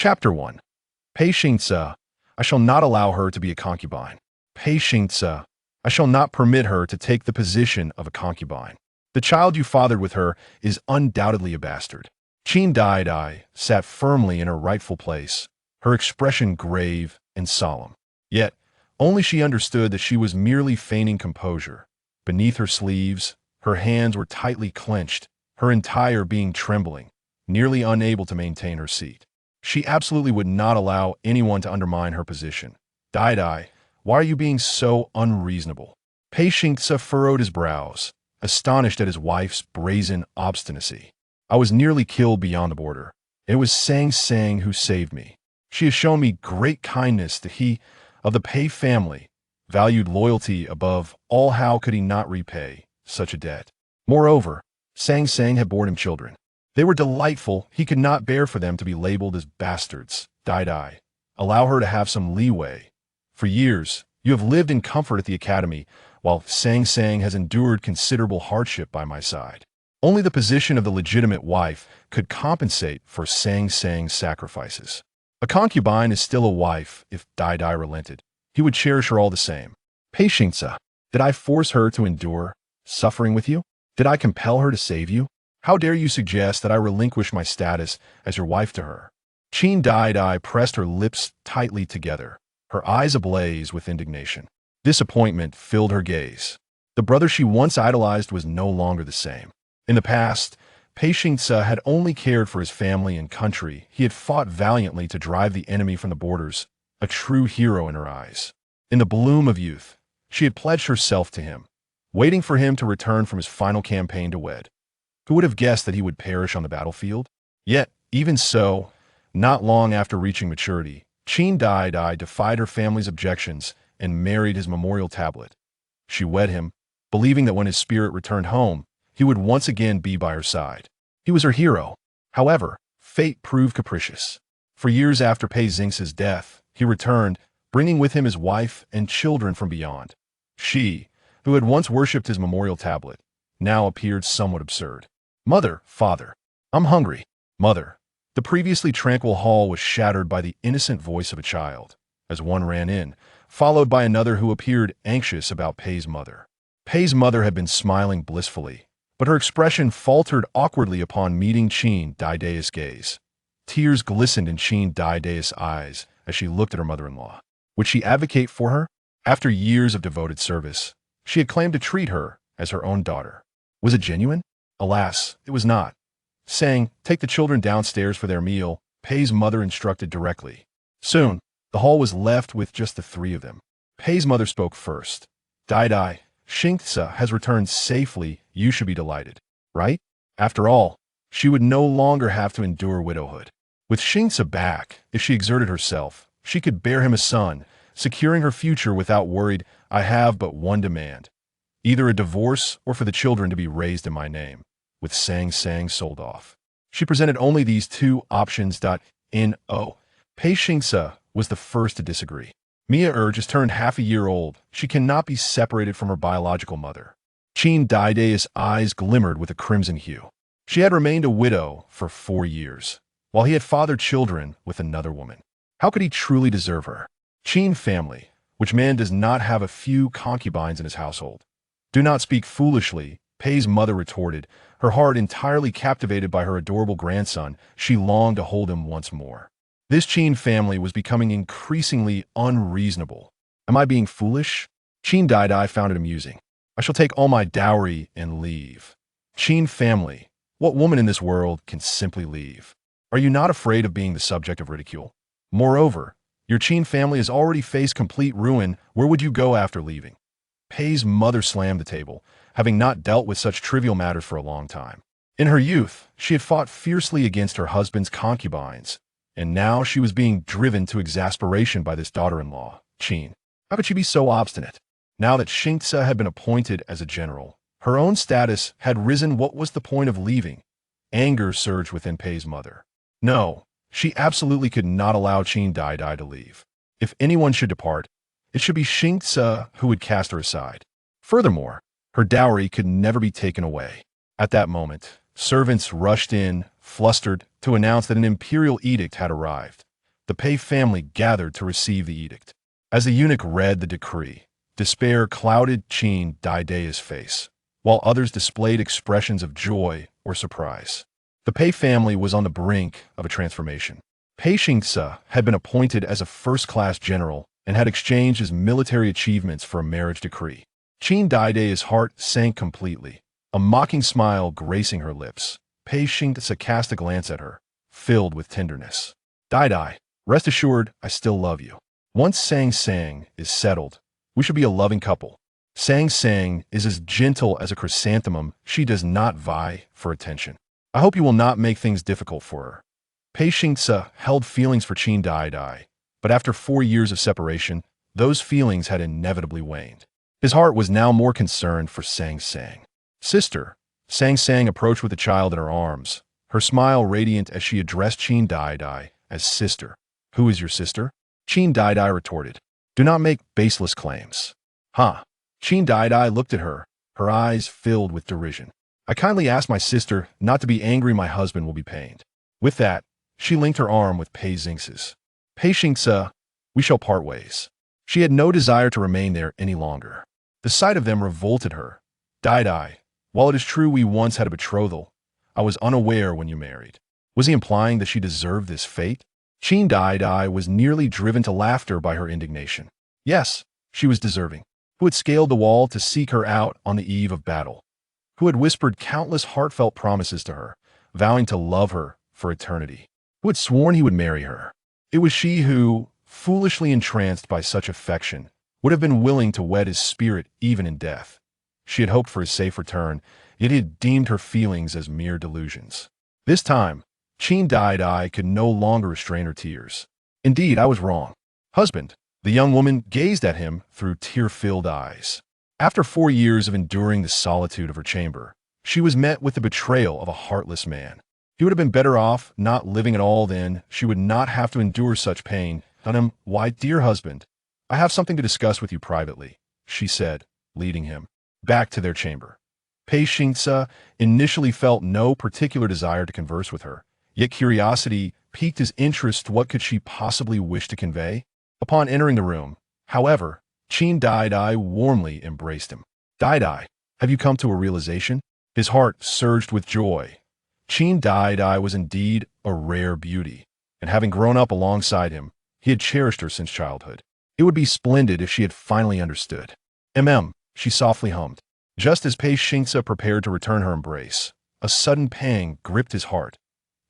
Chapter 1. Pei Xingce, I shall not allow her to be a concubine. Pei Xingce, I shall not permit her to take the position of a concubine. The child you fathered with her is undoubtedly a bastard. Qin Daidai sat firmly in her rightful place, her expression grave and solemn. Yet, only she understood that she was merely feigning composure. Beneath her sleeves, her hands were tightly clenched, her entire being trembling, nearly unable to maintain her seat. She absolutely would not allow anyone to undermine her position. Daidai, why are you being so unreasonable? Pei Xingce furrowed his brows, astonished at his wife's brazen obstinacy. I was nearly killed beyond the border. It was Sang who saved me. She has shown me great kindness that he, of the Pei family, valued loyalty above all. How could he not repay such a debt? Moreover, Sang had borne him children. They were delightful. He could not bear for them to be labeled as bastards. Daidai, allow her to have some leeway. For years, you have lived in comfort at the academy, while Sang has endured considerable hardship by my side. Only the position of the legitimate wife could compensate for Sang sacrifices. A concubine is still a wife. If Daidai relented, he would cherish her all the same. Pei Xingce, did I force her to endure suffering with you? Did I compel her to save you? How dare you suggest that I relinquish my status as your wife to her? Qin Daidai pressed her lips tightly together, her eyes ablaze with indignation. Disappointment filled her gaze. The brother she once idolized was no longer the same. In the past, Pei Xingce had only cared for his family and country. He had fought valiantly to drive the enemy from the borders, a true hero in her eyes. In the bloom of youth, she had pledged herself to him, waiting for him to return from his final campaign to wed. Who would have guessed that he would perish on the battlefield? Yet, even so, not long after reaching maturity, Qin Daidai defied her family's objections and married his memorial tablet. She wed him, believing that when his spirit returned home, he would once again be by her side. He was her hero. However, fate proved capricious. For years after Pei Xingce's death, he returned, bringing with him his wife and children from beyond. She, who had once worshipped his memorial tablet, now appeared somewhat absurd. Mother, father, I'm hungry. Mother. The previously tranquil hall was shattered by the innocent voice of a child, as one ran in, followed by another who appeared anxious about Pei's mother. Pei's mother had been smiling blissfully, but her expression faltered awkwardly upon meeting Qin Daidai's gaze. Tears glistened in Qin Daidai's eyes as she looked at her mother-in-law. Would she advocate for her? After years of devoted service, she had claimed to treat her as her own daughter. Was it genuine? Alas, it was not. Saying, take the children downstairs for their meal, Pei's mother instructed directly. Soon, the hall was left with just the three of them. Pei's mother spoke first. Daidai, Xingce has returned safely. You should be delighted, right? After all, she would no longer have to endure widowhood. With Xingce back, if she exerted herself, she could bear him a son, securing her future without worried. I have but one demand. Either a divorce or for the children to be raised in my name. With Sang sold off, she presented only these two options. No. Pei Xingce was the first to disagree. Mia just turned half a year old. She cannot be separated from her biological mother. Qin Daidai's eyes glimmered with a crimson hue. She had remained a widow for 4 years, while he had fathered children with another woman. How could he truly deserve her? Qin family, which man does not have a few concubines in his household? Do not speak foolishly, Pei's mother retorted, her heart entirely captivated by her adorable grandson. She longed to hold him once more. This Qin family was becoming increasingly unreasonable. Am I being foolish? Qin Daidai found it amusing. I shall take all my dowry and leave. Qin family, what woman in this world can simply leave? Are you not afraid of being the subject of ridicule? Moreover, your Qin family has already faced complete ruin. Where would you go after leaving? Pei's mother slammed the table, having not dealt with such trivial matters for a long time. In her youth, she had fought fiercely against her husband's concubines, and now she was being driven to exasperation by this daughter-in-law, Qin. How could she be so obstinate? Now that Xingce had been appointed as a general, her own status had risen. What was the point of leaving? Anger surged within Pei's mother. No, she absolutely could not allow Qin Daidai to leave. If anyone should depart, it should be Xingce who would cast her aside. Furthermore, her dowry could never be taken away. At that moment, servants rushed in, flustered, to announce that an imperial edict had arrived. The Pei family gathered to receive the edict. As the eunuch read the decree, despair clouded Qin Daidai's face, while others displayed expressions of joy or surprise. The Pei family was on the brink of a transformation. Pei Xingce had been appointed as a first-class general and had exchanged his military achievements for a marriage decree. Qin Daidai's heart sank completely, a mocking smile gracing her lips. Pei Xingce cast a glance at her, filled with tenderness. Daidai, rest assured, I still love you. Once Sang is settled, we should be a loving couple. Sang is as gentle as a chrysanthemum. She does not vie for attention. I hope you will not make things difficult for her. Pei Xingce held feelings for Qin Daidai, but after 4 years of separation, those feelings had inevitably waned. His heart was now more concerned for Sang. Sister, Sang approached with the child in her arms, her smile radiant as she addressed Qin Daidai as sister. Who is your sister? Qin Daidai retorted. Do not make baseless claims. Huh? Qin Daidai looked at her, her eyes filled with derision. I kindly ask my sister not to be angry. My husband will be pained. With that, she linked her arm with Pei Xingce's. Pei Xingce, we shall part ways. She had no desire to remain there any longer. The sight of them revolted her. Daidai, while it is true we once had a betrothal, I was unaware when you married. Was he implying that she deserved this fate? Qin Daidai was nearly driven to laughter by her indignation. Yes, she was deserving. Who had scaled the wall to seek her out on the eve of battle? Who had whispered countless heartfelt promises to her, vowing to love her for eternity? Who had sworn he would marry her? It was she who, foolishly entranced by such affection, would have been willing to wed his spirit even in death. She had hoped for his safe return, yet he had deemed her feelings as mere delusions. This time, Qin Daidai could no longer restrain her tears. Indeed, I was wrong. Husband, the young woman gazed at him through tear-filled eyes. After 4 years of enduring the solitude of her chamber, she was met with the betrayal of a heartless man. He would have been better off not living at all. Then she would not have to endure such pain. Why, dear husband, I have something to discuss with you privately, she said, leading him back to their chamber. Pei Xingce initially felt no particular desire to converse with her, yet curiosity piqued his interest. What could she possibly wish to convey? Upon entering the room, however, Qin Daidai warmly embraced him. Daidai, have you come to a realization? His heart surged with joy. Qin Daidai was indeed a rare beauty, and having grown up alongside him, he had cherished her since childhood. It would be splendid if she had finally understood. She softly hummed. Just as Pei Xingce prepared to return her embrace, a sudden pang gripped his heart.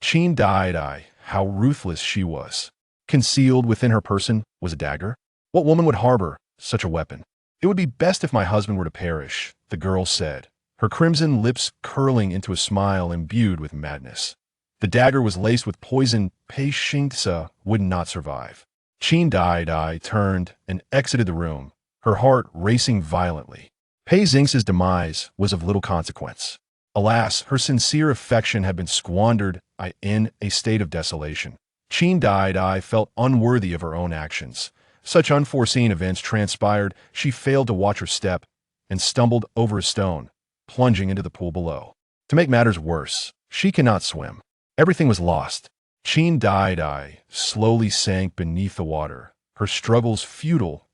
Qin Daidai, how ruthless she was. Concealed within her person was a dagger. What woman would harbor such a weapon? It would be best if my husband were to perish, the girl said, her crimson lips curling into a smile imbued with madness. The dagger was laced with poison. Pei Xingce would not survive. Qin Daidai turned and exited the room, her heart racing violently. Pei Xingce's demise was of little consequence. Alas, her sincere affection had been squandered in a state of desolation. Qin Daidai felt unworthy of her own actions. Such unforeseen events transpired, she failed to watch her step and stumbled over a stone, plunging into the pool below. To make matters worse, she cannot swim. Everything was lost. Qin Daidai slowly sank beneath the water, her struggles futile.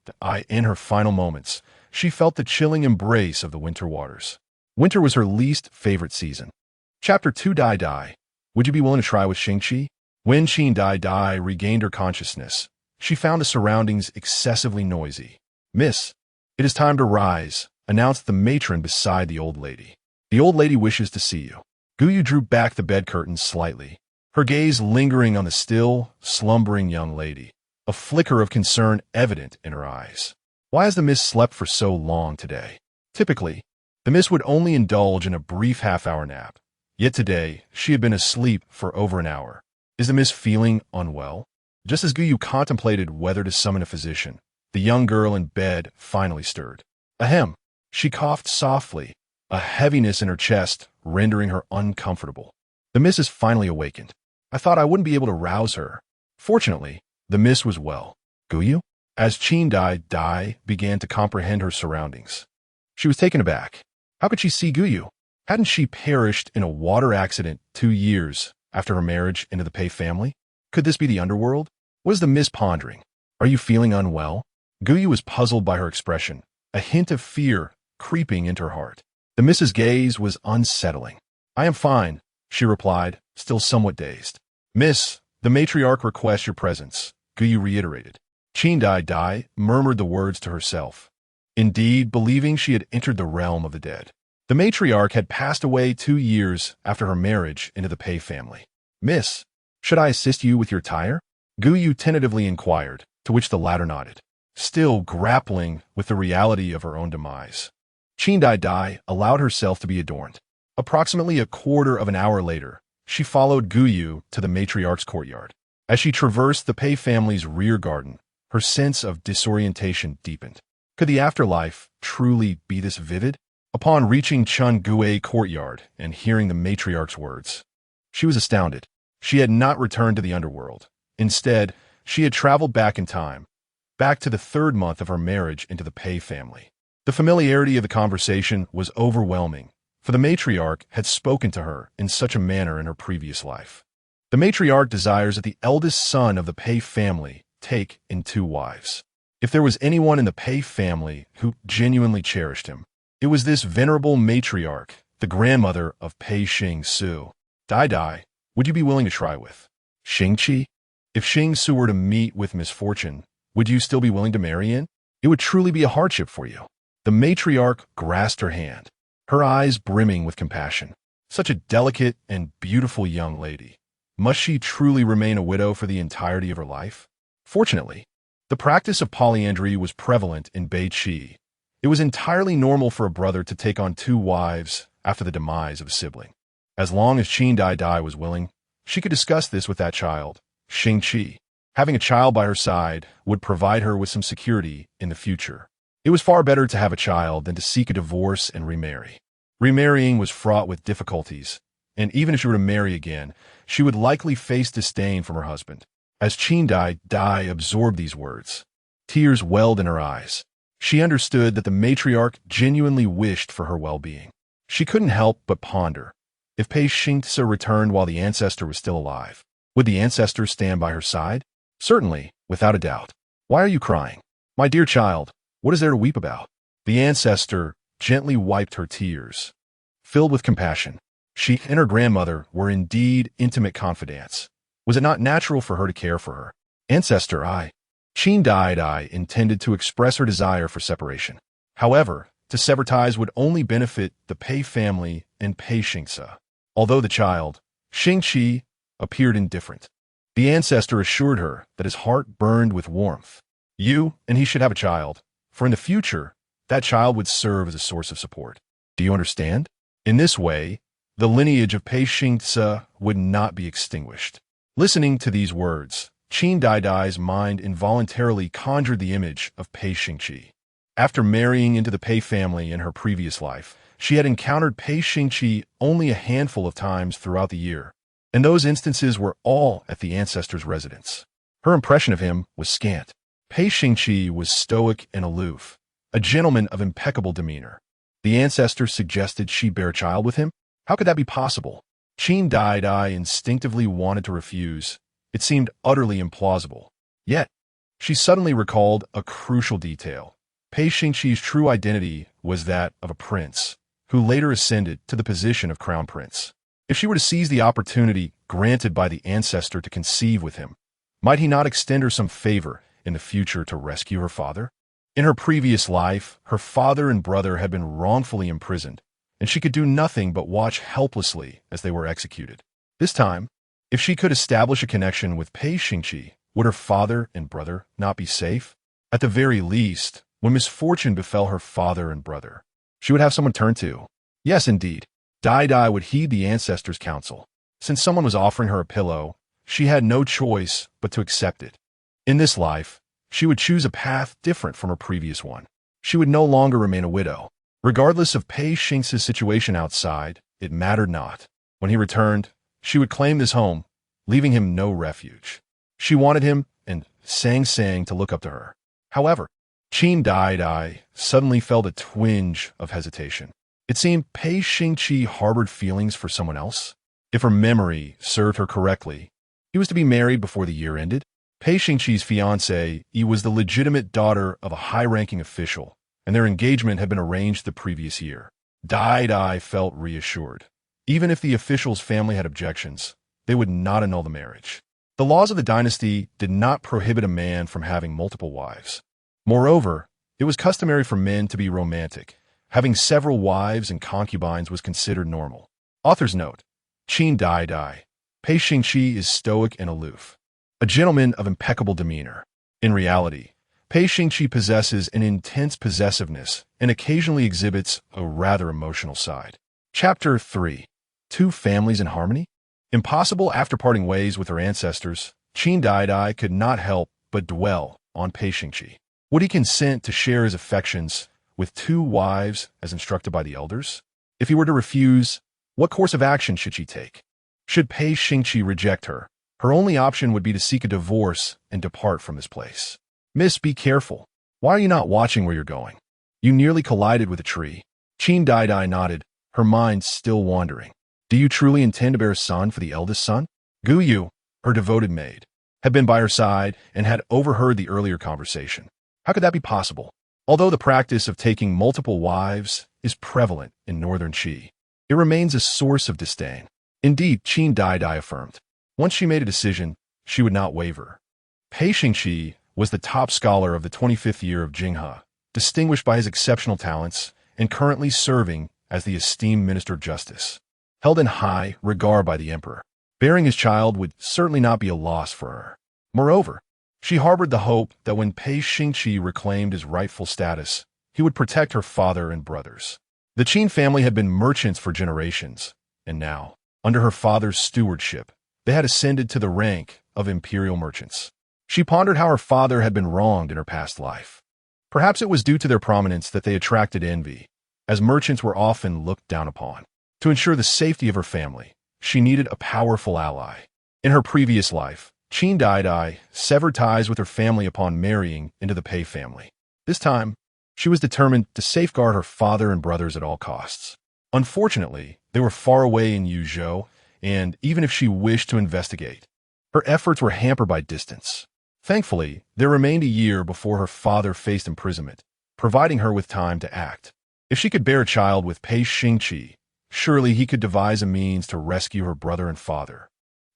In her final moments, she felt the chilling embrace of the winter waters. Winter was her least favorite season. Chapter 2 Daidai. Would you be willing to try with Xingqi? When Qin Daidai regained her consciousness, she found the surroundings excessively noisy. Miss, it is time to rise, announced the matron beside the old lady. The old lady wishes to see you. Guyu drew back the bed curtains slightly, her gaze lingering on the still, slumbering young lady, a flicker of concern evident in her eyes. Why has the miss slept for so long today? Typically, the miss would only indulge in a brief half-hour nap. Yet today, she had been asleep for over an hour. Is the miss feeling unwell? Just as Guyu contemplated whether to summon a physician, the young girl in bed finally stirred. Ahem. She coughed softly, a heaviness in her chest rendering her uncomfortable. The miss has finally awakened. I thought I wouldn't be able to rouse her. Fortunately, the miss was well. Guyu? As Qin Daidai began to comprehend her surroundings, she was taken aback. How could she see Guyu? Hadn't she perished in a water accident 2 years after her marriage into the Pei family? Could this be the underworld? Was the miss pondering? Are you feeling unwell? Guyu was puzzled by her expression, a hint of fear creeping into her heart. The miss's gaze was unsettling. I am fine, she replied, still somewhat dazed. Miss, the matriarch requests your presence, Guyu reiterated. Qin Daidai murmured the words to herself, indeed believing she had entered the realm of the dead. The matriarch had passed away 2 years after her marriage into the Pei family. Miss, should I assist you with your tire? Guyu tentatively inquired, to which the latter nodded, still grappling with the reality of her own demise. Qin Daidai allowed herself to be adorned. Approximately a quarter of an hour later, she followed Guyu to the matriarch's courtyard. As she traversed the Pei family's rear garden, her sense of disorientation deepened. Could the afterlife truly be this vivid? Upon reaching Chun Gui courtyard and hearing the matriarch's words, she was astounded. She had not returned to the underworld. Instead, she had traveled back in time, back to the 3rd month of her marriage into the Pei family. The familiarity of the conversation was overwhelming, for the matriarch had spoken to her in such a manner in her previous life. The matriarch desires that the eldest son of the Pei family take in 2 wives. If there was anyone in the Pei family who genuinely cherished him, it was this venerable matriarch, the grandmother of Pei Xingce. Daidai, would you be willing to try with Xingqi? If Xingce were to meet with misfortune, would you still be willing to marry in? It would truly be a hardship for you. The matriarch grasped her hand, her eyes brimming with compassion. Such a delicate and beautiful young lady. Must she truly remain a widow for the entirety of her life? Fortunately, the practice of polyandry was prevalent in Beiqi. It was entirely normal for a brother to take on 2 wives after the demise of a sibling. As long as Qin Daidai was willing, she could discuss this with that child, Xingqi. Having a child by her side would provide her with some security in the future. It was far better to have a child than to seek a divorce and remarry. Remarrying was fraught with difficulties, and even if she were to marry again, she would likely face disdain from her husband. As Qin Daidai absorbed these words, tears welled in her eyes. She understood that the matriarch genuinely wished for her well-being. She couldn't help but ponder. If Pei Xingce returned while the ancestor was still alive, would the ancestor stand by her side? Certainly, without a doubt. Why are you crying? My dear child, what is there to weep about? The ancestor gently wiped her tears. Filled with compassion, she and her grandmother were indeed intimate confidants. Was it not natural for her to care for her ancestor? Qin Daidai intended to express her desire for separation. However, to sever ties would only benefit the Pei family and Pei Xingce. Although the child, Xingqi, appeared indifferent, the ancestor assured her that his heart burned with warmth. You and he should have a child, for in the future, that child would serve as a source of support. Do you understand? In this way, the lineage of Pei Xingce would not be extinguished. Listening to these words, Qin Daidai's mind involuntarily conjured the image of Pei Xingqi. After marrying into the Pei family in her previous life, she had encountered Pei Xingqi only a handful of times throughout the year, and those instances were all at the ancestor's residence. Her impression of him was scant. Pei Xingqi was stoic and aloof, a gentleman of impeccable demeanor. The ancestor suggested she bear a child with him? How could that be possible? Qin Daidai instinctively wanted to refuse. It seemed utterly implausible. Yet, she suddenly recalled a crucial detail. Pei Xingqi's true identity was that of a prince, who later ascended to the position of crown prince. If she were to seize the opportunity granted by the ancestor to conceive with him, might he not extend her some favor in the future to rescue her father? In her previous life, her father and brother had been wrongfully imprisoned, and she could do nothing but watch helplessly as they were executed. This time, if she could establish a connection with Pei Xingqi, would her father and brother not be safe? At the very least, when misfortune befell her father and brother, she would have someone to turn to. Yes, indeed, Daidai would heed the ancestor's counsel. Since someone was offering her a pillow, she had no choice but to accept it. In this life, she would choose a path different from her previous one. She would no longer remain a widow. Regardless of Pei Xingce's situation outside, it mattered not. When he returned, she would claim this home, leaving him no refuge. She wanted him and sang to look up to her. However, Qin Daidai suddenly felt a twinge of hesitation. It seemed Pei Xingqi harbored feelings for someone else. If her memory served her correctly, he was to be married before the year ended. Pei Xingqi's fiancé was the legitimate daughter of a high-ranking official, and their engagement had been arranged the previous year. Daidai felt reassured. Even if the official's family had objections, they would not annul the marriage. The laws of the dynasty did not prohibit a man from having multiple wives. Moreover, it was customary for men to be romantic. Having several wives and concubines was considered normal. Author's note: Qin Daidai. Pei Xingqi is stoic and aloof, a gentleman of impeccable demeanor. In reality, Pei Xingqi possesses an intense possessiveness and occasionally exhibits a rather emotional side. Chapter 3. Two Families in Harmony? Impossible after parting ways with her ancestors, Qin Daidai could not help but dwell on Pei Xingqi. Would he consent to share his affections with two wives as instructed by the elders? If he were to refuse, what course of action should she take? Should Pei Xingqi reject her, her only option would be to seek a divorce and depart from this place. Miss, be careful. Why are you not watching where you're going? You nearly collided with a tree. Qin Daidai nodded, her mind still wandering. Do you truly intend to bear a son for the eldest son? Gu Yu, her devoted maid, had been by her side and had overheard the earlier conversation. How could that be possible? Although the practice of taking multiple wives is prevalent in northern Qi, it remains a source of disdain. Indeed, Qin Daidai affirmed, once she made a decision, she would not waver. Pei Xingqi was the top scholar of the 25th year of Jinghe, distinguished by his exceptional talents and currently serving as the esteemed Minister of Justice. Held in high regard by the emperor, bearing his child would certainly not be a loss for her. Moreover, she harbored the hope that when Pei Xingqi reclaimed his rightful status, he would protect her father and brothers. The Qin family had been merchants for generations, and now, under her father's stewardship, they had ascended to the rank of imperial merchants. She pondered how her father had been wronged in her past life. Perhaps it was due to their prominence that they attracted envy, as merchants were often looked down upon. To ensure the safety of her family, she needed a powerful ally. In her previous life, Qin Daidai severed ties with her family upon marrying into the Pei family. This time, she was determined to safeguard her father and brothers at all costs. Unfortunately, they were far away in Yuzhou, and even if she wished to investigate, her efforts were hampered by distance. Thankfully, there remained a year before her father faced imprisonment, providing her with time to act. If she could bear a child with Pei Xingqi, surely he could devise a means to rescue her brother and father,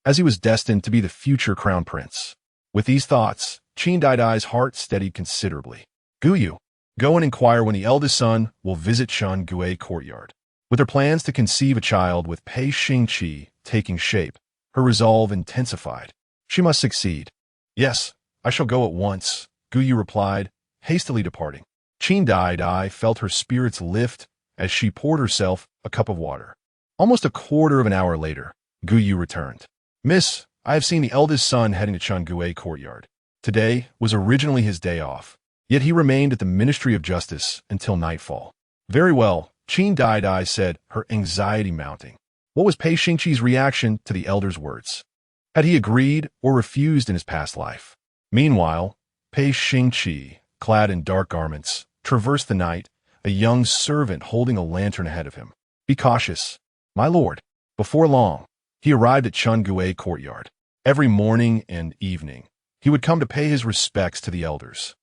as he was destined to be the future crown prince. With these thoughts, Qin Daidai's heart steadied considerably. Gu Yu, go and inquire when the eldest son will visit Gue courtyard. With her plans to conceive a child with Pei Xingqi taking shape, her resolve intensified. She must succeed. Yes, I shall go at once, Gu Yu replied, hastily departing. Qin Daidai felt her spirits lift as she poured herself a cup of water. Almost a quarter of an hour later, Gu Yu returned. Miss, I have seen the eldest son heading to Gue courtyard. Today was originally his day off, yet he remained at the Ministry of Justice until nightfall. Very well, Qin Daidai said, her anxiety mounting. What was Pei Xingqi's reaction to the elder's words? Had he agreed or refused in his past life? Meanwhile, Pei Xingqi, clad in dark garments, traversed the night, a young servant holding a lantern ahead of him. Be cautious, my lord. Before long, he arrived at Gue courtyard. Every morning and evening, he would come to pay his respects to the elders.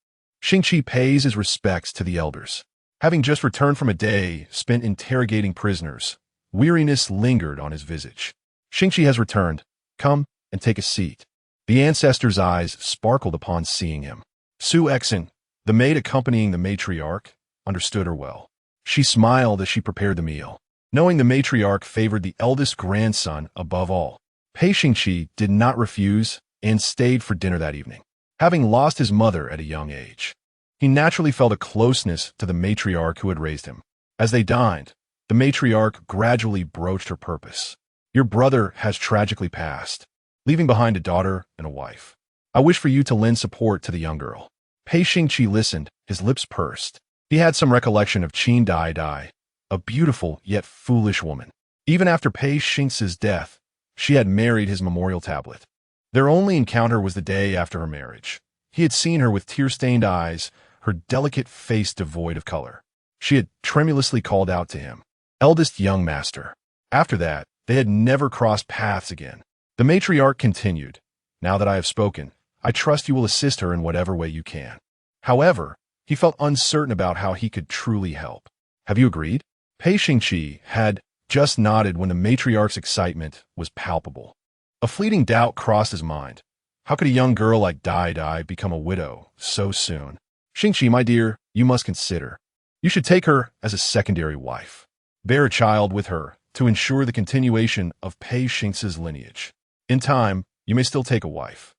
Xingqi pays his respects to the elders. Having just returned from a day spent interrogating prisoners, weariness lingered on his visage. Xingqi has returned. Come and take a seat. The ancestor's eyes sparkled upon seeing him. Su Exin, the maid accompanying the matriarch, understood her well. She smiled as she prepared the meal. Knowing the matriarch favored the eldest grandson above all, Pei Xingqi did not refuse and stayed for dinner that evening. Having lost his mother at a young age, he naturally felt a closeness to the matriarch who had raised him. As they dined, the matriarch gradually broached her purpose. Your brother has tragically passed, leaving behind a daughter and a wife. I wish for you to lend support to the young girl. Pei Xingqi listened, his lips pursed. He had some recollection of Qin Daidai, a beautiful yet foolish woman. Even after Pei Xingce's death, she had married his memorial tablet. Their only encounter was the day after her marriage. He had seen her with tear-stained eyes, her delicate face devoid of color. She had tremulously called out to him, "Eldest young master." After that, they had never crossed paths again. The matriarch continued, "Now that I have spoken, I trust you will assist her in whatever way you can. However, he felt uncertain about how he could truly help. Have you agreed? Pei Xingqi had just nodded when the matriarch's excitement was palpable. A fleeting doubt crossed his mind. How could a young girl like Daidai become a widow so soon? Xingqi, my dear, you must consider. You should take her as a secondary wife. Bear a child with her to ensure the continuation of Pei Xingce's lineage. In time, you may still take a wife.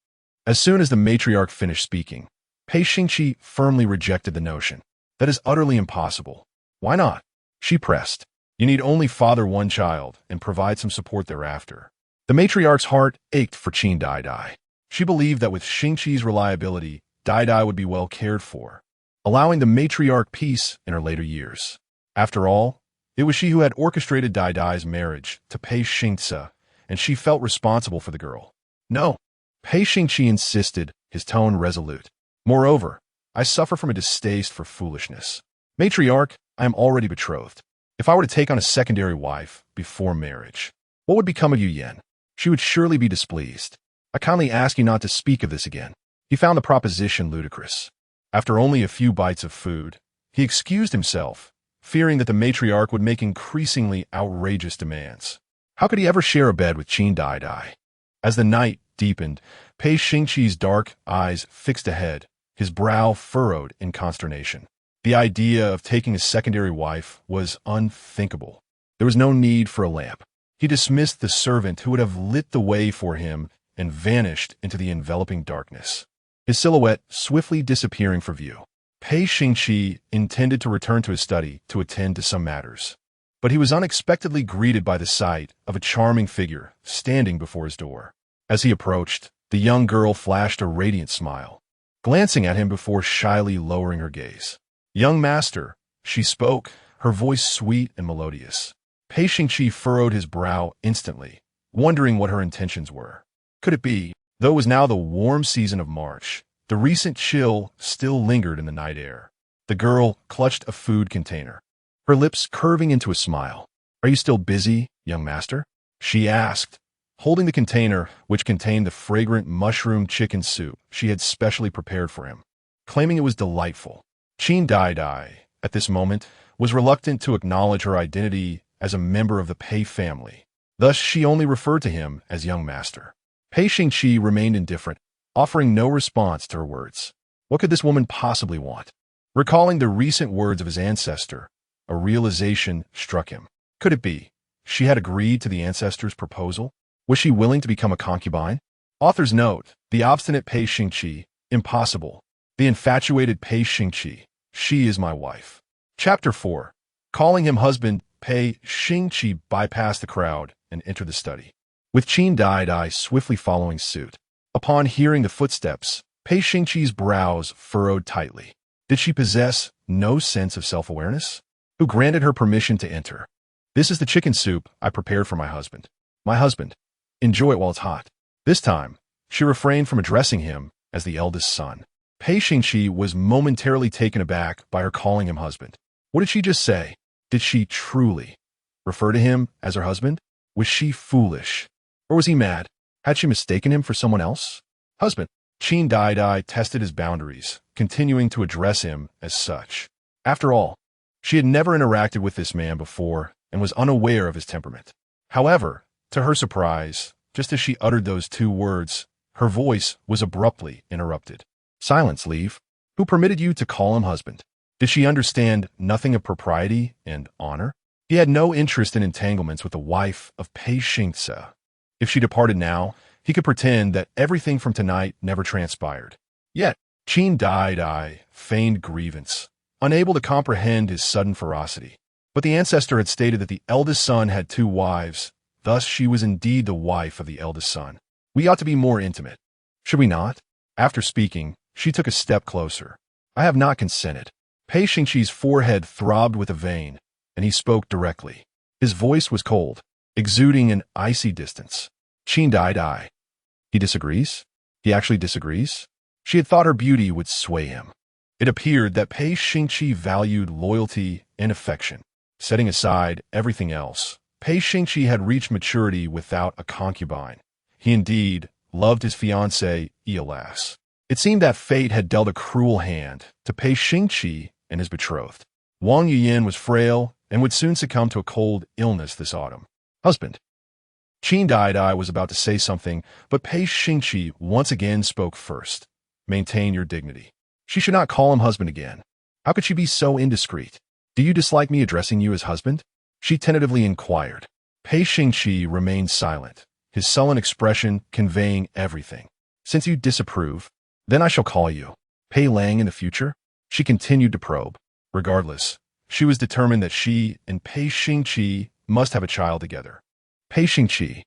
As soon as the matriarch finished speaking, Pei Xingqi firmly rejected the notion. That is utterly impossible. Why not? She pressed. You need only father one child and provide some support thereafter. The matriarch's heart ached for Qin Daidai. She believed that with Xingqi's reliability, Daidai would be well cared for, allowing the matriarch peace in her later years. After all, it was she who had orchestrated Daidai's marriage to Pei Xingce, and she felt responsible for the girl. No, Pei Xingqi insisted, his tone resolute. Moreover, I suffer from a distaste for foolishness. Matriarch, I am already betrothed. If I were to take on a secondary wife before marriage, what would become of Yu Yan? She would surely be displeased. I kindly ask you not to speak of this again. He found the proposition ludicrous. After only a few bites of food, he excused himself, fearing that the matriarch would make increasingly outrageous demands. How could he ever share a bed with Qin Daidai? As the night deepened, Pei Xingqi's dark eyes fixed ahead, his brow furrowed in consternation. The idea of taking a secondary wife was unthinkable. There was no need for a lamp. He dismissed the servant who would have lit the way for him and vanished into the enveloping darkness, his silhouette swiftly disappearing from view. Pei Xingqi intended to return to his study to attend to some matters, but he was unexpectedly greeted by the sight of a charming figure standing before his door. As he approached, the young girl flashed a radiant smile, glancing at him before shyly lowering her gaze. Young master, she spoke, her voice sweet and melodious. Pei Xingqi furrowed his brow instantly, wondering what her intentions were. Could it be, though it was now the warm season of March, the recent chill still lingered in the night air? The girl clutched a food container, her lips curving into a smile. Are you still busy, young master? She asked, holding the container which contained the fragrant mushroom chicken soup she had specially prepared for him, claiming it was delightful. Qin Daidai, at this moment, was reluctant to acknowledge her identity as a member of the Pei family. Thus, she only referred to him as young master. Pei Xingqi remained indifferent, offering no response to her words. What could this woman possibly want? Recalling the recent words of his ancestor, a realization struck him. Could it be she had agreed to the ancestor's proposal? Was she willing to become a concubine? Author's note, the obstinate Pei Xingqi, impossible. The infatuated Pei Xingqi, she is my wife. Chapter 4. Calling him husband, Pei Xingqi bypassed the crowd and entered the study, with Qin Daidai swiftly following suit. Upon hearing the footsteps, Pei Xingqi's brows furrowed tightly. Did she possess no sense of self-awareness? Who granted her permission to enter? This is the chicken soup I prepared for my husband. My husband. Enjoy it while it's hot. This time, she refrained from addressing him as the eldest son. Pei Xingqi was momentarily taken aback by her calling him husband. What did she just say? Did she truly refer to him as her husband? Was she foolish? Or was he mad? Had she mistaken him for someone else? Husband. Qin Daidai tested his boundaries, continuing to address him as such. After all, she had never interacted with this man before and was unaware of his temperament. However, to her surprise, just as she uttered those two words, her voice was abruptly interrupted. Silence, Leave. Who permitted you to call him husband? Did she understand nothing of propriety and honor? He had no interest in entanglements with the wife of Pei Xingce. If she departed now, he could pretend that everything from tonight never transpired. Yet, Qin Daidai feigned grievance, unable to comprehend his sudden ferocity. But the ancestor had stated that the eldest son had 2 wives, thus she was indeed the wife of the eldest son. We ought to be more intimate. Should we not? After speaking, she took a step closer. I have not consented. Pei Xingqi's forehead throbbed with a vein, and he spoke directly. His voice was cold, exuding an icy distance. Qin Daidai. He disagrees? He actually disagrees? She had thought her beauty would sway him. It appeared that Pei Xingqi valued loyalty and affection. Setting aside everything else, Pei Xingqi had reached maturity without a concubine. He indeed loved his fiancé, alas. It seemed that fate had dealt a cruel hand to Pei Xingqi and his betrothed. Wang Yuyin was frail and would soon succumb to a cold illness this autumn. Husband. Qin Daidai was about to say something, but Pei Xingqi once again spoke first. Maintain your dignity. She should not call him husband again. How could she be so indiscreet? Do you dislike me addressing you as husband? She tentatively inquired. Pei Xingqi remained silent, his sullen expression conveying everything. Since you disapprove, then I shall call you Pei Lang in the future? She continued to probe. Regardless, she was determined that she and Pei Xingqi must have a child together. Pei Xingqi.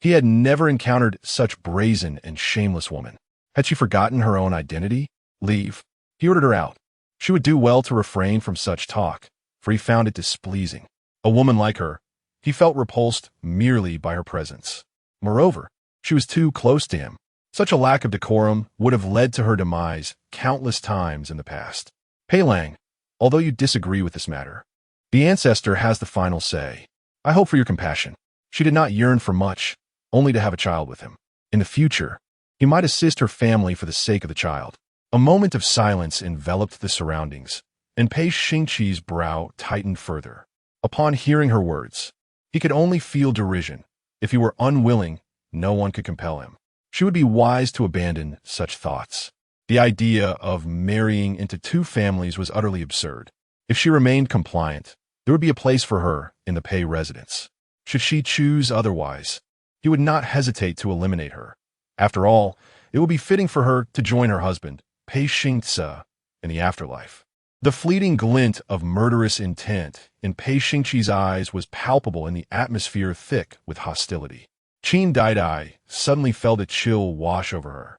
He had never encountered such brazen and shameless woman. Had she forgotten her own identity? Leave. He ordered her out. She would do well to refrain from such talk, for he found it displeasing. A woman like her, he felt repulsed merely by her presence. Moreover, she was too close to him. Such a lack of decorum would have led to her demise countless times in the past. Pei Lang, although you disagree with this matter, the ancestor has the final say. I hope for your compassion. She did not yearn for much, only to have a child with him. In the future, he might assist her family for the sake of the child. A moment of silence enveloped the surroundings, and Pei Xingqi's brow tightened further. Upon hearing her words, he could only feel derision. If he were unwilling, no one could compel him. She would be wise to abandon such thoughts. The idea of marrying into two families was utterly absurd. If she remained compliant, there would be a place for her in the Pei residence. Should she choose otherwise, he would not hesitate to eliminate her. After all, it would be fitting for her to join her husband, Pei Xingce, in the afterlife. The fleeting glint of murderous intent in Pei Xingqi's eyes was palpable in the atmosphere thick with hostility. Qin Daidai suddenly felt a chill wash over her,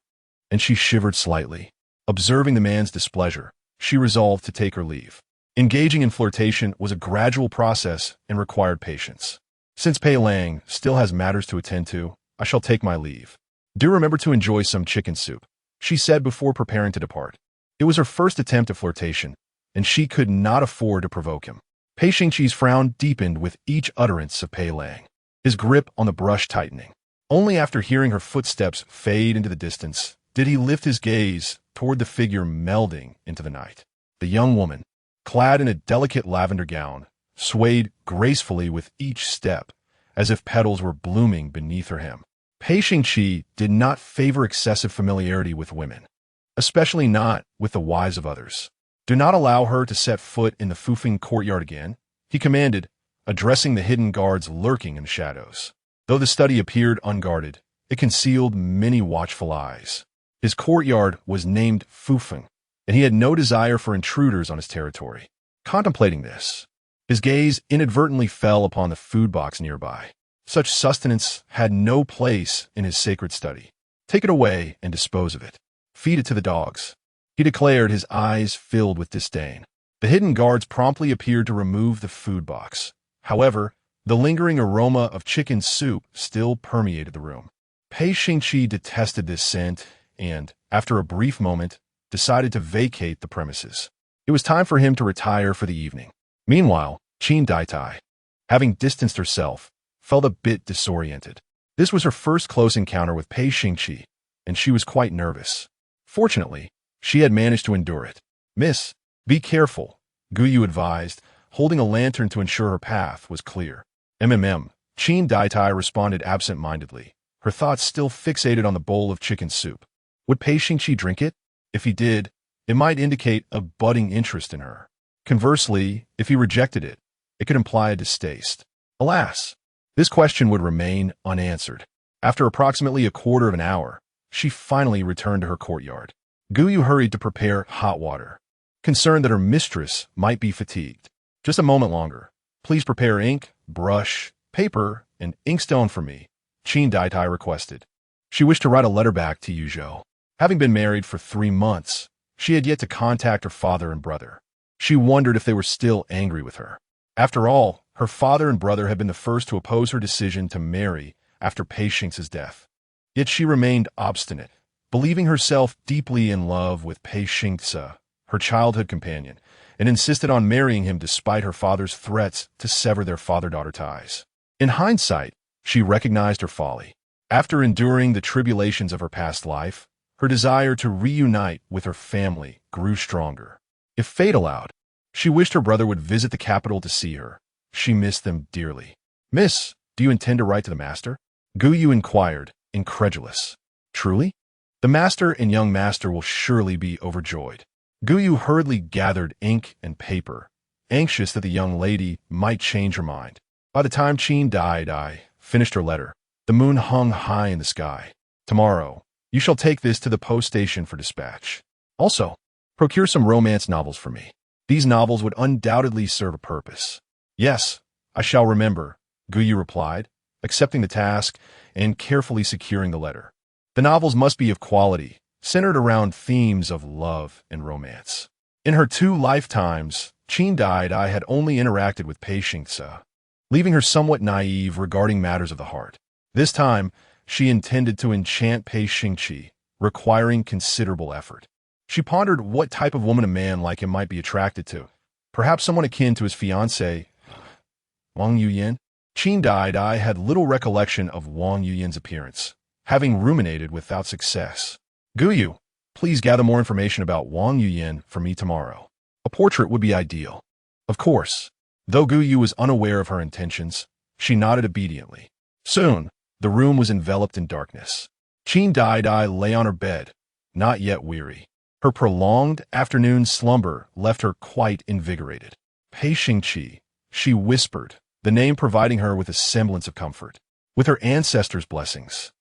and she shivered slightly. Observing the man's displeasure, she resolved to take her leave. Engaging in flirtation was a gradual process and required patience. Since Pei Lang still has matters to attend to, I shall take my leave. Do remember to enjoy some chicken soup, she said before preparing to depart. It was her first attempt at flirtation, and she could not afford to provoke him. Pei Xingqi's frown deepened with each utterance of Pei Lang, his grip on the brush tightening. Only after hearing her footsteps fade into the distance did he lift his gaze toward the figure melding into the night. The young woman, clad in a delicate lavender gown, swayed gracefully with each step, as if petals were blooming beneath her hem. Pei Xingqi did not favor excessive familiarity with women, especially not with the wives of others. Do not allow her to set foot in the Fufeng courtyard again, he commanded, addressing the hidden guards lurking in the shadows. Though the study appeared unguarded, it concealed many watchful eyes. His courtyard was named Fufeng, and he had no desire for intruders on his territory. Contemplating this, his gaze inadvertently fell upon the food box nearby. Such sustenance had no place in his sacred study. Take it away and dispose of it. Feed it to the dogs, he declared, his eyes filled with disdain. The hidden guards promptly appeared to remove the food box. However, the lingering aroma of chicken soup still permeated the room. Pei Xingqi detested this scent and, after a brief moment, decided to vacate the premises. It was time for him to retire for the evening. Meanwhile, Qin Daidai, having distanced herself, felt a bit disoriented. This was her first close encounter with Pei Xingqi, and she was quite nervous. Fortunately, she had managed to endure it. Miss, be careful, Guyu advised, holding a lantern to ensure her path was clear. Qin Daidai responded absent-mindedly, her thoughts still fixated on the bowl of chicken soup. Would Pei Xingqi drink it? If he did, it might indicate a budding interest in her. Conversely, if he rejected it, it could imply a distaste. Alas, this question would remain unanswered. After approximately a quarter of an hour, she finally returned to her courtyard. Guyu hurried to prepare hot water, concerned that her mistress might be fatigued. Just a moment longer. Please prepare ink, brush, paper, and inkstone for me, Qin Daidai requested. She wished to write a letter back to Yuzhou. Having been married for 3 months, she had yet to contact her father and brother. She wondered if they were still angry with her. After all, her father and brother had been the first to oppose her decision to marry after Pei Xingce's death. Yet she remained obstinate, believing herself deeply in love with Pei Xingce, her childhood companion, and insisted on marrying him despite her father's threats to sever their father-daughter ties. In hindsight, she recognized her folly. After enduring the tribulations of her past life, her desire to reunite with her family grew stronger. If fate allowed, she wished her brother would visit the capital to see her. She missed them dearly. "Miss, do you intend to write to the master?" Gu Yu inquired, incredulous. "Truly? The master and young master will surely be overjoyed." Gu Yu hurriedly gathered ink and paper, anxious that the young lady might change her mind. By the time Qin Daidai finished her letter, the moon hung high in the sky. "Tomorrow, you shall take this to the post station for dispatch. Also, procure some romance novels for me. These novels would undoubtedly serve a purpose." "Yes, I shall remember," Gu Yu replied, accepting the task and carefully securing the letter. The novels must be of quality, centered around themes of love and romance. In her 2 lifetimes, Qin Daidai had only interacted with Pei Xingce, leaving her somewhat naive regarding matters of the heart. This time, she intended to enchant Pei Xingqi, requiring considerable effort. She pondered what type of woman a man like him might be attracted to. Perhaps someone akin to his fiancé, Wang Yuyan. Qin Daidai had little recollection of Wang Yuyan's appearance, having ruminated without success. "Gu Yu, please gather more information about Wang Yuyan for me tomorrow. A portrait would be ideal." Of course. Though Gu Yu was unaware of her intentions, she nodded obediently. Soon, the room was enveloped in darkness. Qin Daidai lay on her bed, not yet weary. Her prolonged afternoon slumber left her quite invigorated. "Pei Xingqi," she whispered, the name providing her with a semblance of comfort. With her ancestors' blessings,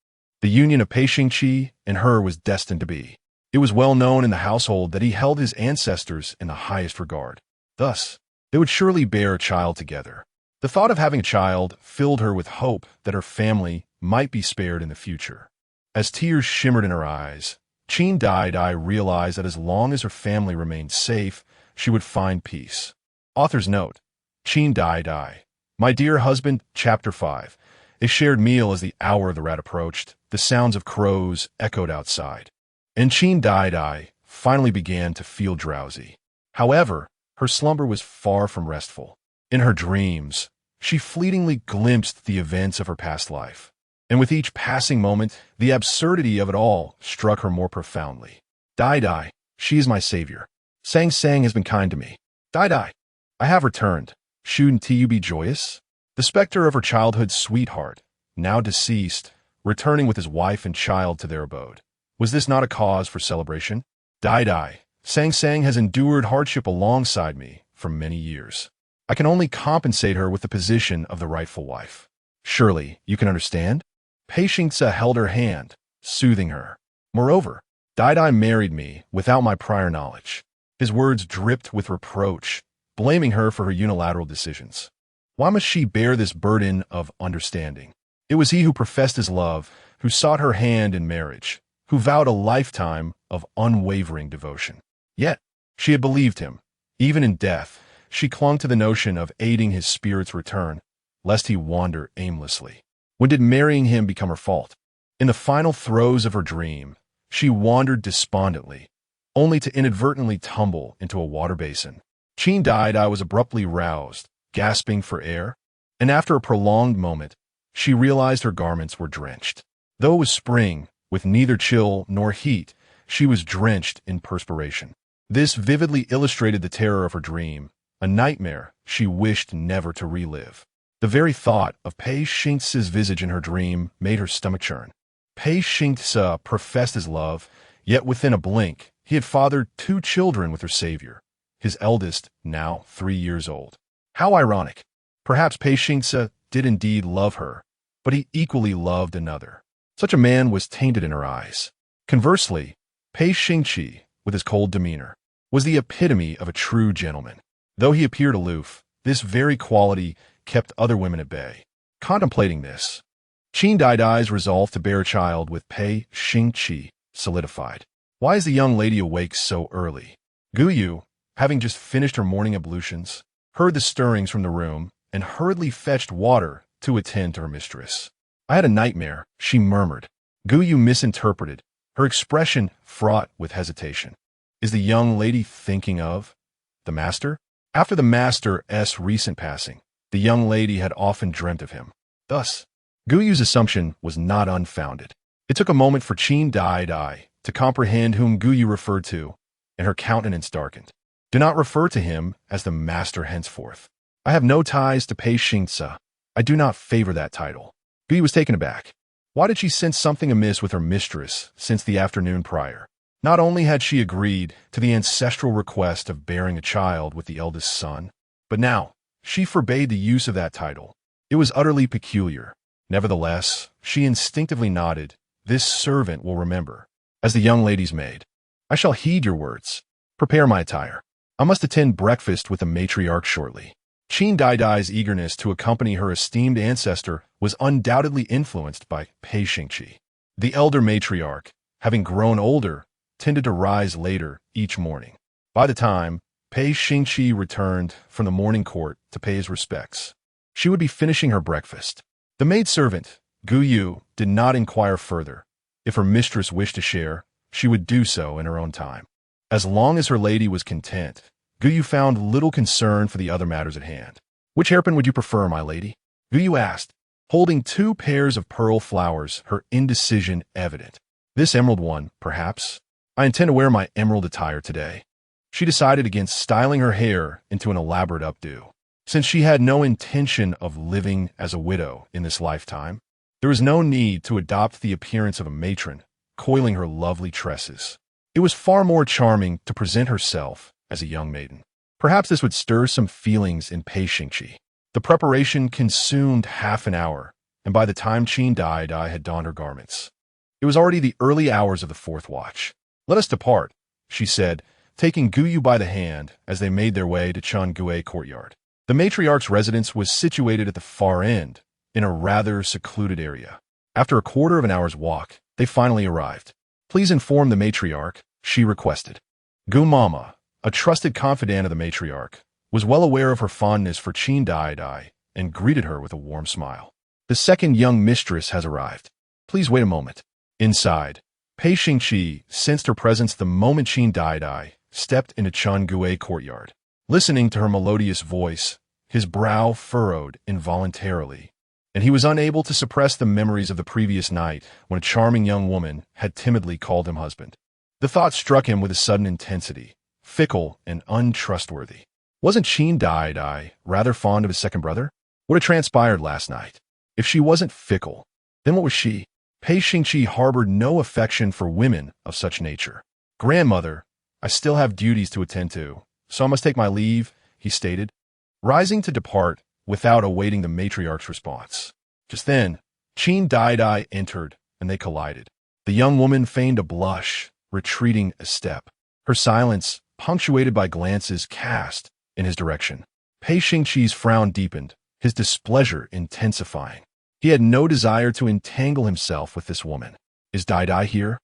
the union of Pei Xingqi and her was destined to be. It was well known in the household that he held his ancestors in the highest regard. Thus, they would surely bear a child together. The thought of having a child filled her with hope that her family might be spared in the future. As tears shimmered in her eyes, Qin Daidai realized that as long as her family remained safe, she would find peace. Author's note: Qin Daidai. My dear husband, Chapter 5. A shared meal as the hour of the rat approached. The sounds of crows echoed outside. And Qin Daidai finally began to feel drowsy. However, her slumber was far from restful. In her dreams, she fleetingly glimpsed the events of her past life. And with each passing moment, the absurdity of it all struck her more profoundly. Daidai, she is my savior. Sang has been kind to me. Daidai, I have returned. Shouldn't you be joyous? The specter of her childhood sweetheart, now deceased, returning with his wife and child to their abode. Was this not a cause for celebration? Daidai, Sang has endured hardship alongside me for many years. I can only compensate her with the position of the rightful wife. Surely, you can understand? Pei Xingce held her hand, soothing her. Moreover, Daidai married me without my prior knowledge. His words dripped with reproach, blaming her for her unilateral decisions. Why must she bear this burden of understanding? It was he who professed his love, who sought her hand in marriage, who vowed a lifetime of unwavering devotion. Yet, she had believed him. Even in death, she clung to the notion of aiding his spirit's return, lest he wander aimlessly. When did marrying him become her fault? In the final throes of her dream, she wandered despondently, only to inadvertently tumble into a water basin. Qin Daidai was abruptly roused, gasping for air, and after a prolonged moment, she realized her garments were drenched. Though it was spring, with neither chill nor heat, she was drenched in perspiration. This vividly illustrated the terror of her dream, a nightmare she wished never to relive. The very thought of Pei Xingce's visage in her dream made her stomach churn. Pei Xingce professed his love, yet within a blink, he had fathered 2 children with her savior, his eldest now 3 years old. How ironic. Perhaps Pei Xingce did indeed love her, but he equally loved another. Such a man was tainted in her eyes. Conversely, Pei Xingqi, with his cold demeanor, was the epitome of a true gentleman. Though he appeared aloof, this very quality kept other women at bay. Contemplating this, Qin Daidai's resolve to bear a child with Pei Xingqi solidified. Why is the young lady awake so early? Gu Yu, having just finished her morning ablutions, heard the stirrings from the room and hurriedly fetched water to attend to her mistress. I had a nightmare, she murmured. Gu Yu misinterpreted, her expression fraught with hesitation. Is the young lady thinking of the master? After the master's recent passing, the young lady had often dreamt of him. Thus, Gu Yu's assumption was not unfounded. It took a moment for Qin Daidai to comprehend whom Gu Yu referred to, and her countenance darkened. Do not refer to him as the master henceforth. I have no ties to Pei Xingce. I do not favor that title. Gu Yu was taken aback. Why did she sense something amiss with her mistress since the afternoon prior? Not only had she agreed to the ancestral request of bearing a child with the eldest son, but now she forbade the use of that title. It was utterly peculiar. Nevertheless, she instinctively nodded. This servant will remember. As the young lady's maid, I shall heed your words. Prepare my attire. I must attend breakfast with the matriarch shortly. Qin Daidai's eagerness to accompany her esteemed ancestor was undoubtedly influenced by Pei Xingqi. The elder matriarch, having grown older, tended to rise later each morning. By the time Pei Xingqi returned from the morning court to pay his respects, she would be finishing her breakfast. The maidservant, Gu Yu, did not inquire further. If her mistress wished to share, she would do so in her own time. As long as her lady was content, Gu Yu found little concern for the other matters at hand. Which hairpin would you prefer, my lady? Gu Yu asked, holding 2 pairs of pearl flowers, her indecision evident. This emerald one, perhaps? I intend to wear my emerald attire today. She decided against styling her hair into an elaborate updo. Since she had no intention of living as a widow in this lifetime, there was no need to adopt the appearance of a matron, coiling her lovely tresses. It was far more charming to present herself as a young maiden. Perhaps this would stir some feelings in Pei Xingqi. The preparation consumed half an hour, and by the time Qin Daidai had donned her garments, it was already the early hours of the 4th watch. Let us depart, she said, taking Gu Yu by the hand as they made their way to Changgue courtyard. The matriarch's residence was situated at the far end, in a rather secluded area. After a quarter of an hour's walk, they finally arrived. Please inform the matriarch, she requested. Gu Mama, a trusted confidant of the matriarch, was well aware of her fondness for Qin Daidai and greeted her with a warm smile. The second young mistress has arrived. Please wait a moment. Inside, Pei Xingqi sensed her presence the moment Qin Daidai stepped into Changgue courtyard. Listening to her melodious voice, his brow furrowed involuntarily, and he was unable to suppress the memories of the previous night when a charming young woman had timidly called him husband. The thought struck him with a sudden intensity, fickle and untrustworthy. Wasn't Qin Daidai rather fond of his second brother? What had transpired last night? If she wasn't fickle, then what was she? Pei Xingqi harbored no affection for women of such nature. Grandmother, I still have duties to attend to, so I must take my leave, he stated, rising to depart without awaiting the matriarch's response. Just then, Qin Daidai entered, and they collided. The young woman feigned a blush, retreating a step, her silence punctuated by glances cast in his direction. Pei Xingqi's frown deepened, his displeasure intensifying. He had no desire to entangle himself with this woman. Is Daidai here?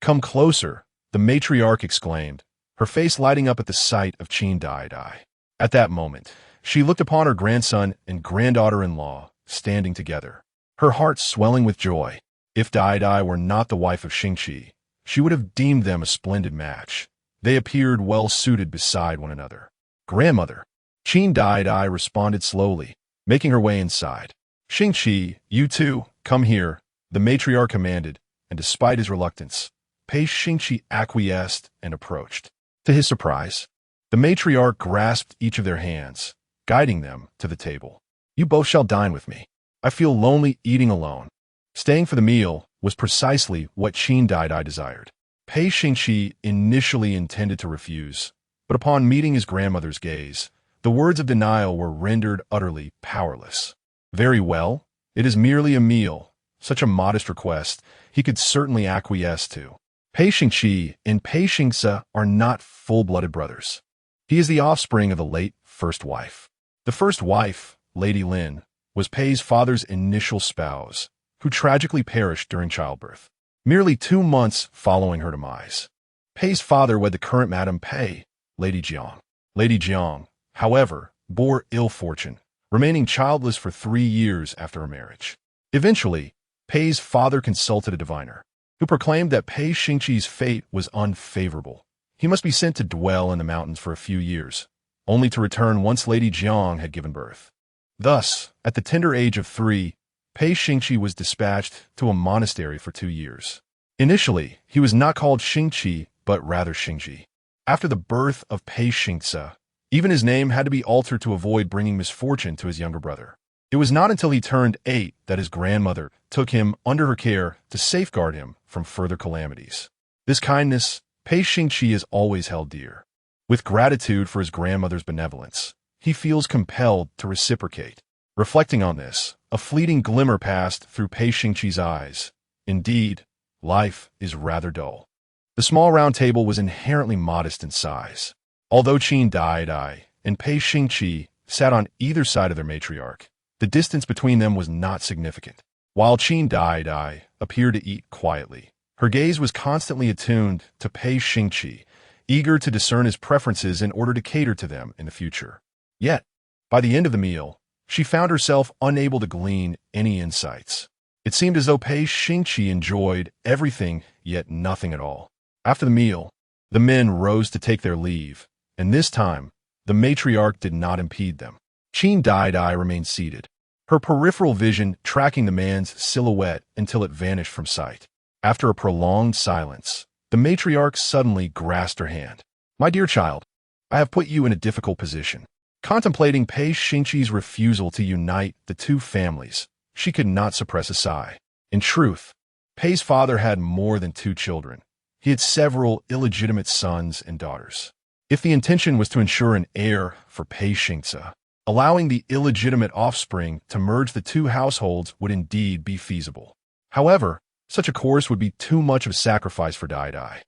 Come closer, the matriarch exclaimed, her face lighting up at the sight of Qin Daidai. At that moment, she looked upon her grandson and granddaughter-in-law standing together, her heart swelling with joy. If Daidai were not the wife of Xingqi, she would have deemed them a splendid match. They appeared well suited beside one another. Grandmother, Qin Daidai responded slowly, making her way inside. Xingqi, you too, come here, the matriarch commanded, and despite his reluctance, Pei Xingqi acquiesced and approached. To his surprise, the matriarch grasped each of their hands, guiding them to the table. You both shall dine with me. I feel lonely eating alone. Staying for the meal was precisely what Qin Daidai desired. Pei Xingqi initially intended to refuse, but upon meeting his grandmother's gaze, the words of denial were rendered utterly powerless. Very well, it is merely a meal. Such a modest request he could certainly acquiesce to. Pei Xingqi and Pei Xingce are not full-blooded brothers. He is the offspring of the late first wife. The first wife, Lady Lin, was Pei's father's initial spouse, who tragically perished during childbirth, merely 2 months following her demise. Pei's father wed the current Madame Pei, Lady Jiang. Lady Jiang, however, bore ill fortune, remaining childless for 3 years after her marriage. Eventually, Pei's father consulted a diviner, who proclaimed that Pei Xingqi's fate was unfavorable. He must be sent to dwell in the mountains for a few years, only to return once Lady Jiang had given birth. Thus, at the tender age of 3, Pei Xingqi was dispatched to a monastery for 2 years. Initially, he was not called Xingqi, but rather Xingji. After the birth of Pei Xingce, even his name had to be altered to avoid bringing misfortune to his younger brother. It was not until he turned 8 that his grandmother took him under her care to safeguard him from further calamities. This kindness, Pei Xingqi has always held dear. With gratitude for his grandmother's benevolence, he feels compelled to reciprocate. Reflecting on this, a fleeting glimmer passed through Pei Xingqi's eyes. Indeed, life is rather dull. The small round table was inherently modest in size. Although Qin Daidai and Pei Xingqi sat on either side of their matriarch, the distance between them was not significant. While Qin Daidai appeared to eat quietly, her gaze was constantly attuned to Pei Xingqi, eager to discern his preferences in order to cater to them in the future. Yet, by the end of the meal, she found herself unable to glean any insights. It seemed as though Pei Xingqi enjoyed everything, yet nothing at all. After the meal, the men rose to take their leave, and this time, the matriarch did not impede them. Qin Daidai remained seated, her peripheral vision tracking the man's silhouette until it vanished from sight. After a prolonged silence, the matriarch suddenly grasped her hand. "My dear child, I have put you in a difficult position." Contemplating Pei Xingqi's refusal to unite the two families, she could not suppress a sigh. In truth, Pei's father had more than 2 children. He had several illegitimate sons and daughters. If the intention was to ensure an heir for Pei Xingce, allowing the illegitimate offspring to merge the 2 households would indeed be feasible. However, such a course would be too much of a sacrifice for Daidai.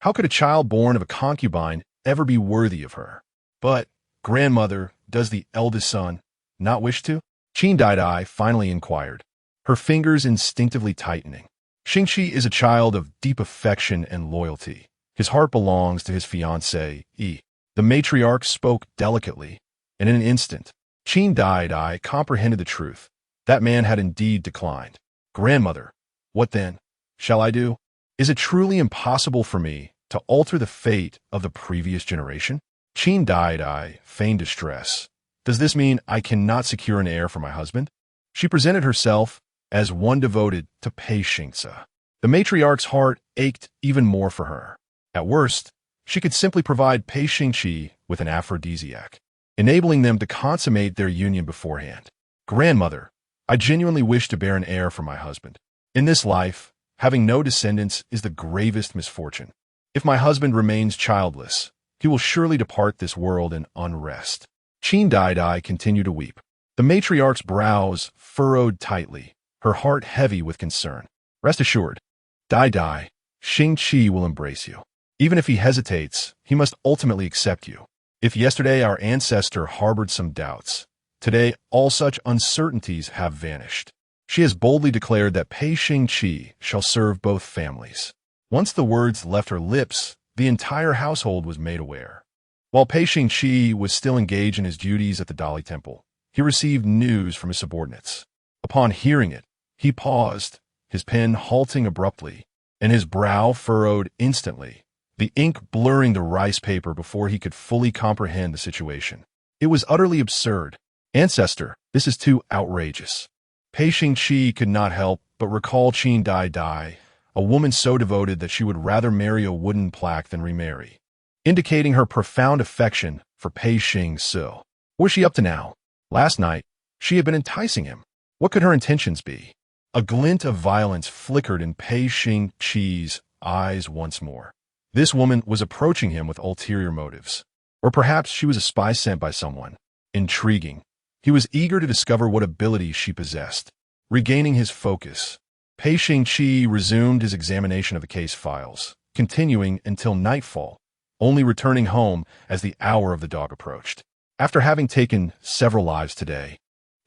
How could a child born of a concubine ever be worthy of her? But, grandmother, does the eldest son not wish to? Qin Daidai finally inquired, her fingers instinctively tightening. Xingqi is a child of deep affection and loyalty. His heart belongs to his fiancé, Yi. The matriarch spoke delicately, and in an instant, Qin Daidai comprehended the truth. That man had indeed declined. "Grandmother, what then shall I do? Is it truly impossible for me to alter the fate of the previous generation?" Qin Daidai feigned distress. "Does this mean I cannot secure an heir for my husband?" She presented herself as one devoted to Pei Xingce. The matriarch's heart ached even more for her. At worst, she could simply provide Pei Xingqi with an aphrodisiac, enabling them to consummate their union beforehand. "Grandmother, I genuinely wish to bear an heir for my husband. In this life, having no descendants is the gravest misfortune. If my husband remains childless, he will surely depart this world in unrest." Qin Daidai continued to weep. The matriarch's brows furrowed tightly, her heart heavy with concern. "Rest assured, Daidai, Xingqi will embrace you. Even if he hesitates, he must ultimately accept you. If yesterday our ancestor harbored some doubts, today all such uncertainties have vanished." She has boldly declared that Pei Xingqi shall serve both families. Once the words left her lips, the entire household was made aware. While Pei Xingqi was still engaged in his duties at the Dali Temple, he received news from his subordinates. Upon hearing it, he paused, his pen halting abruptly, and his brow furrowed instantly, the ink blurring the rice paper before he could fully comprehend the situation. It was utterly absurd. "Ancestor, this is too outrageous." Pei Xingqi could not help but recall Qin Daidai, a woman so devoted that she would rather marry a wooden plaque than remarry, indicating her profound affection for Pei Xingce. What was she up to now? Last night, she had been enticing him. What could her intentions be? A glint of violence flickered in Pei Xingqi's eyes once more. This woman was approaching him with ulterior motives. Or perhaps she was a spy sent by someone. Intriguing. He was eager to discover what abilities she possessed. Regaining his focus, Pei Xingqi resumed his examination of the case files, continuing until nightfall, only returning home as the hour of the dog approached. After having taken several lives today,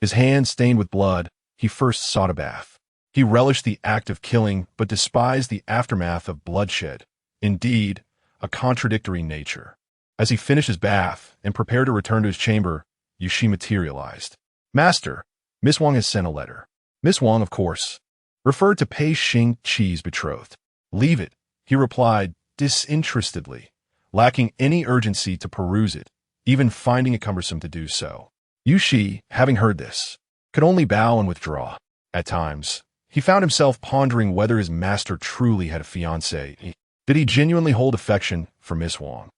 his hands stained with blood, he first sought a bath. He relished the act of killing, but despised the aftermath of bloodshed. Indeed, a contradictory nature. As he finished his bath and prepared to return to his chamber, Yushi materialized. "Master, Miss Wang has sent a letter." Miss Wang, of course, referred to Pei Xingqi's betrothed. "Leave it," he replied disinterestedly, lacking any urgency to peruse it, even finding it cumbersome to do so. Yushi, having heard this, could only bow and withdraw. At times, he found himself pondering whether his master truly had a fiancé. Did he genuinely hold affection for Miss Wang?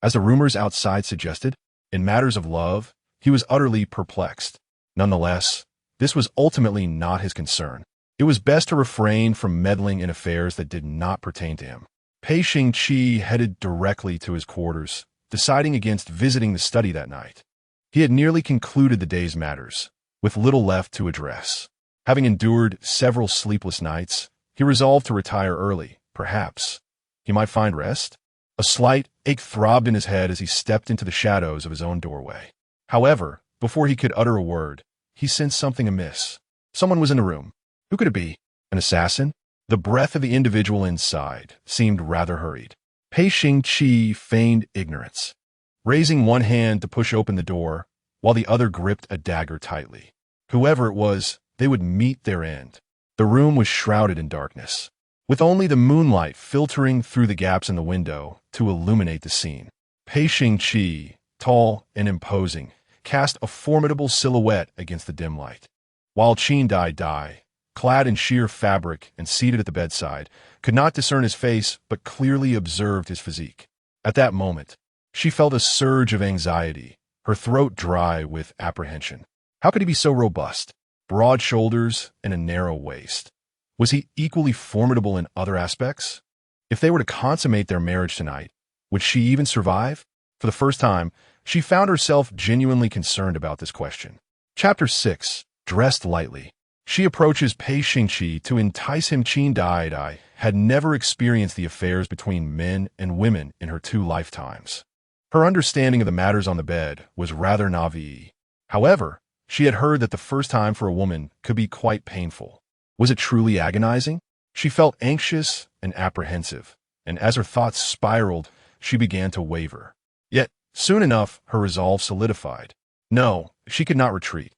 As the rumors outside suggested, in matters of love, he was utterly perplexed. Nonetheless, this was ultimately not his concern. It was best to refrain from meddling in affairs that did not pertain to him. Pei Xingqi headed directly to his quarters, deciding against visiting the study that night. He had nearly concluded the day's matters, with little left to address. Having endured several sleepless nights, he resolved to retire early. Perhaps he might find rest. A slight ache throbbed in his head as he stepped into the shadows of his own doorway. However, before he could utter a word, he sensed something amiss. Someone was in the room. Who could it be? An assassin? The breath of the individual inside seemed rather hurried. Pei Xingqi feigned ignorance, raising one hand to push open the door, while the other gripped a dagger tightly. Whoever it was, they would meet their end. The room was shrouded in darkness, with only the moonlight filtering through the gaps in the window to illuminate the scene. Pei Xingqi, tall and imposing, cast a formidable silhouette against the dim light, while Qin Daidai, clad in sheer fabric and seated at the bedside, could not discern his face but clearly observed his physique. At that moment, she felt a surge of anxiety, her throat dry with apprehension. How could he be so robust? Broad shoulders and a narrow waist. Was he equally formidable in other aspects? If they were to consummate their marriage tonight, would she even survive? For the first time, she found herself genuinely concerned about this question. Chapter 6. Dressed lightly. She approaches Pei Xingqi to entice him. Qin Daidai had never experienced the affairs between men and women in her 2 lifetimes. Her understanding of the matters on the bed was rather naive. However, she had heard that the first time for a woman could be quite painful. Was it truly agonizing? She felt anxious and apprehensive, and as her thoughts spiraled, she began to waver. Yet, soon enough, her resolve solidified. No, she could not retreat.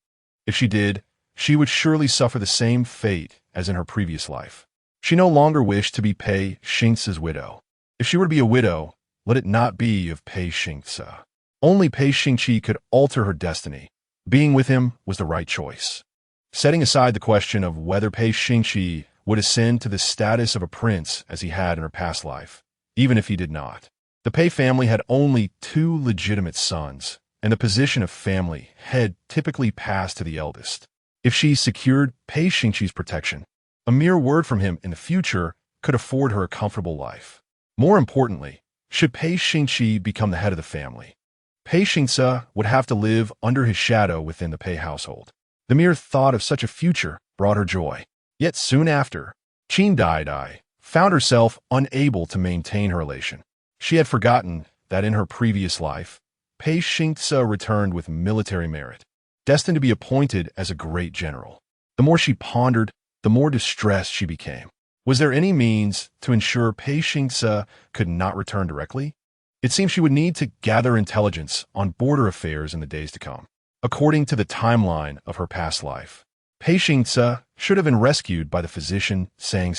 If she did, she would surely suffer the same fate as in her previous life. She no longer wished to be Pei Xingce's widow. If she were to be a widow, let it not be of Pei Xingce. Only Pei Xingqi could alter her destiny. Being with him was the right choice. Setting aside the question of whether Pei Xingqi would ascend to the status of a prince as he had in her past life, even if he did not. The Pei family had only 2 legitimate sons, and the position of family head typically passed to the eldest. If she secured Pei Xingqi's protection, a mere word from him in the future could afford her a comfortable life. More importantly, should Pei Xingqi become the head of the family, Pei Xingce would have to live under his shadow within the Pei household. The mere thought of such a future brought her joy. Yet soon after, Qin Daidai found herself unable to maintain her relation. She had forgotten that in her previous life, Pei Xingce returned with military merit, destined to be appointed as a great general. The more she pondered, the more distressed she became. Was there any means to ensure Pei Xingce could not return directly? It seemed she would need to gather intelligence on border affairs in the days to come. According to the timeline of her past life, Pei Xingce should have been rescued by the physician Sang.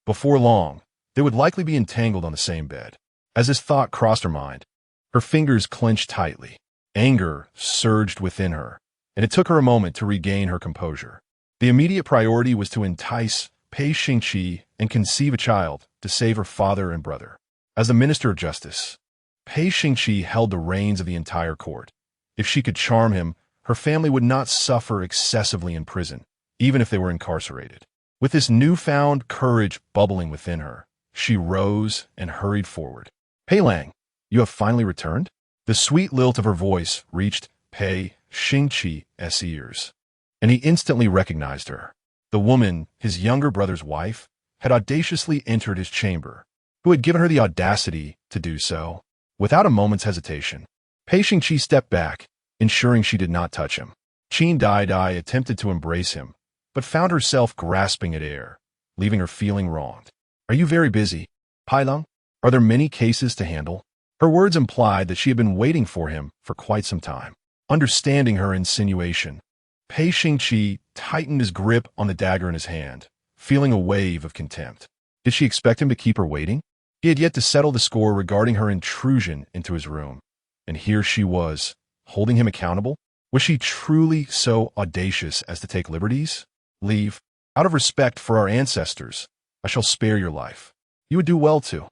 Before long, they would likely be entangled on the same bed. As this thought crossed her mind, her fingers clenched tightly. Anger surged within her, and it took her a moment to regain her composure. The immediate priority was to entice Pei Xingqi and conceive a child to save her father and brother. As the Minister of Justice, Pei Xingqi held the reins of the entire court. If she could charm him, her family would not suffer excessively in prison, even if they were incarcerated. With this newfound courage bubbling within her, she rose and hurried forward. "Pei Lang, you have finally returned?" The sweet lilt of her voice reached Pei Xingqi's ears, and he instantly recognized her. The woman, his younger brother's wife, had audaciously entered his chamber. Who had given her the audacity to do so? Without a moment's hesitation, Pei Xingqi stepped back, ensuring she did not touch him. Qin Daidai attempted to embrace him, but found herself grasping at air, leaving her feeling wronged. "Are you very busy, Pei Lang? Are there many cases to handle?" Her words implied that she had been waiting for him for quite some time. Understanding her insinuation, Pei Xingqi tightened his grip on the dagger in his hand, feeling a wave of contempt. Did she expect him to keep her waiting? He had yet to settle the score regarding her intrusion into his room, and here she was, holding him accountable? Was she truly so audacious as to take liberties? Leave. Out of respect for our ancestors, I shall spare your life. You would do well to.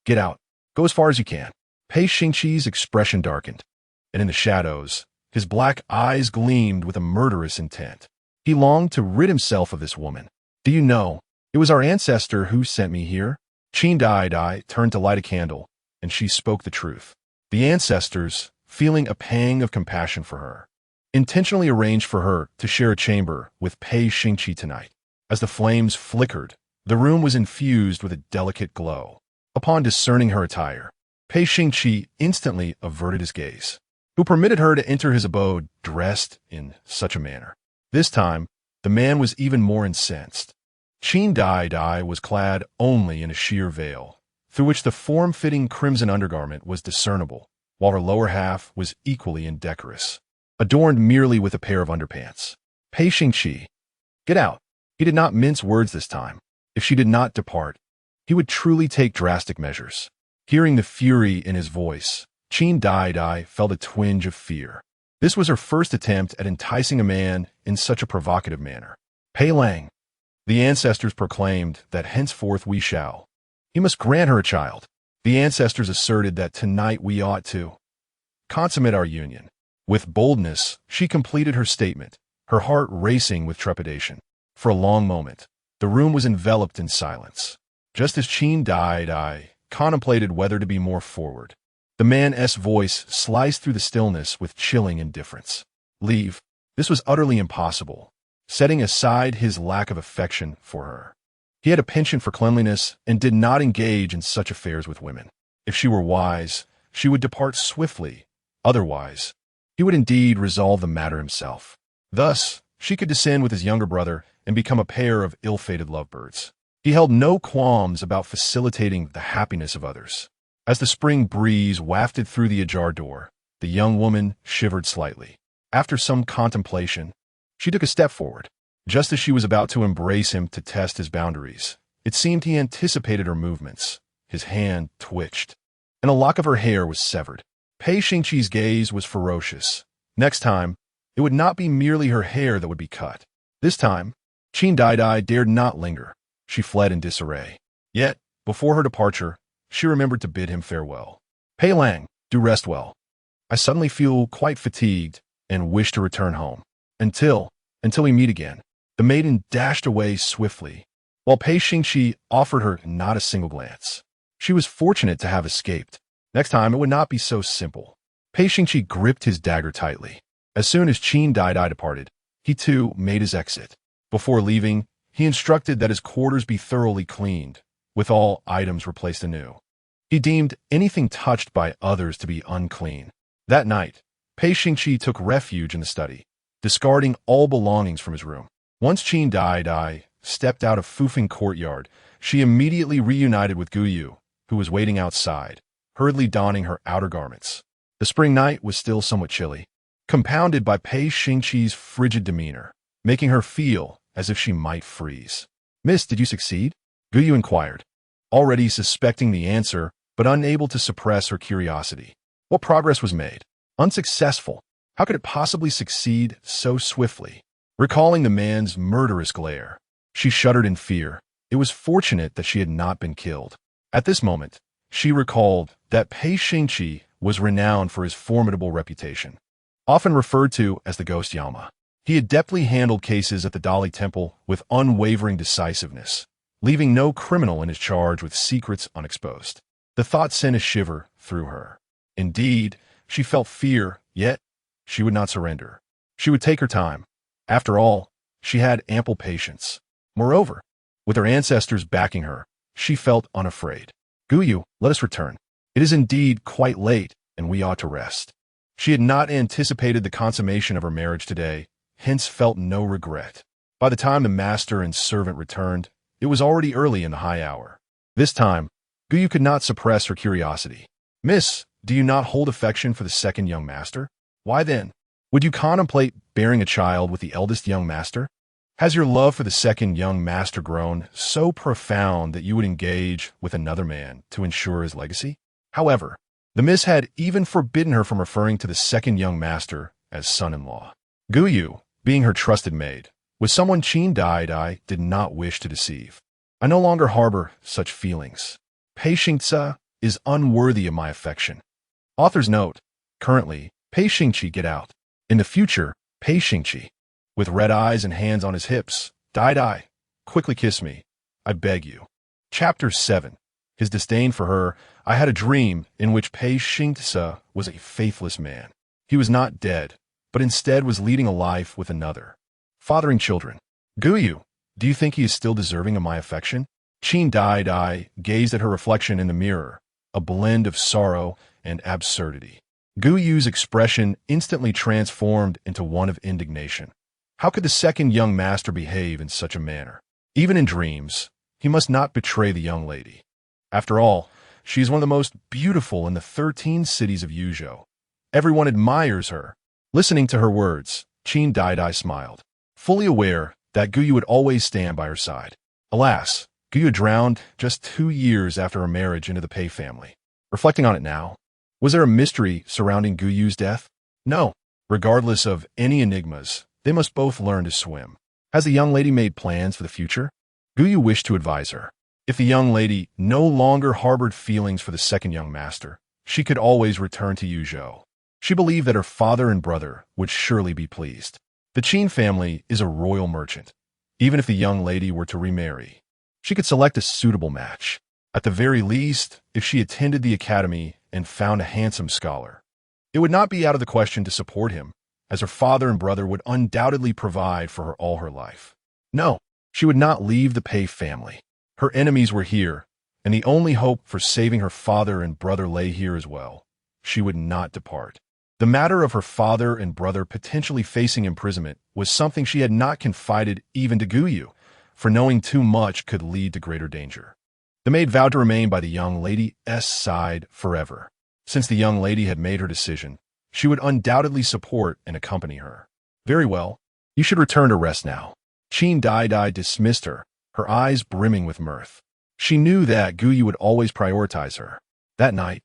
Get out. Go as far as you can. Pei Xingqi's expression darkened, and in the shadows, his black eyes gleamed with a murderous intent. He longed to rid himself of this woman. Do you know, it was our ancestor who sent me here? Qin Daidai turned to light a candle, and she spoke the truth. The ancestors, feeling a pang of compassion for her, intentionally arranged for her to share a chamber with Pei Xingqi tonight. As the flames flickered, the room was infused with a delicate glow. Upon discerning her attire, Pei Xingqi instantly averted his gaze. Who permitted her to enter his abode dressed in such a manner? This time, the man was even more incensed. Qin Daidai was clad only in a sheer veil, through which the form-fitting crimson undergarment was discernible, while her lower half was equally indecorous, adorned merely with a pair of underpants. Pei Xingqi, get out. He did not mince words this time. If she did not depart, he would truly take drastic measures. Hearing the fury in his voice, Qin Daidai felt a twinge of fear. This was her first attempt at enticing a man in such a provocative manner. Pei Lang, the ancestors proclaimed that henceforth we shall. He must grant her a child. The ancestors asserted that tonight we ought to consummate our union. With boldness, she completed her statement, her heart racing with trepidation. For a long moment, the room was enveloped in silence. Just as Qin Daidai contemplated whether to be more forward, the man's voice sliced through the stillness with chilling indifference. Leave. This was utterly impossible, setting aside his lack of affection for her. He had a penchant for cleanliness and did not engage in such affairs with women. If she were wise, she would depart swiftly. Otherwise, he would indeed resolve the matter himself. Thus, she could descend with his younger brother and become a pair of ill-fated lovebirds. He held no qualms about facilitating the happiness of others. As the spring breeze wafted through the ajar door, the young woman shivered slightly. After some contemplation, she took a step forward. Just as she was about to embrace him to test his boundaries, it seemed he anticipated her movements. His hand twitched, and a lock of her hair was severed. Pei Xingqi's gaze was ferocious. Next time, it would not be merely her hair that would be cut. This time, Qin Daidai dared not linger. She fled in disarray. Yet, before her departure, she remembered to bid him farewell. Pei Lang, do rest well. I suddenly feel quite fatigued and wish to return home. Until we meet again. The maiden dashed away swiftly, while Pei Xingqi offered her not a single glance. She was fortunate to have escaped. Next time, it would not be so simple. Pei Xingqi gripped his dagger tightly. As soon as Qin Daidai departed, he too made his exit. Before leaving, he instructed that his quarters be thoroughly cleaned, with all items replaced anew. He deemed anything touched by others to be unclean. That night, Pei Xingqi took refuge in the study, discarding all belongings from his room. Once Qin Daidai stepped out of Fufeng courtyard, she immediately reunited with Guyu, who was waiting outside, hurriedly donning her outer garments. The spring night was still somewhat chilly, compounded by Pei Xingqi's frigid demeanor, making her feel as if she might freeze. Miss, did you succeed? Guyu inquired, already suspecting the answer, but unable to suppress her curiosity. What progress was made? Unsuccessful. How could it possibly succeed so swiftly? Recalling the man's murderous glare, she shuddered in fear. It was fortunate that she had not been killed. At this moment, she recalled that Pei Xingqi was renowned for his formidable reputation. Often referred to as the Ghost Yama, he had adeptly handled cases at the Dali Temple with unwavering decisiveness, leaving no criminal in his charge with secrets unexposed. The thought sent a shiver through her. Indeed, she felt fear, yet she would not surrender. She would take her time. After all, she had ample patience. Moreover, with her ancestors backing her, she felt unafraid. Guyu, let us return. It is indeed quite late, and we ought to rest. She had not anticipated the consummation of her marriage today, hence felt no regret. By the time the master and servant returned, it was already early in the high hour. This time, Guyu could not suppress her curiosity. Miss, do you not hold affection for the second young master? Why then, would you contemplate bearing a child with the eldest young master? Has your love for the second young master grown so profound that you would engage with another man to ensure his legacy? However, the miss had even forbidden her from referring to the second young master as son-in-law. Guyu, being her trusted maid, with someone Qin Daidai did not wish to deceive. I no longer harbor such feelings. Pei Xingce is unworthy of my affection. Author's note: currently, Pei Xingqi get out. In the future, Pei Xingqi. With red eyes and hands on his hips, Daidai, quickly kiss me. I beg you. Chapter 7. His disdain for her. I had a dream in which Pei Xingce was a faithless man. He was not dead, but instead was leading a life with another, fathering children. Guyu, do you think he is still deserving of my affection? Qin Daidai gazed at her reflection in the mirror, a blend of sorrow and absurdity. Guyu's expression instantly transformed into one of indignation. How could the second young master behave in such a manner? Even in dreams, he must not betray the young lady. After all, she is one of the most beautiful in the 13 cities of Yuzhou. Everyone admires her. Listening to her words, Qin Daidai smiled, fully aware that Guyu would always stand by her side. Alas, Guyu drowned just 2 years after her marriage into the Pei family. Reflecting on it now, was there a mystery surrounding Guyu's death? No. Regardless of any enigmas, they must both learn to swim. Has the young lady made plans for the future? Guyu wished to advise her. If the young lady no longer harbored feelings for the second young master, she could always return to Yuzhou. She believed that her father and brother would surely be pleased. The Qin family is a royal merchant. Even if the young lady were to remarry, she could select a suitable match. At the very least, if she attended the academy and found a handsome scholar, it would not be out of the question to support him, as her father and brother would undoubtedly provide for her all her life. No, she would not leave the Pei family. Her enemies were here, and the only hope for saving her father and brother lay here as well. She would not depart. The matter of her father and brother potentially facing imprisonment was something she had not confided even to Guyu, for knowing too much could lead to greater danger. The maid vowed to remain by the young lady's side forever. Since the young lady had made her decision, she would undoubtedly support and accompany her. Very well, you should return to rest now. Qin Daidai dismissed her, her eyes brimming with mirth. She knew that Guyu would always prioritize her. That night,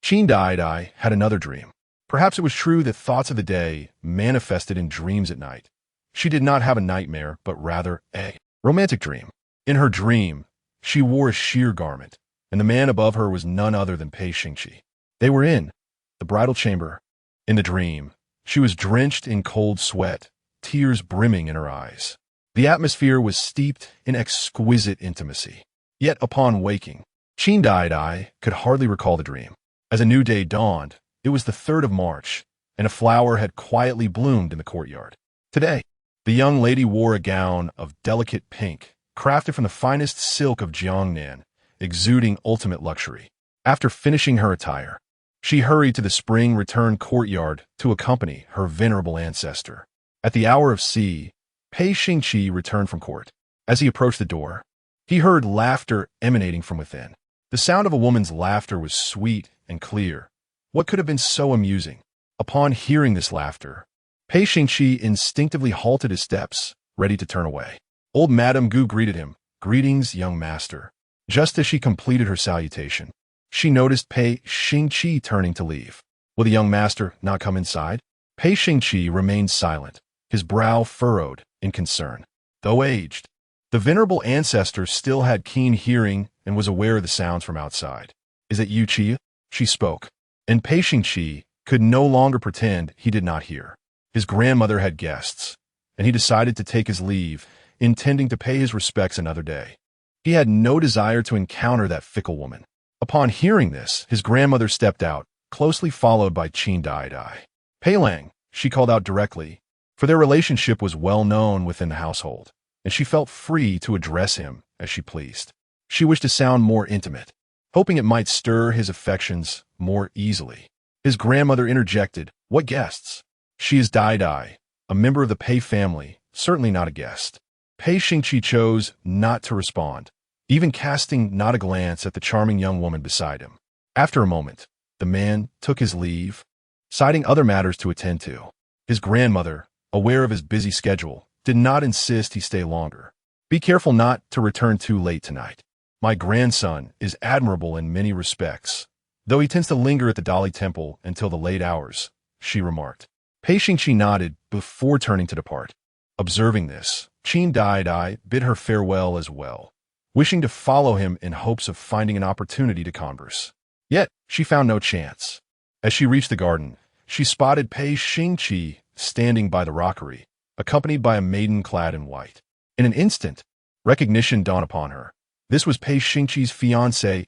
Qin Daidai had another dream. Perhaps it was true that thoughts of the day manifested in dreams at night. She did not have a nightmare, but rather a romantic dream. In her dream, she wore a sheer garment, and the man above her was none other than Pei Xingqi. They were in the bridal chamber. In the dream, she was drenched in cold sweat, tears brimming in her eyes. The atmosphere was steeped in exquisite intimacy. Yet upon waking, Qin Daidai could hardly recall the dream. As a new day dawned, it was the 3rd of March, and a flower had quietly bloomed in the courtyard. Today, the young lady wore a gown of delicate pink, crafted from the finest silk of Jiangnan, exuding ultimate luxury. After finishing her attire, she hurried to the spring-returned courtyard to accompany her venerable ancestor. At the hour of C, Pei Xingqi returned from court. As he approached the door, he heard laughter emanating from within. The sound of a woman's laughter was sweet and clear. What could have been so amusing? Upon hearing this laughter, Pei Xingqi instinctively halted his steps, ready to turn away. Old Madame Gu greeted him. "Greetings, young master." Just as she completed her salutation, she noticed Pei Xingqi turning to leave. Will the young master not come inside? Pei Xingqi remained silent, his brow furrowed in concern. Though aged, the venerable ancestor still had keen hearing and was aware of the sounds from outside. "Is it you, Qi?" She spoke, and Pei Xingqi could no longer pretend he did not hear. His grandmother had guests, and he decided to take his leave, intending to pay his respects another day. He had no desire to encounter that fickle woman. Upon hearing this, his grandmother stepped out, closely followed by Qin Daidai. "Pei Lang," she called out directly, for their relationship was well known within the household, and she felt free to address him as she pleased. She wished to sound more intimate, hoping it might stir his affections more easily. His grandmother interjected, "What guests?" "She is Daidai, a member of the Pei family, certainly not a guest." Pei Xingqi chose not to respond, even casting not a glance at the charming young woman beside him. After a moment, the man took his leave, citing other matters to attend to. His grandmother, aware of his busy schedule, did not insist he stay longer. "Be careful not to return too late tonight. My grandson is admirable in many respects, though he tends to linger at the Dali Temple until the late hours," she remarked. Pei Xingqi nodded before turning to depart. Observing this, Qin Daidai bid her farewell as well, wishing to follow him in hopes of finding an opportunity to converse. Yet, she found no chance. As she reached the garden, she spotted Pei Xingqi standing by the rockery, accompanied by a maiden clad in white. In an instant, recognition dawned upon her. This was Pei Xingqi's fiancé,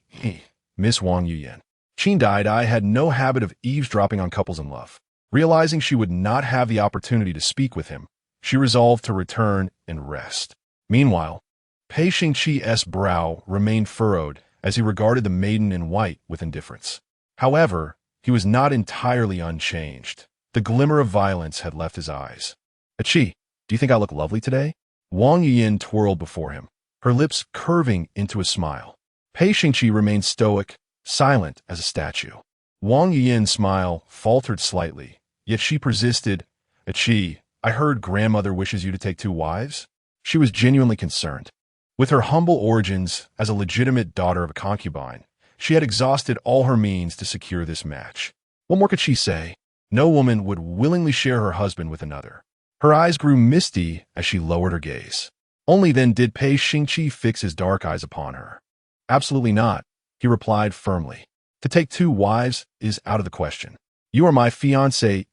Miss Wang Yuyan. Qin Daidai had no habit of eavesdropping on couples in love. Realizing she would not have the opportunity to speak with him, she resolved to return and rest. Meanwhile, Pei Xingqi's brow remained furrowed as he regarded the maiden in white with indifference. However, he was not entirely unchanged. The glimmer of violence had left his eyes. "Achi, do you think I look lovely today?" Wang Yuyan twirled before him, her lips curving into a smile. Pei Xingqi remained stoic, silent as a statue. Wang Yuyan's smile faltered slightly, yet she persisted. "Achi, I heard grandmother wishes you to take 2 wives?" She was genuinely concerned. With her humble origins as a legitimate daughter of a concubine, she had exhausted all her means to secure this match. What more could she say? No woman would willingly share her husband with another. Her eyes grew misty as she lowered her gaze. Only then did Pei Xingqi fix his dark eyes upon her. "Absolutely not," he replied firmly. "To take 2 wives is out of the question. You are my fiancé,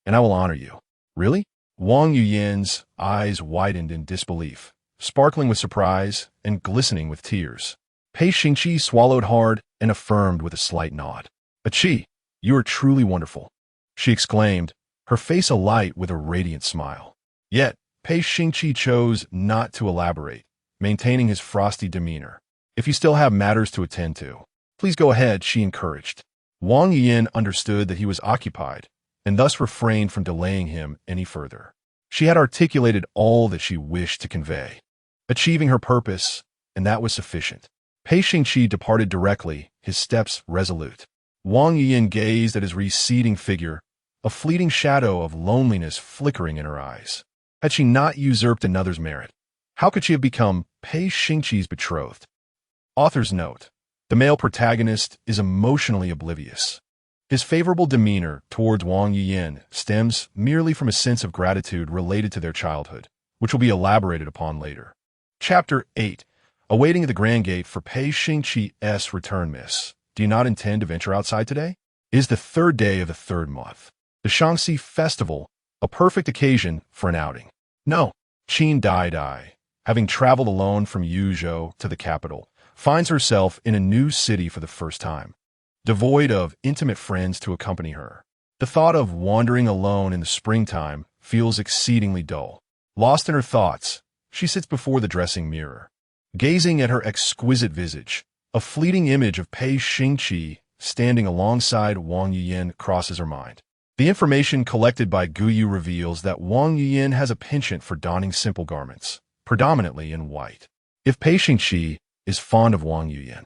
and I will honor you." "Really?" Wang Yuyan's eyes widened in disbelief, sparkling with surprise and glistening with tears. Pei Xingqi swallowed hard and affirmed with a slight nod. "Achi, you are truly wonderful," she exclaimed, her face alight with a radiant smile. Yet, Pei Xingqi chose not to elaborate, maintaining his frosty demeanor. "If you still have matters to attend to, please go ahead," she encouraged. Wang Yuyan understood that he was occupied, and thus refrained from delaying him any further. She had articulated all that she wished to convey, achieving her purpose, and that was sufficient. Pei Xingqi departed directly, his steps resolute. Wang Yuyan gazed at his receding figure, a fleeting shadow of loneliness flickering in her eyes. Had she not usurped another's merit? How could she have become Pei Xingqi's betrothed? Author's note: the male protagonist is emotionally oblivious. His favorable demeanor towards Wang Yuyan stems merely from a sense of gratitude related to their childhood, which will be elaborated upon later. Chapter 8. Awaiting at the Grand Gate for Pei Xingqi's return, miss. Do you not intend to venture outside today? It is the 3rd day of the 3rd month. The Shangxi Festival, a perfect occasion for an outing. No. Qin Daidai, having traveled alone from Yuzhou to the capital, finds herself in a new city for the first time, devoid of intimate friends to accompany her. The thought of wandering alone in the springtime feels exceedingly dull. Lost in her thoughts, she sits before the dressing mirror. Gazing at her exquisite visage, a fleeting image of Pei Xingqi standing alongside Wang Yuyan crosses her mind. The information collected by Guyu reveals that Wang Yuyan has a penchant for donning simple garments, predominantly in white. If Pei Xingqi is fond of Wang Yuyan,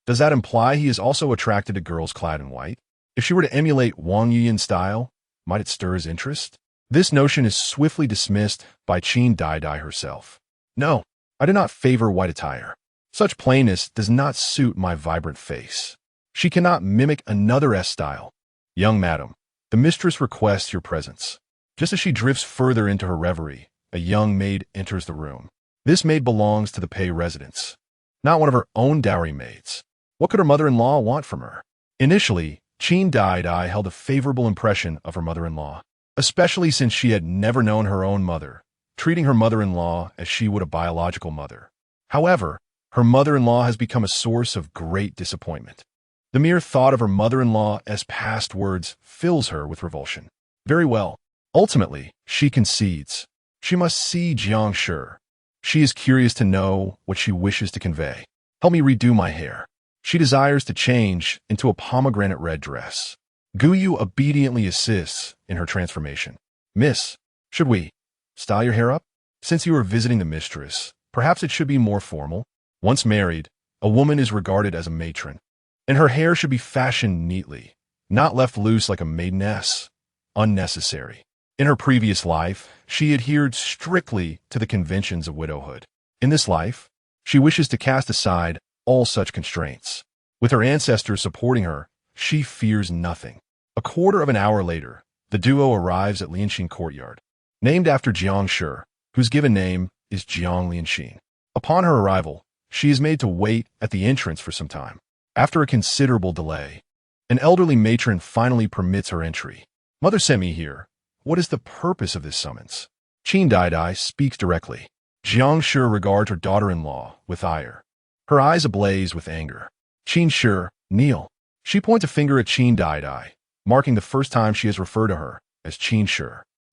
does that imply he is also attracted to girls clad in white? If she were to emulate Wang Yuyan's style, might it stir his interest? This notion is swiftly dismissed by Qin Daidai herself. "No, I do not favor white attire. Such plainness does not suit my vibrant face. She cannot mimic another's style. Young madam, the mistress requests your presence." Just as she drifts further into her reverie, a young maid enters the room. This maid belongs to the Pei residence, not one of her own dowry maids. What could her mother-in-law want from her? Initially, Qin Daidai held a favorable impression of her mother-in-law, especially since she had never known her own mother, treating her mother-in-law as she would a biological mother. However, her mother-in-law has become a source of great disappointment. The mere thought of her mother-in-law's past words fills her with revulsion. Very well. Ultimately, she concedes. She must see Jiang Shi. She is curious to know what she wishes to convey. "Help me redo my hair." She desires to change into a pomegranate red dress. Guyu obediently assists in her transformation. "Miss, should we style your hair up? Since you are visiting the mistress, perhaps it should be more formal." Once married, a woman is regarded as a matron, and her hair should be fashioned neatly, not left loose like a maideness. Unnecessary. In her previous life, she adhered strictly to the conventions of widowhood. In this life, she wishes to cast aside all such constraints. With her ancestors supporting her, she fears nothing. A quarter of an hour later, the duo arrives at Lianxin Courtyard, named after Jiang Shi, whose given name is Jiang Lianxin. Upon her arrival, she is made to wait at the entrance for some time. After a considerable delay, an elderly matron finally permits her entry. Mother sent me here. What is the purpose of this summons? Qin Daidai speaks directly. Jiang Shi regards her daughter-in-law with ire. Her eyes ablaze with anger. Qin Shi, kneel. She points a finger at Qin Daidai, marking the first time she has referred to her as Qin Shi.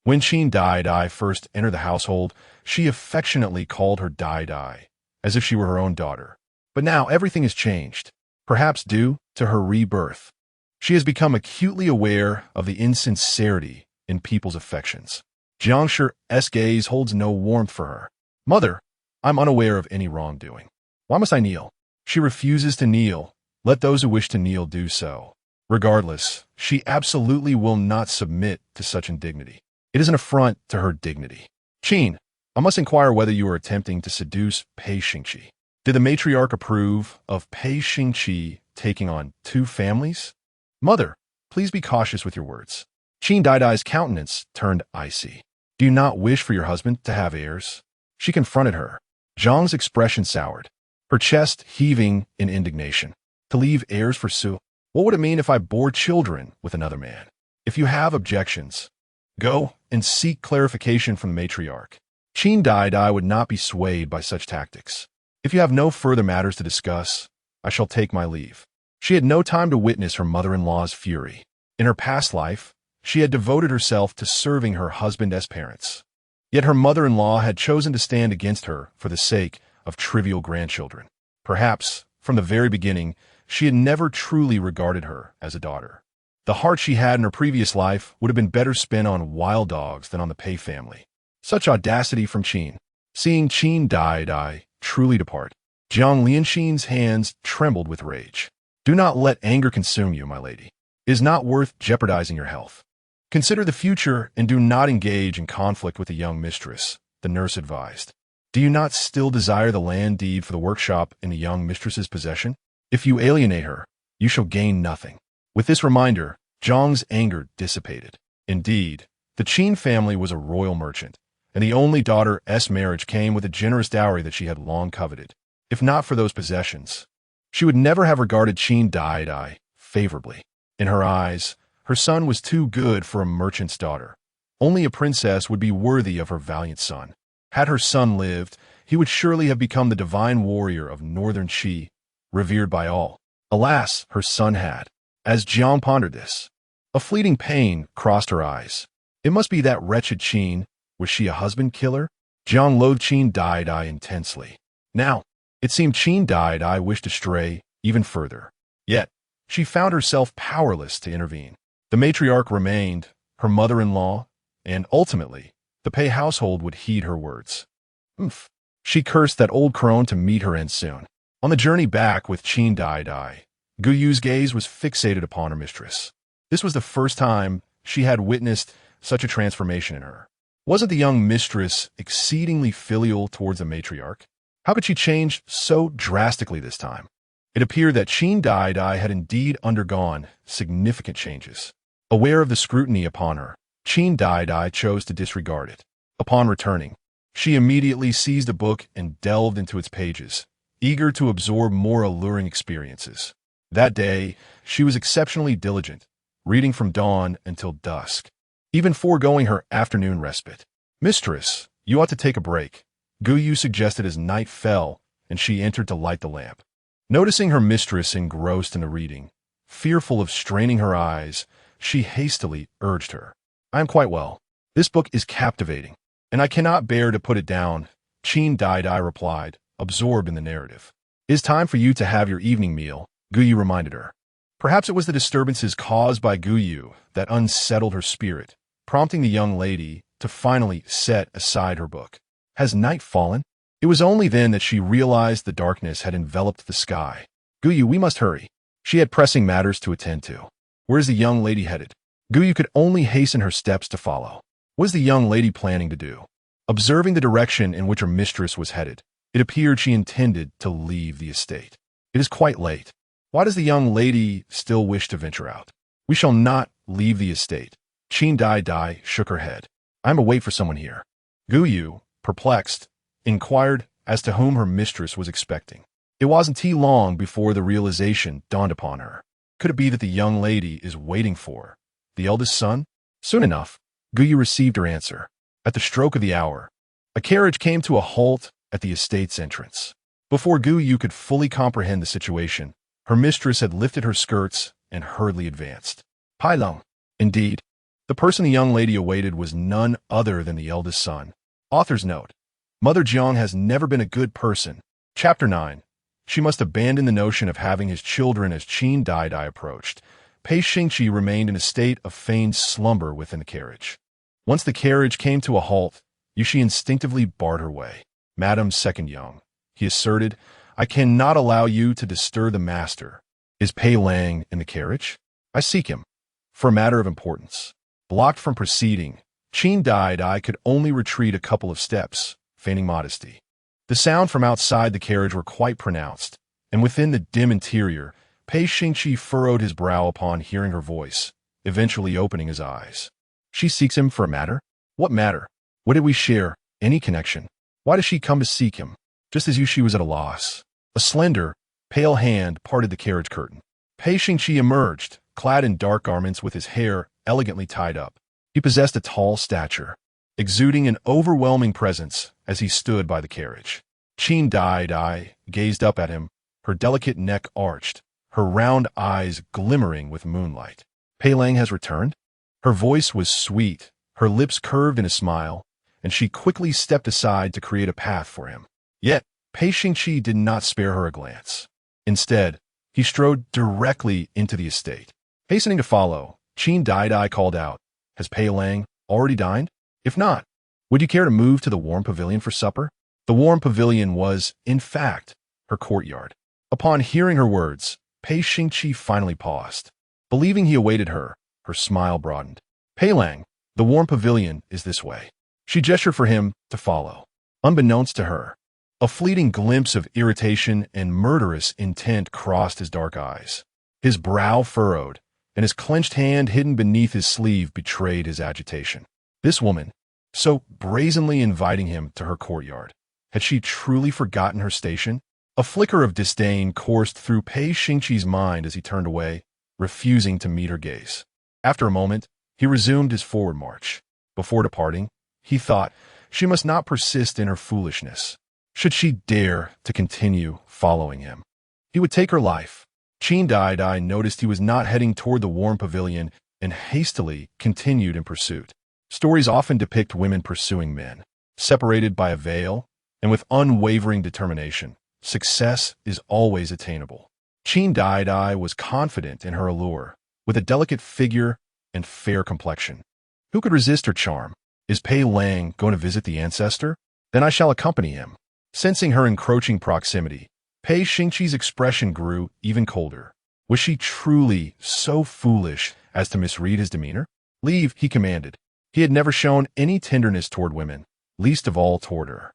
When Qin Daidai first entered the household, she affectionately called her Daidai, as if she were her own daughter. But now everything has changed, perhaps due to her rebirth. She has become acutely aware of the insincerity in people's affections. Jiang Shi's gaze holds no warmth for her. Mother, I'm unaware of any wrongdoing. Why must I kneel? She refuses to kneel. Let those who wish to kneel do so. Regardless, she absolutely will not submit to such indignity. It is an affront to her dignity. Qin, I must inquire whether you are attempting to seduce Pei Xingqi. Did the matriarch approve of Pei Xingqi taking on 2 families? Mother, please be cautious with your words. Qin Daidai's countenance turned icy. Do you not wish for your husband to have heirs? She confronted her. Zhang's expression soured, her chest heaving in indignation. To leave heirs for Su? What would it mean if I bore children with another man? If you have objections, go and seek clarification from the matriarch. Qin Daidai would not be swayed by such tactics. If you have no further matters to discuss, I shall take my leave. She had no time to witness her mother-in-law's fury. In her past life, she had devoted herself to serving her husband as parents. Yet her mother-in-law had chosen to stand against her for the sake of trivial grandchildren. Perhaps, from the very beginning, she had never truly regarded her as a daughter. The heart she had in her previous life would have been better spent on wild dogs than on the Pei family. Such audacity from Qin. Seeing Qin Daidai truly depart, Jiang Lianxin's hands trembled with rage. Do not let anger consume you, my lady. It is not worth jeopardizing your health. Consider the future and do not engage in conflict with the young mistress, the nurse advised. Do you not still desire the land deed for the workshop in the young mistress's possession? If you alienate her, you shall gain nothing. With this reminder, Zhang's anger dissipated. Indeed, the Qin family was a royal merchant, and the only daughter's marriage came with a generous dowry that she had long coveted. If not for those possessions, she would never have regarded Qin Daidai favorably. In her eyes, her son was too good for a merchant's daughter. Only a princess would be worthy of her valiant son. Had her son lived, he would surely have become the divine warrior of northern Qi, revered by all. Alas, her son had. As Jiang pondered this, a fleeting pain crossed her eyes. It must be that wretched Qin. Was she a husband killer? Jiang loathed Qin Daidai intensely. Now, it seemed Qin Daidai wished to stray even further. Yet, she found herself powerless to intervene. The matriarch remained, her mother-in-law, and ultimately, the Pei household would heed her words. She cursed that old crone to meet her end soon. On the journey back with Qin Daidai, Guyu's gaze was fixated upon her mistress. This was the first time she had witnessed such a transformation in her. Wasn't the young mistress exceedingly filial towards the matriarch? How could she change so drastically this time? It appeared that Qin Daidai had indeed undergone significant changes. Aware of the scrutiny upon her, Qin Daidai chose to disregard it. Upon returning, she immediately seized a book and delved into its pages, eager to absorb more alluring experiences. That day, she was exceptionally diligent, reading from dawn until dusk, even foregoing her afternoon respite. Mistress, you ought to take a break, Guyu suggested as night fell and she entered to light the lamp. Noticing her mistress engrossed in the reading, fearful of straining her eyes, she hastily urged her. I am quite well. This book is captivating, and I cannot bear to put it down, Qin Daidai replied, absorbed in the narrative. It is time for you to have your evening meal, Guyu reminded her. Perhaps it was the disturbances caused by Guyu that unsettled her spirit, prompting the young lady to finally set aside her book. Has night fallen? It was only then that she realized the darkness had enveloped the sky. Guyu, we must hurry. She had pressing matters to attend to. Where is the young lady headed? Guyu could only hasten her steps to follow. What is the young lady planning to do? Observing the direction in which her mistress was headed, it appeared she intended to leave the estate. It is quite late. Why does the young lady still wish to venture out? We shall not leave the estate. Qin Daidai shook her head. I am await for someone here. Guyu, perplexed, inquired as to whom her mistress was expecting. It wasn't too long before the realization dawned upon her. Could it be that the young lady is waiting for the eldest son? Soon enough, Guyu received her answer. At the stroke of the hour, a carriage came to a halt at the estate's entrance. Before Guyu could fully comprehend the situation, her mistress had lifted her skirts and hurriedly advanced. Pai Long. Indeed, the person the young lady awaited was none other than the eldest son. Author's note: Mother Jiang has never been a good person. Chapter 9. She must abandon the notion of having his children as Qin Daidai approached. Pei Xingqi remained in a state of feigned slumber within the carriage. Once the carriage came to a halt, Yushi instinctively barred her way. Madam Second Young, he asserted, I cannot allow you to disturb the master. Is Pei Lang in the carriage? I seek him. For a matter of importance. Blocked from proceeding, Qin Daidai could only retreat a couple of steps, feigning modesty. The sound from outside the carriage were quite pronounced, and within the dim interior, Pei Xingqi furrowed his brow upon hearing her voice, eventually opening his eyes. She seeks him for a matter? What matter? What did we share? Any connection? Why does she come to seek him? Just as Yushi was at a loss. A slender, pale hand parted the carriage curtain. Pei Xingqi emerged, clad in dark garments with his hair elegantly tied up. He possessed a tall stature, exuding an overwhelming presence as he stood by the carriage. Qin Daidai gazed up at him, her delicate neck arched, her round eyes glimmering with moonlight. Pei Lang has returned? Her voice was sweet, her lips curved in a smile, and she quickly stepped aside to create a path for him. Yet, Pei Xingqi did not spare her a glance. Instead, he strode directly into the estate. Hastening to follow, Qin Daidai called out, Has Pei Lang already dined? If not, would you care to move to the warm pavilion for supper? The warm pavilion was, in fact, her courtyard. Upon hearing her words, Pei Xingqi finally paused. Believing he awaited her, her smile broadened. Pei Lang, the warm pavilion is this way. She gestured for him to follow. Unbeknownst to her, a fleeting glimpse of irritation and murderous intent crossed his dark eyes. His brow furrowed, and his clenched hand hidden beneath his sleeve betrayed his agitation. This woman, so brazenly inviting him to her courtyard, had she truly forgotten her station? A flicker of disdain coursed through Pei Xingqi's mind as he turned away, refusing to meet her gaze. After a moment, he resumed his forward march. Before departing, he thought she must not persist in her foolishness. Should she dare to continue following him, he would take her life. Qin Daidai noticed he was not heading toward the warm pavilion and hastily continued in pursuit. Stories often depict women pursuing men, separated by a veil, and with unwavering determination. Success is always attainable. Qin Daidai was confident in her allure, with a delicate figure and fair complexion. Who could resist her charm? Is Pei Lang going to visit the ancestor? Then I shall accompany him. Sensing her encroaching proximity, Pei Xingqi's expression grew even colder. Was she truly so foolish as to misread his demeanor? Leave, he commanded. He had never shown any tenderness toward women, least of all toward her.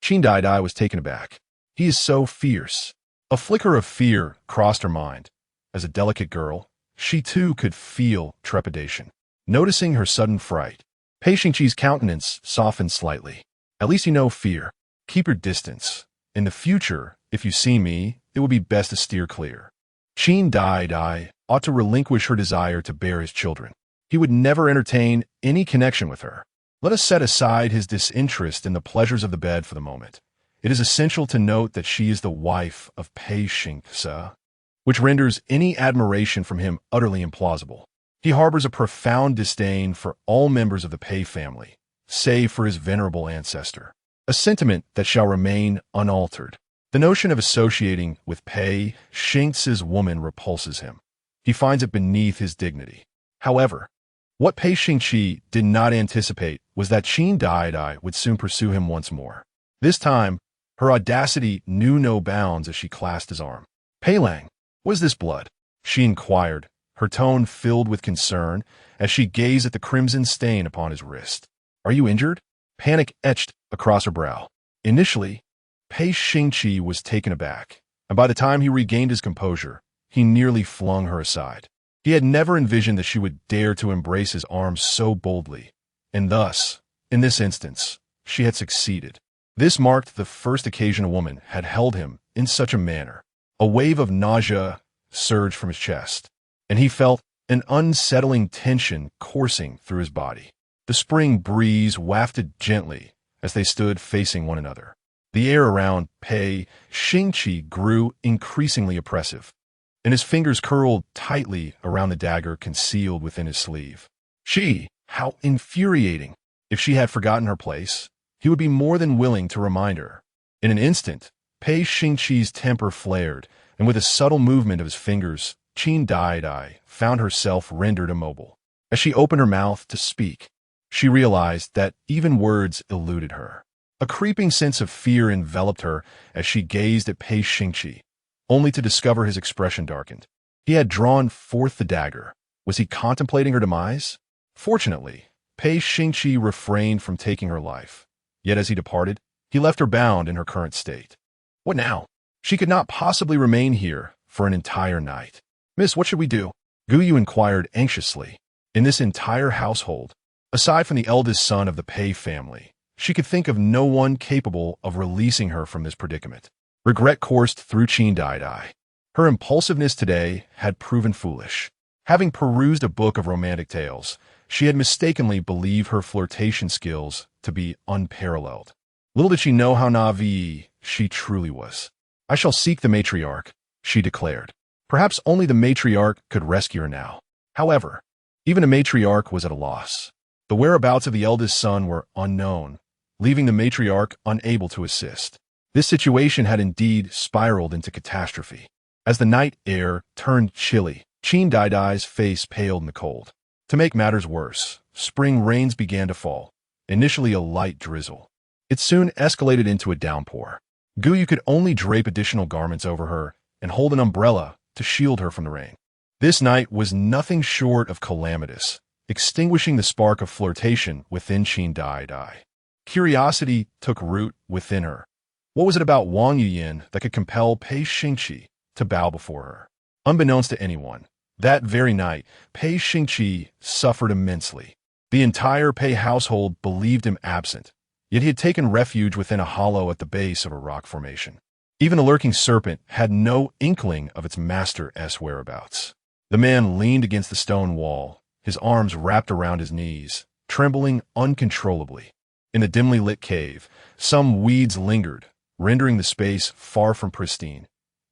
Qin Daidai was taken aback. He is so fierce. A flicker of fear crossed her mind. As a delicate girl, she too could feel trepidation. Noticing her sudden fright, Pei Xingqi's countenance softened slightly. At least you know fear. Keep your distance. In the future, if you see me, it would be best to steer clear. Qin Daidai ought to relinquish her desire to bear his children. He would never entertain any connection with her. Let us set aside his disinterest in the pleasures of the bed for the moment. It is essential to note that she is the wife of Pei Xingce, which renders any admiration from him utterly implausible. He harbors a profound disdain for all members of the Pei family, save for his venerable ancestor, a sentiment that shall remain unaltered. The notion of associating with Pei Xingce's woman repulses him. He finds it beneath his dignity. However, what Pei Xingqi did not anticipate was that Qin Daidai would soon pursue him once more. This time, her audacity knew no bounds as she clasped his arm. Pei Lang, what is this blood? She inquired, her tone filled with concern as she gazed at the crimson stain upon his wrist. Are you injured? Panic etched across her brow. Initially, Pei Xingqi was taken aback, and by the time he regained his composure, he nearly flung her aside. He had never envisioned that she would dare to embrace his arms so boldly, and thus, in this instance, she had succeeded. This marked the first occasion a woman had held him in such a manner. A wave of nausea surged from his chest, and he felt an unsettling tension coursing through his body. The spring breeze wafted gently as they stood facing one another. The air around Pei Xingqi grew increasingly oppressive, and his fingers curled tightly around the dagger concealed within his sleeve. How infuriating! If she had forgotten her place, he would be more than willing to remind her. In an instant, Pei Xingqi's temper flared, and with a subtle movement of his fingers, Qin Daidai found herself rendered immobile. As she opened her mouth to speak, she realized that even words eluded her. A creeping sense of fear enveloped her as she gazed at Pei Xingqi, only to discover his expression darkened. He had drawn forth the dagger. Was he contemplating her demise? Fortunately, Pei Xingqi refrained from taking her life. Yet as he departed, he left her bound in her current state. What now? She could not possibly remain here for an entire night. Miss, what should we do? Guyu inquired anxiously. In this entire household, aside from the eldest son of the Pei family, she could think of no one capable of releasing her from this predicament. Regret coursed through Qin Daidai. Her impulsiveness today had proven foolish. Having perused a book of romantic tales, she had mistakenly believed her flirtation skills to be unparalleled. Little did she know how naive she truly was. I shall seek the matriarch, she declared. Perhaps only the matriarch could rescue her now. However, even a matriarch was at a loss. The whereabouts of the eldest son were unknown, leaving the matriarch unable to assist. This situation had indeed spiraled into catastrophe. As the night air turned chilly, Qin Daidai's face paled in the cold. To make matters worse, spring rains began to fall, initially a light drizzle. It soon escalated into a downpour. Guyu could only drape additional garments over her and hold an umbrella to shield her from the rain. This night was nothing short of calamitous, extinguishing the spark of flirtation within Qin Daidai. Curiosity took root within her. What was it about Wang Yuyin that could compel Pei Xingqi to bow before her? Unbeknownst to anyone, that very night, Pei Xingqi suffered immensely. The entire Pei household believed him absent, yet he had taken refuge within a hollow at the base of a rock formation. Even the lurking serpent had no inkling of its master's whereabouts. The man leaned against the stone wall, his arms wrapped around his knees, trembling uncontrollably. In the dimly lit cave, some weeds lingered, rendering the space far from pristine.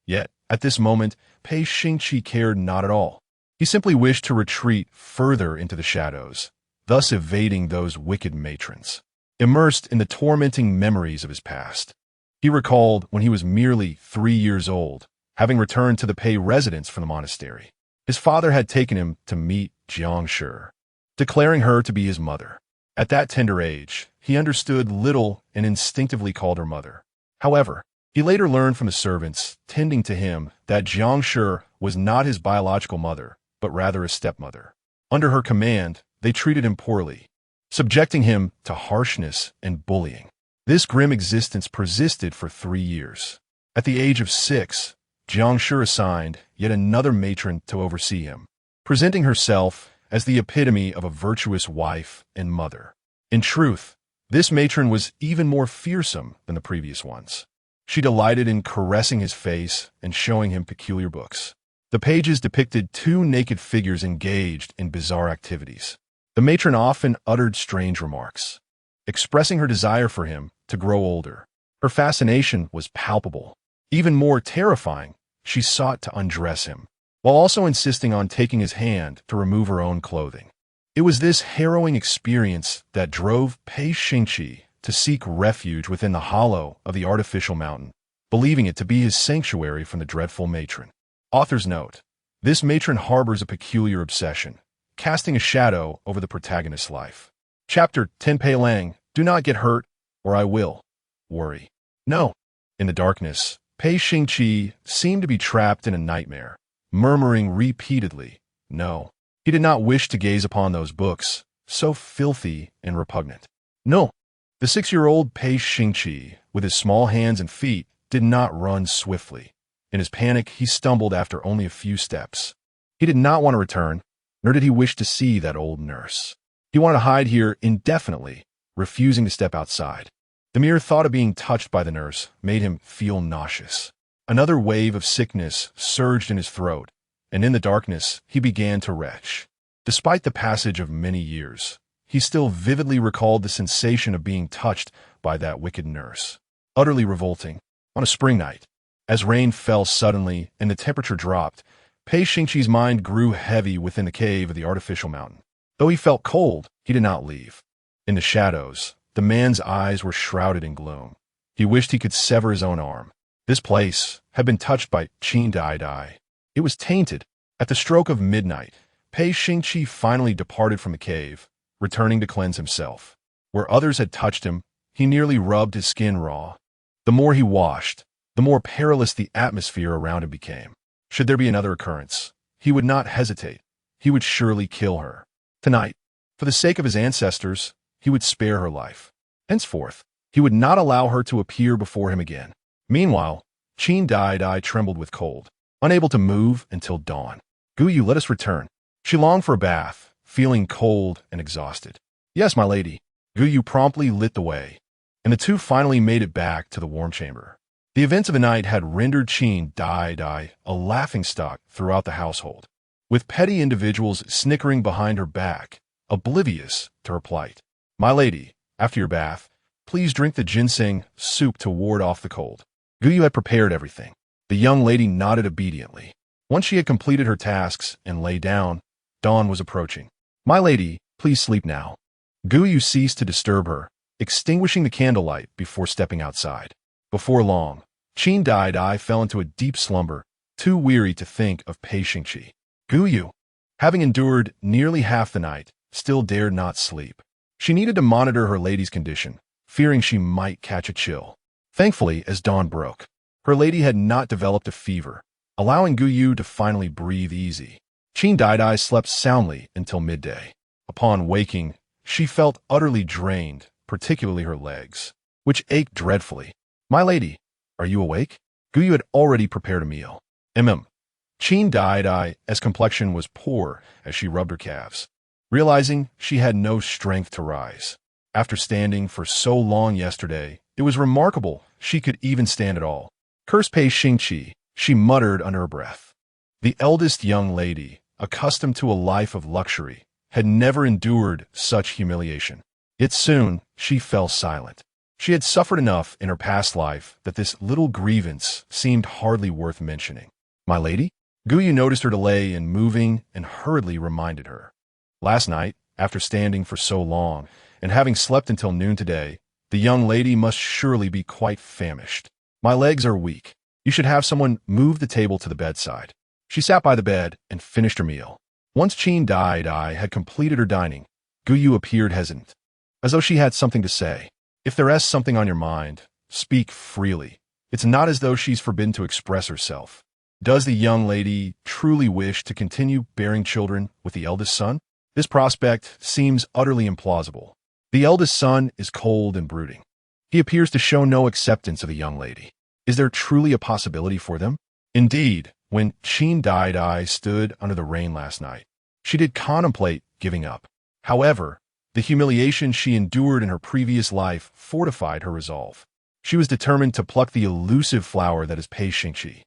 Yet, at this moment, Pei Xingqi cared not at all. He simply wished to retreat further into the shadows, thus evading those wicked matrons. Immersed in the tormenting memories of his past, he recalled when he was merely 3 years old, having returned to the Pei residence from the monastery. His father had taken him to meet Jiangshi, declaring her to be his mother. At that tender age, he understood little and instinctively called her mother. However, he later learned from the servants tending to him that Jiangshi was not his biological mother, but rather a stepmother. Under her command, they treated him poorly, subjecting him to harshness and bullying. This grim existence persisted for 3 years. At the age of 6, Jiangshi assigned yet another matron to oversee him, presenting herself as the epitome of a virtuous wife and mother. In truth, this matron was even more fearsome than the previous ones. She delighted in caressing his face and showing him peculiar books. The pages depicted 2 naked figures engaged in bizarre activities. The matron often uttered strange remarks, expressing her desire for him to grow older. Her fascination was palpable. Even more terrifying, she sought to undress him, while also insisting on taking his hand to remove her own clothing. It was this harrowing experience that drove Pei Xingqi to seek refuge within the hollow of the artificial mountain, believing it to be his sanctuary from the dreadful matron. Author's note: this matron harbors a peculiar obsession, casting a shadow over the protagonist's life. Chapter 10. Pei Lang, do not get hurt, or I will worry. No. In the darkness, Pei Xingqi seemed to be trapped in a nightmare, murmuring repeatedly, no. He did not wish to gaze upon those books, so filthy and repugnant. No. The 6-year-old Pei Xingqi, with his small hands and feet, did not run swiftly. In his panic, he stumbled after only a few steps. He did not want to return, nor did he wish to see that old nurse. He wanted to hide here indefinitely, refusing to step outside. The mere thought of being touched by the nurse made him feel nauseous. Another wave of sickness surged in his throat, and in the darkness he began to retch. Despite the passage of many years, he still vividly recalled the sensation of being touched by that wicked nurse. Utterly revolting. On a spring night, as rain fell suddenly and the temperature dropped, Pei Xingqi's mind grew heavy within the cave of the artificial mountain. Though he felt cold, he did not leave. In the shadows, the man's eyes were shrouded in gloom. He wished he could sever his own arm. This place had been touched by Qin Daidai. It was tainted. At the stroke of midnight, Pei Xingqi finally departed from the cave, returning to cleanse himself. Where others had touched him, he nearly rubbed his skin raw. The more he washed, the more perilous the atmosphere around him became. Should there be another occurrence, he would not hesitate. He would surely kill her. Tonight, for the sake of his ancestors, he would spare her life. Henceforth, he would not allow her to appear before him again. Meanwhile, Qin Daidai trembled with cold, unable to move until dawn. Guyu, let us return. She longed for a bath, feeling cold and exhausted. Yes, my lady. Guyu promptly lit the way, and the two finally made it back to the warm chamber. The events of the night had rendered Qin Daidai a laughingstock throughout the household, with petty individuals snickering behind her back, oblivious to her plight. My lady, after your bath, please drink the ginseng soup to ward off the cold. Guyu had prepared everything. The young lady nodded obediently. Once she had completed her tasks and lay down, dawn was approaching. My lady, please sleep now. Guyu ceased to disturb her, extinguishing the candlelight before stepping outside. Before long, Qin Daidai fell into a deep slumber, too weary to think of Pei Xingqi. Guyu, having endured nearly half the night, still dared not sleep. She needed to monitor her lady's condition, fearing she might catch a chill. Thankfully, as dawn broke, her lady had not developed a fever, allowing Guyu to finally breathe easy. Qin Daidai slept soundly until midday. Upon waking, she felt utterly drained, particularly her legs, which ached dreadfully. My lady, are you awake? Guyu had already prepared a meal. Qin Daidai, as complexion was poor as she rubbed her calves, realizing she had no strength to rise. After standing for so long yesterday, it was remarkable she could even stand at all. Curse Pei Xingqi, she muttered under her breath. The eldest young lady, accustomed to a life of luxury, had never endured such humiliation. Yet soon she fell silent. She had suffered enough in her past life that this little grievance seemed hardly worth mentioning. My lady? Guyu noticed her delay in moving and hurriedly reminded her. Last night, after standing for so long, and having slept until noon today, the young lady must surely be quite famished. My legs are weak. You should have someone move the table to the bedside. She sat by the bed and finished her meal. Once Qin Daidai had completed her dining, Guyu appeared hesitant, as though she had something to say. If there is something on your mind, speak freely. It's not as though she's forbidden to express herself. Does the young lady truly wish to continue bearing children with the eldest son? This prospect seems utterly implausible. The eldest son is cold and brooding. He appears to show no acceptance of the young lady. Is there truly a possibility for them? Indeed, when Qin Daidai stood under the rain last night, she did contemplate giving up. However, the humiliation she endured in her previous life fortified her resolve. She was determined to pluck the elusive flower that is Pei Xingqi.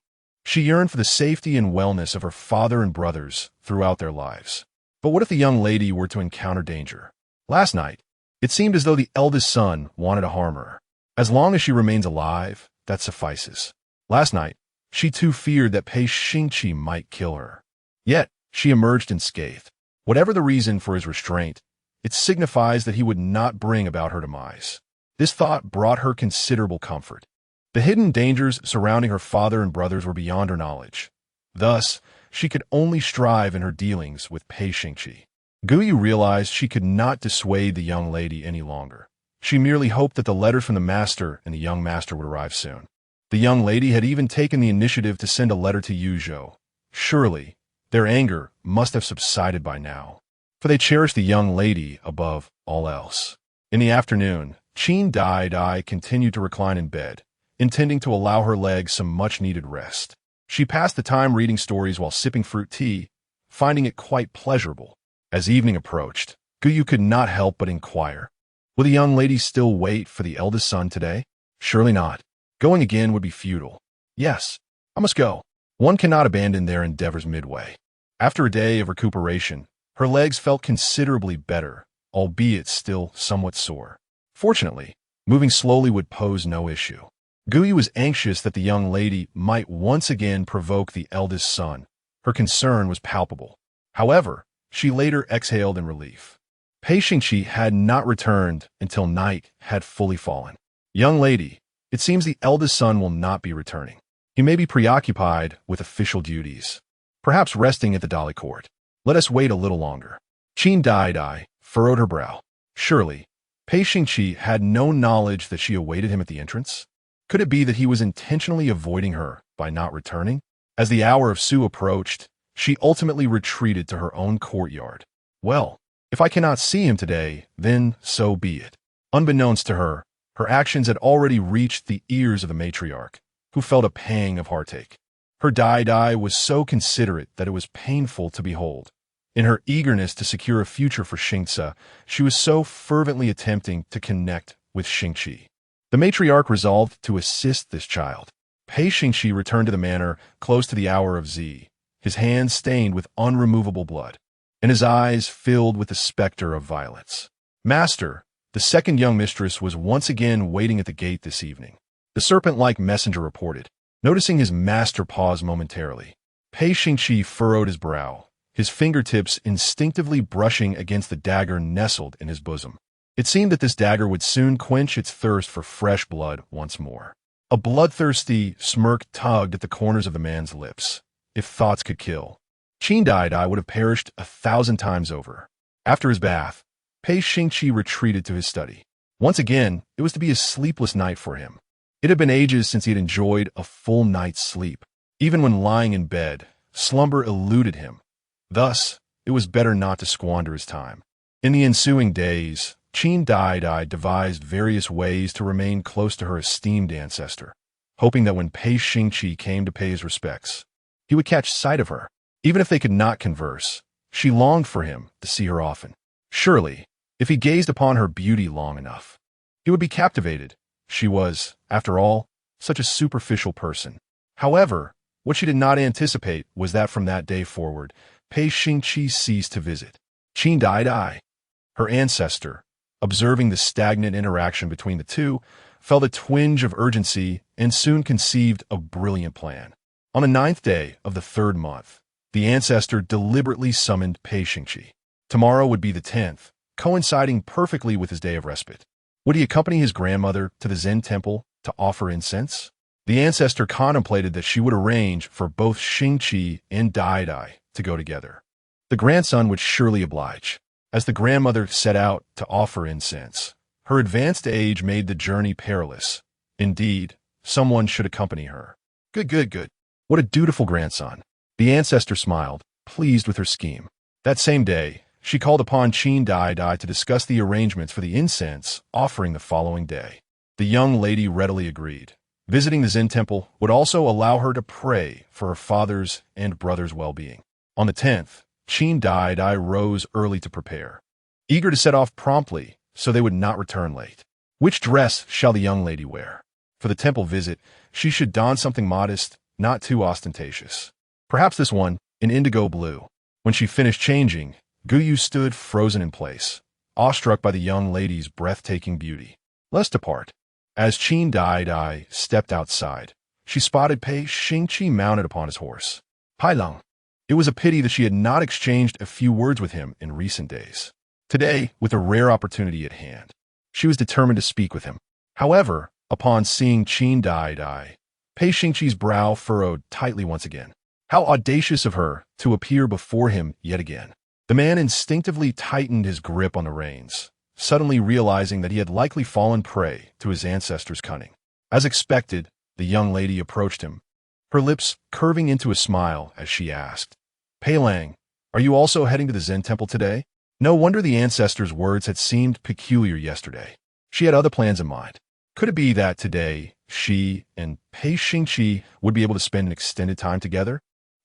She yearned for the safety and wellness of her father and brothers throughout their lives. But what if the young lady were to encounter danger? Last night, it seemed as though the eldest son wanted to harm her. As long as she remains alive, that suffices. Last night, she too feared that Pei Xingqi might kill her. Yet, she emerged unscathed. Whatever the reason for his restraint, it signifies that he would not bring about her demise. This thought brought her considerable comfort. The hidden dangers surrounding her father and brothers were beyond her knowledge. Thus, she could only strive in her dealings with Pei Xingqi. Guyu realized she could not dissuade the young lady any longer. She merely hoped that the letters from the master and the young master would arrive soon. The young lady had even taken the initiative to send a letter to Yuzhou. Surely, their anger must have subsided by now, for they cherished the young lady above all else. In the afternoon, Qin Daidai continued to recline in bed, intending to allow her legs some much-needed rest. She passed the time reading stories while sipping fruit tea, finding it quite pleasurable. As evening approached, Guyu could not help but inquire, Will the young lady still wait for the eldest son today? Surely not. Going again would be futile. Yes, I must go. One cannot abandon their endeavors midway. After a day of recuperation, her legs felt considerably better, albeit still somewhat sore. Fortunately, moving slowly would pose no issue. Guyu was anxious that the young lady might once again provoke the eldest son. Her concern was palpable. However, she later exhaled in relief. Pei Xingqi had not returned until night had fully fallen. Young lady, it seems the eldest son will not be returning. He may be preoccupied with official duties, perhaps resting at the Dali court. Let us wait a little longer. Qin Daidai furrowed her brow. Surely, Pei Xingqi had no knowledge that she awaited him at the entrance? Could it be that he was intentionally avoiding her by not returning? As the hour of Su approached, she ultimately retreated to her own courtyard. Well, if I cannot see him today, then so be it. Unbeknownst to her, her actions had already reached the ears of the matriarch, who felt a pang of heartache. Her Daidai was so considerate that it was painful to behold. In her eagerness to secure a future for Xingce, she was so fervently attempting to connect with Xingqi. The matriarch resolved to assist this child. Pei Xingqi returned to the manor close to the hour of Z, his hands stained with unremovable blood, and his eyes filled with the specter of violence. Master, the second young mistress was once again waiting at the gate this evening. The serpent-like messenger reported. Noticing his master pause momentarily, Pei Xingqi furrowed his brow, his fingertips instinctively brushing against the dagger nestled in his bosom. It seemed that this dagger would soon quench its thirst for fresh blood once more. A bloodthirsty smirk tugged at the corners of the man's lips. If thoughts could kill, Qin Daidai would have perished 1,000 times over. After his bath, Pei Xingqi retreated to his study. Once again, it was to be a sleepless night for him. It had been ages since he had enjoyed a full night's sleep. Even when lying in bed, slumber eluded him. Thus, it was better not to squander his time. In the ensuing days, Qin Daidai devised various ways to remain close to her esteemed ancestor, hoping that when Pei Xingqi came to pay his respects, he would catch sight of her. Even if they could not converse, she longed for him to see her often. Surely, if he gazed upon her beauty long enough, he would be captivated. She was, after all, such a superficial person. However, what she did not anticipate was that from that day forward, Pei Xingqi ceased to visit Qin Daidai. Her ancestor, observing the stagnant interaction between the two, felt a twinge of urgency and soon conceived a brilliant plan. On the 9th day of the 3rd month, the ancestor deliberately summoned Pei Xingqi. Tomorrow would be the 10th, coinciding perfectly with his day of respite. Would he accompany his grandmother to the Zen temple to offer incense? The ancestor contemplated that she would arrange for both Xingqi and Daidai to go together. The grandson would surely oblige. As the grandmother set out to offer incense, her advanced age made the journey perilous. Indeed, someone should accompany her. Good. What a dutiful grandson. The ancestor smiled, pleased with her scheme. That same day, she called upon Qin Daidai to discuss the arrangements for the incense offering the following day. The young lady readily agreed. Visiting the Zen temple would also allow her to pray for her father's and brother's well-being. On the 10th, Qin Daidai rose early to prepare, eager to set off promptly so they would not return late. Which dress shall the young lady wear? For the temple visit, she should don something modest, not too ostentatious. Perhaps this one, in indigo blue. When she finished changing, Guyu stood frozen in place, awestruck by the young lady's breathtaking beauty. Let's depart. As Qin Daidai stepped outside, she spotted Pei Xingqi mounted upon his horse. Pailong. It was a pity that she had not exchanged a few words with him in recent days. Today, with a rare opportunity at hand, she was determined to speak with him. However, upon seeing Qin Daidai, Pei Xingqi's brow furrowed tightly once again. How audacious of her to appear before him yet again. The man instinctively tightened his grip on the reins, suddenly realizing that he had likely fallen prey to his ancestor's cunning. As expected, the young lady approached him, her lips curving into a smile as she asked, Pei Lang, are you also heading to the Zen temple today? No wonder the ancestor's words had seemed peculiar yesterday. She had other plans in mind. Could it be that today, she and Pei Xingqi would be able to spend an extended time together?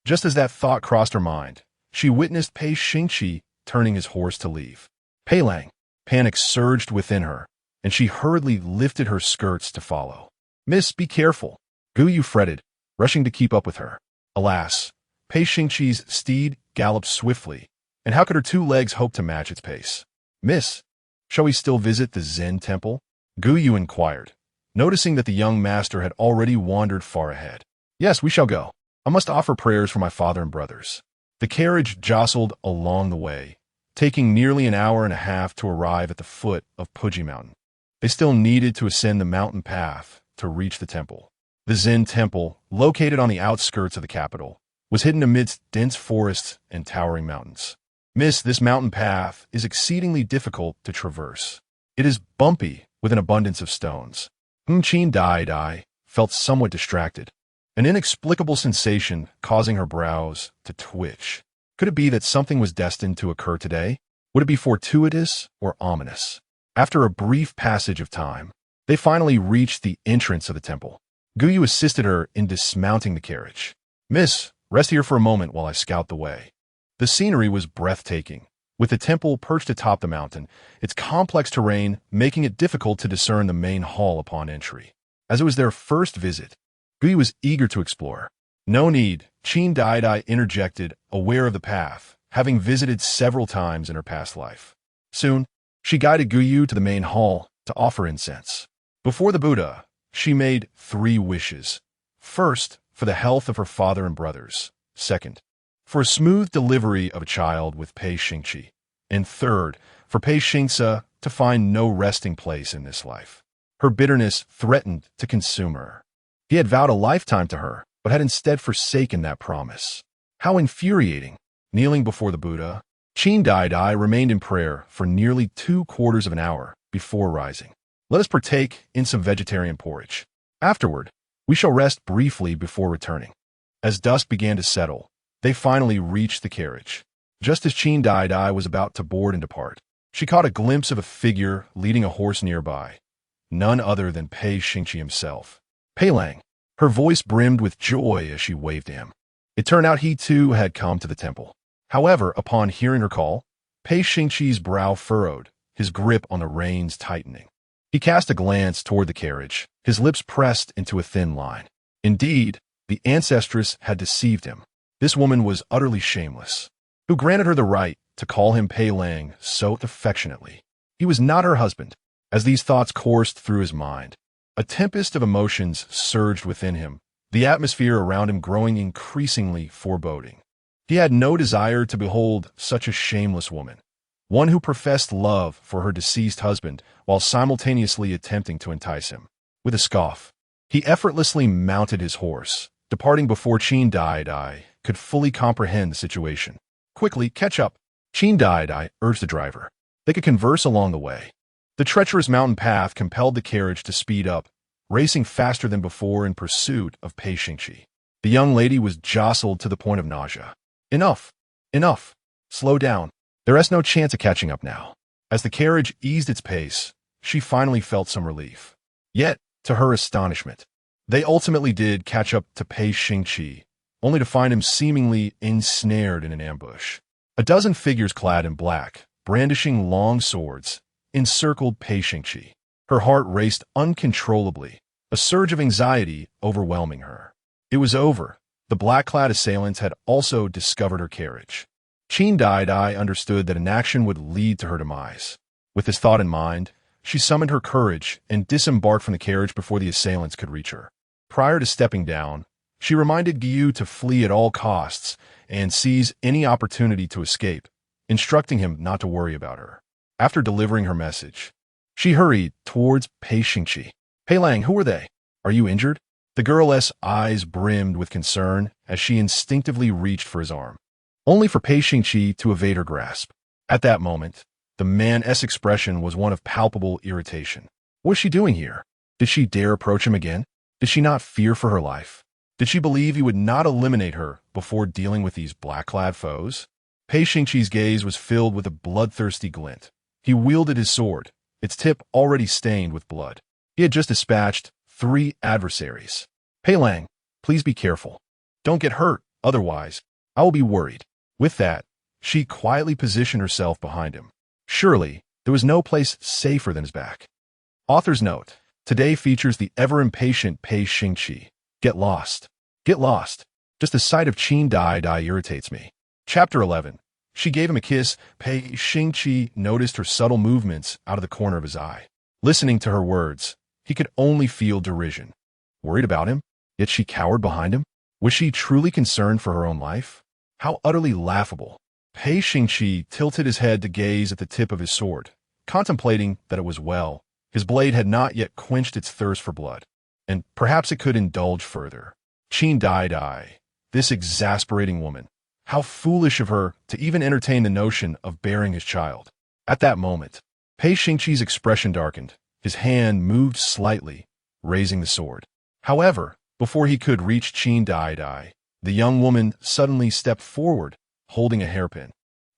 Just as that thought crossed her mind, she witnessed Pei Xingqi turning his horse to leave. Pei Lang, Panic surged within her, and she hurriedly lifted her skirts to follow. "Miss, be careful," Gu Yu fretted, rushing to keep up with her. Alas, Pei Xingqi's steed galloped swiftly, and how could her 2 legs hope to match its pace? "Miss, shall we still visit the Zen temple?" Gu Yu inquired, noticing that the young master had already wandered far ahead. "Yes, we shall go. I must offer prayers for my father and brothers." The carriage jostled along the way, taking nearly an hour and a half to arrive at the foot of Puji Mountain. They still needed to ascend the mountain path to reach the temple. The Zen temple, located on the outskirts of the capital, was hidden amidst dense forests and towering mountains. "Miss, this mountain path is exceedingly difficult to traverse. It is bumpy with an abundance of stones." Qin Daidai felt somewhat distracted, an inexplicable sensation causing her brows to twitch. Could it be that something was destined to occur today? Would it be fortuitous or ominous? After a brief passage of time, they finally reached the entrance of the temple. Gu Yu assisted her in dismounting the carriage. "Miss, rest here for a moment while I scout the way." The scenery was breathtaking, with the temple perched atop the mountain, its complex terrain making it difficult to discern the main hall upon entry. As it was their first visit, Gu Yu was eager to explore. "No need," Qin Daidai interjected, aware of the path, having visited several times in her past life. Soon, she guided Gu Yu to the main hall to offer incense. Before the Buddha, she made 3 wishes. First, for the health of her father and brothers. Second, for a smooth delivery of a child with Pei Xingqi. And third, for Pei Xingce to find no resting place in this life. Her bitterness threatened to consume her. He had vowed a lifetime to her, but had instead forsaken that promise. How infuriating! Kneeling before the Buddha, Qin Daidai remained in prayer for nearly 2/4 of an hour before rising. "Let us partake in some vegetarian porridge. Afterward, we shall rest briefly before returning." As dusk began to settle, they finally reached the carriage. Just as Qin Daidai was about to board and depart, she caught a glimpse of a figure leading a horse nearby, none other than Pei Xingqi himself. "Pei Lang." Her voice brimmed with joy as she waved to him. It turned out he too had come to the temple. However, upon hearing her call, Pei Xingqi's brow furrowed, his grip on the reins tightening. He cast a glance toward the carriage, his lips pressed into a thin line. Indeed, the ancestress had deceived him. This woman was utterly shameless, who granted her the right to call him Pei Lang so affectionately. He was not her husband. As these thoughts coursed through his mind, a tempest of emotions surged within him, the atmosphere around him growing increasingly foreboding. He had no desire to behold such a shameless woman, one who professed love for her deceased husband while simultaneously attempting to entice him. With a scoff, he effortlessly mounted his horse, departing before Qin Daidai could fully comprehend the situation. "Quickly, catch up," Qin Daidai urged the driver. They could converse along the way. The treacherous mountain path compelled the carriage to speed up, racing faster than before in pursuit of Pei Xingqi. The young lady was jostled to the point of nausea. "Enough! Enough! Slow down. There is no chance of catching up now." As the carriage eased its pace, she finally felt some relief. Yet, to her astonishment, they ultimately did catch up to Pei Xingqi, only to find him seemingly ensnared in an ambush. A dozen figures clad in black, brandishing long swords, encircled Pei Xingqi. Her heart raced uncontrollably, a surge of anxiety overwhelming her. It was over. The black-clad assailants had also discovered her carriage. Qin Daidai understood that inaction would lead to her demise. With this thought in mind, she summoned her courage and disembarked from the carriage before the assailants could reach her. Prior to stepping down, she reminded Gu Yu to flee at all costs and seize any opportunity to escape, instructing him not to worry about her. After delivering her message, she hurried towards Pei Xingqi. "Pei Lang, who are they? Are you injured?" The girl's eyes brimmed with concern as she instinctively reached for his arm, only for Pei Xingqi to evade her grasp. At that moment, the man's expression was one of palpable irritation. What was she doing here? Did she dare approach him again? Did she not fear for her life? Did she believe he would not eliminate her before dealing with these black-clad foes? Pei Xingqi's gaze was filled with a bloodthirsty glint. He wielded his sword, its tip already stained with blood. He had just dispatched 3 adversaries. "Pei Lang, please be careful. Don't get hurt, otherwise I will be worried." With that, she quietly positioned herself behind him. Surely, There was no place safer than his back. Author's note: today features the ever-impatient Pei Xingqi. Get lost. Get lost. Just the sight of Qin Daidai irritates me. Chapter 11. She gave him a kiss. Pei Xingqi noticed her subtle movements out of the corner of his eye. Listening to her words, he could only feel derision. Worried about him? Yet she cowered behind him? Was she truly concerned for her own life? How utterly laughable. Pei Xingqi tilted his head to gaze at the tip of his sword, contemplating that it was well. His blade had not yet quenched its thirst for blood, and perhaps it could indulge further. Qin Daidai, this exasperating woman. How foolish of her to even entertain the notion of bearing his child. At that moment, Pei Xingqi's expression darkened. His hand moved slightly, raising the sword. However, before he could reach Qin Daidai, the young woman suddenly stepped forward, holding a hairpin,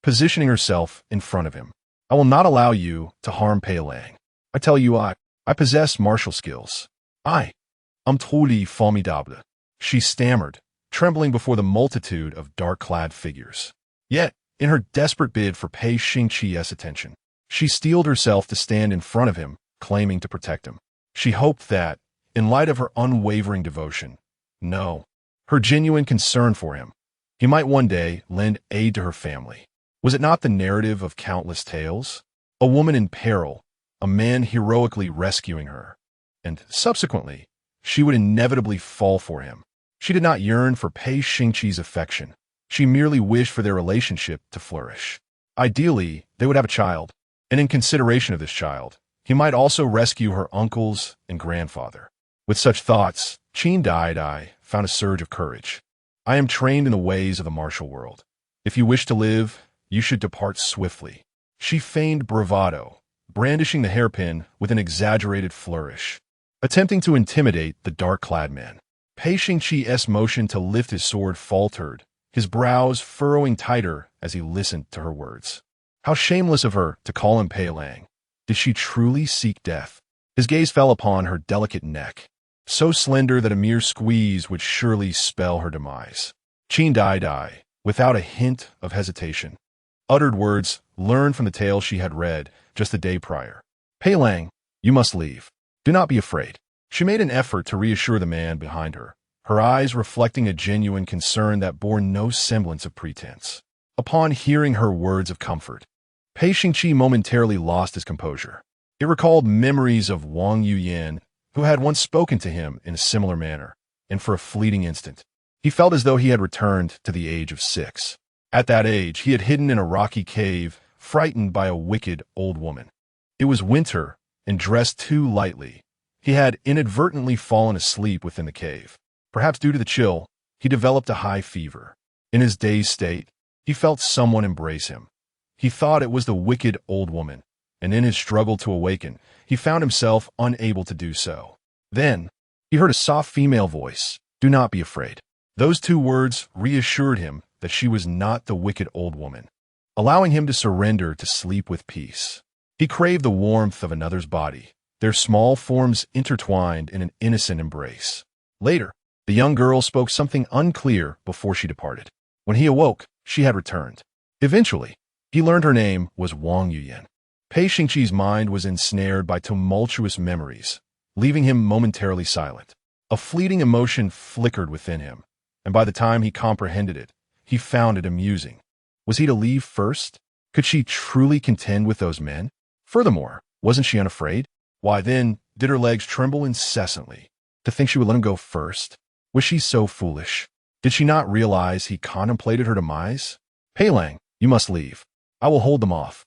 positioning herself in front of him. I will not allow you to harm Pei Lang. I tell you, I possess martial skills. I'm truly formidable. She stammered, trembling before the multitude of dark-clad figures. Yet, in her desperate bid for Pei Xingqi's attention, she steeled herself to stand in front of him, claiming to protect him. She hoped that, in light of her unwavering devotion, no, her genuine concern for him, he might one day lend aid to her family. Was it not the narrative of countless tales? A woman in peril, a man heroically rescuing her, and subsequently, she would inevitably fall for him. She did not yearn for Pei Xingqi's affection. She merely wished for their relationship to flourish. Ideally, they would have a child, and in consideration of this child, he might also rescue her uncles and grandfather. With such thoughts, Qin Daidai found a surge of courage. I am trained in the ways of the martial world. If you wish to live, you should depart swiftly. She feigned bravado, brandishing the hairpin with an exaggerated flourish, attempting to intimidate the dark-clad man. Pei Xingqi's motion to lift his sword faltered, his brows furrowing tighter as he listened to her words. How shameless of her to call him Pei Lang. Did she truly seek death? His gaze fell upon her delicate neck, so slender that a mere squeeze would surely spell her demise. Qin Daidai, without a hint of hesitation, uttered words learned from the tale she had read just the day prior. Pei Lang, you must leave. Do not be afraid. She made an effort to reassure the man behind her, her eyes reflecting a genuine concern that bore no semblance of pretense. Upon hearing her words of comfort, Pei Xingqi momentarily lost his composure. It recalled memories of Wang Yuyan, who had once spoken to him in a similar manner, and for a fleeting instant, he felt as though he had returned to the age of 6. At that age, he had hidden in a rocky cave, frightened by a wicked old woman. It was winter, and dressed too lightly, he had inadvertently fallen asleep within the cave. Perhaps due to the chill, he developed a high fever. In his dazed state, he felt someone embrace him. He thought it was the wicked old woman, and in his struggle to awaken, he found himself unable to do so. Then, he heard a soft female voice, "Do not be afraid." Those 2 words reassured him that she was not the wicked old woman, allowing him to surrender to sleep with peace. He craved the warmth of another's body, their small forms intertwined in an innocent embrace. Later, the young girl spoke something unclear before she departed. When he awoke, she had returned. Eventually, he learned her name was Wang Yuyan. Pei Xingqi's mind was ensnared by tumultuous memories, leaving him momentarily silent. A fleeting emotion flickered within him, and by the time he comprehended it, he found it amusing. Was he to leave first? Could she truly contend with those men? Furthermore, wasn't she unafraid? Why then did her legs tremble incessantly? To think she would let him go first? Was she so foolish? Did she not realize he contemplated her demise? Pei Lang, you must leave. I will hold them off.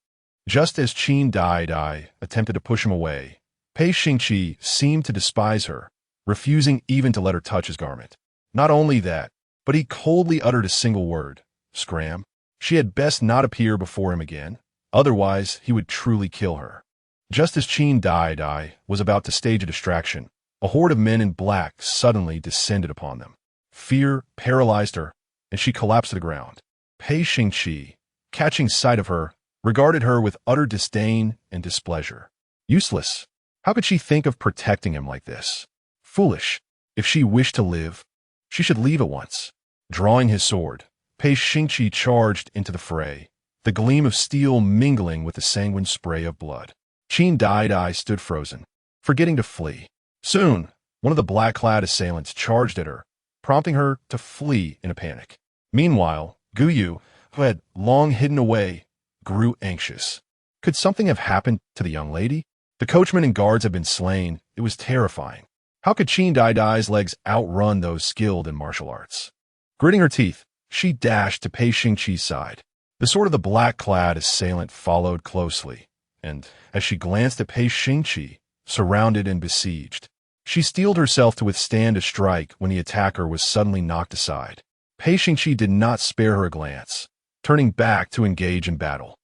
Just as Qin Daidai attempted to push him away, Pei Xingqi seemed to despise her, refusing even to let her touch his garment. Not only that, but he coldly uttered a single word, "Scram." She had best not appear before him again, otherwise he would truly kill her. Just as Qin Daidai was about to stage a distraction, a horde of men in black suddenly descended upon them. Fear paralyzed her, and she collapsed to the ground. Pei Xingqi, catching sight of her, regarded her with utter disdain and displeasure. Useless. How could she think of protecting him like this? Foolish. If she wished to live, she should leave at once. Drawing his sword, Pei Xingqi charged into the fray, the gleam of steel mingling with the sanguine spray of blood. Qin Daidai stood frozen, forgetting to flee. Soon, one of the black-clad assailants charged at her, prompting her to flee in a panic. Meanwhile, Guyu, who had long hidden away, grew anxious. Could something have happened to the young lady? The coachman and guards had been slain. It was terrifying. How could Qin Daidai's legs outrun those skilled in martial arts? Gritting her teeth, she dashed to Pei Xingce's side. The sword of the black-clad assailant followed closely, and as she glanced at Pei Xingce, surrounded and besieged, she steeled herself to withstand a strike when the attacker was suddenly knocked aside. Pei Xingce did not spare her a glance, turning back to engage in battle.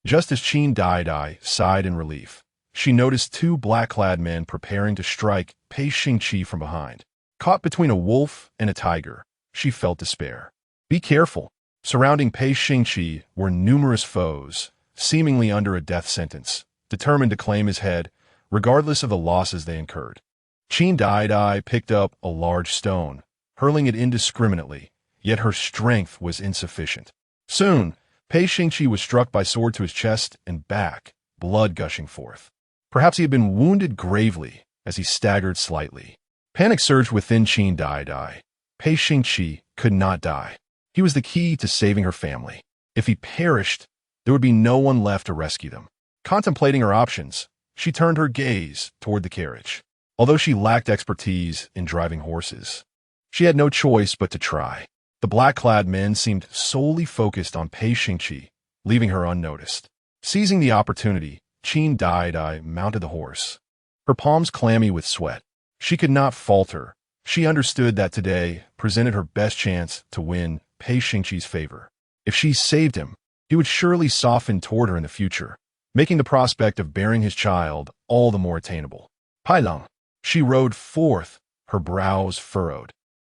Just as Qin Daidai sighed in relief, she noticed two black-clad men preparing to strike Pei Xingce from behind. Caught between a wolf and a tiger, she felt despair. Be careful. Surrounding Pei Xingce were numerous foes, seemingly under a death sentence, determined to claim his head, regardless of the losses they incurred. Qin Daidai picked up a large stone, hurling it indiscriminately, yet her strength was insufficient. Soon, Pei Xingce was struck by sword to his chest and back, blood gushing forth. Perhaps he had been wounded gravely as he staggered slightly. Panic surged within Qin Daidai. Pei Xingce could not die. He was the key to saving her family. If he perished, there would be no one left to rescue them. Contemplating her options, she turned her gaze toward the carriage. Although she lacked expertise in driving horses, she had no choice but to try. The black-clad men seemed solely focused on Pei Xingce, leaving her unnoticed. Seizing the opportunity, Qin Daidai mounted the horse, her palms clammy with sweat. She could not falter. She understood that today presented her best chance to win Pei Xingce's favor. If she saved him, he would surely soften toward her in the future, making the prospect of bearing his child all the more attainable. Pailong. She rode forth, her brows furrowed,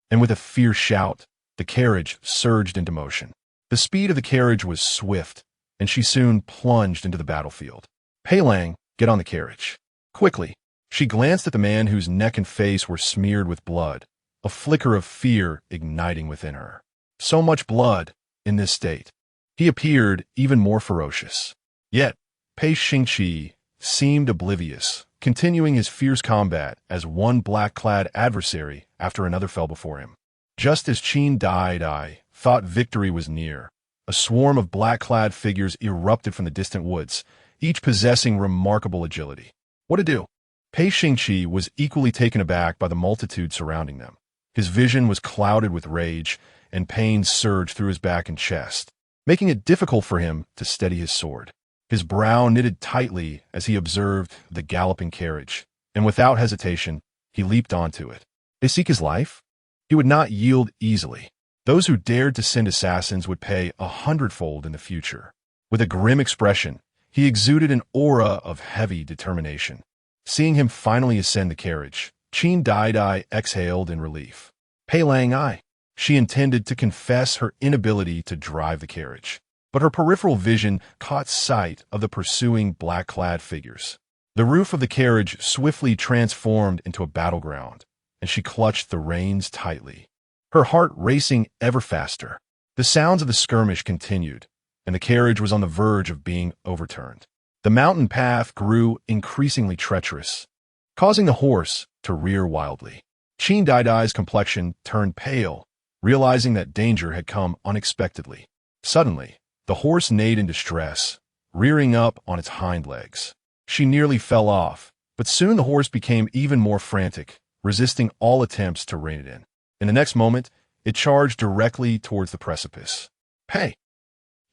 and with a fierce shout, the carriage surged into motion. The speed of the carriage was swift, and she soon plunged into the battlefield. Pailong, get on the carriage. Quickly, she glanced at the man whose neck and face were smeared with blood, a flicker of fear igniting within her. So much blood, in this state. He appeared even more ferocious. Yet, Pei Xingce seemed oblivious, continuing his fierce combat as one black-clad adversary after another fell before him. Just as Qin Daidai thought victory was near, a swarm of black-clad figures erupted from the distant woods, each possessing remarkable agility. What to do? Pei Xingce was equally taken aback by the multitude surrounding them. His vision was clouded with rage, and pain surged through his back and chest, making it difficult for him to steady his sword. His brow knitted tightly as he observed the galloping carriage, and without hesitation, he leaped onto it. They seek his life? He would not yield easily. Those who dared to send assassins would pay 100-fold in the future. With a grim expression, he exuded an aura of heavy determination. Seeing him finally ascend the carriage, Qin Daidai exhaled in relief. Pailong. She intended to confess her inability to drive the carriage, but her peripheral vision caught sight of the pursuing black-clad figures. The roof of the carriage swiftly transformed into a battleground, and she clutched the reins tightly, her heart racing ever faster. The sounds of the skirmish continued, and the carriage was on the verge of being overturned. The mountain path grew increasingly treacherous, causing the horse to rear wildly. Qin Daidai's complexion turned pale, realizing that danger had come unexpectedly. Suddenly, the horse neighed in distress, rearing up on its hind legs. She nearly fell off, but soon the horse became even more frantic, resisting all attempts to rein it in. In the next moment, it charged directly towards the precipice. Hey!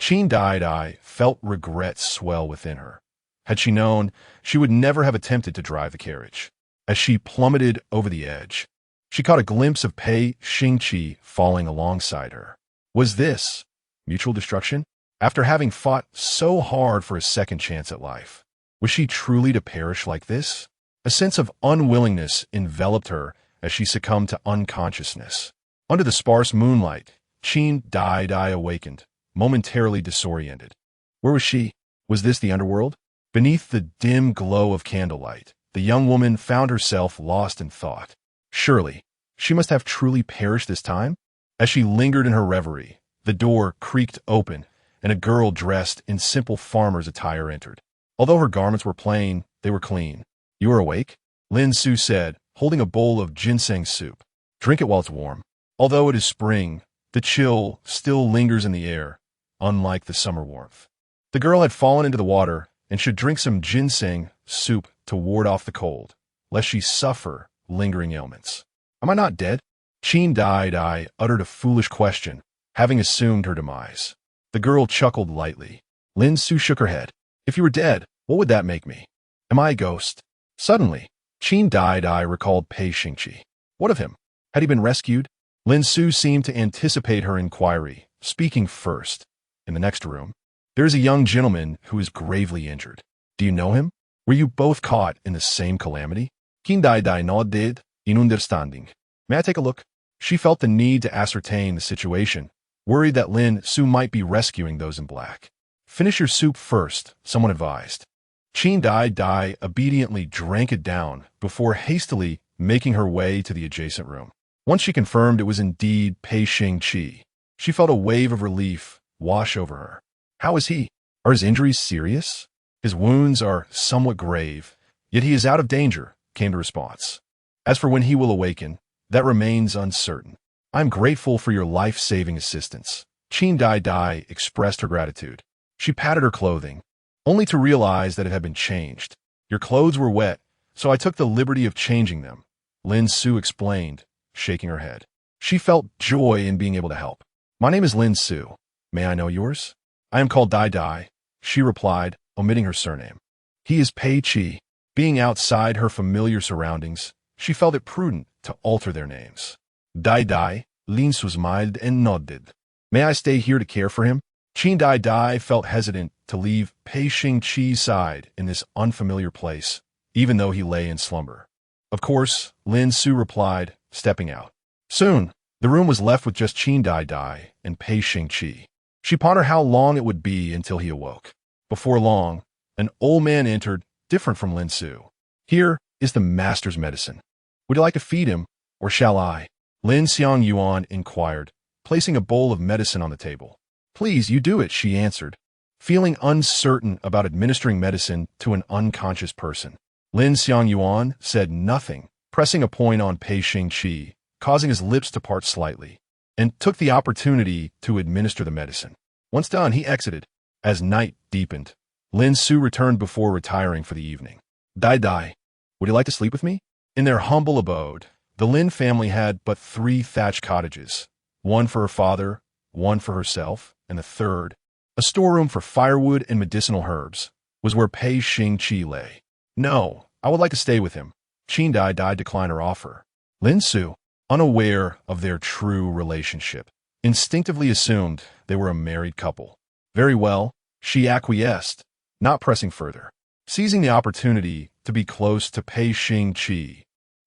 Qin Daidai felt regret swell within her. Had she known, she would never have attempted to drive the carriage. As she plummeted over the edge, she caught a glimpse of Pei Xingqi falling alongside her. Was this mutual destruction? After having fought so hard for a second chance at life, was she truly to perish like this? A sense of unwillingness enveloped her as she succumbed to unconsciousness. Under the sparse moonlight, Qin Daidai awakened, momentarily disoriented. Where was she? Was this the underworld? Beneath the dim glow of candlelight, the young woman found herself lost in thought. Surely, she must have truly perished this time? As she lingered in her reverie, the door creaked open, and a girl dressed in simple farmer's attire entered. Although her garments were plain, they were clean. "You are awake?" Lin Su said, holding a bowl of ginseng soup. "Drink it while it's warm." Although it is spring, the chill still lingers in the air, unlike the summer warmth. The girl had fallen into the water and should drink some ginseng soup to ward off the cold, lest she suffer lingering ailments. "Am I not dead?" Qin Daidai uttered a foolish question, having assumed her demise. The girl chuckled lightly. Lin Su shook her head. "If you were dead, what would that make me? Am I a ghost?" Suddenly, Qin Daidai recalled Pei Xingqi. What of him? Had he been rescued? Lin Su seemed to anticipate her inquiry, speaking first. "In the next room, there is a young gentleman who is gravely injured. Do you know him? Were you both caught in the same calamity?" Qin Daidai nodded in understanding. "May I take a look?" She felt the need to ascertain the situation, worried that Lin Su might be rescuing those in black. "Finish your soup first," someone advised. Qin Daidai obediently drank it down before hastily making her way to the adjacent room. Once she confirmed it was indeed Pei Xingqi, she felt a wave of relief wash over her. "How is he? Are his injuries serious?" "His wounds are somewhat grave, yet he is out of danger," came the response. "As for when he will awaken, that remains uncertain. I am grateful for your life-saving assistance." Qin Daidai expressed her gratitude. She patted her clothing, only to realize that it had been changed. "Your clothes were wet, so I took the liberty of changing them," Lin Su explained, shaking her head. She felt joy in being able to help. "My name is Lin Su. May I know yours?" "I am called Daidai," she replied, omitting her surname. "He is Pei Qi." Being outside her familiar surroundings, she felt it prudent to alter their names. Daidai, Lin Su smiled and nodded. "May I stay here to care for him?" Qin Daidai felt hesitant to leave Pei Xingqi's side in this unfamiliar place, even though he lay in slumber. "Of course," Lin Su replied, stepping out. Soon, the room was left with just Qin Daidai and Pei Xingqi. She pondered how long it would be until he awoke. Before long, an old man entered, different from Lin Su. "Here is the master's medicine. Would you like to feed him, or shall I?" Lin Xiangyuan inquired, placing a bowl of medicine on the table. "Please, you do it," she answered, feeling uncertain about administering medicine to an unconscious person. Lin Xiangyuan said nothing, pressing a point on Pei Xingqi, causing his lips to part slightly, and took the opportunity to administer the medicine. Once done, he exited. As night deepened, Lin Su returned before retiring for the evening. "Daidai, would you like to sleep with me?" In their humble abode, the Lin family had but 3 thatched cottages, one for her father, one for herself, and the third, a storeroom for firewood and medicinal herbs, was where Pei Xingqi lay. "No, I would like to stay with him." Qin Daidai declined her offer. Lin Su, unaware of their true relationship, instinctively assumed they were a married couple. "Very well," she acquiesced, not pressing further. Seizing the opportunity to be close to Pei Xingqi,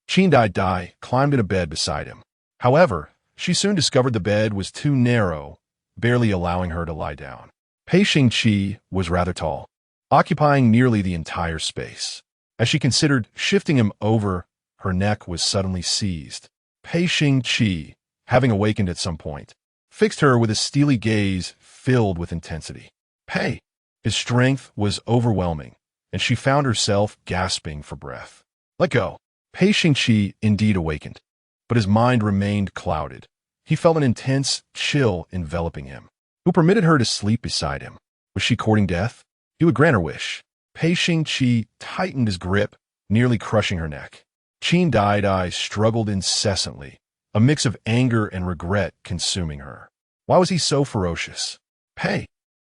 Qin Daidai climbed into bed beside him. However, she soon discovered the bed was too narrow, barely allowing her to lie down. Pei Xingqi was rather tall, occupying nearly the entire space. As she considered shifting him over, her neck was suddenly seized. Pei Xingqi, having awakened at some point, fixed her with a steely gaze filled with intensity. "Pei!" His strength was overwhelming, and she found herself gasping for breath. "Let go." Pei Xingqi indeed awakened, but his mind remained clouded. He felt an intense chill enveloping him. Who permitted her to sleep beside him? Was she courting death? He would grant her wish. Pei Xingqi tightened his grip, nearly crushing her neck. Qin Daidai struggled incessantly, a mix of anger and regret consuming her. Why was he so ferocious? "Pei,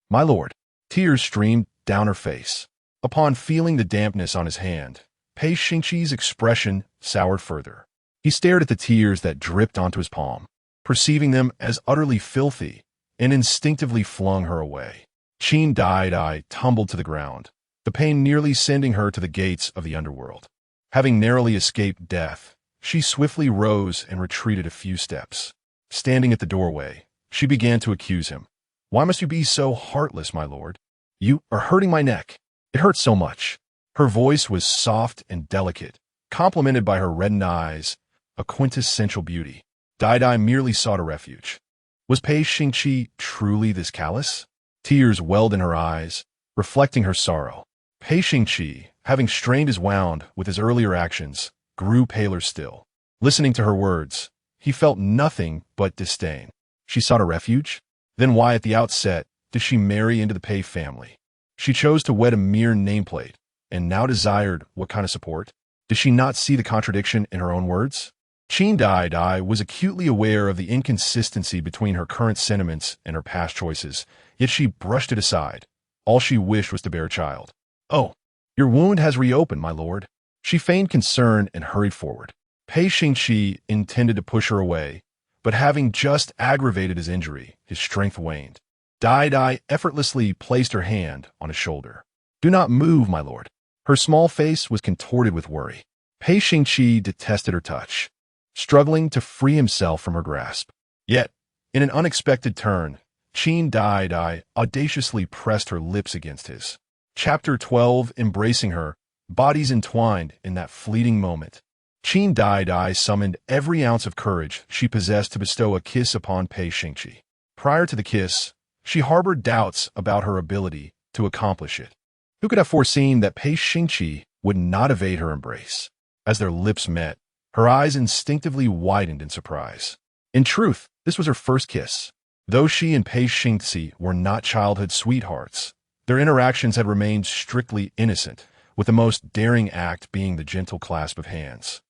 my lord." Tears streamed down her face. Upon feeling the dampness on his hand, Pei Xingqi's expression soured further. He stared at the tears that dripped onto his palm, perceiving them as utterly filthy, and instinctively flung her away. Qin Daidai tumbled to the ground, the pain nearly sending her to the gates of the underworld. Having narrowly escaped death, she swiftly rose and retreated a few steps. Standing at the doorway, she began to accuse him. "Why must you be so heartless, my lord? You are hurting my neck. It hurts so much." Her voice was soft and delicate, complemented by her reddened eyes, a quintessential beauty. Daidai merely sought a refuge. Was Pei Xingqi truly this callous? Tears welled in her eyes, reflecting her sorrow. Pei Xingqi, having strained his wound with his earlier actions, grew paler still. Listening to her words, he felt nothing but disdain. She sought a refuge? Then why at the outset did she marry into the Pei family? She chose to wed a mere nameplate, and now desired what kind of support? Did she not see the contradiction in her own words? Qin Daidai was acutely aware of the inconsistency between her current sentiments and her past choices, yet she brushed it aside. All she wished was to bear a child. "Oh, your wound has reopened, my lord." She feigned concern and hurried forward. Pei Xingqi intended to push her away, but having just aggravated his injury, his strength waned. Daidai effortlessly placed her hand on his shoulder. "Do not move, my lord." Her small face was contorted with worry. Pei Xingqi detested her touch, struggling to free himself from her grasp. Yet, in an unexpected turn, Qin Daidai audaciously pressed her lips against his. Chapter 12, embracing her, bodies entwined in that fleeting moment. Qin Daidai summoned every ounce of courage she possessed to bestow a kiss upon Pei Xingqi. Prior to the kiss, she harbored doubts about her ability to accomplish it. Who could have foreseen that Pei Xingqi would not evade her embrace? As their lips met, her eyes instinctively widened in surprise. In truth, this was her first kiss. Though she and Pei Xingce were not childhood sweethearts, their interactions had remained strictly innocent, with the most daring act being the gentle clasp of hands.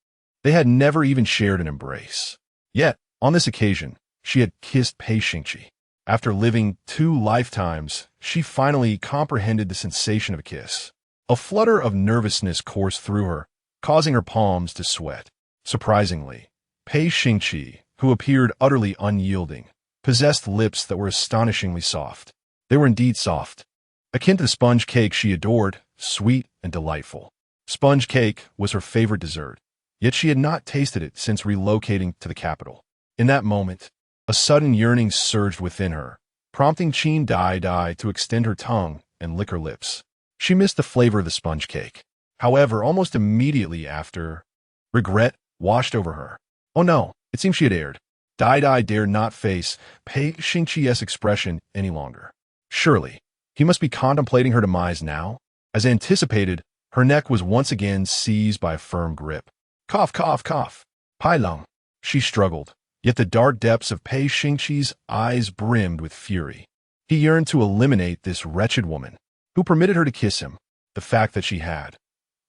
They had never even shared an embrace. Yet, on this occasion, she had kissed Pei Xingqi. After living 2 lifetimes, she finally comprehended the sensation of a kiss. A flutter of nervousness coursed through her, causing her palms to sweat. Surprisingly, Pei Xingqi, who appeared utterly unyielding, possessed lips that were astonishingly soft. They were indeed soft, akin to the sponge cake she adored, sweet and delightful. Sponge cake was her favorite dessert, yet she had not tasted it since relocating to the capital. In that moment, a sudden yearning surged within her, prompting Qin Daidai to extend her tongue and lick her lips. She missed the flavor of the sponge cake. However, almost immediately after, regret washed over her. Oh no, it seemed she had erred. Daidai dared not face Pei Xingqi's expression any longer. Surely, he must be contemplating her demise now? As anticipated, her neck was once again seized by a firm grip. Cough, cough, cough. Pai Lung. She struggled, yet the dark depths of Pei Xingqi's eyes brimmed with fury. He yearned to eliminate this wretched woman, who permitted her to kiss him. The fact that she had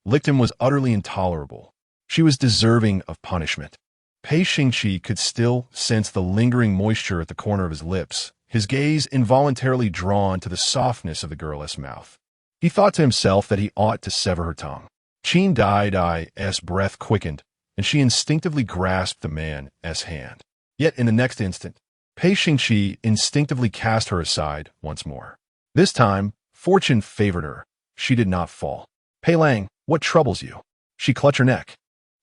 licked him was utterly intolerable. She was deserving of punishment. Pei Xingqi could still sense the lingering moisture at the corner of his lips, his gaze involuntarily drawn to the softness of the girl's mouth. He thought to himself that he ought to sever her tongue. Qin Daidai's breath quickened, and she instinctively grasped the man's hand. Yet in the next instant, Pei Xingqi instinctively cast her aside once more. This time, fortune favored her. She did not fall. "Pei Lang, what troubles you?" She clutched her neck,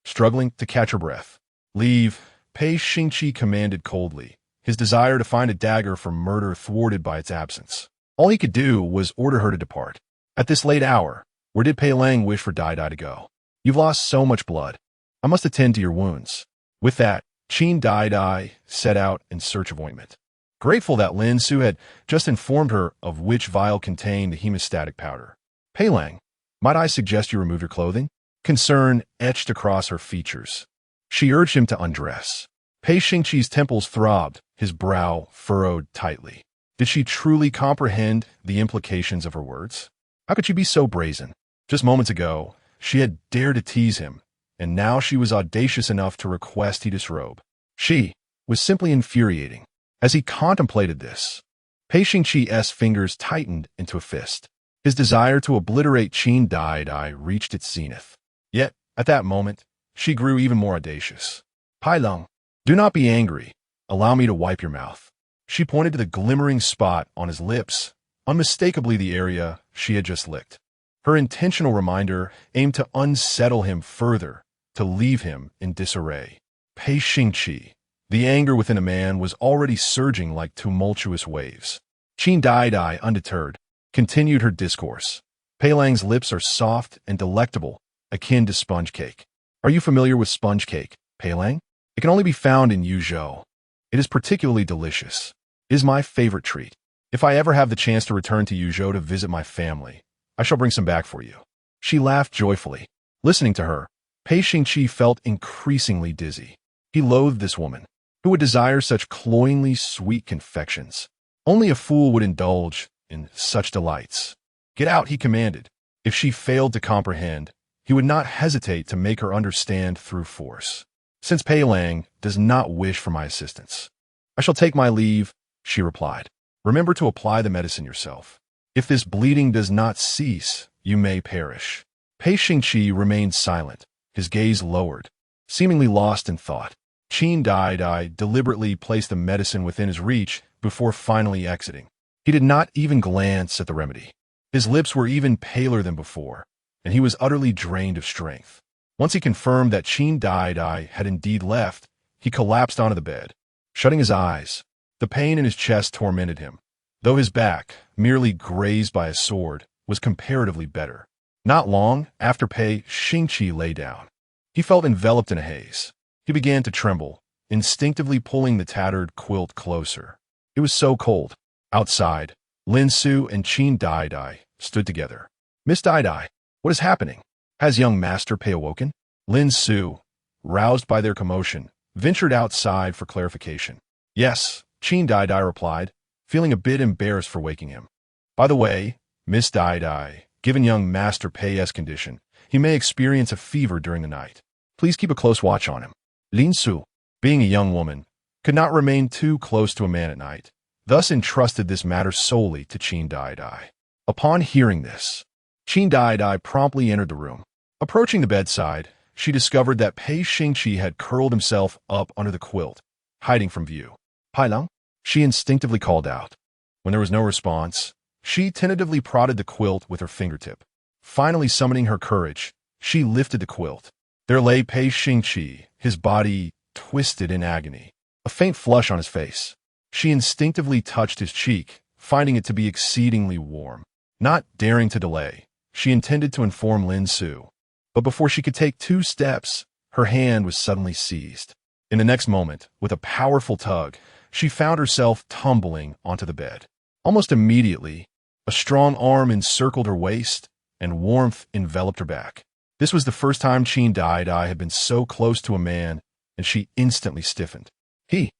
struggling to catch her breath. "Leave," Pei Xingqi commanded coldly, his desire to find a dagger for murder thwarted by its absence. All he could do was order her to depart. At this late hour, where did Pei Lang wish for Daidai to go? "You've lost so much blood. I must attend to your wounds." With that, Qin Daidai set out in search of ointment. Grateful that Lin Su had just informed her of which vial contained the hemostatic powder. "Pei Lang, might I suggest you remove your clothing?" Concern etched across her features. She urged him to undress. Pei Xingqi's temples throbbed, his brow furrowed tightly. Did she truly comprehend the implications of her words? How could she be so brazen? Just moments ago, she had dared to tease him, and now she was audacious enough to request he disrobe. She was simply infuriating. As he contemplated this, Pei Xingqi's fingers tightened into a fist. His desire to obliterate Qin Daidai reached its zenith. Yet, at that moment, she grew even more audacious. "Pai Lung, do not be angry. Allow me to wipe your mouth." She pointed to the glimmering spot on his lips, unmistakably the area she had just licked. Her intentional reminder aimed to unsettle him further, to leave him in disarray. Pei Xingqi, the anger within a man, was already surging like tumultuous waves. Qin Daidai, undeterred, continued her discourse. "Pei Lang's lips are soft and delectable, akin to sponge cake. Are you familiar with sponge cake, Pei Lang? It can only be found in Yuzhou. It is particularly delicious. It is my favorite treat. If I ever have the chance to return to Yuzhou to visit my family, I shall bring some back for you." She laughed joyfully. Listening to her, Pei Xingqi felt increasingly dizzy. He loathed this woman, who would desire such cloyingly sweet confections. Only a fool would indulge in such delights. "Get out," he commanded. If she failed to comprehend, he would not hesitate to make her understand through force. "Since Pei Lang does not wish for my assistance, I shall take my leave," she replied. "Remember to apply the medicine yourself. If this bleeding does not cease, you may perish." Pei Xingqi remained silent, his gaze lowered, seemingly lost in thought. Qin Daidai deliberately placed the medicine within his reach before finally exiting. He did not even glance at the remedy. His lips were even paler than before, and he was utterly drained of strength. Once he confirmed that Qin Daidai had indeed left, he collapsed onto the bed, shutting his eyes. The pain in his chest tormented him, though his back, merely grazed by a sword, was comparatively better. Not long after Pei Xingqi lay down, he felt enveloped in a haze. He began to tremble, instinctively pulling the tattered quilt closer. It was so cold. Outside, Lin Su and Qin Daidai stood together. "Miss Daidai, what is happening? Has young Master Pei awoken?" Lin Su, roused by their commotion, ventured outside for clarification. "Yes," Qin Daidai replied, feeling a bit embarrassed for waking him. "By the way, Miss Daidai, given young Master Pei's condition, he may experience a fever during the night. Please keep a close watch on him." Lin Su, being a young woman, could not remain too close to a man at night, thus entrusted this matter solely to Qin Daidai. Upon hearing this, Qin Daidai promptly entered the room. Approaching the bedside, she discovered that Pei Xingqi had curled himself up under the quilt, hiding from view. "Pai Lang?" she instinctively called out. When there was no response, she tentatively prodded the quilt with her fingertip. Finally summoning her courage, she lifted the quilt. There lay Pei Xingqi, his body twisted in agony, a faint flush on his face. She instinctively touched his cheek, finding it to be exceedingly warm. Not daring to delay, she intended to inform Lin Su. But before she could take 2 steps, her hand was suddenly seized. In the next moment, with a powerful tug, she found herself tumbling onto the bed. Almost immediately, a strong arm encircled her waist, and warmth enveloped her back. This was the first time Qin Daidai had been so close to a man, and she instantly stiffened. He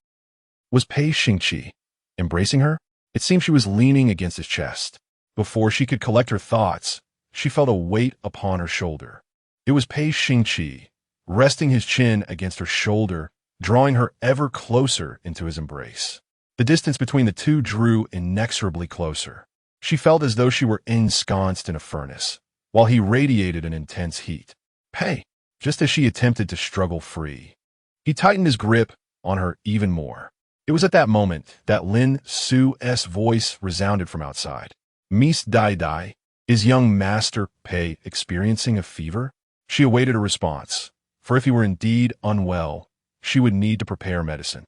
was Pei Xingqi. Embracing her, it seemed she was leaning against his chest. Before she could collect her thoughts, she felt a weight upon her shoulder. It was Pei Xingqi, resting his chin against her shoulder, drawing her ever closer into his embrace. The distance between the two drew inexorably closer. She felt as though she were ensconced in a furnace, while he radiated an intense heat. "Pei," just as she attempted to struggle free. He tightened his grip on her even more. It was at that moment that Lin Su's voice resounded from outside. "Miss Daidai, is young Master Pei experiencing a fever?" She awaited a response, for if he were indeed unwell, she would need to prepare medicine.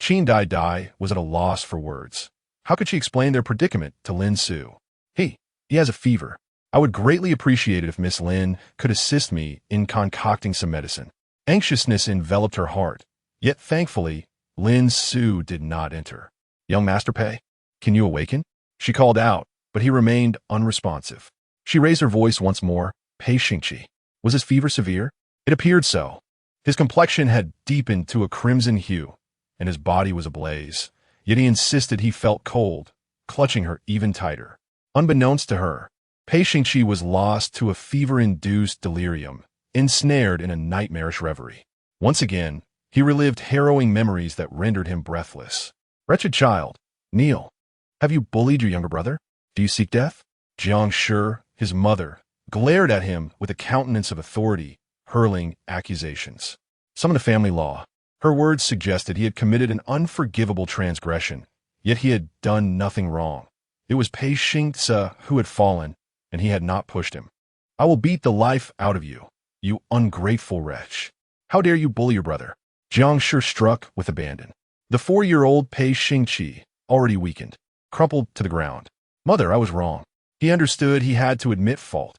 Qin Daidai was at a loss for words. How could she explain their predicament to Lin Su? He has a fever. I would greatly appreciate it if Miss Lin could assist me in concocting some medicine." Anxiousness enveloped her heart, yet thankfully, Lin Su did not enter. "Young Master Pei, can you awaken?" She called out, but he remained unresponsive. She raised her voice once more. "Pei Xingqi, was his fever severe?" It appeared so. His complexion had deepened to a crimson hue, and his body was ablaze, yet he insisted he felt cold, clutching her even tighter. Unbeknownst to her, Pei Xingqi was lost to a fever-induced delirium, ensnared in a nightmarish reverie. Once again, he relived harrowing memories that rendered him breathless. "Wretched child, kneel. Have you bullied your younger brother? Do you seek death?" Jiang Shi, his mother, glared at him with a countenance of authority, hurling accusations. Summon the family law. Her words suggested he had committed an unforgivable transgression, yet he had done nothing wrong. It was Pei Xingce who had fallen, and he had not pushed him. "I will beat the life out of you, you ungrateful wretch. How dare you bully your brother?" Jiang Shi struck with abandon. The 4-year-old Pei Xingqi, already weakened, crumpled to the ground. "Mother, I was wrong." He understood he had to admit fault.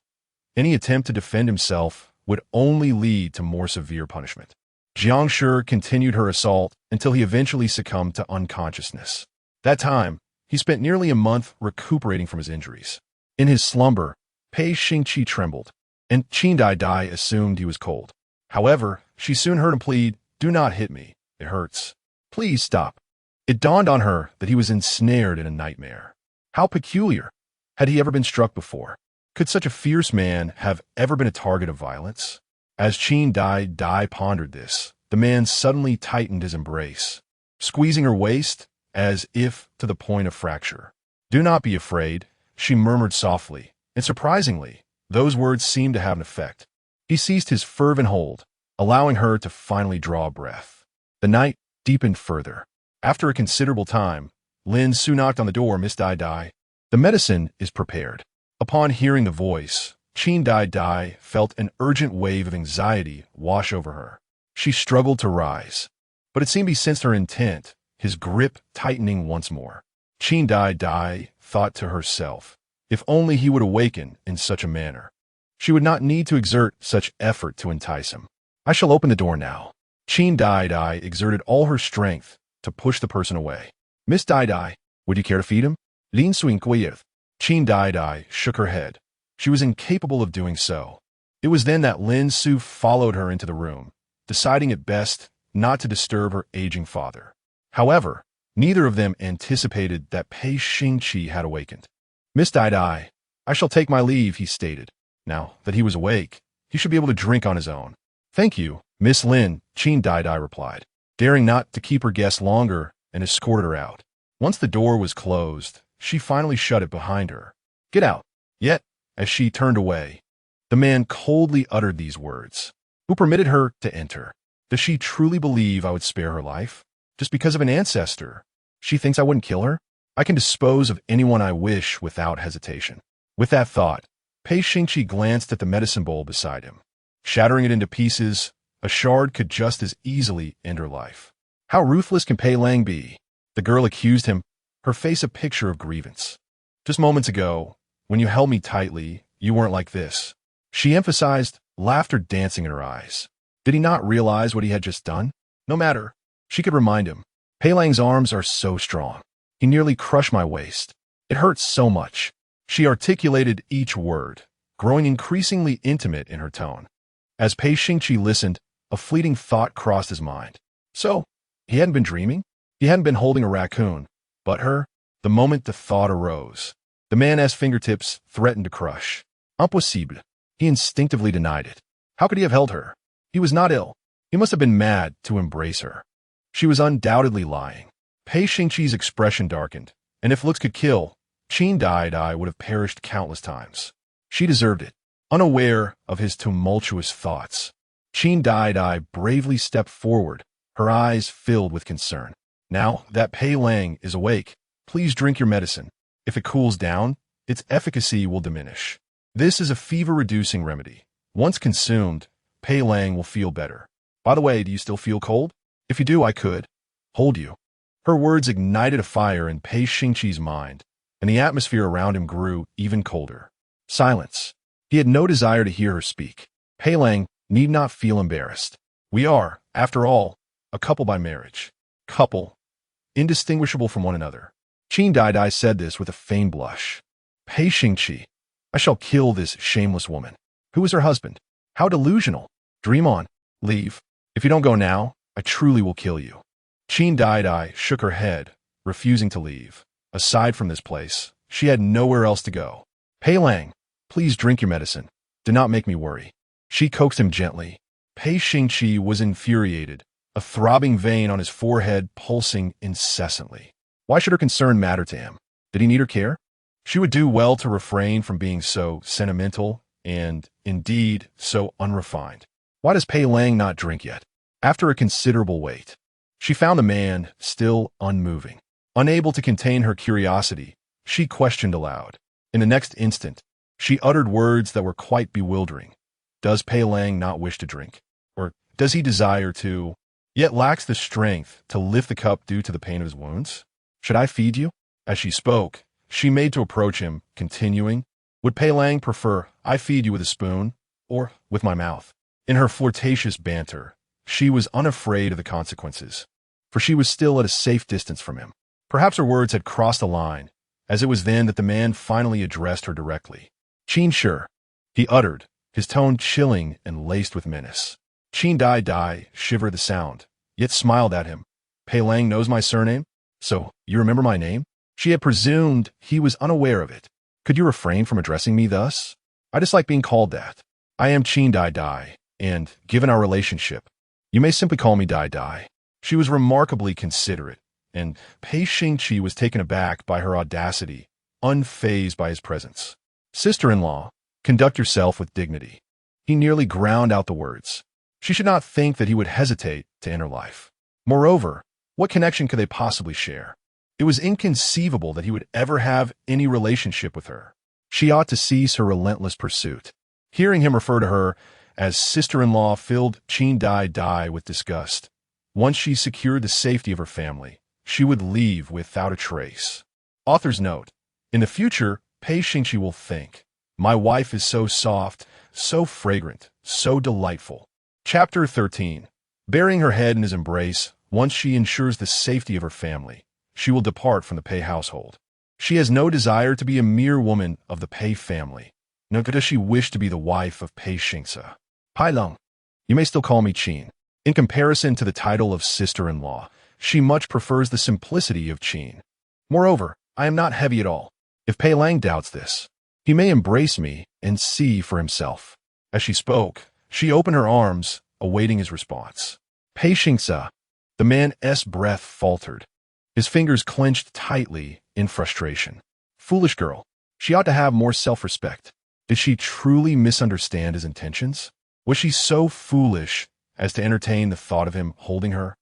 Any attempt to defend himself would only lead to more severe punishment. Jiang Shi continued her assault until he eventually succumbed to unconsciousness. That time, He spent nearly a month recuperating from his injuries. In his slumber, Pei Xingqi trembled, and Qin Daidai assumed he was cold. However, she soon heard him plead, "Do not hit me. It hurts. Please stop." It dawned on her that he was ensnared in a nightmare. How peculiar. Had he ever been struck before? Could such a fierce man have ever been a target of violence? As Qin Daidai pondered this, the man suddenly tightened his embrace, squeezing her waist as if to the point of fracture. "Do not be afraid," she murmured softly, and surprisingly, those words seemed to have an effect. He ceased his fervent hold, allowing her to finally draw a breath. The night deepened further. After a considerable time, Lin Su knocked on the door. "Miss Daidai, the medicine is prepared." Upon hearing the voice, Qin Daidai felt an urgent wave of anxiety wash over her. She struggled to rise, but it seemed he sensed her intent, his grip tightening once more. Qin Daidai thought to herself, if only he would awaken in such a manner. She would not need to exert such effort to entice him. "I shall open the door now." Qin Daidai exerted all her strength to push the person away. "Miss Daidai, would you care to feed him?" Lin Su inquired. Qin Daidai shook her head. She was incapable of doing so. It was then that Lin Su followed her into the room, deciding it best not to disturb her aging father. However, neither of them anticipated that Pei Xingqi had awakened. "Miss Daidai, I shall take my leave," he stated. Now that he was awake, he should be able to drink on his own. "Thank you, Miss Lin," Qin Daidai replied, daring not to keep her guest longer, and escorted her out. Once the door was closed, she finally shut it behind her. "Get out." Yet, as she turned away, the man coldly uttered these words. "Who permitted her to enter? Does she truly believe I would spare her life? Just because of an ancestor? She thinks I wouldn't kill her? I can dispose of anyone I wish without hesitation." With that thought, Pei Xingqi glanced at the medicine bowl beside him. Shattering it into pieces, a shard could just as easily end her life. How ruthless can Pei Lang be? The girl accused him, her face a picture of grievance. "Just moments ago, when you held me tightly, you weren't like this," she emphasized, laughter dancing in her eyes. Did he not realize what he had just done? No matter. She could remind him. "Pei Lang's arms are so strong. He nearly crushed my waist. It hurts so much." She articulated each word, growing increasingly intimate in her tone. As Pei Xingqi listened, a fleeting thought crossed his mind. So, he hadn't been dreaming? He hadn't been holding a raccoon, but her? The moment the thought arose, the man's fingertips threatened to crush. Impossible. He instinctively denied it. How could he have held her? He was not ill. He must have been mad to embrace her. She was undoubtedly lying. Pei Xingqi's expression darkened, and if looks could kill, Qin Daidai would have perished countless times. She deserved it. Unaware of his tumultuous thoughts, Qin Daidai bravely stepped forward, her eyes filled with concern. "Now that Pei Lang is awake, please drink your medicine. If it cools down, its efficacy will diminish. This is a fever-reducing remedy. Once consumed, Pei Lang will feel better. By the way, do you still feel cold? If you do, I could hold you." Her words ignited a fire in Pei Xingqi's mind, and the atmosphere around him grew even colder. Silence. He had no desire to hear her speak. Pei Lang need not feel embarrassed. "We are, after all, a couple by marriage. Couple. Indistinguishable from one another." Qin Daidai said this with a feigned blush. "Pei Xingqi, I shall kill this shameless woman. Who is her husband? How delusional. Dream on. Leave. If you don't go now, I truly will kill you." Qin Daidai shook her head, refusing to leave. Aside from this place, she had nowhere else to go. "Pei Lang, please drink your medicine. Do not make me worry." She coaxed him gently. Pei Xingqi was infuriated, a throbbing vein on his forehead pulsing incessantly. Why should her concern matter to him? Did he need her care? She would do well to refrain from being so sentimental and, indeed, so unrefined. Why does Pei Lang not drink yet? After a considerable wait, she found the man still unmoving. Unable to contain her curiosity, she questioned aloud. In the next instant, she uttered words that were quite bewildering. Does Pei Lang not wish to drink? Or does he desire to, yet lacks the strength to lift the cup due to the pain of his wounds? "Should I feed you?" As she spoke, she made to approach him, continuing, "Would Pei Lang prefer I feed you with a spoon, or with my mouth?" In her flirtatious banter, she was unafraid of the consequences, for she was still at a safe distance from him. Perhaps her words had crossed a line, as it was then that the man finally addressed her directly. "Qin," he uttered, his tone chilling and laced with menace. Qin Daidai shivered the sound, yet smiled at him. "Pei Lang knows my surname? So, you remember my name?" She had presumed he was unaware of it. "Could you refrain from addressing me thus? I dislike being called that. I am Qin Daidai, and, given our relationship, you may simply call me Daidai." She was remarkably considerate, and Pei Xingqi was taken aback by her audacity, unfazed by his presence. "Sister-in-law, conduct yourself with dignity." He nearly ground out the words. She should not think that he would hesitate to enter life. Moreover, what connection could they possibly share? It was inconceivable that he would ever have any relationship with her. She ought to cease her relentless pursuit. Hearing him refer to her as sister-in-law filled Qin Daidai with disgust. Once she secured the safety of her family, she would leave without a trace. Author's note: in the future, Pei Xingqi will think, "My wife is so soft, so fragrant, so delightful." Chapter 13. Burying her head in his embrace, once she ensures the safety of her family, she will depart from the Pei household. She has no desire to be a mere woman of the Pei family, nor does she wish to be the wife of Pei Xingce. "Pai Lung, you may still call me Qin." In comparison to the title of sister-in-law, she much prefers the simplicity of Qin. "Moreover, I am not heavy at all. If Pei Lang doubts this, he may embrace me and see for himself." As she spoke, she opened her arms, awaiting his response. "Pei Xingce." The man's breath faltered. His fingers clenched tightly in frustration. Foolish girl. She ought to have more self-respect. Did she truly misunderstand his intentions? Was she so foolish as to entertain the thought of him holding her?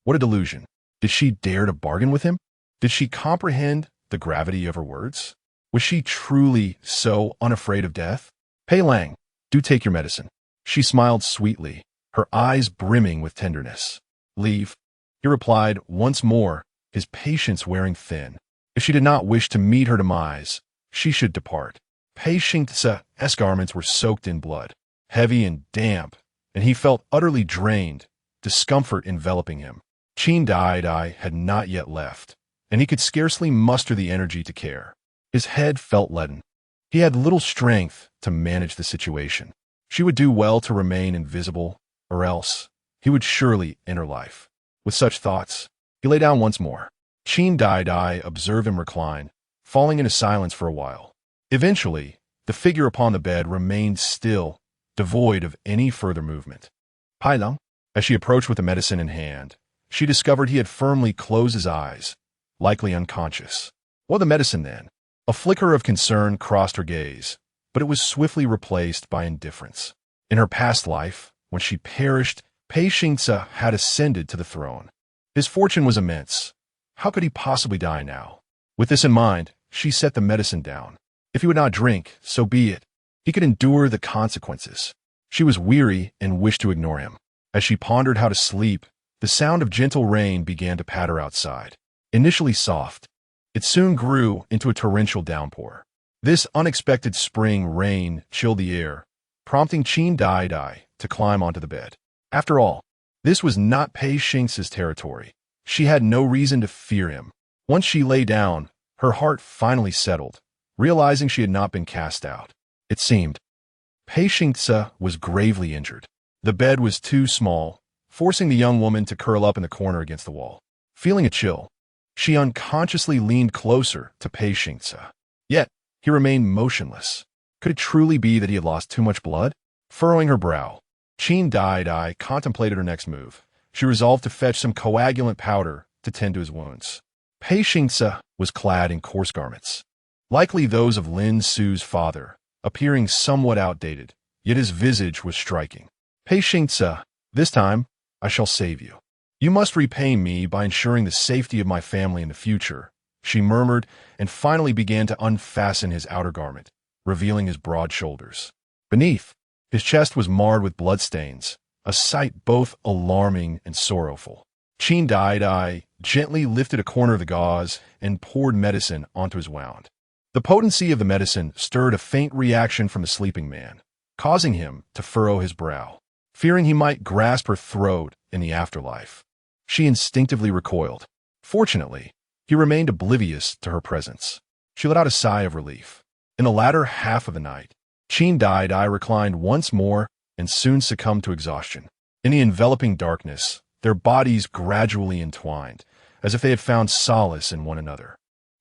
What a delusion. Did she dare to bargain with him? Did she comprehend the gravity of her words? Was she truly so unafraid of death? "Pei Lang, do take your medicine." She smiled sweetly, her eyes brimming with tenderness. "Leave," he replied once more, his patience wearing thin. If she did not wish to meet her demise, she should depart. Pei Xingce's garments were soaked in blood, heavy and damp, and he felt utterly drained, discomfort enveloping him. Qin Daidai had not yet left, and he could scarcely muster the energy to care. His head felt leaden. He had little strength to manage the situation. She would do well to remain invisible, or else he would surely enter life. With such thoughts, he lay down once more. Qin Daidai observed him recline, falling into silence for a while. Eventually, the figure upon the bed remained still, devoid of any further movement. "Pai Lung." As she approached with the medicine in hand, she discovered he had firmly closed his eyes, likely unconscious. "What the medicine, then?" A flicker of concern crossed her gaze, but it was swiftly replaced by indifference. In her past life, when she perished, Pei Xingce had ascended to the throne. His fortune was immense. How could he possibly die now? With this in mind, she set the medicine down. If he would not drink, so be it. He could endure the consequences. She was weary and wished to ignore him. As she pondered how to sleep, the sound of gentle rain began to patter outside. Initially soft, it soon grew into a torrential downpour. This unexpected spring rain chilled the air, prompting Qin Daidai to climb onto the bed. After all, this was not Pei Xingce's territory. She had no reason to fear him. Once she lay down, her heart finally settled, realizing she had not been cast out. It seemed Pei Xingce was gravely injured. The bed was too small, forcing the young woman to curl up in the corner against the wall. Feeling a chill, she unconsciously leaned closer to Pei Xingce. Yet, he remained motionless. Could it truly be that he had lost too much blood? Furrowing her brow, Qin Daidai contemplated her next move. She resolved to fetch some coagulant powder to tend to his wounds. Pei Xingce was clad in coarse garments, likely those of Lin Su's father, appearing somewhat outdated, yet his visage was striking. "Pei Xingce, this time I shall save you. You must repay me by ensuring the safety of my family in the future," she murmured, and finally began to unfasten his outer garment, revealing his broad shoulders. Beneath, his chest was marred with bloodstains, a sight both alarming and sorrowful. Qin Daidai gently lifted a corner of the gauze and poured medicine onto his wound. The potency of the medicine stirred a faint reaction from the sleeping man, causing him to furrow his brow. Fearing he might grasp her throat in the afterlife, she instinctively recoiled. Fortunately, He remained oblivious to her presence. She let out a sigh of relief. In the latter half of the night, Qin Daidai reclined once more and soon succumbed to exhaustion. In the enveloping darkness, their bodies gradually entwined, as if they had found solace in one another.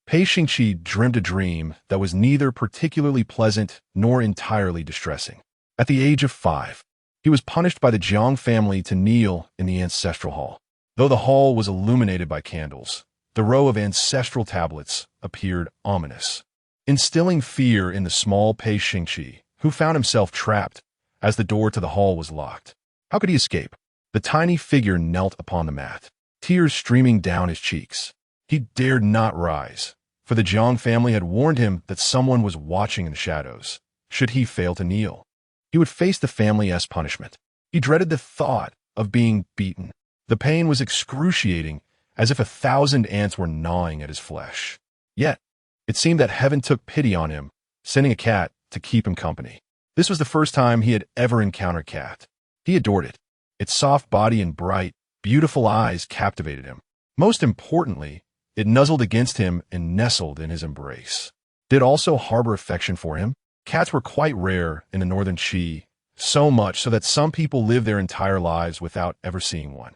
Pei Xingqi dreamed a dream that was neither particularly pleasant nor entirely distressing. At the age of 5, he was punished by the Jiang family to kneel in the ancestral hall. Though the hall was illuminated by candles, the row of ancestral tablets appeared ominous, instilling fear in the small Pei Xingqi, who found himself trapped as the door to the hall was locked. How could he escape? The tiny figure knelt upon the mat, tears streaming down his cheeks. He dared not rise, for the Jiang family had warned him that someone was watching in the shadows. Should he fail to kneel, he would face the family's punishment. He dreaded the thought of being beaten. The pain was excruciating, as if 1,000 ants were gnawing at his flesh. Yet, it seemed that heaven took pity on him, sending a cat to keep him company. This was the first time he had ever encountered a cat. He adored it. Its soft body and bright, beautiful eyes captivated him. Most importantly, it nuzzled against him and nestled in his embrace. Did it also harbor affection for him? Cats were quite rare in the northern Qi, so much so that some people live their entire lives without ever seeing one.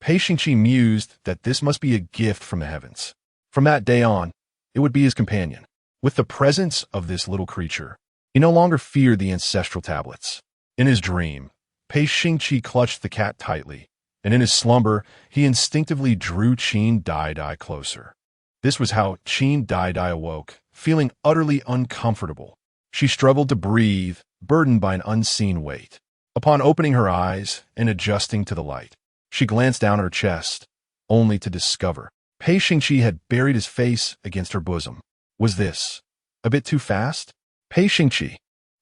Pei Xingqi mused that this must be a gift from the heavens. From that day on, it would be his companion. With the presence of this little creature, he no longer feared the ancestral tablets. In his dream, Pei Xingqi clutched the cat tightly, and in his slumber, he instinctively drew Qin Daidai closer. This was how Qin Daidai awoke, feeling utterly uncomfortable. She struggled to breathe, burdened by an unseen weight. Upon opening her eyes and adjusting to the light, she glanced down at her chest, only to discover Pei Xingqi had buried his face against her bosom. Was this a bit too fast? Pei Xingqi.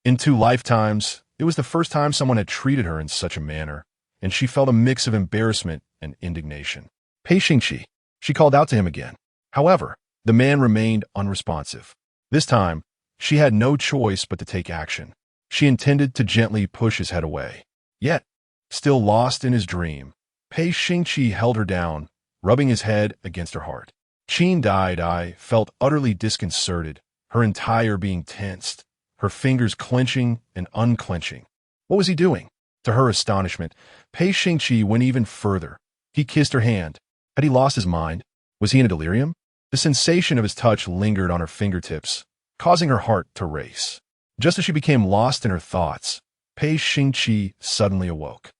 In 2 lifetimes, it was the first time someone had treated her in such a manner, and she felt a mix of embarrassment and indignation. Pei Xingqi. She called out to him again. However, the man remained unresponsive. This time, she had no choice but to take action. She intended to gently push his head away. Yet, still lost in his dream, Pei Xingqi held her down, rubbing his head against her heart. Qin Daidai felt utterly disconcerted, her entire being tensed, her fingers clenching and unclenching. What was he doing? To her astonishment, Pei Xingqi went even further. He kissed her hand. Had he lost his mind? Was he in a delirium? The sensation of his touch lingered on her fingertips, causing her heart to race. Just as she became lost in her thoughts, Pei Xingqi suddenly awoke.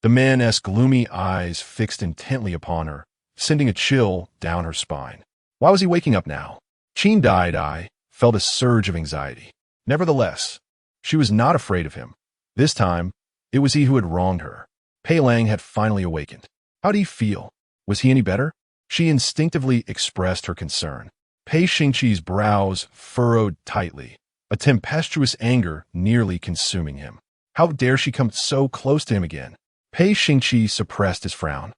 The man's gloomy eyes fixed intently upon her, sending a chill down her spine. Why was he waking up now? Qin Daidai felt a surge of anxiety. Nevertheless, she was not afraid of him. This time, it was he who had wronged her. Pei Lang had finally awakened. How did he feel? Was he any better? She instinctively expressed her concern. Pei Xingqi's brows furrowed tightly, a tempestuous anger nearly consuming him. How dare she come so close to him again? Pei Xingqi suppressed his frown.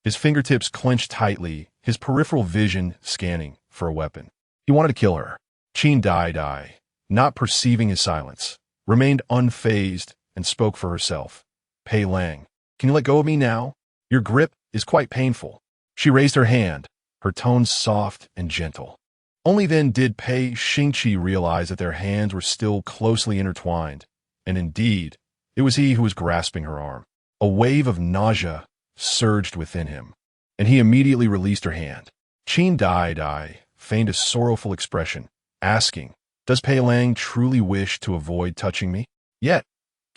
His fingertips clenched tightly, his peripheral vision scanning for a weapon. He wanted to kill her. Qin Daidai, not perceiving his silence, remained unfazed and spoke for herself. Pei Lang, can you let go of me now? Your grip is quite painful. She raised her hand, her tones soft and gentle. Only then did Pei Xingqi realize that their hands were still closely intertwined, and indeed, it was he who was grasping her arm. A wave of nausea surged within him, and he immediately released her hand. Qin Daidai feigned a sorrowful expression, asking, "Does Pei Lang truly wish to avoid touching me? Yet,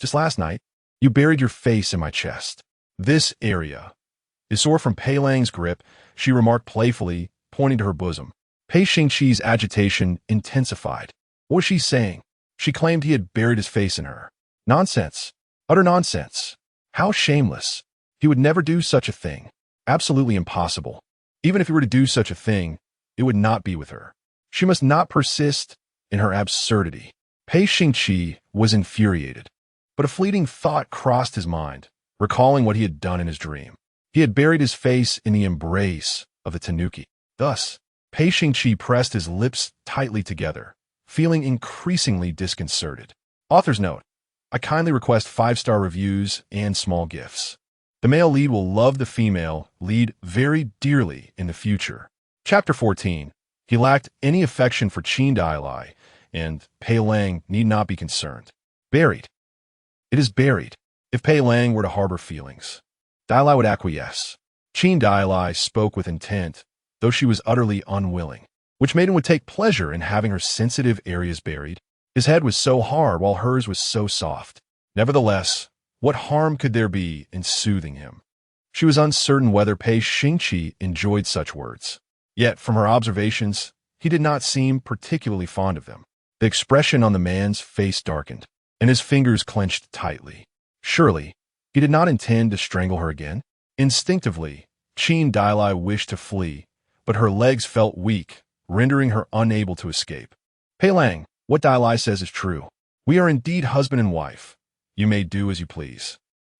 just last night, you buried your face in my chest. This area is sore from Pei Lang's grip," she remarked playfully, pointing to her bosom. Pei Xingqi's agitation intensified. What was she saying? She claimed he had buried his face in her. Nonsense. Utter nonsense. How shameless. He would never do such a thing. Absolutely impossible. Even if he were to do such a thing, it would not be with her. She must not persist in her absurdity. Pei Xingqi was infuriated, but a fleeting thought crossed his mind, recalling what he had done in his dream. He had buried his face in the embrace of the tanuki. Thus, Pei Xingqi pressed his lips tightly together, feeling increasingly disconcerted. Author's note: I kindly request 5-star reviews and small gifts. The male lead will love the female lead very dearly in the future. Chapter 14. He lacked any affection for Qin Daidai, and Pei Lang need not be concerned. Buried. It is buried. If Pei Lang were to harbor feelings, Dailai would acquiesce. Qin Daidai spoke with intent, though she was utterly unwilling, which maiden would take pleasure in having her sensitive areas buried? His head was so hard while hers was so soft. Nevertheless, what harm could there be in soothing him? She was uncertain whether Pei Xingqi enjoyed such words. Yet, from her observations, he did not seem particularly fond of them. The expression on the man's face darkened, and his fingers clenched tightly. Surely, he did not intend to strangle her again? Instinctively, Qin Daidai wished to flee, but her legs felt weak, rendering her unable to escape. Pei Lang, what Dailai says is true. We are indeed husband and wife. You may do as you please.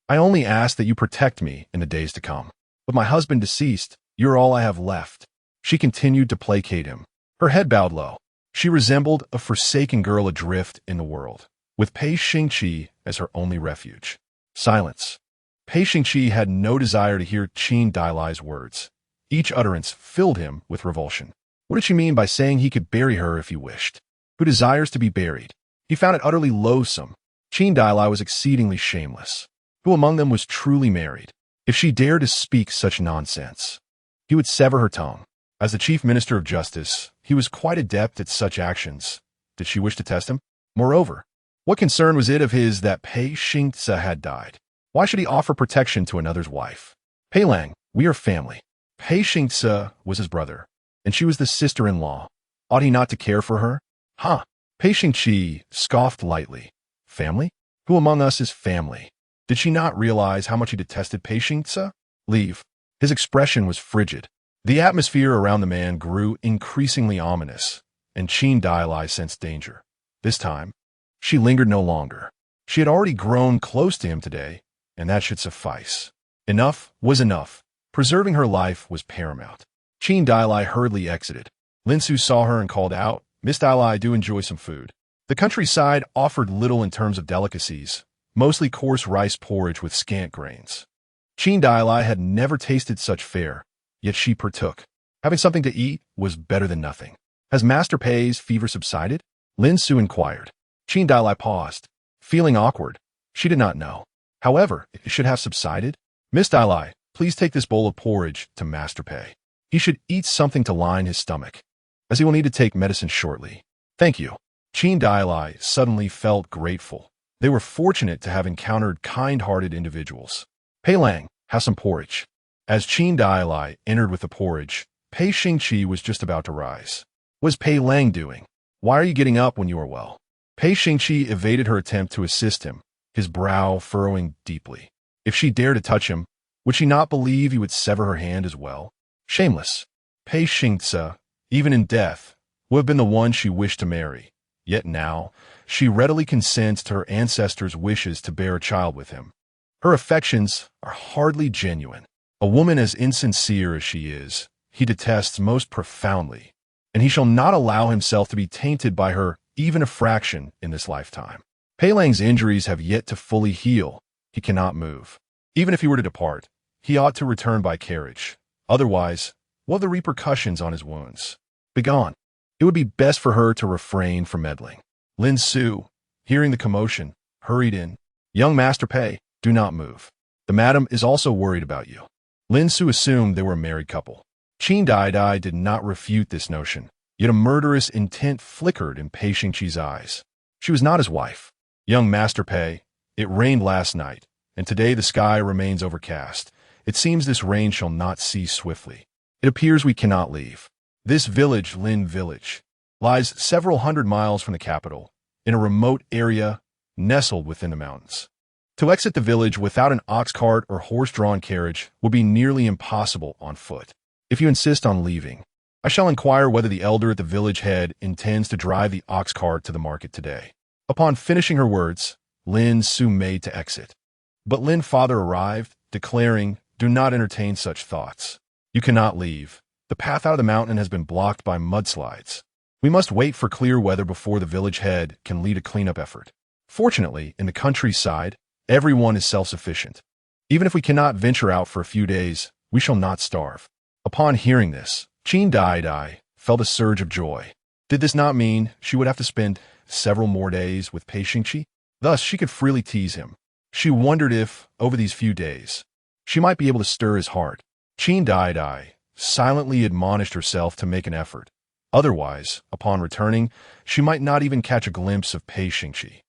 I only ask that you protect me in the days to come. With my husband deceased, you are all I have left. She continued to placate him. Her head bowed low. She resembled a forsaken girl adrift in the world, with Pei Xingqi as her only refuge. Silence. Pei Xingqi had no desire to hear Qin Dailai's words. Each utterance filled him with revulsion. What did she mean by saying he could bury her if he wished? Who desires to be buried? He found it utterly loathsome. Qin Daidai was exceedingly shameless. Who among them was truly married? If she dared to speak such nonsense, he would sever her tongue. As the chief minister of justice, he was quite adept at such actions. Did she wish to test him? Moreover, what concern was it of his that Pei Xingce had died? Why should he offer protection to another's wife? Pei Lang, we are family. Pei Xingce was his brother, and she was the sister-in-law. Ought he not to care for her? Huh? Pei Xingqi scoffed lightly. Family? Who among us is family? Did she not realize how much he detested Pei Xingce? Leave. His expression was frigid. The atmosphere around the man grew increasingly ominous, and Qin Daidai sensed danger. This time, she lingered no longer. She had already grown close to him today, and that should suffice. Enough was enough. Preserving her life was paramount. Qin Daidai hurriedly exited. Lin Su saw her and called out, Miss Dailai, do enjoy some food. The countryside offered little in terms of delicacies, mostly coarse rice porridge with scant grains. Qin Daidai had never tasted such fare, yet she partook. Having something to eat was better than nothing. Has Master Pei's fever subsided? Lin Su inquired. Qin Daidai paused, feeling awkward. She did not know. However, it should have subsided. Miss Dailai, please take this bowl of porridge to Master Pei. He should eat something to line his stomach, as he will need to take medicine shortly. Thank you. Qin Daidai suddenly felt grateful. They were fortunate to have encountered kind-hearted individuals. Pei Lang, have some porridge. As Qin Daidai entered with the porridge, Pei Xingqi was just about to rise. What is Pei Lang doing? Why are you getting up when you are well? Pei Xingqi evaded her attempt to assist him, his brow furrowing deeply. If she dared to touch him, would she not believe he would sever her hand as well? Shameless. Pei Xingce, even in death, would have been the one she wished to marry. Yet now, she readily consents to her ancestors' wishes to bear a child with him. Her affections are hardly genuine. A woman as insincere as she is, he detests most profoundly, and he shall not allow himself to be tainted by her even a fraction in this lifetime. Pei Lang's injuries have yet to fully heal. He cannot move. Even if he were to depart, he ought to return by carriage. Otherwise, what are the repercussions on his wounds? Begone. It would be best for her to refrain from meddling. Lin Su, hearing the commotion, hurried in. Young Master Pei, do not move. The madam is also worried about you. Lin Su assumed they were a married couple. Qin Daidai did not refute this notion, yet a murderous intent flickered in Pei Xingqi's eyes. She was not his wife. Young Master Pei, it rained last night, and today the sky remains overcast. It seems this rain shall not cease swiftly. It appears we cannot leave. This village, Lin Village, lies several hundred miles from the capital, in a remote area nestled within the mountains. To exit the village without an ox cart or horse-drawn carriage would be nearly impossible on foot. If you insist on leaving, I shall inquire whether the elder at the village head intends to drive the ox cart to the market today. Upon finishing her words, Lin Su made to exit. But Lin Father arrived, declaring, do not entertain such thoughts. You cannot leave. The path out of the mountain has been blocked by mudslides. We must wait for clear weather before the village head can lead a cleanup effort. Fortunately, in the countryside, everyone is self-sufficient. Even if we cannot venture out for a few days, we shall not starve. Upon hearing this, Qin Daidai felt a surge of joy. Did this not mean she would have to spend several more days with Pei Xingqi? Thus, she could freely tease him. She wondered if, over these few days, she might be able to stir his heart. Qin Daidai silently admonished herself to make an effort. Otherwise, upon returning, she might not even catch a glimpse of Pei Xingqi.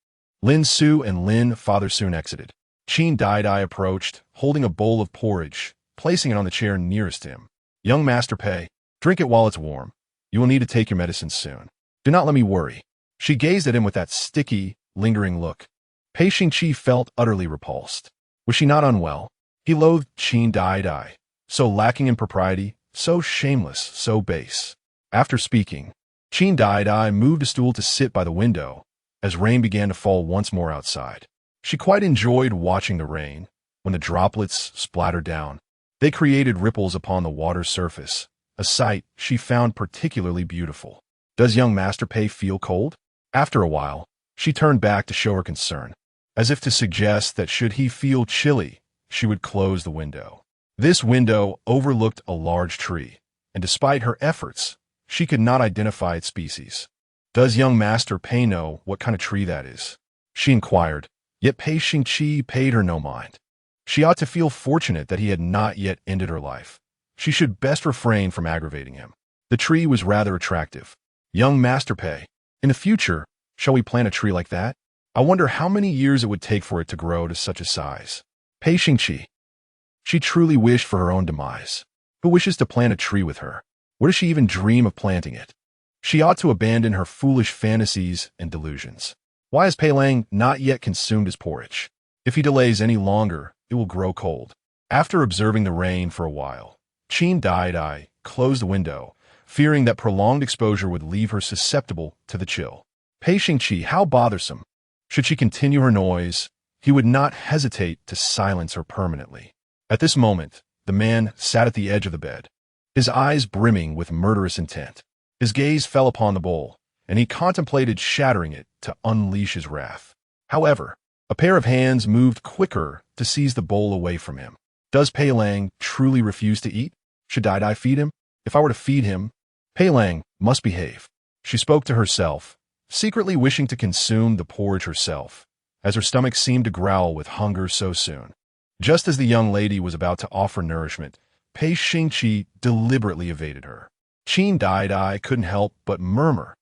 Lin Su and Lin father soon exited. Qin Daidai approached, holding a bowl of porridge, placing it on the chair nearest him. Young Master Pei, drink it while it's warm. You will need to take your medicine soon. Do not let me worry. She gazed at him with that sticky, lingering look. Pei Xingqi felt utterly repulsed. Was she not unwell? He loathed Qin Daidai, so lacking in propriety, so shameless, so base. After speaking, Qin Daidai moved a stool to sit by the window as rain began to fall once more outside. She quite enjoyed watching the rain. When the droplets splattered down, they created ripples upon the water's surface, a sight she found particularly beautiful. Does young Master Pei feel cold? After a while, she turned back to show her concern, as if to suggest that should he feel chilly, she would close the window. This window overlooked a large tree, and despite her efforts, she could not identify its species. Does young Master Pei know what kind of tree that is? She inquired, yet Pei Xingqi paid her no mind. She ought to feel fortunate that he had not yet ended her life. She should best refrain from aggravating him. The tree was rather attractive. Young Master Pei, in the future, shall we plant a tree like that? I wonder how many years it would take for it to grow to such a size. Pei Xingqi. She truly wished for her own demise. Who wishes to plant a tree with her? Where does she even dream of planting it? She ought to abandon her foolish fantasies and delusions. Why has Pei Lang not yet consumed his porridge? If he delays any longer, it will grow cold. After observing the rain for a while, Qin Daidai closed the window, fearing that prolonged exposure would leave her susceptible to the chill. Pei Xingqi, how bothersome. Should she continue her noise, he would not hesitate to silence her permanently. At this moment, the man sat at the edge of the bed, his eyes brimming with murderous intent. His gaze fell upon the bowl, and he contemplated shattering it to unleash his wrath. However, a pair of hands moved quicker to seize the bowl away from him. Does Pei Lang truly refuse to eat? Should Daidai feed him? If I were to feed him, Pei Lang must behave. She spoke to herself, secretly wishing to consume the porridge herself, as her stomach seemed to growl with hunger so soon. Just as the young lady was about to offer nourishment, Pei Xingqi deliberately evaded her. Qin Daidai couldn't help but murmur,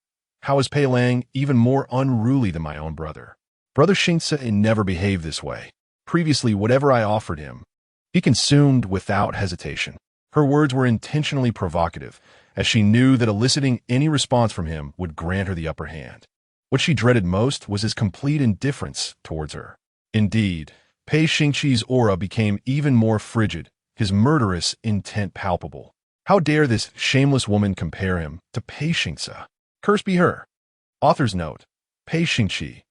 how is Pei Lang even more unruly than my own brother? Brother Xingce never behaved this way. Previously, whatever I offered him, he consumed without hesitation. Her words were intentionally provocative, as she knew that eliciting any response from him would grant her the upper hand. What she dreaded most was his complete indifference towards her. Indeed, Pei Xingqi's aura became even more frigid, his murderous intent palpable. How dare this shameless woman compare him to Pei Xingce? Curse be her. Author's note: Pei Xingqi.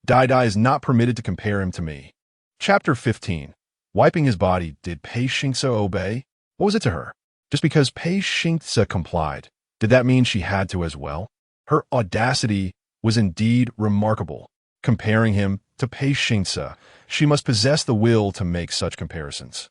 Daidai is not permitted to compare him to me. Chapter 15. Wiping his body, did Pei Xingce obey? What was it to her? Just because Pei Xingce complied, did that mean she had to as well? Her audacity was indeed remarkable. Comparing him to Pei Xingce, she must possess the will to make such comparisons.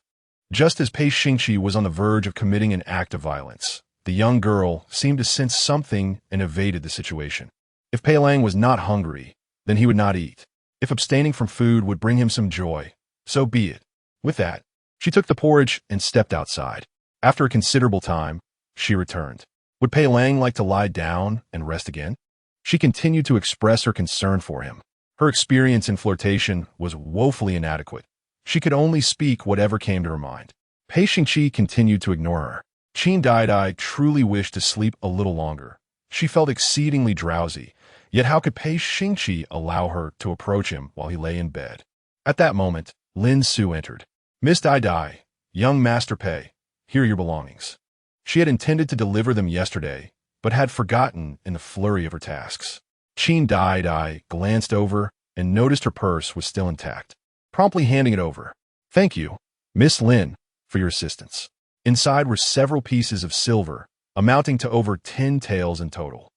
Just as Pei Xingqi was on the verge of committing an act of violence, the young girl seemed to sense something and evaded the situation. If Pei Lang was not hungry, then he would not eat. If abstaining from food would bring him some joy, so be it. With that, she took the porridge and stepped outside. After a considerable time, she returned. Would Pei Lang like to lie down and rest again? She continued to express her concern for him. Her experience in flirtation was woefully inadequate. She could only speak whatever came to her mind. Pei Xingqi continued to ignore her. Qin Daidai truly wished to sleep a little longer. She felt exceedingly drowsy, yet how could Pei Xingqi allow her to approach him while he lay in bed? At that moment, Lin Su entered. Miss Daidai, young Master Pei, here are your belongings. She had intended to deliver them yesterday, but had forgotten in the flurry of her tasks. Qin Daidai glanced over and noticed her purse was still intact, promptly handing it over. Thank you, Miss Lin, for your assistance. Inside were several pieces of silver, amounting to over 10 taels in total.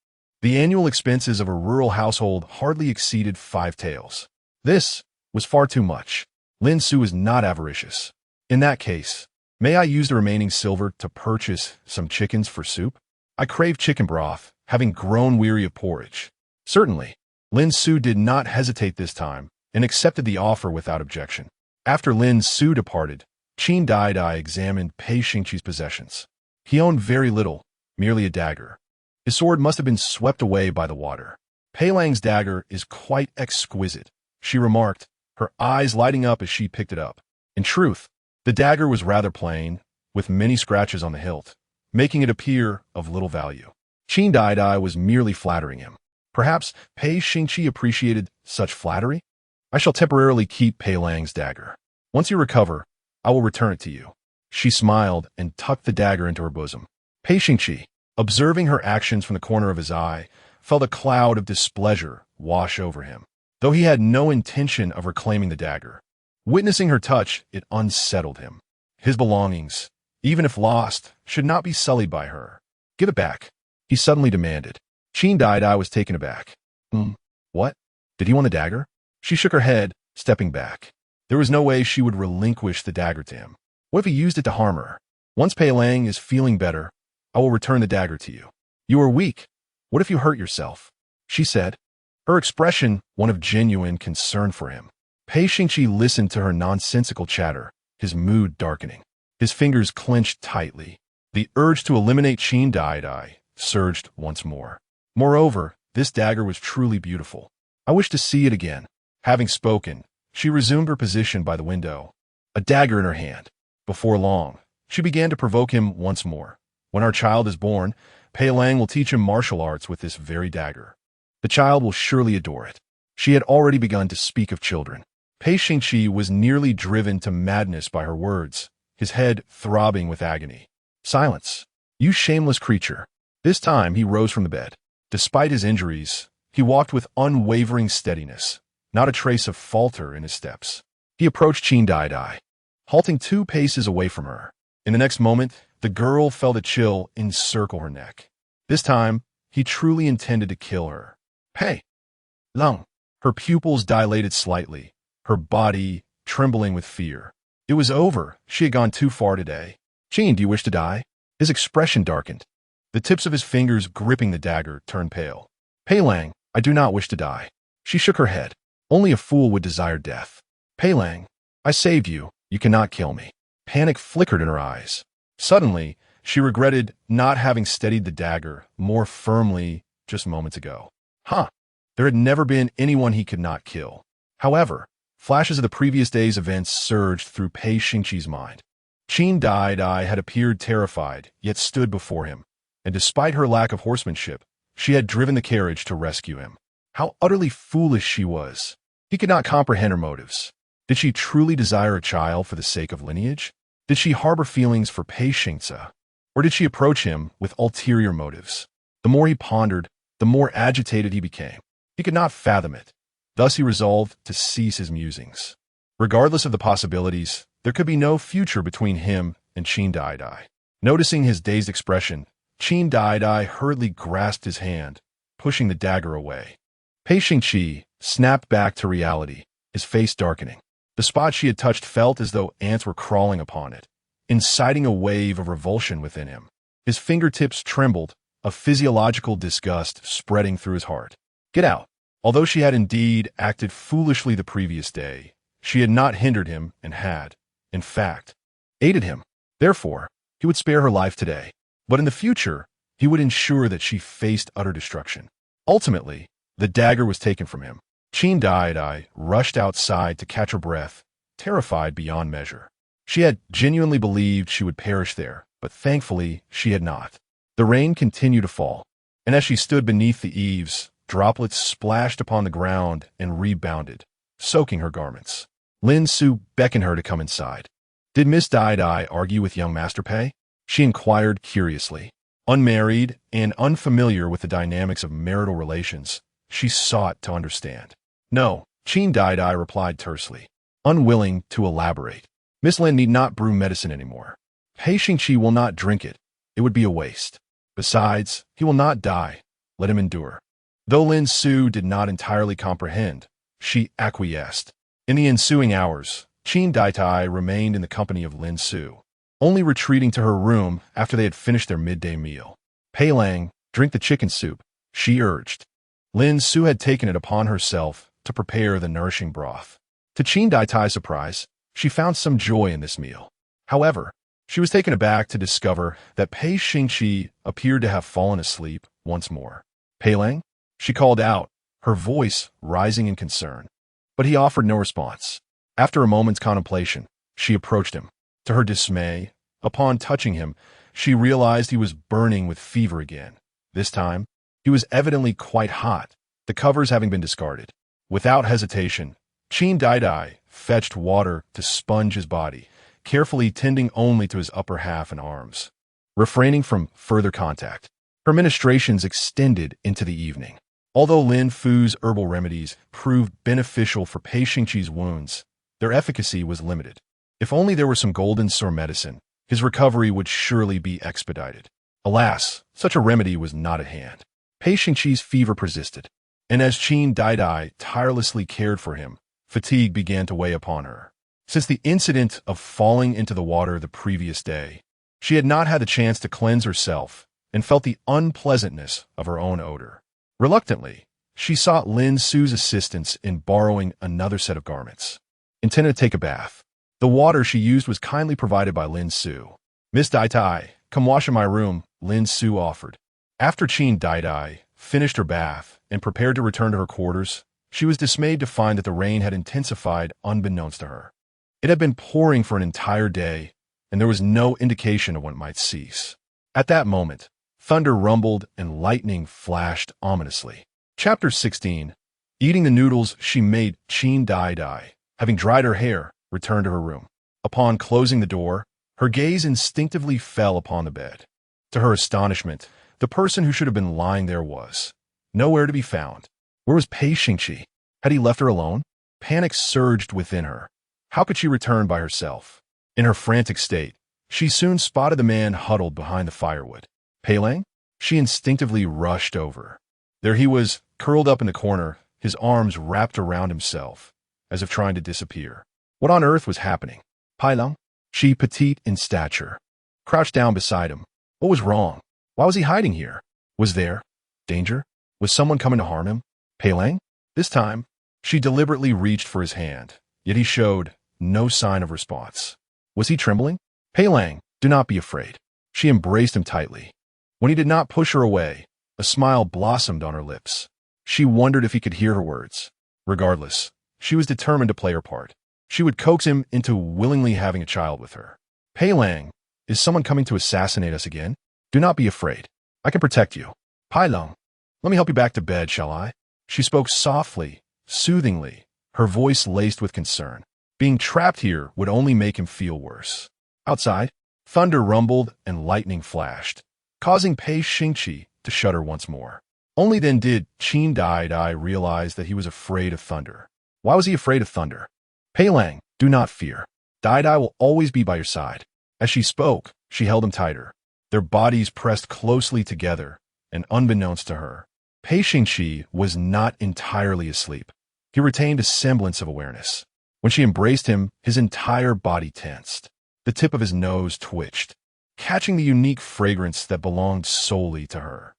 The annual expenses of a rural household hardly exceeded 5 taels. This was far too much. Lin Su is not avaricious. In that case, May I use the remaining silver to purchase some chickens for soup? I crave chicken broth, having grown weary of porridge. Certainly. Lin Su did not hesitate this time and accepted the offer without objection. After Lin Su departed, Qin Daidai examined Pei Xingqe's possessions. He owned very little, merely a dagger. His sword must have been swept away by the water. Pei Lang's dagger is quite exquisite, she remarked, her eyes lighting up as she picked it up. In truth, the dagger was rather plain, with many scratches on the hilt, making it appear of little value. Qin Daidai was merely flattering him. Perhaps Pei Xingqi appreciated such flattery? I shall temporarily keep Pei Lang's dagger. Once you recover, I will return it to you. She smiled and tucked the dagger into her bosom. Pei Xingqi, observing her actions from the corner of his eye, felt a cloud of displeasure wash over him, though he had no intention of reclaiming the dagger. Witnessing her touch, it unsettled him. His belongings, even if lost, should not be sullied by her. Give it back, he suddenly demanded. Qin Daidai was taken aback. What? Did he want the dagger? She shook her head, stepping back. There was no way she would relinquish the dagger to him. What if he used it to harm her? Once Pei Lang is feeling better, I will return the dagger to you. You are weak. What if you hurt yourself? She said, her expression one of genuine concern for him. Pei Xingqi listened to her nonsensical chatter, his mood darkening. His fingers clenched tightly. The urge to eliminate Qin Daidai surged once more. Moreover, this dagger was truly beautiful. I wish to see it again. Having spoken, she resumed her position by the window, a dagger in her hand. Before long, she began to provoke him once more. When our child is born, Pei Lang will teach him martial arts with this very dagger. The child will surely adore it. She had already begun to speak of children. Pei Xingqi was nearly driven to madness by her words, his head throbbing with agony. Silence, you shameless creature. This time he rose from the bed. Despite his injuries, he walked with unwavering steadiness, not a trace of falter in his steps. He approached Qin Daidai, halting 2 paces away from her. In the next moment, the girl felt a chill encircle her neck. This time, he truly intended to kill her. Pei Lang. Her pupils dilated slightly, her body trembling with fear. It was over. She had gone too far today. Qin, do you wish to die? His expression darkened. The tips of his fingers gripping the dagger turned pale. Pei Lang, I do not wish to die. She shook her head. Only a fool would desire death. Pei Lang, I saved you. You cannot kill me. Panic flickered in her eyes. Suddenly, she regretted not having steadied the dagger more firmly just moments ago. There had never been anyone he could not kill. However, flashes of the previous day's events surged through Pei Xingqi's mind. Qin Daidai had appeared terrified, yet stood before him, and despite her lack of horsemanship, she had driven the carriage to rescue him. How utterly foolish she was. He could not comprehend her motives. Did she truly desire a child for the sake of lineage? Did she harbor feelings for Pei Xingce? Or did she approach him with ulterior motives? The more he pondered, the more agitated he became. He could not fathom it. Thus he resolved to cease his musings. Regardless of the possibilities, there could be no future between him and Qin Daidai. Noticing his dazed expression, Qin Daidai hurriedly grasped his hand, pushing the dagger away. Pei Xingqi snapped back to reality, his face darkening. The spot she had touched felt as though ants were crawling upon it, inciting a wave of revulsion within him. His fingertips trembled, a physiological disgust spreading through his heart. Get out! Although she had indeed acted foolishly the previous day, she had not hindered him and had, in fact, aided him. Therefore, he would spare her life today. But in the future, he would ensure that she faced utter destruction. Ultimately, the dagger was taken from him. Qin Daidai rushed outside to catch her breath, terrified beyond measure. She had genuinely believed she would perish there, but thankfully she had not. The rain continued to fall, and as she stood beneath the eaves, droplets splashed upon the ground and rebounded, soaking her garments. Lin Su beckoned her to come inside. Did Miss Daidai argue with young Master Pei? She inquired curiously. Unmarried and unfamiliar with the dynamics of marital relations, she sought to understand. No, Qin Daidai replied tersely, unwilling to elaborate. Miss Lin need not brew medicine anymore. Pei Xingqi will not drink it. It would be a waste. Besides, he will not die. Let him endure. Though Lin Su did not entirely comprehend, she acquiesced. In the ensuing hours, Qin Daidai remained in the company of Lin Su. only retreating to her room after they had finished their midday meal. Pei Lang, drink the chicken soup, she urged. Lin Su had taken it upon herself to prepare the nourishing broth. To Qin Daidai's surprise, she found some joy in this meal. However, she was taken aback to discover that Pei Xingqi appeared to have fallen asleep once more. Pei Lang? She called out, her voice rising in concern. But he offered no response. After a moment's contemplation, she approached him. To her dismay, upon touching him, she realized he was burning with fever again. This time, he was evidently quite hot, the covers having been discarded. Without hesitation, Qin Daidai fetched water to sponge his body, carefully tending only to his upper half and arms. Refraining from further contact, her ministrations extended into the evening. Although Lin Fu's herbal remedies proved beneficial for Pei Xingqi's wounds, their efficacy was limited. If only there were some golden sore medicine, his recovery would surely be expedited. Alas, such a remedy was not at hand. Pei Xingqi's fever persisted, and as Qin Daidai tirelessly cared for him, fatigue began to weigh upon her. Since the incident of falling into the water the previous day, she had not had the chance to cleanse herself and felt the unpleasantness of her own odor. Reluctantly, she sought Lin Su's assistance in borrowing another set of garments. Intended to take a bath, the water she used was kindly provided by Lin Su. Miss Daidai, come wash in my room, Lin Su offered. After Qin Daidai finished her bath and prepared to return to her quarters, she was dismayed to find that the rain had intensified unbeknownst to her. It had been pouring for an entire day, and there was no indication of when it might cease. At that moment, thunder rumbled and lightning flashed ominously. Chapter 16. Eating the noodles she made, Qin Daidai, having dried her hair, returned to her room. Upon closing the door, her gaze instinctively fell upon the bed. To her astonishment, the person who should have been lying there was nowhere to be found. Where was Pei Xingqi? Had he left her alone? Panic surged within her. How could she return by herself? In her frantic state, she soon spotted the man huddled behind the firewood. Pei Lang? She instinctively rushed over. There he was, curled up in the corner, his arms wrapped around himself, as if trying to disappear. What on earth was happening? Pei Lang? She, petite in stature, crouched down beside him. What was wrong? Why was he hiding here? Was there danger? Was someone coming to harm him? Pei Lang? This time, she deliberately reached for his hand, yet he showed no sign of response. Was he trembling? Pei Lang, do not be afraid. She embraced him tightly. When he did not push her away, a smile blossomed on her lips. She wondered if he could hear her words. Regardless, she was determined to play her part. She would coax him into willingly having a child with her. Pei Lang, is someone coming to assassinate us again? Do not be afraid. I can protect you. Pei Lang, let me help you back to bed, shall I? She spoke softly, soothingly, her voice laced with concern. Being trapped here would only make him feel worse. Outside, thunder rumbled and lightning flashed, causing Pei Xingqi to shudder once more. Only then did Qin Daidai realize that he was afraid of thunder. Why was he afraid of thunder? Pei Lang, do not fear. Daidai will always be by your side. As she spoke, she held him tighter. Their bodies pressed closely together, and unbeknownst to her, Pei Xingqi was not entirely asleep. He retained a semblance of awareness. When she embraced him, his entire body tensed. The tip of his nose twitched, catching the unique fragrance that belonged solely to her.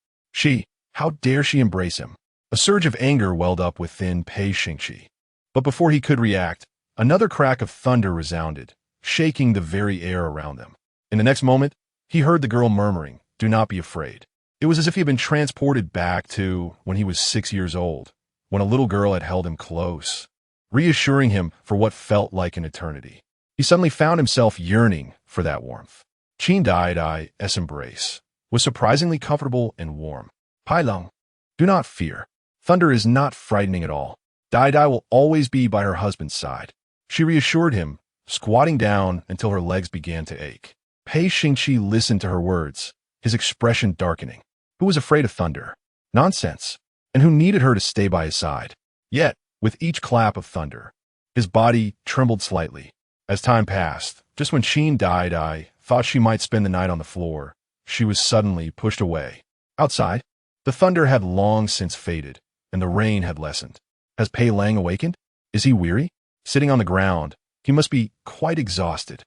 How dare she embrace him? A surge of anger welled up within Pei Xingqi. But before he could react, another crack of thunder resounded, shaking the very air around them. In the next moment, he heard the girl murmuring, "Do not be afraid." It was as if he had been transported back to when he was 6 years old, when a little girl had held him close, reassuring him for what felt like an eternity. He suddenly found himself yearning for that warmth. Qin Daidai's embrace was surprisingly comfortable and warm. Pei Lang, do not fear. Thunder is not frightening at all. Daidai will always be by her husband's side. She reassured him, squatting down until her legs began to ache. Pei Xingqi listened to her words, his expression darkening. Who was afraid of thunder? Nonsense. And who needed her to stay by his side? Yet, with each clap of thunder, his body trembled slightly. As time passed, just when Qin Daidai thought she might spend the night on the floor, she was suddenly pushed away. Outside, the thunder had long since faded, and the rain had lessened. Has Pei Lang awakened? Is he weary? Sitting on the ground, he must be quite exhausted.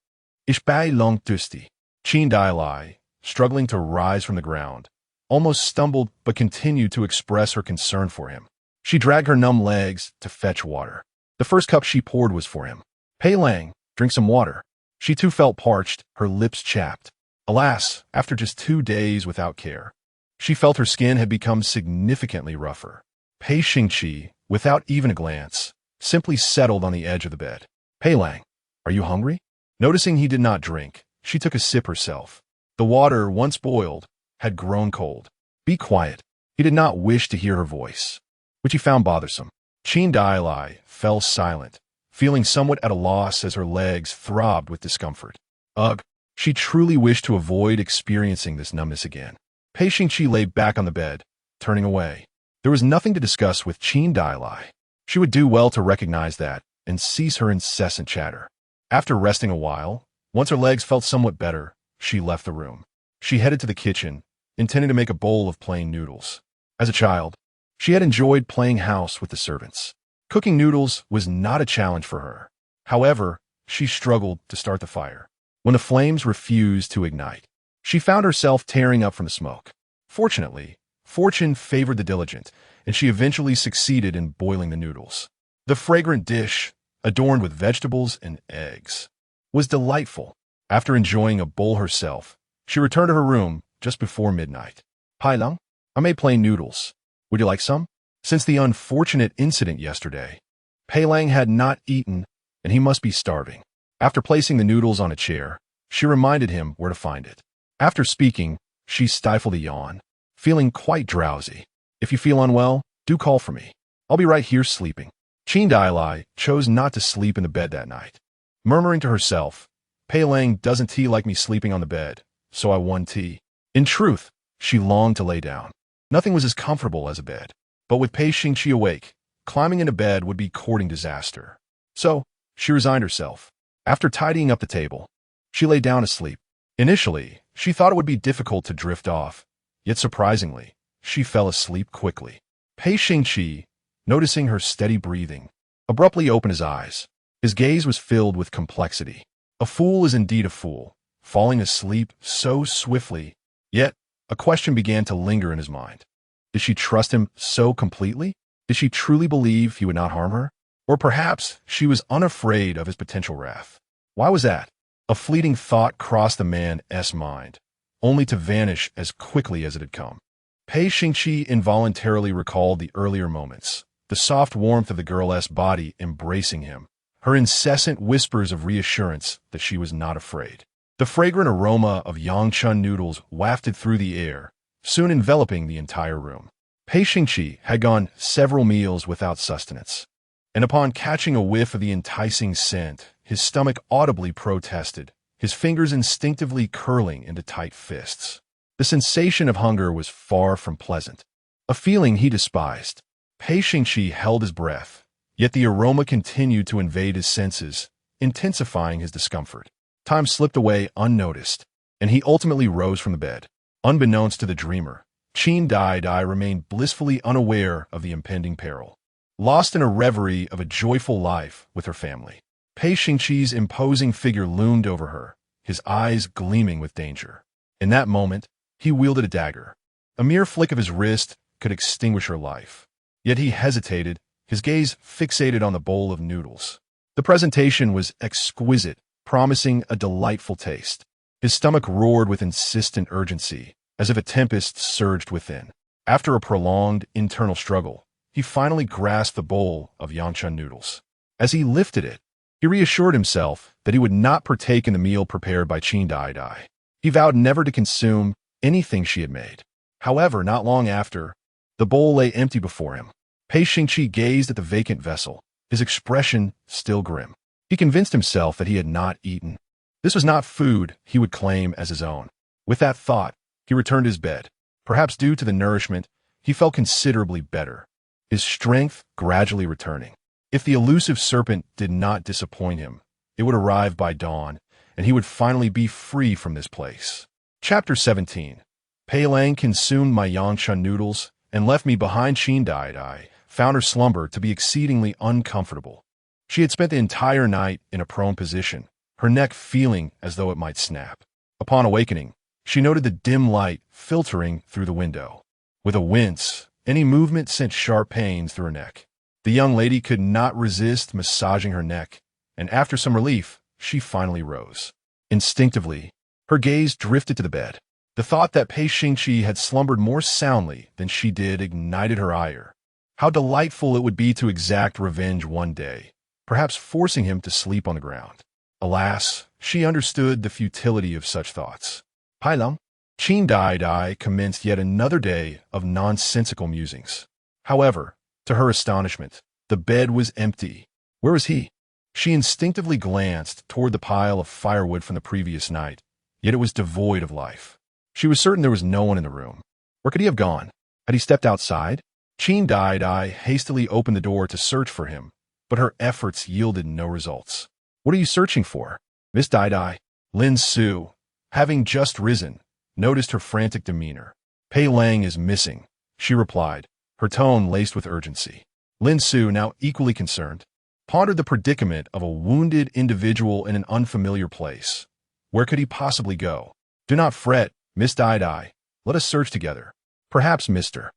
Ich bin long thirsty. Qin Daidai, struggling to rise from the ground, almost stumbled but continued to express her concern for him. She dragged her numb legs to fetch water. The first cup she poured was for him. Pei Lang, drink some water. She too felt parched, her lips chapped. Alas, after just 2 days without care, she felt her skin had become significantly rougher. Pei Xingqi, without even a glance, simply settled on the edge of the bed. Pei Lang, are you hungry? Noticing he did not drink, she took a sip herself. The water, once boiled, had grown cold. Be quiet. He did not wish to hear her voice, which he found bothersome. Qin Daidai fell silent, feeling somewhat at a loss as her legs throbbed with discomfort. Ugh, she truly wished to avoid experiencing this numbness again. Pei Xingqi lay back on the bed, turning away. There was nothing to discuss with Qin Daidai. She would do well to recognize that and cease her incessant chatter. After resting a while, once her legs felt somewhat better, she left the room. She headed to the kitchen, intending to make a bowl of plain noodles. As a child, she had enjoyed playing house with the servants. Cooking noodles was not a challenge for her. However, she struggled to start the fire. When the flames refused to ignite, she found herself tearing up from the smoke. Fortunately, fortune favored the diligent, and she eventually succeeded in boiling the noodles. The fragrant dish, adorned with vegetables and eggs, was delightful. After enjoying a bowl herself, she returned to her room just before midnight. Pai Lang, I made plain noodles. Would you like some? Since the unfortunate incident yesterday, Pei Lang had not eaten, and he must be starving. After placing the noodles on a chair, she reminded him where to find it. After speaking, she stifled a yawn, feeling quite drowsy. If you feel unwell, do call for me. I'll be right here sleeping. Qin Daidai chose not to sleep in the bed that night. Murmuring to herself, Pei Lang doesn't tea like me sleeping on the bed, so I won tea. In truth, she longed to lay down. Nothing was as comfortable as a bed. But with Pei Xingqi awake, climbing into bed would be courting disaster. So, she resigned herself. After tidying up the table, she lay down to sleep. Initially, she thought it would be difficult to drift off, yet surprisingly, she fell asleep quickly. Pei Xingqi, noticing her steady breathing, abruptly opened his eyes. His gaze was filled with complexity. A fool is indeed a fool, falling asleep so swiftly, yet a question began to linger in his mind. Did she trust him so completely? Did she truly believe he would not harm her? Or perhaps she was unafraid of his potential wrath. Why was that? A fleeting thought crossed the man's mind, only to vanish as quickly as it had come. Pei Xingqi involuntarily recalled the earlier moments, the soft warmth of the girl's body embracing him, her incessant whispers of reassurance that she was not afraid. The fragrant aroma of Yangchun noodles wafted through the air, soon enveloping the entire room. Pei Xingqi had gone several meals without sustenance, and upon catching a whiff of the enticing scent, his stomach audibly protested, his fingers instinctively curling into tight fists. The sensation of hunger was far from pleasant, a feeling he despised. Pei Xingqi held his breath, yet the aroma continued to invade his senses, intensifying his discomfort. Time slipped away unnoticed, and he ultimately rose from the bed. Unbeknownst to the dreamer, Qin Daidai remained blissfully unaware of the impending peril, lost in a reverie of a joyful life with her family. Pei Xingqi's imposing figure loomed over her, his eyes gleaming with danger. In that moment, he wielded a dagger. A mere flick of his wrist could extinguish her life. Yet he hesitated, his gaze fixated on the bowl of noodles. The presentation was exquisite, promising a delightful taste. His stomach roared with insistent urgency, as if a tempest surged within. After a prolonged internal struggle, he finally grasped the bowl of Yangchun noodles. As he lifted it, he reassured himself that he would not partake in the meal prepared by Qin Daidai. He vowed never to consume anything she had made. However, not long after, the bowl lay empty before him. Pei Xingqi gazed at the vacant vessel, his expression still grim. He convinced himself that he had not eaten. This was not food he would claim as his own. With that thought, he returned to his bed. Perhaps due to the nourishment, he felt considerably better, his strength gradually returning. If the elusive serpent did not disappoint him, it would arrive by dawn, and he would finally be free from this place. Chapter 17. Pei Lang consumed my Yangchun noodles and left me behind. Qin Daidai found her slumber to be exceedingly uncomfortable. She had spent the entire night in a prone position, her neck feeling as though it might snap. Upon awakening, she noted the dim light filtering through the window. With a wince, any movement sent sharp pains through her neck. The young lady could not resist massaging her neck, and after some relief, she finally rose. Instinctively, her gaze drifted to the bed. The thought that Pei Xingqi had slumbered more soundly than she did ignited her ire. How delightful it would be to exact revenge one day, perhaps forcing him to sleep on the ground. Alas, she understood the futility of such thoughts. Pailam, Qin Daidai commenced yet another day of nonsensical musings. However, to her astonishment, the bed was empty. Where was he? She instinctively glanced toward the pile of firewood from the previous night, yet it was devoid of life. She was certain there was no one in the room. Where could he have gone? Had he stepped outside? Qin Daidai hastily opened the door to search for him, but her efforts yielded no results. What are you searching for? Miss Daidai? Lin Su, having just risen, noticed her frantic demeanor. Pei Lang is missing, she replied, her tone laced with urgency. Lin Su, now equally concerned, pondered the predicament of a wounded individual in an unfamiliar place. Where could he possibly go? Do not fret, Miss Daidai. Let us search together. Perhaps Mr.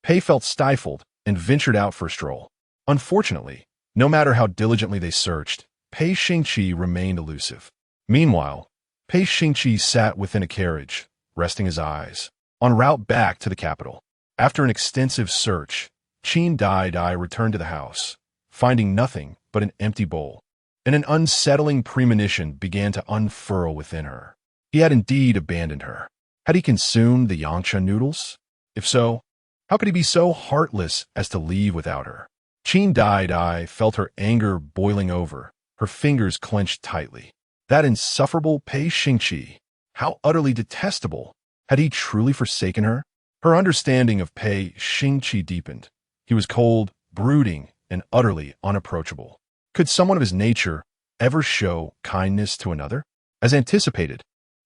Pei felt stifled and ventured out for a stroll. Unfortunately, no matter how diligently they searched, Pei Xingqi remained elusive. Meanwhile, Pei Xingqi sat within a carriage, resting his eyes, en route back to the capital. After an extensive search, Qin Daidai returned to the house, finding nothing but an empty bowl, and an unsettling premonition began to unfurl within her. He had indeed abandoned her. Had he consumed the Yangcha noodles? If so, how could he be so heartless as to leave without her? Qin Daidai felt her anger boiling over, her fingers clenched tightly. That insufferable Pei Xingqi, how utterly detestable! Had he truly forsaken her? Her understanding of Pei Xingqi deepened. He was cold, brooding, and utterly unapproachable. Could someone of his nature ever show kindness to another? As anticipated,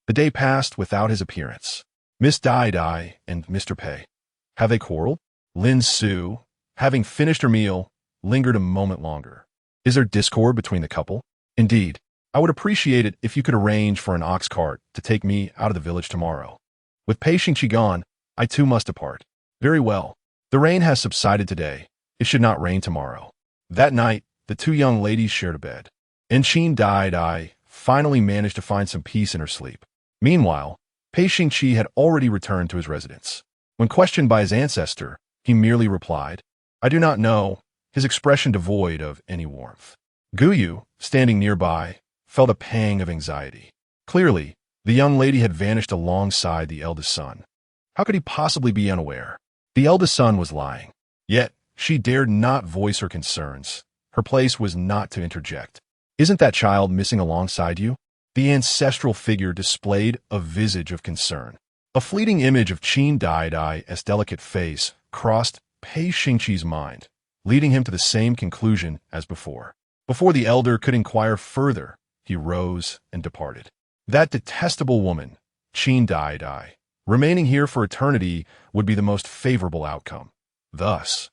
the day passed without his appearance. Miss Daidai and Mr. Pei. Have they quarreled? Lin Su, having finished her meal, lingered a moment longer. Is there discord between the couple? Indeed, I would appreciate it if you could arrange for an ox cart to take me out of the village tomorrow. With Pei Xingqi gone, I too must depart. Very well. The rain has subsided today. It should not rain tomorrow. That night, the two young ladies shared a bed, and Qin Daidai finally managed to find some peace in her sleep. Meanwhile, Pei Xingqi had already returned to his residence. When questioned by his ancestor, he merely replied, I do not know, his expression devoid of any warmth. Guyu, standing nearby, felt a pang of anxiety. Clearly, the young lady had vanished alongside the eldest son. How could he possibly be unaware? The eldest son was lying. Yet, she dared not voice her concerns. Her place was not to interject. Isn't that child missing alongside you? The ancestral figure displayed a visage of concern. A fleeting image of Qin Daidai's delicate face crossed Pei Xingqi's mind, leading him to the same conclusion as before. Before the elder could inquire further, he rose and departed. That detestable woman, Qin Daidai, remaining here for eternity would be the most favorable outcome. Thus,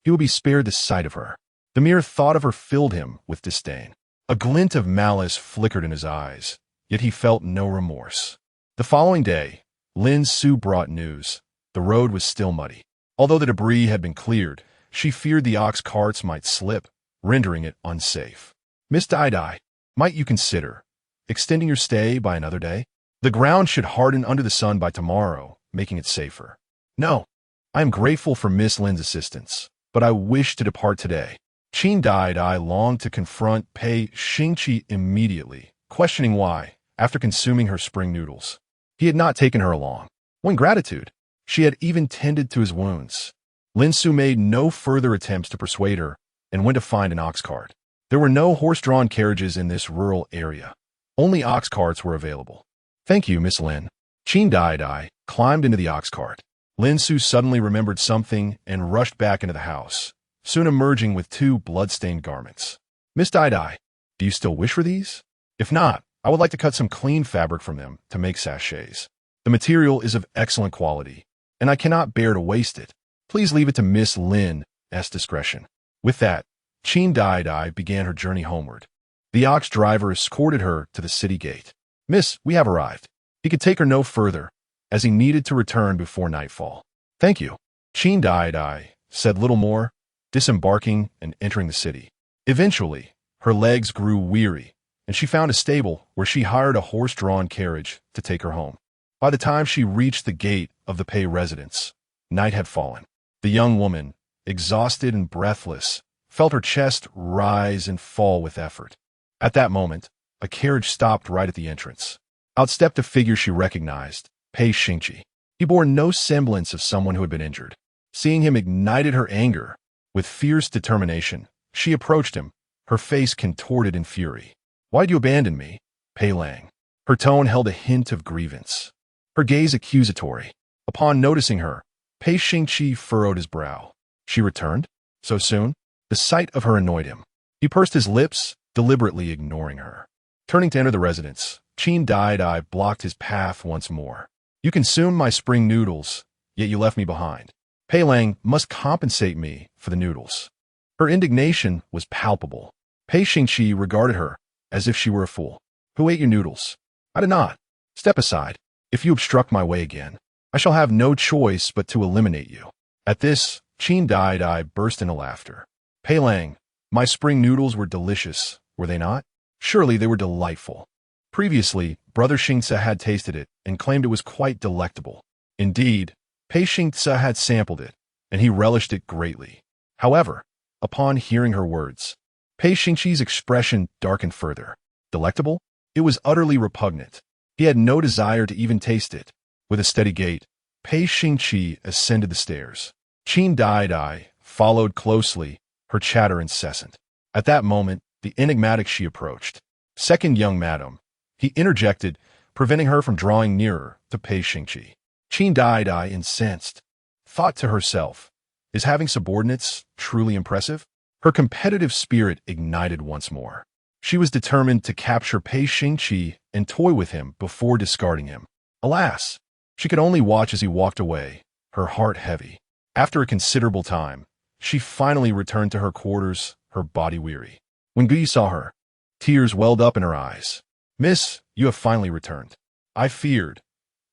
he would be spared the sight of her. The mere thought of her filled him with disdain. A glint of malice flickered in his eyes, yet he felt no remorse. The following day, Lin Su brought news. The road was still muddy. Although the debris had been cleared, she feared the ox carts might slip, rendering it unsafe. Miss Daidai, might you consider extending your stay by another day? The ground should harden under the sun by tomorrow, making it safer. No, I am grateful for Miss Lin's assistance, but I wish to depart today. Qin Daidai longed to confront Pei Xingqi immediately, questioning why, after consuming her spring noodles, he had not taken her along. When gratitude, she had even tended to his wounds. Lin Su made no further attempts to persuade her and went to find an ox cart. There were no horse-drawn carriages in this rural area. Only ox carts were available. Thank you, Miss Lin. Qin Daidai climbed into the ox cart. Lin Su suddenly remembered something and rushed back into the house, soon emerging with two blood-stained garments. Miss Daidai, do you still wish for these? If not, I would like to cut some clean fabric from them to make sachets. The material is of excellent quality, and I cannot bear to waste it. Please leave it to Miss Lin's discretion. With that, Qin Daidai began her journey homeward. The ox driver escorted her to the city gate. "Miss, we have arrived." He could take her no further, as he needed to return before nightfall. "Thank you." Qin Daidai said little more, disembarking and entering the city. Eventually, her legs grew weary, and she found a stable where she hired a horse-drawn carriage to take her home. By the time she reached the gate of the Pei residence, night had fallen. The young woman, exhausted and breathless, felt her chest rise and fall with effort. At that moment, a carriage stopped right at the entrance. Out stepped a figure she recognized, Pei Xingqi. He bore no semblance of someone who had been injured. Seeing him ignited her anger. With fierce determination, she approached him, her face contorted in fury. "Why'd you abandon me, Pei Lang?" Her tone held a hint of grievance, her gaze accusatory. Upon noticing her, Pei Xingqi furrowed his brow. She returned? So soon? The sight of her annoyed him. He pursed his lips, deliberately ignoring her. Turning to enter the residence, Qin Daidai blocked his path once more. "You consumed my spring noodles, yet you left me behind. Pei Lang must compensate me for the noodles." Her indignation was palpable. Pei Xingqi regarded her as if she were a fool. "Who ate your noodles?" "I did not." "Step aside. If you obstruct my way again, I shall have no choice but to eliminate you." At this, Qin Daidai burst into laughter. "Pei Lang, my spring noodles were delicious, were they not? Surely they were delightful." Previously, Brother Xingce had tasted it and claimed it was quite delectable. Indeed, Pei Xingce had sampled it, and he relished it greatly. However, upon hearing her words, Pei Xingqi's expression darkened further. Delectable? It was utterly repugnant. He had no desire to even taste it. With a steady gait, Pei Xingqi ascended the stairs. Qin Daidai followed closely, her chatter incessant. At that moment, the enigmatic she approached. "Second young madam," he interjected, preventing her from drawing nearer to Pei Xingqi. Qin Daidai, incensed, thought to herself, "Is having subordinates truly impressive?" Her competitive spirit ignited once more. She was determined to capture Pei Xingqi and toy with him before discarding him. Alas, she could only watch as he walked away, her heart heavy. After a considerable time, she finally returned to her quarters, her body weary. When Guyi saw her, tears welled up in her eyes. "Miss, you have finally returned." "I feared,"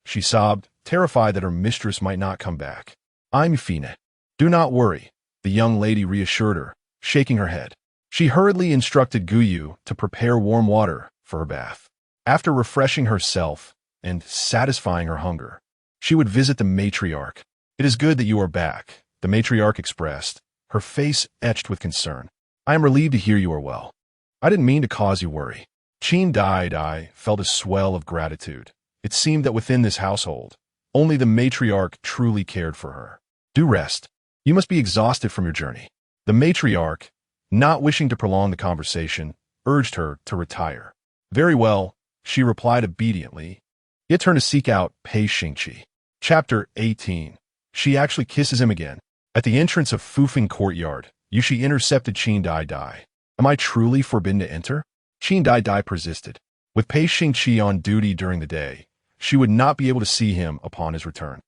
she sobbed, terrified that her mistress might not come back. "I'm fine." "Do not worry," the young lady reassured her, shaking her head. She hurriedly instructed Guyu to prepare warm water for her bath. After refreshing herself and satisfying her hunger, she would visit the matriarch. "It is good that you are back," the matriarch expressed, her face etched with concern. "I am relieved to hear you are well. I didn't mean to cause you worry." Qin Daidai felt a swell of gratitude. It seemed that within this household, only the matriarch truly cared for her. "Do rest. You must be exhausted from your journey." The matriarch, not wishing to prolong the conversation, urged her to retire. "Very well," she replied obediently, yet turned to seek out Pei Xingqi. Chapter 18. She actually kisses him again. At the entrance of Fufeng courtyard, Yushi intercepted Qin Daidai. "Am I truly forbidden to enter?" Qin Daidai persisted. With Pei Xingqi on duty during the day, she would not be able to see him upon his return.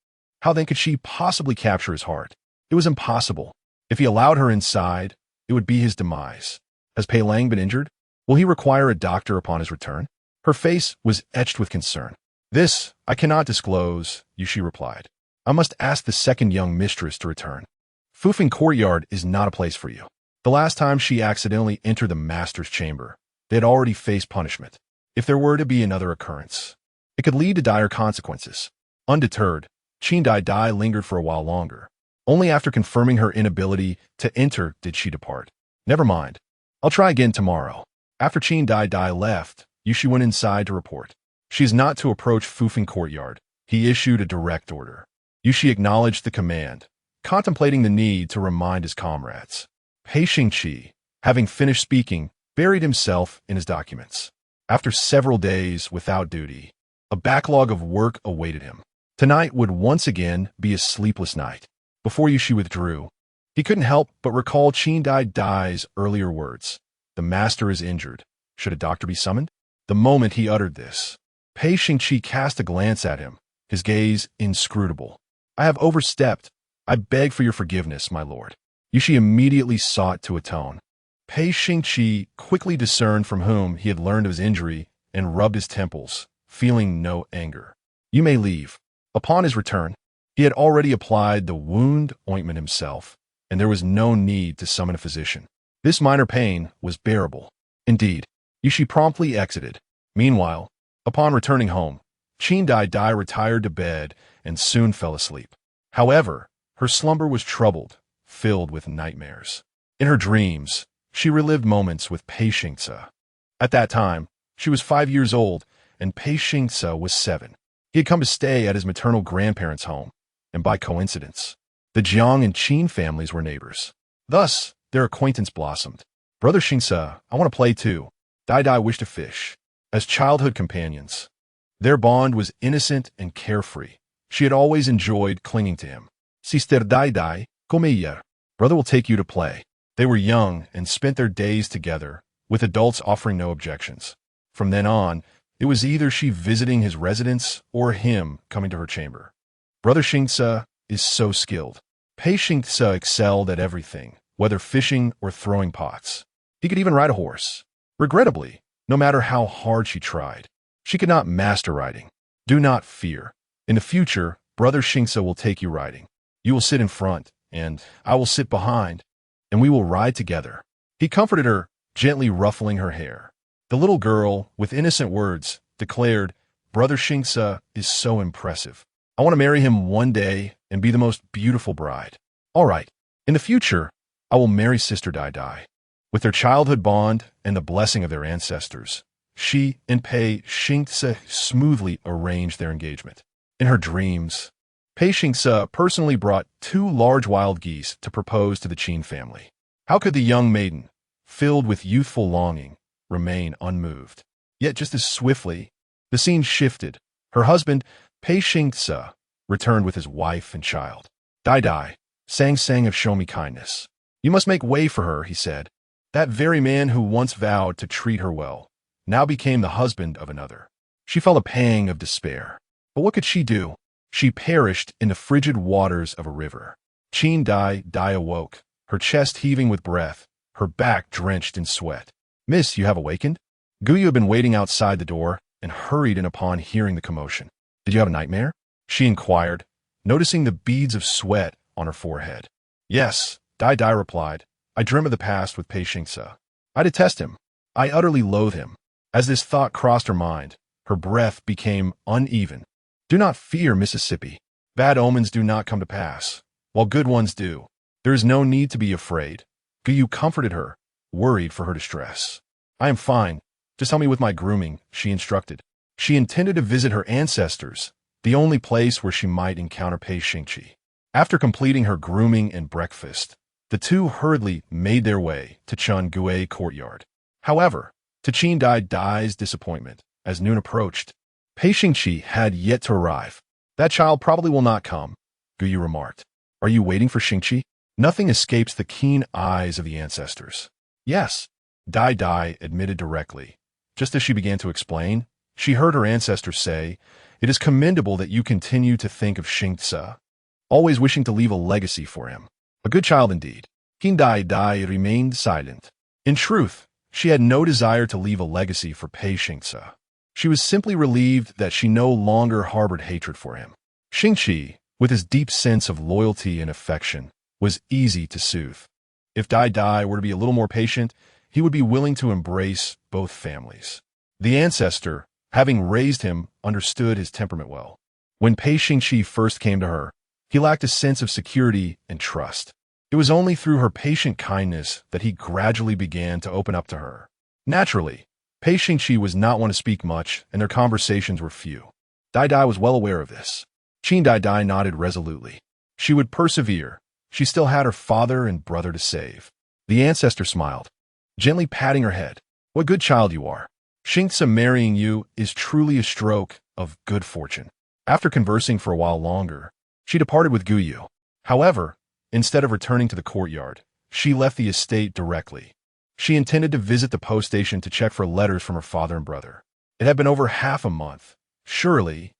How then could she possibly capture his heart? It was impossible. If he allowed her inside, it would be his demise. Has Pei Lang been injured? Will he require a doctor upon his return? Her face was etched with concern. "This I cannot disclose," Yushi replied. "I must ask the second young mistress to return. Fufeng courtyard is not a place for you." The last time she accidentally entered the master's chamber, they had already faced punishment. If there were to be another occurrence, it could lead to dire consequences. Undeterred, Qin Daidai lingered for a while longer. Only after confirming her inability to enter did she depart. "Never mind. I'll try again tomorrow." After Qin Daidai left, Yushi went inside to report. She is not to approach Fufeng courtyard. He issued a direct order. Yushi acknowledged the command, contemplating the need to remind his comrades. Pei Xingqi, having finished speaking, buried himself in his documents. After several days without duty, a backlog of work awaited him. Tonight would once again be a sleepless night. Before Yushi withdrew, he couldn't help but recall Qin Daidai's earlier words. "The master is injured. Should a doctor be summoned?" The moment he uttered this, Pei Xingqi cast a glance at him, his gaze inscrutable. "I have overstepped. I beg for your forgiveness, my lord." Yushi immediately sought to atone. Pei Xingqi quickly discerned from whom he had learned of his injury and rubbed his temples, feeling no anger. You may leave. Upon his return, he had already applied the wound ointment himself, and there was no need to summon a physician. This minor pain was bearable. Indeed, Yushi promptly exited. Meanwhile, upon returning home, Qin Daidai retired to bed and soon fell asleep. However, her slumber was troubled, filled with nightmares. In her dreams, she relived moments with Pei Xingce. At that time, she was 5 years old, and Pei Xingce was 7. He had come to stay at his maternal grandparents' home, and by coincidence, the Jiang and Qin families were neighbors. Thus, their acquaintance blossomed. Brother Xingce, I want to play too. Daidai wished to fish. As childhood companions, their bond was innocent and carefree. She had always enjoyed clinging to him. Sister Daidai, come here. Brother will take you to play. They were young and spent their days together, with adults offering no objections. From then on, it was either she visiting his residence or him coming to her chamber. Brother Xingce is so skilled. Pei Xingce excelled at everything, whether fishing or throwing pots. He could even ride a horse. Regrettably, no matter how hard she tried, she could not master riding. Do not fear. In the future, Brother Xingce will take you riding. You will sit in front, and I will sit behind, and we will ride together. He comforted her, gently ruffling her hair. The little girl, with innocent words, declared, Brother Xingce is so impressive. I want to marry him one day and be the most beautiful bride. All right, in the future, I will marry Sister Daidai. With their childhood bond and the blessing of their ancestors, she and Pei Xingce smoothly arranged their engagement. In her dreams, Pei Xingce personally brought 2 large wild geese to propose to the Qin family. How could the young maiden, filled with youthful longing, remain unmoved? Yet just as swiftly, the scene shifted. Her husband, Pei Xingce, returned with his wife and child. Daidai, sang have shown me kindness. You must make way for her, he said. That very man who once vowed to treat her well, now became the husband of another. She felt a pang of despair. But what could she do? She perished in the frigid waters of a river. Qin Daidai awoke, her chest heaving with breath, her back drenched in sweat. Miss, you have awakened? Guyu had been waiting outside the door and hurried in upon hearing the commotion. Did you have a nightmare? She inquired, noticing the beads of sweat on her forehead. Yes, Daidai replied. I dream of the past with Pei Xingce. I detest him. I utterly loathe him. As this thought crossed her mind, her breath became uneven. Do not fear, Mississippi. Bad omens do not come to pass, while good ones do. There is no need to be afraid. Guyu comforted her, worried for her distress. I am fine. Just help me with my grooming, she instructed. She intended to visit her ancestors, the only place where she might encounter Pei Xingqi. After completing her grooming and breakfast, the two hurriedly made their way to Changui courtyard. However, to Qin Daidai's disappointment, as noon approached, Pei Xingqi had yet to arrive. That child probably will not come, Guyu remarked. Are you waiting for Xingqi? Nothing escapes the keen eyes of the ancestors. Yes, Daidai admitted directly. Just as she began to explain, she heard her ancestors say, It is commendable that you continue to think of Xingce, always wishing to leave a legacy for him. A good child indeed. Qin Daidai remained silent. In truth, she had no desire to leave a legacy for Pei Xingce. She was simply relieved that she no longer harbored hatred for him. Xingqi, with his deep sense of loyalty and affection, was easy to soothe. If Daidai were to be a little more patient, he would be willing to embrace both families. The ancestor, having raised him, understood his temperament well. When Pei Xingqi first came to her, he lacked a sense of security and trust. It was only through her patient kindness that he gradually began to open up to her. Naturally, Pei Xingqi was not one to speak much, and their conversations were few. Daidai was well aware of this. Qin Daidai nodded resolutely. She would persevere. She still had her father and brother to save. The ancestor smiled, gently patting her head. What good child you are. Xingce marrying you is truly a stroke of good fortune. After conversing for a while longer, she departed with Guyu. However, instead of returning to the courtyard, she left the estate directly. She intended to visit the post station to check for letters from her father and brother. It had been over half a month. Surely,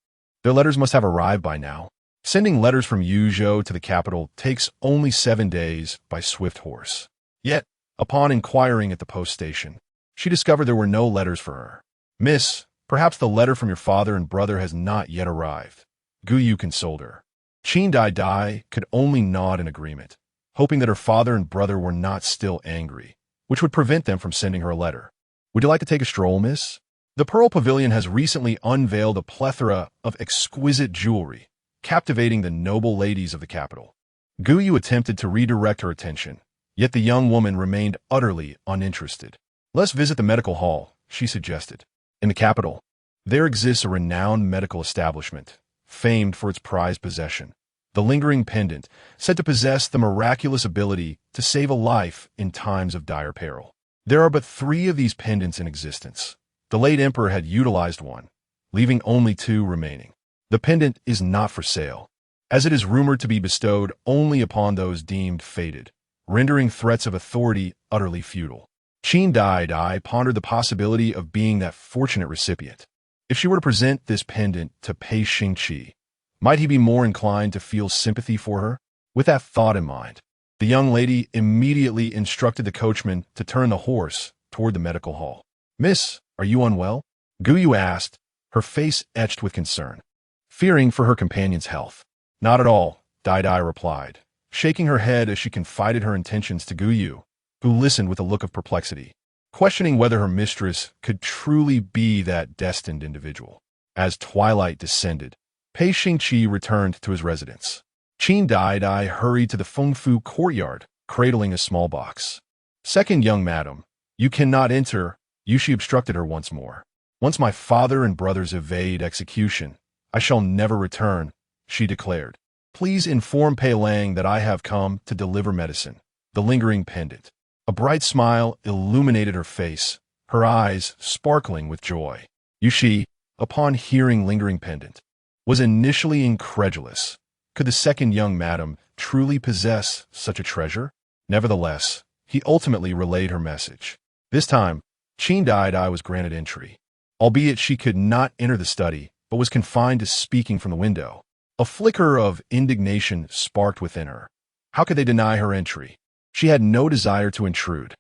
their letters must have arrived by now. Sending letters from Yuzhou to the capital takes only 7 days by swift horse. Yet, Upon inquiring at the post station, she discovered there were no letters for her. "Miss, perhaps the letter from your father and brother has not yet arrived," Guyu consoled her. Qin Daidai could only nod in agreement, hoping that her father and brother were not still angry, which would prevent them from sending her a letter. "Would you like to take a stroll, miss? The Pearl Pavilion has recently unveiled a plethora of exquisite jewelry, captivating the noble ladies of the capital." Guyu attempted to redirect her attention, yet the young woman remained utterly uninterested. "Let's visit the medical hall," she suggested. In the capital, there exists a renowned medical establishment, famed for its prized possession, the lingering pendant, said to possess the miraculous ability to save a life in times of dire peril. There are but 3 of these pendants in existence. The late emperor had utilized one, leaving only 2 remaining. The pendant is not for sale, as it is rumored to be bestowed only upon those deemed fated, rendering threats of authority utterly futile. Qin Daidai pondered the possibility of being that fortunate recipient. If she were to present this pendant to Pei Xingqi, might he be more inclined to feel sympathy for her? With that thought in mind, the young lady immediately instructed the coachman to turn the horse toward the medical hall. "Miss, are you unwell?" Guyu asked, her face etched with concern, fearing for her companion's health. "Not at all," Daidai replied, shaking her head as she confided her intentions to Guyu, who listened with a look of perplexity, questioning whether her mistress could truly be that destined individual. As twilight descended, Pei Xingqi returned to his residence. Qin Daidai hurried to the Fengfu courtyard, cradling a small box. "Second young madam, you cannot enter," Yushi obstructed her once more. "Once my father and brothers evade execution, I shall never return," she declared. "Please inform Pei Lang that I have come to deliver medicine." The lingering pendant. A bright smile illuminated her face, her eyes sparkling with joy. Yushi, upon hearing lingering pendant, was initially incredulous. Could the second young madam truly possess such a treasure? Nevertheless, he ultimately relayed her message. This time, Qin Daidai was granted entry, albeit she could not enter the study, but was confined to speaking from the window. A flicker of indignation sparked within her. How could they deny her entry? She had no desire to intrude.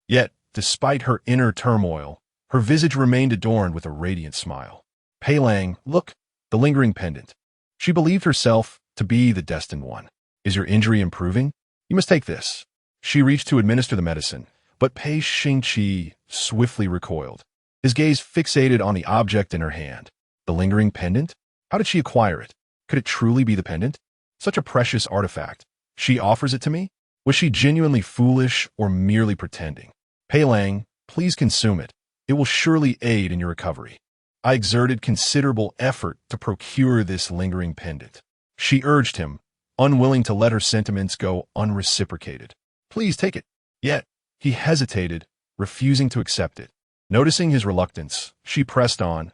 Yet, despite her inner turmoil, her visage remained adorned with a radiant smile. "Pei Lang, look, the lingering pendant." She believed herself to be the destined one. "Is your injury improving? You must take this." She reached to administer the medicine, but Pei Xingqi swiftly recoiled, his gaze fixated on the object in her hand. The lingering pendant? How did she acquire it? Could it truly be the pendant? Such a precious artifact. She offers it to me? Was she genuinely foolish or merely pretending? "Pei Lang, please consume it. It will surely aid in your recovery." I exerted considerable effort to procure this lingering pendant. She urged him, unwilling to let her sentiments go unreciprocated. "Please take it." Yet, he hesitated, refusing to accept it. Noticing his reluctance, she pressed on.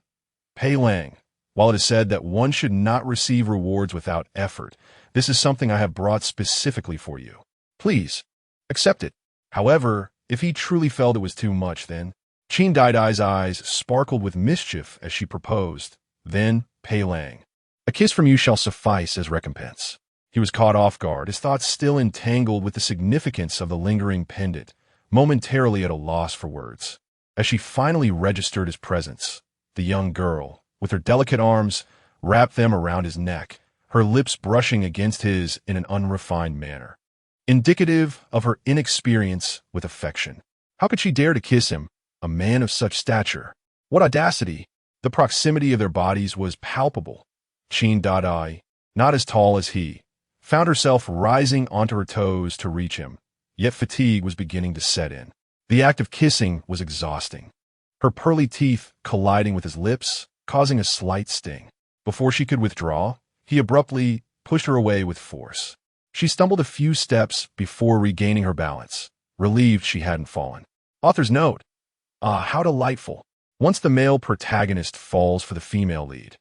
"Pei Lang, while it is said that one should not receive rewards without effort, this is something I have brought specifically for you. Please, accept it." However, if he truly felt it was too much, then Qin Daidai's eyes sparkled with mischief as she proposed. "Then, Pei Lang, a kiss from you shall suffice as recompense." He was caught off guard, his thoughts still entangled with the significance of the lingering pendant, momentarily at a loss for words. As she finally registered his presence, the young girl, with her delicate arms, wrapped them around his neck, her lips brushing against his in an unrefined manner, indicative of her inexperience with affection. How could she dare to kiss him, a man of such stature? What audacity! The proximity of their bodies was palpable. Qin Daidai, not as tall as he, found herself rising onto her toes to reach him, yet fatigue was beginning to set in. The act of kissing was exhausting, her pearly teeth colliding with his lips, causing a slight sting. Before she could withdraw, he abruptly pushed her away with force. She stumbled a few steps before regaining her balance, relieved she hadn't fallen. Author's note. Ah, how delightful. Once the male protagonist falls for the female lead,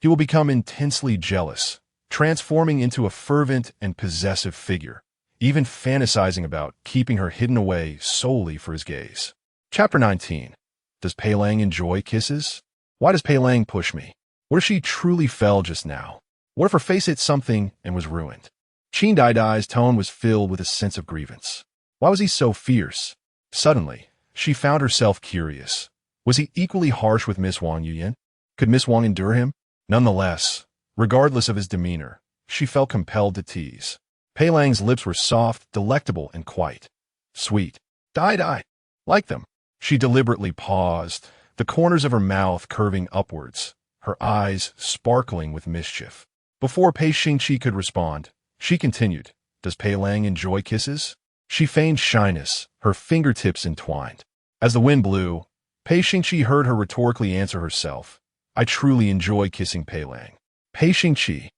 he will become intensely jealous, transforming into a fervent and possessive figure, even fantasizing about keeping her hidden away solely for his gaze. Chapter 19. Does Pei Lang enjoy kisses? Why does Pei Lang push me? What if she truly fell just now? What if her face hit something and was ruined? Qin Daidai's tone was filled with a sense of grievance. Why was he so fierce? Suddenly, she found herself curious. Was he equally harsh with Miss Wang Yuyan? Could Miss Wang endure him? Nonetheless, regardless of his demeanor, she felt compelled to tease. Pei Lang's lips were soft, delectable, and quite sweet. Daidai, like them. She deliberately paused, the corners of her mouth curving upwards, her eyes sparkling with mischief. Before Pei Xingqi could respond, she continued, "Does Pei Lang enjoy kisses?" She feigned shyness, her fingertips entwined. As the wind blew, Pei Xingqi heard her rhetorically answer herself, "I truly enjoy kissing Pei Lang." Pei Xingqi.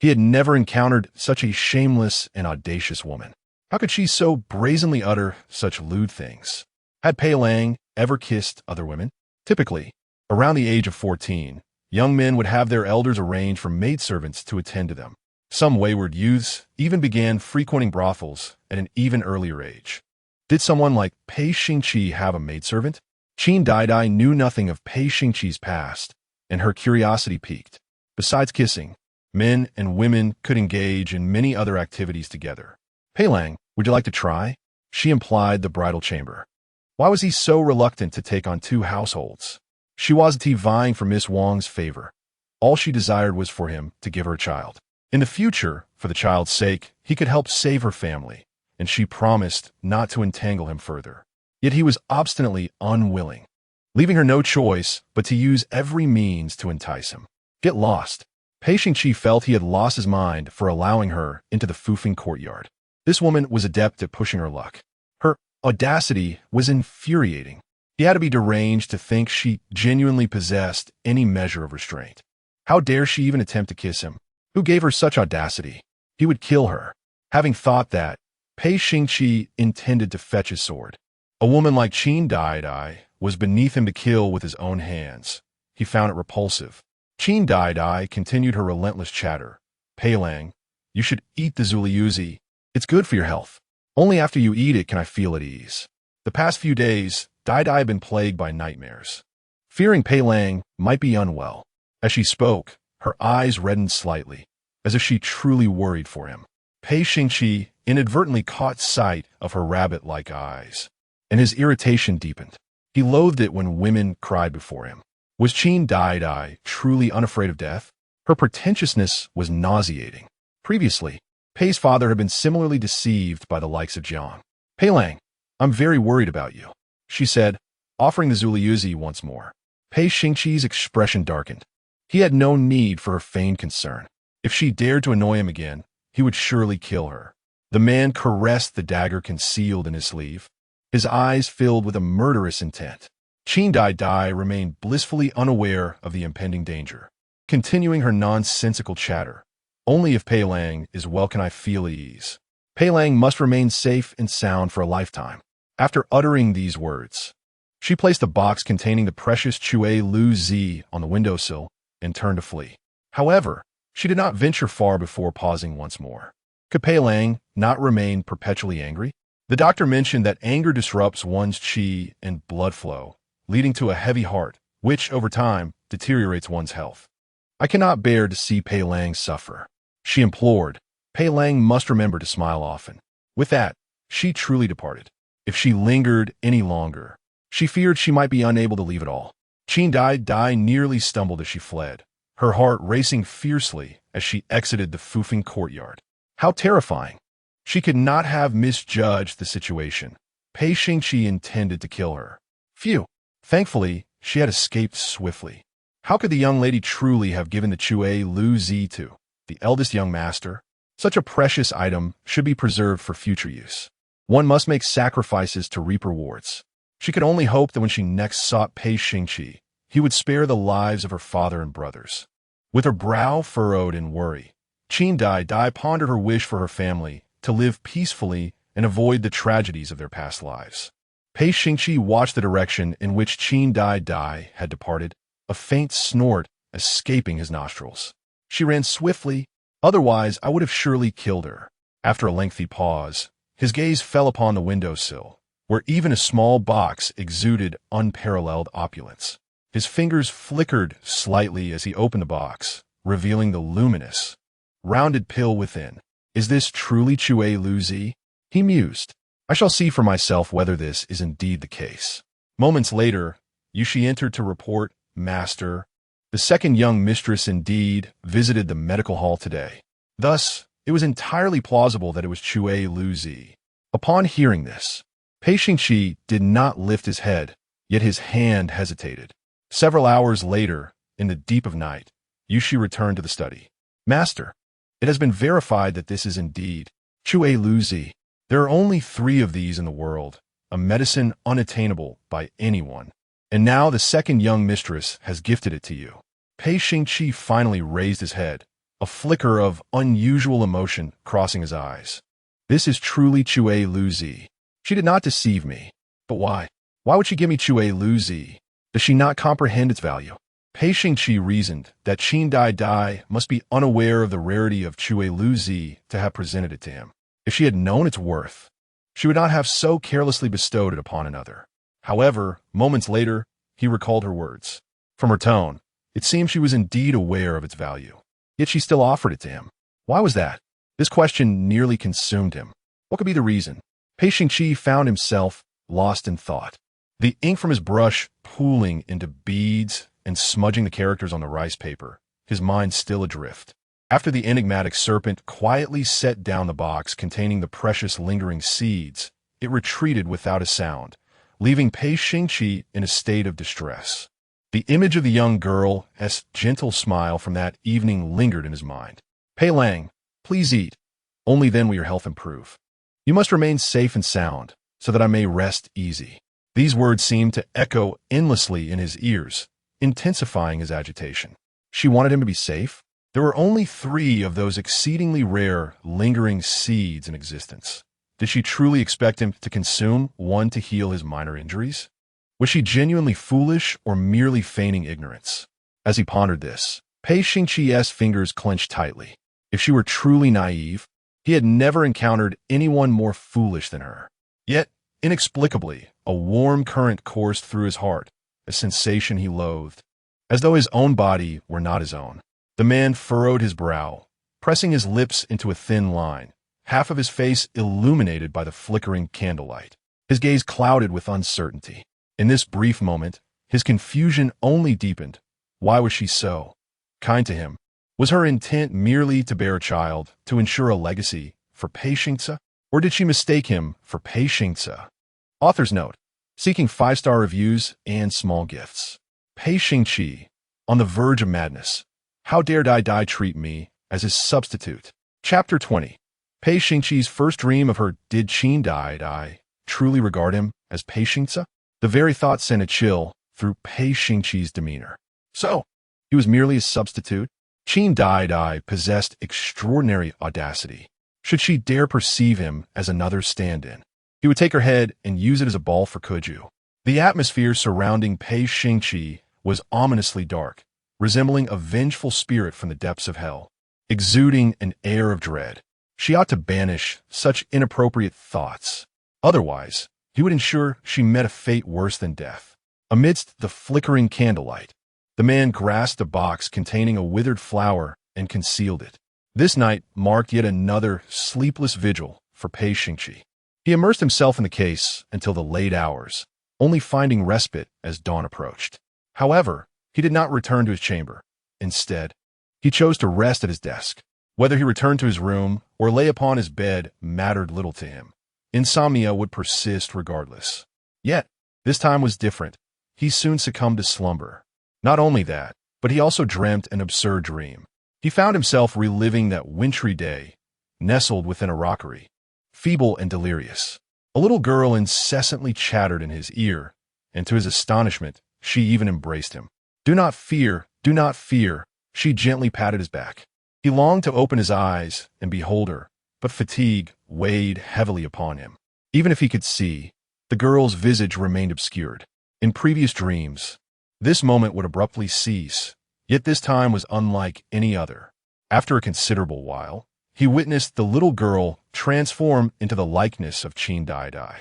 He had never encountered such a shameless and audacious woman. How could she so brazenly utter such lewd things? Had Pei Lang ever kissed other women? Typically, around the age of 14, young men would have their elders arrange for maidservants to attend to them. Some wayward youths even began frequenting brothels at an even earlier age. Did someone like Pei Xingqi have a maidservant? Qin Daidai knew nothing of Pei Xingqi's past, and her curiosity piqued. Besides kissing, men and women could engage in many other activities together. "Pei Lang, would you like to try?" she implied the bridal chamber. Why was he so reluctant to take on two households? She wasn't vying for Miss Wang's favor. All she desired was for him to give her a child. In the future, for the child's sake, he could help save her family, and she promised not to entangle him further. Yet he was obstinately unwilling, leaving her no choice but to use every means to entice him. Get lost. Pei Xingqi felt he had lost his mind for allowing her into the foofing courtyard. This woman was adept at pushing her luck. Her audacity was infuriating. He had to be deranged to think she genuinely possessed any measure of restraint. How dare she even attempt to kiss him? Who gave her such audacity? He would kill her. Having thought that, Pei Xingqi intended to fetch his sword. A woman like Qin Daidai was beneath him to kill with his own hands. He found it repulsive. Qin Daidai continued her relentless chatter. "Pei Lang, you should eat the Zuliyuzi. It's good for your health. Only after you eat it can I feel at ease." The past few days, Daidai had been plagued by nightmares. Fearing Pei Lang might be unwell. As she spoke, her eyes reddened slightly, as if she truly worried for him. Pei Xingqi inadvertently caught sight of her rabbit-like eyes, and his irritation deepened. He loathed it when women cried before him. Was Qin Daidai truly unafraid of death? Her pretentiousness was nauseating. Previously, Pei's father had been similarly deceived by the likes of Jiang. "Pei Lang, I'm very worried about you," she said, offering the Zuliyuzi once more. Pei Xingqi's expression darkened. He had no need for her feigned concern. If she dared to annoy him again, he would surely kill her. The man caressed the dagger concealed in his sleeve, his eyes filled with a murderous intent. Qin Daidai remained blissfully unaware of the impending danger, continuing her nonsensical chatter. "Only if Pei Lang is well can I feel at ease. Pei Lang must remain safe and sound for a lifetime." After uttering these words, she placed a box containing the precious Chui Lu Zi on the windowsill and turned to flee. However, she did not venture far before pausing once more. Could Pei Lang not remain perpetually angry? The doctor mentioned that anger disrupts one's qi and blood flow, leading to a heavy heart, which, over time, deteriorates one's health. "I cannot bear to see Pei Lang suffer," she implored. Pei Lang must remember to smile often. With that, she truly departed. If she lingered any longer, she feared she might be unable to leave at all. Qin Daidai nearly stumbled as she fled, her heart racing fiercely as she exited the foofing courtyard. How terrifying! She could not have misjudged the situation. Pei Xingqi intended to kill her. Phew! Thankfully, she had escaped swiftly. How could the young lady truly have given the Chui Lu Zi to the eldest young master? Such a precious item should be preserved for future use. One must make sacrifices to reap rewards. She could only hope that when she next sought Pei Xingqi, he would spare the lives of her father and brothers. With her brow furrowed in worry, Qin Daidai pondered her wish for her family to live peacefully and avoid the tragedies of their past lives. Pei Xingqi watched the direction in which Qin Daidai had departed, a faint snort escaping his nostrils. She ran swiftly, otherwise I would have surely killed her. After a lengthy pause, his gaze fell upon the windowsill, where even a small box exuded unparalleled opulence. His fingers flickered slightly as he opened the box, revealing the luminous, rounded pill within. "Is this truly Chui Lu Zi?" he mused. I shall see for myself whether this is indeed the case. Moments later, Yushi entered to report, Master, the second young mistress indeed visited the medical hall today. Thus, it was entirely plausible that it was Chui Luzi. Upon hearing this, Pei Xingqi did not lift his head, yet his hand hesitated. Several hours later, in the deep of night, Yushi returned to the study. Master, it has been verified that this is indeed Chui Luzi. There are only 3 of these in the world, a medicine unattainable by anyone. And now the second young mistress has gifted it to you. Pei Xingqi finally raised his head, a flicker of unusual emotion crossing his eyes. This is truly Chui Luzi. She did not deceive me. But why? Why would she give me Chui Luzi? Does she not comprehend its value? Pei Xingqi reasoned that Qin Daidai must be unaware of the rarity of Chui Luzi to have presented it to him. If she had known its worth, she would not have so carelessly bestowed it upon another. However, moments later, he recalled her words. From her tone, it seemed she was indeed aware of its value. Yet she still offered it to him. Why was that? This question nearly consumed him. What could be the reason? Pei Xingqi found himself lost in thought. The ink from his brush pooling into beads and smudging the characters on the rice paper, his mind still adrift. After the enigmatic serpent quietly set down the box containing the precious lingering seeds, it retreated without a sound, leaving Pei Xingqi in a state of distress. The image of the young girl's gentle smile from that evening lingered in his mind. Pei Lang, please eat. Only then will your health improve. You must remain safe and sound, so that I may rest easy. These words seemed to echo endlessly in his ears, intensifying his agitation. She wanted him to be safe? There were only 3 of those exceedingly rare, lingering seeds in existence. Did she truly expect him to consume one to heal his minor injuries? Was she genuinely foolish or merely feigning ignorance? As he pondered this, Pei Xingqi's fingers clenched tightly. If she were truly naive, he had never encountered anyone more foolish than her. Yet, inexplicably, a warm current coursed through his heart, a sensation he loathed, as though his own body were not his own. The man furrowed his brow, pressing his lips into a thin line, half of his face illuminated by the flickering candlelight. His gaze clouded with uncertainty. In this brief moment, his confusion only deepened. Why was she so kind to him? Was her intent merely to bear a child, to ensure a legacy for Pei Xingce? Or did she mistake him for Pei Xingce? Author's note, seeking 5-star reviews and small gifts. Pei Xingqi, on the verge of madness. How dare Daidai treat me as his substitute? Chapter 20. Pei Xingqi's first dream of her. Did Qin Daidai truly regard him as Pei Xingce? The very thought sent a chill through Pei Xingqi's demeanor. So, he was merely a substitute? Qin Daidai possessed extraordinary audacity. Should she dare perceive him as another stand-in, he would take her head and use it as a ball for kuju. The atmosphere surrounding Pei Xingqi was ominously dark, resembling a vengeful spirit from the depths of hell, exuding an air of dread. She ought to banish such inappropriate thoughts. Otherwise, he would ensure she met a fate worse than death. Amidst the flickering candlelight, the man grasped a box containing a withered flower and concealed it. This night marked yet another sleepless vigil for Pei Xingqi. He immersed himself in the case until the late hours, only finding respite as dawn approached. However, he did not return to his chamber. Instead, he chose to rest at his desk. Whether he returned to his room or lay upon his bed mattered little to him. Insomnia would persist regardless. Yet, this time was different. He soon succumbed to slumber. Not only that, but he also dreamt an absurd dream. He found himself reliving that wintry day, nestled within a rockery, feeble and delirious. A little girl incessantly chattered in his ear, and to his astonishment, she even embraced him. Do not fear, she gently patted his back. He longed to open his eyes and behold her, but fatigue weighed heavily upon him. Even if he could see, the girl's visage remained obscured. In previous dreams, this moment would abruptly cease, yet this time was unlike any other. After a considerable while, he witnessed the little girl transform into the likeness of Qin Daidai.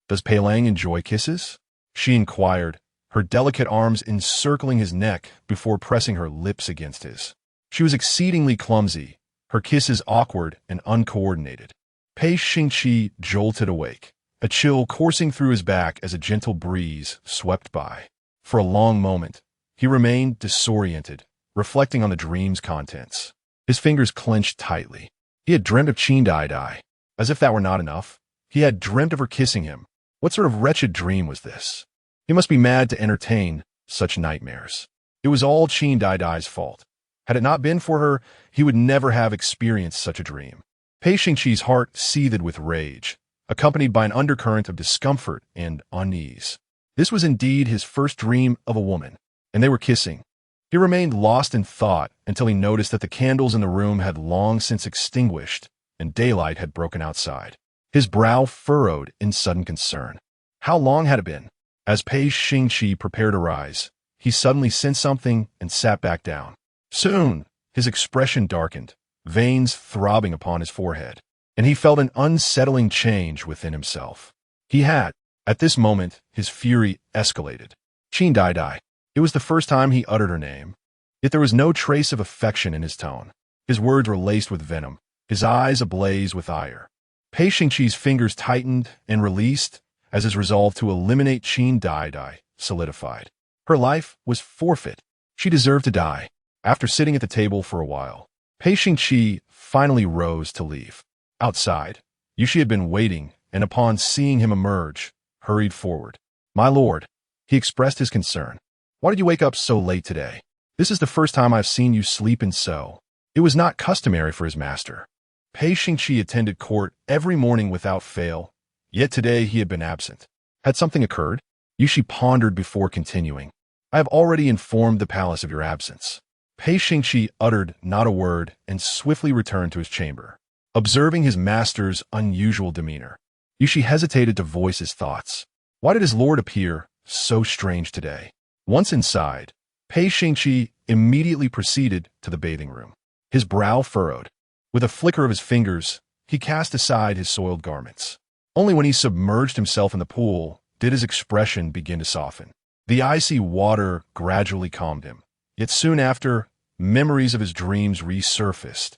Does Pei Lang enjoy kisses? She inquired, her delicate arms encircling his neck before pressing her lips against his. She was exceedingly clumsy, her kisses awkward and uncoordinated. Pei Xingqi jolted awake, a chill coursing through his back as a gentle breeze swept by. For a long moment, he remained disoriented, reflecting on the dream's contents. His fingers clenched tightly. He had dreamt of Qin Daidai. As if that were not enough, he had dreamt of her kissing him. What sort of wretched dream was this? He must be mad to entertain such nightmares. It was all Qin Daidai's fault. Had it not been for her, he would never have experienced such a dream. Pei Xingqi's heart seethed with rage, accompanied by an undercurrent of discomfort and unease. This was indeed his first dream of a woman, and they were kissing. He remained lost in thought until he noticed that the candles in the room had long since extinguished and daylight had broken outside. His brow furrowed in sudden concern. How long had it been? As Pei Xingqi prepared to rise, he suddenly sensed something and sat back down. Soon, his expression darkened, veins throbbing upon his forehead, and he felt an unsettling change within himself. At this moment, his fury escalated. Qin Daidai. It was the first time he uttered her name, yet there was no trace of affection in his tone. His words were laced with venom, his eyes ablaze with ire. Pei Xingqi's fingers tightened and released as his resolve to eliminate Qin Daidai solidified. Her life was forfeit. She deserved to die. After sitting at the table for a while, Pei Xingqi finally rose to leave. Outside, Yushi had been waiting, and upon seeing him emerge, hurried forward. "My lord," he expressed his concern. "Why did you wake up so late today? This is the first time I've seen you sleep in so." It was not customary for his master. Pei Xingqi attended court every morning without fail, yet today he had been absent. Had something occurred? Yushi pondered before continuing. "I have already informed the palace of your absence." Pei Xingqi uttered not a word and swiftly returned to his chamber. Observing his master's unusual demeanor, Yushi hesitated to voice his thoughts. Why did his lord appear so strange today? Once inside, Pei Xingqi immediately proceeded to the bathing room. His brow furrowed. With a flicker of his fingers, he cast aside his soiled garments. Only when he submerged himself in the pool did his expression begin to soften. The icy water gradually calmed him. Yet soon after, memories of his dreams resurfaced,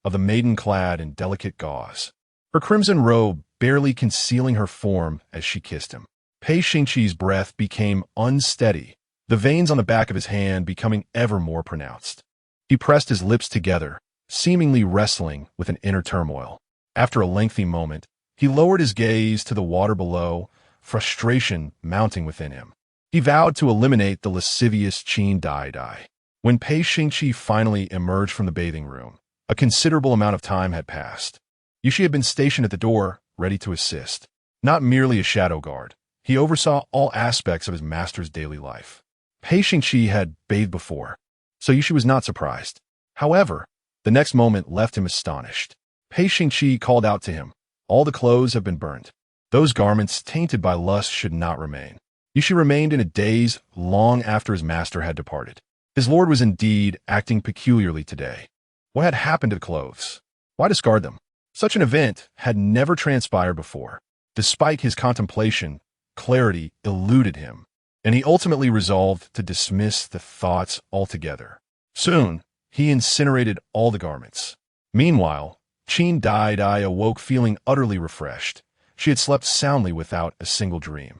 of the maiden clad in delicate gauze, her crimson robe barely concealing her form as she kissed him. Pei Xingqi's breath became unsteady, the veins on the back of his hand becoming ever more pronounced. He pressed his lips together, seemingly wrestling with an inner turmoil. After a lengthy moment, he lowered his gaze to the water below, frustration mounting within him. He vowed to eliminate the lascivious Qin Daidai. When Pei Xingqi finally emerged from the bathing room, a considerable amount of time had passed. Yushi had been stationed at the door, ready to assist. Not merely a shadow guard, he oversaw all aspects of his master's daily life. Pei Xingqi had bathed before, so Yushi was not surprised. However, the next moment left him astonished. Pei Xingqi called out to him, "All the clothes have been burnt. Those garments tainted by lust should not remain." Yushi remained in a daze long after his master had departed. His lord was indeed acting peculiarly today. What had happened to the clothes? Why discard them? Such an event had never transpired before. Despite his contemplation, clarity eluded him, and he ultimately resolved to dismiss the thoughts altogether. Soon, he incinerated all the garments. Meanwhile, Qin Daidai awoke feeling utterly refreshed. She had slept soundly without a single dream.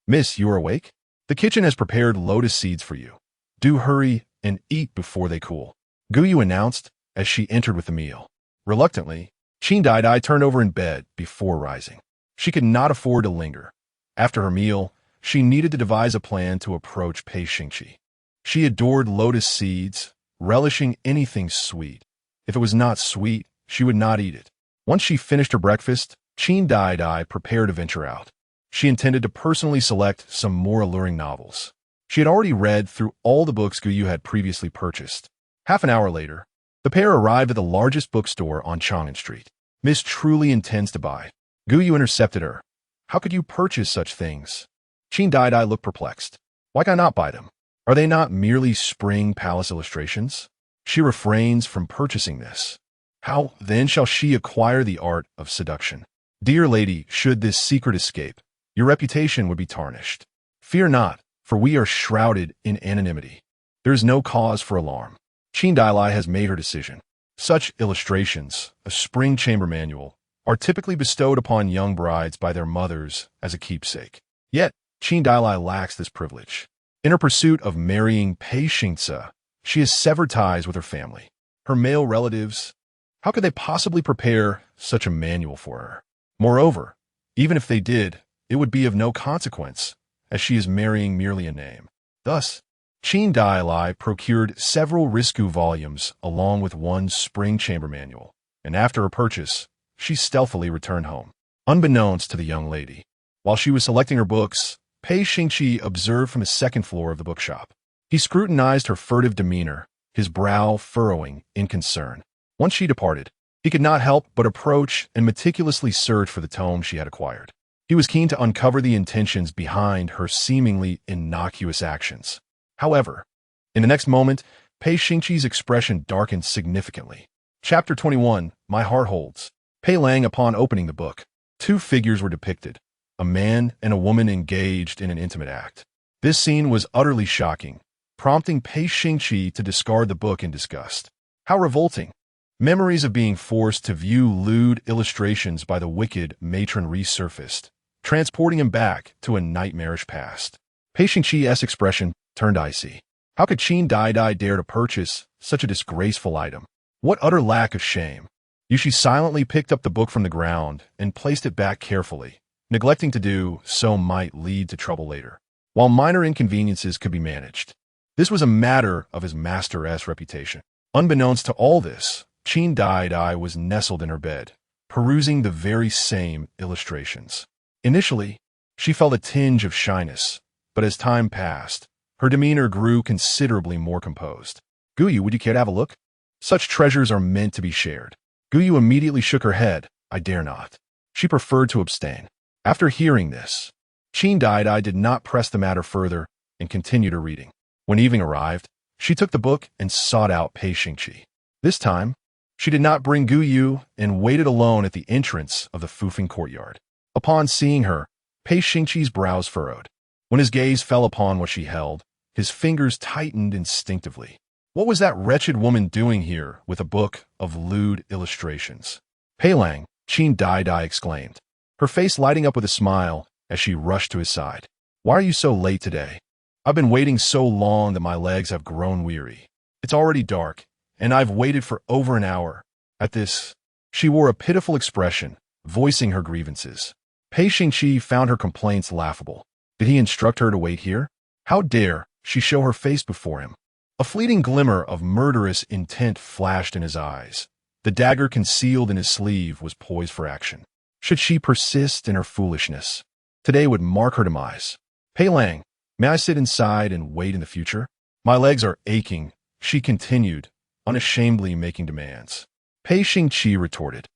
"Miss, you are awake? The kitchen has prepared lotus seeds for you. Do hurry and eat before they cool," Guyu announced as she entered with the meal. Reluctantly, Qin Daidai turned over in bed before rising. She could not afford to linger. After her meal, she needed to devise a plan to approach Pei Xingqi. She adored lotus seeds, relishing anything sweet. If it was not sweet, she would not eat it. Once she finished her breakfast, Qin Daidai prepared to venture out. She intended to personally select some more alluring novels. She had already read through all the books Guyu had previously purchased. Half an hour later, the pair arrived at the largest bookstore on Chang'an Street. "Miss truly intends to buy." Guyu intercepted her. "How could you purchase such things?" Qin Daidai looked perplexed. "Why can I not buy them? Are they not merely spring palace illustrations?" She refrains from purchasing this. How then shall she acquire the art of seduction? "Dear lady, should this secret escape, your reputation would be tarnished. Fear not, for we are shrouded in anonymity. There is no cause for alarm. Qin Daidai has made her decision. Such illustrations, a spring chamber manual, are typically bestowed upon young brides by their mothers as a keepsake. Yet, Qin Daidai lacks this privilege. In her pursuit of marrying Pei Xingce, she has severed ties with her family. Her male relatives, how could they possibly prepare such a manual for her? Moreover, even if they did, it would be of no consequence, as she is marrying merely a name. Thus, Qin Daidai procured several risku volumes along with one spring chamber manual, and after her purchase, she stealthily returned home. Unbeknownst to the young lady, while she was selecting her books, Pei Xingqi observed from the second floor of the bookshop. He scrutinized her furtive demeanor, his brow furrowing in concern. Once she departed, he could not help but approach and meticulously search for the tome she had acquired. He was keen to uncover the intentions behind her seemingly innocuous actions. However, in the next moment, Pei Xingqi's expression darkened significantly. Chapter 21, My Heart Holds. Pei Lang, upon opening the book, two figures were depicted, a man and a woman engaged in an intimate act. This scene was utterly shocking, prompting Pei Xingqi to discard the book in disgust. How revolting! Memories of being forced to view lewd illustrations by the wicked matron resurfaced, transporting him back to a nightmarish past. Pei Xingqi's expression turned icy. How could Qin Daidai dare to purchase such a disgraceful item? What utter lack of shame! She silently picked up the book from the ground and placed it back carefully. Neglecting to do so might lead to trouble later, while minor inconveniences could be managed. This was a matter of his master's reputation. Unbeknownst to all this, Qin Daidai was nestled in her bed, perusing the very same illustrations. Initially, she felt a tinge of shyness, but as time passed, her demeanor grew considerably more composed. Guyu, would you care to have a look? Such treasures are meant to be shared. Guyu immediately shook her head. I dare not. She preferred to abstain. After hearing this, Qin Daidai did not press the matter further and continued her reading. When evening arrived, she took the book and sought out Pei Xingqi. This time, she did not bring Guyu and waited alone at the entrance of the Fufeng courtyard. Upon seeing her, Pei Xingqi's brows furrowed. When his gaze fell upon what she held, his fingers tightened instinctively. What was that wretched woman doing here with a book of lewd illustrations? Pei Lang, Qin Daidai exclaimed, her face lighting up with a smile as she rushed to his side. Why are you so late today? I've been waiting so long that my legs have grown weary. It's already dark, and I've waited for over an hour. At this, she wore a pitiful expression, voicing her grievances. Pei Xingqi found her complaints laughable. Did he instruct her to wait here? How dare she show her face before him? A fleeting glimmer of murderous intent flashed in his eyes. The dagger concealed in his sleeve was poised for action. Should she persist in her foolishness, today would mark her demise. Pei Lang, may I sit inside and wait in the future? My legs are aching, she continued, unashamedly making demands. Pei Xingqi retorted.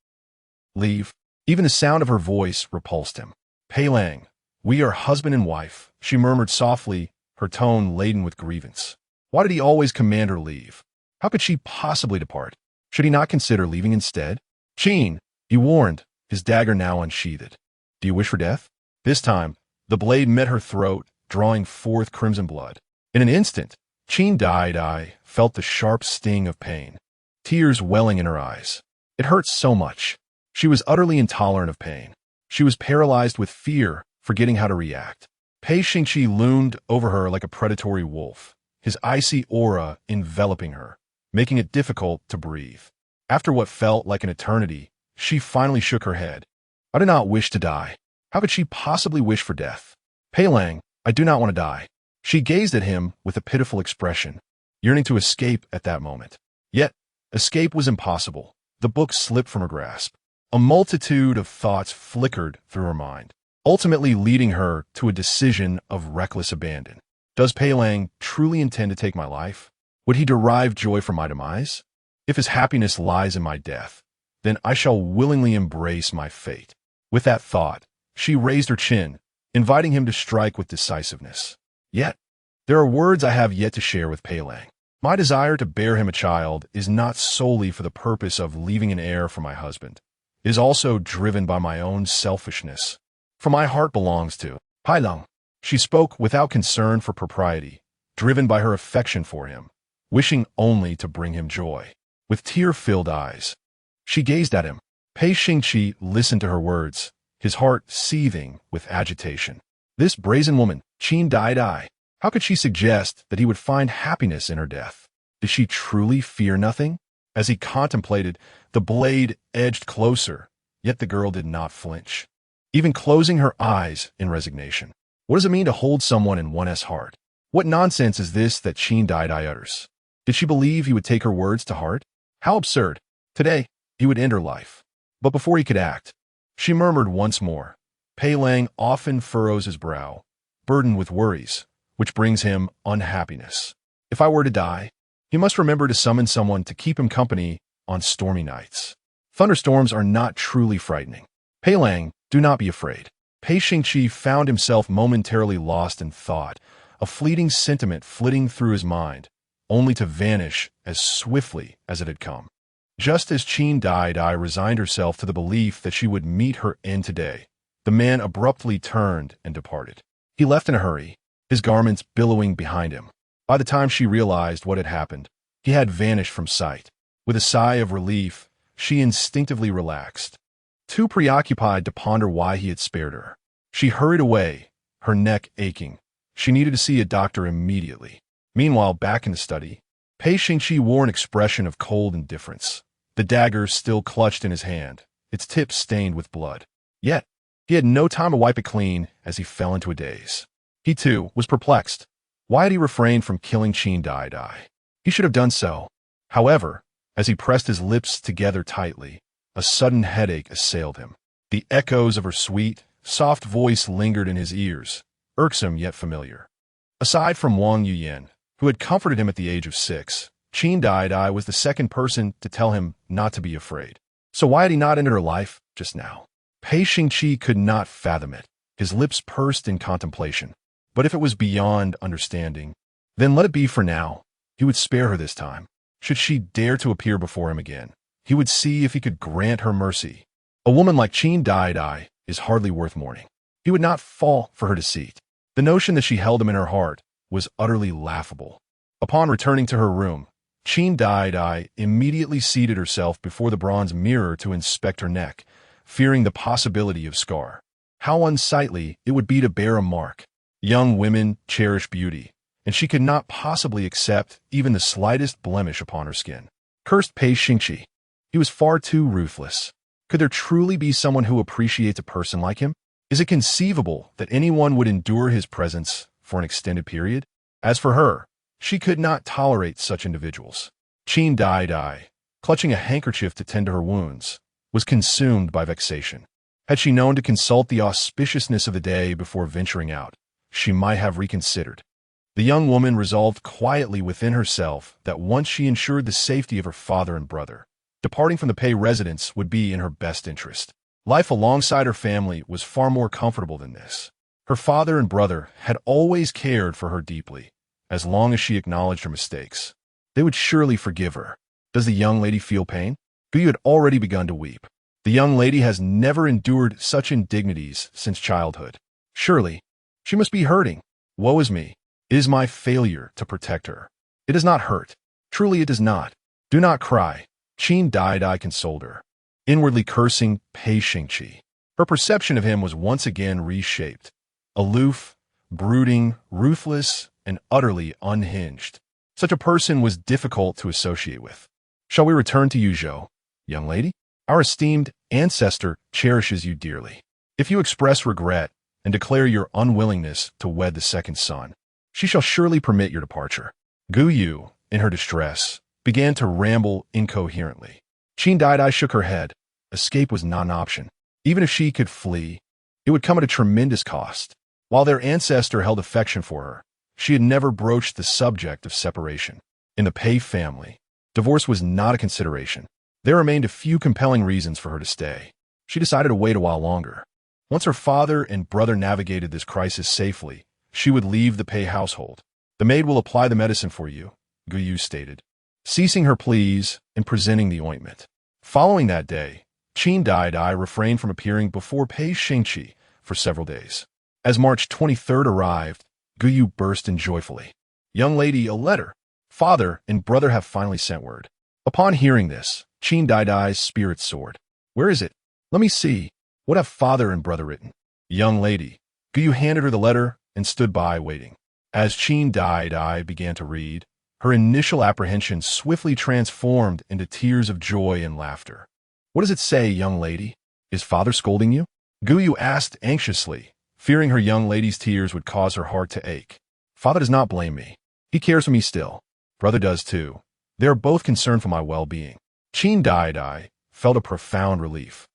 Leave. Even the sound of her voice repulsed him. Pei Lang, we are husband and wife, she murmured softly, her tone laden with grievance. Why did he always command her leave? How could she possibly depart? Should he not consider leaving instead? Qin, he warned, his dagger now unsheathed. Do you wish for death? This time, the blade met her throat, drawing forth crimson blood. In an instant, Qin Daidai felt the sharp sting of pain, tears welling in her eyes. It hurt so much. She was utterly intolerant of pain. She was paralyzed with fear, forgetting how to react. Pei Xingqi loomed over her like a predatory wolf, his icy aura enveloping her, making it difficult to breathe. After what felt like an eternity, she finally shook her head. I do not wish to die. How could she possibly wish for death? Pei Lang, I do not want to die. She gazed at him with a pitiful expression, yearning to escape at that moment. Yet, escape was impossible. The book slipped from her grasp. A multitude of thoughts flickered through her mind, ultimately leading her to a decision of reckless abandon. Does Pei Lang truly intend to take my life? Would he derive joy from my demise? If his happiness lies in my death, then I shall willingly embrace my fate. With that thought, she raised her chin, inviting him to strike with decisiveness. Yet, there are words I have yet to share with Pei Lang. My desire to bear him a child is not solely for the purpose of leaving an heir for my husband. It is also driven by my own selfishness. For my heart belongs to Pei Lang. She spoke without concern for propriety, driven by her affection for him, wishing only to bring him joy. With tear-filled eyes, she gazed at him. Pei Xingqi listened to her words, his heart seething with agitation. This brazen woman, Qin Daidai, how could she suggest that he would find happiness in her death? Did she truly fear nothing? As he contemplated, the blade edged closer, yet the girl did not flinch, even closing her eyes in resignation. What does it mean to hold someone in one's heart? What nonsense is this that Qin Daidai utters? Did she believe he would take her words to heart? How absurd. Today, he would end her life. But before he could act, she murmured once more. Pei Lang often furrows his brow, burdened with worries, which brings him unhappiness. If I were to die, he must remember to summon someone to keep him company on stormy nights. Thunderstorms are not truly frightening. Pei Lang, do not be afraid. Pei Xingqi found himself momentarily lost in thought, a fleeting sentiment flitting through his mind, only to vanish as swiftly as it had come. Just as Qin Daidai resigned herself to the belief that she would meet her end today, the man abruptly turned and departed. He left in a hurry, his garments billowing behind him. By the time she realized what had happened, he had vanished from sight. With a sigh of relief, she instinctively relaxed, too preoccupied to ponder why he had spared her. She hurried away, her neck aching. She needed to see a doctor immediately. Meanwhile, back in the study, Pei Xingqi wore an expression of cold indifference, the dagger still clutched in his hand, its tip stained with blood. Yet, he had no time to wipe it clean as he fell into a daze. He, too, was perplexed. Why had he refrained from killing Qin Daidai? He should have done so. However, as he pressed his lips together tightly, a sudden headache assailed him. The echoes of her sweet, soft voice lingered in his ears, irksome yet familiar. Aside from Wang Yuyan, who had comforted him at the age of 6, Qin Daidai was the second person to tell him not to be afraid. So why had he not ended her life just now? Pei Xingqi could not fathom it. His lips pursed in contemplation. But if it was beyond understanding, then let it be for now. He would spare her this time. Should she dare to appear before him again, he would see if he could grant her mercy. A woman like Qin Daidai is hardly worth mourning. He would not fall for her deceit. The notion that she held him in her heart was utterly laughable. Upon returning to her room, Qin Daidai immediately seated herself before the bronze mirror to inspect her neck, fearing the possibility of scar. How unsightly it would be to bear a mark. Young women cherish beauty, and she could not possibly accept even the slightest blemish upon her skin. Cursed Pei Xingqi. He was far too ruthless. Could there truly be someone who appreciates a person like him? Is it conceivable that anyone would endure his presence for an extended period? As for her, she could not tolerate such individuals. Qin Daidai, clutching a handkerchief to tend to her wounds, was consumed by vexation. Had she known to consult the auspiciousness of the day before venturing out, she might have reconsidered. The young woman resolved quietly within herself that once she ensured the safety of her father and brother, departing from the Pei residence would be in her best interest. Life alongside her family was far more comfortable than this. Her father and brother had always cared for her deeply. As long as she acknowledged her mistakes, they would surely forgive her. Does the young lady feel pain? Guyu had already begun to weep. The young lady has never endured such indignities since childhood. Surely, she must be hurting. Woe is me. It is my failure to protect her. It does not hurt. Truly it does not. Do not cry. Qin Daidai consoled her, inwardly cursing Pei Xingqi. Her perception of him was once again reshaped. Aloof, brooding, ruthless, and utterly unhinged. Such a person was difficult to associate with. Shall we return to Yuzhou, young lady? Our esteemed ancestor cherishes you dearly. If you express regret and declare your unwillingness to wed the second son, she shall surely permit your departure. Guyu, in her distress, began to ramble incoherently. Qin Daidai shook her head. Escape was not an option. Even if she could flee, it would come at a tremendous cost. While their ancestor held affection for her, she had never broached the subject of separation. In the Pei family, divorce was not a consideration. There remained a few compelling reasons for her to stay. She decided to wait a while longer. Once her father and brother navigated this crisis safely, she would leave the Pei household. The maid will apply the medicine for you, Guyu stated, ceasing her pleas and presenting the ointment. Following that day, Qin Daidai refrained from appearing before Pei Xingqi for several days. As March 23rd arrived, Guyu burst in joyfully. Young lady, a letter. Father and brother have finally sent word. Upon hearing this, Qin Daidai's spirits soared. Where is it? Let me see. What have father and brother written? Young lady. Guyu handed her the letter and stood by waiting. As Qin Daidai began to read, her initial apprehension swiftly transformed into tears of joy and laughter. What does it say, young lady? Is father scolding you? Guyu asked anxiously, fearing her young lady's tears would cause her heart to ache. Father does not blame me. He cares for me still. Brother does too. They are both concerned for my well-being. Qin Daidai felt a profound relief,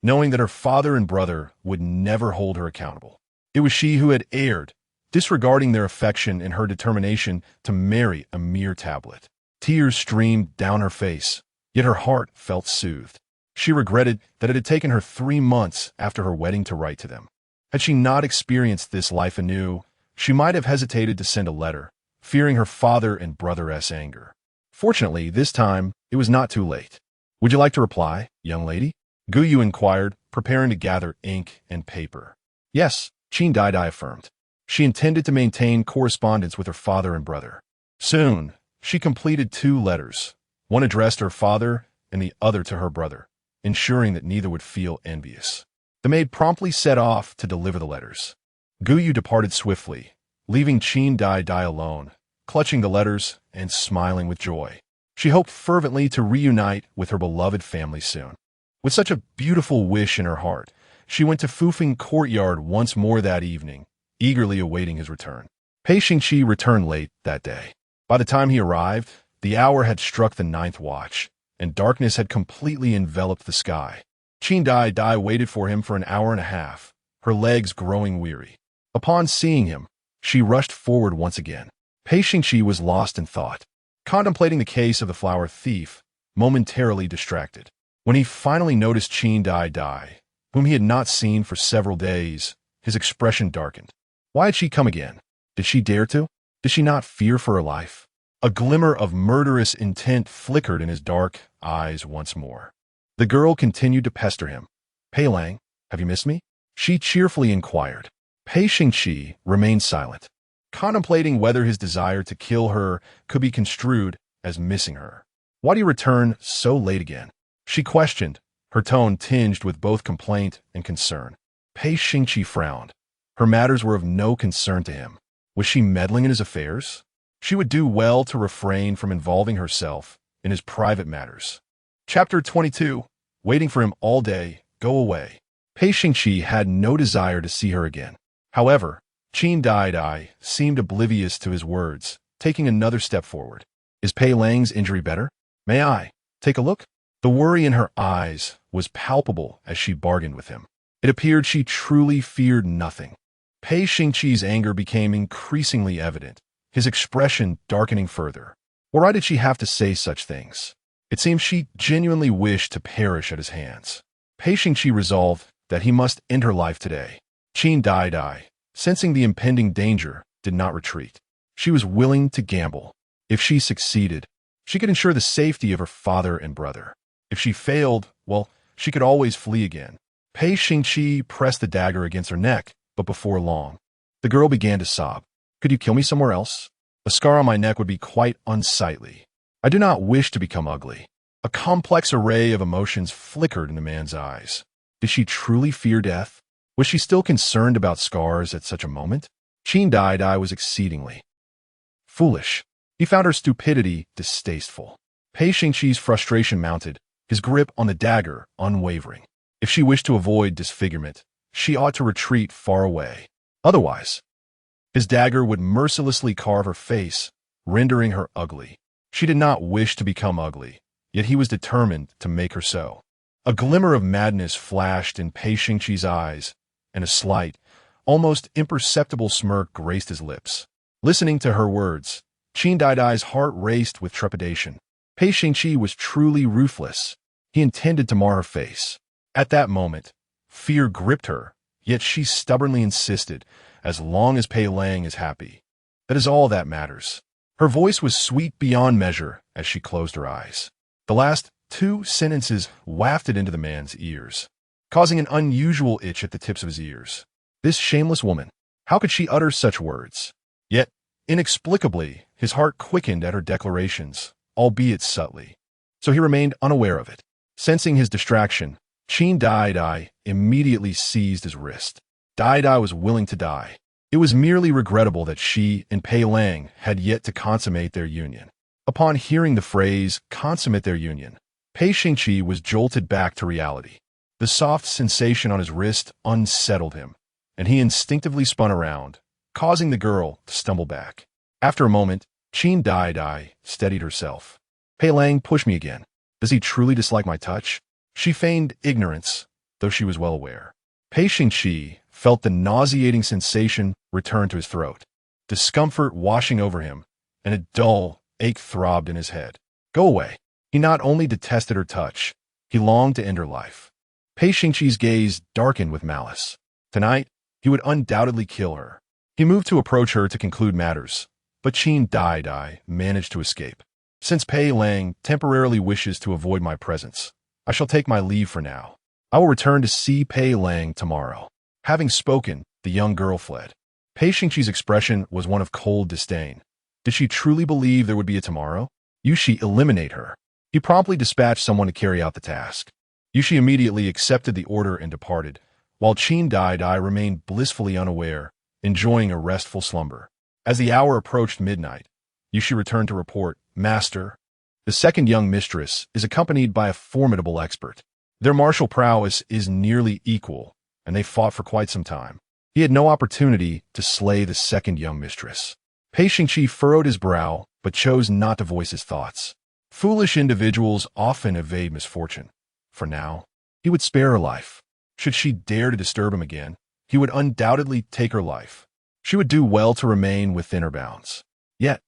knowing that her father and brother would never hold her accountable. It was she who had erred, disregarding their affection and her determination to marry a mere tablet. Tears streamed down her face, yet her heart felt soothed. She regretted that it had taken her 3 months after her wedding to write to them. Had she not experienced this life anew, she might have hesitated to send a letter, fearing her father and brother's anger. Fortunately, this time, it was not too late. Would you like to reply, young lady? Guyu inquired, preparing to gather ink and paper. Yes, Qin Daidai affirmed. She intended to maintain correspondence with her father and brother. Soon, she completed 2 letters, one addressed to her father and the other to her brother, ensuring that neither would feel envious. The maid promptly set off to deliver the letters. Guyu departed swiftly, leaving Qin Daidai alone, clutching the letters and smiling with joy. She hoped fervently to reunite with her beloved family soon. With such a beautiful wish in her heart, she went to Fufeng courtyard once more that evening, eagerly awaiting his return. Pei Xingqi returned late that day. By the time he arrived, the hour had struck the 9th watch, and darkness had completely enveloped the sky. Qin Daidai waited for him for an hour and a half, her legs growing weary. Upon seeing him, she rushed forward once again. Pei Xingqi was lost in thought, contemplating the case of the flower thief, momentarily distracted. When he finally noticed Qin Daidai, whom he had not seen for several days, his expression darkened. Why had she come again? Did she dare to? Did she not fear for her life? A glimmer of murderous intent flickered in his dark eyes once more. The girl continued to pester him. Pei Lang, have you missed me? She cheerfully inquired. Pei Xingqi remained silent, contemplating whether his desire to kill her could be construed as missing her. Why do you return so late again? She questioned, her tone tinged with both complaint and concern. Pei Xingqi frowned. Her matters were of no concern to him. Was she meddling in his affairs? She would do well to refrain from involving herself in his private matters. Chapter 22. Waiting for him all day, go away. Pei Xingqi had no desire to see her again. However, Qin Daidai seemed oblivious to his words, taking another step forward. Is Pei Lang's injury better? May I take a look? The worry in her eyes was palpable as she bargained with him. It appeared she truly feared nothing. Pei Xingqi's anger became increasingly evident, his expression darkening further. Why did she have to say such things? It seemed she genuinely wished to perish at his hands. Pei Xingqi resolved that he must end her life today. Qin Daidai, sensing the impending danger, did not retreat. She was willing to gamble. If she succeeded, she could ensure the safety of her father and brother. If she failed, well, she could always flee again. Pei Xingqi pressed the dagger against her neck, but before long, the girl began to sob. Could you kill me somewhere else? A scar on my neck would be quite unsightly. I do not wish to become ugly. A complex array of emotions flickered in the man's eyes. Did she truly fear death? Was she still concerned about scars at such a moment? Qin Daidai was exceedingly foolish. He found her stupidity distasteful. Pei Xingqi's frustration mounted, his grip on the dagger unwavering. If she wished to avoid disfigurement, she ought to retreat far away. Otherwise, his dagger would mercilessly carve her face, rendering her ugly. She did not wish to become ugly, yet he was determined to make her so. A glimmer of madness flashed in Pei Xingqi's eyes, and a slight, almost imperceptible smirk graced his lips. Listening to her words, Qin Daidai's heart raced with trepidation. Pei Xingqi was truly ruthless. He intended to mar her face. At that moment, fear gripped her, yet she stubbornly insisted, as long as Pei Lang is happy. That is all that matters. Her voice was sweet beyond measure as she closed her eyes. The last 2 sentences wafted into the man's ears, causing an unusual itch at the tips of his ears. This shameless woman, how could she utter such words? Yet, inexplicably, his heart quickened at her declarations, albeit subtly. So he remained unaware of it. Sensing his distraction, Qin Daidai immediately seized his wrist. Daidai was willing to die. It was merely regrettable that she and Pei Lang had yet to consummate their union. Upon hearing the phrase, consummate their union, Pei Xingqi was jolted back to reality. The soft sensation on his wrist unsettled him, and he instinctively spun around, causing the girl to stumble back. After a moment, Qin Daidai steadied herself. Pei Lang pushed me again. Does he truly dislike my touch? She feigned ignorance, though she was well aware. Pei Xingqi felt the nauseating sensation return to his throat, discomfort washing over him, and a dull ache throbbed in his head. Go away. He not only detested her touch, he longed to end her life. Pei Xingqi's gaze darkened with malice. Tonight, he would undoubtedly kill her. He moved to approach her to conclude matters, but Qin Daidai managed to escape. Since Pei Lang temporarily wishes to avoid my presence, I shall take my leave for now. I will return to see Pei Lang tomorrow. Having spoken, the young girl fled. Pei Xingqi's expression was one of cold disdain. Did she truly believe there would be a tomorrow? Yushi, eliminate her. He promptly dispatched someone to carry out the task. Yushi immediately accepted the order and departed, while Qin Daidai remained blissfully unaware, enjoying a restful slumber. As the hour approached midnight, Yushi returned to report, Master, the second young mistress is accompanied by a formidable expert. Their martial prowess is nearly equal, and they fought for quite some time. He had no opportunity to slay the second young mistress. Pei Xingqi furrowed his brow, but chose not to voice his thoughts. Foolish individuals often evade misfortune. For now, he would spare her life. Should she dare to disturb him again, he would undoubtedly take her life. She would do well to remain within her bounds. Yet,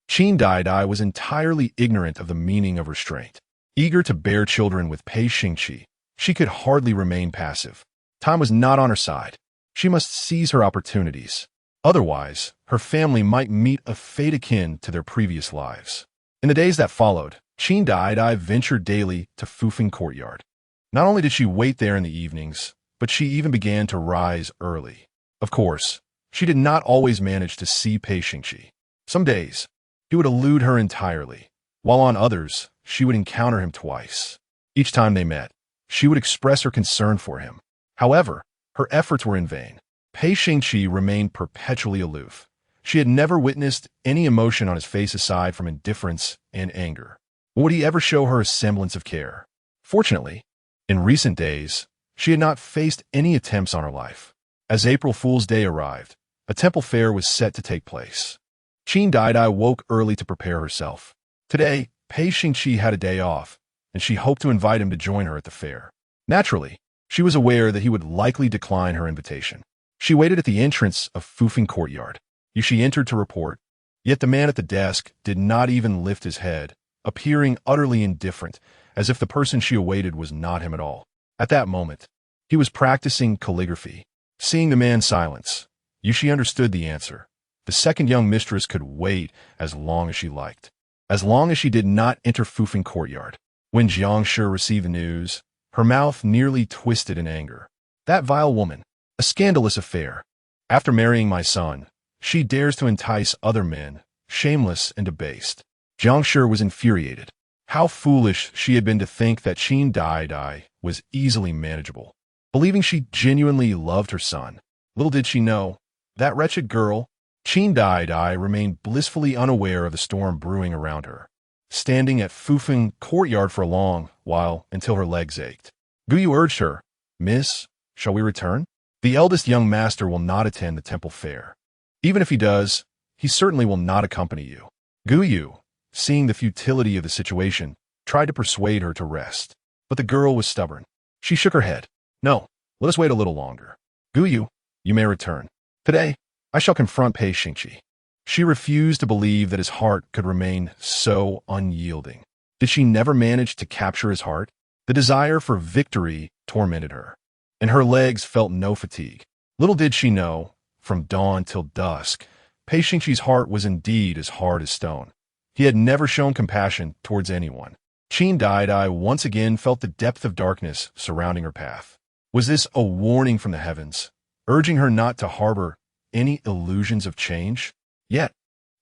Qin Daidai was entirely ignorant of the meaning of restraint. Eager to bear children with Pei Xingqi, she could hardly remain passive. Time was not on her side. She must seize her opportunities. Otherwise, her family might meet a fate akin to their previous lives. In the days that followed, Qin Daidai ventured daily to Fufeng Courtyard. Not only did she wait there in the evenings, but she even began to rise early. Of course, she did not always manage to see Pei Xingqi. Some days, he would elude her entirely, while on others, she would encounter him twice. Each time they met, she would express her concern for him. However, her efforts were in vain. Pei Xingqi remained perpetually aloof. She had never witnessed any emotion on his face aside from indifference and anger. Would he ever show her a semblance of care? Fortunately, in recent days, she had not faced any attempts on her life. As April Fool's Day arrived, a temple fair was set to take place. Qin Daidai woke early to prepare herself. Today, Pei Xingqi had a day off, and she hoped to invite him to join her at the fair. Naturally, she was aware that he would likely decline her invitation. She waited at the entrance of Fufeng Courtyard. Yushi entered to report, yet the man at the desk did not even lift his head, appearing utterly indifferent, as if the person she awaited was not him at all. At that moment, he was practicing calligraphy. Seeing the man's silence, Yushi understood the answer. The second young mistress could wait as long as she liked, as long as she did not enter Fufeng Courtyard. When Jiangshi received the news, her mouth nearly twisted in anger. That vile woman, a scandalous affair. After marrying my son, she dares to entice other men, shameless and debased. Jiangshi was infuriated. How foolish she had been to think that Qin Daidai was easily manageable. Believing she genuinely loved her son, little did she know, that wretched girl, Qin Daidai, remained blissfully unaware of the storm brewing around her, standing at Fufeng Courtyard for a long while until her legs ached. Guyu urged her, Miss, shall we return? The eldest young master will not attend the temple fair. Even if he does, he certainly will not accompany you. Guyu, seeing the futility of the situation, tried to persuade her to rest. But the girl was stubborn. She shook her head. No, let us wait a little longer. Guyu, you may return. Today, I shall confront Pei Xingqi. She refused to believe that his heart could remain so unyielding. Did she never manage to capture his heart? The desire for victory tormented her, and her legs felt no fatigue. Little did she know, from dawn till dusk, Pei Xingqi's heart was indeed as hard as stone. He had never shown compassion towards anyone. Qin Daidai once again felt the depth of darkness surrounding her path. Was this a warning from the heavens, urging her not to harbor any illusions of change? Yet,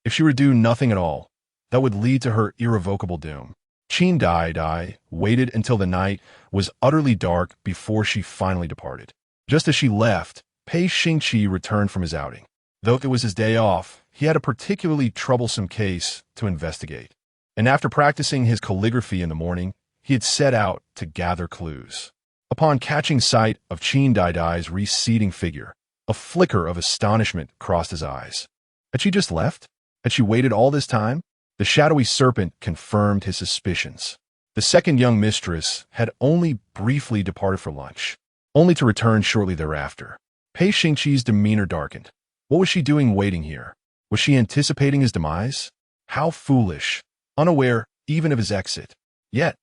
if she would do nothing at all, that would lead to her irrevocable doom. Qin Daidai waited until the night was utterly dark before she finally departed. Just as she left, Pei Xingqi returned from his outing. Though it was his day off, he had a particularly troublesome case to investigate. And after practicing his calligraphy in the morning, he had set out to gather clues. Upon catching sight of Qin Daidai's receding figure, a flicker of astonishment crossed his eyes. Had she just left? Had she waited all this time? The shadowy serpent confirmed his suspicions. The second young mistress had only briefly departed for lunch, only to return shortly thereafter. Pei Xingqi's demeanor darkened. What was she doing waiting here? Was she anticipating his demise? How foolish, unaware even of his exit. Yet,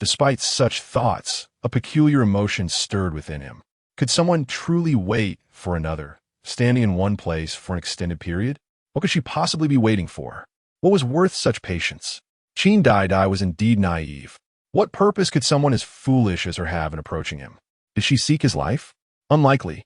despite such thoughts, a peculiar emotion stirred within him. Could someone truly wait for another, standing in one place for an extended period? What could she possibly be waiting for? What was worth such patience? Qin Daidai was indeed naive. What purpose could someone as foolish as her have in approaching him? Did she seek his life? Unlikely,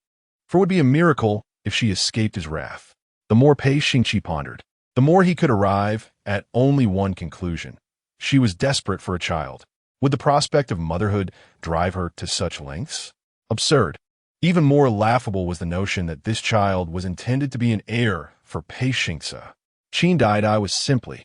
for it would be a miracle if she escaped his wrath. The more Pei Xingqi pondered, the more he could arrive at only one conclusion. She was desperate for a child. Would the prospect of motherhood drive her to such lengths? Absurd. Even more laughable was the notion that this child was intended to be an heir for Pei Xingce. Qin Daidai was simply,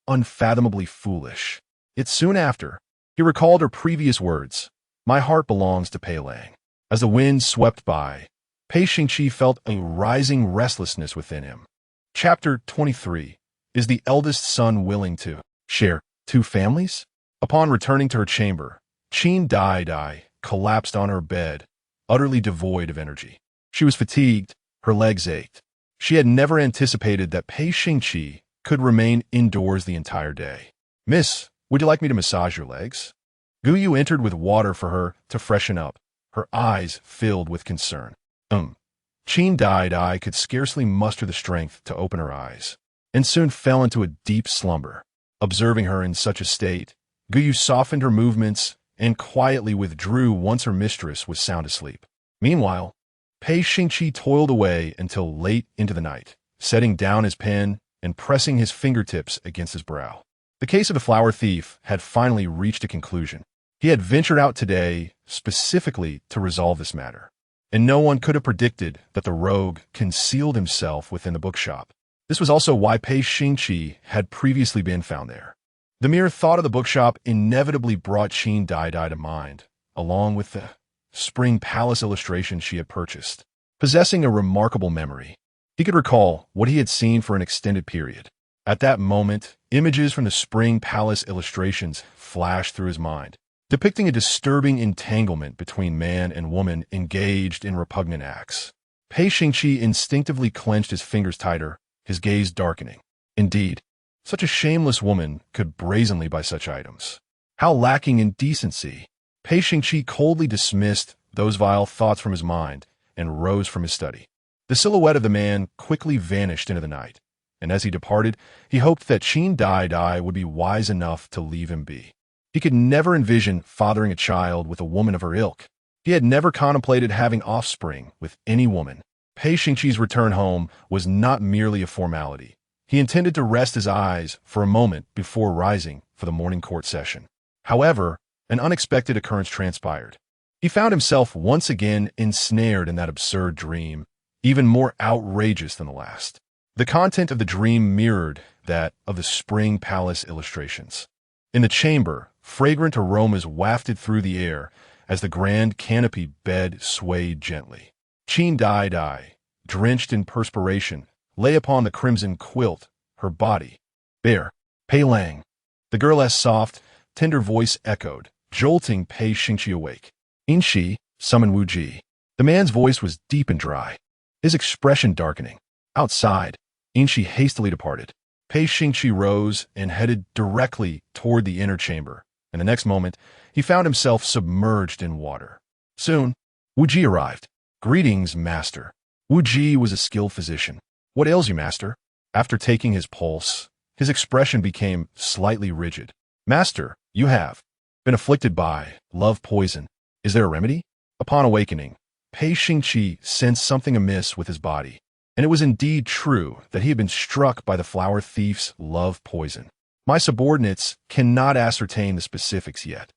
unfathomably foolish. Yet soon after, he recalled her previous words, "My heart belongs to Pei Lang." As the wind swept by, Pei Xingqi felt a rising restlessness within him. Chapter 23. Is the eldest son willing to share two families? Upon returning to her chamber, Qin Daidai collapsed on her bed, utterly devoid of energy. She was fatigued, her legs ached. She had never anticipated that Pei Xingqi could remain indoors the entire day. "Miss, would you like me to massage your legs?" Guyu entered with water for her to freshen up, her eyes filled with concern. Qin Daidai could scarcely muster the strength to open her eyes, and soon fell into a deep slumber. Observing her in such a state, Guyu softened her movements and quietly withdrew once her mistress was sound asleep. Meanwhile, Pei Xingqi toiled away until late into the night, setting down his pen and pressing his fingertips against his brow. The case of the flower thief had finally reached a conclusion. He had ventured out today specifically to resolve this matter, and no one could have predicted that the rogue concealed himself within the bookshop. This was also why Pei Xingqi had previously been found there. The mere thought of the bookshop inevitably brought Qin Daidai to mind, along with the spring palace illustration she had purchased. Possessing a remarkable memory, he could recall what he had seen for an extended period. At that moment, images from the spring palace illustrations flashed through his mind, depicting a disturbing entanglement between man and woman engaged in repugnant acts. Pei Xingqi instinctively clenched his fingers tighter, his gaze darkening. Indeed, such a shameless woman could brazenly buy such items. How lacking in decency! Pei Xingqi coldly dismissed those vile thoughts from his mind and rose from his study. The silhouette of the man quickly vanished into the night, and as he departed, he hoped that Qin Daidai would be wise enough to leave him be. He could never envision fathering a child with a woman of her ilk. He had never contemplated having offspring with any woman. Pei Xingqi's return home was not merely a formality. He intended to rest his eyes for a moment before rising for the morning court session. However, an unexpected occurrence transpired. He found himself once again ensnared in that absurd dream, even more outrageous than the last. The content of the dream mirrored that of the spring palace illustrations. In the chamber, fragrant aromas wafted through the air as the grand canopy bed swayed gently. Qin Daidai, drenched in perspiration, lay upon the crimson quilt, her body bare. "Pei Lang." The girl's soft, tender voice echoed, jolting Pei Xingqi awake. "Inshi, summon Wu Ji." The man's voice was deep and dry, his expression darkening. Outside, Inshi hastily departed. Pei Xingqi rose and headed directly toward the inner chamber, and the next moment, he found himself submerged in water. Soon, Wu Ji arrived. "Greetings, master." Wu Ji was a skilled physician. "What ails you, master?" After taking his pulse, his expression became slightly rigid. "Master, you have been afflicted by love poison. Is there a remedy?" Upon awakening, Pei Xingqi sensed something amiss with his body, and it was indeed true that he had been struck by the flower thief's love poison. My subordinates cannot ascertain the specifics yet.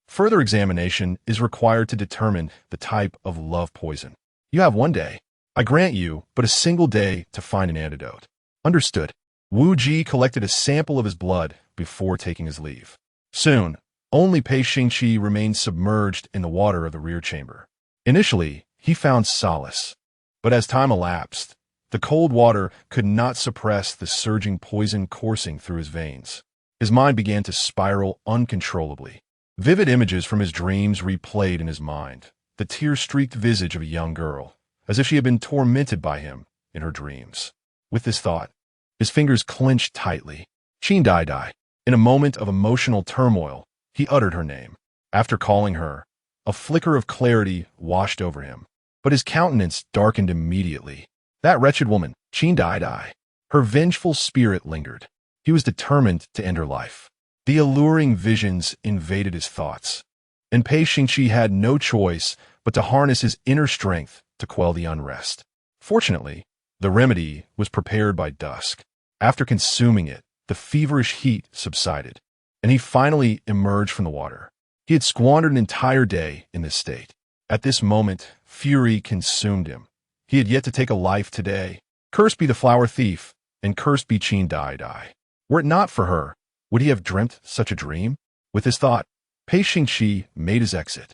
Further examination is required to determine the type of love poison. You have 1 day. I grant you but a single day to find an antidote. Understood. Wu Ji collected a sample of his blood before taking his leave. Soon, only Pei Xingqi remained submerged in the water of the rear chamber. Initially, he found solace. But as time elapsed, the cold water could not suppress the surging poison coursing through his veins. His mind began to spiral uncontrollably. Vivid images from his dreams replayed in his mind, the tear-streaked visage of a young girl, as if she had been tormented by him in her dreams. With this thought, his fingers clenched tightly. Qin Daidai. In a moment of emotional turmoil, he uttered her name. After calling her, a flicker of clarity washed over him, but his countenance darkened immediately. That wretched woman, Qin Daidai. Her vengeful spirit lingered. He was determined to end her life. The alluring visions invaded his thoughts, and Pei Xingqi had no choice but to harness his inner strength to quell the unrest. Fortunately, the remedy was prepared by dusk. After consuming it, the feverish heat subsided, and he finally emerged from the water. He had squandered an entire day in this state. At this moment, fury consumed him. He had yet to take a life today. Cursed be the flower thief, and cursed be Qin Daidai. Were it not for her, would he have dreamt such a dream? With this thought, Pei Xingqi made his exit.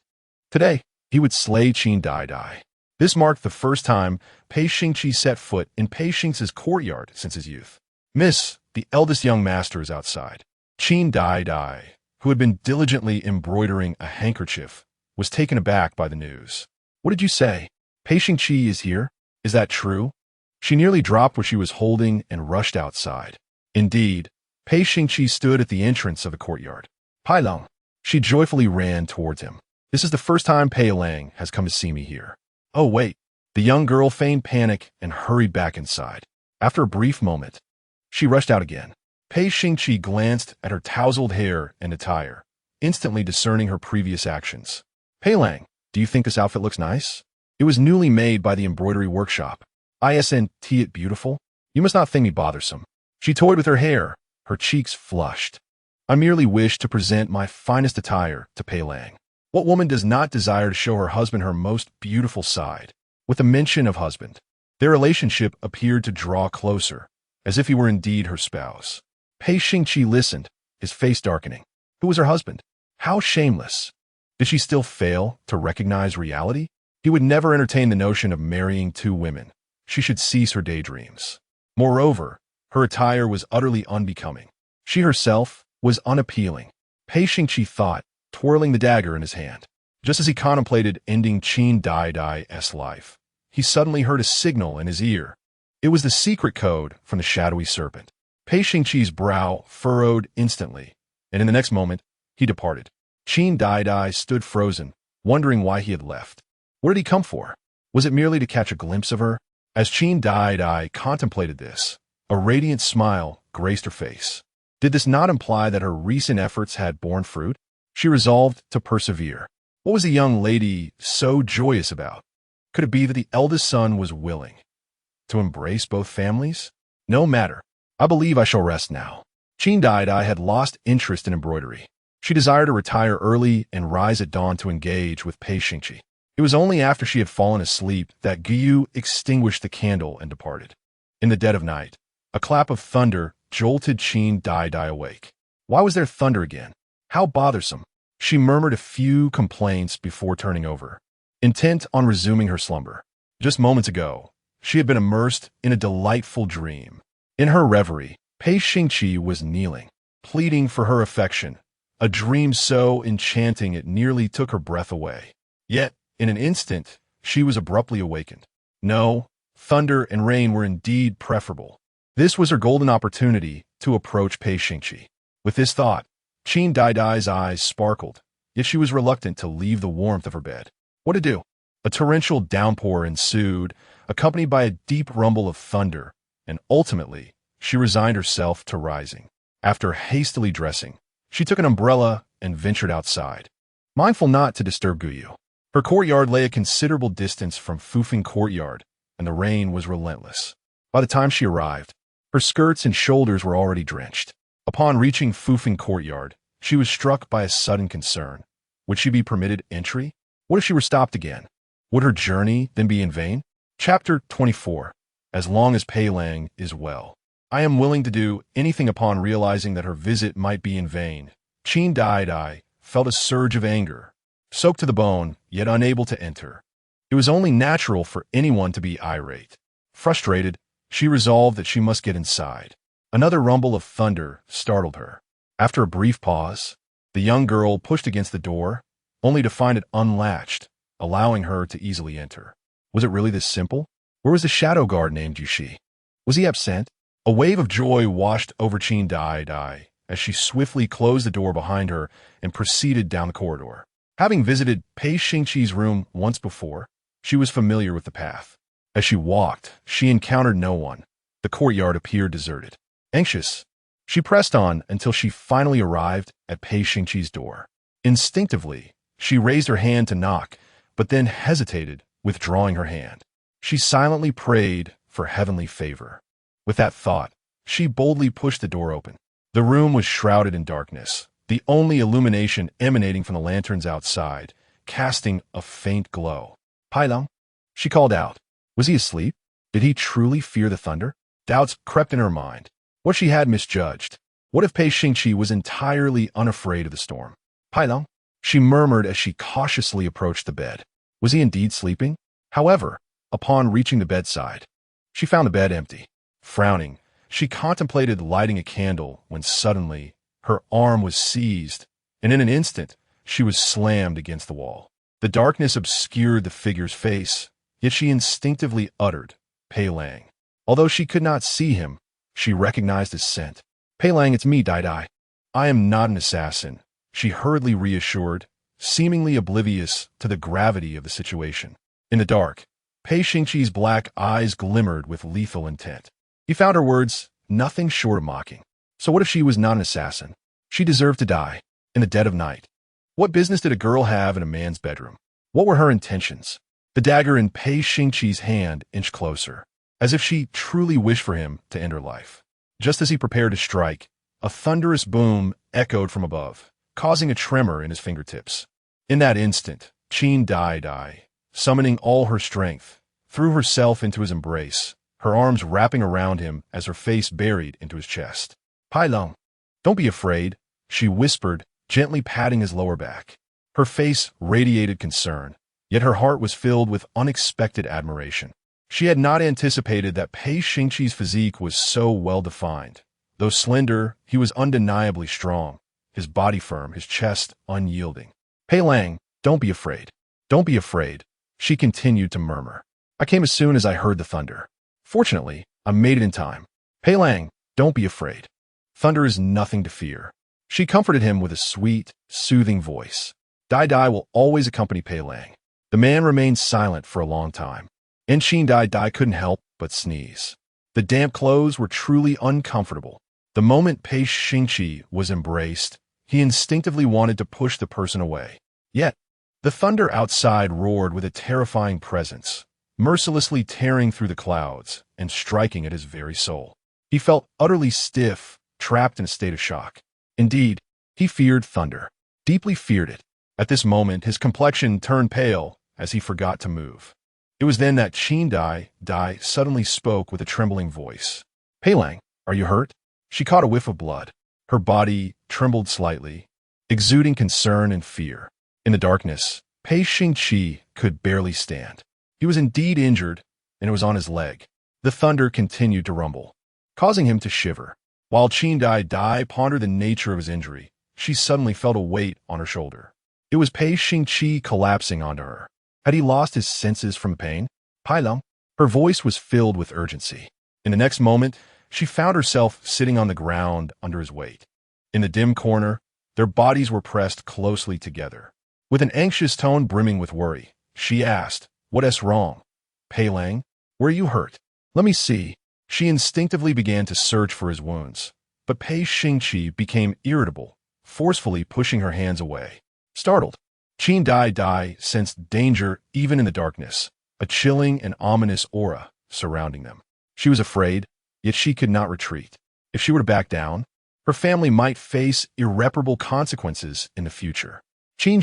Today, he would slay Qin Daidai. This marked the first time Pei Xingqi set foot in Pei Xingce's courtyard since his youth. Miss, the eldest young master, is outside. Qin Daidai, who had been diligently embroidering a handkerchief, was taken aback by the news. What did you say? Pei Xingqi is here? Is that true? She nearly dropped what she was holding and rushed outside. Indeed, Pei Xingqi stood at the entrance of the courtyard. Pai Long. She joyfully ran towards him. This is the first time Pei Lang has come to see me here. Oh, wait. The young girl feigned panic and hurried back inside. After a brief moment, she rushed out again. Pei Xingqi glanced at her tousled hair and attire, instantly discerning her previous actions. Pei Lang, do you think this outfit looks nice? It was newly made by the embroidery workshop. Isn't it beautiful? You must not think me bothersome. She toyed with her hair, her cheeks flushed. I merely wish to present my finest attire to Pei Lang. What woman does not desire to show her husband her most beautiful side? With the mention of husband, their relationship appeared to draw closer, as if he were indeed her spouse. Pei Xingqi listened, his face darkening. Who was her husband? How shameless! Did she still fail to recognize reality? He would never entertain the notion of marrying 2 women. She should cease her daydreams. Moreover, her attire was utterly unbecoming. She herself was unappealing. Pei Xingqi thought, twirling the dagger in his hand. Just as he contemplated ending Qin Daidai's life, he suddenly heard a signal in his ear. It was the secret code from the shadowy serpent. Pei Xingqi's brow furrowed instantly, and in the next moment, he departed. Qin Daidai stood frozen, wondering why he had left. What did he come for? Was it merely to catch a glimpse of her? As Qin Daidai contemplated this, a radiant smile graced her face. Did this not imply that her recent efforts had borne fruit? She resolved to persevere. What was the young lady so joyous about? Could it be that the eldest son was willing to embrace both families? No matter. I believe I shall rest now. Qin Daidai had lost interest in embroidery. She desired to retire early and rise at dawn to engage with Pei Xingqi. It was only after she had fallen asleep that Guyu extinguished the candle and departed. In the dead of night, a clap of thunder jolted Qin Daidai awake. Why was there thunder again? How bothersome. She murmured a few complaints before turning over, intent on resuming her slumber. Just moments ago, she had been immersed in a delightful dream. In her reverie, Pei Xingqi was kneeling, pleading for her affection, a dream so enchanting it nearly took her breath away. Yet, in an instant, she was abruptly awakened. No, thunder and rain were indeed preferable. This was her golden opportunity to approach Pei Xingqi. With this thought, Qin Daidai's eyes sparkled, yet she was reluctant to leave the warmth of her bed. What to do? A torrential downpour ensued, accompanied by a deep rumble of thunder, and ultimately, she resigned herself to rising. After hastily dressing, she took an umbrella and ventured outside, mindful not to disturb Guyu. Her courtyard lay a considerable distance from Fufeng Courtyard, and the rain was relentless. By the time she arrived, her skirts and shoulders were already drenched. Upon reaching Fufeng courtyard, she was struck by a sudden concern. Would she be permitted entry? What if she were stopped again? Would her journey then be in vain? Chapter 24. As long as Pei Lang is well. I am willing to do anything upon realizing that her visit might be in vain. Qin Daidai felt a surge of anger, soaked to the bone, yet unable to enter. It was only natural for anyone to be irate. Frustrated, she resolved that she must get inside. Another rumble of thunder startled her. After a brief pause, the young girl pushed against the door, only to find it unlatched, allowing her to easily enter. Was it really this simple? Where was the shadow guard named Yushi? Was he absent? A wave of joy washed over Qin Daidai as she swiftly closed the door behind her and proceeded down the corridor. Having visited Pei Xingqi's room once before, she was familiar with the path. As she walked, she encountered no one. The courtyard appeared deserted. Anxious, she pressed on until she finally arrived at Pei Xingqi's door. Instinctively, she raised her hand to knock, but then hesitated, withdrawing her hand. She silently prayed for heavenly favor. With that thought, she boldly pushed the door open. The room was shrouded in darkness, the only illumination emanating from the lanterns outside, casting a faint glow. Pai Long? She called out. Was he asleep? Did he truly fear the thunder? Doubts crept in her mind. What she had misjudged? What if Pei Xingqi was entirely unafraid of the storm? Pai Long? She murmured as she cautiously approached the bed. Was he indeed sleeping? However, upon reaching the bedside, she found the bed empty. Frowning, she contemplated lighting a candle when suddenly her arm was seized, and in an instant she was slammed against the wall. The darkness obscured the figure's face, yet she instinctively uttered, Pei Lang. Although she could not see him, she recognized his scent. Pei Lang, it's me, Daidai. I am not an assassin, she hurriedly reassured, seemingly oblivious to the gravity of the situation. In the dark, Pei Xingqi's black eyes glimmered with lethal intent. He found her words nothing short of mocking. So what if she was not an assassin? She deserved to die, in the dead of night. What business did a girl have in a man's bedroom? What were her intentions? The dagger in Pei Xingqi's hand inched closer, as if she truly wished for him to end her life. Just as he prepared to strike, a thunderous boom echoed from above, causing a tremor in his fingertips. In that instant, Qin Daidai, summoning all her strength, threw herself into his embrace, her arms wrapping around him as her face buried into his chest. Pai Long, don't be afraid, she whispered, gently patting his lower back. Her face radiated concern, yet her heart was filled with unexpected admiration. She had not anticipated that Pei Xingqi's physique was so well-defined. Though slender, he was undeniably strong, his body firm, his chest unyielding. Pei Lang, don't be afraid. Don't be afraid, she continued to murmur. I came as soon as I heard the thunder. Fortunately, I made it in time. Pei Lang, don't be afraid. Thunder is nothing to fear. She comforted him with a sweet, soothing voice. Daidai will always accompany Pei Lang. The man remained silent for a long time. And Qin Daidai couldn't help but sneeze. The damp clothes were truly uncomfortable. The moment Pei Xingqi was embraced, he instinctively wanted to push the person away. Yet, the thunder outside roared with a terrifying presence, mercilessly tearing through the clouds and striking at his very soul. He felt utterly stiff, trapped in a state of shock. Indeed, he feared thunder, deeply feared it. At this moment, his complexion turned pale as he forgot to move. It was then that Qin Daidai suddenly spoke with a trembling voice. Pei Lang, are you hurt? She caught a whiff of blood. Her body trembled slightly, exuding concern and fear. In the darkness, Pei Xingqi could barely stand. He was indeed injured, and it was on his leg. The thunder continued to rumble, causing him to shiver. While Qin Daidai pondered the nature of his injury, she suddenly felt a weight on her shoulder. It was Pei Xingqi collapsing onto her. Had he lost his senses from pain? Pai Long? Her voice was filled with urgency. In the next moment, she found herself sitting on the ground under his weight. In the dim corner, their bodies were pressed closely together. With an anxious tone brimming with worry, she asked, What is wrong? Pei Lang, were you hurt? Let me see. She instinctively began to search for his wounds, but Pei Xingqi became irritable, forcefully pushing her hands away. Startled, Qin Daidai sensed danger even in the darkness, a chilling and ominous aura surrounding them. She was afraid, yet she could not retreat. If she were to back down, Her family might face irreparable consequences in the future. Qin,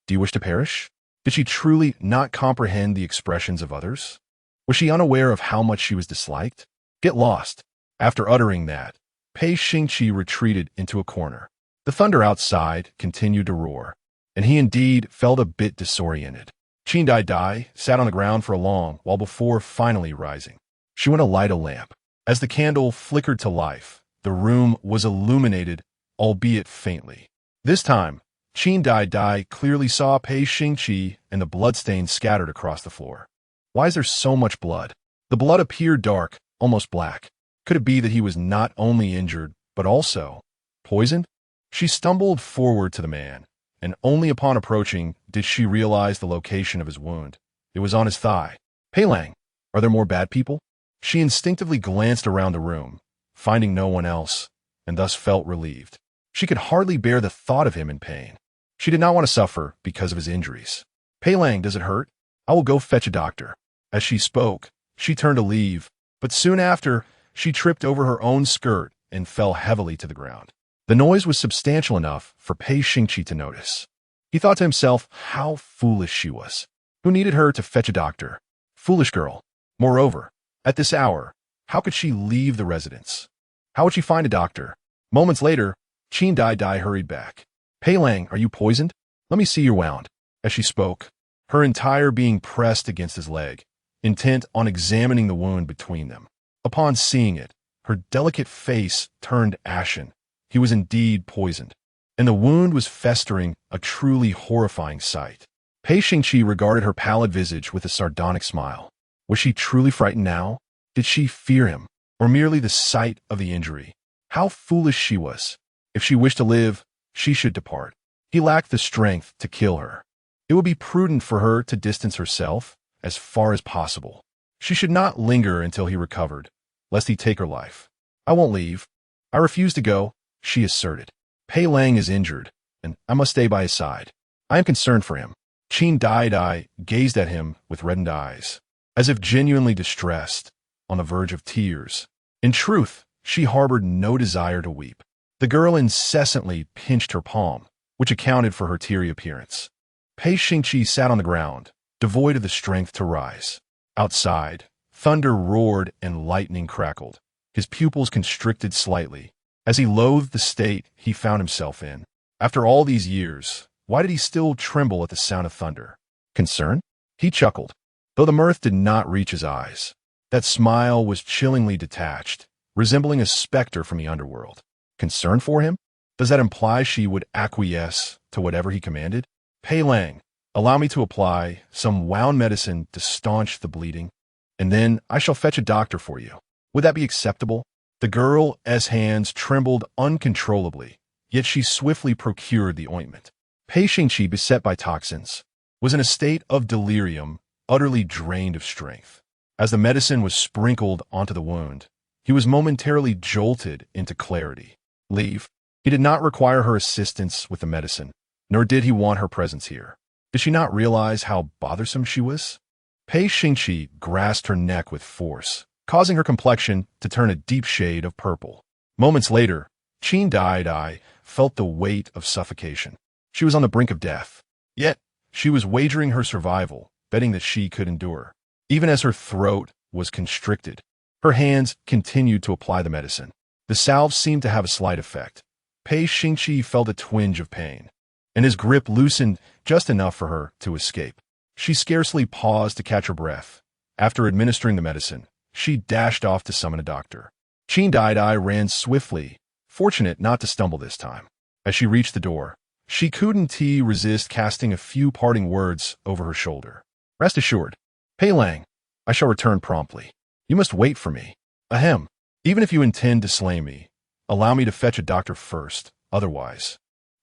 do you wish to perish? Did she truly not comprehend the expressions of others? Was she unaware of how much she was disliked? Get lost. After uttering that, Pei Xingqi retreated into a corner. The thunder outside continued to roar, and he indeed felt a bit disoriented. Qin Daidai sat on the ground for a long while before finally rising. She went to light a lamp. As the candle flickered to life, the room was illuminated, albeit faintly. This time, Qin Daidai clearly saw Pei Xingqi and the bloodstains scattered across the floor. Why is there so much blood? The blood appeared dark, almost black. Could it be that he was not only injured, but also poisoned? She stumbled forward to the man, and only upon approaching did she realize the location of his wound. It was on his thigh. Pei Lang, are there more bad people? She instinctively glanced around the room, finding no one else, and thus felt relieved. She could hardly bear the thought of him in pain. She did not want to suffer because of his injuries. Pei Lang, does it hurt? I will go fetch a doctor. As she spoke, she turned to leave, but soon after, she tripped over her own skirt and fell heavily to the ground. The noise was substantial enough for Pei Xingqi to notice. He thought to himself how foolish she was. Who needed her to fetch a doctor? Foolish girl. Moreover, at this hour, how could she leave the residence? How would she find a doctor? Moments later, Qin Daidai hurried back. Pei Lang, are you poisoned? Let me see your wound. As she spoke, her entire being pressed against his leg, intent on examining the wound between them. Upon seeing it, her delicate face turned ashen. He was indeed poisoned, and the wound was festering, a truly horrifying sight. Pei Xingqi regarded her pallid visage with a sardonic smile. Was she truly frightened now? Did she fear him, or merely the sight of the injury? How foolish she was. If she wished to live, she should depart. He lacked the strength to kill her. It would be prudent for her to distance herself as far as possible. She should not linger until he recovered, lest he take her life. I won't leave. I refuse to go, she asserted. Pei Lang is injured, and I must stay by his side. I am concerned for him. Qin Daidai gazed at him with reddened eyes, as if genuinely distressed, on the verge of tears. In truth, she harbored no desire to weep. The girl incessantly pinched her palm, which accounted for her teary appearance. Pei Xingqi sat on the ground, devoid of the strength to rise. Outside, thunder roared and lightning crackled. His pupils constricted slightly, as he loathed the state he found himself in. After all these years, why did he still tremble at the sound of thunder? Concern? He chuckled, though the mirth did not reach his eyes. That smile was chillingly detached, resembling a specter from the underworld. Concern for him? Does that imply she would acquiesce to whatever he commanded? Pei Lang, allow me to apply some wound medicine to staunch the bleeding, and then I shall fetch a doctor for you. Would that be acceptable? The girl's hands trembled uncontrollably, yet she swiftly procured the ointment. Pei Xingqi, beset by toxins, was in a state of delirium, utterly drained of strength. As the medicine was sprinkled onto the wound, he was momentarily jolted into clarity. Leave. He did not require her assistance with the medicine, nor did he want her presence here. Did she not realize how bothersome she was? Pei Xingqi grasped her neck with force, causing her complexion to turn a deep shade of purple. Moments later, Qin Daidai felt the weight of suffocation. She was on the brink of death. Yet, she was wagering her survival, betting that she could endure. Even as her throat was constricted, her hands continued to apply the medicine. The salve seemed to have a slight effect. Pei Xingqi felt a twinge of pain, and his grip loosened just enough for her to escape. She scarcely paused to catch her breath. After administering the medicine, she dashed off to summon a doctor. Qin Daidai ran swiftly, fortunate not to stumble this time. As she reached the door, she couldn't resist casting a few parting words over her shoulder. Rest assured, Pei Lang, I shall return promptly. You must wait for me. Ahem. Even if you intend to slay me, allow me to fetch a doctor first. Otherwise,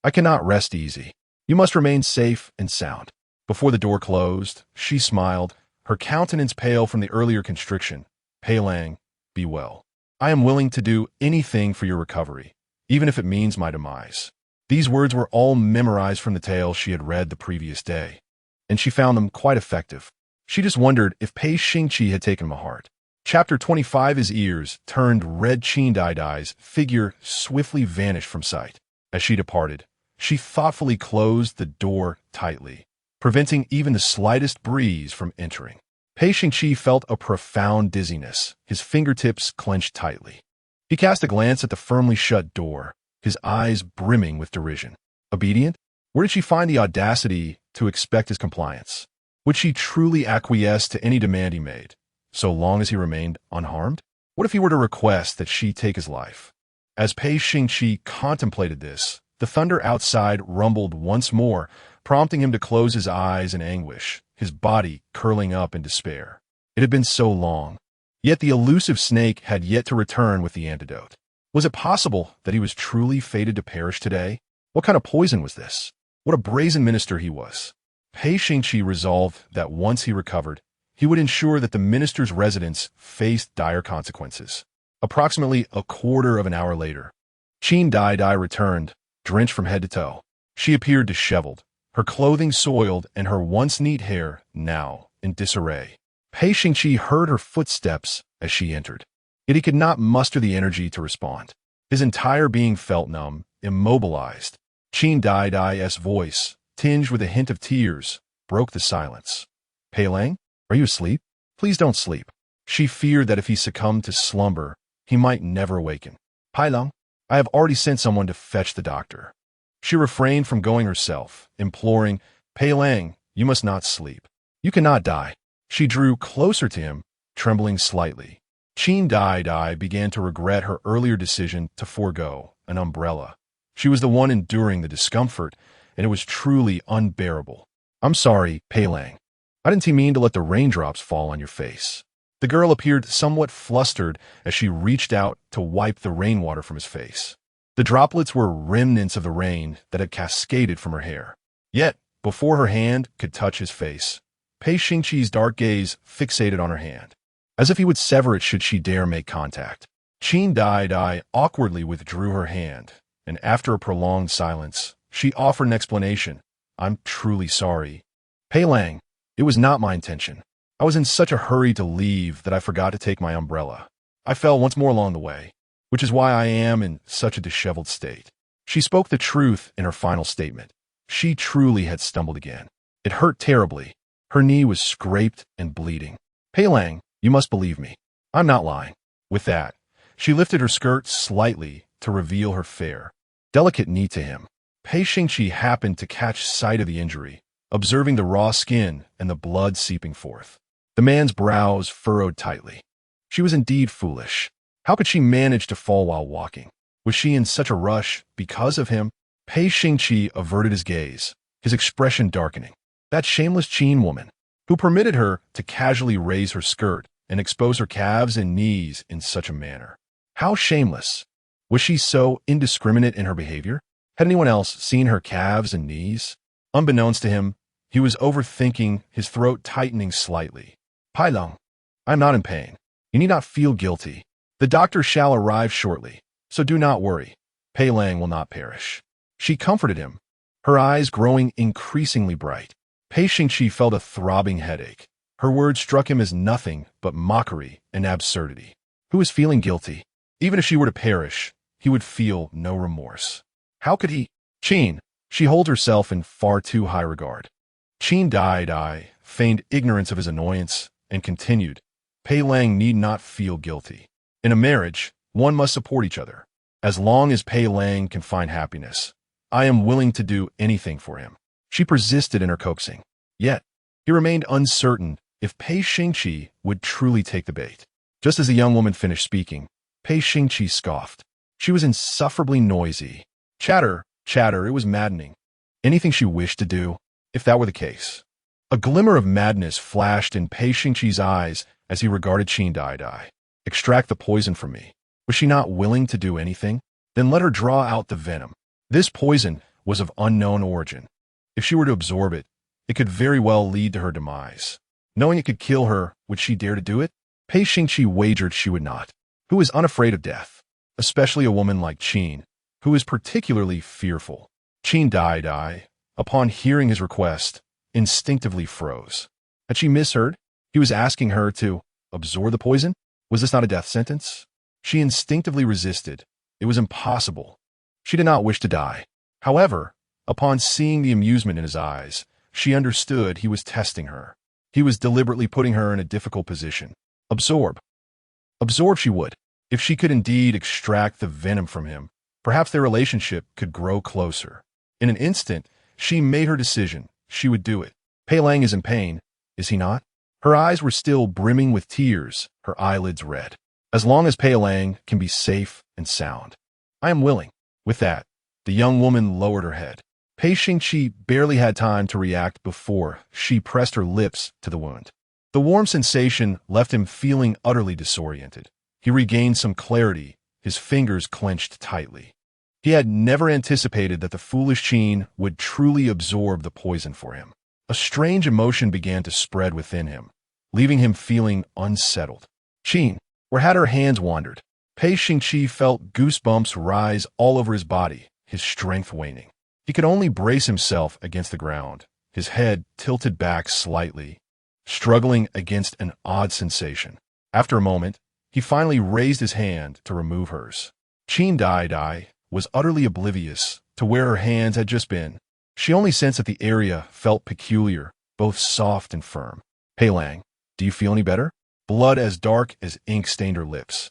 I cannot rest easy. You must remain safe and sound. Before the door closed, she smiled, her countenance pale from the earlier constriction. Pei Lang, be well. I am willing to do anything for your recovery, even if it means my demise. These words were all memorized from the tale she had read the previous day, and she found them quite effective. She just wondered if Pei Xingqi had taken them to heart. Chapter 25. His ears turned red. Qin Daidai's figure swiftly vanished from sight. As she departed, she thoughtfully closed the door tightly, preventing even the slightest breeze from entering. Pei Xingqi felt a profound dizziness, his fingertips clenched tightly. He cast a glance at the firmly shut door, his eyes brimming with derision. Obedient? Where did she find the audacity to expect his compliance? Would she truly acquiesce to any demand he made, so long as he remained unharmed? What if he were to request that she take his life? As Pei Xingqi contemplated this, the thunder outside rumbled once more, prompting him to close his eyes in anguish, his body curling up in despair. It had been so long, yet the elusive snake had yet to return with the antidote. Was it possible that he was truly fated to perish today? What kind of poison was this? What a brazen minister he was. Pei Xingqi resolved that once he recovered, he would ensure that the minister's residence faced dire consequences. Approximately a quarter of an hour later, Qin Daidai returned, drenched from head to toe. She appeared disheveled, her clothing soiled and her once neat hair now in disarray. Pei Xingqi heard her footsteps as she entered, yet he could not muster the energy to respond. His entire being felt numb, immobilized. Qin Daidai's voice, tinged with a hint of tears, broke the silence. Pei Lang, are you asleep? Please don't sleep. She feared that if he succumbed to slumber, he might never awaken. Pei Lang, I have already sent someone to fetch the doctor. She refrained from going herself, imploring, Pei Lang, you must not sleep. You cannot die. She drew closer to him, trembling slightly. Qin Daidai began to regret her earlier decision to forego an umbrella. She was the one enduring the discomfort, and it was truly unbearable. I'm sorry, Pei Lang. I didn't mean to let the raindrops fall on your face. The girl appeared somewhat flustered as she reached out to wipe the rainwater from his face. The droplets were remnants of the rain that had cascaded from her hair. Yet, before her hand could touch his face, Pei Xingqi's dark gaze fixated on her hand, as if he would sever it should she dare make contact. Qin Daidai awkwardly withdrew her hand, and after a prolonged silence, she offered an explanation. I'm truly sorry. Pei Lang, it was not my intention. I was in such a hurry to leave that I forgot to take my umbrella. I fell once more along the way, which is why I am in such a disheveled state. She spoke the truth in her final statement. She truly had stumbled again. It hurt terribly. Her knee was scraped and bleeding. Pei Lang, you must believe me. I'm not lying. With that, she lifted her skirt slightly to reveal her fair, delicate knee to him. Pei Xingqi happened to catch sight of the injury, observing the raw skin and the blood seeping forth. The man's brows furrowed tightly. She was indeed foolish. How could she manage to fall while walking? Was she in such a rush because of him? Pei Xingqi averted his gaze, his expression darkening. That shameless Qin woman, who permitted her to casually raise her skirt and expose her calves and knees in such a manner. How shameless! Was she so indiscriminate in her behavior? Had anyone else seen her calves and knees? Unbeknownst to him, he was overthinking, his throat tightening slightly. Pei Lang, I am not in pain. You need not feel guilty. The doctor shall arrive shortly, so do not worry. Pei Lang will not perish. She comforted him, her eyes growing increasingly bright. Pei Xingqi felt a throbbing headache. Her words struck him as nothing but mockery and absurdity. Who is feeling guilty? Even if she were to perish, he would feel no remorse. How could he? Qin, she holds herself in far too high regard. Qin Daidai feigned ignorance of his annoyance and continued, Pei Lang need not feel guilty. In a marriage, one must support each other. As long as Pei Lang can find happiness, I am willing to do anything for him. She persisted in her coaxing. Yet, he remained uncertain if Pei Xingqi would truly take the bait. Just as the young woman finished speaking, Pei Xingqi scoffed. She was insufferably noisy. Chatter, chatter, it was maddening. Anything she wished to do, if that were the case. A glimmer of madness flashed in Pei Xingqi's eyes as he regarded Qin Daidai. Extract the poison from me. Was she not willing to do anything? Then let her draw out the venom. This poison was of unknown origin. If she were to absorb it, it could very well lead to her demise. Knowing it could kill her, would she dare to do it? Pei Xingqi wagered she would not. Who is unafraid of death? Especially a woman like Qin, who is particularly fearful. Qin Daidai, upon hearing his request, instinctively froze. Had she misheard? He was asking her to absorb the poison? Was this not a death sentence? She instinctively resisted. It was impossible. She did not wish to die. However, upon seeing the amusement in his eyes, she understood he was testing her. He was deliberately putting her in a difficult position. Absorb. Absorb she would. If she could indeed extract the venom from him, perhaps their relationship could grow closer. In an instant, she made her decision. She would do it. Pei Lang is in pain, is he not? Her eyes were still brimming with tears, her eyelids red. As long as Pei Lang can be safe and sound, I am willing. With that, the young woman lowered her head. Pei Xingqi barely had time to react before she pressed her lips to the wound. The warm sensation left him feeling utterly disoriented. He regained some clarity, his fingers clenched tightly. He had never anticipated that the foolish Qin would truly absorb the poison for him. A strange emotion began to spread within him, leaving him feeling unsettled. Qin, where had her hands wandered? Pei Xingqi felt goosebumps rise all over his body, his strength waning. He could only brace himself against the ground, his head tilted back slightly, struggling against an odd sensation. After a moment, he finally raised his hand to remove hers. Qin Daidai was utterly oblivious to where her hands had just been. She only sensed that the area felt peculiar, both soft and firm. Pei Lang, do you feel any better? Blood as dark as ink stained her lips,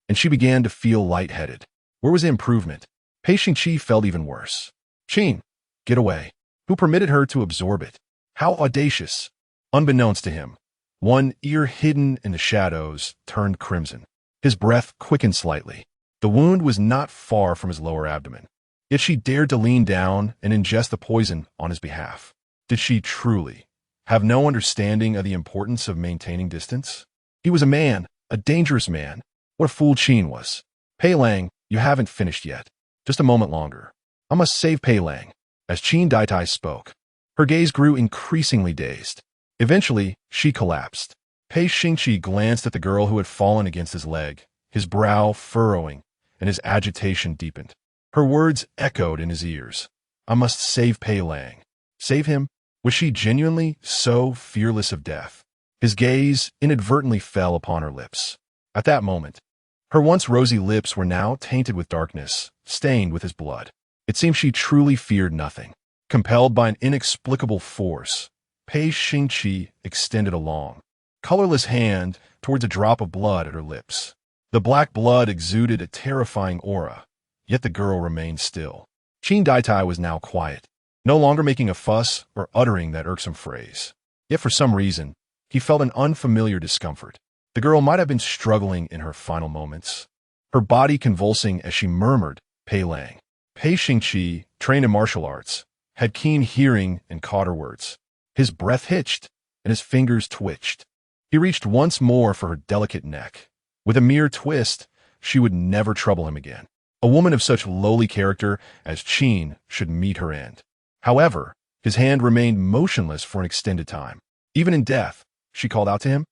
and she began to feel lightheaded. Where was the improvement? Pei Xingqi felt even worse. Qin, get away. Who permitted her to absorb it? How audacious! Unbeknownst to him, one ear hidden in the shadows turned crimson. His breath quickened slightly. The wound was not far from his lower abdomen. Yet she dared to lean down and ingest the poison on his behalf. Did she truly have no understanding of the importance of maintaining distance? He was a man, a dangerous man. What a fool Qin was. Pei Lang, you haven't finished yet. Just a moment longer. I must save Pei Lang. As Qin Daidai spoke, her gaze grew increasingly dazed. Eventually, she collapsed. Pei Xingqi glanced at the girl who had fallen against his leg, his brow furrowing, and his agitation deepened. Her words echoed in his ears. I must save Pei Lang. Save him? Was she genuinely so fearless of death? His gaze inadvertently fell upon her lips. At that moment, her once rosy lips were now tainted with darkness, stained with his blood. It seemed she truly feared nothing. Compelled by an inexplicable force, Pei Xingqi extended a long, colorless hand towards a drop of blood at her lips. The black blood exuded a terrifying aura, yet the girl remained still. Qin Daidai was now quiet, no longer making a fuss or uttering that irksome phrase. Yet for some reason, he felt an unfamiliar discomfort. The girl might have been struggling in her final moments, her body convulsing as she murmured, Pei Lang. Pei Xingqi, trained in martial arts, had keen hearing and caught her words. His breath hitched, and his fingers twitched. He reached once more for her delicate neck. With a mere twist, she would never trouble him again. A woman of such lowly character as Qin should meet her end. However, his hand remained motionless for an extended time. Even in death, she called out to him.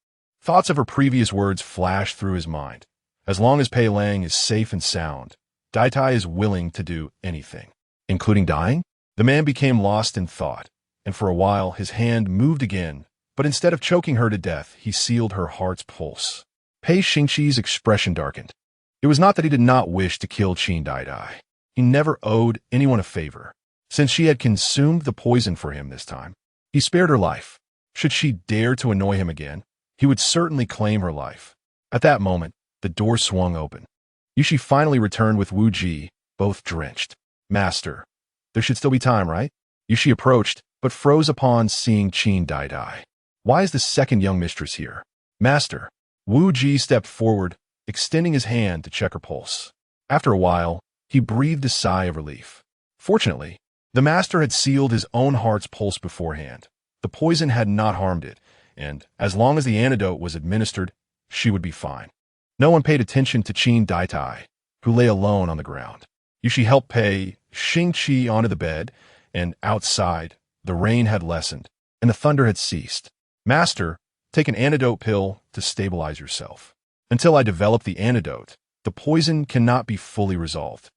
Thoughts of her previous words flashed through his mind. As long as Pei Lang is safe and sound, Daidai is willing to do anything, including dying. The man became lost in thought, and for a while his hand moved again, but instead of choking her to death, he sealed her heart's pulse. Pei Xingqi's expression darkened. It was not that he did not wish to kill Qin Daidai. He never owed anyone a favor. Since she had consumed the poison for him this time, he spared her life. Should she dare to annoy him again, he would certainly claim her life. At that moment, the door swung open. Yushi finally returned with Wu Ji, both drenched. Master, there should still be time, right? Yushi approached, but froze upon seeing Qin Daidai. Why is the second young mistress here? Master. Wu Ji stepped forward, extending his hand to check her pulse. After a while, he breathed a sigh of relief. Fortunately, the master had sealed his own heart's pulse beforehand. The poison had not harmed it, and as long as the antidote was administered, she would be fine. No one paid attention to Qin Daidai, who lay alone on the ground. Yushi helped Pei Xingqi onto the bed, and outside, the rain had lessened, and the thunder had ceased. Master, take an antidote pill to stabilize yourself. Until I develop the antidote, the poison cannot be fully resolved.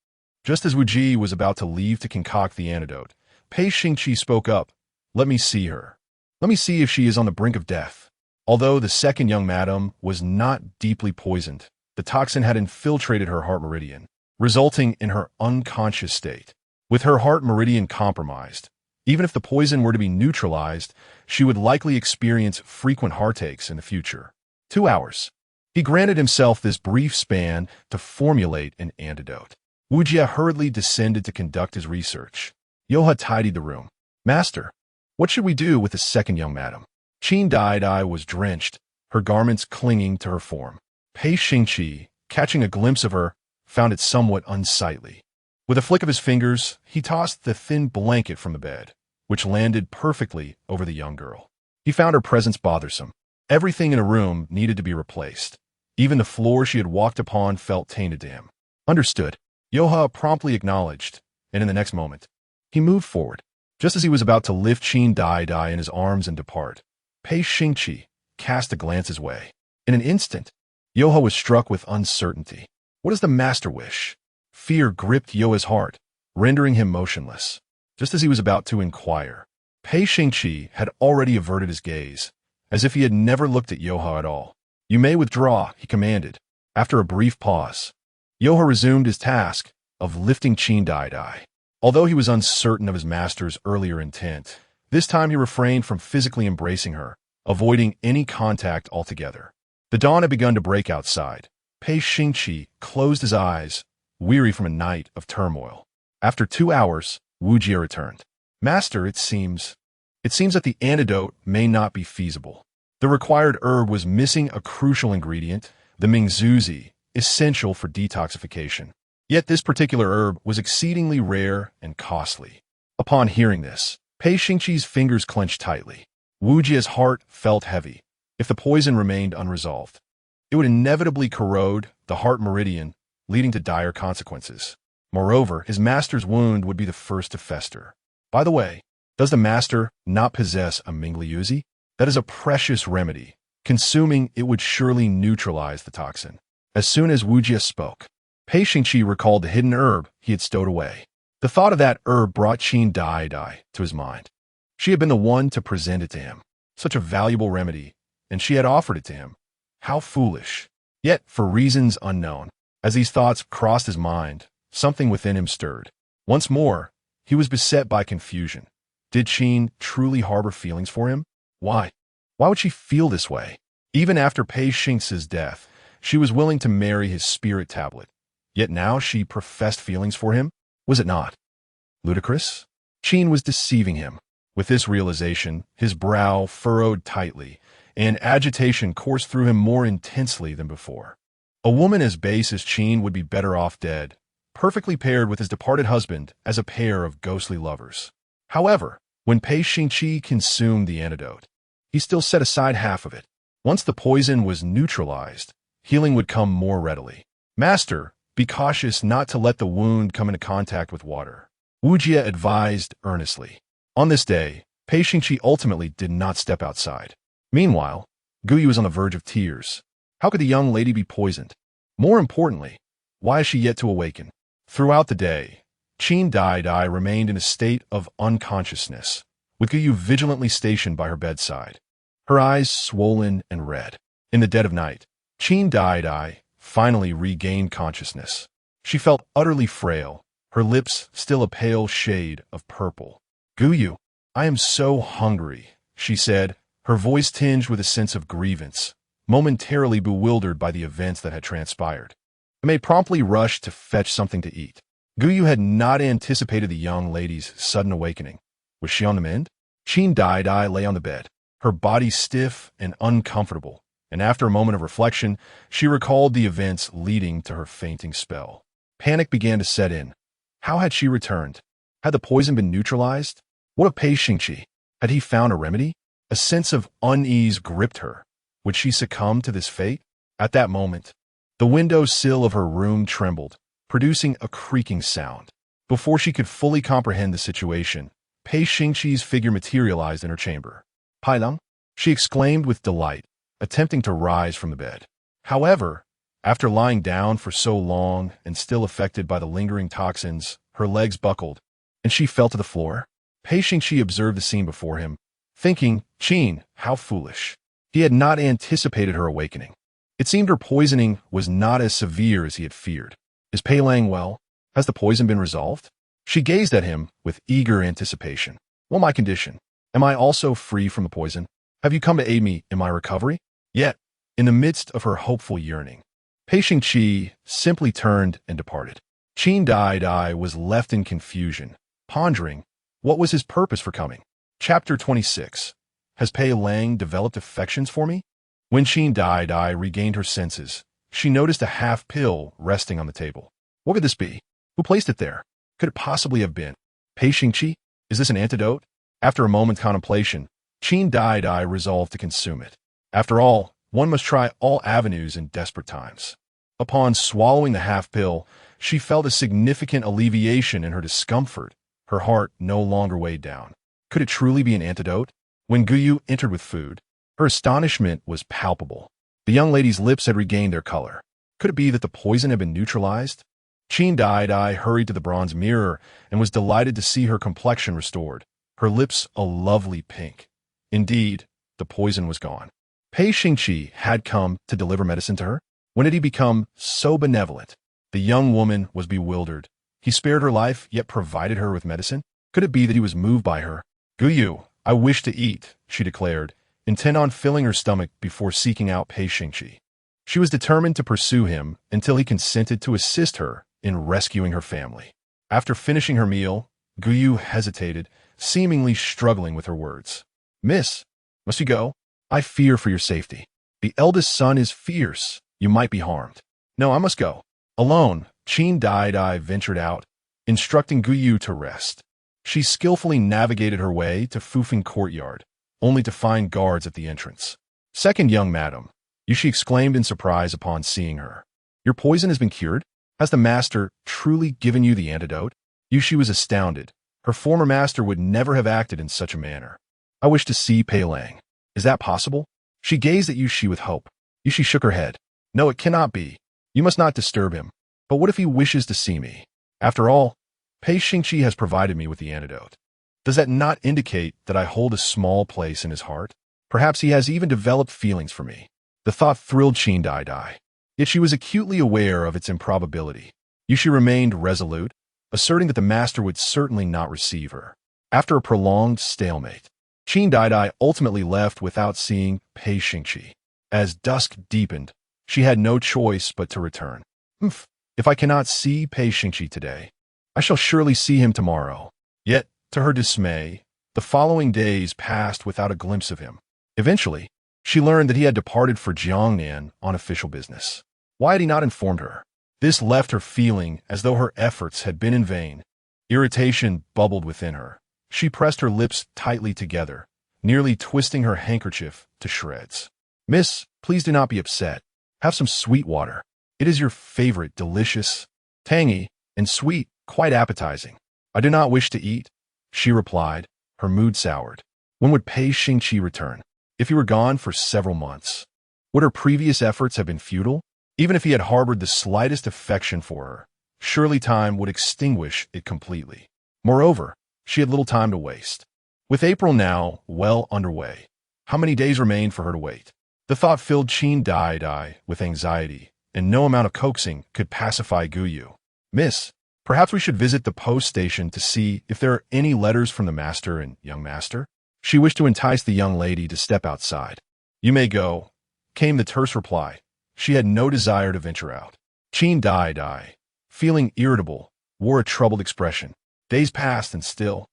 Just as Wu Ji was about to leave to concoct the antidote, Pei Xingqi spoke up. Let me see her. Let me see if she is on the brink of death. Although the second young madam was not deeply poisoned, the toxin had infiltrated her heart meridian, resulting in her unconscious state. With her heart meridian compromised, even if the poison were to be neutralized, she would likely experience frequent heartaches in the future. 2 hours. He granted himself this brief span to formulate an antidote. Wu Jie hurriedly descended to conduct his research. Yoha tidied the room. Master, what should we do with the second young madam? Qin Daidai was drenched, her garments clinging to her form. Pei Xingqi, catching a glimpse of her, found it somewhat unsightly. With a flick of his fingers, he tossed the thin blanket from the bed, which landed perfectly over the young girl. He found her presence bothersome. Everything in a room needed to be replaced. Even the floor she had walked upon felt tainted to him. Understood. Yoha promptly acknowledged, and in the next moment, he moved forward. Just as he was about to lift Qin Daidai in his arms and depart, Pei Xingqi cast a glance his way. In an instant, Yoha was struck with uncertainty. What does the master wish? Fear gripped Yoha's heart, rendering him motionless. Just as he was about to inquire, Pei Xingqi had already averted his gaze, as if he had never looked at Yoha at all. You may withdraw, he commanded. After a brief pause, Yoha resumed his task of lifting Qin Daidai. Although he was uncertain of his master's earlier intent, this time he refrained from physically embracing her, avoiding any contact altogether. The dawn had begun to break outside. Pei Xingqi closed his eyes, weary from a night of turmoil. After 2 hours, Wu Jie returned. Master, it seems that the antidote may not be feasible. The required herb was missing a crucial ingredient, the Mingzuzi, essential for detoxification. Yet this particular herb was exceedingly rare and costly. Upon hearing this, Pei Xingqi's fingers clenched tightly. Wu Jie's heart felt heavy. If the poison remained unresolved, it would inevitably corrode the heart meridian, leading to dire consequences. Moreover, his master's wound would be the first to fester. By the way, does the master not possess a Mingliuzi? That is a precious remedy. Consuming it would surely neutralize the toxin. As soon as Wu Jie spoke, Pei Xingqi recalled the hidden herb he had stowed away. The thought of that herb brought Qin Daidai to his mind. She had been the one to present it to him. Such a valuable remedy, and she had offered it to him. How foolish. Yet, for reasons unknown, as these thoughts crossed his mind, something within him stirred. Once more, he was beset by confusion. Did Qin truly harbor feelings for him? Why? Why would she feel this way? Even after Pei Xingce's death, she was willing to marry his spirit tablet. Yet now she professed feelings for him? Was it not ludicrous? Qin was deceiving him. With this realization, his brow furrowed tightly, and agitation coursed through him more intensely than before. A woman as base as Qin would be better off dead, perfectly paired with his departed husband as a pair of ghostly lovers. However, when Pei Xingqi consumed the antidote, he still set aside half of it. Once the poison was neutralized, healing would come more readily. Master, be cautious not to let the wound come into contact with water, Wu Jie advised earnestly. On this day, Pei Xingqi ultimately did not step outside. Meanwhile, Guyu was on the verge of tears. How could the young lady be poisoned? More importantly, why is she yet to awaken? Throughout the day, Qin Daidai remained in a state of unconsciousness, with Guyu vigilantly stationed by her bedside, her eyes swollen and red. In the dead of night, Qin Daidai finally regained consciousness. She felt utterly frail, her lips still a pale shade of purple. Guyu, I am so hungry, she said, her voice tinged with a sense of grievance, momentarily bewildered by the events that had transpired. I may promptly rush to fetch something to eat. Guyu had not anticipated the young lady's sudden awakening. Was she on the mend? Qin Daidai lay on the bed, her body stiff and uncomfortable, and after a moment of reflection, she recalled the events leading to her fainting spell. Panic began to set in. How had she returned? Had the poison been neutralized? What of Pei Xingqi? Had he found a remedy? A sense of unease gripped her. Would she succumb to this fate? At that moment, the window sill of her room trembled, producing a creaking sound. Before she could fully comprehend the situation, Pei Xingqi's figure materialized in her chamber. Pailang, she exclaimed with delight, attempting to rise from the bed. However, after lying down for so long and still affected by the lingering toxins, her legs buckled, and she fell to the floor. Pei Xingqi observed the scene before him, thinking, Qin, how foolish. He had not anticipated her awakening. It seemed her poisoning was not as severe as he had feared. Is Pei Lang well? Has the poison been resolved? She gazed at him with eager anticipation. Well, my condition. Am I also free from the poison? Have you come to aid me in my recovery? Yet, in the midst of her hopeful yearning, Pei Xingqi simply turned and departed. Qin Daidai was left in confusion, pondering what was his purpose for coming. Chapter 26. Has Pei Lang developed affections for me? When Qin Daidai regained her senses, she noticed a half pill resting on the table. What could this be? Who placed it there? Could it possibly have been Pei Xingqi? Is this an antidote? After a moment's contemplation, Qin Daidai resolved to consume it. After all, one must try all avenues in desperate times. Upon swallowing the half pill, she felt a significant alleviation in her discomfort. Her heart no longer weighed down. Could it truly be an antidote? When Guyu entered with food, her astonishment was palpable. The young lady's lips had regained their color. Could it be that the poison had been neutralized? Qin Daidai hurried to the bronze mirror and was delighted to see her complexion restored, her lips a lovely pink. Indeed, the poison was gone. Pei Xingqi had come to deliver medicine to her. When had he become so benevolent? The young woman was bewildered. He spared her life, yet provided her with medicine? Could it be that he was moved by her? Guyu, I wish to eat, she declared, intent on filling her stomach before seeking out Pei Xingqi. She was determined to pursue him until he consented to assist her in rescuing her family. After finishing her meal, Guyu hesitated, seemingly struggling with her words. Miss, must you go? I fear for your safety. The eldest son is fierce. You might be harmed. No, I must go. Alone, Qin Daidai ventured out, instructing Guyu to rest. She skillfully navigated her way to Fufeng courtyard, only to find guards at the entrance. Second young madam, she exclaimed in surprise upon seeing her. Your poison has been cured? Has the master truly given you the antidote? Yushi was astounded. Her former master would never have acted in such a manner. I wish to see Pei Lang. Is that possible? She gazed at Yushi with hope. Yushi shook her head. No, it cannot be. You must not disturb him. But what if he wishes to see me? After all, Pei Xingqi has provided me with the antidote. Does that not indicate that I hold a small place in his heart? Perhaps he has even developed feelings for me. The thought thrilled Qin Daidai. Yet she was acutely aware of its improbability. Yushi remained resolute, asserting that the master would certainly not receive her. After a prolonged stalemate, Qin Daidai ultimately left without seeing Pei Xingqi. As dusk deepened, she had no choice but to return. If I cannot see Pei Xingqi today, I shall surely see him tomorrow. Yet, to her dismay, the following days passed without a glimpse of him. Eventually, she learned that he had departed for Jiangnan on official business. Why had he not informed her? This left her feeling as though her efforts had been in vain. Irritation bubbled within her. She pressed her lips tightly together, nearly twisting her handkerchief to shreds. Miss, please do not be upset. Have some sweet water. It is your favorite, delicious, tangy, and sweet, quite appetizing. I do not wish to eat, she replied, her mood soured. When would Pei Xingqi return? If he were gone for several months, would her previous efforts have been futile? Even if he had harbored the slightest affection for her, surely time would extinguish it completely. Moreover, she had little time to waste. With April now well underway, how many days remained for her to wait? The thought filled Qin Daidai with anxiety, and no amount of coaxing could pacify Guyu. Miss, perhaps we should visit the post station to see if there are any letters from the master and young master? She wished to entice the young lady to step outside. You may go, came the terse reply. She had no desire to venture out. Qin Daidai, feeling irritable, wore a troubled expression. Days passed and still,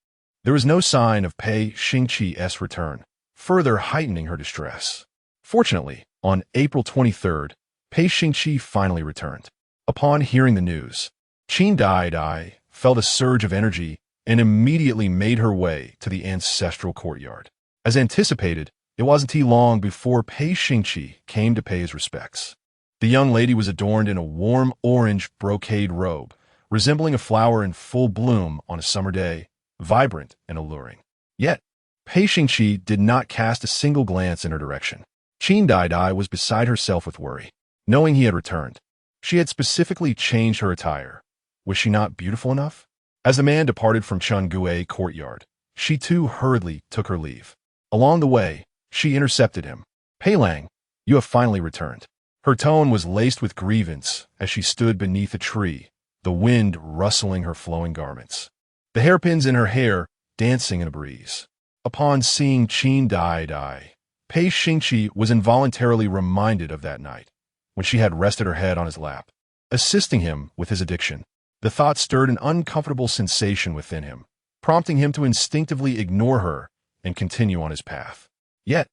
there was no sign of Pei Xingqi's return, further heightening her distress. Fortunately, on April 23rd, Pei Xingqi finally returned. Upon hearing the news, Qin Daidai felt a surge of energy and immediately made her way to the ancestral courtyard. As anticipated, it wasn't too long before Pei Xingqi came to pay his respects. The young lady was adorned in a warm orange brocade robe, resembling a flower in full bloom on a summer day, vibrant and alluring. Yet, Pei Xingqi did not cast a single glance in her direction. Qin Daidai was beside herself with worry, knowing he had returned. She had specifically changed her attire. Was she not beautiful enough? As the man departed from Changgue courtyard, she too hurriedly took her leave. Along the way, she intercepted him. Pei Lang, you have finally returned. Her tone was laced with grievance as she stood beneath a tree, the wind rustling her flowing garments, the hairpins in her hair dancing in a breeze. Upon seeing Qin Daidai, Pei Xingqi was involuntarily reminded of that night, when she had rested her head on his lap, assisting him with his addiction. The thought stirred an uncomfortable sensation within him, prompting him to instinctively ignore her and continue on his path. Yet,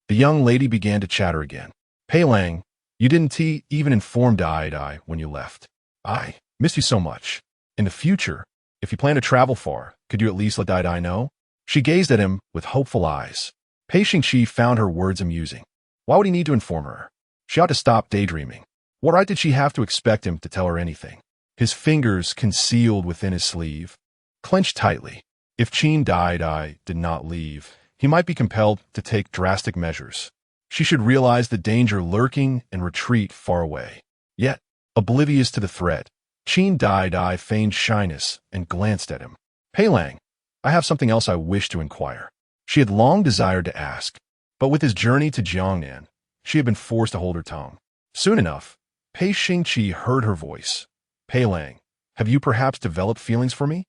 the young lady began to chatter again. Pei Lang, you didn't even inform Daidai when you left. I miss you so much. In the future, if you plan to travel far, could you at least let Daidai know? She gazed at him with hopeful eyes. Pei Xingqi found her words amusing. Why would he need to inform her? She ought to stop daydreaming. What right did she have to expect him to tell her anything? His fingers, concealed within his sleeve, clenched tightly. If Qin Daidai did not leave, he might be compelled to take drastic measures. She should realize the danger lurking and retreat far away. Yet, oblivious to the threat, Qin Daidai feigned shyness and glanced at him. Pei Lang, I have something else I wish to inquire. She had long desired to ask, but with his journey to Jiangnan, she had been forced to hold her tongue. Soon enough, Pei Xingqi heard her voice. Pei Lang, have you perhaps developed feelings for me?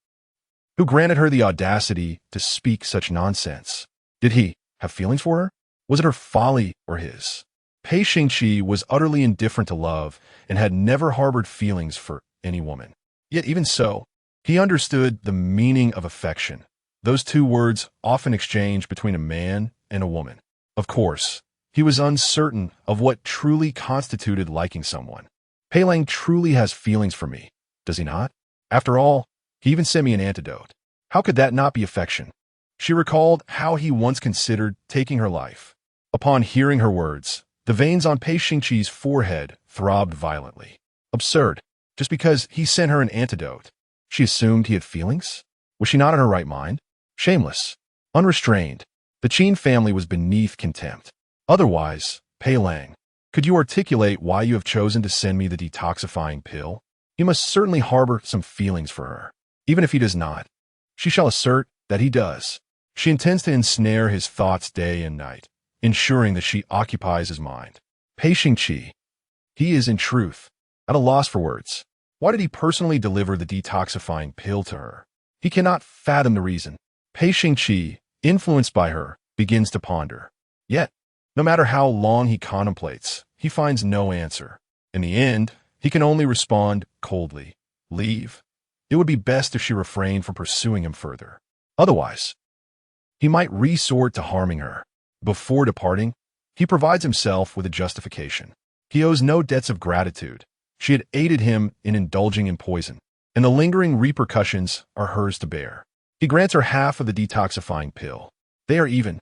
Who granted her the audacity to speak such nonsense? Did he have feelings for her? Was it her folly or his? Pei Xingqi was utterly indifferent to love and had never harbored feelings for any woman. Yet even so, he understood the meaning of affection, those two words often exchanged between a man and a woman. Of course, he was uncertain of what truly constituted liking someone. Pei Lang truly has feelings for me, does he not? After all, he even sent me an antidote. How could that not be affection? She recalled how he once considered taking her life. Upon hearing her words, the veins on Pei Xingqi's forehead throbbed violently. Absurd. Just because he sent her an antidote, she assumed he had feelings? Was she not in her right mind? Shameless. Unrestrained. The Qin family was beneath contempt. Otherwise, Pei Lang, could you articulate why you have chosen to send me the detoxifying pill? He must certainly harbor some feelings for her. Even if he does not, she shall assert that he does. She intends to ensnare his thoughts day and night, ensuring that she occupies his mind. Pei Xingqi, he is in truth at a loss for words. Why did he personally deliver the detoxifying pill to her? He cannot fathom the reason. Pei Xingqi, influenced by her, begins to ponder. Yet, no matter how long he contemplates, he finds no answer. In the end, he can only respond coldly. Leave. It would be best if she refrained from pursuing him further. Otherwise, he might resort to harming her. Before departing, he provides himself with a justification. He owes no debts of gratitude. She had aided him in indulging in poison, and the lingering repercussions are hers to bear. He grants her half of the detoxifying pill. They are even.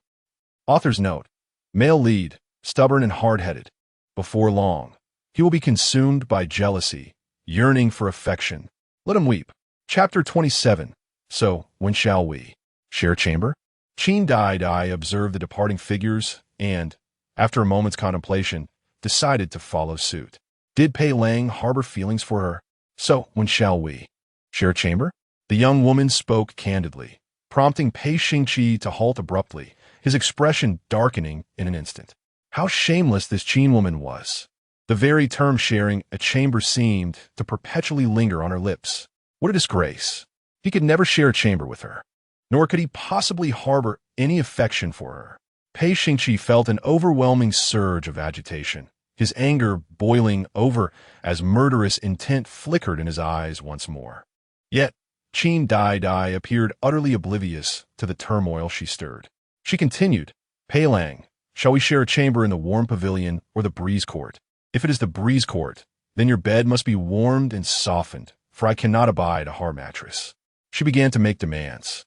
Author's note: male lead, stubborn and hard-headed. Before long, he will be consumed by jealousy, yearning for affection. Let him weep. Chapter 27. So, when shall we share a chamber? Qin Daidai observed the departing figures and, after a moment's contemplation, decided to follow suit. Did Pei Lang harbor feelings for her? So, when shall we share a chamber? The young woman spoke candidly, prompting Pei Xingqi to halt abruptly, his expression darkening in an instant. How shameless this Qin woman was. The very term sharing a chamber seemed to perpetually linger on her lips. What a disgrace. He could never share a chamber with her, nor could he possibly harbor any affection for her. Pei Xingqi felt an overwhelming surge of agitation, his anger boiling over as murderous intent flickered in his eyes once more. Yet, Qin Daidai appeared utterly oblivious to the turmoil she stirred. She continued, Pei Lang, shall we share a chamber in the warm pavilion or the breeze court? If it is the breeze court, then your bed must be warmed and softened, for I cannot abide a hard mattress. She began to make demands.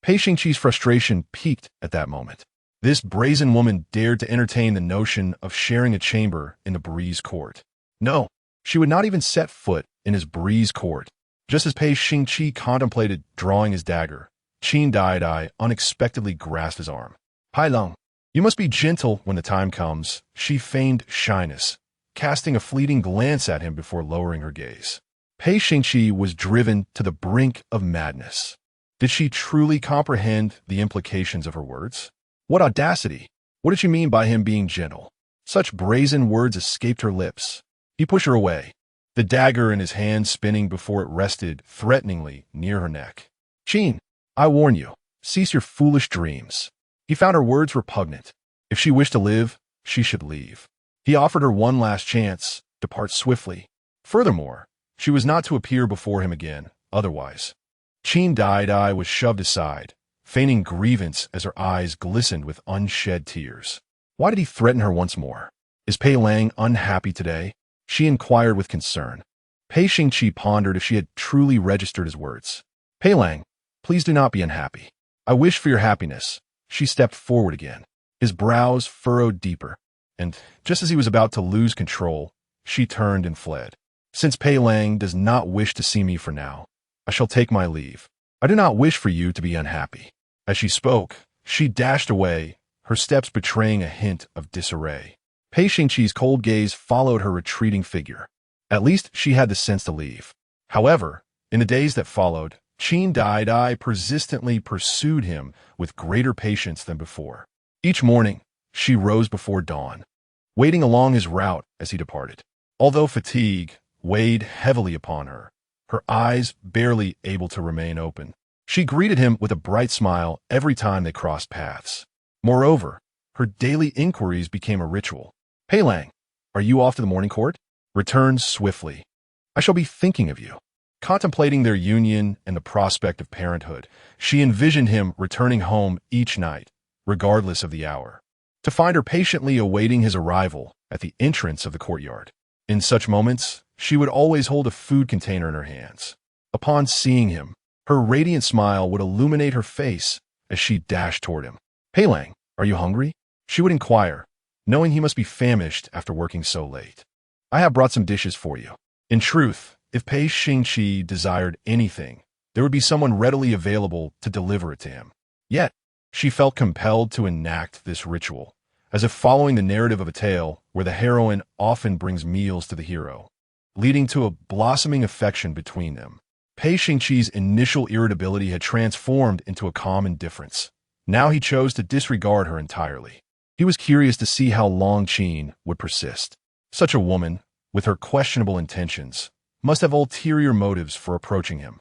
Pei Xingqi's frustration peaked at that moment. This brazen woman dared to entertain the notion of sharing a chamber in the breeze court. No, she would not even set foot in his breeze court. Just as Pei Xingqi contemplated drawing his dagger, Qin Daidai unexpectedly grasped his arm. Pei Lang, you must be gentle when the time comes. She feigned shyness, casting a fleeting glance at him before lowering her gaze. Pei Xingqi was driven to the brink of madness. Did she truly comprehend the implications of her words? What audacity! What did she mean by him being gentle? Such brazen words escaped her lips. He pushed her away, the dagger in his hand spinning before it rested threateningly near her neck. Qin, I warn you, cease your foolish dreams. He found her words repugnant. If she wished to live, she should leave. He offered her one last chance, depart swiftly. Furthermore, she was not to appear before him again, otherwise. Qin Daidai was shoved aside, feigning grievance as her eyes glistened with unshed tears. Why did he threaten her once more? Is Pei Lang unhappy today? She inquired with concern. Pei Xingqi pondered if she had truly registered his words. Pei Lang, please do not be unhappy. I wish for your happiness. She stepped forward again. His brows furrowed deeper, and just as he was about to lose control, she turned and fled. Since Pei Lang does not wish to see me for now, I shall take my leave. I do not wish for you to be unhappy. As she spoke, she dashed away, her steps betraying a hint of disarray. Pei Xingqi's cold gaze followed her retreating figure. At least she had the sense to leave. However, in the days that followed, Qin Daidai persistently pursued him with greater patience than before. Each morning, she rose before dawn, waiting along his route as he departed. Although fatigue weighed heavily upon her, her eyes barely able to remain open, she greeted him with a bright smile every time they crossed paths. Moreover, her daily inquiries became a ritual. Pei Lang, are you off to the morning court? Return swiftly. I shall be thinking of you. Contemplating their union and the prospect of parenthood, she envisioned him returning home each night, regardless of the hour, to find her patiently awaiting his arrival at the entrance of the courtyard. In such moments, she would always hold a food container in her hands. Upon seeing him, her radiant smile would illuminate her face as she dashed toward him. Pei Lang, are you hungry? She would inquire, knowing he must be famished after working so late. I have brought some dishes for you. In truth, if Pei Xingqi desired anything, there would be someone readily available to deliver it to him. Yet, she felt compelled to enact this ritual, as if following the narrative of a tale where the heroine often brings meals to the hero, leading to a blossoming affection between them. Pei Xingqi's initial irritability had transformed into a calm indifference. Now he chose to disregard her entirely. He was curious to see how long Qin would persist. Such a woman, with her questionable intentions, must have ulterior motives for approaching him.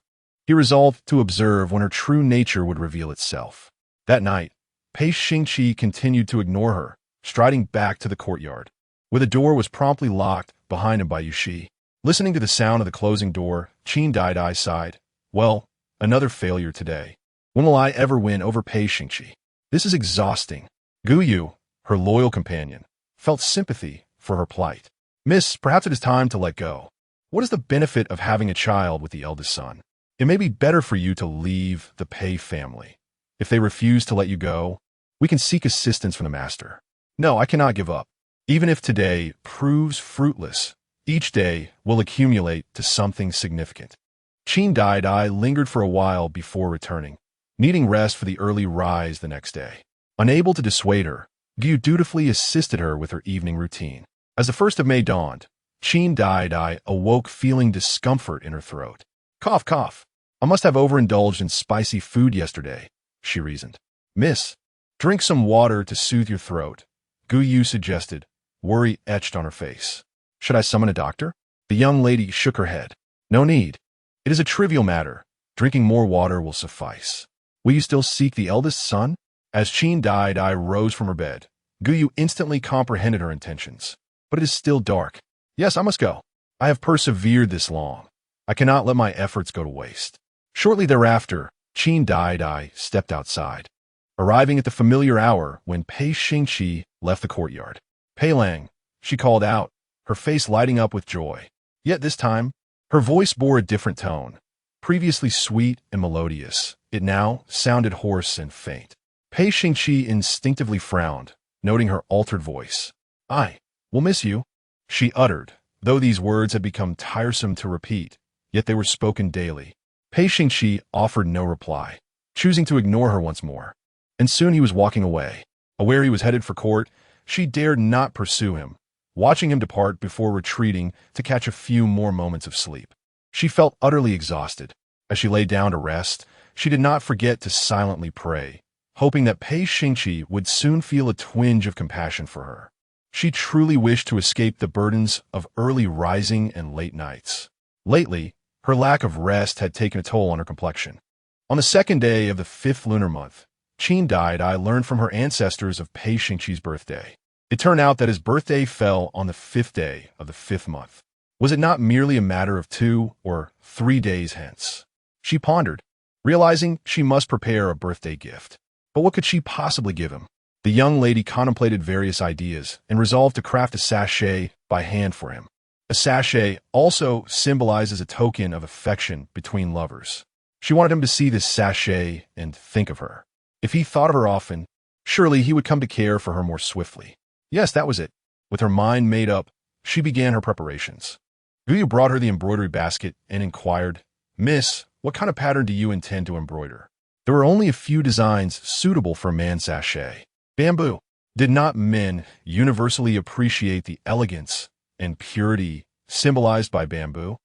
He resolved to observe when her true nature would reveal itself. That night, Pei Xingqi continued to ignore her, striding back to the courtyard, where the door was promptly locked behind him by Yushi. Listening to the sound of the closing door, Qin Daidai sighed. Well, another failure today. When will I ever win over Pei Xingqi? This is exhausting. Gu Yu, her loyal companion, felt sympathy for her plight. Miss, perhaps it is time to let go. What is the benefit of having a child with the eldest son? It may be better for you to leave the Pei family. If they refuse to let you go, we can seek assistance from the master. No, I cannot give up. Even if today proves fruitless, each day will accumulate to something significant. Qin Daidai lingered for a while before returning, needing rest for the early rise the next day. Unable to dissuade her, Gu dutifully assisted her with her evening routine. As the 1st of May dawned, Qin Daidai awoke feeling discomfort in her throat. Cough, cough. I must have overindulged in spicy food yesterday, she reasoned. Miss, drink some water to soothe your throat, Gu Yu suggested, worry etched on her face. Should I summon a doctor? The young lady shook her head. No need. It is a trivial matter. Drinking more water will suffice. Will you still seek the eldest son? As Qin Daidai rose from her bed, Gu Yu instantly comprehended her intentions. But it is still dark. Yes, I must go. I have persevered this long. I cannot let my efforts go to waste. Shortly thereafter, Qin Daidai stepped outside, arriving at the familiar hour when Pei Xingqi left the courtyard. Pei Lang, she called out, her face lighting up with joy. Yet this time, her voice bore a different tone. Previously sweet and melodious, it now sounded hoarse and faint. Pei Xingqi instinctively frowned, noting her altered voice. I will miss you, she uttered, though these words had become tiresome to repeat, yet they were spoken daily. Pei Xingqi offered no reply, choosing to ignore her once more. And soon he was walking away. Aware he was headed for court, she dared not pursue him, watching him depart before retreating to catch a few more moments of sleep. She felt utterly exhausted. As she lay down to rest, she did not forget to silently pray, hoping that Pei Xingqi would soon feel a twinge of compassion for her. She truly wished to escape the burdens of early rising and late nights. Lately, her lack of rest had taken a toll on her complexion. On the second day of the 5th lunar month, Qin Daidai learned from her ancestors of Pei Xingqe's birthday. It turned out that his birthday fell on the 5th day of the 5th month. Was it not merely a matter of 2 or 3 days hence? She pondered, realizing she must prepare a birthday gift. But what could she possibly give him? The young lady contemplated various ideas and resolved to craft a sachet by hand for him. A sachet also symbolizes a token of affection between lovers. She wanted him to see this sachet and think of her. If he thought of her often, surely he would come to care for her more swiftly. Yes, that was it. With her mind made up, she began her preparations. Guyu brought her the embroidery basket and inquired, "Miss, what kind of pattern do you intend to embroider?" There were only a few designs suitable for a man's sachet. Bamboo. Did not men universally appreciate the elegance and purity symbolized by bamboo?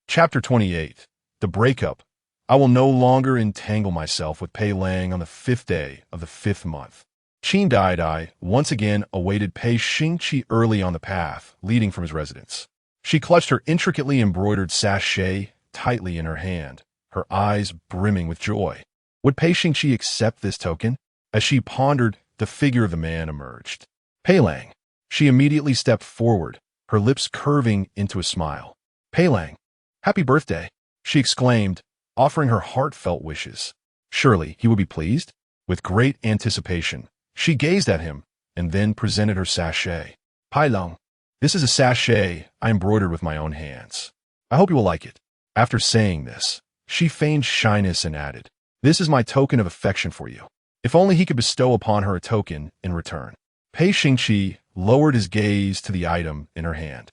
Chapter 28. The Breakup. I will no longer entangle myself with Pei Lang on the 5th day of the 5th month. Qin Daidai once again awaited Pei Xingqi early on the path leading from his residence. She clutched her intricately embroidered sachet tightly in her hand, her eyes brimming with joy. Would Pei Xingqi accept this token? As she pondered, the figure of the man emerged. Pei Lang. She immediately stepped forward, her lips curving into a smile. Pei Lang, happy birthday, she exclaimed, offering her heartfelt wishes. Surely he would be pleased? With great anticipation, she gazed at him and then presented her sachet. Pei Lang, this is a sachet I embroidered with my own hands. I hope you will like it. After saying this, she feigned shyness and added, "This is my token of affection for you." If only he could bestow upon her a token in return. Pei Xingqi lowered his gaze to the item in her hand.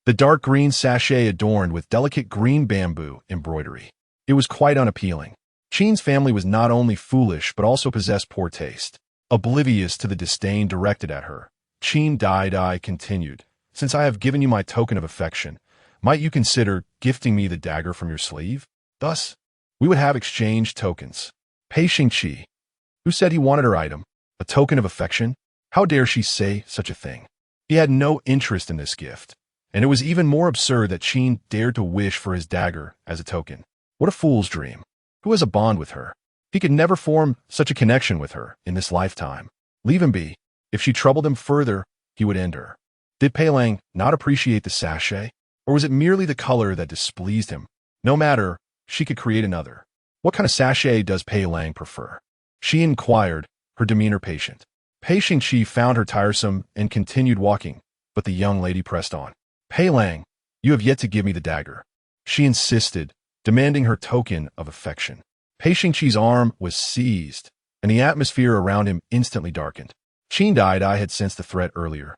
The dark green sachet adorned with delicate green bamboo embroidery. It was quite unappealing. Qin's family was not only foolish but also possessed poor taste. Oblivious to the disdain directed at her, Qin Daidai continued, "Since I have given you my token of affection, might you consider gifting me the dagger from your sleeve? Thus, we would have exchanged tokens." Pei Xingqi, who said he wanted her item, a token of affection? How dare she say such a thing? He had no interest in this gift, and it was even more absurd that Qin dared to wish for his dagger as a token. What a fool's dream. Who has a bond with her? He could never form such a connection with her in this lifetime. Leave him be. If she troubled him further, he would end her. Did Pei Lang not appreciate the sachet? Or was it merely the color that displeased him? No matter, she could create another. What kind of sachet does Pei Lang prefer? She inquired, her demeanor patient. Pei Xingqi found her tiresome and continued walking, but the young lady pressed on. Pei Lang, you have yet to give me the dagger. She insisted, demanding her token of affection. Pei Xingqi's arm was seized, and the atmosphere around him instantly darkened. Qin Daidai had sensed the threat earlier,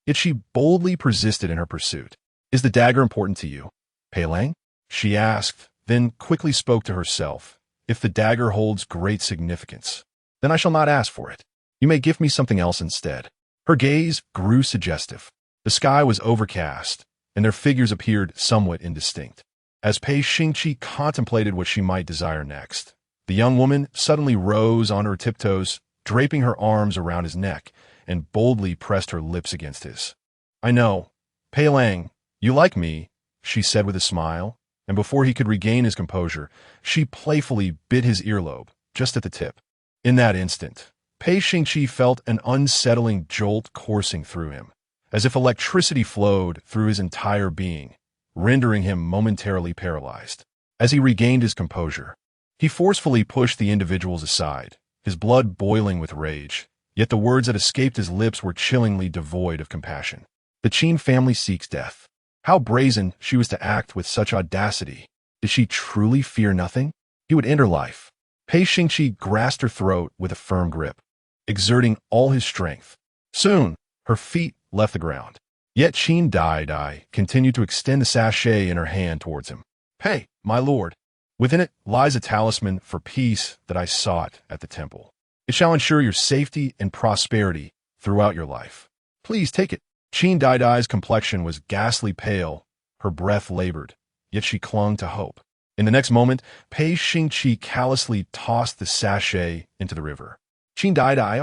yet she boldly persisted in her pursuit. Is the dagger important to you, Pei Lang? She asked, then quickly spoke to herself. If the dagger holds great significance, then I shall not ask for it. You may gift me something else instead. Her gaze grew suggestive. The sky was overcast, and their figures appeared somewhat indistinct. As Pei Xingqi contemplated what she might desire next, the young woman suddenly rose on her tiptoes, draping her arms around his neck, and boldly pressed her lips against his. I know, Pei Lang, you like me, she said with a smile, and before he could regain his composure, she playfully bit his earlobe, just at the tip. In that instant, Pei Xingqi felt an unsettling jolt coursing through him, as if electricity flowed through his entire being, rendering him momentarily paralyzed. As he regained his composure, he forcefully pushed the individuals aside, his blood boiling with rage, yet the words that escaped his lips were chillingly devoid of compassion. The Qin family seeks death. How brazen she was to act with such audacity. Did she truly fear nothing? He would end her life. Pei Xingqi grasped her throat with a firm grip, exerting all his strength. Soon, her feet left the ground. Yet Qin Daidai continued to extend the sachet in her hand towards him. Pei, my lord, within it lies a talisman for peace that I sought at the temple. It shall ensure your safety and prosperity throughout your life. Please take it. Qin Daidai's complexion was ghastly pale, her breath labored, yet she clung to hope. In the next moment, Pei Xingqi callously tossed the sachet into the river. Qin Daidai,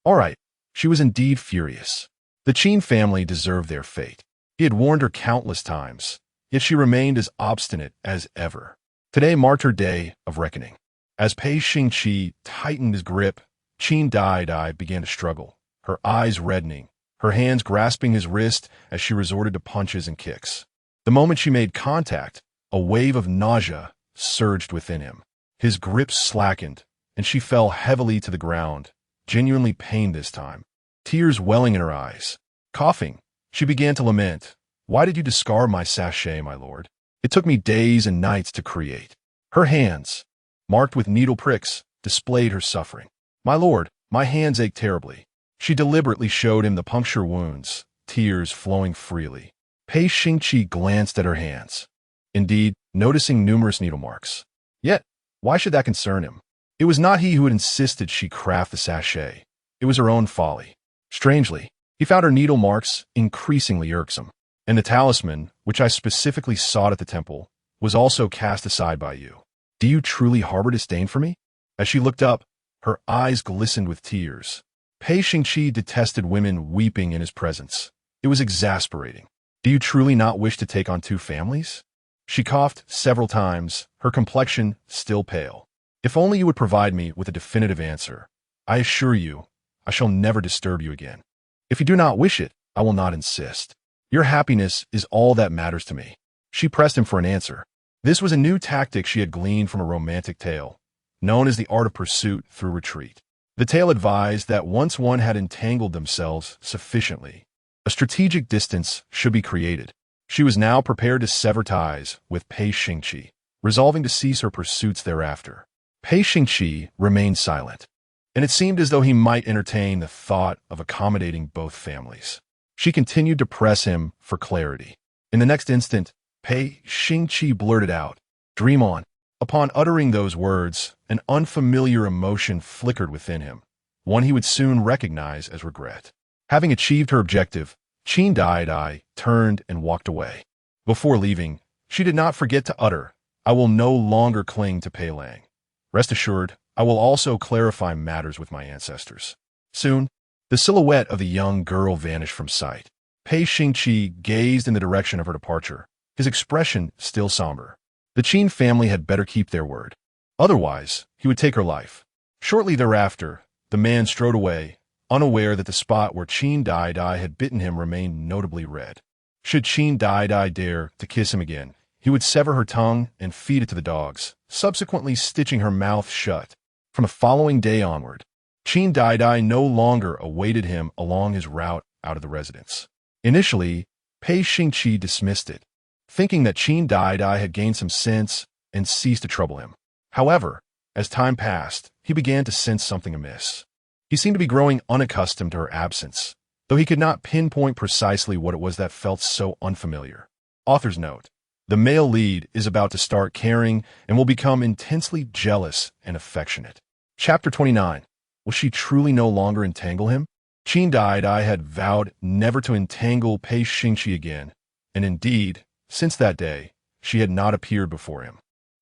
all right. She was indeed furious. The Qin family deserved their fate. He had warned her countless times, yet she remained as obstinate as ever. Today marked her day of reckoning. As Pei Xingqi tightened his grip, Qin Daidai began to struggle, her eyes reddening, her hands grasping his wrist as she resorted to punches and kicks. The moment she made contact, a wave of nausea surged within him. His grip slackened, and she fell heavily to the ground, genuinely pained this time, tears welling in her eyes. Coughing, she began to lament. "Why did you discard my sachet, my lord? It took me days and nights to create." Her hands, marked with needle pricks, displayed her suffering. "My lord, my hands ache terribly." She deliberately showed him the puncture wounds, tears flowing freely. Pei Xingqi glanced at her hands, indeed, noticing numerous needle marks. Yet, why should that concern him? It was not he who had insisted she craft the sachet. It was her own folly. Strangely, he found her needle marks increasingly irksome. "And the talisman, which I specifically sought at the temple, was also cast aside by you. Do you truly harbor disdain for me?" As she looked up, her eyes glistened with tears. Pei Xingqi detested women weeping in his presence. It was exasperating. "Do you truly not wish to take on two families?" She coughed several times, her complexion still pale. "If only you would provide me with a definitive answer. I assure you, I shall never disturb you again. If you do not wish it, I will not insist. Your happiness is all that matters to me." She pressed him for an answer. This was a new tactic she had gleaned from a romantic tale, known as the art of pursuit through retreat. The tale advised that once one had entangled themselves sufficiently, a strategic distance should be created. She was now prepared to sever ties with Pei Xingqi, resolving to cease her pursuits thereafter. Pei Xingqi remained silent, and it seemed as though he might entertain the thought of accommodating both families. She continued to press him for clarity. In the next instant, Pei Xingqi blurted out, "Dream on." Upon uttering those words, an unfamiliar emotion flickered within him, one he would soon recognize as regret. Having achieved her objective, Qin Daidai turned and walked away. Before leaving, she did not forget to utter, "I will no longer cling to Pei Lang. Rest assured, I will also clarify matters with my ancestors." Soon, the silhouette of the young girl vanished from sight. Pei Xingqi gazed in the direction of her departure, his expression still somber. The Qin family had better keep their word. Otherwise, he would take her life. Shortly thereafter, the man strode away, unaware that the spot where Qin Daidai had bitten him remained notably red. Should Qin Daidai dare to kiss him again, he would sever her tongue and feed it to the dogs, subsequently stitching her mouth shut. From the following day onward, Qin Daidai no longer awaited him along his route out of the residence. Initially, Pei Xingqi dismissed it, thinking that Qin Daidai had gained some sense and ceased to trouble him. However, as time passed, he began to sense something amiss. He seemed to be growing unaccustomed to her absence, though he could not pinpoint precisely what it was that felt so unfamiliar. Author's note: the male lead is about to start caring and will become intensely jealous and affectionate. Chapter 29. Will she truly no longer entangle him? Qin Daidai had vowed never to entangle Pei Xingqi again, and indeed, since that day, she had not appeared before him.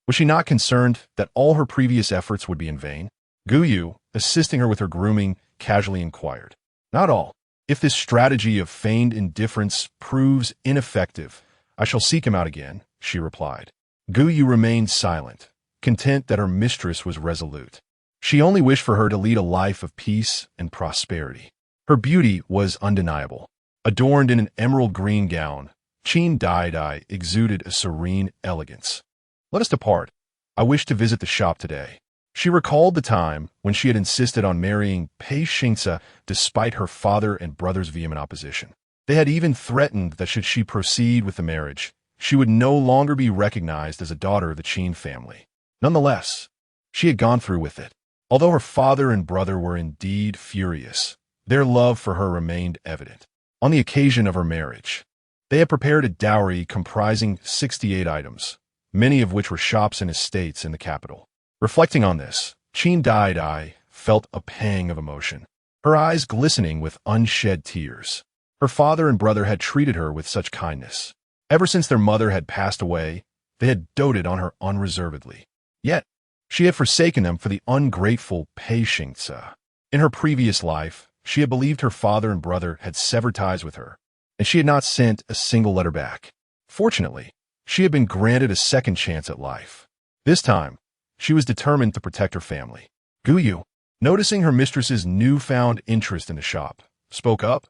Was she not concerned that all her previous efforts would be in vain? Guyu, assisting her with her grooming, casually inquired. "Not all. If this strategy of feigned indifference proves ineffective, I shall seek him out again," she replied. Guyu remained silent, content that her mistress was resolute. She only wished for her to lead a life of peace and prosperity. Her beauty was undeniable. Adorned in an emerald green gown, Qin Daidai exuded a serene elegance. "Let us depart. I wish to visit the shop today." She recalled the time when she had insisted on marrying Pei Xingce despite her father and brother's vehement opposition. They had even threatened that should she proceed with the marriage, she would no longer be recognized as a daughter of the Qin family. Nonetheless, she had gone through with it. Although her father and brother were indeed furious, their love for her remained evident. On the occasion of her marriage, they had prepared a dowry comprising 68 items, many of which were shops and estates in the capital. Reflecting on this, Qin Daidai felt a pang of emotion, her eyes glistening with unshed tears. Her father and brother had treated her with such kindness. Ever since their mother had passed away, they had doted on her unreservedly. Yet, she had forsaken them for the ungrateful Pei Xingce. In her previous life, She had believed her father and brother had severed ties with her, and she had not sent a single letter back. Fortunately, she had been granted a second chance at life. This time, she was determined to protect her family. Guyu, noticing her mistress's newfound interest in the shop, spoke up.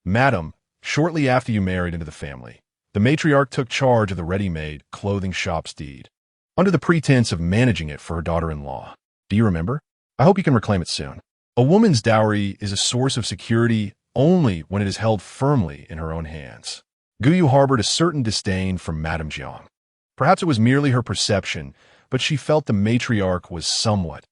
"Madam, shortly after you married into the family, the matriarch took charge of the ready-made clothing shop's deed, under the pretense of managing it for her daughter-in-law. Do you remember? I hope you can reclaim it soon. A woman's dowry is a source of security only when it is held firmly in her own hands." Guyu harbored a certain disdain for Madame Jiang. Perhaps it was merely her perception, but she felt the matriarch was somewhat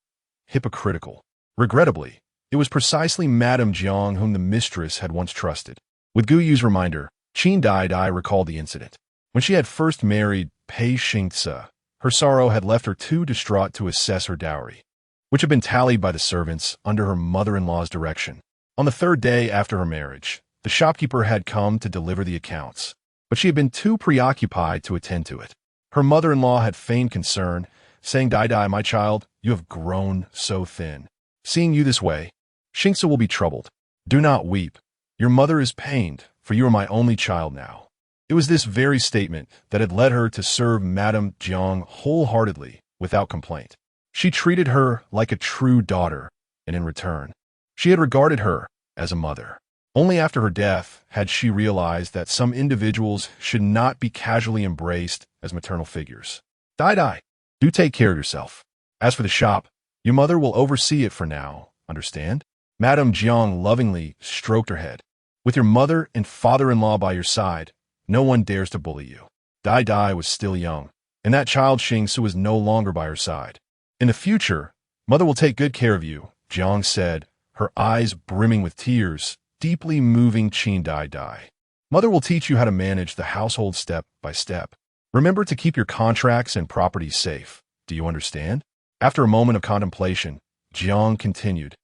hypocritical. Regrettably, it was precisely Madame Jiang whom the mistress had once trusted. With Guyu's reminder, Qin Daidai recalled the incident. When she had first married Pei Xingce, her sorrow had left her too distraught to assess her dowry, which had been tallied by the servants under her mother-in-law's direction. On the third day after her marriage, the shopkeeper had come to deliver the accounts, but she had been too preoccupied to attend to it. Her mother-in-law had feigned concern, saying, "Daidai, my child, you have grown so thin. Seeing you this way, Xingce will be troubled. Do not weep. Your mother is pained, for you are my only child now." It was this very statement that had led her to serve Madame Jiang wholeheartedly, without complaint. She treated her like a true daughter, and in return, she had regarded her as a mother. Only after her death had she realized that some individuals should not be casually embraced as maternal figures. "Daidai, do take care of yourself. As for the shop, your mother will oversee it for now, understand?" Madame Jiang lovingly stroked her head. "With your mother and father-in-law by your side, no one dares to bully you." Daidai was still young, and that child Xingce was no longer by her side. "In the future, mother will take good care of you," Jiang said, her eyes brimming with tears, deeply moving Qin Daidai. "Mother will teach you how to manage the household step by step. Remember to keep your contracts and properties safe. Do you understand?" After a moment of contemplation, Jiang continued,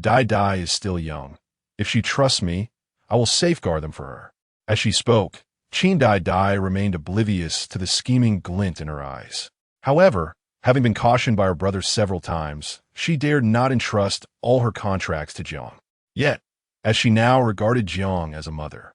"Daidai is still young. If she trusts me, I will safeguard them for her." As she spoke, Qin Daidai remained oblivious to the scheming glint in her eyes. However, having been cautioned by her brother several times, she dared not entrust all her contracts to Jiang. Yet, as she now regarded Jiang as a mother,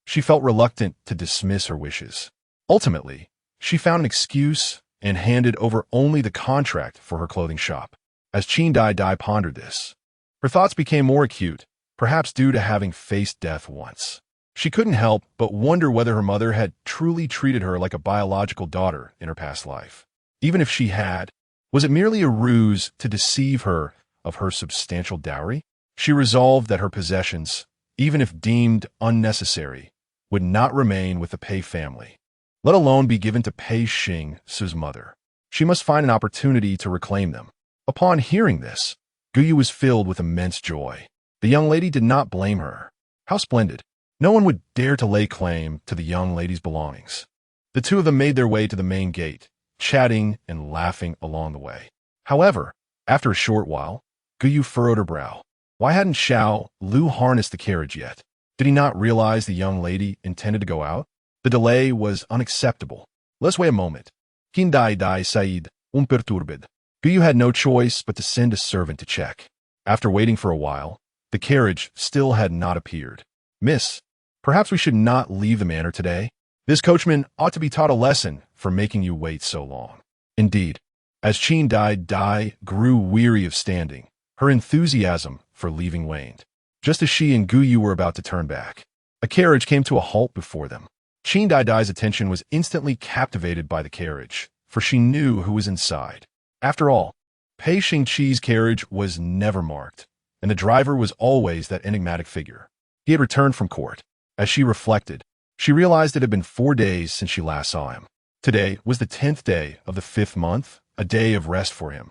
she felt reluctant to dismiss her wishes. Ultimately, she found an excuse and handed over only the contract for her clothing shop. As Qin Daidai pondered this, her thoughts became more acute, perhaps due to having faced death once. She couldn't help but wonder whether her mother had truly treated her like a biological daughter in her past life. Even if she had, was it merely a ruse to deceive her of her substantial dowry? She resolved that her possessions, even if deemed unnecessary, would not remain with the Pei family, let alone be given to Pei Xingce's mother. She must find an opportunity to reclaim them. Upon hearing this, Guyu was filled with immense joy. The young lady did not blame her. How splendid! No one would dare to lay claim to the young lady's belongings. The two of them made their way to the main gate, chatting and laughing along the way. However, after a short while, Guyu furrowed her brow. Why hadn't Xiao Lu harnessed the carriage yet? Did he not realize the young lady intended to go out? The delay was unacceptable. "Let's wait a moment." Qin Daidai said, imperturbed. Guyu had no choice but to send a servant to check. After waiting for a while, the carriage still had not appeared. "Miss, perhaps we should not leave the manor today. This coachman ought to be taught a lesson for making you wait so long." Indeed, as Qin Daidai grew weary of standing, her enthusiasm for leaving waned. Just as she and Guyu were about to turn back, a carriage came to a halt before them. Qin Daidai's attention was instantly captivated by the carriage, for she knew who was inside. After all, Pei Xingqi's carriage was never marked, and the driver was always that enigmatic figure. He had returned from court. As she reflected, she realized it had been 4 days since she last saw him. Today was the 10th day of the 5th month, a day of rest for him.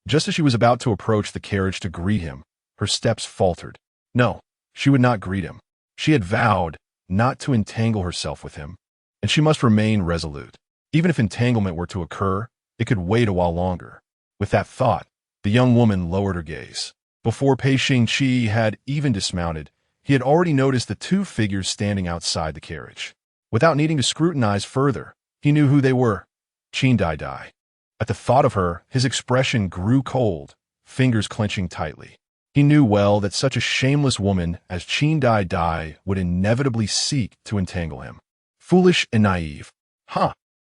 Just as she was about to approach the carriage to greet him, her steps faltered. No, she would not greet him. She had vowed not to entangle herself with him, and she must remain resolute. Even if entanglement were to occur, it could wait a while longer. With that thought, the young woman lowered her gaze. Before Pei Xingqi had even dismounted, he had already noticed the two figures standing outside the carriage. Without needing to scrutinize further, he knew who they were. Qin Daidai. At the thought of her, his expression grew cold, fingers clenching tightly. He knew well that such a shameless woman as Qin Daidai would inevitably seek to entangle him. Foolish and naive.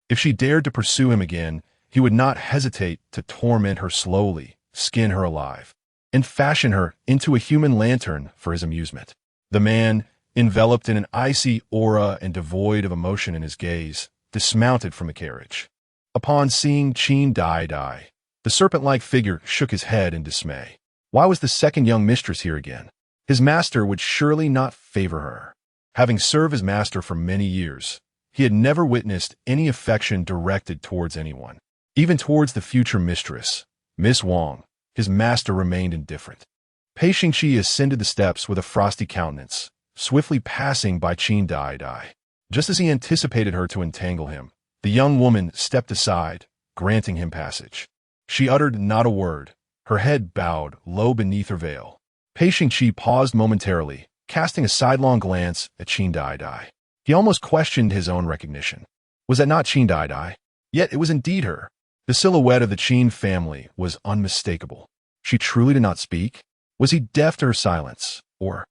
If she dared to pursue him again, he would not hesitate to torment her slowly, skin her alive, and fashion her into a human lantern for his amusement. The man, enveloped in an icy aura and devoid of emotion in his gaze, dismounted from the carriage. Upon seeing Qin Daidai, the serpent-like figure shook his head in dismay. Why was the second young mistress here again? His master would surely not favor her. Having served his master for many years, he had never witnessed any affection directed towards anyone. Even towards the future mistress, Miss Wang, his master remained indifferent. Pei Xingqi ascended the steps with a frosty countenance, swiftly passing by Qin Daidai. Just as he anticipated her to entangle him, the young woman stepped aside, granting him passage. She uttered not a word, her head bowed low beneath her veil. Pei Xingqi paused momentarily, casting a sidelong glance at Qin Daidai. He almost questioned his own recognition. Was that not Qin Daidai? Yet it was indeed her. The silhouette of the Qin family was unmistakable. She truly did not speak? Was he deaf to her silence? Or...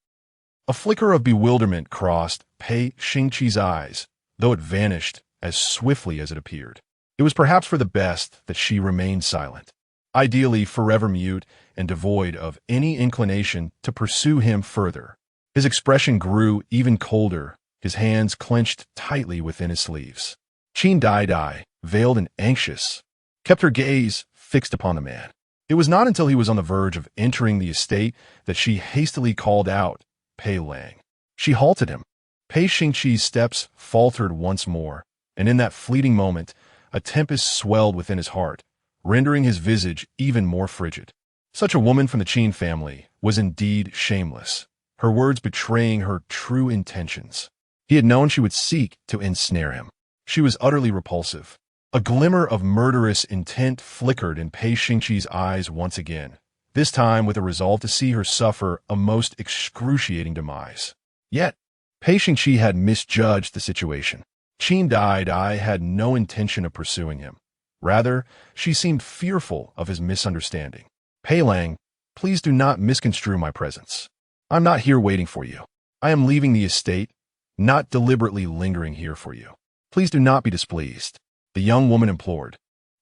A flicker of bewilderment crossed Pei Xingqi's eyes, though it vanished as swiftly as it appeared. It was perhaps for the best that she remained silent, ideally forever mute and devoid of any inclination to pursue him further. His expression grew even colder, his hands clenched tightly within his sleeves. Qin Daidai, veiled and anxious, kept her gaze fixed upon the man. It was not until he was on the verge of entering the estate that she hastily called out, Pei Lang. She halted him. Pei Xingqi's steps faltered once more, and in that fleeting moment, a tempest swelled within his heart, rendering his visage even more frigid. Such a woman from the Qin family was indeed shameless, her words betraying her true intentions. He had known she would seek to ensnare him. She was utterly repulsive. A glimmer of murderous intent flickered in Pei Xingqi's eyes once again, this time with a resolve to see her suffer a most excruciating demise. Yet, Pei Xingqi had misjudged the situation. Qin Daidai had no intention of pursuing him. Rather, she seemed fearful of his misunderstanding. Pei Lang, please do not misconstrue my presence. I'm not here waiting for you. I am leaving the estate, not deliberately lingering here for you. Please do not be displeased, the young woman implored,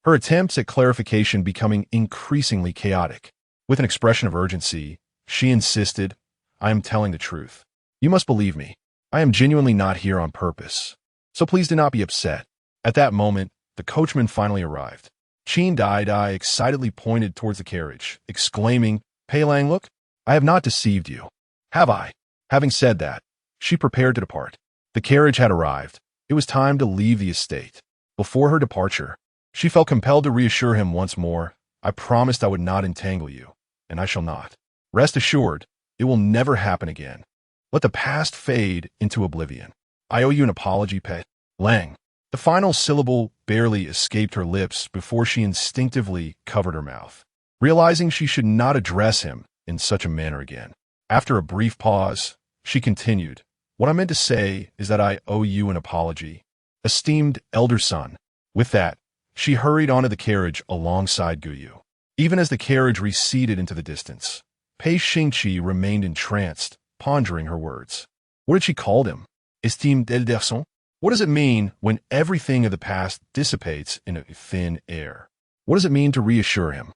her attempts at clarification becoming increasingly chaotic. With an expression of urgency, she insisted, I am telling the truth. You must believe me. I am genuinely not here on purpose. So please do not be upset. At that moment, the coachman finally arrived. Qin Daidai excitedly pointed towards the carriage, exclaiming, Pei Lang, look, I have not deceived you. Have I? Having said that, she prepared to depart. The carriage had arrived. It was time to leave the estate. Before her departure, she felt compelled to reassure him once more, I promised I would not entangle you, and I shall not. Rest assured, it will never happen again. Let the past fade into oblivion. I owe you an apology, Pei Lang. The final syllable barely escaped her lips before she instinctively covered her mouth, realizing she should not address him in such a manner again. After a brief pause, she continued, What I meant to say is that I owe you an apology, esteemed elder son. With that, she hurried onto the carriage alongside Guyu. Even as the carriage receded into the distance, Pei Xingqi remained entranced, pondering her words. What had she called him? Esteemed elder son? What does it mean when everything of the past dissipates in a thin air? What does it mean to reassure him?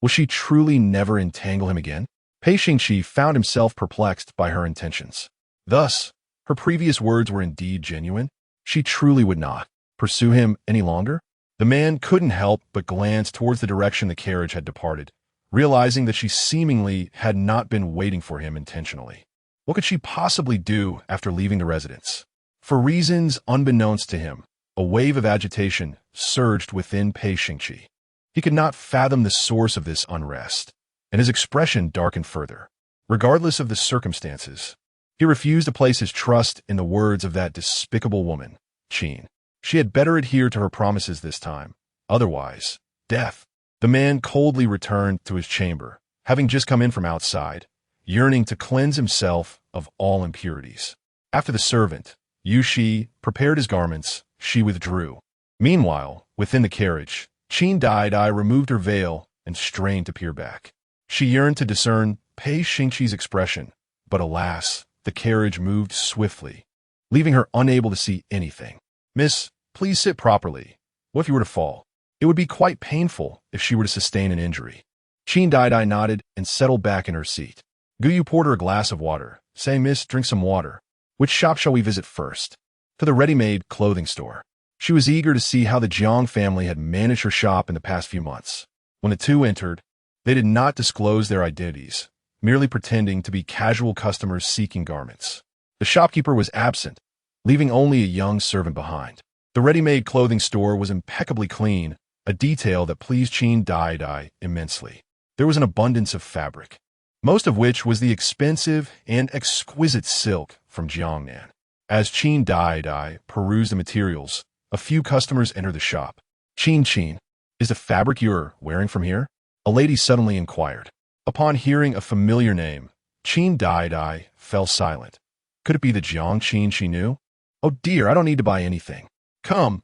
Will she truly never entangle him again? Pei Xingqi found himself perplexed by her intentions. Thus, her previous words were indeed genuine. She truly would not pursue him any longer. The man couldn't help but glance towards the direction the carriage had departed, realizing that she seemingly had not been waiting for him intentionally. What could she possibly do after leaving the residence? For reasons unbeknownst to him, a wave of agitation surged within Pei Xingqi. He could not fathom the source of this unrest, and his expression darkened further. Regardless of the circumstances, he refused to place his trust in the words of that despicable woman, Qin. She had better adhere to her promises this time. Otherwise, death. The man coldly returned to his chamber, having just come in from outside, yearning to cleanse himself of all impurities. After the servant, Yu Shi, prepared his garments, she withdrew. Meanwhile, within the carriage, Qin Daidai removed her veil and strained to peer back. She yearned to discern Pei Xingqe's expression, but alas, the carriage moved swiftly, leaving her unable to see anything. "Miss, please sit properly. What if you were to fall? It would be quite painful if she were to sustain an injury." Qin Daidai nodded and settled back in her seat. Guyu poured her a glass of water. "Say, miss, drink some water. Which shop shall we visit first?" "To the ready-made clothing store." She was eager to see how the Jiang family had managed her shop in the past few months. When the two entered, they did not disclose their identities, merely pretending to be casual customers seeking garments. The shopkeeper was absent, leaving only a young servant behind. The ready-made clothing store was impeccably clean, a detail that pleased Qin Daidai immensely. There was an abundance of fabric, most of which was the expensive and exquisite silk from Jiangnan. As Qin Daidai perused the materials, a few customers entered the shop. Qin, is the fabric you're wearing from here?" a lady suddenly inquired. Upon hearing a familiar name, Qin Daidai fell silent. Could it be the Jiang Qin she knew? "Oh dear, I don't need to buy anything. Come,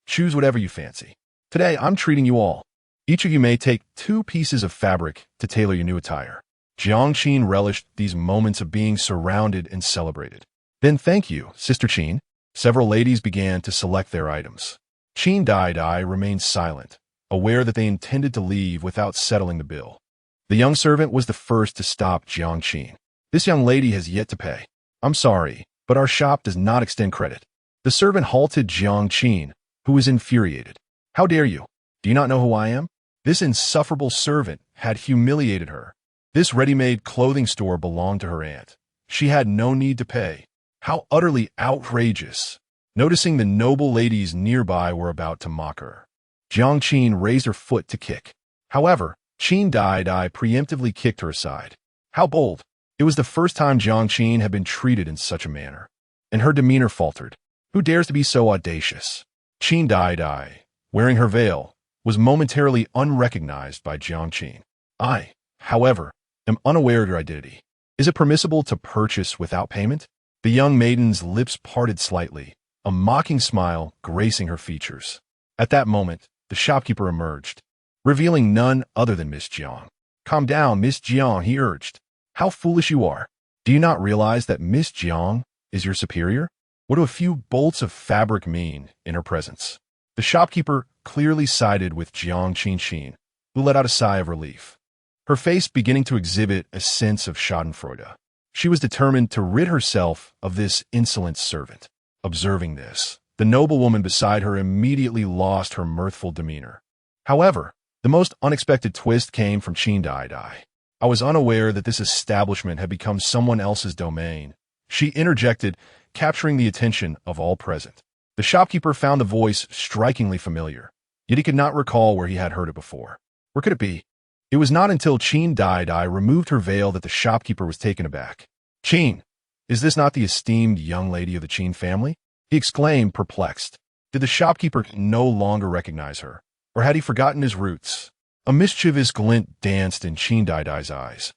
choose whatever you fancy. Today I'm treating you all. Each of you may take 2 pieces of fabric to tailor your new attire." Jiang Qin relished these moments of being surrounded and celebrated. "Then thank you, Sister Qin." Several ladies began to select their items. Qin Daidai remained silent, aware that they intended to leave without settling the bill. The young servant was the first to stop Jiang Qin. "This young lady has yet to pay. I'm sorry, but our shop does not extend credit." The servant halted Jiang Qin, who was infuriated. "How dare you? Do you not know who I am?" This insufferable servant had humiliated her. This ready-made clothing store belonged to her aunt. She had no need to pay. How utterly outrageous! Noticing the noble ladies nearby were about to mock her, Jiang Qin raised her foot to kick. However, Qin Daidai preemptively kicked her aside. How bold! It was the first time Jiang Qin had been treated in such a manner, and her demeanor faltered. Who dares to be so audacious? Qin Daidai, wearing her veil, was momentarily unrecognized by Jiang Qin. "I, however, am unaware of your identity. Is it permissible to purchase without payment?" The young maiden's lips parted slightly, a mocking smile gracing her features. At that moment, the shopkeeper emerged, revealing none other than Miss Jiang. "Calm down, Miss Jiang," he urged. "How foolish you are. Do you not realize that Miss Jiang is your superior? What do a few bolts of fabric mean in her presence?" The shopkeeper clearly sided with Jiang Qin, who let out a sigh of relief, her face beginning to exhibit a sense of schadenfreude. She was determined to rid herself of this insolent servant. Observing this, the noblewoman beside her immediately lost her mirthful demeanor. However, the most unexpected twist came from Qin Daidai. "I was unaware that this establishment had become someone else's domain," she interjected, capturing the attention of all present. The shopkeeper found the voice strikingly familiar, yet he could not recall where he had heard it before. Where could it be? It was not until Qin Daidai removed her veil that the shopkeeper was taken aback. "Qin, is this not the esteemed young lady of the Qin family?" he exclaimed, perplexed. Did the shopkeeper no longer recognize her, or had he forgotten his roots? A mischievous glint danced in Qin Daidai's eyes,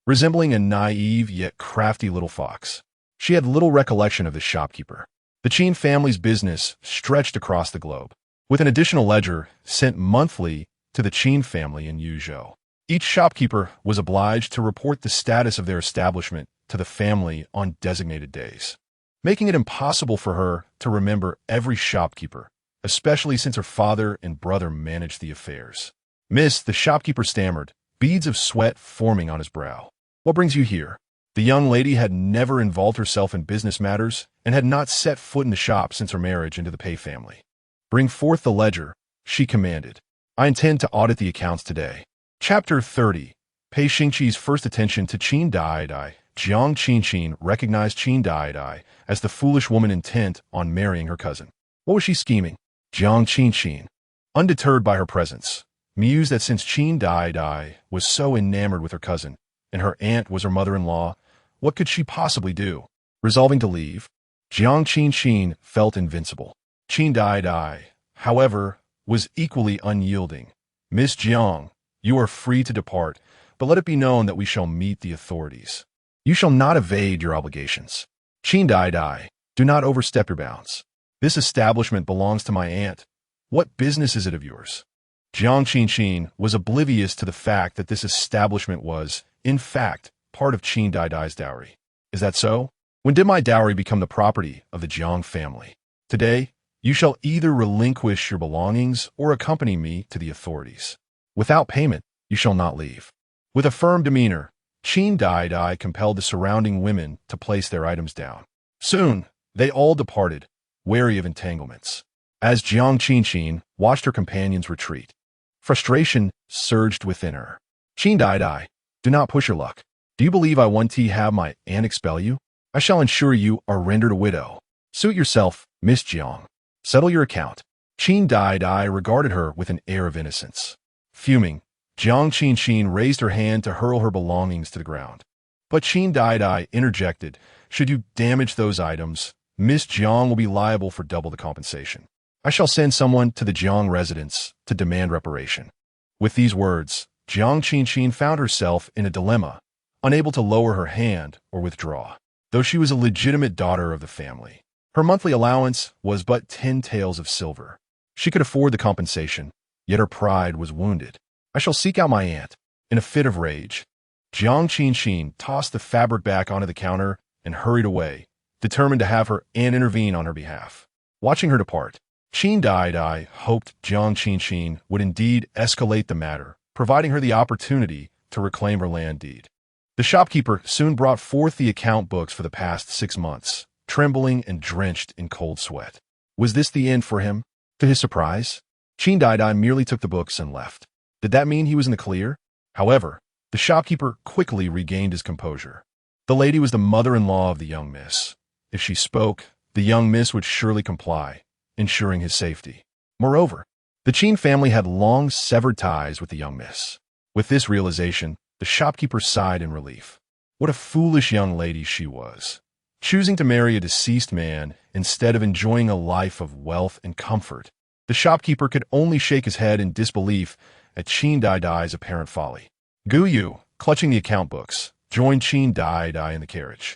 resembling a naive yet crafty little fox. She had little recollection of the shopkeeper. The Qin family's business stretched across the globe, with an additional ledger sent monthly to the Qin family in Yuzhou. Each shopkeeper was obliged to report the status of their establishment to the family on designated days, making it impossible for her to remember every shopkeeper, especially since her father and brother managed the affairs. "Miss," the shopkeeper stammered, beads of sweat forming on his brow. "What brings you here?" The young lady had never involved herself in business matters and had not set foot in the shop since her marriage into the Pei family. "Bring forth the ledger," she commanded. "I intend to audit the accounts today." Chapter 30. Pei Xingqe's first attention to Qin Daidai. Jiang Qin recognized Qin Daidai as the foolish woman intent on marrying her cousin. What was she scheming? Jiang Qin, undeterred by her presence, mused that since Qin Daidai was so enamored with her cousin, and her aunt was her mother-in-law, what could she possibly do? Resolving to leave, Jiang Qin felt invincible. Qin Daidai, however, was equally unyielding. "Miss Jiang, you are free to depart, but let it be known that we shall meet the authorities. You shall not evade your obligations. Qin Daidai, do not overstep your bounds. This establishment belongs to my aunt. What business is it of yours?" Jiang Qin was oblivious to the fact that this establishment was, in fact, part of Qin Daidai's dowry. Is that so? When did my dowry become the property of the Jiang family? Today, you shall either relinquish your belongings or accompany me to the authorities. Without payment, you shall not leave. With a firm demeanor, Qin Daidai compelled the surrounding women to place their items down. Soon, they all departed, wary of entanglements. As Jiang Qinqin watched her companions retreat, frustration surged within her. Qin Daidai, do not push your luck. Do you believe I want to have my aunt expel you? I shall ensure you are rendered a widow. Suit yourself, Miss Jiang. Settle your account. Qin Daidai regarded her with an air of innocence. Fuming, Jiang Qinqin raised her hand to hurl her belongings to the ground. But Qin Daidai interjected, should you damage those items, Miss Jiang will be liable for double the compensation. I shall send someone to the Jiang residence to demand reparation. With these words, Jiang Qinqin found herself in a dilemma, unable to lower her hand or withdraw. Though she was a legitimate daughter of the family, her monthly allowance was but 10 taels of silver. She could afford the compensation, yet her pride was wounded. I shall seek out my aunt. In a fit of rage, Jiang Qinqin tossed the fabric back onto the counter and hurried away, determined to have her aunt intervene on her behalf. Watching her depart, Qin Daidai hoped Jiang Qinqin would indeed escalate the matter, providing her the opportunity to reclaim her land deed. The shopkeeper soon brought forth the account books for the past 6 months, trembling and drenched in cold sweat. Was this the end for him? To his surprise, Qin Daidai merely took the books and left. Did that mean he was in the clear? However, the shopkeeper quickly regained his composure. The lady was the mother-in-law of the young miss. If she spoke, the young miss would surely comply, ensuring his safety. Moreover, the Qin family had long severed ties with the young miss. With this realization, the shopkeeper sighed in relief. What a foolish young lady she was, choosing to marry a deceased man instead of enjoying a life of wealth and comfort. The shopkeeper could only shake his head in disbelief at Qin Daidai's apparent folly. Gu Yu, clutching the account books, joined Qin Daidai in the carriage,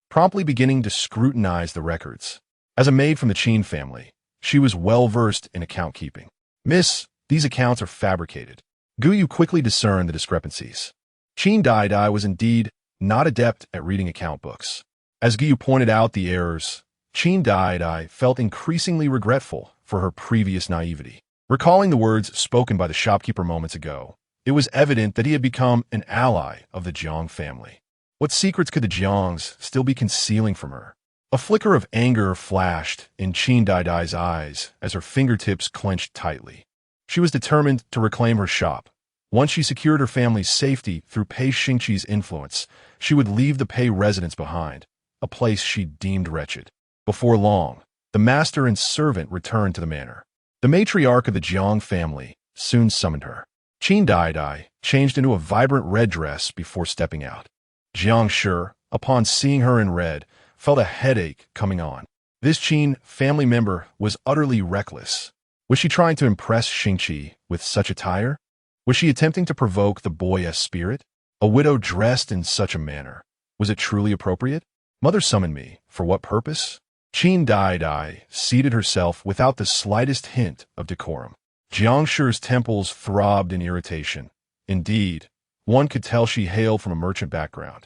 promptly beginning to scrutinize the records. As a maid from the Qin family, she was well-versed in account keeping. Miss, these accounts are fabricated. Gu Yu quickly discerned the discrepancies. Qin Daidai was indeed not adept at reading account books. As Gu Yu pointed out the errors, Qin Daidai felt increasingly regretful for her previous naivety. Recalling the words spoken by the shopkeeper moments ago, it was evident that he had become an ally of the Jiang family. What secrets could the Jiangs still be concealing from her? A flicker of anger flashed in Qin Daidai's eyes as her fingertips clenched tightly. She was determined to reclaim her shop. Once she secured her family's safety through Pei Xingce's influence, she would leave the Pei residence behind, a place she deemed wretched. Before long, the master and servant returned to the manor. The matriarch of the Jiang family soon summoned her. Qin Daidai changed into a vibrant red dress before stepping out. Jiang Shi, upon seeing her in red, felt a headache coming on. This Qin family member was utterly reckless. Was she trying to impress Xingqi with such attire? Was she attempting to provoke the boy's spirit? A widow dressed in such a manner. Was it truly appropriate? Mother summoned me. For what purpose? Qin Daidai seated herself without the slightest hint of decorum. Jiang Shi's temples throbbed in irritation. Indeed, one could tell she hailed from a merchant background,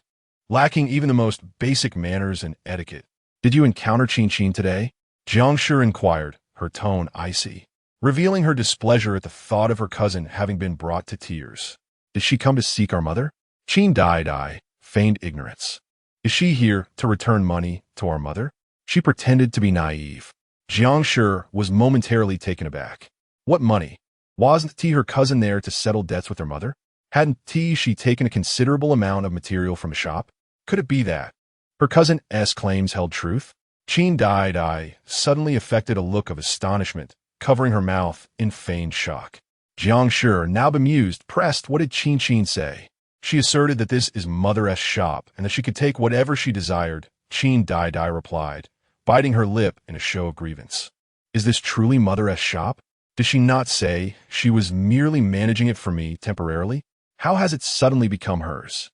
lacking even the most basic manners and etiquette. Did you encounter Qin today? Jiang Shi inquired, her tone icy, revealing her displeasure at the thought of her cousin having been brought to tears. Did she come to seek our mother? Qin Daidai feigned ignorance. Is she here to return money to our mother? She pretended to be naive. Jiang Shi was momentarily taken aback. What money? Wasn't her cousin there to settle debts with her mother? Hadn't she taken a considerable amount of material from a shop? Could it be that her cousin's claims held truth? Qin Daidai suddenly affected a look of astonishment, covering her mouth in feigned shock. Jiang Shi, now bemused, pressed, what did Qin say? She asserted that this is Mother's shop and that she could take whatever she desired. Qin Daidai replied, biting her lip in a show of grievance. Is this truly Mother's shop? Did she not say she was merely managing it for me temporarily? How has it suddenly become hers?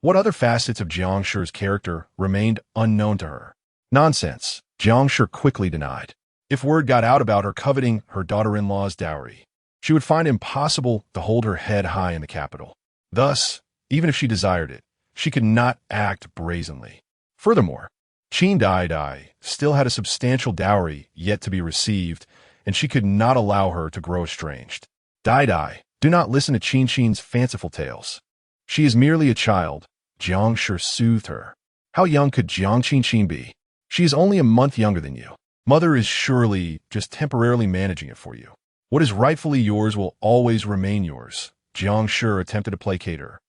What other facets of Jiang Shi's character remained unknown to her? Nonsense, Jiang Shi quickly denied. If word got out about her coveting her daughter-in-law's dowry, she would find it impossible to hold her head high in the capital. Thus, Even if she desired it, she could not act brazenly. Furthermore, Qin Daidai still had a substantial dowry yet to be received, and she could not allow her to grow estranged. Daidai, do not listen to Qin's fanciful tales. She is merely a child, Jiang Shi soothed her. How young could Qin be? She is only a month younger than you. Mother is surely just temporarily managing it for you. What is rightfully yours will always remain yours, Jiang Shi attempted to placate her,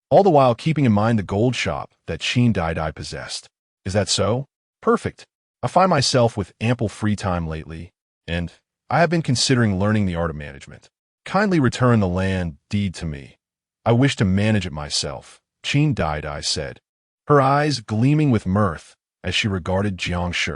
all the while keeping in mind the gold shop that Qin Daidai possessed. Is that so? Perfect. I find myself with ample free time lately, and I have been considering learning the art of management. Kindly return the land deed to me. I wish to manage it myself, Qin Daidai said, her eyes gleaming with mirth as she regarded Jiang Shi.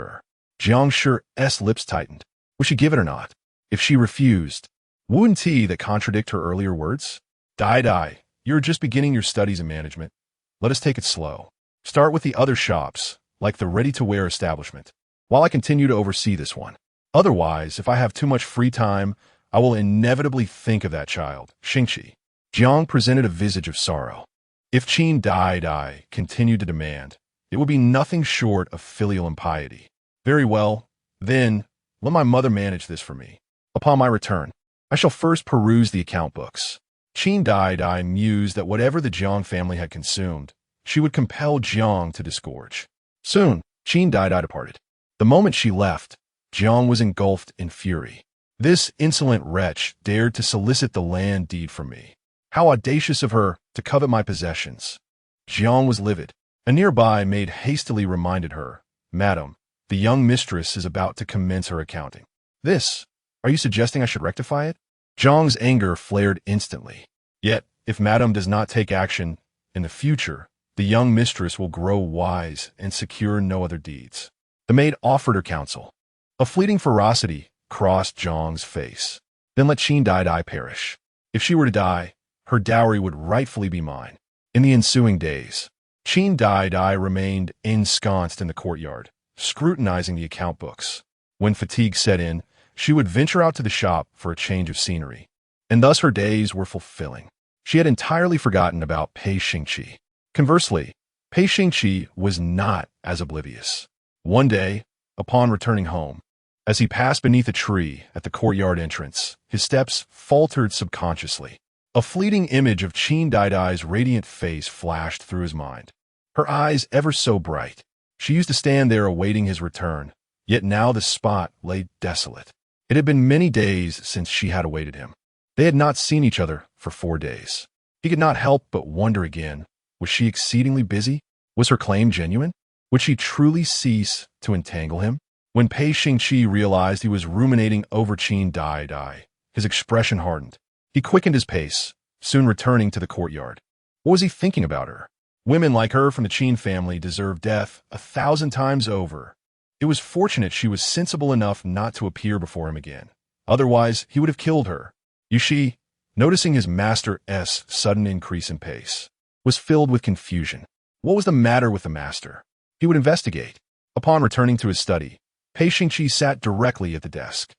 Jiang Shi's lips tightened. Would she give it or not? If she refused, wouldn't he that contradict her earlier words? Daidai, you're just beginning your studies in management. Let us take it slow. Start with the other shops, like the ready-to-wear establishment, while I continue to oversee this one. Otherwise, if I have too much free time, I will inevitably think of that child, Xingqi. Jiang presented a visage of sorrow. If Qin Daidai continued to demand, it would be nothing short of filial impiety. Very well, then, let my mother manage this for me. Upon my return, I shall first peruse the account books. Qin Daidai mused that whatever the Jiang family had consumed, she would compel Jiang to disgorge. Soon, Qin Daidai departed. The moment she left, Jiang was engulfed in fury. This insolent wretch dared to solicit the land deed from me. How audacious of her to covet my possessions. Jiang was livid. A nearby maid hastily reminded her, Madam, the young mistress is about to commence her accounting. This, are you suggesting I should rectify it? Jiang's anger flared instantly. Yet, if Madam does not take action, in the future, the young mistress will grow wise and secure no other deeds. The maid offered her counsel. A fleeting ferocity crossed Jiang's face. Then let Qin Daidai perish. If she were to die, her dowry would rightfully be mine. In the ensuing days, Qin Daidai remained ensconced in the courtyard, scrutinizing the account books. When fatigue set in, she would venture out to the shop for a change of scenery. And thus her days were fulfilling. She had entirely forgotten about Pei Xingqi. Conversely, Pei Xingqi was not as oblivious. One day, upon returning home, as he passed beneath a tree at the courtyard entrance, his steps faltered subconsciously. A fleeting image of Qin Daidai's radiant face flashed through his mind. Her eyes ever so bright. She used to stand there awaiting his return, yet now the spot lay desolate. It had been many days since she had awaited him. They had not seen each other for 4 days. He could not help but wonder again, was she exceedingly busy? Was her claim genuine? Would she truly cease to entangle him? When Pei Xingqi realized he was ruminating over Qin Daidai, his expression hardened. He quickened his pace, soon returning to the courtyard. What was he thinking about her? Women like her from the Qin family deserve death 1,000 times over. It was fortunate she was sensible enough not to appear before him again. Otherwise, he would have killed her. Yushi, noticing his master's sudden increase in pace, was filled with confusion. What was the matter with the master? He would investigate. Upon returning to his study, Pei Xingqi sat directly at the desk.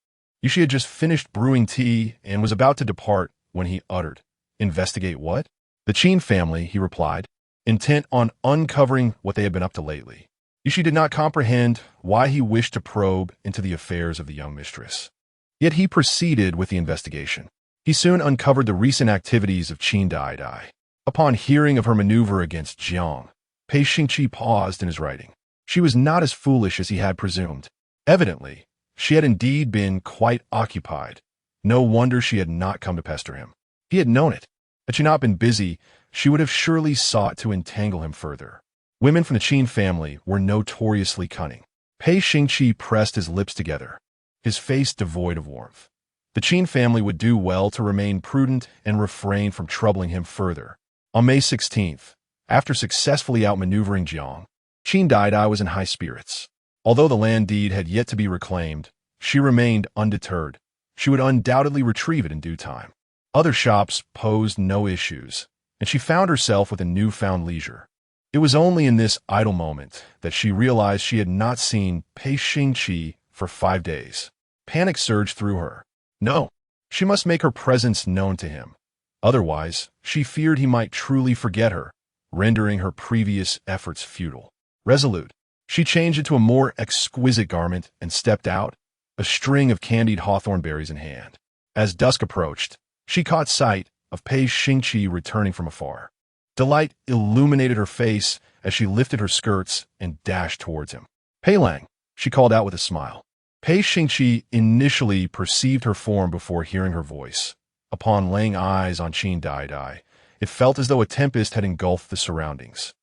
Yushi had just finished brewing tea and was about to depart when he uttered, "Investigate what?" "The Qin family," he replied, intent on uncovering what they had been up to lately. Yushi did not comprehend why he wished to probe into the affairs of the young mistress. Yet he proceeded with the investigation. He soon uncovered the recent activities of Qin Daidai. Upon hearing of her maneuver against Jiang, Pei Xingqi paused in his writing. She was not as foolish as he had presumed. Evidently, she had indeed been quite occupied. No wonder she had not come to pester him. He had known it. Had she not been busy, she would have surely sought to entangle him further. Women from the Qin family were notoriously cunning. Pei Xingqi pressed his lips together, his face devoid of warmth. The Qin family would do well to remain prudent and refrain from troubling him further. On May 16th, after successfully outmaneuvering Jiang, Qin Daidai was in high spirits. Although the land deed had yet to be reclaimed, she remained undeterred. She would undoubtedly retrieve it in due time. Other shops posed no issues, and she found herself with a newfound leisure. It was only in this idle moment that she realized she had not seen Pei Xingqi for 5 days. Panic surged through her. No, she must make her presence known to him. Otherwise, she feared he might truly forget her, rendering her previous efforts futile. Resolute, she changed into a more exquisite garment and stepped out, a string of candied hawthorn berries in hand. As dusk approached, she caught sight of Pei Xingqi returning from afar. Delight illuminated her face as she lifted her skirts and dashed towards him. "Pei Lang," she called out with a smile. Pei Xingqi initially perceived her form before hearing her voice. Upon laying eyes on Qin Daidai, it felt as though a tempest had engulfed the surroundings,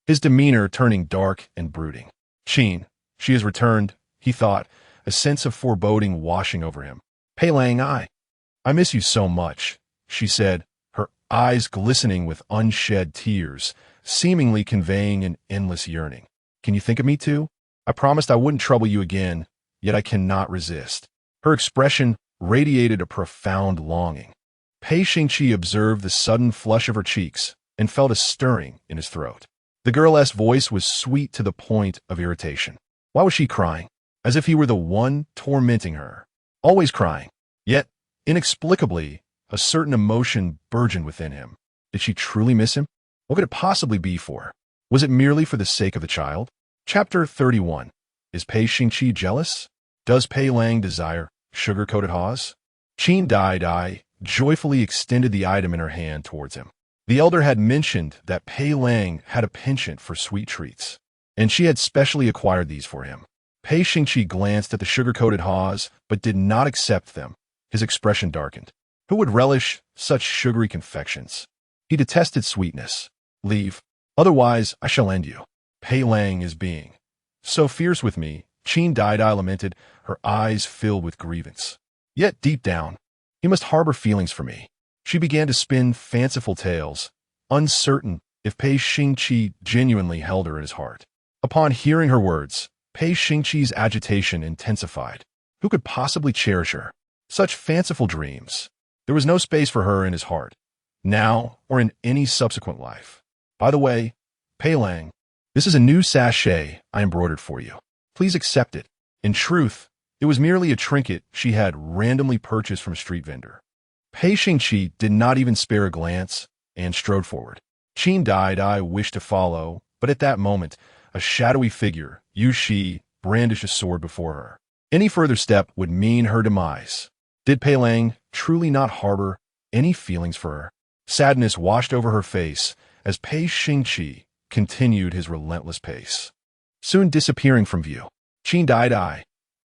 his demeanor turning dark and brooding. "Qin, she has returned," he thought, a sense of foreboding washing over him. "Pei Lang, I miss you so much," she said, her eyes glistening with unshed tears, seemingly conveying an endless yearning. "Can you think of me too? I promised I wouldn't trouble you again, yet I cannot resist." Her expression radiated a profound longing. Pei Xingqi observed the sudden flush of her cheeks and felt a stirring in his throat. The girl's voice was sweet to the point of irritation. Why was she crying? As if he were the one tormenting her. Always crying. Yet, inexplicably, a certain emotion burgeoned within him. Did she truly miss him? What could it possibly be for? Was it merely for the sake of the child? Chapter 31. Is Pei Xingqi jealous? Does Pei Lang desire sugar-coated haws? Qin Daidai joyfully extended the item in her hand towards him. The elder had mentioned that Pei Lang had a penchant for sweet treats, and she had specially acquired these for him. Pei Xingqi glanced at the sugar-coated haws, but did not accept them. His expression darkened. Who would relish such sugary confections? He detested sweetness. "Leave. Otherwise, I shall end you. Pei Lang is being so fierce with me," Qin Daidai lamented, her eyes filled with grievance. Yet deep down, he must harbor feelings for me. She began to spin fanciful tales, uncertain if Pei Xingqi genuinely held her in his heart. Upon hearing her words, Pei Xingqi's agitation intensified. Who could possibly cherish her? Such fanciful dreams. There was no space for her in his heart, now or in any subsequent life. By the way, Pei Lang, this is a new sachet I embroidered for you. Please accept it. In truth, it was merely a trinket she had randomly purchased from a street vendor. Pei Xingqi did not even spare a glance and strode forward. Qin Daidai wished to follow, but at that moment, a shadowy figure, Yu Shi, brandished a sword before her. Any further step would mean her demise. Did Pei Lang truly not harbor any feelings for her? Sadness washed over her face as Pei Xingqi continued his relentless pace, soon disappearing from view. Qin Daidai.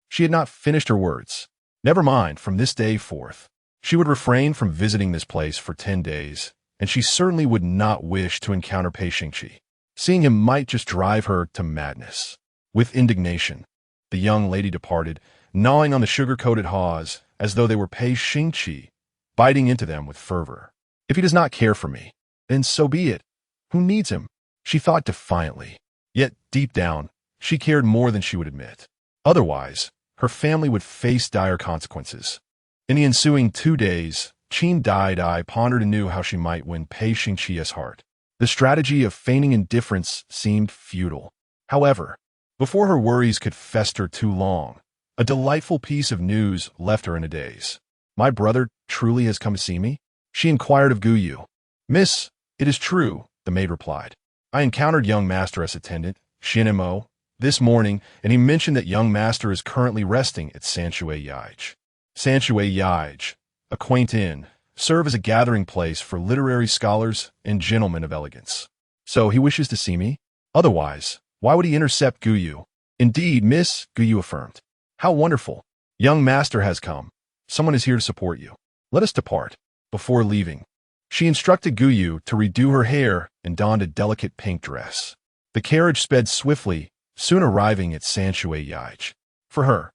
She had not finished her words. Never mind, from this day forth, she would refrain from visiting this place for 10 days, and she certainly would not wish to encounter Pei Xingqi. Seeing him might just drive her to madness. With indignation, the young lady departed, gnawing on the sugar-coated haws as though they were Pei Xingqi, biting into them with fervor. If he does not care for me, then so be it. Who needs him? She thought defiantly. Yet, deep down, she cared more than she would admit. Otherwise, her family would face dire consequences. In the ensuing 2 days, Qin Daidai pondered anew how she might win Pei Xingqi's heart. The strategy of feigning indifference seemed futile. However, before her worries could fester too long, a delightful piece of news left her in a daze. "My brother truly has come to see me?" she inquired of Guyu. "Miss, it is true," the maid replied. "I encountered young master as attendant, Shinemo, this morning, and he mentioned that young master is currently resting at Sanshui Yaij. Sanshui Yaij, a quaint inn, serve as a gathering place for literary scholars and gentlemen of elegance. So he wishes to see me? Otherwise, why would he intercept Guyu?" "Indeed, miss," Guyu affirmed. "How wonderful. Young master has come. Someone is here to support you. Let us depart." Before leaving, she instructed Guyu to redo her hair and donned a delicate pink dress. The carriage sped swiftly, soon arriving at Sanshui Yaij. For her,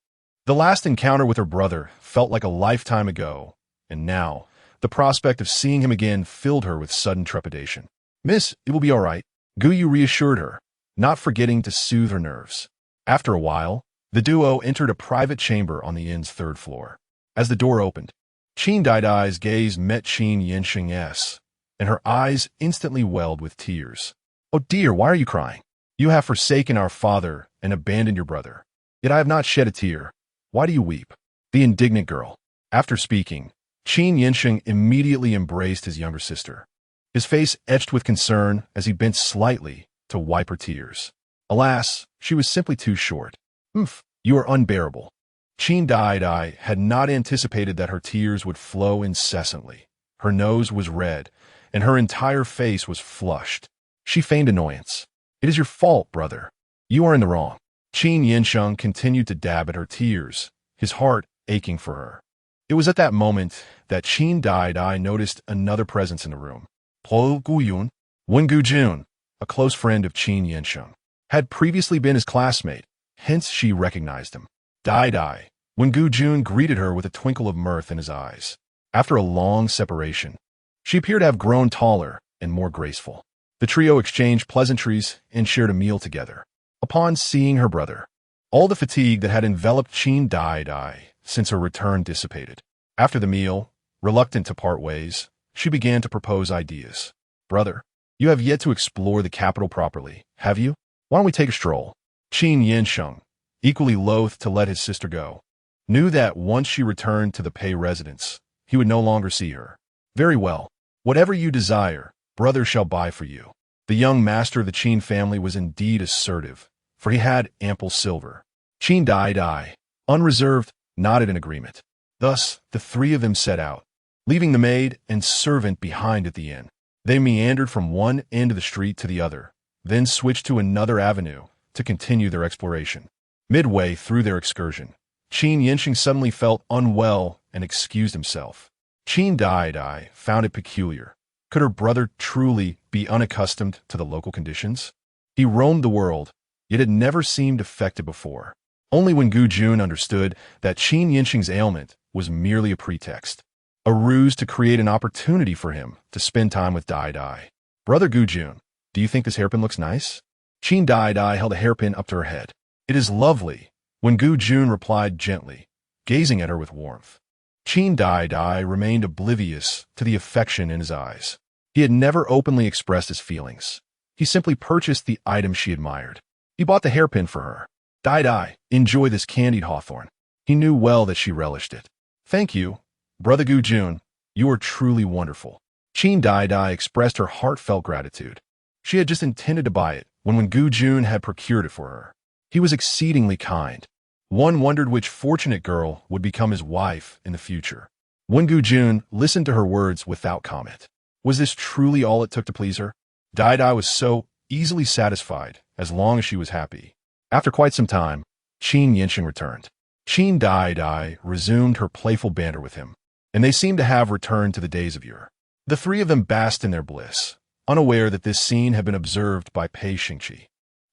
the last encounter with her brother felt like a lifetime ago, and now, the prospect of seeing him again filled her with sudden trepidation. "Miss, it will be all right," Guyu reassured her, not forgetting to soothe her nerves. After a while, the duo entered a private chamber on the inn's 3rd floor. As the door opened, Qin Daidai's gaze met Qin Yanxing's, and her eyes instantly welled with tears. "Oh dear, why are you crying? You have forsaken our father and abandoned your brother. Yet I have not shed a tear. Why do you weep?" The indignant girl. After speaking, Qin Yinsheng immediately embraced his younger sister, his face etched with concern as he bent slightly to wipe her tears. Alas, she was simply too short. "Oof, you are unbearable." Qin Daidai had not anticipated that her tears would flow incessantly. Her nose was red, and her entire face was flushed. She feigned annoyance. "It is your fault, brother. You are in the wrong." Qin Yinsheng continued to dab at her tears, his heart aching for her. It was at that moment that Qin Daidai noticed another presence in the room. Plea Guyun, Wen Gujun, a close friend of Qin Yinsheng, had previously been his classmate, hence she recognized him. Daidai, Wen Gujun greeted her with a twinkle of mirth in his eyes. After a long separation, she appeared to have grown taller and more graceful. The trio exchanged pleasantries and shared a meal together. Upon seeing her brother, all the fatigue that had enveloped Qin Daidai since her return dissipated. After the meal, reluctant to part ways, she began to propose ideas. "Brother, you have yet to explore the capital properly, have you? Why don't we take a stroll?" Qin Yinsheng, equally loath to let his sister go, knew that once she returned to the Pei residence, he would no longer see her. "Very well. Whatever you desire, brother shall buy for you." The young master of the Qin family was indeed assertive, for he had ample silver. Qin Daidai, unreserved, nodded in agreement. Thus, the three of them set out, leaving the maid and servant behind at the inn. They meandered from one end of the street to the other, then switched to another avenue to continue their exploration. Midway through their excursion, Qin Yinsheng suddenly felt unwell and excused himself. Qin Daidai found it peculiar. Could her brother truly be unaccustomed to the local conditions? He roamed the world, yet had never seemed affected before. Only when Gujun understood that Qin Yinsheng's ailment was merely a pretext, a ruse to create an opportunity for him to spend time with Daidai. "Brother Gujun, do you think this hairpin looks nice?" Qin Daidai held a hairpin up to her head. "It is lovely," when Gujun replied gently, gazing at her with warmth. Qin Daidai remained oblivious to the affection in his eyes. He had never openly expressed his feelings. He simply purchased the item she admired. He bought the hairpin for her. "Daidai, enjoy this candied hawthorn." He knew well that she relished it. "Thank you, Brother Gujun. You are truly wonderful." Qin Daidai expressed her heartfelt gratitude. She had just intended to buy it when Gujun had procured it for her. He was exceedingly kind. One wondered which fortunate girl would become his wife in the future. Wen Gujun listened to her words without comment. Was this truly all it took to please her? Daidai was so easily satisfied as long as she was happy. After quite some time, Qin Yinsheng returned. Qin Daidai resumed her playful banter with him, and they seemed to have returned to the days of yore. The three of them basked in their bliss, unaware that this scene had been observed by Pei Xingqi.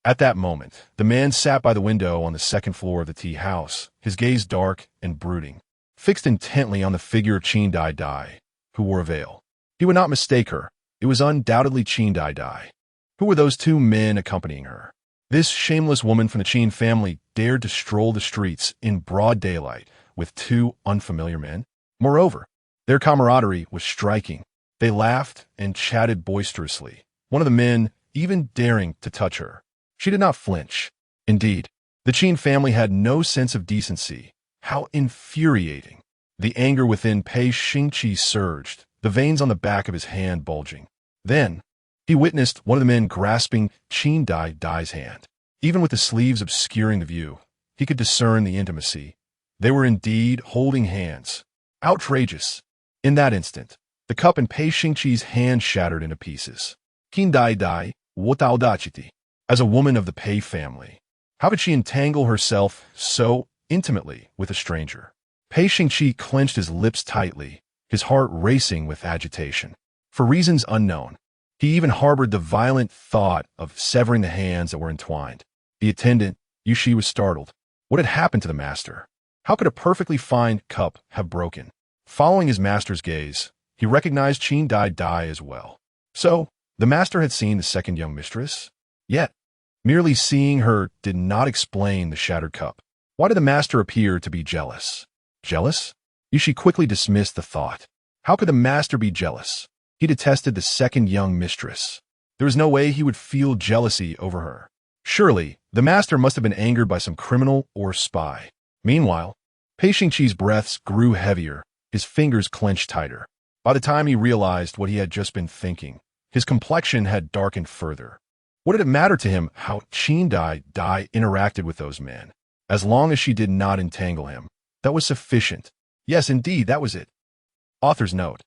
At that moment, the man sat by the window on the second floor of the tea house, his gaze dark and brooding, fixed intently on the figure of Qin Daidai, who wore a veil. He would not mistake her. It was undoubtedly Qin Daidai. Who were those two men accompanying her? This shameless woman from the Qin family dared to stroll the streets in broad daylight with two unfamiliar men? Moreover, their camaraderie was striking. They laughed and chatted boisterously, one of the men even daring to touch her. She did not flinch. Indeed, the Qin family had no sense of decency. How infuriating. The anger within Pei Xingqi surged, the veins on the back of his hand bulging. Then, he witnessed one of the men grasping Qin Daidai's hand. Even with the sleeves obscuring the view, he could discern the intimacy. They were indeed holding hands. Outrageous. In that instant, the cup in Pei Xingqi's hand shattered into pieces. Qin Daidai, wotao dachiti. As a woman of the Pei family, how could she entangle herself so intimately with a stranger? Pei Xingqi clenched his lips tightly, his heart racing with agitation. For reasons unknown, he even harbored the violent thought of severing the hands that were entwined. The attendant, Yushi, was startled. What had happened to the master? How could a perfectly fine cup have broken? Following his master's gaze, he recognized Qin Daidai as well. So, the master had seen the second young mistress? Yet, merely seeing her did not explain the shattered cup. Why did the master appear to be jealous? Jealous? Yushi quickly dismissed the thought. How could the master be jealous? He detested the second young mistress. There was no way he would feel jealousy over her. Surely, the master must have been angered by some criminal or spy. Meanwhile, Pei Xingqi's breaths grew heavier, his fingers clenched tighter. By the time he realized what he had just been thinking, his complexion had darkened further. What did it matter to him how Qin Daidai interacted with those men? As long as she did not entangle him, that was sufficient. Yes, indeed, that was it. Author's note.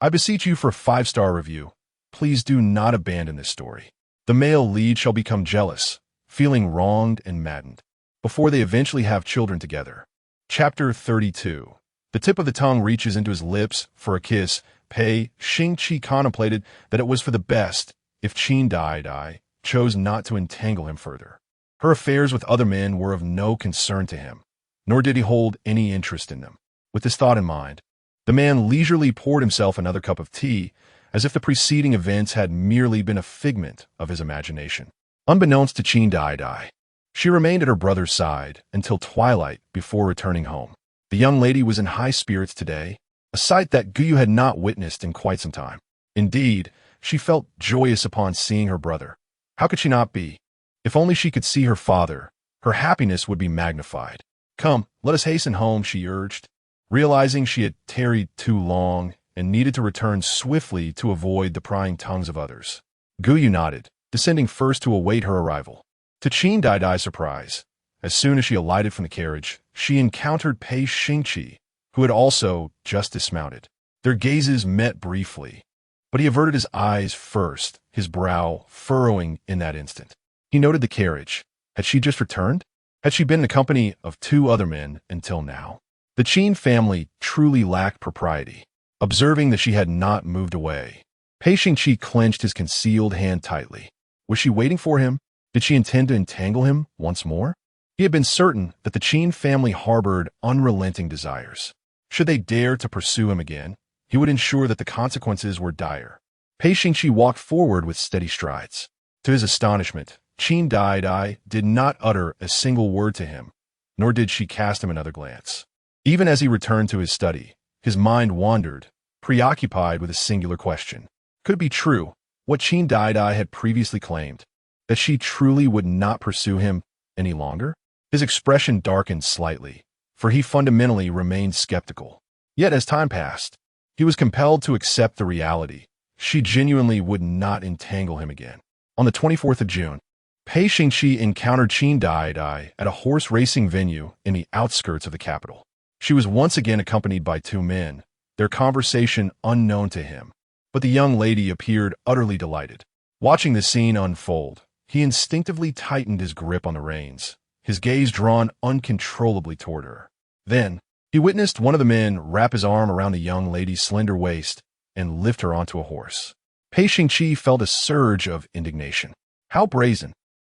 I beseech you for a 5-star review. Please do not abandon this story. The male lead shall become jealous, feeling wronged and maddened, before they eventually have children together. Chapter 32. The tip of the tongue reaches into his lips for a kiss. Pei Xingqi contemplated that it was for the best if Qin Daidai chose not to entangle him further. Her affairs with other men were of no concern to him, nor did he hold any interest in them. With this thought in mind, the man leisurely poured himself another cup of tea, as if the preceding events had merely been a figment of his imagination. Unbeknownst to Qin Daidai, she remained at her brother's side until twilight before returning home. The young lady was in high spirits today, a sight that Guyu had not witnessed in quite some time. Indeed, she felt joyous upon seeing her brother. How could she not be? If only she could see her father, her happiness would be magnified. Come, let us hasten home, she urged, realizing she had tarried too long and needed to return swiftly to avoid the prying tongues of others. Guyu nodded, descending first to await her arrival. To Qin Daidai's surprise, as soon as she alighted from the carriage, she encountered Pei Xingqi, who had also just dismounted. Their gazes met briefly, but he averted his eyes first, his brow furrowing in that instant. He noted the carriage. Had she just returned? Had she been in the company of 2 other men until now? The Qin family truly lacked propriety. Observing that she had not moved away, Pei Xingqi clenched his concealed hand tightly. Was she waiting for him? Did she intend to entangle him once more? He had been certain that the Qin family harbored unrelenting desires. Should they dare to pursue him again, he would ensure that the consequences were dire. Pei Xingqi walked forward with steady strides. To his astonishment, Qin Daidai did not utter a single word to him, nor did she cast him another glance. Even as he returned to his study, his mind wandered, preoccupied with a singular question. Could it be true, what Qin Daidai had previously claimed, that she truly would not pursue him any longer? His expression darkened slightly, for he fundamentally remained skeptical. Yet as time passed, he was compelled to accept the reality. She genuinely would not entangle him again. On the 24th of June, Pei Xingqi encountered Qin Daidai at a horse racing venue in the outskirts of the capital. She was once again accompanied by 2 men, their conversation unknown to him, but the young lady appeared utterly delighted. Watching the scene unfold, he instinctively tightened his grip on the reins, his gaze drawn uncontrollably toward her. Then, he witnessed one of the men wrap his arm around the young lady's slender waist and lift her onto a horse. Pei Xingqi felt a surge of indignation. How brazen!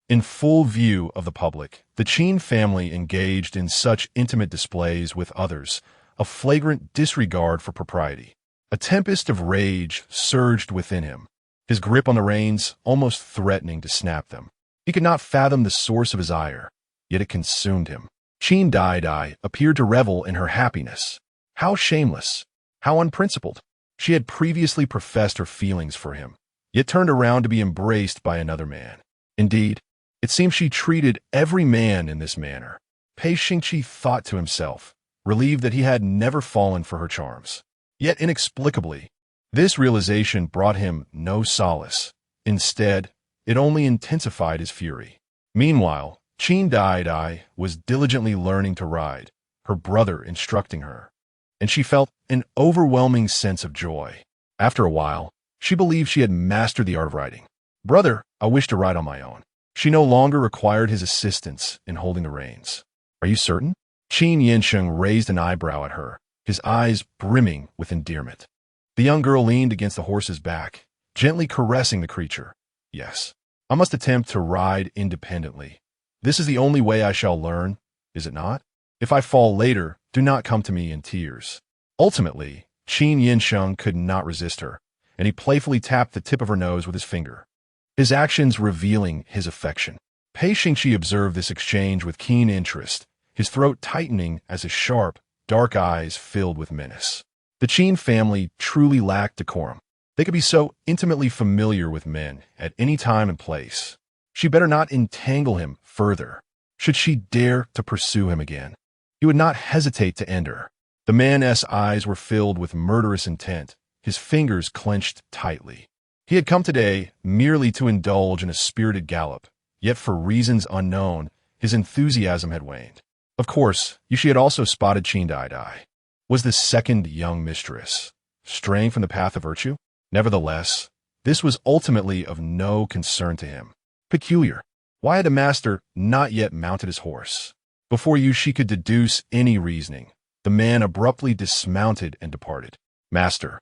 In full view of the public, the Qin family engaged in such intimate displays with others, a flagrant disregard for propriety. A tempest of rage surged within him, his grip on the reins almost threatening to snap them. He could not fathom the source of his ire, yet it consumed him. Qin Daidai appeared to revel in her happiness. How shameless! How unprincipled! She had previously professed her feelings for him, yet turned around to be embraced by another man. Indeed, it seemed she treated every man in this manner. Pei Xingqi thought to himself, relieved that he had never fallen for her charms. Yet inexplicably, this realization brought him no solace. Instead, it only intensified his fury. Meanwhile, Qin Daidai was diligently learning to ride, her brother instructing her, and she felt an overwhelming sense of joy. After a while, she believed she had mastered the art of riding. Brother, I wish to ride on my own. She no longer required his assistance in holding the reins. Are you certain? Qin Yansheng raised an eyebrow at her, his eyes brimming with endearment. The young girl leaned against the horse's back, gently caressing the creature. Yes, I must attempt to ride independently. This is the only way I shall learn, is it not? If I fall later, do not come to me in tears. Ultimately, Qin Yansheng could not resist her, and he playfully tapped the tip of her nose with his finger, his actions revealing his affection. Pei Xingqi observed this exchange with keen interest, his throat tightening as his sharp, dark eyes filled with menace. The Qin family truly lacked decorum. They could be so intimately familiar with men at any time and place. She better not entangle him further. Should she dare to pursue him again, he would not hesitate to end her. The man's eyes were filled with murderous intent, his fingers clenched tightly. He had come today merely to indulge in a spirited gallop, yet for reasons unknown, his enthusiasm had waned. Of course, she had also spotted Qin Daidai. Was this second young mistress straying from the path of virtue? Nevertheless, this was ultimately of no concern to him. Peculiar. Why had the master not yet mounted his horse? Before she could deduce any reasoning, the man abruptly dismounted and departed. Master,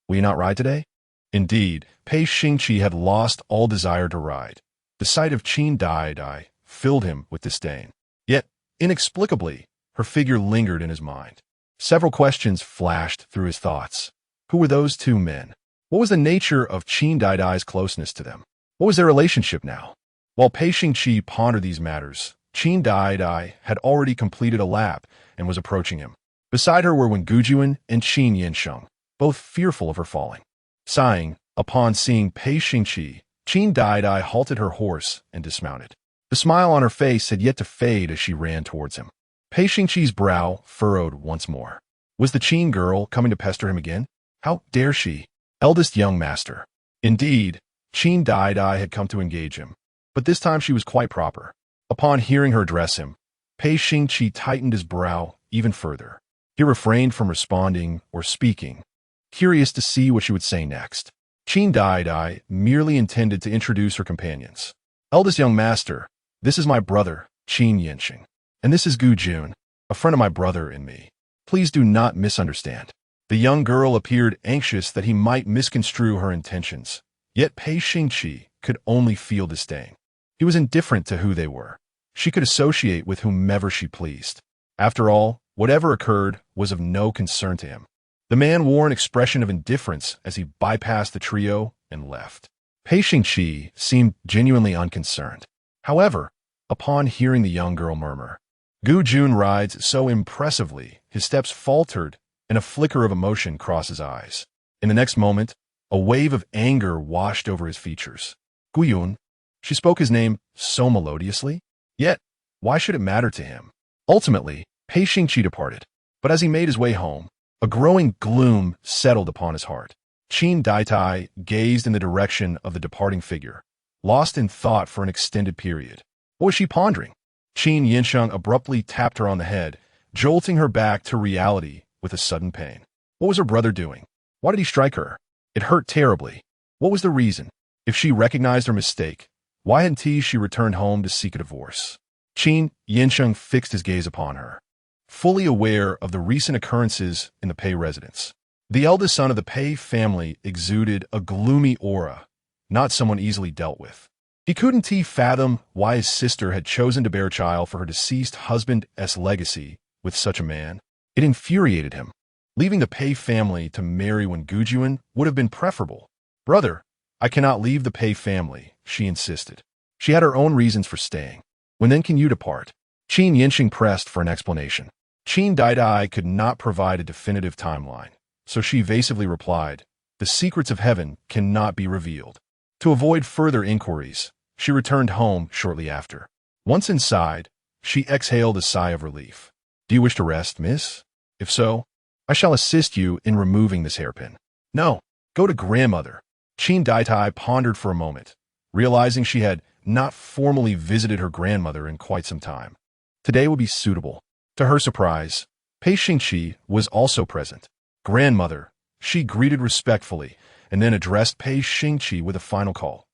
will you not ride today? Indeed, Pei Xingqi had lost all desire to ride. The sight of Qin Daidai filled him with disdain. Yet, inexplicably, her figure lingered in his mind. Several questions flashed through his thoughts. Who were those two men? What was the nature of Qin Daidai's closeness to them? What was their relationship now? While Pei Xingqi pondered these matters, Qin Daidai had already completed a lap and was approaching him. Beside her were Wen Gujuan and Qin Yansheng, both fearful of her falling. Sighing, upon seeing Pei Xingqi, Qin Daidai halted her horse and dismounted. The smile on her face had yet to fade as she ran towards him. Pei Xingqi's brow furrowed once more. Was the Qin girl coming to pester him again? How dare she? Eldest young master. Indeed, Qin Daidai had come to engage him, but this time she was quite proper. Upon hearing her address him, Pei Xingqi tightened his brow even further. He refrained from responding or speaking, curious to see what she would say next. Qin Daidai merely intended to introduce her companions. Eldest young master, this is my brother, Qin Yansheng, and this is Gu Jun, a friend of my brother and me. Please do not misunderstand. The young girl appeared anxious that he might misconstrue her intentions, yet Pei Xingqi could only feel disdain. He was indifferent to who they were. She could associate with whomever she pleased. After all, whatever occurred was of no concern to him. The man wore an expression of indifference as he bypassed the trio and left. Pei Xingqi seemed genuinely unconcerned. However, upon hearing the young girl murmur, Gu Jun rides so impressively, his steps faltered and a flicker of emotion crossed his eyes. In the next moment, a wave of anger washed over his features. Gu Yun, she spoke his name so melodiously. Yet, why should it matter to him? Ultimately, Pei Xingqi departed, but as he made his way home, a growing gloom settled upon his heart. Qin Daidai gazed in the direction of the departing figure, lost in thought for an extended period. What was she pondering? Qin Yansheng abruptly tapped her on the head, jolting her back to reality with a sudden pain. What was her brother doing? Why did he strike her? It hurt terribly. What was the reason? If she recognized her mistake, why hadn't she returned home to seek a divorce? Qin Yansheng fixed his gaze upon her, fully aware of the recent occurrences in the Pei residence. The eldest son of the Pei family exuded a gloomy aura, not someone easily dealt with. He couldn't fathom why his sister had chosen to bear a child for her deceased husband's legacy with such a man. It infuriated him. Leaving the Pei family to marry Wen Gujuan would have been preferable. Brother, I cannot leave the Pei family, she insisted. She had her own reasons for staying. When then can you depart? Qin Yansheng pressed for an explanation. Qin Daidai could not provide a definitive timeline, so she evasively replied, the secrets of heaven cannot be revealed. To avoid further inquiries, she returned home shortly after. Once inside, she exhaled a sigh of relief. Do you wish to rest, miss? If so, I shall assist you in removing this hairpin. No, go to grandmother. Qin Daidai pondered for a moment, realizing she had not formally visited her grandmother in quite some time. Today would be suitable. To her surprise, Pei Xingqi was also present. Grandmother, she greeted respectfully, and then addressed Pei Xingqi with a final call.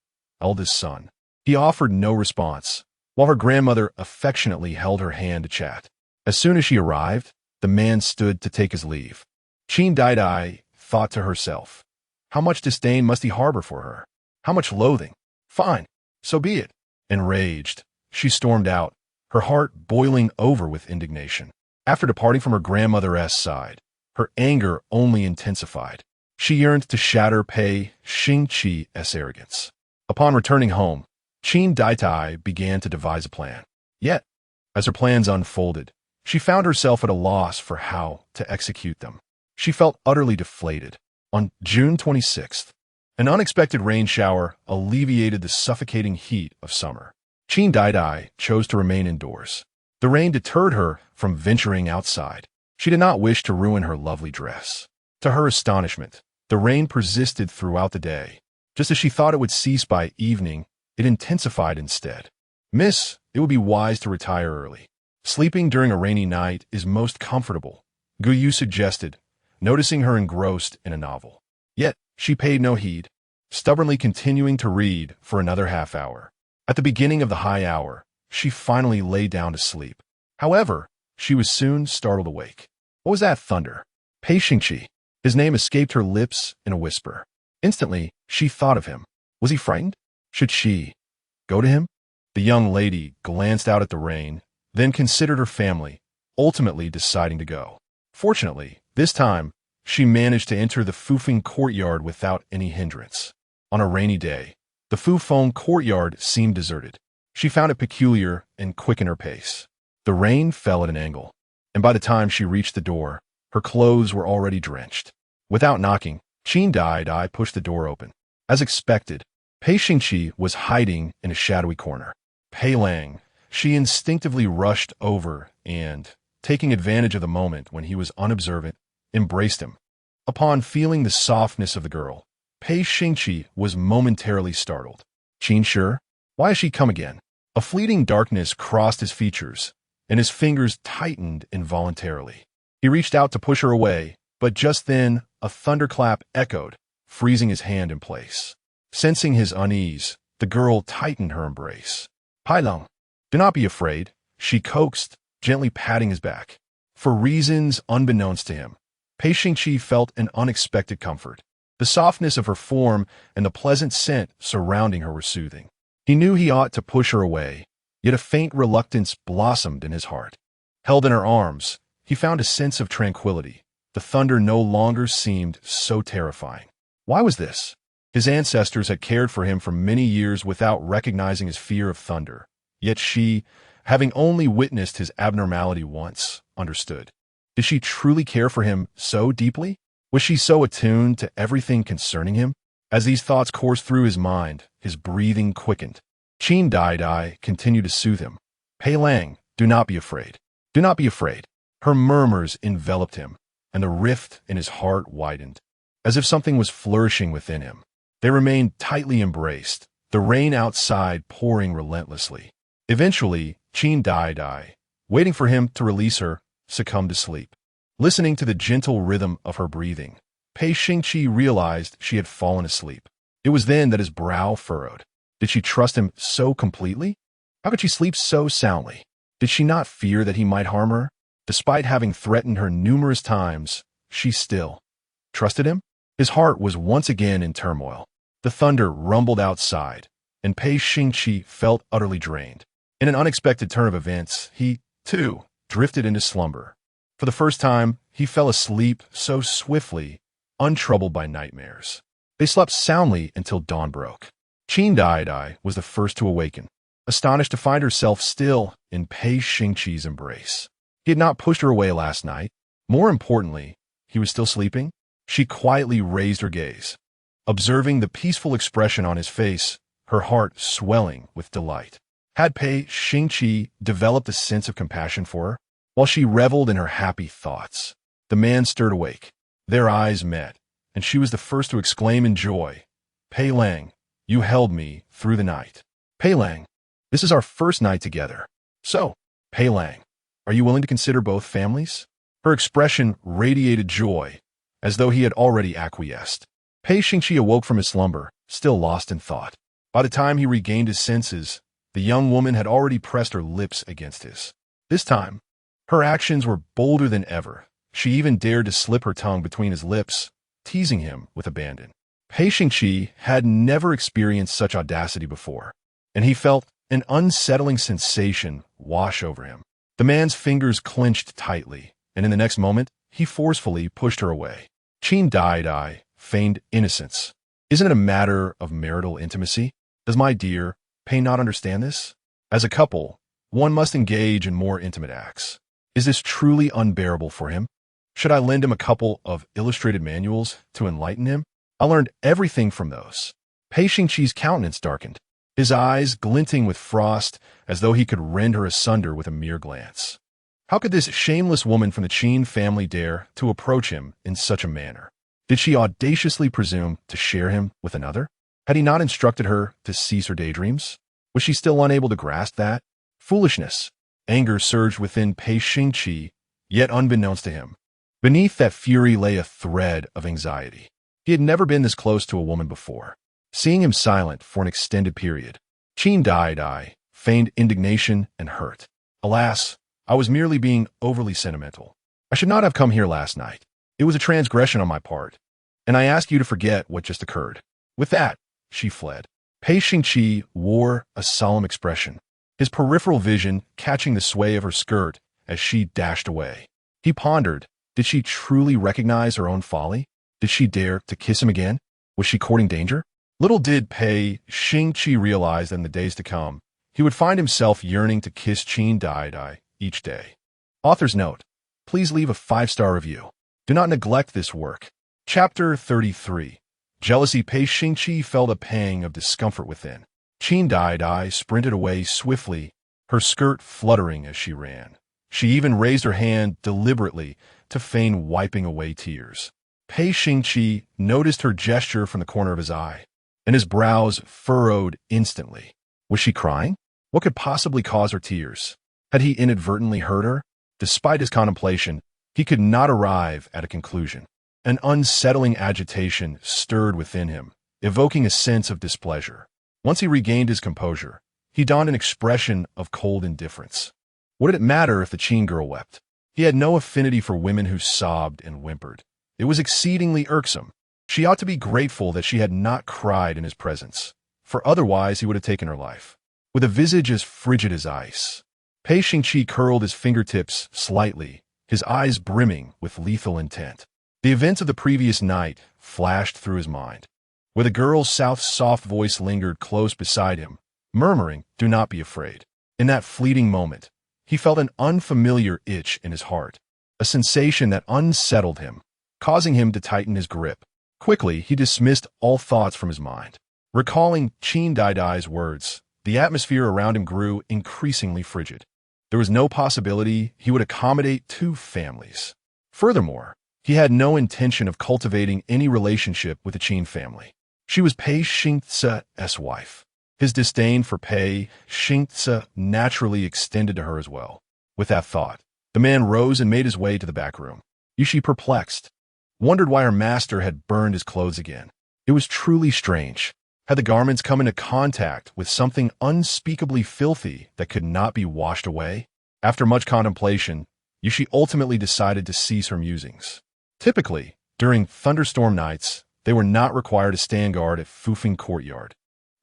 Eldest son. He offered no response, while her grandmother affectionately held her hand to chat. As soon as she arrived, the man stood to take his leave. Qin Daidai thought to herself, how much disdain must he harbor for her? How much loathing? Fine, so be it. Enraged, she stormed out, her heart boiling over with indignation. After departing from her grandmother's side, her anger only intensified. She yearned to shatter Pei Xingqi's arrogance. Upon returning home, Qin Daidai began to devise a plan. Yet, as her plans unfolded, she found herself at a loss for how to execute them. She felt utterly deflated. On June 26th, an unexpected rain shower alleviated the suffocating heat of summer. Qin Daidai chose to remain indoors. The rain deterred her from venturing outside. She did not wish to ruin her lovely dress. To her astonishment, the rain persisted throughout the day. Just as she thought it would cease by evening, it intensified instead. Miss, it would be wise to retire early. Sleeping during a rainy night is most comfortable, Guyu suggested, noticing her engrossed in a novel. Yet, she paid no heed, stubbornly continuing to read for another half hour. At the beginning of the high hour, she finally lay down to sleep. However, she was soon startled awake. What was that thunder? Pei Xingqi. His name escaped her lips in a whisper. Instantly, she thought of him. Was he frightened? Should she go to him? The young lady glanced out at the rain, then considered her family, ultimately deciding to go. Fortunately, this time, she managed to enter the Fufeng courtyard without any hindrance. On a rainy day, the Fufeng courtyard seemed deserted. She found it peculiar and quickened her pace. The rain fell at an angle, and by the time she reached the door, her clothes were already drenched. Without knocking, Qin Daidai pushed the door open. As expected, Pei Xingqi was hiding in a shadowy corner. Pei Lang, she instinctively rushed over and, taking advantage of the moment when he was unobservant, embraced him. Upon feeling the softness of the girl, Pei Xingqi was momentarily startled. Qin sure? Why has she come again? A fleeting darkness crossed his features, and his fingers tightened involuntarily. He reached out to push her away, but just then, a thunderclap echoed, freezing his hand in place. Sensing his unease, the girl tightened her embrace. Pai Lung, do not be afraid, she coaxed, gently patting his back. For reasons unbeknownst to him, Pei Xingqi felt an unexpected comfort. The softness of her form and the pleasant scent surrounding her were soothing. He knew he ought to push her away, yet a faint reluctance blossomed in his heart. Held in her arms, he found a sense of tranquility. The thunder no longer seemed so terrifying. Why was this? His ancestors had cared for him for many years without recognizing his fear of thunder. Yet she, having only witnessed his abnormality once, understood. Did she truly care for him so deeply? Was she so attuned to everything concerning him? As these thoughts coursed through his mind, his breathing quickened. Qin Daidai continued to soothe him. Pei Lang, do not be afraid. Do not be afraid. Her murmurs enveloped him, and the rift in his heart widened, as if something was flourishing within him. They remained tightly embraced, the rain outside pouring relentlessly. Eventually, Qin Daidai, waiting for him to release her, succumbed to sleep. Listening to the gentle rhythm of her breathing, Pei Xingqi realized she had fallen asleep. It was then that his brow furrowed. Did she trust him so completely? How could she sleep so soundly? Did she not fear that he might harm her? Despite having threatened her numerous times, she still trusted him? His heart was once again in turmoil. The thunder rumbled outside, and Pei Xingqi felt utterly drained. In an unexpected turn of events, he, too, drifted into slumber. For the first time, he fell asleep so swiftly, untroubled by nightmares. They slept soundly until dawn broke. Qin Daidai was the first to awaken, astonished to find herself still in Pei Xingqi's embrace. He had not pushed her away last night. More importantly, he was still sleeping. She quietly raised her gaze. Observing the peaceful expression on his face, her heart swelling with delight. Had Pei Xingqi developed a sense of compassion for her? While she reveled in her happy thoughts, the man stirred awake. Their eyes met, and she was the first to exclaim in joy, Pei Lang, you held me through the night. Pei Lang, this is our first night together. So, Pei Lang, are you willing to consider both families? Her expression radiated joy, as though he had already acquiesced. Pei Xingqi awoke from his slumber, still lost in thought. By the time he regained his senses, the young woman had already pressed her lips against his. This time, her actions were bolder than ever. She even dared to slip her tongue between his lips, teasing him with abandon. Pei Xingqi had never experienced such audacity before, and he felt an unsettling sensation wash over him. The man's fingers clenched tightly, and in the next moment, he forcefully pushed her away. Qin Daidai feigned innocence. Isn't it a matter of marital intimacy? Does my dear Pei not understand this? As a couple, one must engage in more intimate acts. Is this truly unbearable for him? Should I lend him a couple of illustrated manuals to enlighten him? I learned everything from those. Pei Xingqi's countenance darkened, his eyes glinting with frost as though he could rend her asunder with a mere glance. How could this shameless woman from the Qin family dare to approach him in such a manner? Did she audaciously presume to share him with another? Had he not instructed her to cease her daydreams? Was she still unable to grasp that? Foolishness. Anger surged within Pei Xingqi, yet unbeknownst to him. Beneath that fury lay a thread of anxiety. He had never been this close to a woman before. Seeing him silent for an extended period, Qin Daidai feigned indignation and hurt. Alas, I was merely being overly sentimental. I should not have come here last night. It was a transgression on my part, and I ask you to forget what just occurred. With that, she fled. Pei Xingqi wore a solemn expression, his peripheral vision catching the sway of her skirt as she dashed away. He pondered, did she truly recognize her own folly? Did she dare to kiss him again? Was she courting danger? Little did Pei Xingqi realize that in the days to come, he would find himself yearning to kiss Qin Daidai each day. Author's note: please leave a 5-star review. Do not neglect this work. Chapter 33. Jealousy. Pei Xingqi felt a pang of discomfort within. Qin Daidai sprinted away swiftly, her skirt fluttering as she ran. She even raised her hand deliberately to feign wiping away tears. Pei Xingqi noticed her gesture from the corner of his eye, and his brows furrowed instantly. Was she crying? What could possibly cause her tears? Had he inadvertently hurt her? Despite his contemplation, he could not arrive at a conclusion. An unsettling agitation stirred within him, evoking a sense of displeasure. Once he regained his composure, he donned an expression of cold indifference. What did it matter if the Qin girl wept? He had no affinity for women who sobbed and whimpered. It was exceedingly irksome. She ought to be grateful that she had not cried in his presence, for otherwise he would have taken her life. With a visage as frigid as ice, Pei Xingqi curled his fingertips slightly, his eyes brimming with lethal intent. The events of the previous night flashed through his mind, where the girl's soft voice lingered close beside him, murmuring, "Do not be afraid." In that fleeting moment, he felt an unfamiliar itch in his heart, a sensation that unsettled him, causing him to tighten his grip. Quickly, he dismissed all thoughts from his mind. Recalling Qin Daidai's words, the atmosphere around him grew increasingly frigid. There was no possibility he would accommodate 2 families. Furthermore, he had no intention of cultivating any relationship with the Qin family. She was Pei Xingce's wife. His disdain for Pei Xingce naturally extended to her as well. With that thought, the man rose and made his way to the back room. Yushi, perplexed, wondered why her master had burned his clothes again. It was truly strange. Had the garments come into contact with something unspeakably filthy that could not be washed away? After much contemplation, Yushi ultimately decided to cease her musings. Typically, during thunderstorm nights, they were not required to stand guard at Fufeng Courtyard.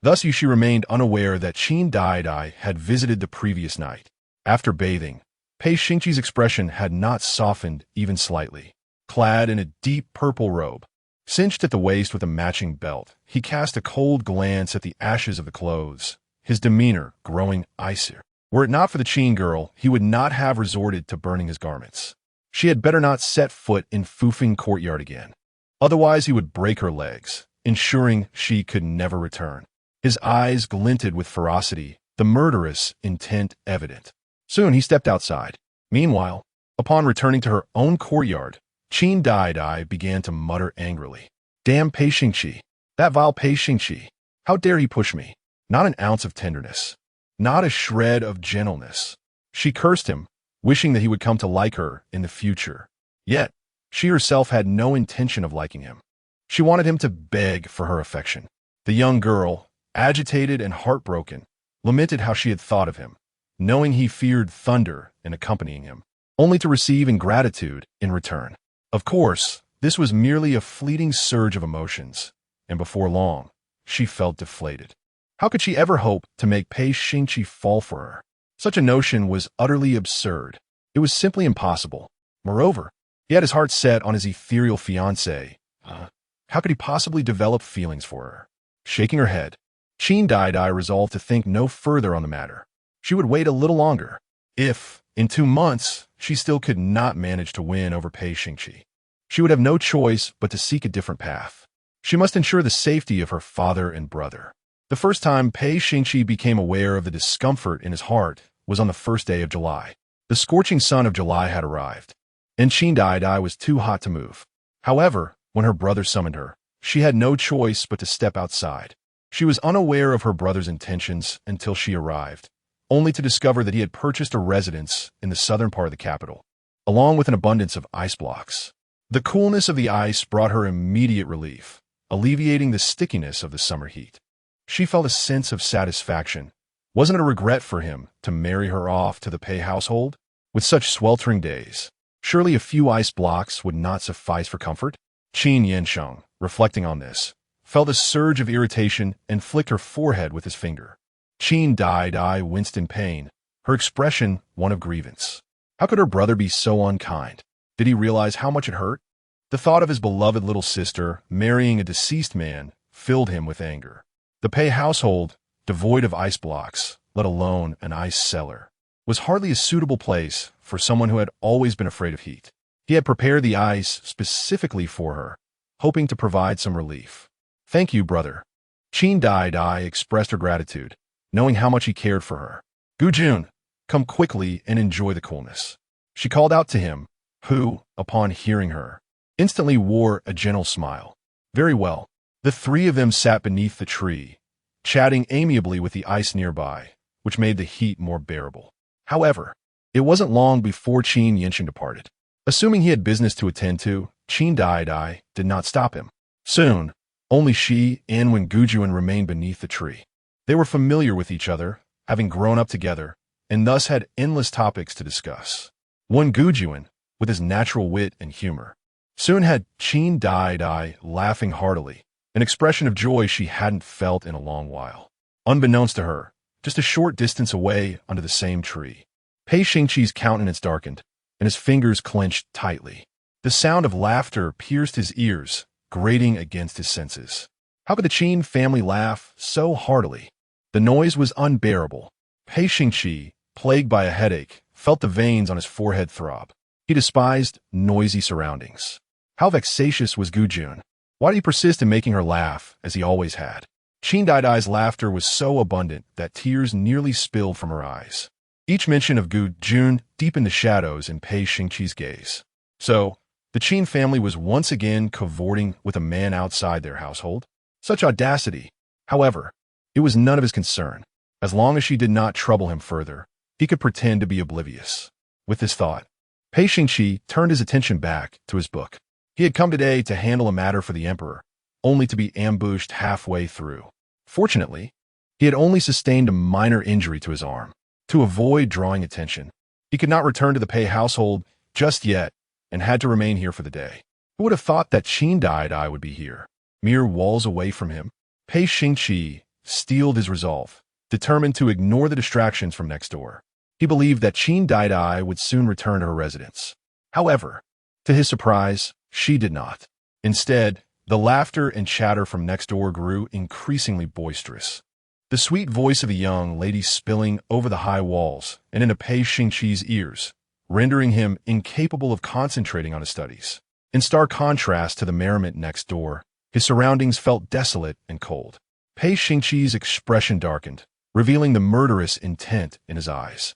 Thus, Yushi remained unaware that Qin Daidai had visited the previous night. After bathing, Pei Xingqi's expression had not softened even slightly. Clad in a deep purple robe, cinched at the waist with a matching belt, he cast a cold glance at the ashes of the clothes, his demeanor growing icier. Were it not for the Qin girl, he would not have resorted to burning his garments. She had better not set foot in Fufeng Courtyard again. Otherwise, he would break her legs, ensuring she could never return. His eyes glinted with ferocity, the murderous intent evident. Soon he stepped outside. Meanwhile, upon returning to her own courtyard, Qin Daidai began to mutter angrily. Damn Pei Xingqi! That vile Pei Xingqi! How dare he push me? Not an ounce of tenderness. Not a shred of gentleness. She cursed him, wishing that he would come to like her in the future. Yet, she herself had no intention of liking him. She wanted him to beg for her affection. The young girl, agitated and heartbroken, lamented how she had thought of him, knowing he feared thunder in accompanying him, only to receive ingratitude in return. Of course, this was merely a fleeting surge of emotions, and before long, she felt deflated. How could she ever hope to make Pei Xingqi fall for her? Such a notion was utterly absurd. It was simply impossible. Moreover, he had his heart set on his ethereal fiancé. How could he possibly develop feelings for her? Shaking her head, Qin Daidai resolved to think no further on the matter. She would wait a little longer. If, in 2 months, she still could not manage to win over Pei Xingqi, she would have no choice but to seek a different path. She must ensure the safety of her father and brother. The first time Pei Xingqi became aware of the discomfort in his heart was on the first day of July. The scorching sun of July had arrived, and Qin Daidai was too hot to move. However, when her brother summoned her, she had no choice but to step outside. She was unaware of her brother's intentions until she arrived, only to discover that he had purchased a residence in the southern part of the capital, along with an abundance of ice blocks. The coolness of the ice brought her immediate relief, alleviating the stickiness of the summer heat. She felt a sense of satisfaction. Wasn't it a regret for him to marry her off to the Pei household? With such sweltering days, surely a few ice blocks would not suffice for comfort? Qin Yansheng, reflecting on this, felt a surge of irritation and flicked her forehead with his finger. Qin Daidai winced in pain, her expression one of grievance. How could her brother be so unkind? Did he realize how much it hurt? The thought of his beloved little sister marrying a deceased man filled him with anger. The Pei household, devoid of ice blocks, let alone an ice cellar, was hardly a suitable place for someone who had always been afraid of heat. He had prepared the ice specifically for her, hoping to provide some relief. "Thank you, brother." Qin Daidai expressed her gratitude, knowing how much he cared for her. "Gujun, come quickly and enjoy the coolness," she called out to him, who, upon hearing her, instantly wore a gentle smile. Very well. The three of them sat beneath the tree, chatting amiably with the ice nearby, which made the heat more bearable. However, it wasn't long before Qin Yansheng departed. Assuming he had business to attend to, Qin Daidai did not stop him. Soon, only she and Wen Gujuan remained beneath the tree. They were familiar with each other, having grown up together, and thus had endless topics to discuss. Wen Gujuan, with his natural wit and humor, soon had Qin Daidai laughing heartily, an expression of joy she hadn't felt in a long while. Unbeknownst to her, just a short distance away under the same tree, Pei Xingqe's countenance darkened, and his fingers clenched tightly. The sound of laughter pierced his ears, grating against his senses. How could the Qin family laugh so heartily? The noise was unbearable. Pei Xingqi, plagued by a headache, felt the veins on his forehead throb. He despised noisy surroundings. How vexatious was Gujun? Why did he persist in making her laugh, as he always had? Qin Daidai's laughter was so abundant that tears nearly spilled from her eyes. Each mention of Gujun deepened the shadows in Pei Xingqi's gaze. So, the Qin family was once again cavorting with a man outside their household? Such audacity! However, it was none of his concern. As long as she did not trouble him further, he could pretend to be oblivious. With this thought, Pei Xingqi turned his attention back to his book. He had come today to handle a matter for the emperor, only to be ambushed halfway through. Fortunately, he had only sustained a minor injury to his arm. To avoid drawing attention, he could not return to the Pei household just yet and had to remain here for the day. Who would have thought that Qin Daidai would be here, mere walls away from him? Pei Xingqi steeled his resolve, determined to ignore the distractions from next door. He believed that Qin Daidai would soon return to her residence. However, to his surprise, she did not. Instead, the laughter and chatter from next door grew increasingly boisterous. The sweet voice of a young lady spilling over the high walls and into Pei Xingqi's ears, rendering him incapable of concentrating on his studies. In stark contrast to the merriment next door, his surroundings felt desolate and cold. Pei Xingqi's expression darkened, revealing the murderous intent in his eyes.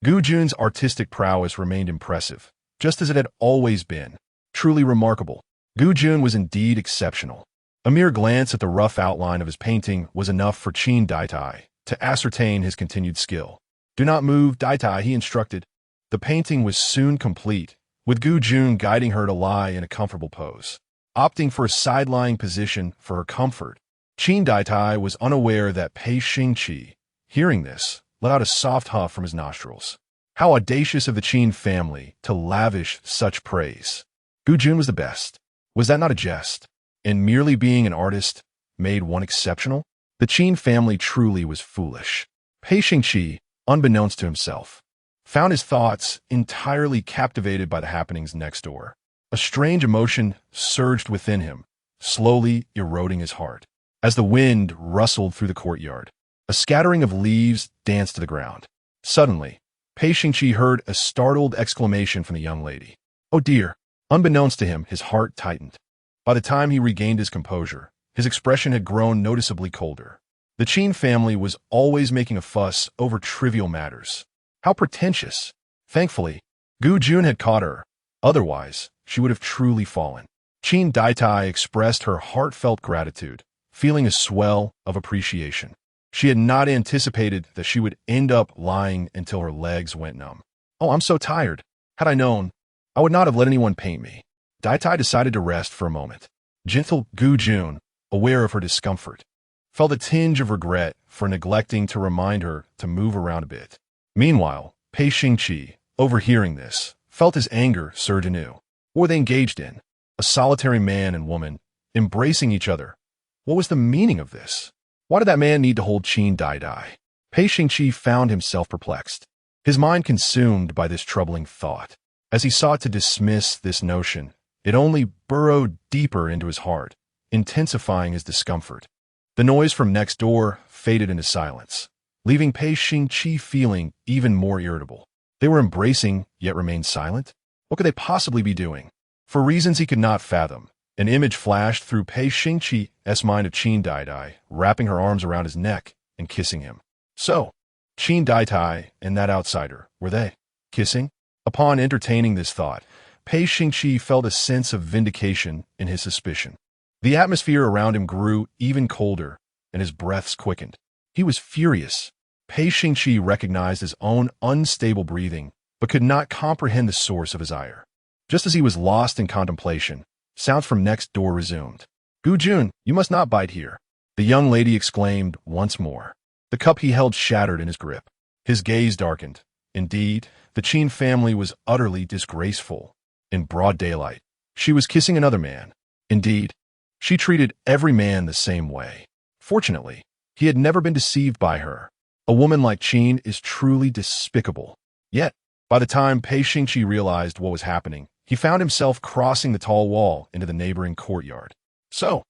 Gujun's artistic prowess remained impressive, just as it had always been. Truly remarkable. Gujun was indeed exceptional. A mere glance at the rough outline of his painting was enough for Qin Daidai to ascertain his continued skill. "Do not move, Daidai," he instructed. The painting was soon complete, with Gujun guiding her to lie in a comfortable pose. Opting for a side-lying position for her comfort, Qin Daidai was unaware that Pei Xingqi, hearing this, let out a soft huff from his nostrils. How audacious of the Qin family to lavish such praise. Gujun was the best. Was that not a jest? And merely being an artist made one exceptional? The Qin family truly was foolish. Pei Xingqi, unbeknownst to himself, found his thoughts entirely captivated by the happenings next door. A strange emotion surged within him, slowly eroding his heart. As the wind rustled through the courtyard, a scattering of leaves danced to the ground. Suddenly, Pei Xingqi heard a startled exclamation from the young lady. "Oh dear!" Unbeknownst to him, his heart tightened. By the time he regained his composure, his expression had grown noticeably colder. The Qin family was always making a fuss over trivial matters. How pretentious! Thankfully, Gu Jun had caught her. Otherwise, she would have truly fallen. Qin Daidai expressed her heartfelt gratitude, feeling a swell of appreciation. She had not anticipated that she would end up lying until her legs went numb. "Oh, I'm so tired. Had I known, I would not have let anyone paint me." Daidai decided to rest for a moment. Gentle Gu Jun, aware of her discomfort, felt a tinge of regret for neglecting to remind her to move around a bit. Meanwhile, Pei Xingqi, overhearing this, felt his anger surge anew. What were they engaged in? A solitary man and woman, embracing each other. What was the meaning of this? Why did that man need to hold Qin Daidai? Pei Xingqi found himself perplexed, his mind consumed by this troubling thought. As he sought to dismiss this notion, it only burrowed deeper into his heart, intensifying his discomfort. The noise from next door faded into silence, leaving Pei Xingqi feeling even more irritable. They were embracing, yet remained silent? What could they possibly be doing? For reasons he could not fathom, an image flashed through Pei Xingqi's mind of Qin Daidai, wrapping her arms around his neck and kissing him. So, Qin Daidai and that outsider, were they kissing? Upon entertaining this thought, Pei Xingqi felt a sense of vindication in his suspicion. The atmosphere around him grew even colder, and his breaths quickened. He was furious. Pei Xingqi recognized his own unstable breathing, but could not comprehend the source of his ire. Just as he was lost in contemplation, sounds from next door resumed. "Gu Jun, you must not bite here," the young lady exclaimed once more. The cup he held shattered in his grip. His gaze darkened. Indeed, the Qin family was utterly disgraceful. In broad daylight, she was kissing another man. Indeed, she treated every man the same way. Fortunately, he had never been deceived by her. A woman like Qin is truly despicable. Yet, by the time Pei Xingqi realized what was happening, he found himself crossing the tall wall into the neighboring courtyard. So,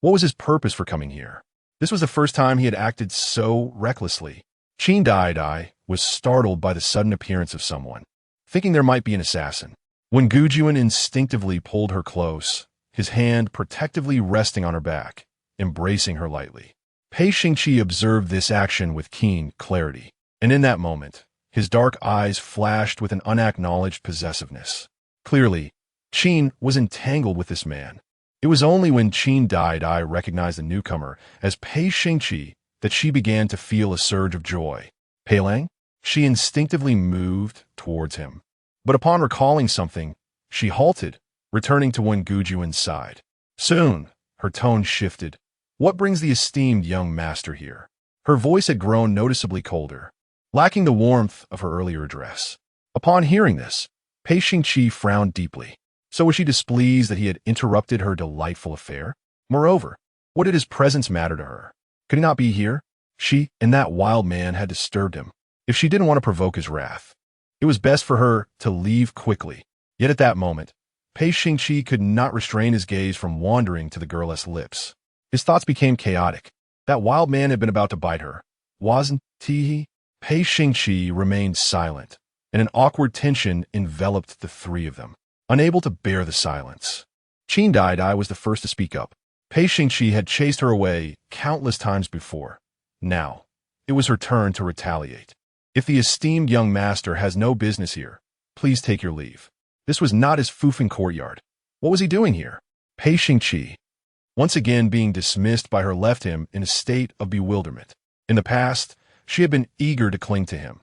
what was his purpose for coming here? This was the first time he had acted so recklessly. Qin Daidai was startled by the sudden appearance of someone, thinking there might be an assassin. When Gu Jun instinctively pulled her close, his hand protectively resting on her back, embracing her lightly. Pei Xingqi observed this action with keen clarity, and in that moment, his dark eyes flashed with an unacknowledged possessiveness. Clearly, Qin was entangled with this man. It was only when Qin Daidai recognized the newcomer as Pei Xingqi that she began to feel a surge of joy. "Pei Lang?" She instinctively moved towards him. But upon recalling something, she halted, returning to when Gu Jun's side. Soon, her tone shifted. "What brings the esteemed young master here?" Her voice had grown noticeably colder, lacking the warmth of her earlier address. Upon hearing this, Pei Xingqi frowned deeply. So was she displeased that he had interrupted her delightful affair? Moreover, what did his presence matter to her? Could he not be here? She and that wild man had disturbed him. If she didn't want to provoke his wrath, it was best for her to leave quickly. Yet at that moment, Pei Xingqi could not restrain his gaze from wandering to the girl's lips. His thoughts became chaotic. That wild man had been about to bite her. Wasn't he? Pei Xingqi remained silent, and an awkward tension enveloped the three of them, unable to bear the silence. Qin Daidai was the first to speak up. Pei Xingqi had chased her away countless times before. Now, it was her turn to retaliate. "If the esteemed young master has no business here, please take your leave." This was not his foofing courtyard. What was he doing here? Pei Xingqi, once again being dismissed by her, left him in a state of bewilderment. In the past, she had been eager to cling to him.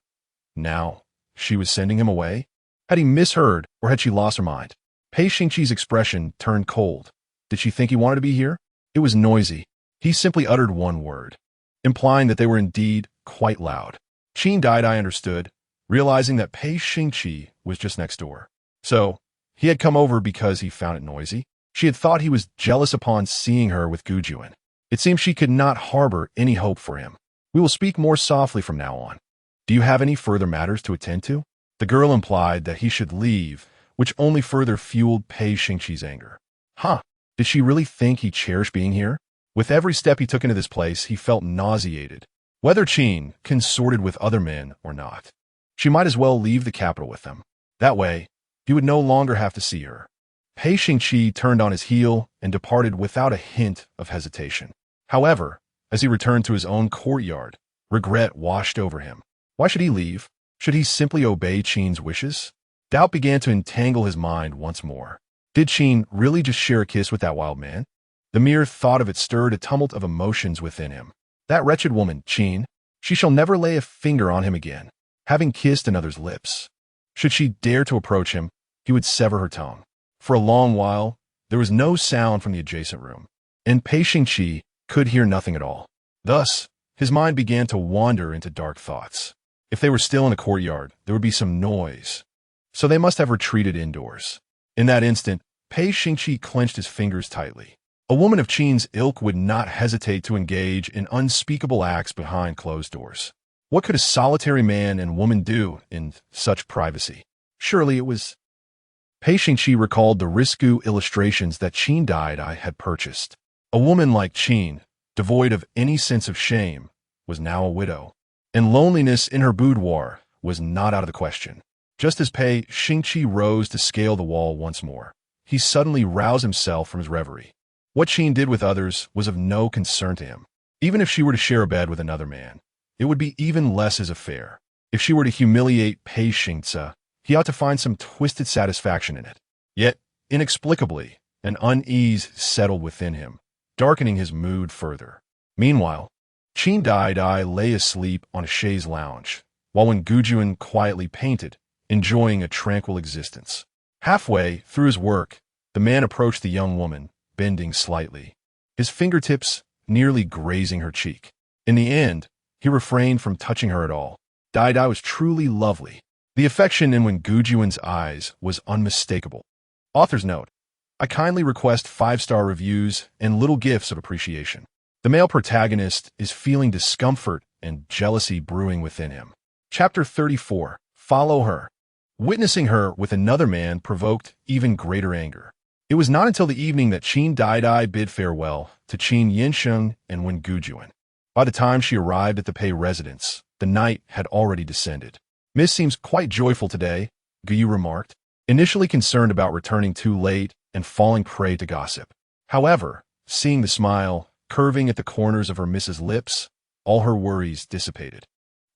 Now, she was sending him away? Had he misheard, or had she lost her mind? Pei Xingqi's expression turned cold. Did she think he wanted to be here? It was noisy. He simply uttered one word, implying that they were indeed quite loud. Qin Daidai understood, realizing that Pei Xingqi was just next door. So, he had come over because he found it noisy. She had thought he was jealous upon seeing her with Gu Jun. It seemed she could not harbor any hope for him. "We will speak more softly from now on. Do you have any further matters to attend to?" The girl implied that he should leave, which only further fueled Pei Xingqi's anger. Did she really think he cherished being here? With every step he took into this place, he felt nauseated. Whether Qin consorted with other men or not, she might as well leave the capital with them. That way, he would no longer have to see her. Pei Xingqi turned on his heel and departed without a hint of hesitation. However, as he returned to his own courtyard, regret washed over him. Why should he leave? Should he simply obey Qin's wishes? Doubt began to entangle his mind once more. Did Qin really just share a kiss with that wild man? The mere thought of it stirred a tumult of emotions within him. That wretched woman, Qin, she shall never lay a finger on him again, having kissed another's lips. Should she dare to approach him, he would sever her tongue. For a long while, there was no sound from the adjacent room, and Pei Xingqi could hear nothing at all. Thus, his mind began to wander into dark thoughts. If they were still in the courtyard, there would be some noise. So they must have retreated indoors. In that instant, Pei Xingqi clenched his fingers tightly. A woman of Qin's ilk would not hesitate to engage in unspeakable acts behind closed doors. What could a solitary man and woman do in such privacy? Surely it was... Pei Xingqi recalled the risque illustrations that Qin Daidai had purchased. A woman like Qin, devoid of any sense of shame, was now a widow, and loneliness in her boudoir was not out of the question. Just as Pei Xingqi rose to scale the wall once more, he suddenly roused himself from his reverie. What Qin did with others was of no concern to him. Even if she were to share a bed with another man, it would be even less his affair. If she were to humiliate Pei Xingce, he ought to find some twisted satisfaction in it. Yet, inexplicably, an unease settled within him, darkening his mood further. Meanwhile, Qin Daidai lay asleep on a chaise lounge, while Wen Gujuan quietly painted, enjoying a tranquil existence. Halfway through his work, the man approached the young woman, bending slightly, his fingertips nearly grazing her cheek. In the end, he refrained from touching her at all. Daidai was truly lovely. The affection in Wen Gujuan's eyes was unmistakable. Author's note: I kindly request 5-star reviews and little gifts of appreciation. The male protagonist is feeling discomfort and jealousy brewing within him. Chapter 34. Follow her. Witnessing her with another man provoked even greater anger. It was not until the evening that Qin Daidai bid farewell to Qin Yinsheng and Wen Gujuan. By the time she arrived at the Pei residence, the night had already descended. Miss seems quite joyful today, Guyu remarked, initially concerned about returning too late and falling prey to gossip. However, seeing the smile curving at the corners of her Mrs. lips, all her worries dissipated.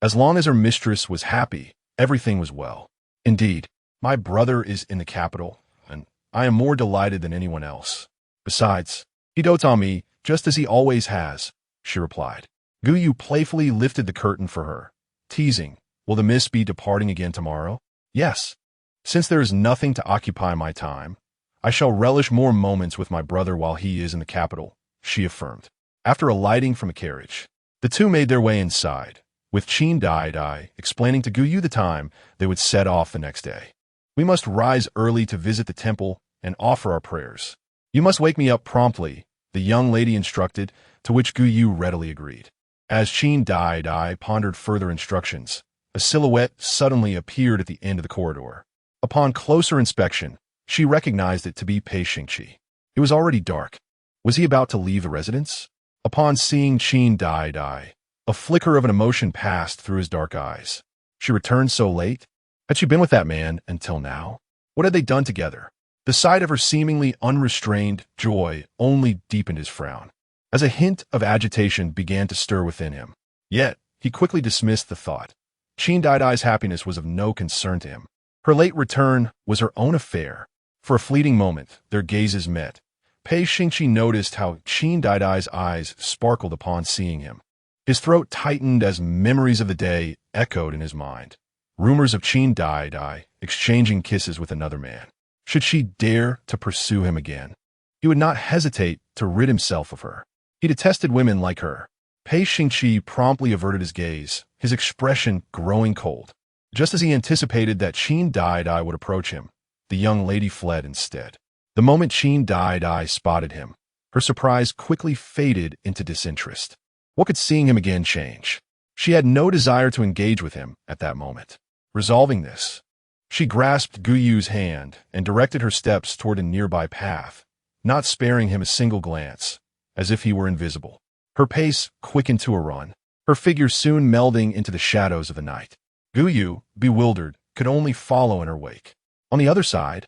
As long as her mistress was happy, everything was well. Indeed, my brother is in the capital, and I am more delighted than anyone else. Besides, he dotes on me, just as he always has, she replied. Guyu playfully lifted the curtain for her, teasing, will the miss be departing again tomorrow? Yes. Since there is nothing to occupy my time, I shall relish more moments with my brother while he is in the capital, she affirmed. After alighting from a carriage, the two made their way inside, with Qin Daidai explaining to Guyu the time they would set off the next day. We must rise early to visit the temple and offer our prayers. You must wake me up promptly, the young lady instructed, to which Guyu readily agreed. As Qin Daidai pondered further instructions, a silhouette suddenly appeared at the end of the corridor. Upon closer inspection, she recognized it to be Pei Xingqi. It was already dark. Was he about to leave the residence? Upon seeing Qin Daidai, a flicker of an emotion passed through his dark eyes. She returned so late? Had she been with that man until now? What had they done together? The sight of her seemingly unrestrained joy only deepened his frown, as a hint of agitation began to stir within him. Yet, he quickly dismissed the thought. Qin Daidai's happiness was of no concern to him. Her late return was her own affair. For a fleeting moment, their gazes met. Pei Xingqi noticed how Qin Daidai's eyes sparkled upon seeing him. His throat tightened as memories of the day echoed in his mind. Rumors of Qin Daidai exchanging kisses with another man. Should she dare to pursue him again, he would not hesitate to rid himself of her. He detested women like her. Pei Xingqi promptly averted his gaze, his expression growing cold. Just as he anticipated that Qin Daidai would approach him, the young lady fled instead. The moment Qin Daidai spotted him, her surprise quickly faded into disinterest. What could seeing him again change? She had no desire to engage with him at that moment. Resolving this, she grasped Guyu's hand and directed her steps toward a nearby path, not sparing him a single glance, as if he were invisible. Her pace quickened to a run, her figure soon melding into the shadows of the night. Guyu, bewildered, could only follow in her wake. On the other side,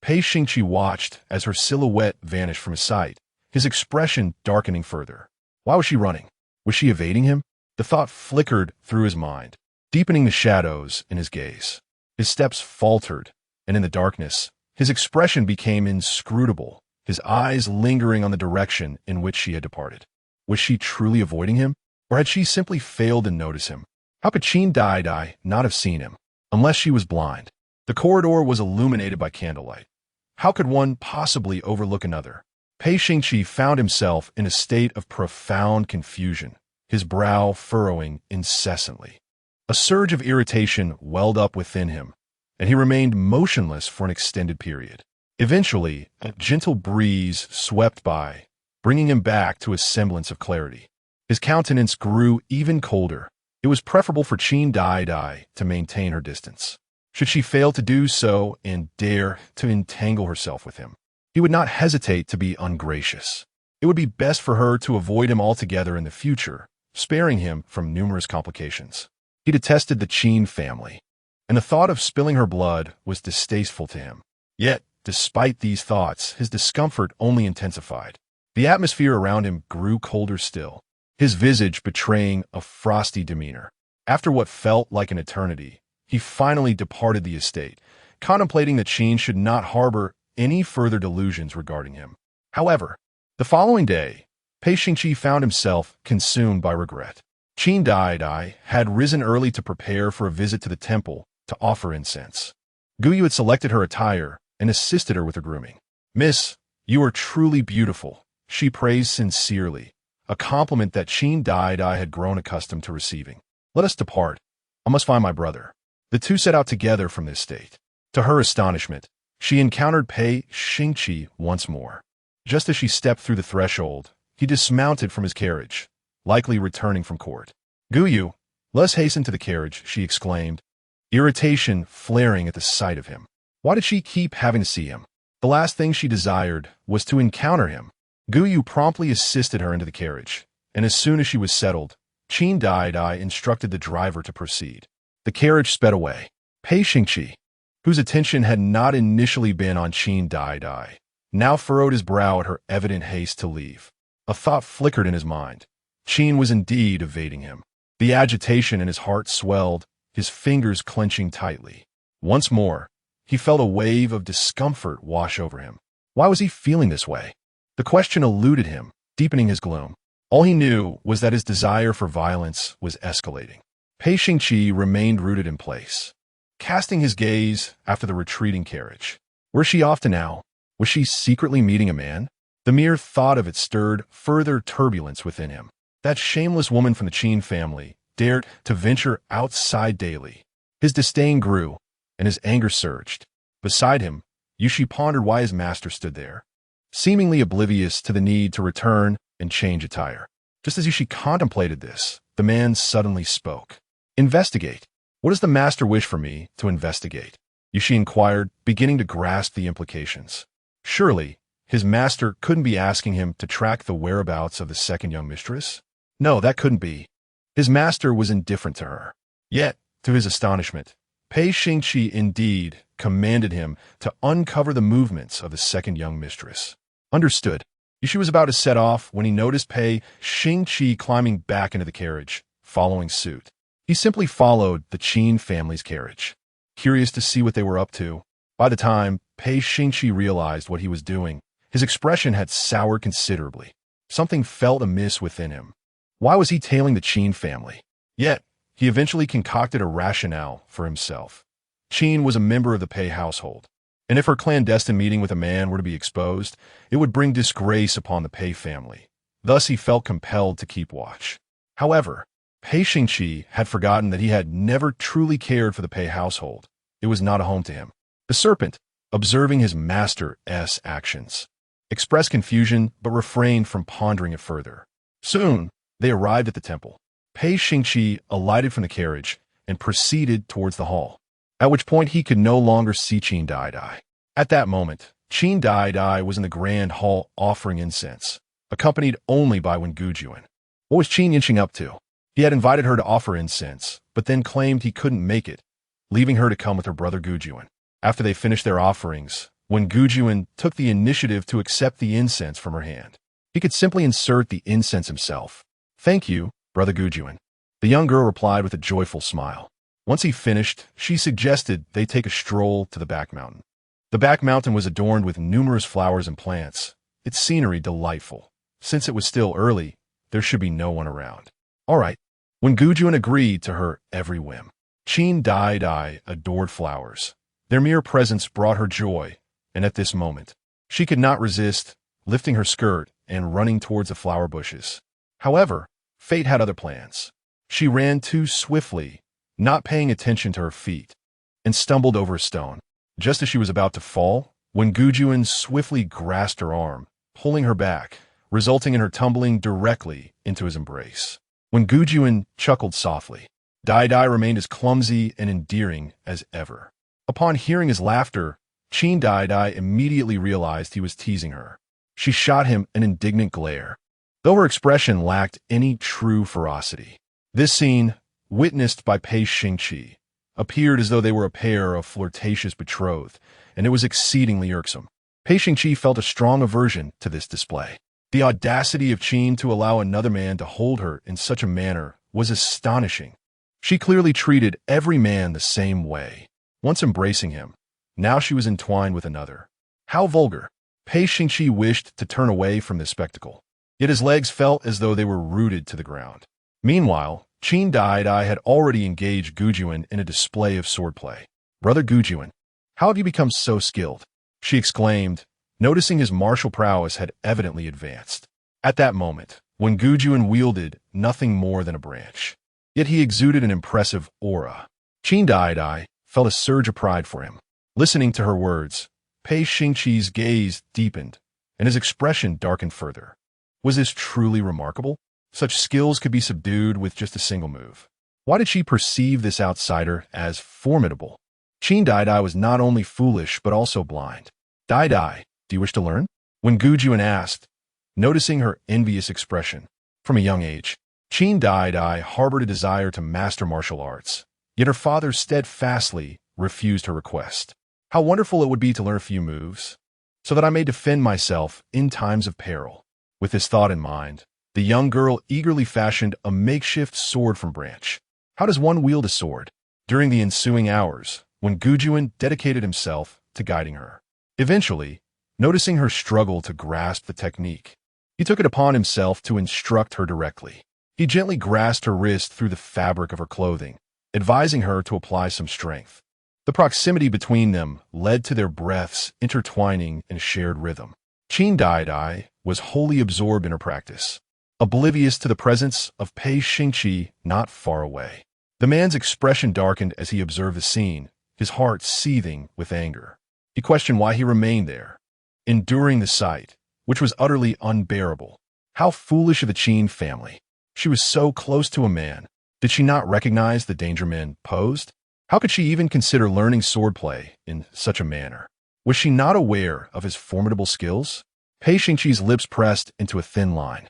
Pei Xingqi watched as her silhouette vanished from his sight, his expression darkening further. Why was she running? Was she evading him? The thought flickered through his mind. deepening the shadows in his gaze. His steps faltered, and in the darkness, his expression became inscrutable, his eyes lingering on the direction in which she had departed. Was she truly avoiding him, or had she simply failed to notice him? How could Qin Daidai not have seen him, unless she was blind? The corridor was illuminated by candlelight. How could one possibly overlook another? Pei Xingqi found himself in a state of profound confusion, his brow furrowing incessantly. A surge of irritation welled up within him, and he remained motionless for an extended period. Eventually, a gentle breeze swept by, bringing him back to a semblance of clarity. His countenance grew even colder. It was preferable for Qin Daidai to maintain her distance. Should she fail to do so and dare to entangle herself with him, he would not hesitate to be ungracious. It would be best for her to avoid him altogether in the future, sparing him from numerous complications. He detested the Qin family, and the thought of spilling her blood was distasteful to him. Yet, despite these thoughts, his discomfort only intensified. The atmosphere around him grew colder still, his visage betraying a frosty demeanor. After what felt like an eternity, he finally departed the estate, contemplating that Qin should not harbor any further delusions regarding him. However, the following day, Pei Xingqi found himself consumed by regret. Qin Daidai had risen early to prepare for a visit to the temple to offer incense. Guyu had selected her attire and assisted her with her grooming. "Miss, you are truly beautiful," she praised sincerely, a compliment that Qin Daidai had grown accustomed to receiving. "Let us depart. I must find my brother." The two set out together from the estate. To her astonishment, she encountered Pei Xingqi once more. Just as she stepped through the threshold, he dismounted from his carriage, likely returning from court. "Guyu, let us hasten to the carriage," she exclaimed, irritation flaring at the sight of him. Why did she keep having to see him? The last thing she desired was to encounter him. Guyu promptly assisted her into the carriage, and as soon as she was settled, Qin Daidai instructed the driver to proceed. The carriage sped away. Pei Xingqi, whose attention had not initially been on Qin Daidai, now furrowed his brow at her evident haste to leave. A thought flickered in his mind. Qin was indeed evading him. The agitation in his heart swelled, his fingers clenching tightly. Once more, he felt a wave of discomfort wash over him. Why was he feeling this way? The question eluded him, deepening his gloom. All he knew was that his desire for violence was escalating. Pei Xingqi remained rooted in place, casting his gaze after the retreating carriage. Were she off to now? Was she secretly meeting a man? The mere thought of it stirred further turbulence within him. That shameless woman from the Qin family dared to venture outside daily. His disdain grew, and his anger surged. Beside him, Yushi pondered why his master stood there, seemingly oblivious to the need to return and change attire. Just as Yushi contemplated this, the man suddenly spoke. "Investigate. What does the master wish for me to investigate?" Yushi inquired, beginning to grasp the implications. Surely, his master couldn't be asking him to track the whereabouts of the second young mistress? No, that couldn't be. His master was indifferent to her. Yet, to his astonishment, Pei Xingqi indeed commanded him to uncover the movements of the second young mistress. Understood. Yushi was about to set off when he noticed Pei Xingqi climbing back into the carriage, following suit. He simply followed the Qin family's carriage, curious to see what they were up to. By the time Pei Xingqi realized what he was doing, his expression had soured considerably. Something felt amiss within him. Why was he tailing the Qin family? Yet, he eventually concocted a rationale for himself. Qin was a member of the Pei household, and if her clandestine meeting with a man were to be exposed, it would bring disgrace upon the Pei family. Thus, he felt compelled to keep watch. However, Pei Xingqi had forgotten that he had never truly cared for the Pei household. It was not a home to him. The serpent, observing his master's actions, expressed confusion but refrained from pondering it further. Soon, they arrived at the temple. Pei Xingqi alighted from the carriage and proceeded towards the hall, at which point he could no longer see Qin Daidai. At that moment, Qin Daidai was in the grand hall offering incense, accompanied only by Wen Gujuan. What was Qin inching up to? He had invited her to offer incense, but then claimed he couldn't make it, leaving her to come with her brother Gujuan. After they finished their offerings, Wen Gujuan took the initiative to accept the incense from her hand. He could simply insert the incense himself. "Thank you, brother Gujuan." The young girl replied with a joyful smile. Once he finished, she suggested they take a stroll to the back mountain. The back mountain was adorned with numerous flowers and plants, its scenery delightful. Since it was still early, there should be no one around. All right. When Gujuan agreed to her every whim, Qin Daidai adored flowers. Their mere presence brought her joy, and at this moment, she could not resist, lifting her skirt and running towards the flower bushes. However, fate had other plans. She ran too swiftly, not paying attention to her feet, and stumbled over a stone. Just as she was about to fall, when Gujuan swiftly grasped her arm, pulling her back, resulting in her tumbling directly into his embrace. When Gujuan chuckled softly, Daidai remained as clumsy and endearing as ever. Upon hearing his laughter, Qin Daidai immediately realized he was teasing her. She shot him an indignant glare, though her expression lacked any true ferocity. This scene, witnessed by Pei Xingqi, appeared as though they were a pair of flirtatious betrothed, and it was exceedingly irksome. Pei Xingqi felt a strong aversion to this display. The audacity of Qin to allow another man to hold her in such a manner was astonishing. She clearly treated every man the same way. Once embracing him, now she was entwined with another. How vulgar! Pei Xingqi wished to turn away from this spectacle, yet his legs felt as though they were rooted to the ground. Meanwhile, Qin Daidai had already engaged Gujuan in a display of swordplay. "Brother Gujuan, how have you become so skilled?" she exclaimed, noticing his martial prowess had evidently advanced. At that moment, when Gujuan wielded nothing more than a branch, yet he exuded an impressive aura. Qin Daidai felt a surge of pride for him. Listening to her words, Pei Xingqi's gaze deepened, and his expression darkened further. Was this truly remarkable? Such skills could be subdued with just a single move. Why did she perceive this outsider as formidable? Qin Daidai was not only foolish but also blind. "Daidai, do you wish to learn?" When Gujuan asked, noticing her envious expression. From a young age, Qin Daidai harbored a desire to master martial arts, yet her father steadfastly refused her request. "How wonderful it would be to learn a few moves, so that I may defend myself in times of peril." With this thought in mind, the young girl eagerly fashioned a makeshift sword from branch. How does one wield a sword? During the ensuing hours, when Gujuan dedicated himself to guiding her. Eventually, noticing her struggle to grasp the technique, he took it upon himself to instruct her directly. He gently grasped her wrist through the fabric of her clothing, advising her to apply some strength. The proximity between them led to their breaths intertwining in a shared rhythm. Qin Daidai was wholly absorbed in her practice, oblivious to the presence of Pei Xingqi not far away. The man's expression darkened as he observed the scene, his heart seething with anger. He questioned why he remained there, enduring the sight, which was utterly unbearable. How foolish of the Qin family. She was so close to a man. Did she not recognize the danger men posed? How could she even consider learning swordplay in such a manner? Was she not aware of his formidable skills? Pei Xingqi's lips pressed into a thin line,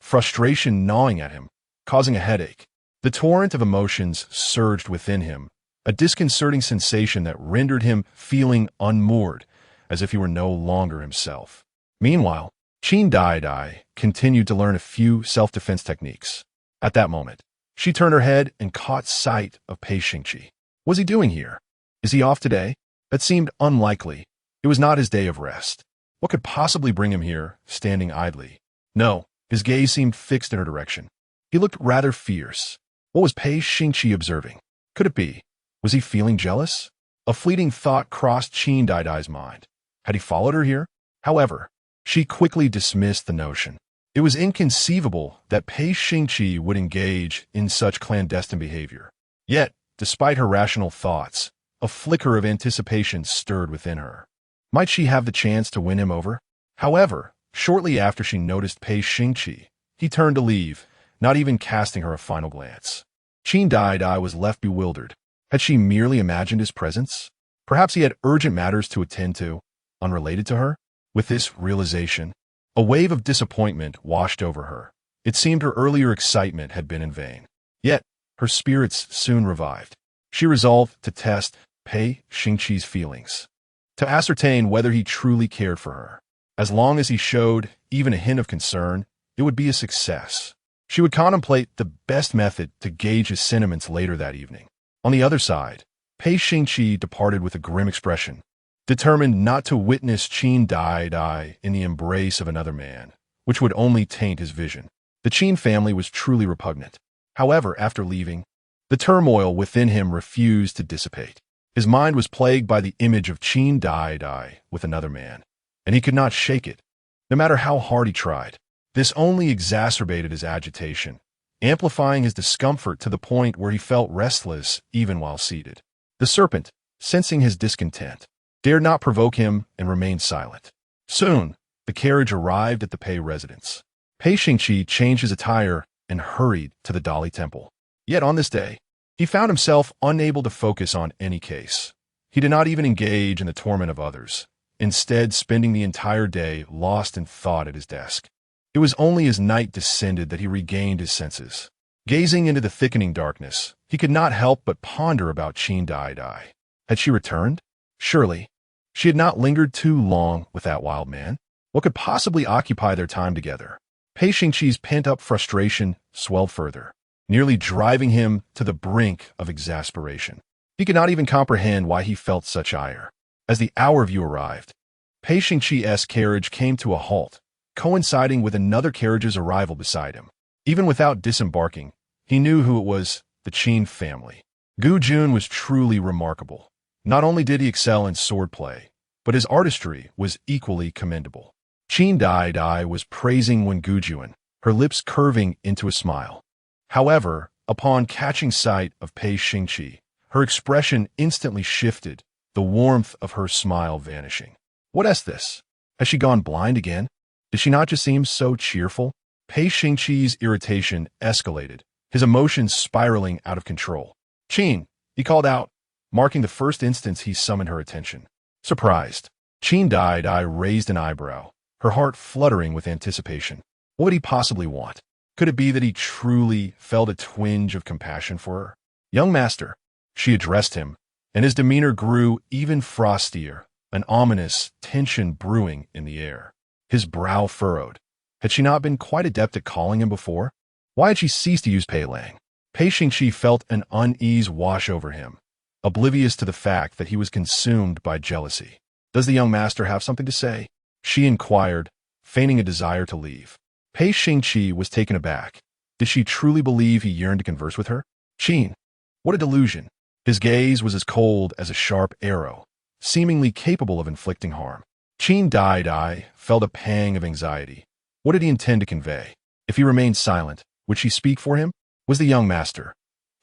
frustration gnawing at him, causing a headache. The torrent of emotions surged within him, a disconcerting sensation that rendered him feeling unmoored, as if he were no longer himself. Meanwhile, Qin Daidai continued to learn a few self-defense techniques. At that moment, she turned her head and caught sight of Pei Xingqi. Was he doing here? Is he off today? That seemed unlikely. It was not his day of rest. What could possibly bring him here, standing idly? No, his gaze seemed fixed in her direction. He looked rather fierce. What was Pei Xingqi observing? Could it be? Was he feeling jealous? A fleeting thought crossed Qin Daidai's mind. Had he followed her here? However, she quickly dismissed the notion. It was inconceivable that Pei Xingqi would engage in such clandestine behavior. Yet, despite her rational thoughts, a flicker of anticipation stirred within her. Might she have the chance to win him over? However, shortly after she noticed Pei Xingqi, he turned to leave, not even casting her a final glance. Qin Daidai was left bewildered. Had she merely imagined his presence? Perhaps he had urgent matters to attend to, unrelated to her? With this realization, a wave of disappointment washed over her. It seemed her earlier excitement had been in vain. Yet, her spirits soon revived. She resolved to test Pei Xingqi's feelings, to ascertain whether he truly cared for her. As long as he showed even a hint of concern, it would be a success. She would contemplate the best method to gauge his sentiments later that evening. On the other side, Pei Xingqi departed with a grim expression, determined not to witness Qin Daidai in the embrace of another man, which would only taint his vision. The Qin family was truly repugnant. However, after leaving, the turmoil within him refused to dissipate. His mind was plagued by the image of Qin Daidai with another man, and he could not shake it, no matter how hard he tried. This only exacerbated his agitation, amplifying his discomfort to the point where he felt restless even while seated. The serpent, sensing his discontent, dared not provoke him and remained silent. Soon, the carriage arrived at the Pei residence. Pei Xingqi changed his attire and hurried to the Dali temple. Yet on this day, he found himself unable to focus on any case. He did not even engage in the torment of others, instead spending the entire day lost in thought at his desk. It was only as night descended that he regained his senses. Gazing into the thickening darkness, he could not help but ponder about Qin Daidai. Had she returned? Surely, she had not lingered too long with that wild man. What could possibly occupy their time together? Pei Xingqi's pent-up frustration swelled further, nearly driving him to the brink of exasperation. He could not even comprehend why he felt such ire. As the hour view arrived, Pei Xingqi's carriage came to a halt, coinciding with another carriage's arrival beside him. Even without disembarking, he knew who it was, the Qin family. Gu Jun was truly remarkable. Not only did he excel in swordplay, but his artistry was equally commendable. Qin Daidai was praising Wen Gujuan, her lips curving into a smile. However, upon catching sight of Pei Xingqi, her expression instantly shifted, the warmth of her smile vanishing. What is this? Has she gone blind again? Did she not just seem so cheerful? Pei Xingqi's irritation escalated, his emotions spiraling out of control. Qin, he called out, marking the first instance he summoned her attention. Surprised, Qin Daidai raised an eyebrow, her heart fluttering with anticipation. What would he possibly want? Could it be that he truly felt a twinge of compassion for her? Young master, she addressed him, and his demeanor grew even frostier, an ominous tension brewing in the air. His brow furrowed. Had she not been quite adept at calling him before? Why had she ceased to use Pei Lang? Pei Xingqi felt an unease wash over him, oblivious to the fact that he was consumed by jealousy. Does the young master have something to say? She inquired, feigning a desire to leave. Pei Xingqi was taken aback. Did she truly believe he yearned to converse with her? Qin, what a delusion. His gaze was as cold as a sharp arrow, seemingly capable of inflicting harm. Qin Daidai felt a pang of anxiety. What did he intend to convey? If he remained silent, would she speak for him? Was the young master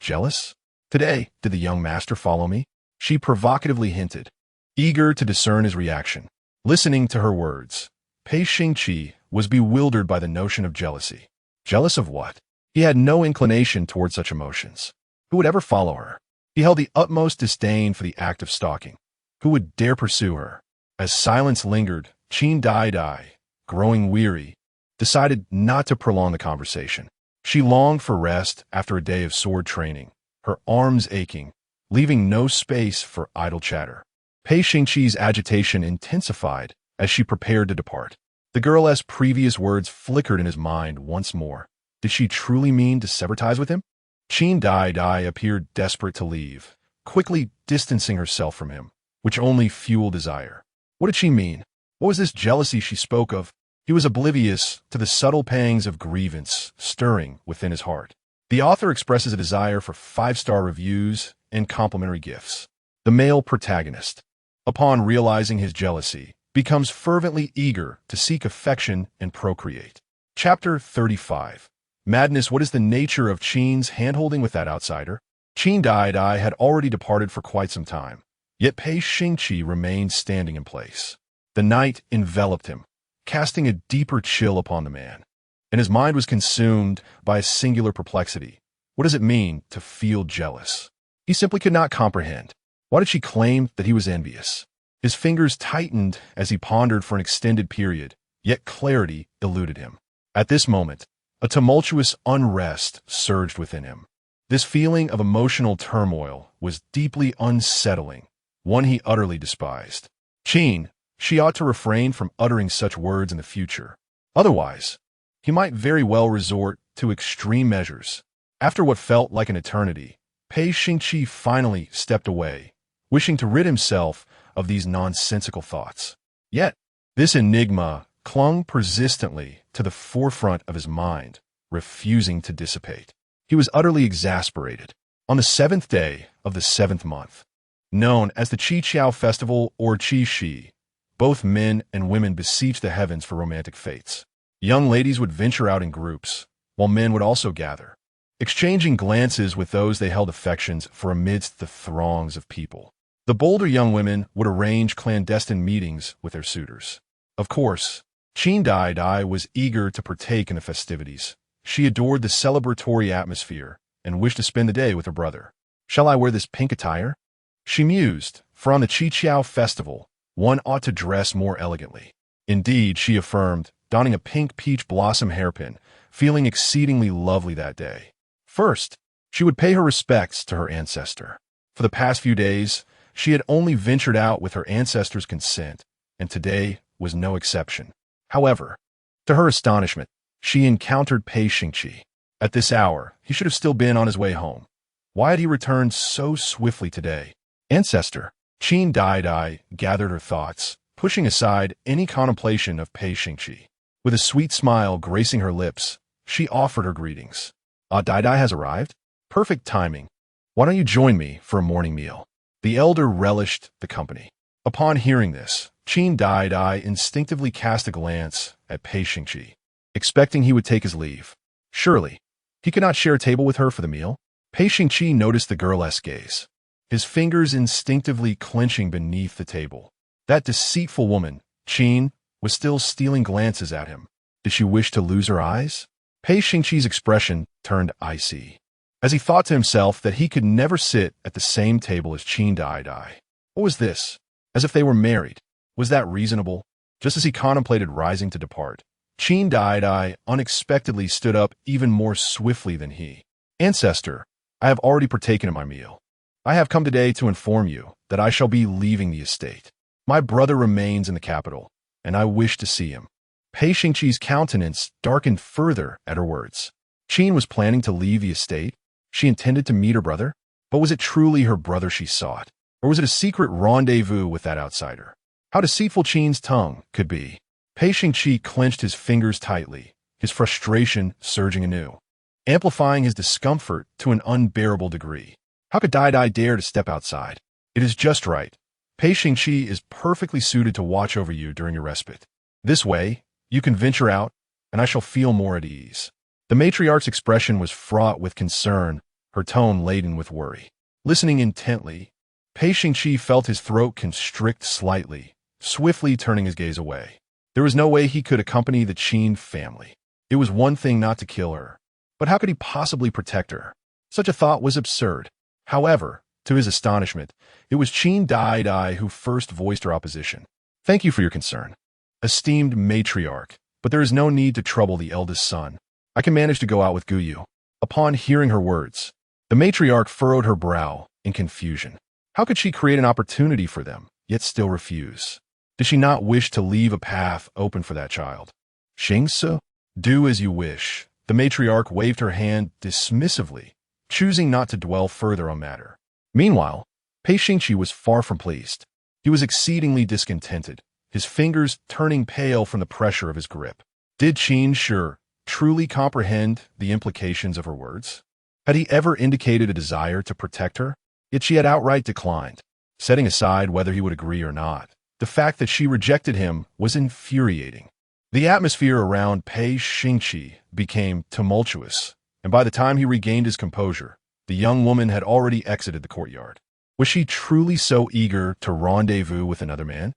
jealous? Today, did the young master follow me? She provocatively hinted, eager to discern his reaction. Listening to her words, Pei Xingqi was bewildered by the notion of jealousy. Jealous of what? He had no inclination toward such emotions. Who would ever follow her? He held the utmost disdain for the act of stalking. Who would dare pursue her? As silence lingered, Qin Daidai, growing weary, decided not to prolong the conversation. She longed for rest after a day of sword training, her arms aching, leaving no space for idle chatter. Pei Xingqi's agitation intensified as she prepared to depart. The girl's previous words flickered in his mind once more. Did she truly mean to sever ties with him? Qin Daidai appeared desperate to leave, quickly distancing herself from him, which only fueled desire. What did she mean? What was this jealousy she spoke of? He was oblivious to the subtle pangs of grievance stirring within his heart. The author expresses a desire for 5-star reviews and complimentary gifts. The male protagonist, upon realizing his jealousy, becomes fervently eager to seek affection and procreate. Chapter 35. Madness. What is the nature of Qin's handholding with that outsider? Qin Daidai had already departed for quite some time, yet Pei Xingqi remained standing in place. The night enveloped him, casting a deeper chill upon the man, and his mind was consumed by a singular perplexity. What does it mean to feel jealous? He simply could not comprehend. Why did she claim that he was envious? His fingers tightened as he pondered for an extended period, yet clarity eluded him. At this moment, a tumultuous unrest surged within him. This feeling of emotional turmoil was deeply unsettling, one he utterly despised. Qin, she ought to refrain from uttering such words in the future. Otherwise, he might very well resort to extreme measures. After what felt like an eternity, Pei Xingqi finally stepped away, wishing to rid himself of these nonsensical thoughts. Yet, this enigma clung persistently to the forefront of his mind, refusing to dissipate. He was utterly exasperated. On the 7th day of the 7th month, known as the Qi festival or Qi Shi, both men and women beseeched the heavens for romantic fates. Young ladies would venture out in groups, while men would also gather, exchanging glances with those they held affections for amidst the throngs of people. The bolder young women would arrange clandestine meetings with their suitors. Of course, Qin Daidai was eager to partake in the festivities. She adored the celebratory atmosphere and wished to spend the day with her brother. "Shall I wear this pink attire?" she mused, for on the Qi festival, one ought to dress more elegantly. Indeed, she affirmed, donning a pink peach blossom hairpin, feeling exceedingly lovely that day. First, she would pay her respects to her ancestor. For the past few days, she had only ventured out with her ancestor's consent, and today was no exception. However, to her astonishment, she encountered Pei Xingqi. At this hour, he should have still been on his way home. Why had he returned so swiftly today? Ancestor, Qin Daidai gathered her thoughts, pushing aside any contemplation of Pei Xingqi. With a sweet smile gracing her lips, she offered her greetings. Daidai has arrived? Perfect timing. Why don't you join me for a morning meal? The elder relished the company. Upon hearing this, Qin Daidai instinctively cast a glance at Pei Xingqi, expecting he would take his leave. Surely, he could not share a table with her for the meal? Pei Xingqi noticed the girl's gaze, his fingers instinctively clenching beneath the table. That deceitful woman, Qin, was still stealing glances at him. Did she wish to lose her eyes? Pei Xingqi's expression turned icy, as he thought to himself that he could never sit at the same table as Qin Daidai. What was this? As if they were married. Was that reasonable? Just as he contemplated rising to depart, Qin Daidai unexpectedly stood up even more swiftly than he. Ancestor, I have already partaken of my meal. I have come today to inform you that I shall be leaving the estate. My brother remains in the capital, and I wish to see him. Pei Xingqi's countenance darkened further at her words. Qin was planning to leave the estate. She intended to meet her brother. But was it truly her brother she sought? Or was it a secret rendezvous with that outsider? How deceitful Qin's tongue could be. Pei Xingqi clenched his fingers tightly, his frustration surging anew, amplifying his discomfort to an unbearable degree. How could Daidai dare to step outside? It is just right. Pei Xingqi is perfectly suited to watch over you during your respite. This way, you can venture out, and I shall feel more at ease. The matriarch's expression was fraught with concern, her tone laden with worry. Listening intently, Pei Xingqi felt his throat constrict slightly, swiftly turning his gaze away. There was no way he could accompany the Qin family. It was one thing not to kill her, but how could he possibly protect her? Such a thought was absurd. However, to his astonishment, it was Qin Daidai who first voiced her opposition. Thank you for your concern, esteemed matriarch, but there is no need to trouble the eldest son. I can manage to go out with Guyu. Upon hearing her words, the matriarch furrowed her brow in confusion. How could she create an opportunity for them, yet still refuse? Did she not wish to leave a path open for that child? Xingce, do as you wish. The matriarch waved her hand dismissively, choosing not to dwell further on matter. Meanwhile, Pei Xingqi was far from pleased. He was exceedingly discontented, his fingers turning pale from the pressure of his grip. Did Qin truly comprehend the implications of her words? Had he ever indicated a desire to protect her? Yet she had outright declined, setting aside whether he would agree or not. The fact that she rejected him was infuriating. The atmosphere around Pei Xingqi became tumultuous, and by the time he regained his composure, the young woman had already exited the courtyard. Was she truly so eager to rendezvous with another man?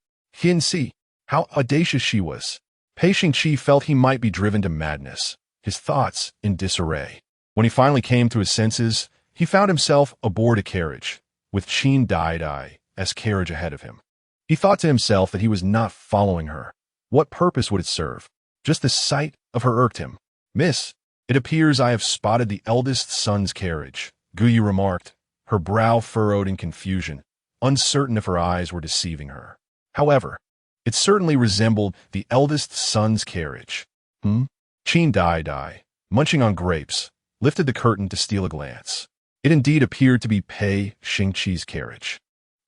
How audacious she was. Pei Xingqi felt he might be driven to madness, his thoughts in disarray. When he finally came to his senses, he found himself aboard a carriage, with Qin Daidai's carriage ahead of him. He thought to himself that he was not following her. What purpose would it serve? Just the sight of her irked him. Miss, it appears I have spotted the eldest son's carriage, Guyu remarked, her brow furrowed in confusion, uncertain if her eyes were deceiving her. However, it certainly resembled the eldest son's carriage. Qin Daidai, munching on grapes, lifted the curtain to steal a glance. It indeed appeared to be Pei Xingqi's carriage.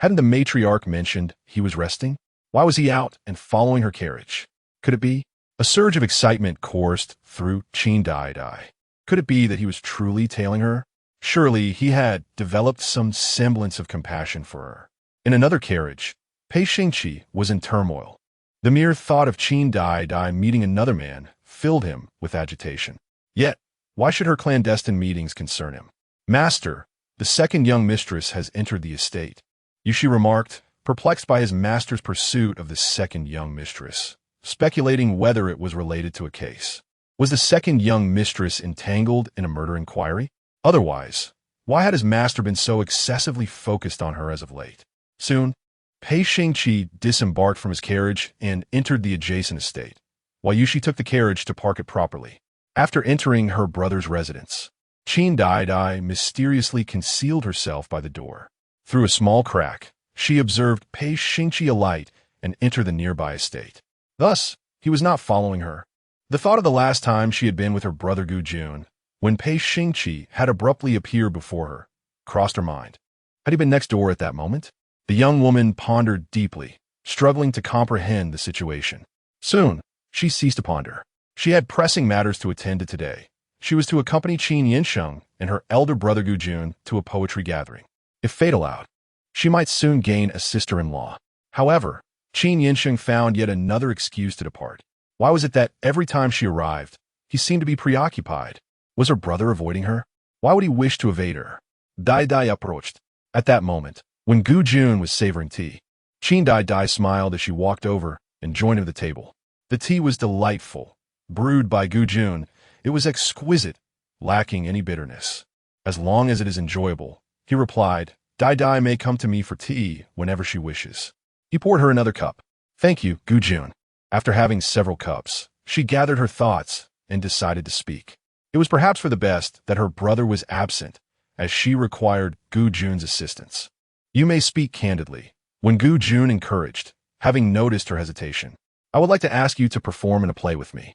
Hadn't the matriarch mentioned he was resting? Why was he out and following her carriage? Could it be? A surge of excitement coursed through Qin Daidai. Could it be that he was truly tailing her? Surely he had developed some semblance of compassion for her. In another carriage, Pei Xingqi was in turmoil. The mere thought of Qin Daidai meeting another man filled him with agitation. Yet, why should her clandestine meetings concern him? Master, the second young mistress has entered the estate. Yushi remarked, perplexed by his master's pursuit of the second young mistress, speculating whether it was related to a case. Was the second young mistress entangled in a murder inquiry? Otherwise, why had his master been so excessively focused on her as of late? Soon, Pei Xingqi disembarked from his carriage and entered the adjacent estate, while Yushi took the carriage to park it properly. After entering her brother's residence, Qin Daidai mysteriously concealed herself by the door. Through a small crack, she observed Pei Xingqi alight and enter the nearby estate. Thus, he was not following her. The thought of the last time she had been with her brother Gu Jun, when Pei Xingqi had abruptly appeared before her, crossed her mind. Had he been next door at that moment? The young woman pondered deeply, struggling to comprehend the situation. Soon, she ceased to ponder. She had pressing matters to attend to today. She was to accompany Qin Yinsheng and her elder brother Gu Jun to a poetry gathering. If fate allowed, she might soon gain a sister-in-law. However, Qin Yinsheng found yet another excuse to depart. Why was it that every time she arrived, he seemed to be preoccupied? Was her brother avoiding her? Why would he wish to evade her? Daidai approached. At that moment, when Gu Jun was savoring tea, Qin Daidai smiled as she walked over and joined him at the table. The tea was delightful. Brewed by Gu Jun, it was exquisite, lacking any bitterness. As long as it is enjoyable, he replied, Daidai may come to me for tea whenever she wishes. He poured her another cup. Thank you, Gu Jun. After having several cups, she gathered her thoughts and decided to speak. It was perhaps for the best that her brother was absent, as she required Gu Jun's assistance. You may speak candidly. When Gu Jun encouraged, having noticed her hesitation, I would like to ask you to perform in a play with me.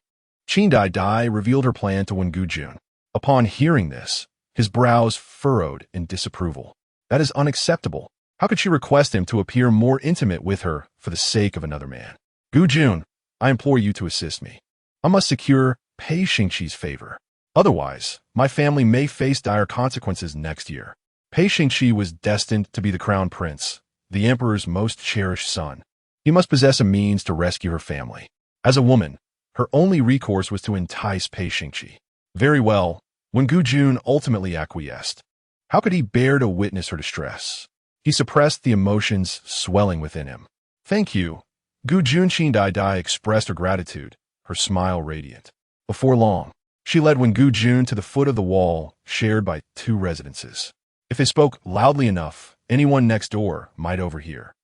Qin Daidai revealed her plan to Wen Gu Jun. Upon hearing this, his brows furrowed in disapproval. That is unacceptable. How could she request him to appear more intimate with her for the sake of another man? Gu Jun, I implore you to assist me. I must secure Pei Xingqi's favor. Otherwise, my family may face dire consequences next year. Pei Xingqi was destined to be the crown prince, the emperor's most cherished son. He must possess a means to rescue her family. As a woman, her only recourse was to entice Pei Xingqi. Very well, when Gu Jun ultimately acquiesced, how could he bear to witness her distress? He suppressed the emotions swelling within him. Thank you. Gu Jun. Qin Daidai expressed her gratitude, her smile radiant. Before long, she led Wen Gu Jun to the foot of the wall shared by two residences. If they spoke loudly enough, anyone next door might overhear.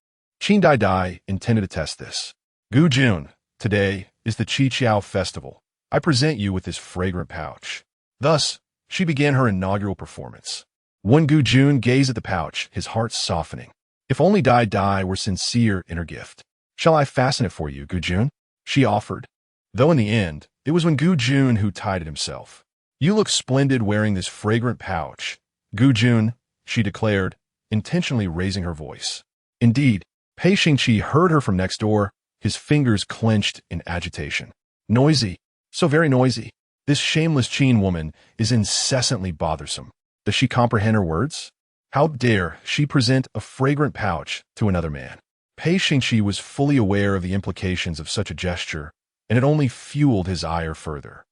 Qin Daidai intended to test this. Gu Jun, today is the Qiqiao festival. I present you with this fragrant pouch. Thus, she began her inaugural performance. When Gu Jun gazed at the pouch, his heart softening. If only Daidai were sincere in her gift. Shall I fasten it for you, Gu Jun? She offered. Though in the end, it was when Gu Jun who tied it himself. You look splendid wearing this fragrant pouch. Gu Jun, she declared, intentionally raising her voice. Indeed, Pei Xingqi heard her from next door, his fingers clenched in agitation. Noisy, so very noisy. This shameless Qin woman is incessantly bothersome. Does she comprehend her words? How dare she present a fragrant pouch to another man? Pei Xingqi was fully aware of the implications of such a gesture, and it only fueled his ire further.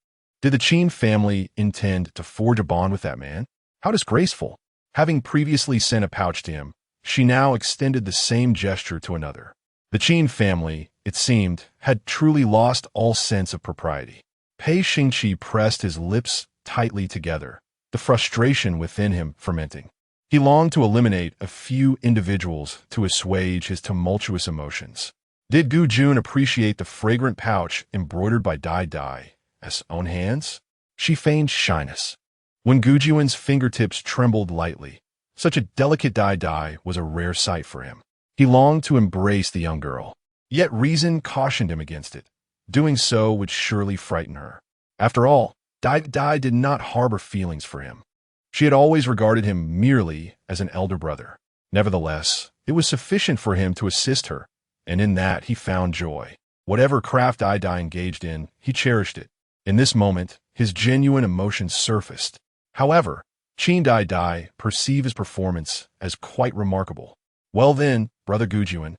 Did the Qin family intend to forge a bond with that man? How disgraceful. Having previously sent a pouch to him, she now extended the same gesture to another. The Qin family, it seemed, had truly lost all sense of propriety. Pei Xingqi pressed his lips tightly together, the frustration within him fermenting. He longed to eliminate a few individuals to assuage his tumultuous emotions. Did Gu Jun appreciate the fragrant pouch embroidered by Dai's own hands? She feigned shyness. When Gu Jun's fingertips trembled lightly, such a delicate Daidai was a rare sight for him. He longed to embrace the young girl, yet reason cautioned him against it. Doing so would surely frighten her. After all, Daidai did not harbor feelings for him. She had always regarded him merely as an elder brother. Nevertheless, it was sufficient for him to assist her, and in that he found joy. Whatever craft Daidai engaged in, he cherished it. In this moment, his genuine emotions surfaced. However, Qin Daidai perceived his performance as quite remarkable. Well then, Brother Gujuan,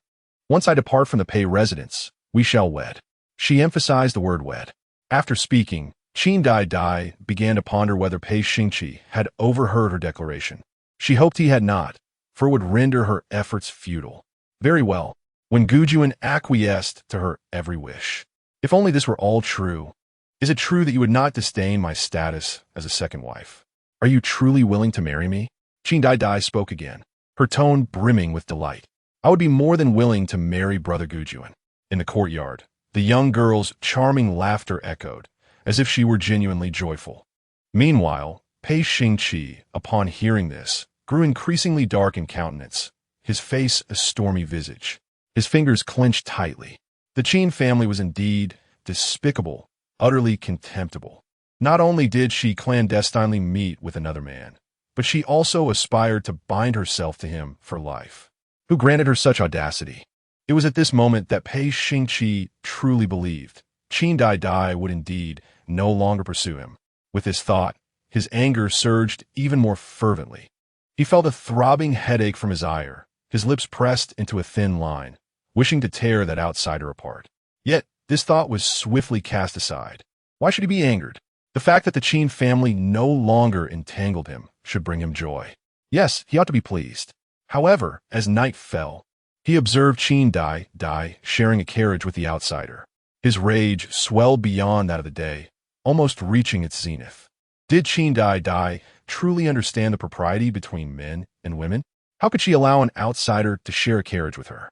once I depart from the Pei residence, we shall wed. She emphasized the word wed. After speaking, Qin Daidai began to ponder whether Pei Xingqi had overheard her declaration. She hoped he had not, for it would render her efforts futile. Very well, when Gujuan acquiesced to her every wish. If only this were all true. Is it true that you would not disdain my status as a second wife? Are you truly willing to marry me? Qin Daidai spoke again, her tone brimming with delight. I would be more than willing to marry Brother Gujuan. In the courtyard, the young girl's charming laughter echoed, as if she were genuinely joyful. Meanwhile, Pei Xingqi, upon hearing this, grew increasingly dark in countenance, his face a stormy visage. His fingers clenched tightly. The Qin family was indeed despicable, utterly contemptible. Not only did she clandestinely meet with another man, but she also aspired to bind herself to him for life. Who granted her such audacity? It was at this moment that Pei Xingqi truly believed Qin Daidai would indeed no longer pursue him. With this thought, his anger surged even more fervently. He felt a throbbing headache from his ire, his lips pressed into a thin line, wishing to tear that outsider apart. Yet, this thought was swiftly cast aside. Why should he be angered? The fact that the Qin family no longer entangled him should bring him joy. Yes, he ought to be pleased. However, as night fell, he observed Qin Daidai sharing a carriage with the outsider. His rage swelled beyond that of the day, almost reaching its zenith. Did Qin Daidai truly understand the propriety between men and women? How could she allow an outsider to share a carriage with her?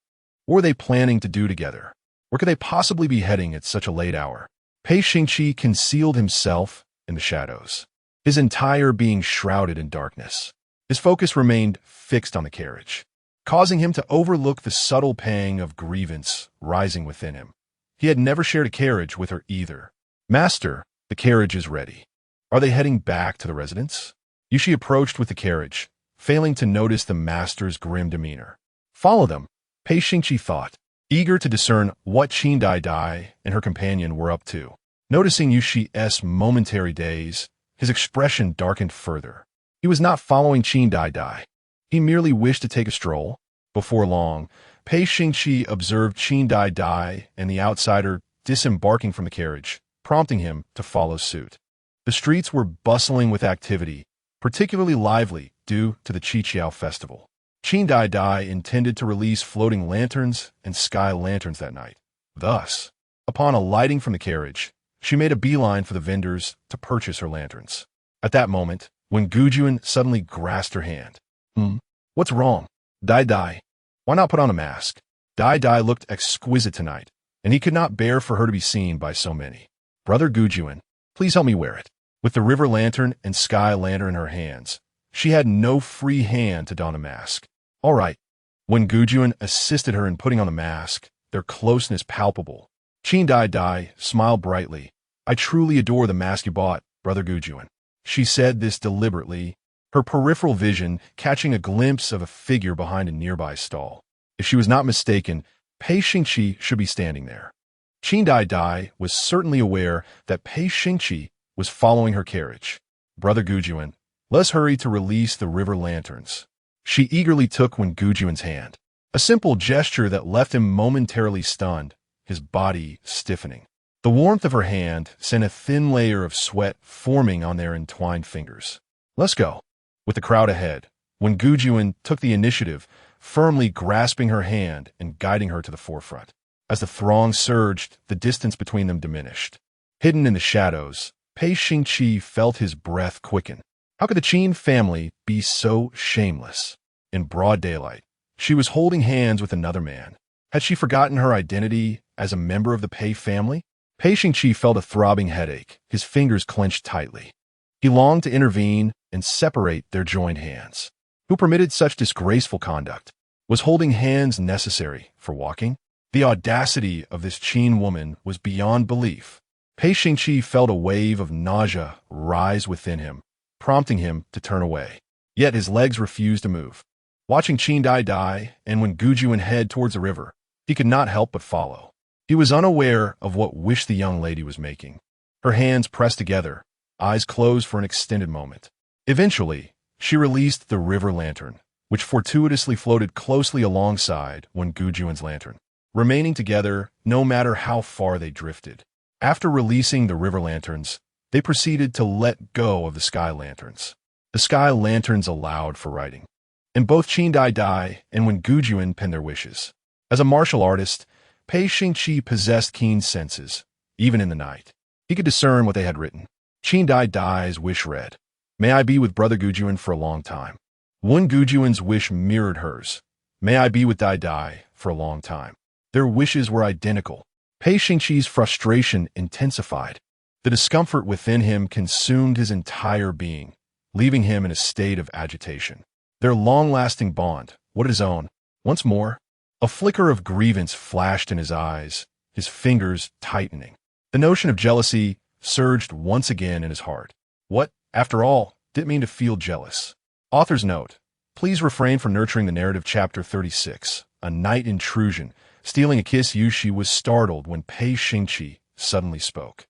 What were they planning to do together? Where could they possibly be heading at such a late hour? Pei Xingqi concealed himself in the shadows, his entire being shrouded in darkness. His focus remained fixed on the carriage, causing him to overlook the subtle pang of grievance rising within him. He had never shared a carriage with her either. Master, the carriage is ready. Are they heading back to the residence? Yushi approached with the carriage, failing to notice the master's grim demeanor. Follow them, Pei Xingqi thought, eager to discern what Qin Daidai and her companion were up to. Noticing Yushi's momentary daze, his expression darkened further. He was not following Qin Daidai. He merely wished to take a stroll. Before long, Pei Xingqi observed Qin Daidai and the outsider disembarking from the carriage, prompting him to follow suit. The streets were bustling with activity, particularly lively due to the Qiqiao festival. Qin Daidai intended to release floating lanterns and sky lanterns that night. Thus, upon alighting from the carriage, she made a beeline for the vendors to purchase her lanterns. At that moment, when Gujuan suddenly grasped her hand. What's wrong? Daidai. Why not put on a mask? Daidai looked exquisite tonight, and he could not bear for her to be seen by so many. Brother Gujuan, please help me wear it. With the river lantern and sky lantern in her hands, she had no free hand to don a mask. All right. When Gujuan assisted her in putting on the mask, their closeness palpable, Qin Daidai smiled brightly. I truly adore the mask you bought, Brother Gujuan. She said this deliberately, her peripheral vision catching a glimpse of a figure behind a nearby stall. If she was not mistaken, Pei Xingqi should be standing there. Qin Daidai was certainly aware that Pei Xingqi was following her carriage. Brother Gujuan, let's hurry to release the river lanterns. She eagerly took Gujuan's hand, a simple gesture that left him momentarily stunned, his body stiffening. The warmth of her hand sent a thin layer of sweat forming on their entwined fingers. Let's go. With the crowd ahead, Gujuan took the initiative, firmly grasping her hand and guiding her to the forefront. As the throng surged, the distance between them diminished. Hidden in the shadows, Pei Xingqi felt his breath quicken. How could the Qin family be so shameless? In broad daylight, she was holding hands with another man. Had she forgotten her identity as a member of the Pei family? Pei Xingqi felt a throbbing headache, his fingers clenched tightly. He longed to intervene and separate their joined hands. Who permitted such disgraceful conduct? Was holding hands necessary for walking? The audacity of this Qin woman was beyond belief. Pei Xingqi felt a wave of nausea rise within him, prompting him to turn away. Yet his legs refused to move. Watching Qin Daidai and when Gujuan head towards the river, he could not help but follow. He was unaware of what wish the young lady was making. Her hands pressed together, eyes closed for an extended moment. Eventually, she released the river lantern, which fortuitously floated closely alongside when Gujuan's lantern, remaining together no matter how far they drifted. After releasing the river lanterns, they proceeded to let go of the sky lanterns. The sky lanterns allowed for writing, and both Qin Daidai and when Gujuan penned their wishes. As a martial artist, Pei Xingqi possessed keen senses. Even in the night, he could discern what they had written. Qin Daidai's wish read, "May I be with Brother Gujuan for a long time." Wen Gujuan's wish mirrored hers. "May I be with Daidai for a long time." Their wishes were identical. Pei Xingqi's frustration intensified. The discomfort within him consumed his entire being, leaving him in a state of agitation. Their long-lasting bond, what his own. Once more, a flicker of grievance flashed in his eyes, his fingers tightening. The notion of jealousy surged once again in his heart. What, after all, did it mean to feel jealous? Author's note: please refrain from nurturing the narrative. Chapter 36, A Night Intrusion. Stealing a kiss. Yushi was startled when Pei Xingqi suddenly spoke.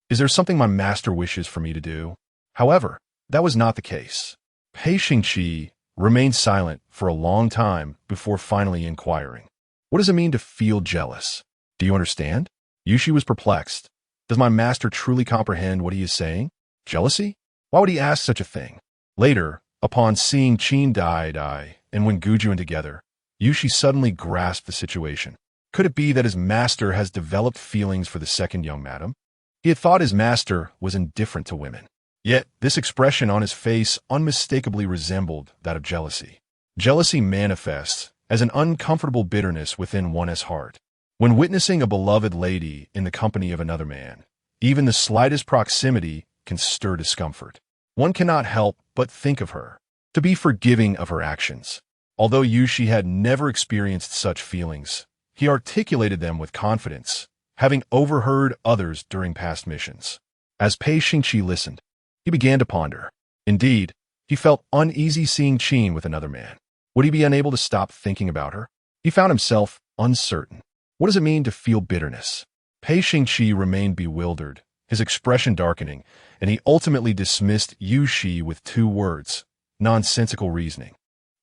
Is there something my master wishes for me to do? However, that was not the case. Pei Xingqi remained silent for a long time before finally inquiring. What does it mean to feel jealous? Do you understand? Yushi was perplexed. Does my master truly comprehend what he is saying? Jealousy? Why would he ask such a thing? Later, upon seeing Qin Daidai and when Gujuan together, Yushi suddenly grasped the situation. Could it be that his master has developed feelings for the second young madam? He had thought his master was indifferent to women. Yet, this expression on his face unmistakably resembled that of jealousy. Jealousy manifests as an uncomfortable bitterness within one's heart. When witnessing a beloved lady in the company of another man, even the slightest proximity can stir discomfort. One cannot help but think of her, to be forgiving of her actions. Although Yushi had never experienced such feelings, he articulated them with confidence, having overheard others during past missions. As Pei Xingqi listened, he began to ponder. Indeed, he felt uneasy seeing Qin with another man. Would he be unable to stop thinking about her? He found himself uncertain. What does it mean to feel bitterness? Pei Xingqi remained bewildered, his expression darkening, and he ultimately dismissed Yushi with 2 words: nonsensical reasoning.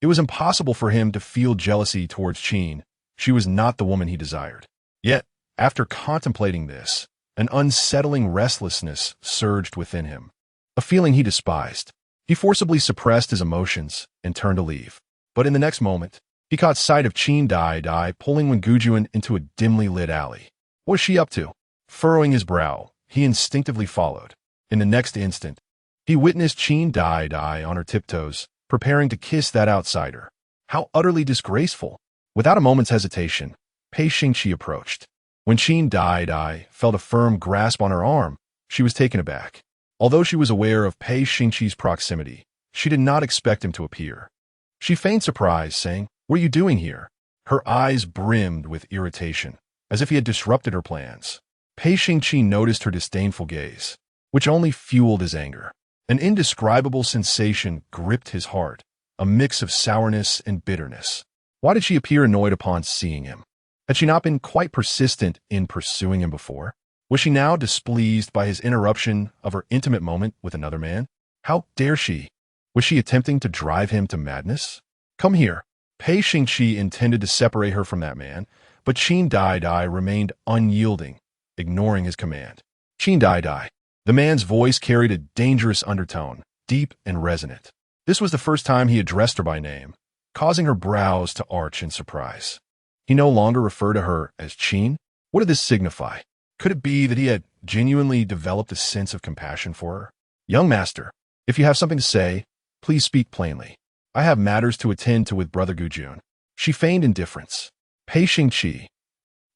It was impossible for him to feel jealousy towards Qin. She was not the woman he desired. Yet, after contemplating this, an unsettling restlessness surged within him, a feeling he despised. He forcibly suppressed his emotions and turned to leave. But in the next moment, he caught sight of Qin Daidai pulling Wen Gujuan into a dimly lit alley. What was she up to? Furrowing his brow, he instinctively followed. In the next instant, he witnessed Qin Daidai on her tiptoes, preparing to kiss that outsider. How utterly disgraceful! Without a moment's hesitation, Pei Xingqi approached. When Qin Daidai felt a firm grasp on her arm, she was taken aback. Although she was aware of Pei Xingqi's proximity, she did not expect him to appear. She feigned surprise, saying, "What are you doing here?" Her eyes brimmed with irritation, as if he had disrupted her plans. Pei Xingqi noticed her disdainful gaze, which only fueled his anger. An indescribable sensation gripped his heart, a mix of sourness and bitterness. Why did she appear annoyed upon seeing him? Had she not been quite persistent in pursuing him before? Was she now displeased by his interruption of her intimate moment with another man? How dare she? Was she attempting to drive him to madness? Come here. Pei Xingqi intended to separate her from that man, but Qin Daidai remained unyielding, ignoring his command. Qin Daidai. The man's voice carried a dangerous undertone, deep and resonant. This was the first time he addressed her by name, causing her brows to arch in surprise. He no longer referred to her as Qin. What did this signify? Could it be that he had genuinely developed a sense of compassion for her? Young master, if you have something to say, please speak plainly. I have matters to attend to with Brother Gujuan. She feigned indifference. Pei Xingqi.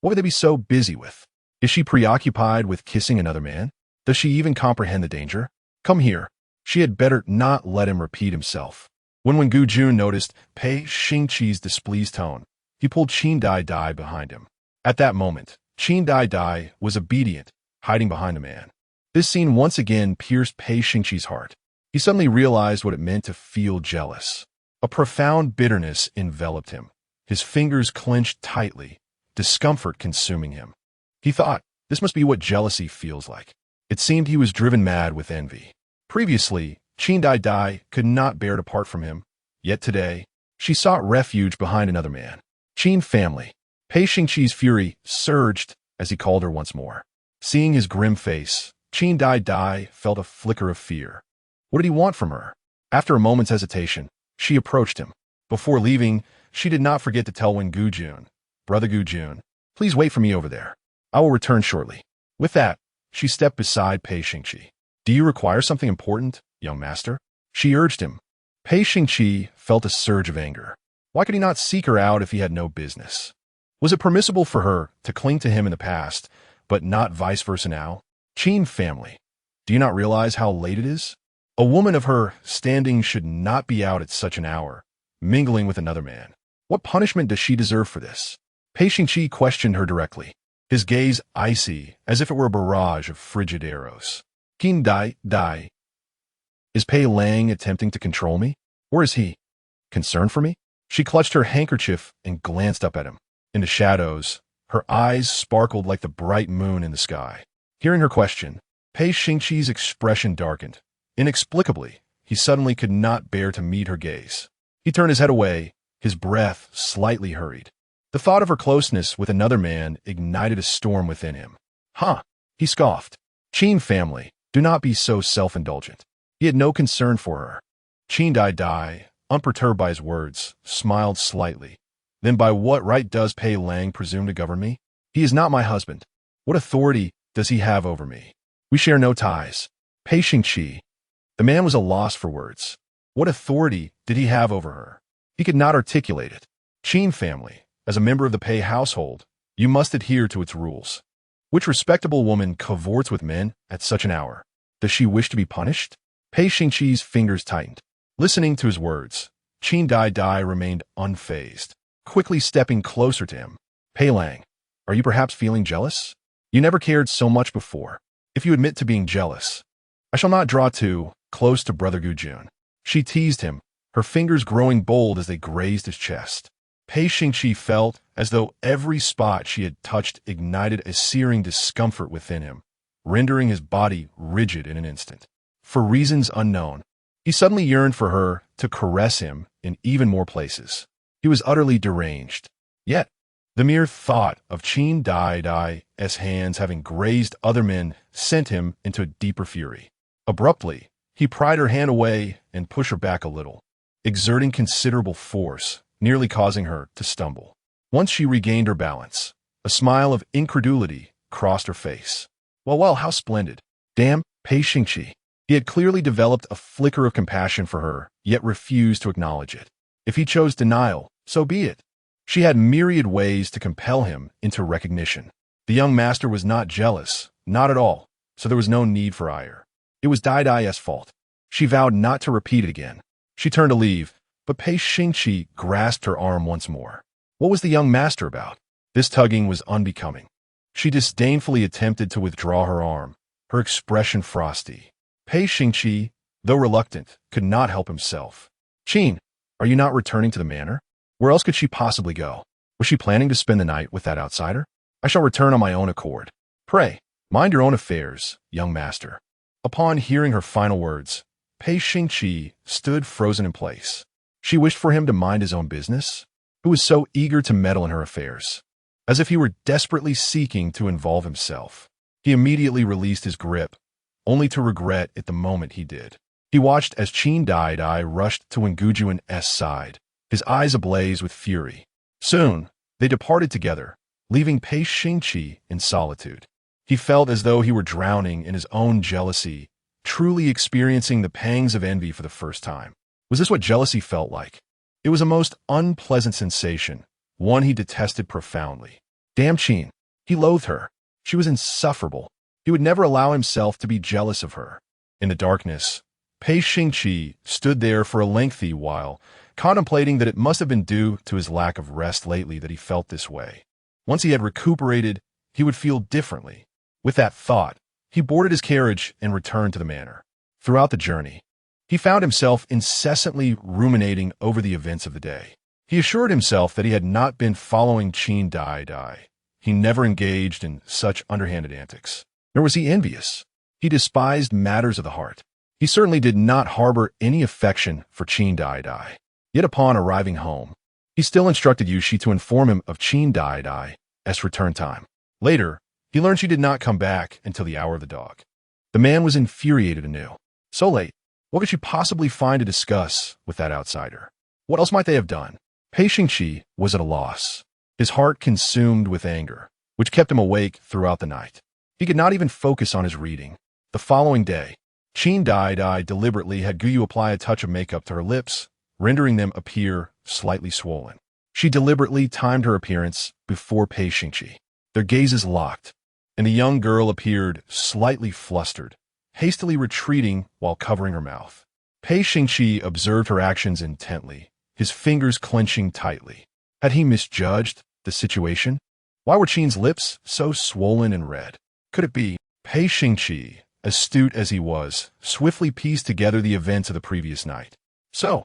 What would they be so busy with? Is she preoccupied with kissing another man? Does she even comprehend the danger? Come here. She had better not let him repeat himself. When Gujuan noticed Pei Xingqi's displeased tone, he pulled Qin Daidai behind him. At that moment, Qin Daidai was obedient, hiding behind the man. This scene once again pierced Pei Xingqi's heart. He suddenly realized what it meant to feel jealous. A profound bitterness enveloped him. His fingers clenched tightly, discomfort consuming him. He thought, this must be what jealousy feels like. It seemed he was driven mad with envy. Previously, Qin Daidai could not bear to part from him, yet today, she sought refuge behind another man. Qin family. Pei Xingce's fury surged as he called her once more. Seeing his grim face, Qin Daidai felt a flicker of fear. What did he want from her? After a moment's hesitation, she approached him. Before leaving, she did not forget to tell Wen Gujun, Brother Gujun, please wait for me over there. I will return shortly. With that, she stepped beside Pei Xingqi. Do you require something important, young master? She urged him. Pei Xingqi felt a surge of anger. Why could he not seek her out if he had no business? Was it permissible for her to cling to him in the past, but not vice versa now? Qin family. Do you not realize how late it is? A woman of her standing should not be out at such an hour, mingling with another man. What punishment does she deserve for this? Pei Xingqi questioned her directly, his gaze icy as if it were a barrage of frigid arrows. Qin Daidai. Is Pei Lang attempting to control me? Or is he concerned for me? She clutched her handkerchief and glanced up at him. In the shadows, her eyes sparkled like the bright moon in the sky. Hearing her question, Pei Xingqi's expression darkened. Inexplicably, he suddenly could not bear to meet her gaze. He turned his head away, his breath slightly hurried. The thought of her closeness with another man ignited a storm within him. Huh, he scoffed. Qin family, do not be so self-indulgent. He had no concern for her. Qin Daidai, unperturbed by his words, smiled slightly. Then by what right does Pei Lang presume to govern me? He is not my husband. What authority does he have over me? We share no ties. Pei Xingqi. The man was a loss for words. What authority did he have over her? He could not articulate it. Qin family, as a member of the Pei household, you must adhere to its rules. Which respectable woman cavorts with men at such an hour? Does she wish to be punished? Pei Xingqi's fingers tightened. Listening to his words, Qin Daidai remained unfazed, quickly stepping closer to him. Pei Lang, are you perhaps feeling jealous? You never cared so much before. If you admit to being jealous, I shall not draw too close to Brother Gujun. She teased him, her fingers growing bold as they grazed his chest. Pei Xingqi felt as though every spot she had touched ignited a searing discomfort within him, rendering his body rigid in an instant. For reasons unknown, he suddenly yearned for her to caress him in even more places. He was utterly deranged. Yet, the mere thought of Qin Daidai's hands having grazed other men sent him into a deeper fury. Abruptly, he pried her hand away and pushed her back a little, exerting considerable force, nearly causing her to stumble. Once she regained her balance, a smile of incredulity crossed her face. Well, how splendid. Damn, Pei Xingqi. He had clearly developed a flicker of compassion for her, yet refused to acknowledge it. If he chose denial, so be it. She had myriad ways to compel him into recognition. The young master was not jealous, not at all, so there was no need for ire. It was Daidai's fault. She vowed not to repeat it again. She turned to leave, but Pei Xingqi grasped her arm once more. What was the young master about? This tugging was unbecoming. She disdainfully attempted to withdraw her arm, her expression frosty. Pei Xingqi, though reluctant, could not help himself. Qin, are you not returning to the manor? Where else could she possibly go? Was she planning to spend the night with that outsider? I shall return on my own accord. Pray, mind your own affairs, young master. Upon hearing her final words, Pei Xingqi stood frozen in place. She wished for him to mind his own business, who was so eager to meddle in her affairs, as if he were desperately seeking to involve himself. He immediately released his grip, only to regret it the moment he did. He watched as Qin Daidai rushed to Wengujuan's side, his eyes ablaze with fury. Soon, they departed together, leaving Pei Xingqi in solitude. He felt as though he were drowning in his own jealousy, truly experiencing the pangs of envy for the first time. Was this what jealousy felt like? It was a most unpleasant sensation, one he detested profoundly. Damn Qin. He loathed her. She was insufferable. He would never allow himself to be jealous of her. In the darkness, Pei Xingqi stood there for a lengthy while, contemplating that it must have been due to his lack of rest lately that he felt this way. Once he had recuperated, he would feel differently. With that thought, he boarded his carriage and returned to the manor. Throughout the journey, He found himself incessantly ruminating over the events of the day. He assured himself that he had not been following Qin Daidai. He never engaged in such underhanded antics. Nor was he envious. He despised matters of the heart. He certainly did not harbor any affection for Qin Daidai. Yet upon arriving home, he still instructed Yushi to inform him of Qin Daidai's return time. Later, he learned she did not come back until the hour of the dog. The man was infuriated anew. So late, what could she possibly find to discuss with that outsider? What else might they have done? Pei Xingqi was at a loss, his heart consumed with anger, which kept him awake throughout the night. He could not even focus on his reading. The following day, Qin Daidai deliberately had Guyu apply a touch of makeup to her lips, rendering them appear slightly swollen. She deliberately timed her appearance before Pei Xingqi. Their gazes locked, and the young girl appeared slightly flustered, hastily retreating while covering her mouth. Pei Xingqi observed her actions intently, his fingers clenching tightly. Had he misjudged the situation? Why were Qin's lips so swollen and red? Could it be? Pei Xingqi, astute as he was, swiftly pieced together the events of the previous night. So,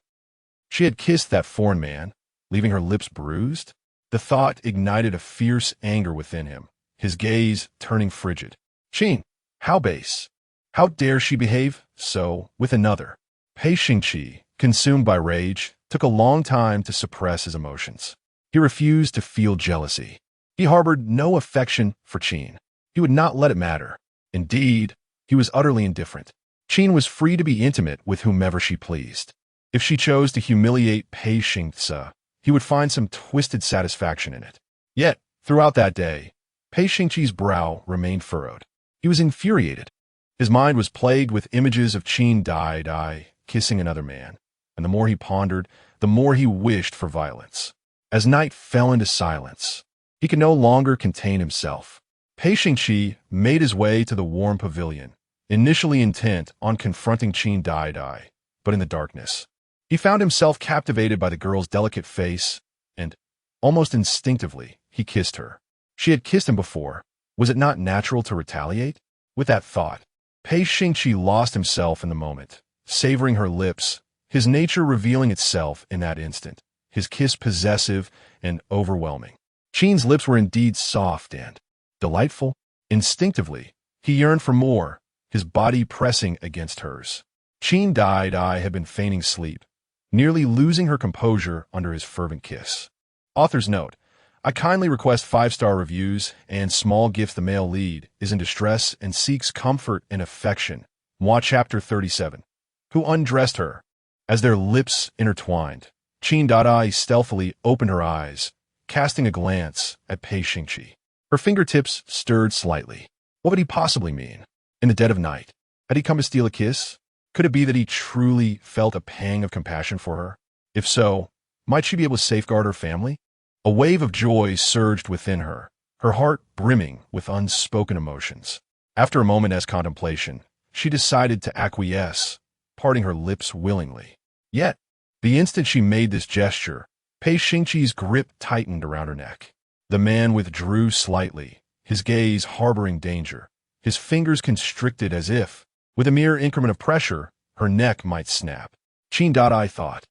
she had kissed that foreign man, leaving her lips bruised? The thought ignited a fierce anger within him, his gaze turning frigid. Qin, how base! How dare she behave so with another? Pei Xingqi, consumed by rage, took a long time to suppress his emotions. He refused to feel jealousy. He harbored no affection for Qin. He would not let it matter. Indeed, he was utterly indifferent. Qin was free to be intimate with whomever she pleased. If she chose to humiliate Pei Xingce, he would find some twisted satisfaction in it. Yet, throughout that day, Pei Xingqi's brow remained furrowed. He was infuriated. His mind was plagued with images of Qin Daidai kissing another man, and the more he pondered, the more he wished for violence. As night fell into silence, he could no longer contain himself. Pei Xingqi made his way to the warm pavilion, initially intent on confronting Qin Daidai, but in the darkness, he found himself captivated by the girl's delicate face, and, almost instinctively, he kissed her. She had kissed him before. Was it not natural to retaliate? With that thought, Pei Xingqi lost himself in the moment, savoring her lips, his nature revealing itself in that instant, his kiss possessive and overwhelming. Qin's lips were indeed soft and delightful. Instinctively, he yearned for more, his body pressing against hers. Qin Daidai had been feigning sleep, nearly losing her composure under his fervent kiss. Author's note: I kindly request 5-star reviews and small gifts. The male lead is in distress and seeks comfort and affection. Watch Chapter 37. Who undressed her? As their lips intertwined, Qin Daidai stealthily opened her eyes, casting a glance at Pei Xingqi. Her fingertips stirred slightly. What would he possibly mean? In the dead of night, had he come to steal a kiss? Could it be that he truly felt a pang of compassion for her? If so, might she be able to safeguard her family? A wave of joy surged within her, her heart brimming with unspoken emotions. After a moment's contemplation, she decided to acquiesce, parting her lips willingly. Yet, the instant she made this gesture, Pei Xingqi's grip tightened around her neck. The man withdrew slightly, his gaze harboring danger, his fingers constricted as if, with a mere increment of pressure, her neck might snap. Qin Daidai thought,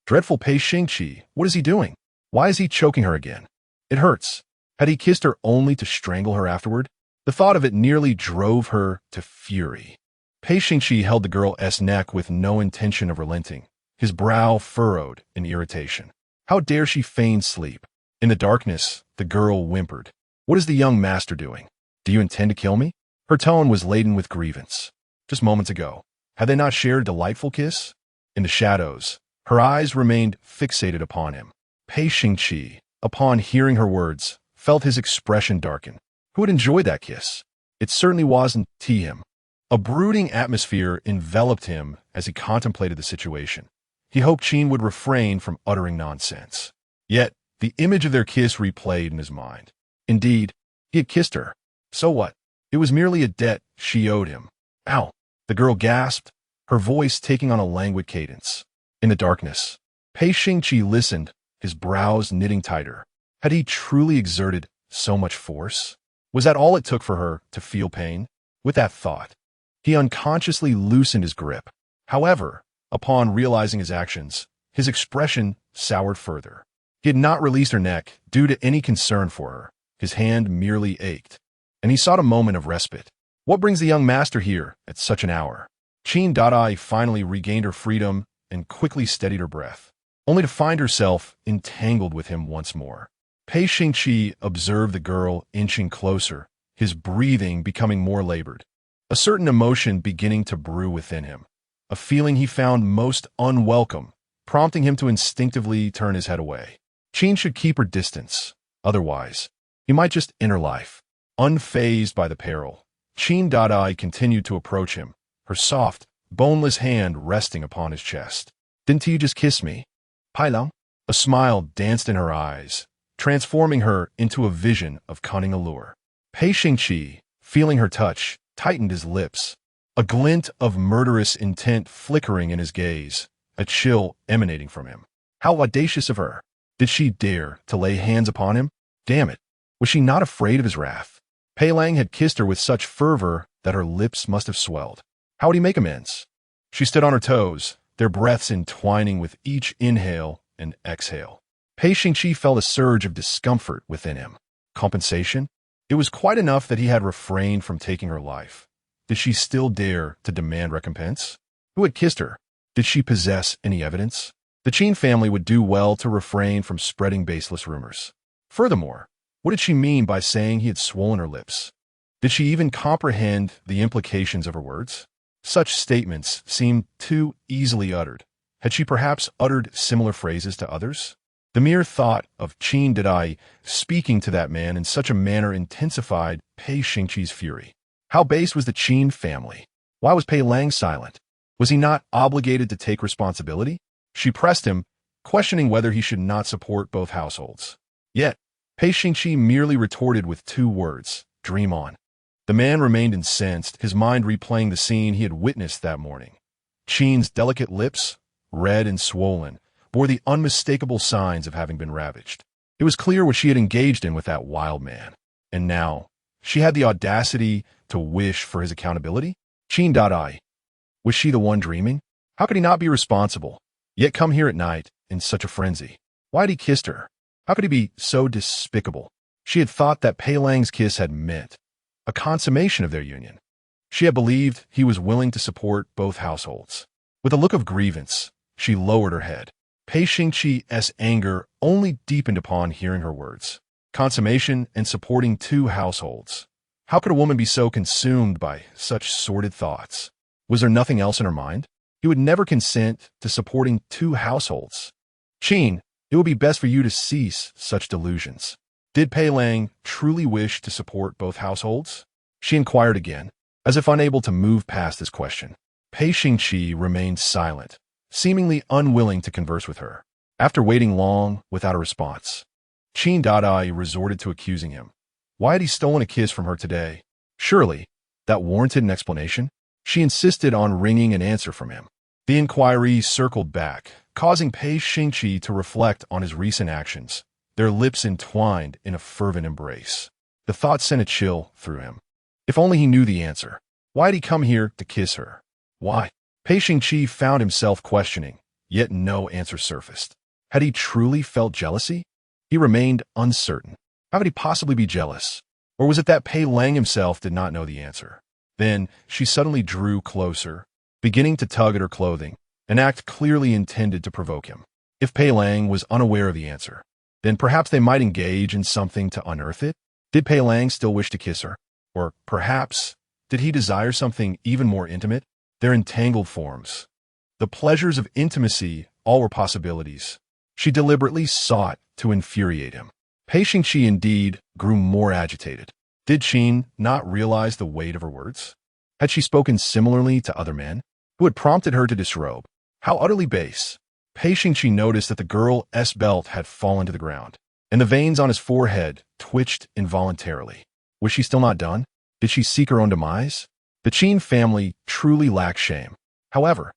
dreadful Pei Xingqi, what is he doing? Why is he choking her again? It hurts. Had he kissed her only to strangle her afterward? The thought of it nearly drove her to fury. Pei Xingqi held the girl's neck with no intention of relenting, his brow furrowed in irritation. How dare she feign sleep? In the darkness, the girl whimpered. What is the young master doing? Do you intend to kill me? Her tone was laden with grievance. Just moments ago, had they not shared a delightful kiss? In the shadows, her eyes remained fixated upon him. Pei Xingqi, upon hearing her words, felt his expression darken. Who would enjoy that kiss? It certainly wasn't him. A brooding atmosphere enveloped him as he contemplated the situation. He hoped Qin would refrain from uttering nonsense. Yet, the image of their kiss replayed in his mind. Indeed, he had kissed her. So what? It was merely a debt she owed him. Ow! The girl gasped, her voice taking on a languid cadence. In the darkness, Pei Xingqi listened, his brows knitting tighter. Had he truly exerted so much force? Was that all it took for her to feel pain? With that thought, he unconsciously loosened his grip. However, Upon realizing his actions, his expression soured further. He had not released her neck due to any concern for her. His hand merely ached, and he sought a moment of respite. What brings the young master here at such an hour? Qin Daidai finally regained her freedom and quickly steadied her breath, only to find herself entangled with him once more. Pei Xingqi observed the girl inching closer, his breathing becoming more labored, a certain emotion beginning to brew within him, a feeling he found most unwelcome, prompting him to instinctively turn his head away. Qin should keep her distance, otherwise, he might just end her life. Unfazed by the peril, Qin Daidai continued to approach him, her soft, boneless hand resting upon his chest. Didn't you just kiss me? Pai Lang? A smile danced in her eyes, transforming her into a vision of cunning allure. Pei Xingqi, feeling her touch, tightened his lips, a glint of murderous intent flickering in his gaze, a chill emanating from him. How audacious of her! Did she dare to lay hands upon him? Damn it! Was she not afraid of his wrath? Pei Lang had kissed her with such fervor that her lips must have swelled. How would he make amends? She stood on her toes, their breaths entwining with each inhale and exhale. Pei Xingqi felt a surge of discomfort within him. Compensation? It was quite enough that he had refrained from taking her life. Did she still dare to demand recompense? Who had kissed her? Did she possess any evidence? The Qin family would do well to refrain from spreading baseless rumors. Furthermore, what did she mean by saying he had swollen her lips? Did she even comprehend the implications of her words? Such statements seemed too easily uttered. Had she perhaps uttered similar phrases to others? The mere thought of Qin Daidai speaking to that man in such a manner intensified Pei Xingqi's fury. How base was the Qin family? Why was Pei Lang silent? Was he not obligated to take responsibility? She pressed him, questioning whether he should not support both households. Yet, Pei Xingqi merely retorted with two words, "Dream on." The man remained incensed, his mind replaying the scene he had witnessed that morning. Qin's delicate lips, red and swollen, bore the unmistakable signs of having been ravaged. It was clear what she had engaged in with that wild man. And now, she had the audacity to wish for his accountability? Qin Daidai. Was she the one dreaming? How could he not be responsible, yet come here at night in such a frenzy? Why had he kissed her? How could he be so despicable? She had thought that Pei Lang's kiss had meant a consummation of their union. She had believed he was willing to support both households. With a look of grievance, she lowered her head. Pei Xingqi's anger only deepened upon hearing her words. Consummation and supporting two households. How could a woman be so consumed by such sordid thoughts? Was there nothing else in her mind? He would never consent to supporting two households. Qin, it would be best for you to cease such delusions. Did Pei Lang truly wish to support both households? She inquired again, as if unable to move past this question. Pei Xingqi remained silent, seemingly unwilling to converse with her. After waiting long without a response, Qin Daidai resorted to accusing him. Why had he stolen a kiss from her today? Surely, that warranted an explanation? She insisted on wringing an answer from him. The inquiry circled back, causing Pei Xingqi to reflect on his recent actions, their lips entwined in a fervent embrace. The thought sent a chill through him. If only he knew the answer. Why had he come here to kiss her? Why? Pei Xingqi found himself questioning, yet no answer surfaced. Had he truly felt jealousy? He remained uncertain. How could he possibly be jealous? Or was it that Pei Lang himself did not know the answer? Then she suddenly drew closer, beginning to tug at her clothing, an act clearly intended to provoke him. If Pei Lang was unaware of the answer, then perhaps they might engage in something to unearth it? Did Pei Lang still wish to kiss her? Or perhaps, did he desire something even more intimate? Their entangled forms. The pleasures of intimacy all were possibilities. She deliberately sought to infuriate him. Pei Xingqi indeed grew more agitated. Did Qin not realize the weight of her words? Had she spoken similarly to other men? Who had prompted her to disrobe? How utterly base. Pei Xingqi noticed that the girl's belt had fallen to the ground, and the veins on his forehead twitched involuntarily. Was she still not done? Did she seek her own demise? The Qin family truly lacked shame. However,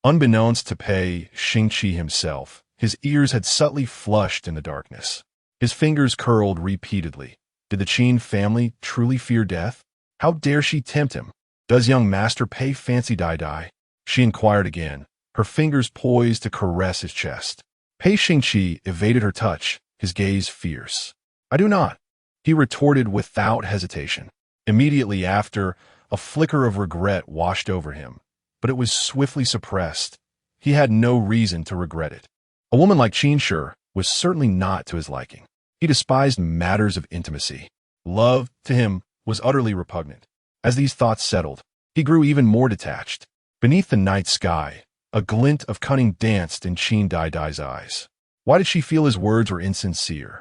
unbeknownst to Pei Xingqi himself, his ears had subtly flushed in the darkness. His fingers curled repeatedly. Did the Qin family truly fear death? How dare she tempt him? Does young master Pei fancy Daidai? She inquired again, her fingers poised to caress his chest. Pei Xingqi evaded her touch, his gaze fierce. "I do not," he retorted without hesitation. Immediately after, a flicker of regret washed over him, but it was swiftly suppressed. He had no reason to regret it. A woman like Qin was certainly not to his liking. He despised matters of intimacy. Love, to him, was utterly repugnant. As these thoughts settled, he grew even more detached. Beneath the night sky, a glint of cunning danced in Qin Daidai's eyes. Why did she feel his words were insincere?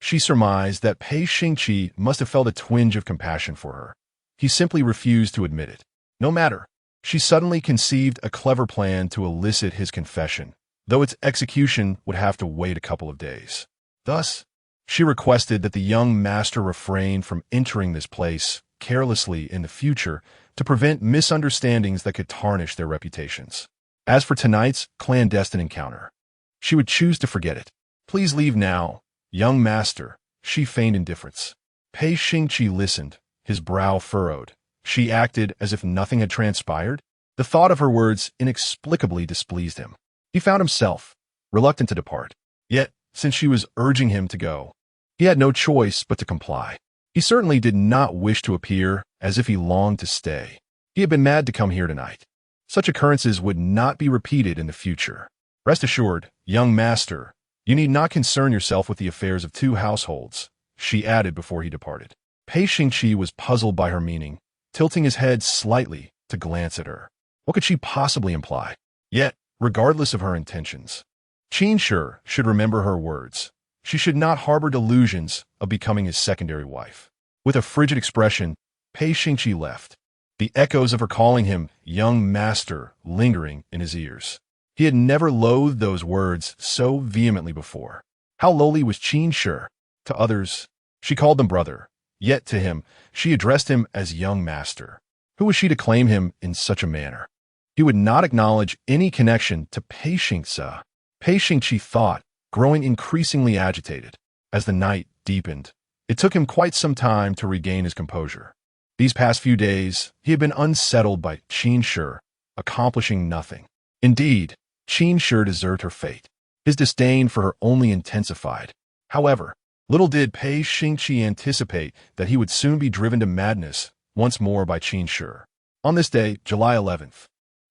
She surmised that Pei Xingqi must have felt a twinge of compassion for her. He simply refused to admit it. No matter. She suddenly conceived a clever plan to elicit his confession, though its execution would have to wait a couple of days. Thus, she requested that the young master refrain from entering this place carelessly in the future to prevent misunderstandings that could tarnish their reputations. As for tonight's clandestine encounter, she would choose to forget it. "Please leave now, young master," she feigned indifference. Pei Xingqi listened, his brow furrowed. She acted as if nothing had transpired. The thought of her words inexplicably displeased him. He found himself reluctant to depart. Yet, since she was urging him to go, he had no choice but to comply. He certainly did not wish to appear as if he longed to stay. He had been mad to come here tonight. Such occurrences would not be repeated in the future. "Rest assured, young master, you need not concern yourself with the affairs of two households," she added before he departed. Pei Xingqi was puzzled by her meaning, tilting his head slightly to glance at her. What could she possibly imply? Yet, regardless of her intentions, Qin should remember her words. She should not harbor delusions of becoming his secondary wife. With a frigid expression, Pei Xingqi left, the echoes of her calling him young master lingering in his ears. He had never loathed those words so vehemently before. How lowly was Qin To others, she called them brother, yet to him, she addressed him as young master. Who was she to claim him in such a manner? He would not acknowledge any connection to Pei Xingce. Pei Xingqi thought, growing increasingly agitated. As the night deepened, it took him quite some time to regain his composure. These past few days, he had been unsettled by Qin accomplishing nothing. Indeed, Qin deserved her fate. His disdain for her only intensified. However, little did Pei Xingqi anticipate that he would soon be driven to madness once more by Qin. On this day, July 11th,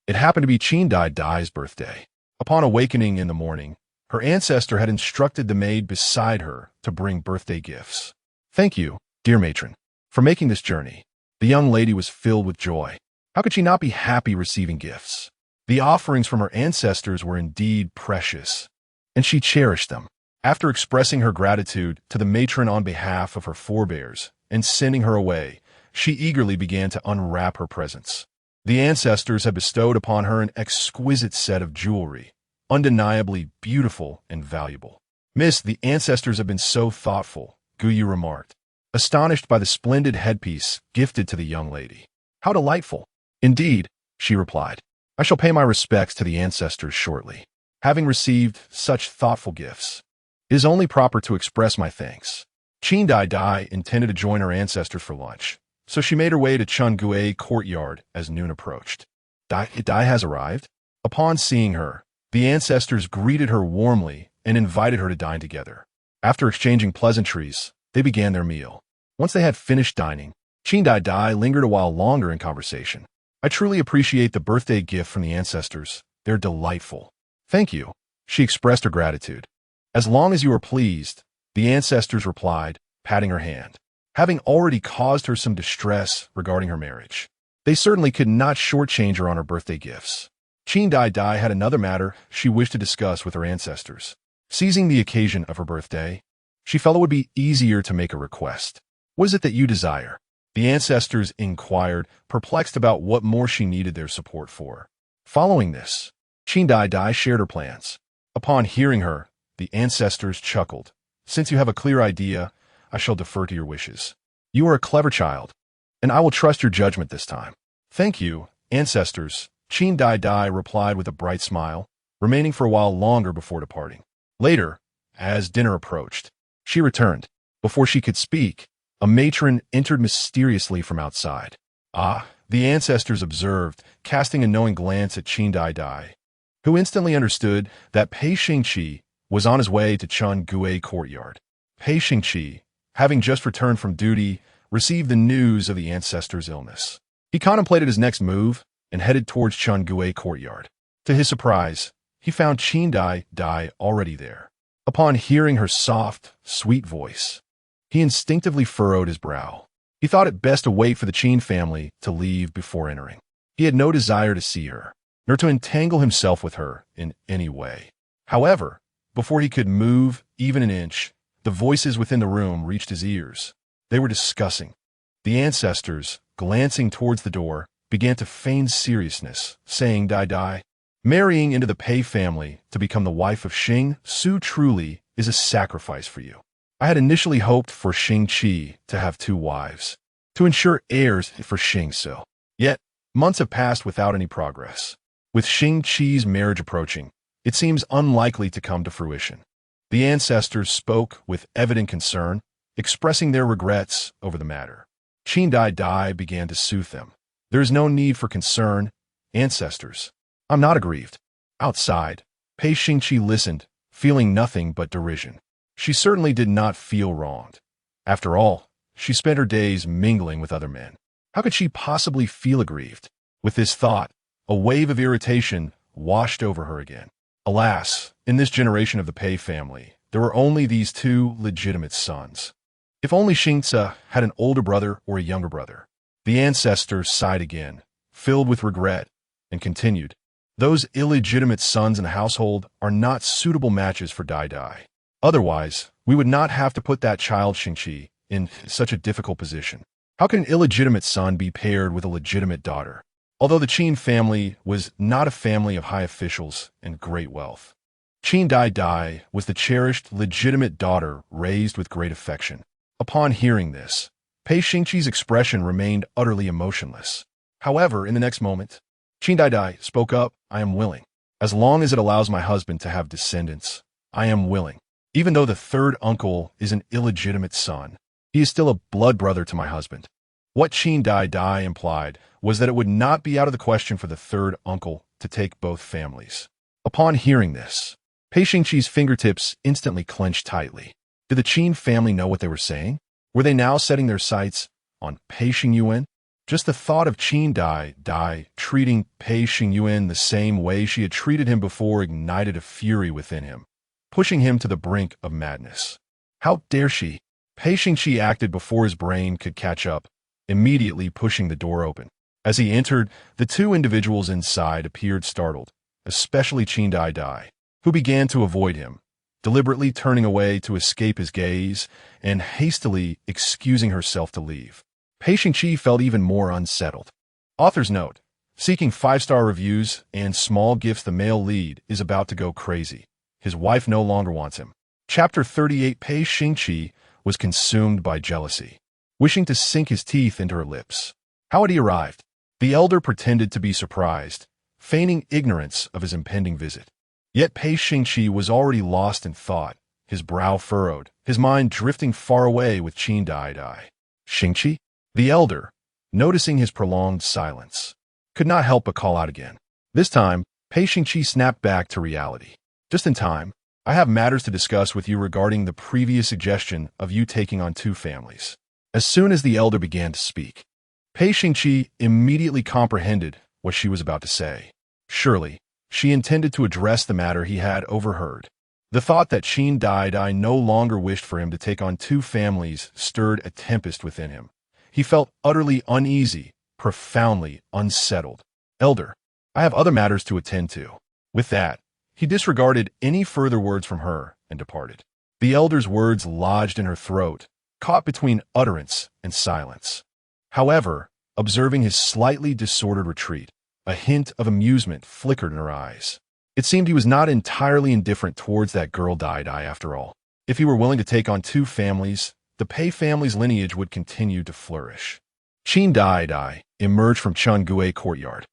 it happened to be Qin Daidai's birthday. Upon awakening in the morning, her ancestor had instructed the maid beside her to bring birthday gifts. "Thank you, dear matron, for making this journey." The young lady was filled with joy. How could she not be happy receiving gifts? The offerings from her ancestors were indeed precious, and she cherished them. After expressing her gratitude to the matron on behalf of her forebears and sending her away, she eagerly began to unwrap her presents. The ancestors had bestowed upon her an exquisite set of jewelry, undeniably beautiful and valuable. "Miss, the ancestors have been so thoughtful," Guyu remarked, astonished by the splendid headpiece gifted to the young lady. "How delightful." "Indeed," she replied. "I shall pay my respects to the ancestors shortly. Having received such thoughtful gifts, it is only proper to express my thanks." Qin Daidai intended to join her ancestors for lunch, so she made her way to Changguei courtyard as noon approached. Dai has arrived? Upon seeing her, the ancestors greeted her warmly and invited her to dine together. After exchanging pleasantries, they began their meal. Once they had finished dining, Qin Daidai lingered a while longer in conversation. "I truly appreciate the birthday gift from the ancestors. They're delightful." "Thank you." She expressed her gratitude. "As long as you are pleased," the ancestors replied, patting her hand. Having already caused her some distress regarding her marriage, they certainly could not shortchange her on her birthday gifts. Qin Daidai had another matter she wished to discuss with her ancestors. Seizing the occasion of her birthday, she felt it would be easier to make a request. "What is it that you desire?" the ancestors inquired, perplexed about what more she needed their support for. Following this, Qin Daidai shared her plans. Upon hearing her, the ancestors chuckled. "Since you have a clear idea, I shall defer to your wishes. You are a clever child, and I will trust your judgment this time." "Thank you, ancestors," Qin Daidai replied with a bright smile, remaining for a while longer before departing. Later, as dinner approached, she returned. Before she could speak, a matron entered mysteriously from outside. "Ah," the ancestors observed, casting a knowing glance at Qin Daidai. who instantly understood that Pei Xingqi was on his way to Qin Daidai courtyard. Pei Xingqi, having just returned from duty, received the news of the ancestor's illness. He contemplated his next move and headed towards Qin Daidai courtyard. To his surprise, he found Qin Daidai already there. Upon hearing her soft, sweet voice, he instinctively furrowed his brow. He thought it best to wait for the Qin family to leave before entering. He had no desire to see her, nor to entangle himself with her in any way. However, before he could move even an inch, the voices within the room reached his ears. They were discussing. The ancestors, glancing towards the door, began to feign seriousness, saying, Daidai, marrying into the Pei family to become the wife of Xingce truly is a sacrifice for you. I had initially hoped for Xingqi to have 2 wives, to ensure heirs for Xingce. Yet, months have passed without any progress. With Xingqi's marriage approaching, it seems unlikely to come to fruition. The ancestors spoke with evident concern, expressing their regrets over the matter. Qin Daidai began to soothe them. There is no need for concern, ancestors. I'm not aggrieved. Outside, Pei Xingqi listened, feeling nothing but derision. She certainly did not feel wronged. After all, she spent her days mingling with other men. How could she possibly feel aggrieved? With this thought, a wave of irritation washed over her again. Alas, in this generation of the Pei family, there were only these 2 legitimate sons. If only Xingce had an older brother or a younger brother. The ancestors sighed again, filled with regret, and continued. Those illegitimate sons in the household are not suitable matches for Daidai. Otherwise, we would not have to put that child Xingqi in such a difficult position. How can an illegitimate son be paired with a legitimate daughter? Although the Qin family was not a family of high officials and great wealth, Qin Daidai was the cherished, legitimate daughter raised with great affection. Upon hearing this, Pei Xingqi's expression remained utterly emotionless. However, in the next moment, Qin Daidai spoke up, I am willing. As long as it allows my husband to have descendants, I am willing. Even though the 3rd uncle is an illegitimate son, he is still a blood brother to my husband. What Qin Daidai implied was that it would not be out of the question for the 3rd uncle to take both families. Upon hearing this, Pei Xingqi's fingertips instantly clenched tightly. Did the Qin family know what they were saying? Were they now setting their sights on Pei Xingqi? Just the thought of Qin Daidai treating Pei Xingqi the same way she had treated him before ignited a fury within him, pushing him to the brink of madness. How dare she? Pei Xingqi acted before his brain could catch up, immediately pushing the door open. As he entered, the 2 individuals inside appeared startled, especially Qin Daidai, who began to avoid him, deliberately turning away to escape his gaze and hastily excusing herself to leave. Pei Xingqi felt even more unsettled. Author's note: seeking 5-star reviews and small gifts, the male lead is about to go crazy. His wife no longer wants him. Chapter 38. Pei Xingqi was consumed by jealousy, wishing to sink his teeth into her lips. How had he arrived? The elder pretended to be surprised, feigning ignorance of his impending visit. Yet Pei Xingqi was already lost in thought, his brow furrowed, his mind drifting far away with Qin Daidai. Xingqi? The elder, noticing his prolonged silence, could not help but call out again. This time, Pei Xingqi snapped back to reality. Just in time, I have matters to discuss with you regarding the previous suggestion of you taking on 2 families. As soon as the elder began to speak, Pei Xingqi immediately comprehended what she was about to say. Surely, she intended to address the matter he had overheard. The thought that Qin Daidai no longer wished for him to take on 2 families stirred a tempest within him. He felt utterly uneasy, profoundly unsettled. Elder, I have other matters to attend to. With that, he disregarded any further words from her and departed. The elder's words lodged in her throat, caught between utterance and silence. However, observing his slightly disordered retreat, a hint of amusement flickered in her eyes. It seemed he was not entirely indifferent towards that girl Daidai after all. If he were willing to take on 2 families, the Pei family's lineage would continue to flourish. Qin Daidai emerged from Qin Daidai courtyard,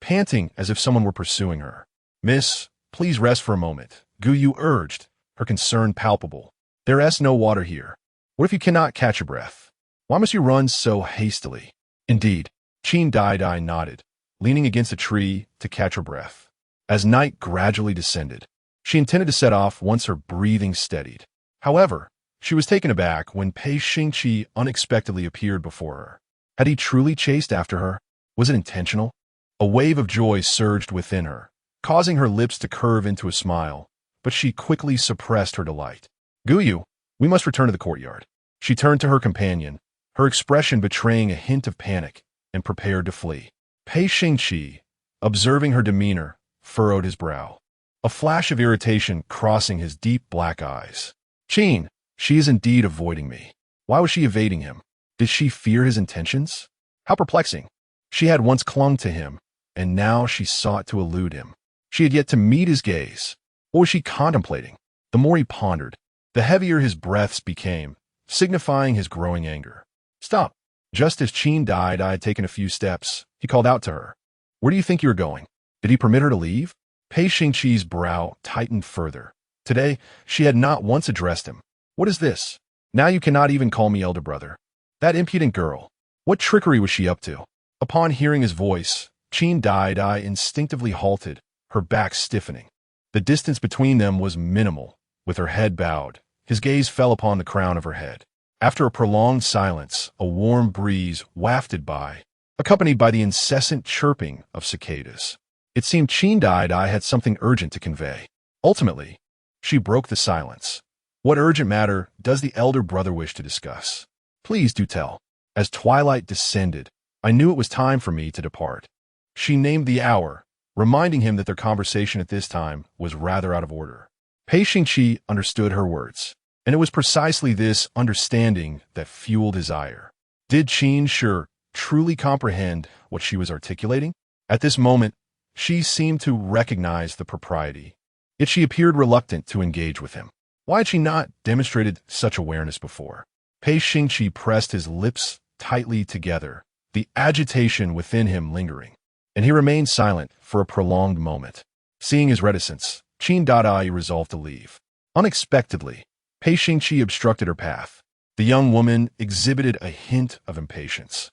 panting as if someone were pursuing her. Miss, please rest for a moment, Gu Yu urged, her concern palpable. There's no water here. What if you cannot catch your breath? Why must you run so hastily? Indeed, Qin Daidai nodded, leaning against a tree to catch her breath. As night gradually descended, she intended to set off once her breathing steadied. However, she was taken aback when Pei Xingqi unexpectedly appeared before her. Had he truly chased after her? Was it intentional? A wave of joy surged within her, causing her lips to curve into a smile, but she quickly suppressed her delight. Guyu, we must return to the courtyard. She turned to her companion, her expression betraying a hint of panic, and prepared to flee. Pei Xingqi, observing her demeanor, furrowed his brow, a flash of irritation crossing his deep black eyes. Qin, she is indeed avoiding me. Why was she evading him? Did she fear his intentions? How perplexing. She had once clung to him, and now she sought to elude him. She had yet to meet his gaze. What was she contemplating? The more he pondered, the heavier his breaths became, signifying his growing anger. Stop. Just as Qin Daidai had taken a few steps, he called out to her. Where do you think you are going? Did he permit her to leave? Pei Xingqi's brow tightened further. Today, she had not once addressed him. What is this? Now you cannot even call me elder brother. That impudent girl. What trickery was she up to? Upon hearing his voice, Qin Daidai instinctively halted, her back stiffening. The distance between them was minimal. With her head bowed, his gaze fell upon the crown of her head. After a prolonged silence, a warm breeze wafted by, accompanied by the incessant chirping of cicadas. It seemed Qin Daidai had something urgent to convey. Ultimately, she broke the silence. What urgent matter does the elder brother wish to discuss? Please do tell. As twilight descended, I knew it was time for me to depart. She named the hour, reminding him that their conversation at this time was rather out of order. Pei Xingqi understood her words, and it was precisely this understanding that fueled his ire. Did Qin Shi truly comprehend what she was articulating? At this moment, she seemed to recognize the propriety, yet she appeared reluctant to engage with him. Why had she not demonstrated such awareness before? Pei Xingqi pressed his lips tightly together, the agitation within him lingering, and he remained silent for a prolonged moment. Seeing his reticence, Qin Daidai resolved to leave. Unexpectedly, Pei Xingqi obstructed her path. The young woman exhibited a hint of impatience.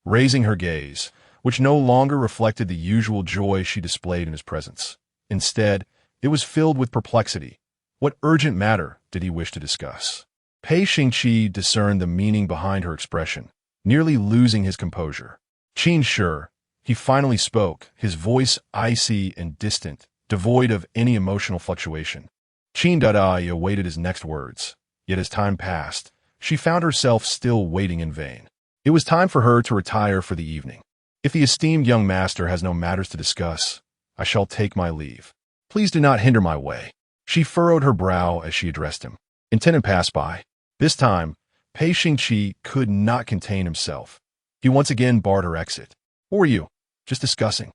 Raising her gaze, which no longer reflected the usual joy she displayed in his presence. Instead, it was filled with perplexity. What urgent matter did he wish to discuss? Pei Xingqi discerned the meaning behind her expression, nearly losing his composure. Qin Shi, he finally spoke, his voice icy and distant, devoid of any emotional fluctuation. Qin Daidai awaited his next words, yet as time passed, she found herself still waiting in vain. It was time for her to retire for the evening. If the esteemed young master has no matters to discuss, I shall take my leave. Please do not hinder my way. She furrowed her brow as she addressed him. A tenant passed by. This time, Pei Xingqi could not contain himself. He once again barred her exit. Who are you? Just discussing.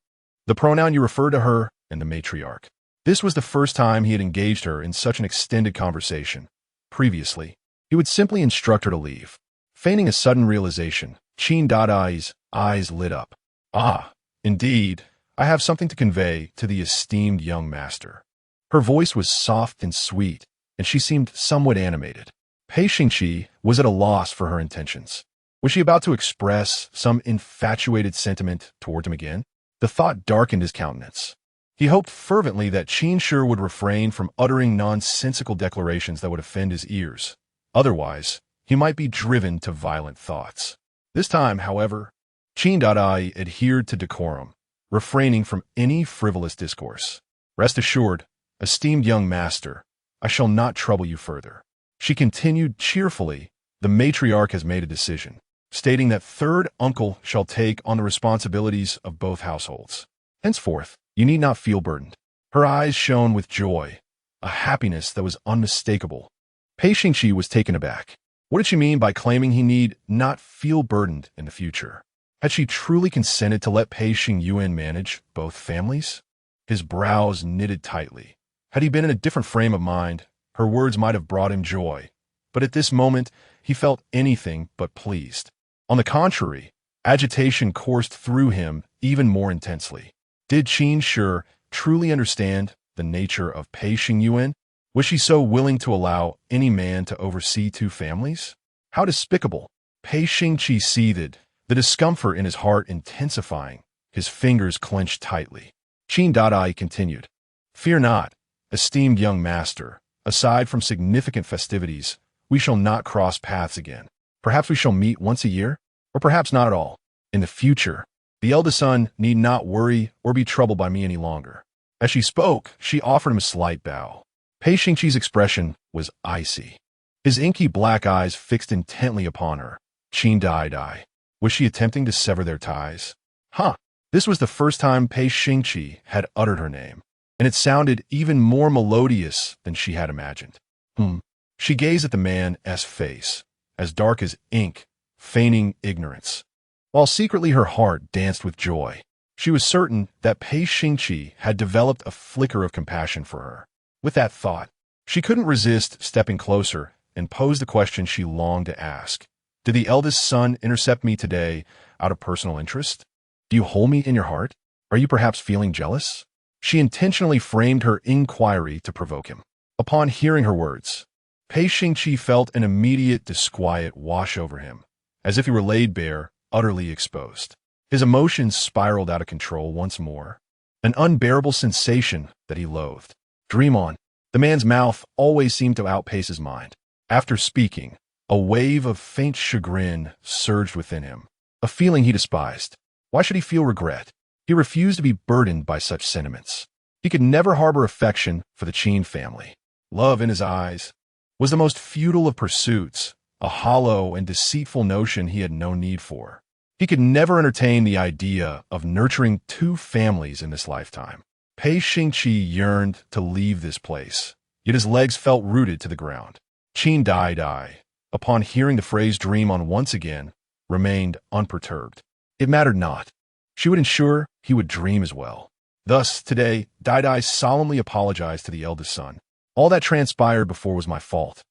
The pronoun you referred to her and the matriarch. This was the first time he had engaged her in such an extended conversation. Previously, he would simply instruct her to leave. Feigning a sudden realization, Qin Daidai's eyes lit up. Ah, indeed, I have something to convey to the esteemed young master. Her voice was soft and sweet, and she seemed somewhat animated. Pei Xingqi was at a loss for her intentions. Was she about to express some infatuated sentiment toward him again? The thought darkened his countenance. He hoped fervently that Qin Shi would refrain from uttering nonsensical declarations that would offend his ears. Otherwise, he might be driven to violent thoughts. This time, however, Qin Daidai adhered to decorum, refraining from any frivolous discourse. Rest assured, esteemed young master, I shall not trouble you further. She continued cheerfully, the matriarch has made a decision, stating that third uncle shall take on the responsibilities of both households. Henceforth, you need not feel burdened. Her eyes shone with joy, a happiness that was unmistakable. Pei Xingqi was taken aback. What did she mean by claiming he need not feel burdened in the future? Had she truly consented to let Pei Xingyuan manage both families? His brows knitted tightly. Had he been in a different frame of mind, her words might have brought him joy, but at this moment he felt anything but pleased. On the contrary, agitation coursed through him even more intensely. Did Qin Shi truly understand the nature of Pei Xingyuan? Was she so willing to allow any man to oversee two families? How despicable! Pei Xingqi seethed, the discomfort in his heart intensifying, his fingers clenched tightly. Qin Daidai continued. Fear not, esteemed young master. Aside from significant festivities, we shall not cross paths again. Perhaps we shall meet once a year, or perhaps not at all. In the future, the eldest son need not worry or be troubled by me any longer. As she spoke, she offered him a slight bow. Pei Xingqi's expression was icy. His inky black eyes fixed intently upon her. Qin Daidai. Was she attempting to sever their ties? This was the first time Pei Xingqi had uttered her name, and it sounded even more melodious than she had imagined. She gazed at the man's face, as dark as ink, feigning ignorance, while secretly her heart danced with joy. She was certain that Pei Xingqi had developed a flicker of compassion for her. With that thought, she couldn't resist stepping closer and posed the question she longed to ask. Did the eldest son intercept me today out of personal interest? Do you hold me in your heart? Are you perhaps feeling jealous? She intentionally framed her inquiry to provoke him. Upon hearing her words, Pei Xingqi felt an immediate disquiet wash over him, as if he were laid bare, utterly exposed. His emotions spiraled out of control once more, an unbearable sensation that he loathed. Dream on. The man's mouth always seemed to outpace his mind. After speaking, a wave of faint chagrin surged within him, a feeling he despised. Why should he feel regret? He refused to be burdened by such sentiments. He could never harbor affection for the Qin family. Love in his eyes was the most futile of pursuits, a hollow and deceitful notion he had no need for. He could never entertain the idea of nurturing two families in this lifetime. Pei Xingqi yearned to leave this place, yet his legs felt rooted to the ground. Qin Daidai, upon hearing the phrase dream on once again, remained unperturbed. It mattered not. She would ensure he would dream as well. Thus, today, Daidai solemnly apologized to the eldest son. All that transpired before was my fault.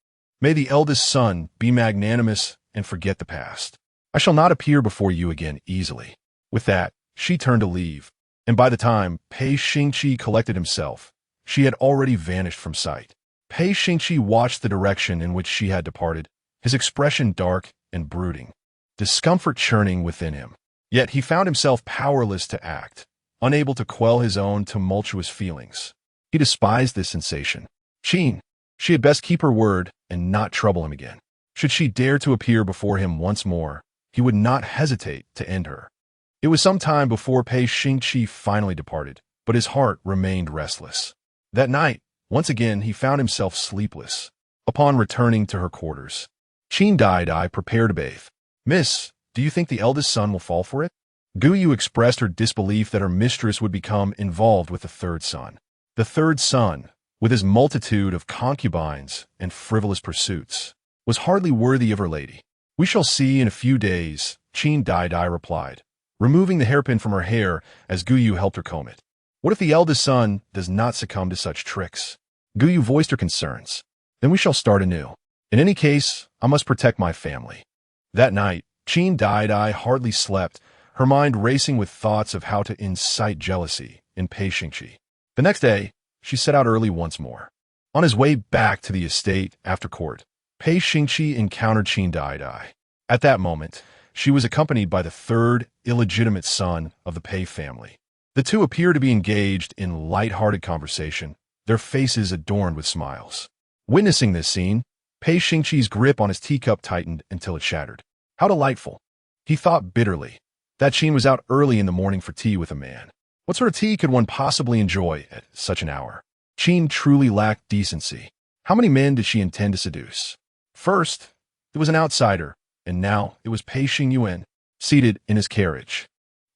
May the eldest son be magnanimous and forget the past. I shall not appear before you again easily. With that, she turned to leave, and by the time Pei Xingqi collected himself, she had already vanished from sight. Pei Xingqi watched the direction in which she had departed, his expression dark and brooding, discomfort churning within him. Yet he found himself powerless to act, unable to quell his own tumultuous feelings. He despised this sensation. Qin, she had best keep her word and not trouble him again. Should she dare to appear before him once more, he would not hesitate to end her. It was some time before Pei Xingqi finally departed, but his heart remained restless. That night, once again, he found himself sleepless. Upon returning to her quarters, Qin Daidai prepared to bathe. Miss, do you think the eldest son will fall for it? Guyu expressed her disbelief that her mistress would become involved with the third son. The third son, with his multitude of concubines and frivolous pursuits, was hardly worthy of her lady. We shall see in a few days, Qin Daidai replied, removing the hairpin from her hair as Guyu helped her comb it. What if the eldest son does not succumb to such tricks? Guyu voiced her concerns. Then we shall start anew. In any case, I must protect my family. That night, Qin Daidai hardly slept, her mind racing with thoughts of how to incite jealousy in Pei Xingqi. The next day, she set out early once more. On his way back to the estate after court, Pei Xingqi encountered Qin Daidai. At that moment, she was accompanied by the third illegitimate son of the Pei family. The two appeared to be engaged in light-hearted conversation, their faces adorned with smiles. Witnessing this scene, Pei Xingqi's grip on his teacup tightened until it shattered. How delightful! He thought bitterly. That Qin was out early in the morning for tea with a man. What sort of tea could one possibly enjoy at such an hour? Qin truly lacked decency. How many men did she intend to seduce? First, it was an outsider, and now it was Pei Xingqi, seated in his carriage.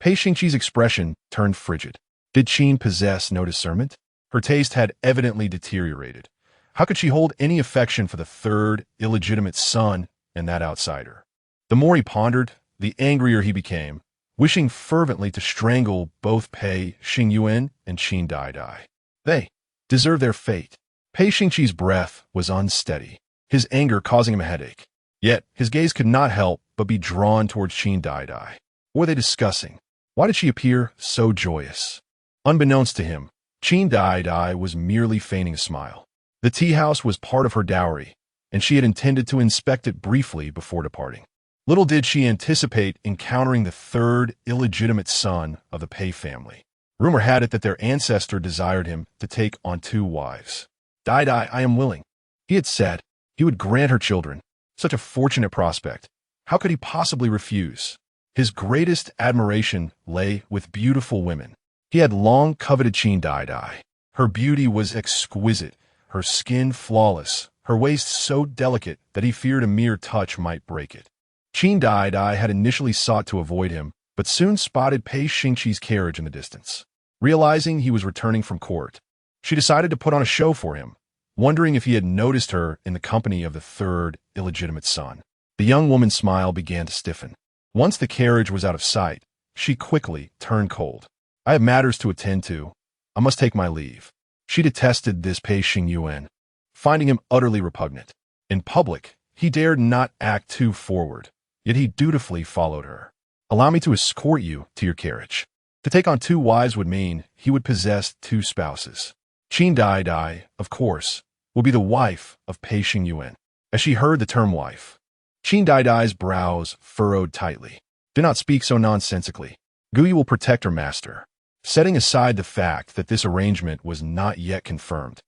Pei Xingqi's expression turned frigid. Did Qin possess no discernment? Her taste had evidently deteriorated. How could she hold any affection for the third illegitimate son and that outsider? The more he pondered, the angrier he became, wishing fervently to strangle both Pei Xingqi and Qin Daidai. They deserve their fate. Pei Xingqi's breath was unsteady, his anger causing him a headache. Yet his gaze could not help but be drawn towards Qin Daidai. What were they discussing? Why did she appear so joyous? Unbeknownst to him, Qin Daidai was merely feigning a smile. The tea house was part of her dowry, and she had intended to inspect it briefly before departing. Little did she anticipate encountering the third illegitimate son of the Pei family. Rumor had it that their ancestor desired him to take on 2 wives. Daidai, I am willing. He had said he would grant her children. Such a fortunate prospect. How could he possibly refuse? His greatest admiration lay with beautiful women. He had long coveted Qin Daidai. Her beauty was exquisite, her skin flawless, her waist so delicate that he feared a mere touch might break it. Qin Daidai had initially sought to avoid him, but soon spotted Pei Xingqe's carriage in the distance. Realizing he was returning from court, she decided to put on a show for him, wondering if he had noticed her in the company of the 3rd illegitimate son. The young woman's smile began to stiffen. Once the carriage was out of sight, she quickly turned cold. I have matters to attend to. I must take my leave. She detested this Pei Xingqi, finding him utterly repugnant. In public, he dared not act too forward, yet he dutifully followed her. Allow me to escort you to your carriage. To take on 2 wives would mean he would possess 2 spouses. Qin Daidai, of course, will be the wife of Pei Xingqi. As she heard the term wife, Qin Daidai's brows furrowed tightly. Do not speak so nonsensically. Guyi will protect her master. Setting aside the fact that this arrangement was not yet confirmed.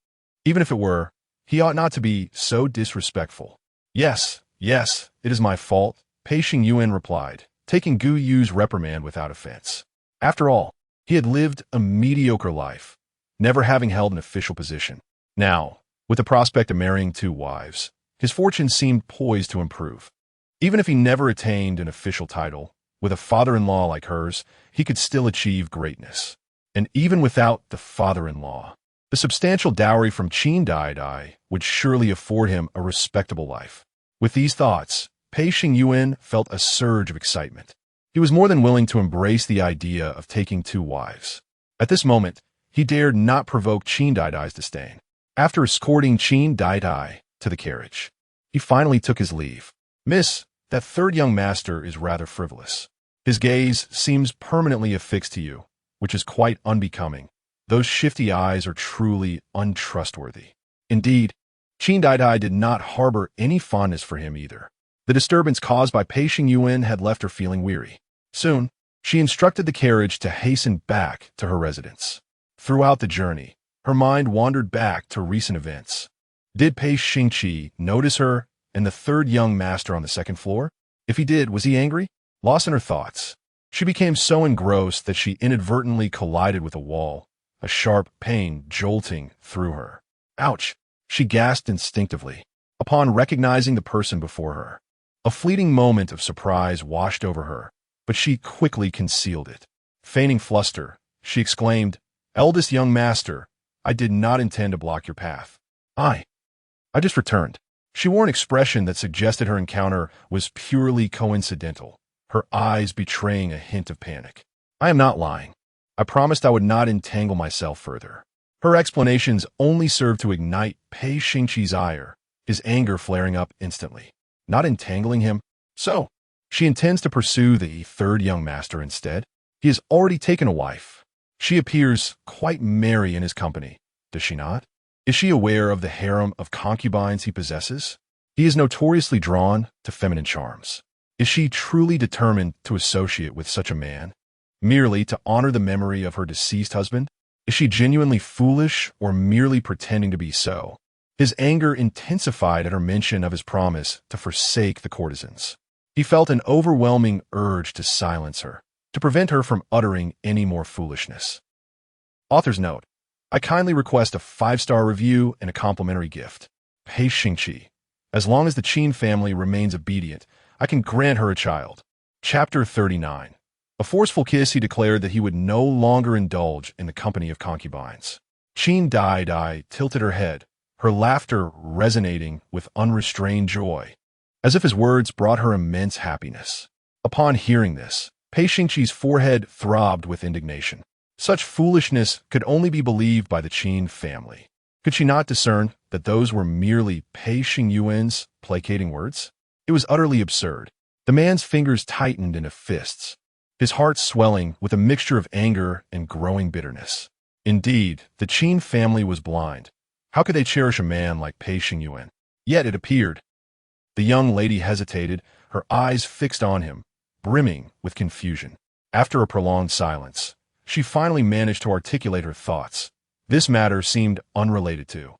Even if it were, he ought not to be so disrespectful. Yes, it is my fault, Pei Xingqi replied, taking Gu Yu's reprimand without offense. After all, he had lived a mediocre life, never having held an official position. Now, with the prospect of marrying 2 wives, his fortune seemed poised to improve. Even if he never attained an official title, with a father-in-law like hers, he could still achieve greatness. And even without the father-in-law, the substantial dowry from Qin Daidai would surely afford him a respectable life. With these thoughts, Pei Xingqi felt a surge of excitement. He was more than willing to embrace the idea of taking 2 wives. At this moment, he dared not provoke Qin Daidai's disdain. After escorting Qin Daidai to the carriage, he finally took his leave. Miss, that 3rd young master is rather frivolous. His gaze seems permanently affixed to you, which is quite unbecoming. Those shifty eyes are truly untrustworthy. Indeed, Qin Daidai did not harbor any fondness for him either. The disturbance caused by Pei Xingqi had left her feeling weary. Soon, she instructed the carriage to hasten back to her residence. Throughout the journey, her mind wandered back to recent events. Did Pei Xingqi notice her and the 3rd young master on the 2nd floor? If he did, was he angry? Lost in her thoughts, she became so engrossed that she inadvertently collided with a wall, a sharp pain jolting through her. Ouch! She gasped instinctively, upon recognizing the person before her. A fleeting moment of surprise washed over her, but she quickly concealed it. Feigning fluster, she exclaimed, "Eldest young master, I did not intend to block your path. I just returned." She wore an expression that suggested her encounter was purely coincidental, her eyes betraying a hint of panic. "I am not lying. I promised I would not entangle myself further." Her explanations only served to ignite Pei Xingqi's ire, his anger flaring up instantly. Not entangling him? So, she intends to pursue the 3rd young master instead? He has already taken a wife. She appears quite merry in his company, does she not? Is she aware of the harem of concubines he possesses? He is notoriously drawn to feminine charms. Is she truly determined to associate with such a man, merely to honor the memory of her deceased husband? Is she genuinely foolish or merely pretending to be so? His anger intensified at her mention of his promise to forsake the courtesans. He felt an overwhelming urge to silence her, to prevent her from uttering any more foolishness. Author's note: I kindly request a 5-star review and a complimentary gift. Pei Xingqi. As long as the Qin family remains obedient, I can grant her a child. Chapter 39. A forceful kiss, he declared that he would no longer indulge in the company of concubines. Qin Daidai tilted her head, her laughter resonating with unrestrained joy, as if his words brought her immense happiness. Upon hearing this, Pei Xingqi's forehead throbbed with indignation. Such foolishness could only be believed by the Qin family. Could she not discern that those were merely Pei Xingqi's placating words? It was utterly absurd. The man's fingers tightened into fists, his heart swelling with a mixture of anger and growing bitterness. Indeed, the Qin family was blind. How could they cherish a man like Pei Xingqi? Yet it appeared. The young lady hesitated, her eyes fixed on him, brimming with confusion. After a prolonged silence, She finally managed to articulate her thoughts. This matter seemed unrelated to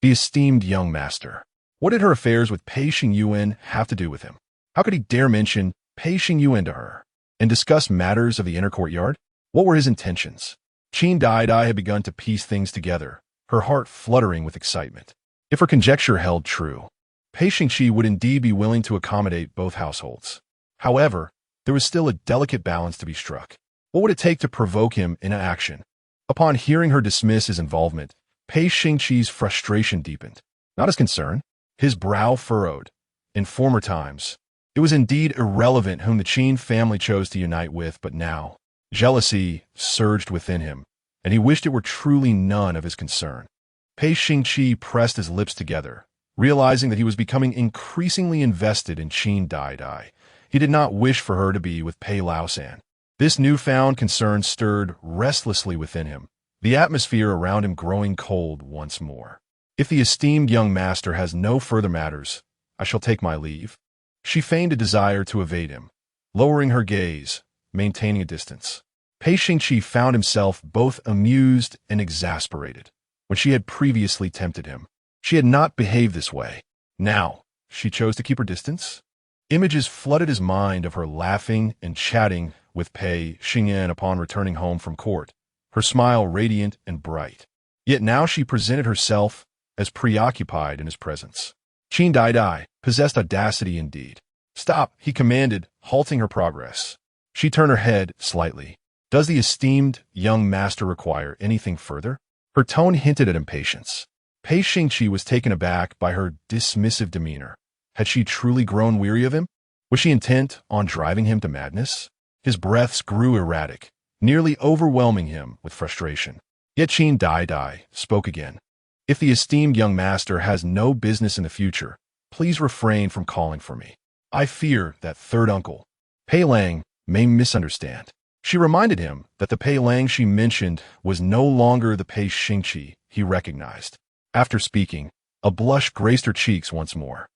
the esteemed young master. What did her affairs with Pei Xingqi have to do with him? How could he dare mention Pei Xingqi to her and discuss matters of the inner courtyard? What were his intentions? Qin Daidai had begun to piece things together, her heart fluttering with excitement. If her conjecture held true, Pei Xingqi would indeed be willing to accommodate both households. However, there was still a delicate balance to be struck. What would it take to provoke him into action? Upon hearing her dismiss his involvement, Pei Xingqi's frustration deepened. Not his concern. His brow furrowed. In former times, it was indeed irrelevant whom the Qin family chose to unite with, but now, jealousy surged within him, and he wished it were truly none of his concern. Pei Xingqi pressed his lips together, realizing that he was becoming increasingly invested in Qin Daidai. He did not wish for her to be with Pei Laosan. This newfound concern stirred restlessly within him, the atmosphere around him growing cold once more. If the esteemed young master has no further matters, I shall take my leave. She feigned a desire to evade him, lowering her gaze, maintaining a distance. Pei Xingqi found himself both amused and exasperated. When she had previously tempted him, she had not behaved this way. Now, she chose to keep her distance. Images flooded his mind of her laughing and chatting with Pei Xingqi upon returning home from court, her smile radiant and bright. Yet now she presented herself as preoccupied in his presence. Qin Daidai possessed audacity indeed. "Stop," he commanded, halting her progress. She turned her head slightly. "Does the esteemed young master require anything further?" Her tone hinted at impatience. Pei Xingqi was taken aback by her dismissive demeanor. Had she truly grown weary of him? Was she intent on driving him to madness? His breaths grew erratic, nearly overwhelming him with frustration. Yet Qin Daidai spoke again. "If the esteemed young master has no business in the future, please refrain from calling for me. I fear that third uncle, Pei Lang, may misunderstand." She reminded him that the Pei Lang she mentioned was no longer the Pei Xingqi he recognized. After speaking, a blush graced her cheeks once more.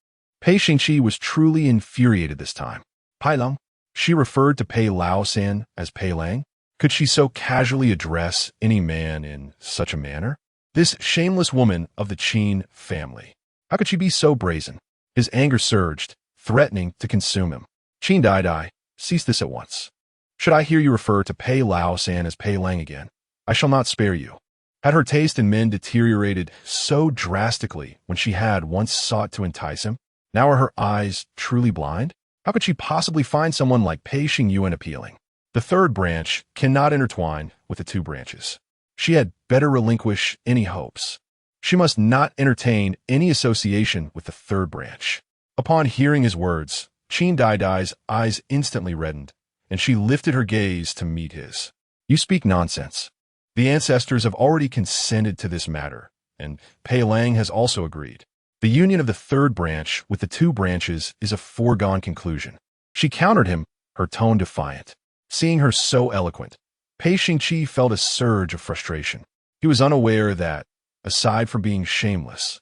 Pei Xingqi was truly infuriated this time. "Pei Lang?" She referred to Pei Laosan as Pei Lang. Could she so casually address any man in such a manner? This shameless woman of the Qin family. How could she be so brazen? His anger surged, threatening to consume him. "Qin Daidai, cease this at once. Should I hear you refer to Pei Laosan as Pei Lang again, I shall not spare you." Had her taste in men deteriorated so drastically when she had once sought to entice him? Now are her eyes truly blind? How could she possibly find someone like Pei Xingqi appealing? The third branch cannot intertwine with the two branches. She had better relinquish any hopes. She must not entertain any association with the third branch. Upon hearing his words, Qin Daidai's eyes instantly reddened, and she lifted her gaze to meet his. "You speak nonsense. The ancestors have already consented to this matter, and Pei Lang has also agreed. The union of the third branch with the two branches is a foregone conclusion." She countered him, her tone defiant. Seeing her so eloquent, Pei Xingqi felt a surge of frustration. He was unaware that, aside from being shameless,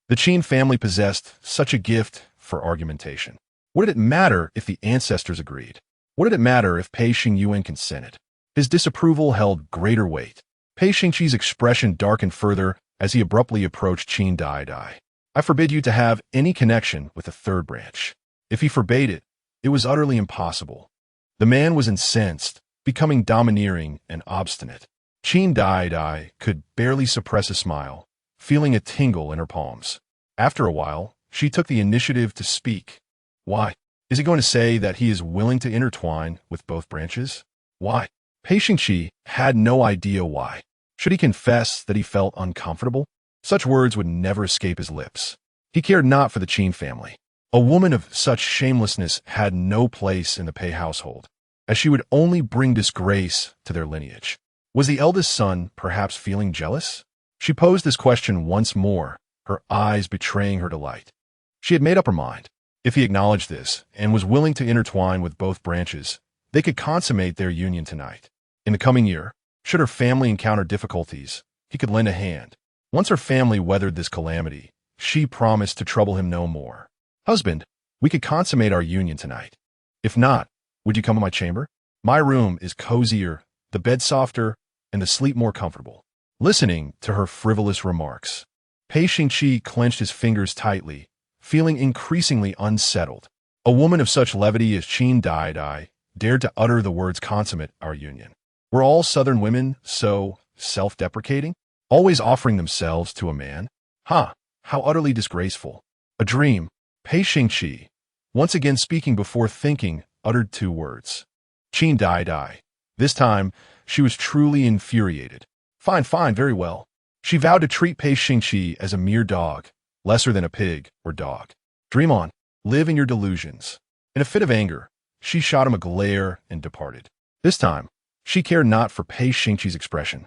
the Qin family possessed such a gift for argumentation. What did it matter if the ancestors agreed? What did it matter if Pei Xingqi consented? His disapproval held greater weight. Pei Xingqi's expression darkened further as he abruptly approached Qin Daidai. "I forbid you to have any connection with the third branch." If he forbade it, it was utterly impossible. The man was incensed, becoming domineering and obstinate. Qin Daidai could barely suppress a smile, feeling a tingle in her palms. After a while, she took the initiative to speak. "Why? Is he going to say that he is willing to intertwine with both branches? Why?" Pei Xingqi had no idea why. Should he confess that he felt uncomfortable? Such words would never escape his lips. He cared not for the Qin family. A woman of such shamelessness had no place in the Pei household, as she would only bring disgrace to their lineage. Was the eldest son perhaps feeling jealous? She posed this question once more, her eyes betraying her delight. She had made up her mind. If he acknowledged this and was willing to intertwine with both branches, they could consummate their union tonight. In the coming year, should her family encounter difficulties, he could lend a hand. Once her family weathered this calamity, she promised to trouble him no more. "Husband, we could consummate our union tonight. If not, would you come to my chamber? My room is cozier the bed softer, and the sleep more comfortable. Listening to her frivolous remarks, Pei Xingqi clenched his fingers tightly, feeling increasingly unsettled. A woman of such levity as Qin Daidai dared to utter the words consummate our union. Were all Southern women so self-deprecating? Always offering themselves to a man? How utterly disgraceful. A dream. Pei Xingqi, once again speaking before thinking, uttered 2 words. Qin Daidai. This time, she was truly infuriated. Fine, very well. She vowed to treat Pei Xingqi as a mere dog, lesser than a pig or dog. Dream on. Live in your delusions. In a fit of anger, she shot him a glare and departed. This time, she cared not for Pei Xingqi's expression.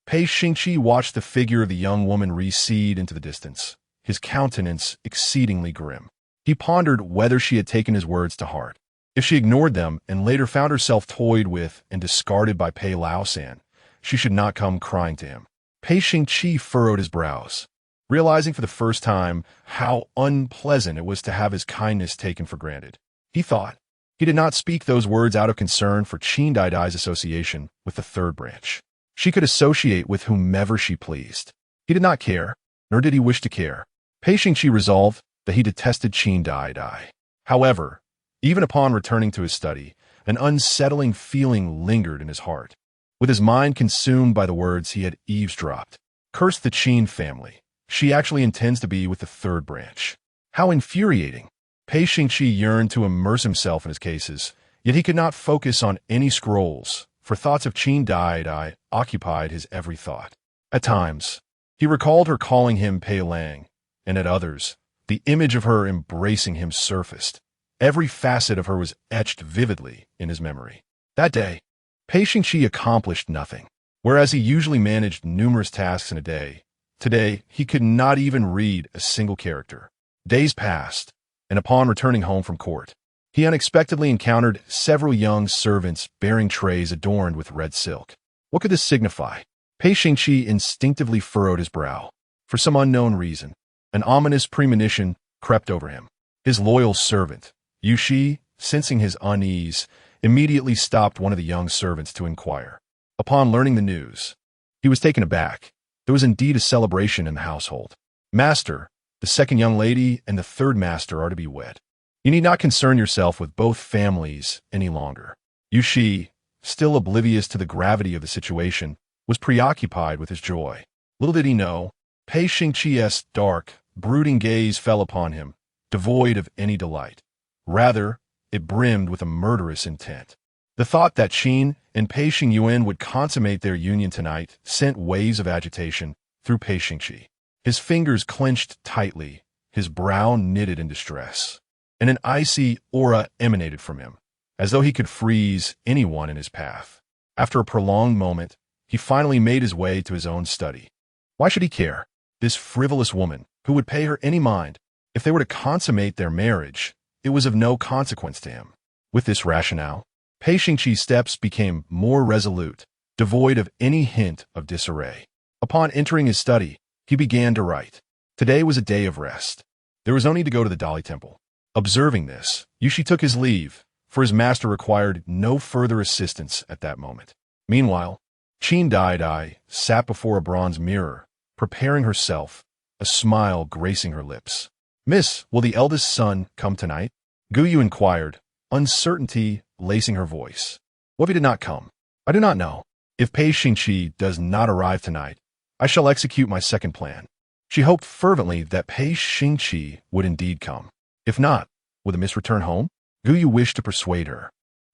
Pei Xingqi watched the figure of the young woman recede into the distance, his countenance exceedingly grim. He pondered whether she had taken his words to heart. If she ignored them and later found herself toyed with and discarded by Pei Laosan, she should not come crying to him. Pei Xingqi furrowed his brows, realizing for the first time how unpleasant it was to have his kindness taken for granted. He thought. He did not speak those words out of concern for Qin Daidai's association with the third branch. She could associate with whomever she pleased. He did not care, nor did he wish to care. Pei Xingqi resolved that he detested Qin Daidai. However, even upon returning to his study, an unsettling feeling lingered in his heart. With his mind consumed by the words he had eavesdropped. Curse the Qin family. She actually intends to be with the third branch. How infuriating. Pei Xingqi yearned to immerse himself in his cases, yet he could not focus on any scrolls, for thoughts of Qin Daidai occupied his every thought. At times, he recalled her calling him Pei Lang, and at others, the image of her embracing him surfaced. Every facet of her was etched vividly in his memory. That day, Pei Xingqi accomplished nothing. Whereas he usually managed numerous tasks in a day, today he could not even read a single character. Days passed, and upon returning home from court, he unexpectedly encountered several young servants bearing trays adorned with red silk. What could this signify? Pei Xingqi instinctively furrowed his brow. For some unknown reason, an ominous premonition crept over him. His loyal servant, Yushi, sensing his unease, immediately stopped one of the young servants to inquire. Upon learning the news, he was taken aback. There was indeed a celebration in the household. Master, the second young lady, and the third master are to be wed. You need not concern yourself with both families any longer. Yushi, still oblivious to the gravity of the situation, was preoccupied with his joy. Little did he know, Pei Xingqi's dark, brooding gaze fell upon him, devoid of any delight. Rather, it brimmed with a murderous intent. The thought that Qin and Pei Xingyuan would consummate their union tonight sent waves of agitation through Pei Xingqi. His fingers clenched tightly, his brow knitted in distress, and an icy aura emanated from him, as though he could freeze anyone in his path. After a prolonged moment, he finally made his way to his own study. Why should he care? This frivolous woman, who would pay her any mind, if they were to consummate their marriage, it was of no consequence to him. With this rationale, Pei Xingqi's steps became more resolute, devoid of any hint of disarray. Upon entering his study, he began to write. Today was a day of rest. There was no need to go to the Dali Temple. Observing this, Yushi took his leave, for his master required no further assistance at that moment. Meanwhile, Qin Daidai sat before a bronze mirror, preparing herself, a smile gracing her lips. Miss, will the eldest son come tonight? Guyu inquired, uncertainty lacing her voice. What if he did not come? I do not know. If Pei Xingqi does not arrive tonight, I shall execute my second plan. She hoped fervently that Pei Xingqi would indeed come. If not, would the miss return home? Guyu wished to persuade her.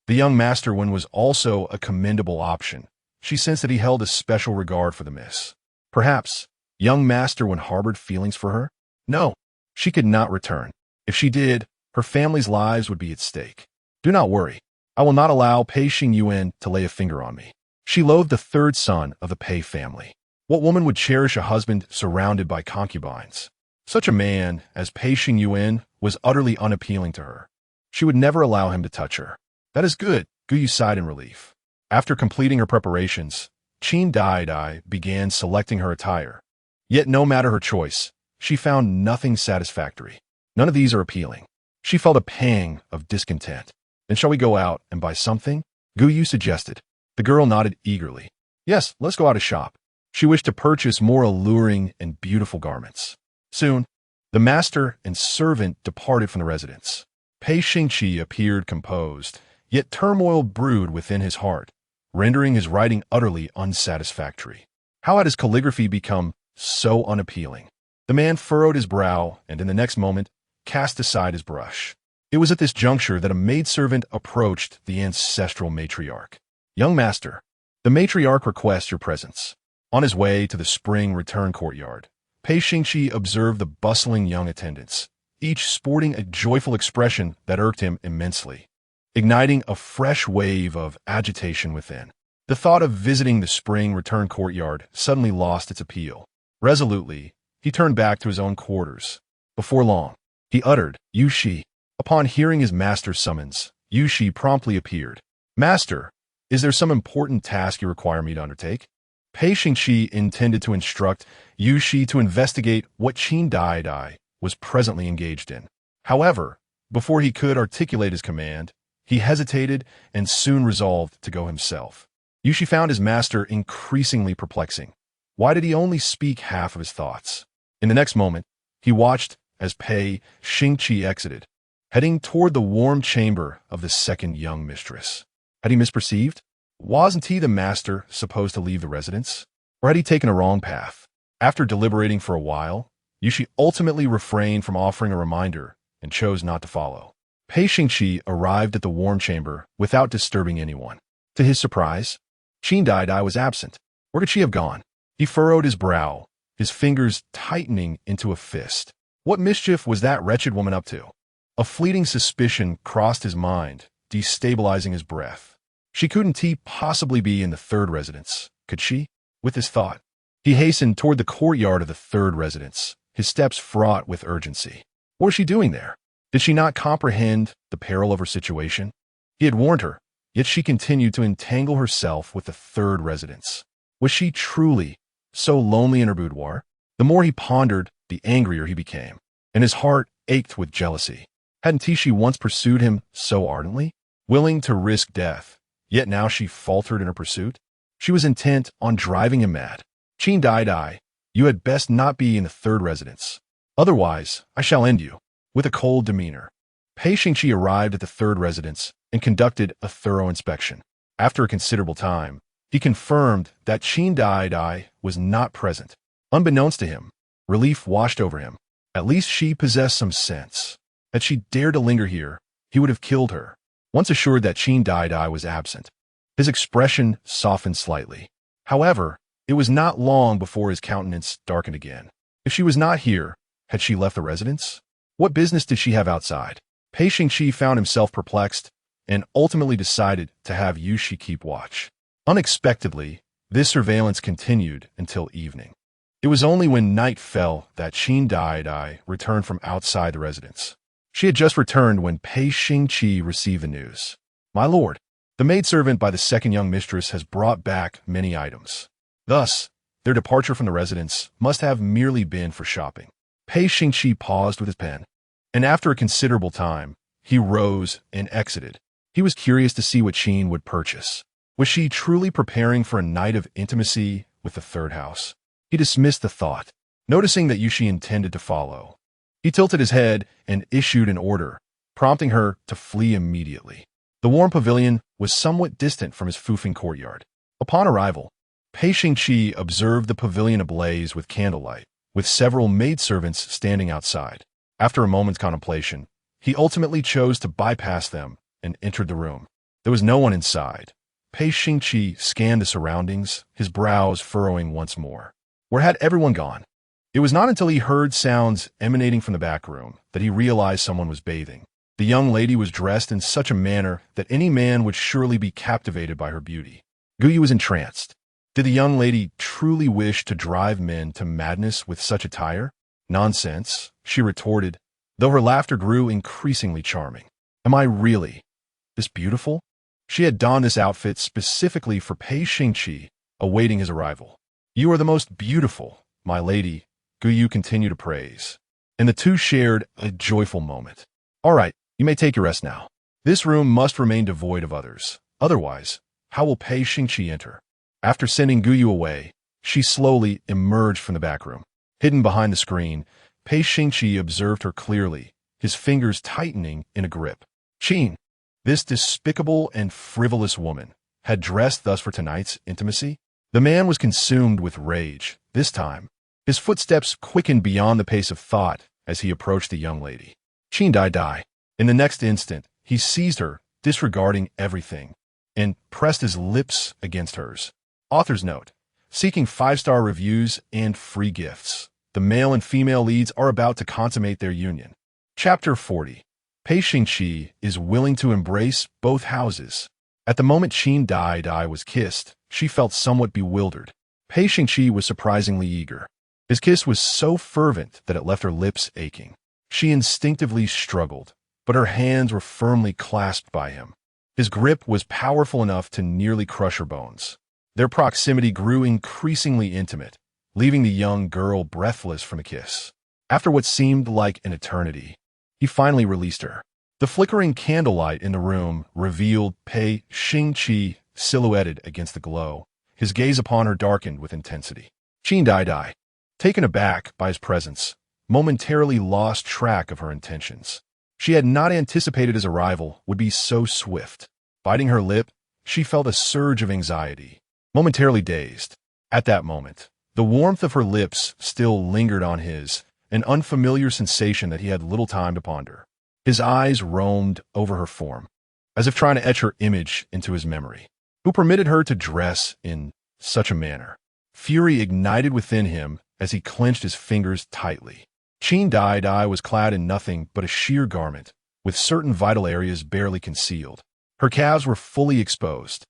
The young master one was also a commendable option. She sensed that he held a special regard for the miss. Perhaps, young master one harbored feelings for her? No, she could not return. If she did, her family's lives would be at stake. Do not worry. I will not allow Pei Xingyuan to lay a finger on me. She loathed the third son of the Pei family. What woman would cherish a husband surrounded by concubines? Such a man as Pei Xingyuan was utterly unappealing to her. She would never allow him to touch her. That is good, Guyu sighed in relief. After completing her preparations, Qin Daidai began selecting her attire. Yet no matter her choice, she found nothing satisfactory. None of these are appealing. She felt a pang of discontent. Then shall we go out and buy something? Guyu suggested. The girl nodded eagerly. Yes, let's go out to shop. She wished to purchase more alluring and beautiful garments. Soon, the master and servant departed from the residence. Pei Xingqi appeared composed, yet turmoil brewed within his heart, rendering his writing utterly unsatisfactory. How had his calligraphy become so unappealing? The man furrowed his brow and in the next moment cast aside his brush. It was at this juncture that a maidservant approached the ancestral matriarch. Young master, the matriarch requests your presence. On his way to the spring return courtyard, Pei Xingqi observed the bustling young attendants, each sporting a joyful expression that irked him immensely, igniting a fresh wave of agitation within. The thought of visiting the spring return courtyard suddenly lost its appeal. Resolutely, he turned back to his own quarters. Before long, he uttered, "Yushi." Upon hearing his master's summons, Yushi promptly appeared. "Master, is there some important task you require me to undertake?" Pei Xingqi intended to instruct Yushi to investigate what Qin Daidai was presently engaged in. However, before he could articulate his command, he hesitated and soon resolved to go himself. Yushi found his master increasingly perplexing. Why did he only speak half of his thoughts? In the next moment, he watched as Pei Xingqi exited, heading toward the warm chamber of the second young mistress. Had he misperceived? Wasn't he the master supposed to leave the residence? Or had he taken a wrong path? After deliberating for a while, Yushi ultimately refrained from offering a reminder and chose not to follow. Pei Xingqi arrived at the warm chamber without disturbing anyone. To his surprise, Qin Daidai was absent. Where could she have gone? He furrowed his brow, his fingers tightening into a fist. What mischief was that wretched woman up to? A fleeting suspicion crossed his mind, destabilizing his breath. She couldn't possibly be in the third residence, could she? With this thought, he hastened toward the courtyard of the third residence, his steps fraught with urgency. What was she doing there? Did she not comprehend the peril of her situation? He had warned her, yet she continued to entangle herself with the third residence. Was she truly so lonely in her boudoir? The more he pondered, the angrier he became, and his heart ached with jealousy. Hadn't she once pursued him so ardently, willing to risk death, yet now she faltered in her pursuit? She was intent on driving him mad. Qin Daidai, you had best not be in the third residence. Otherwise, I shall end you. With a cold demeanor, Pei Xingqi arrived at the third residence and conducted a thorough inspection. After a considerable time, he confirmed that Qin Daidai was not present. Unbeknownst to him, relief washed over him. At least she possessed some sense. Had she dared to linger here, he would have killed her. Once assured that Qin Daidai was absent, his expression softened slightly. However, it was not long before his countenance darkened again. If she was not here, had she left the residence? What business did she have outside? Pei Xingqi found himself perplexed and ultimately decided to have Yushi keep watch. Unexpectedly, this surveillance continued until evening. It was only when night fell that Qin Daidai returned from outside the residence. She had just returned when Pei Xingqi received the news. My lord, the maidservant by the second young mistress has brought back many items. Thus, their departure from the residence must have merely been for shopping. Pei Xingqi paused with his pen, and after a considerable time, he rose and exited. He was curious to see what Qin would purchase. Was she truly preparing for a night of intimacy with the third house? He dismissed the thought, noticing that Yushi intended to follow. He tilted his head and issued an order, prompting her to flee immediately. The warm pavilion was somewhat distant from his foofing courtyard. Upon arrival, Pei Xingqi observed the pavilion ablaze with candlelight, with several maidservants standing outside. After a moment's contemplation, he ultimately chose to bypass them and entered the room. There was no one inside. Pei Xingqi scanned the surroundings, his brows furrowing once more. Where had everyone gone? It was not until he heard sounds emanating from the back room that he realized someone was bathing. The young lady was dressed in such a manner that any man would surely be captivated by her beauty. Guyu was entranced. Did the young lady truly wish to drive men to madness with such attire? Nonsense, she retorted, though her laughter grew increasingly charming. Am I really this beautiful? She had donned this outfit specifically for Pei Xingqi, awaiting his arrival. You are the most beautiful, my lady, Guyu continued to praise, and the two shared a joyful moment. All right, you may take your rest now. This room must remain devoid of others. Otherwise, How will Pei Xingqi enter? After sending Guyu away, she slowly emerged from the back room. Hidden behind the screen, Pei Xingqi observed her clearly, his fingers tightening in a grip. Qin, this despicable and frivolous woman, had dressed thus for tonight's intimacy? The man was consumed with rage. This time, his footsteps quickened beyond the pace of thought as he approached the young lady. Qin Daidai. In the next instant, he seized her, disregarding everything, and pressed his lips against hers. Author's note: seeking 5-star reviews and free gifts. The male and female leads are about to consummate their union. Chapter 40. Pei Xingqi is willing to embrace both houses. At the moment Qin Daidai was kissed, she felt somewhat bewildered. Pei Xingqi was surprisingly eager. His kiss was so fervent that it left her lips aching. She instinctively struggled, but her hands were firmly clasped by him. His grip was powerful enough to nearly crush her bones. Their proximity grew increasingly intimate, leaving the young girl breathless from the kiss. After what seemed like an eternity, he finally released her. The flickering candlelight in the room revealed Pei Xingqi silhouetted against the glow. His gaze upon her darkened with intensity. Qin Daidai, taken aback by his presence, momentarily lost track of her intentions. She had not anticipated his arrival would be so swift. Biting her lip, she felt a surge of anxiety. Momentarily dazed. At that moment, the warmth of her lips still lingered on his, an unfamiliar sensation that he had little time to ponder. His eyes roamed over her form, as if trying to etch her image into his memory. Who permitted her to dress in such a manner? Fury ignited within him as he clenched his fingers tightly. Qin Daidai was clad in nothing but a sheer garment, with certain vital areas barely concealed. Her calves were fully exposed,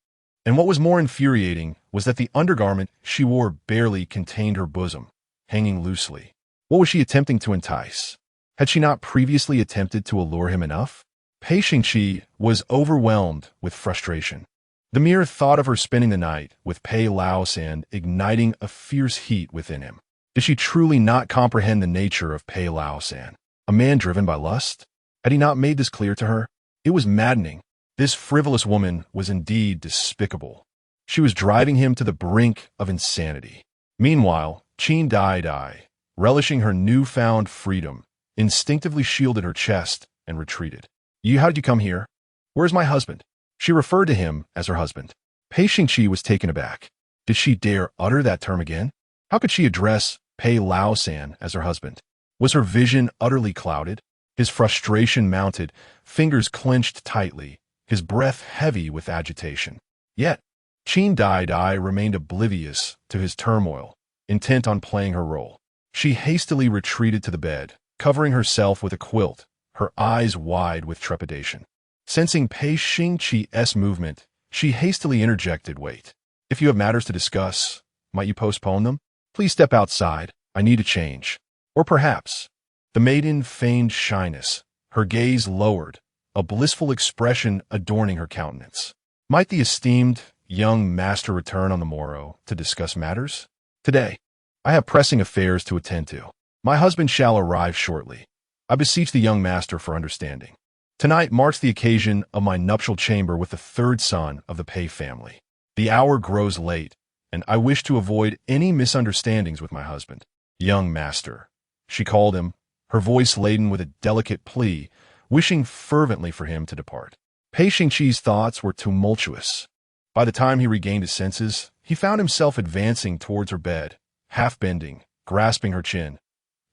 and what was more infuriating was that the undergarment she wore barely contained her bosom, hanging loosely. What was she attempting to entice? Had she not previously attempted to allure him enough? Pei Xingqi was overwhelmed with frustration. The mere thought of her spending the night with Pei Laosan igniting a fierce heat within him. Did she truly not comprehend the nature of Pei Laosan? A man driven by lust? Had he not made this clear to her? It was maddening. This frivolous woman was indeed despicable. She was driving him to the brink of insanity. Meanwhile, Qin Daidai, relishing her newfound freedom, instinctively shielded her chest and retreated. How did you come here? Where's my husband? She referred to him as her husband. Pei Xingqi was taken aback. Did she dare utter that term again? How could she address Pei Laosan as her husband? Was her vision utterly clouded? His frustration mounted, fingers clenched tightly, his breath heavy with agitation. Yet, Qin Daidai remained oblivious to his turmoil, intent on playing her role. She hastily retreated to the bed, covering herself with a quilt, her eyes wide with trepidation. Sensing Pei Xingqi's movement, she hastily interjected, "Wait. If you have matters to discuss, might you postpone them? Please step outside. I need a change." Or perhaps, the maiden feigned shyness, her gaze lowered, a blissful expression adorning her countenance. Might the esteemed young master return on the morrow to discuss matters? Today, I have pressing affairs to attend to. My husband shall arrive shortly. I beseech the young master for understanding. Tonight marks the occasion of my nuptial chamber with the third son of the Pei family. The hour grows late, and I wish to avoid any misunderstandings with my husband. Young master, she called him, her voice laden with a delicate plea, wishing fervently for him to depart. Pei Xingqi's thoughts were tumultuous. By the time he regained his senses, he found himself advancing towards her bed, half bending, grasping her chin.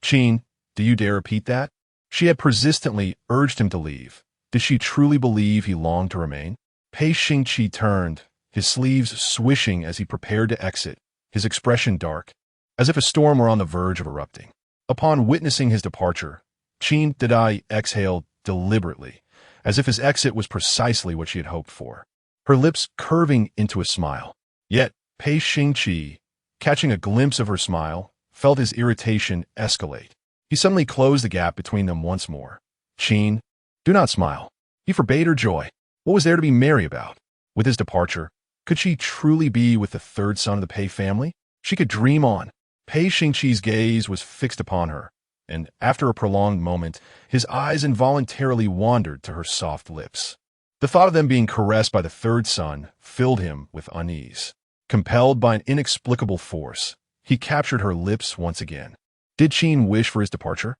"Qin, do you dare repeat that?" She had persistently urged him to leave. Did she truly believe he longed to remain? Pei Xingqi turned, his sleeves swishing as he prepared to exit, his expression dark, as if a storm were on the verge of erupting. Upon witnessing his departure, Qin Daidai exhaled deliberately, as if his exit was precisely what she had hoped for, her lips curving into a smile. Yet, Pei Xingqi, catching a glimpse of her smile, felt his irritation escalate. He suddenly closed the gap between them once more. "Qin, do not smile." He forbade her joy. What was there to be merry about? With his departure, could she truly be with the third son of the Pei family? She could dream on. Pei Xingqi's gaze was fixed upon her, and after a prolonged moment, his eyes involuntarily wandered to her soft lips. The thought of them being caressed by the third son filled him with unease. Compelled by an inexplicable force, he captured her lips once again. Did Qin wish for his departure?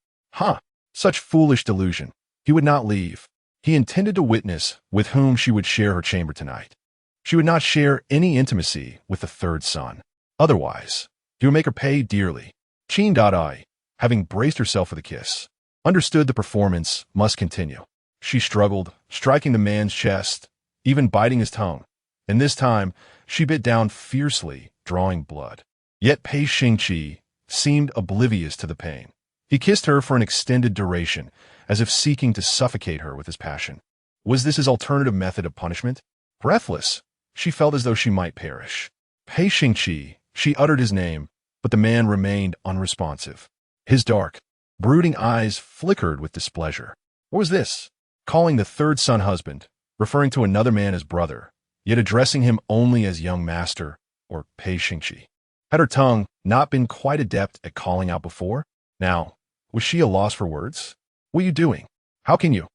Such foolish delusion. He would not leave. He intended to witness with whom she would share her chamber tonight. She would not share any intimacy with the third son. Otherwise, he would make her pay dearly. Qin Daidai, having braced herself for the kiss, understood the performance must continue. She struggled, striking the man's chest, even biting his tongue, and this time she bit down fiercely, drawing blood. Yet Pei Xingqi seemed oblivious to the pain. He kissed her for an extended duration, as if seeking to suffocate her with his passion. Was this his alternative method of punishment? Breathless, she felt as though she might perish. Pei Xingqi, she uttered his name, but the man remained unresponsive. His dark, brooding eyes flickered with displeasure. What was this? Calling the third son husband, referring to another man as brother, yet addressing him only as young master, or Pei Xingqi. Had her tongue not been quite adept at calling out before? Now, was she a loss for words? What are you doing? How can you?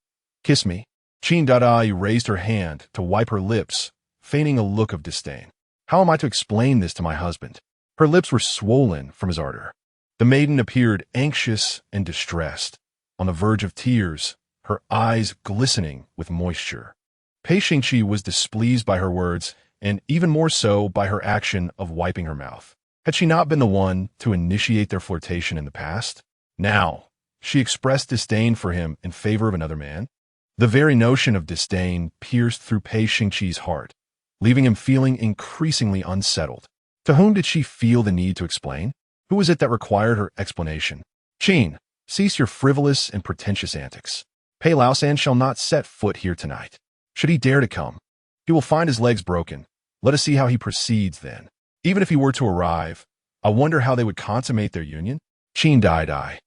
Kiss me. Qin Daidai raised her hand to wipe her lips, feigning a look of disdain. How am I to explain this to my husband? Her lips were swollen from his ardor. The maiden appeared anxious and distressed, on the verge of tears, her eyes glistening with moisture. Pei Xingqi was displeased by her words, and even more so by her action of wiping her mouth. Had she not been the one to initiate their flirtation in the past? Now, she expressed disdain for him in favor of another man? The very notion of disdain pierced through Pei Xingqi's heart, leaving him feeling increasingly unsettled. To whom did she feel the need to explain? Who was it that required her explanation? Qin, cease your frivolous and pretentious antics. Pei Laosan shall not set foot here tonight. Should he dare to come, he will find his legs broken. Let us see how he proceeds then. Even if he were to arrive, I wonder how they would consummate their union? Qin Daidai.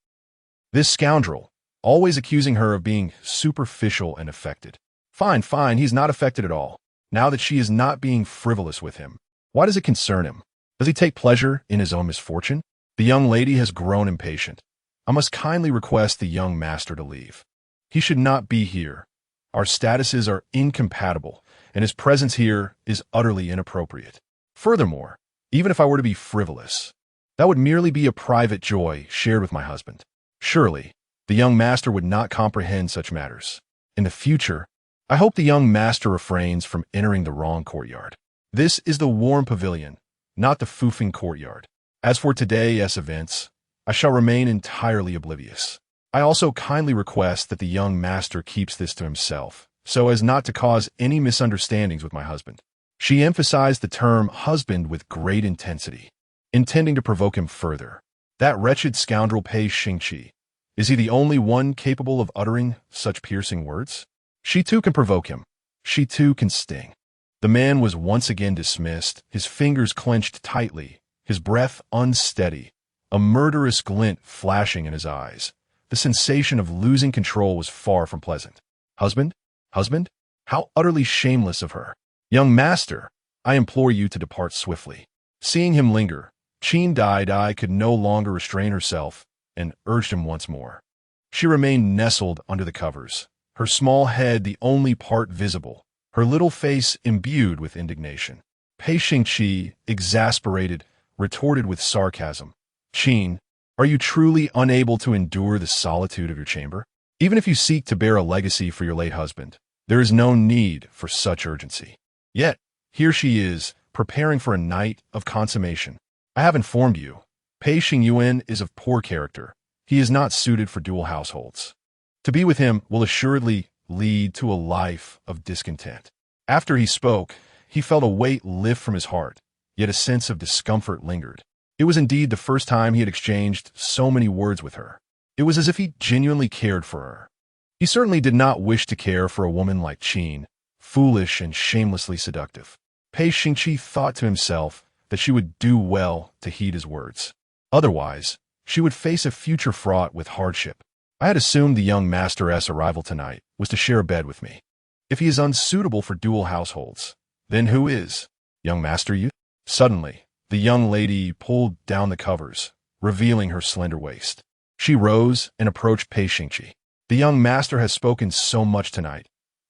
This scoundrel, always accusing her of being superficial and affected. Fine, he's not affected at all. Now that she is not being frivolous with him, why does it concern him? Does he take pleasure in his own misfortune? The young lady has grown impatient. I must kindly request the young master to leave. He should not be here. Our statuses are incompatible, and his presence here is utterly inappropriate. Furthermore, even if I were to be frivolous, that would merely be a private joy shared with my husband. Surely, the young master would not comprehend such matters. In the future, I hope the young master refrains from entering the wrong courtyard. This is the warm pavilion, not the foofing courtyard. As for today's events, I shall remain entirely oblivious. I also kindly request that the young master keeps this to himself, so as not to cause any misunderstandings with my husband. She emphasized the term husband with great intensity, intending to provoke him further. That wretched scoundrel Pei Xingqi, is he the only one capable of uttering such piercing words? She too can provoke him. She too can sting. The man was once again dismissed, his fingers clenched tightly, his breath unsteady, a murderous glint flashing in his eyes. The sensation of losing control was far from pleasant. Husband? Husband? How utterly shameless of her. Young master, I implore you to depart swiftly. Seeing him linger, Qin Daidai could no longer restrain herself and urged him once more. She remained nestled under the covers, her small head the only part visible, her little face imbued with indignation. Pei Xingqi, exasperated, retorted with sarcasm. Qin, are you truly unable to endure the solitude of your chamber? Even if you seek to bear a legacy for your late husband, there is no need for such urgency. Yet, here she is, preparing for a night of consummation. I have informed you, Pei Xingyuan is of poor character. He is not suited for dual households. To be with him will assuredly lead to a life of discontent. After he spoke, he felt a weight lift from his heart, yet a sense of discomfort lingered. It was indeed the first time he had exchanged so many words with her. It was as if he genuinely cared for her. He certainly did not wish to care for a woman like Qin, foolish and shamelessly seductive. Pei Xingqi thought to himself that she would do well to heed his words. Otherwise, she would face a future fraught with hardship. I had assumed the young master's arrival tonight was to share a bed with me. If he is unsuitable for dual households, then who is? Young master you? Suddenly, the young lady pulled down the covers, revealing her slender waist. She rose and approached Pei Xingqi. The young master has spoken so much tonight.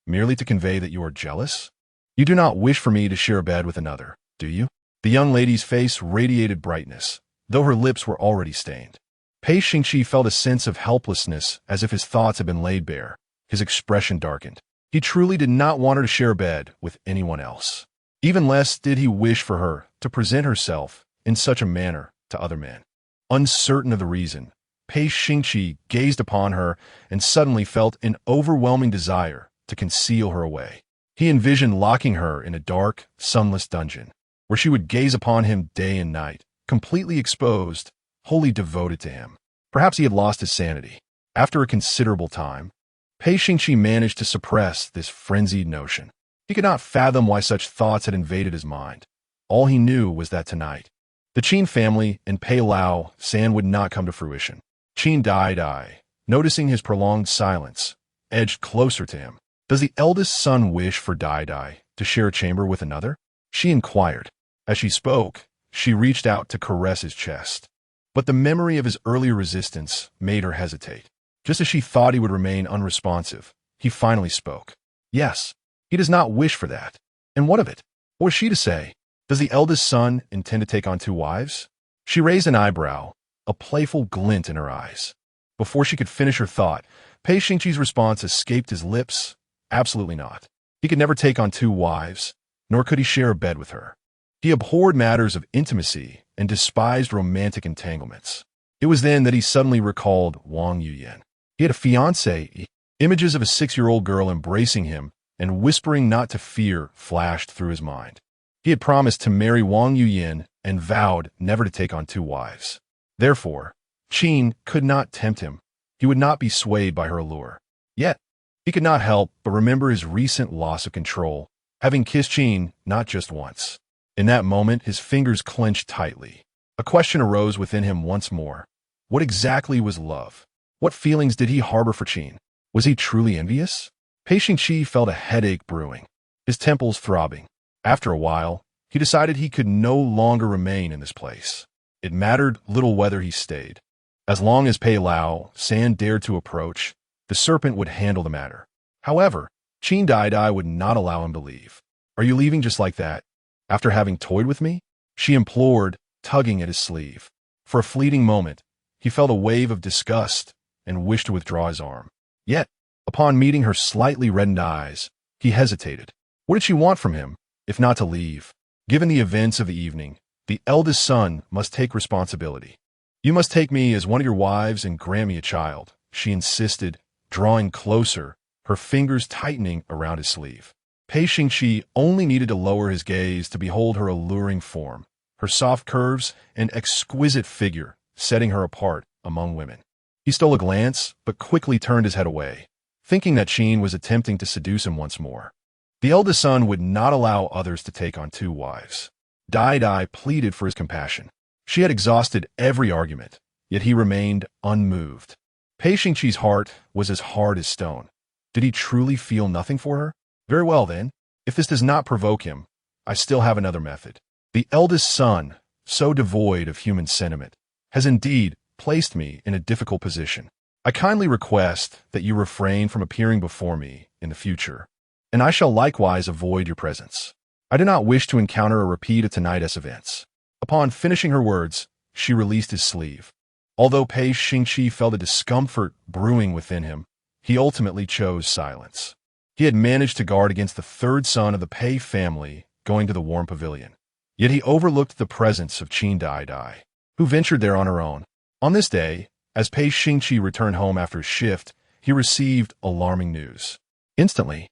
merely to convey that you are jealous? You do not wish for me to share a bed with another, do you? The young lady's face radiated brightness, though her lips were already stained. Pei Xingqi felt a sense of helplessness, as if his thoughts had been laid bare. His expression darkened. He truly did not want her to share a bed with anyone else. Even less did he wish for her to present herself in such a manner to other men. Uncertain of the reason, Pei Xingqi gazed upon her and suddenly felt an overwhelming desire to conceal her away. He envisioned locking her in a dark, sunless dungeon, where she would gaze upon him day and night, completely exposed, wholly devoted to him. Perhaps he had lost his sanity. After a considerable time, Pei Xingqi managed to suppress this frenzied notion. He could not fathom why such thoughts had invaded his mind. All he knew was that tonight, the Qin family and Pei Lao San would not come to fruition. Qin Daidai, noticing his prolonged silence, edged closer to him. Does the eldest son wish for Daidai to share a chamber with another? She inquired. As she spoke, she reached out to caress his chest. But the memory of his earlier resistance made her hesitate. Just as she thought he would remain unresponsive, he finally spoke. Yes, he does not wish for that. And what of it? What was she to say? Does the eldest son intend to take on 2 wives? She raised an eyebrow, a playful glint in her eyes. Before she could finish her thought, Pei Xingqi's response escaped his lips. Absolutely not. He could never take on 2 wives, nor could he share a bed with her. He abhorred matters of intimacy and despised romantic entanglements. It was then that he suddenly recalled Wang Yuyan. He had a fiancé. Images of a 6-year-old girl embracing him and whispering not to fear flashed through his mind. He had promised to marry Wang Yuyan and vowed never to take on 2 wives. Therefore, Qin could not tempt him. He would not be swayed by her allure. Yet, he could not help but remember his recent loss of control, having kissed Qin not just once. In that moment, his fingers clenched tightly. A question arose within him once more. What exactly was love? What feelings did he harbor for Qin? Was he truly envious? Pei Xingqi felt a headache brewing, his temples throbbing. After a while, he decided he could no longer remain in this place. It mattered little whether he stayed. As long as Pei Lao San dared to approach, the serpent would handle the matter. However, Qin Daidai would not allow him to leave. Are you leaving just like that, after having toyed with me? She implored, tugging at his sleeve. For a fleeting moment, he felt a wave of disgust and wished to withdraw his arm. Yet, upon meeting her slightly reddened eyes, he hesitated. What did she want from him, if not to leave? Given the events of the evening, the eldest son must take responsibility. You must take me as one of your wives and grant me a child, she insisted, drawing closer, her fingers tightening around his sleeve. Pei Xingqi only needed to lower his gaze to behold her alluring form, her soft curves and exquisite figure setting her apart among women. He stole a glance, but quickly turned his head away, thinking that Qin was attempting to seduce him once more. The eldest son would not allow others to take on 2 wives. Daidai pleaded for his compassion. She had exhausted every argument, yet he remained unmoved. Pei Xingqi's heart was as hard as stone. Did he truly feel nothing for her? Very well then, if this does not provoke him, I still have another method. The eldest son, so devoid of human sentiment, has indeed placed me in a difficult position. I kindly request that you refrain from appearing before me in the future, and I shall likewise avoid your presence. I do not wish to encounter a repeat of tonight's events. Upon finishing her words, she released his sleeve. Although Pei Xingqi felt a discomfort brewing within him, he ultimately chose silence. He had managed to guard against the 3rd son of the Pei family going to the warm pavilion. Yet he overlooked the presence of Qin Daidai, who ventured there on her own. On this day, as Pei Xingqi returned home after his shift, he received alarming news. Instantly,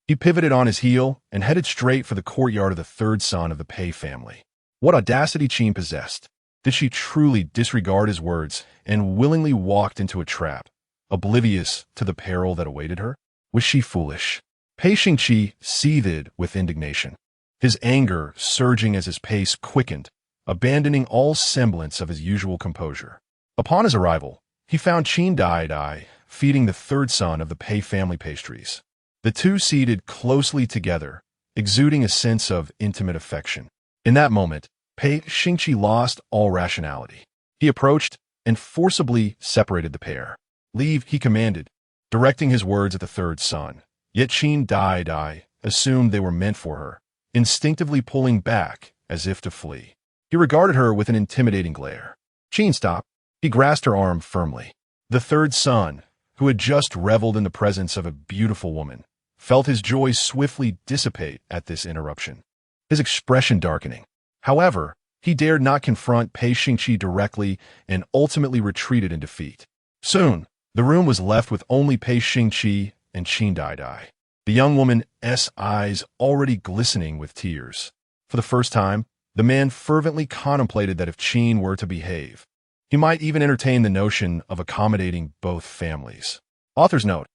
he pivoted on his heel and headed straight for the courtyard of the 3rd son of the Pei family. What audacity Qin possessed! Did she truly disregard his words and willingly walked into a trap, oblivious to the peril that awaited her? Was she foolish? Pei Xingqi seethed with indignation, his anger surging as his pace quickened, abandoning all semblance of his usual composure. Upon his arrival, he found Qin Daidai feeding the 3rd son of the Pei family pastries. The two seated closely together, exuding a sense of intimate affection. In that moment, Pei Xingqi lost all rationality. He approached and forcibly separated the pair. Leave, he commanded, directing his words at the 3rd son. Yet Qin Daidai assumed they were meant for her, instinctively pulling back as if to flee. He regarded her with an intimidating glare. Qin stopped. He grasped her arm firmly. The third son, who had just reveled in the presence of a beautiful woman, felt his joy swiftly dissipate at this interruption, his expression darkening. However, he dared not confront Pei Xingqi directly and ultimately retreated in defeat. Soon, the room was left with only Pei Xingqi and Qin Daidai, the young woman's eyes already glistening with tears. For the first time, the man fervently contemplated that if Qin were to behave, he might even entertain the notion of accommodating both families. Author's note: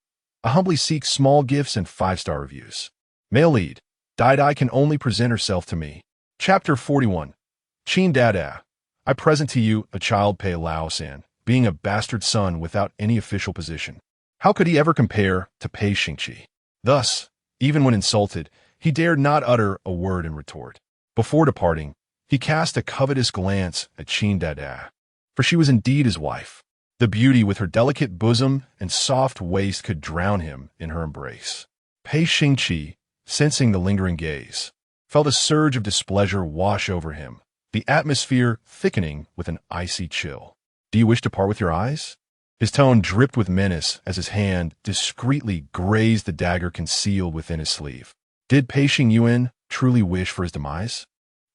I humbly seek small gifts and 5-star reviews. Male lead: Daidai can only present herself to me. Chapter 41. Qin Daidai. I present to you a child Pei Lao-san, being a bastard son without any official position. How could he ever compare to Pei Xingqi? Thus, even when insulted, he dared not utter a word in retort. Before departing, he cast a covetous glance at Qin Daidai, for she was indeed his wife. The beauty with her delicate bosom and soft waist could drown him in her embrace. Pei Xingqi, sensing the lingering gaze, felt a surge of displeasure wash over him, the atmosphere thickening with an icy chill. Do you wish to part with your eyes? His tone dripped with menace as his hand discreetly grazed the dagger concealed within his sleeve. Did Pei Xingqi truly wish for his demise?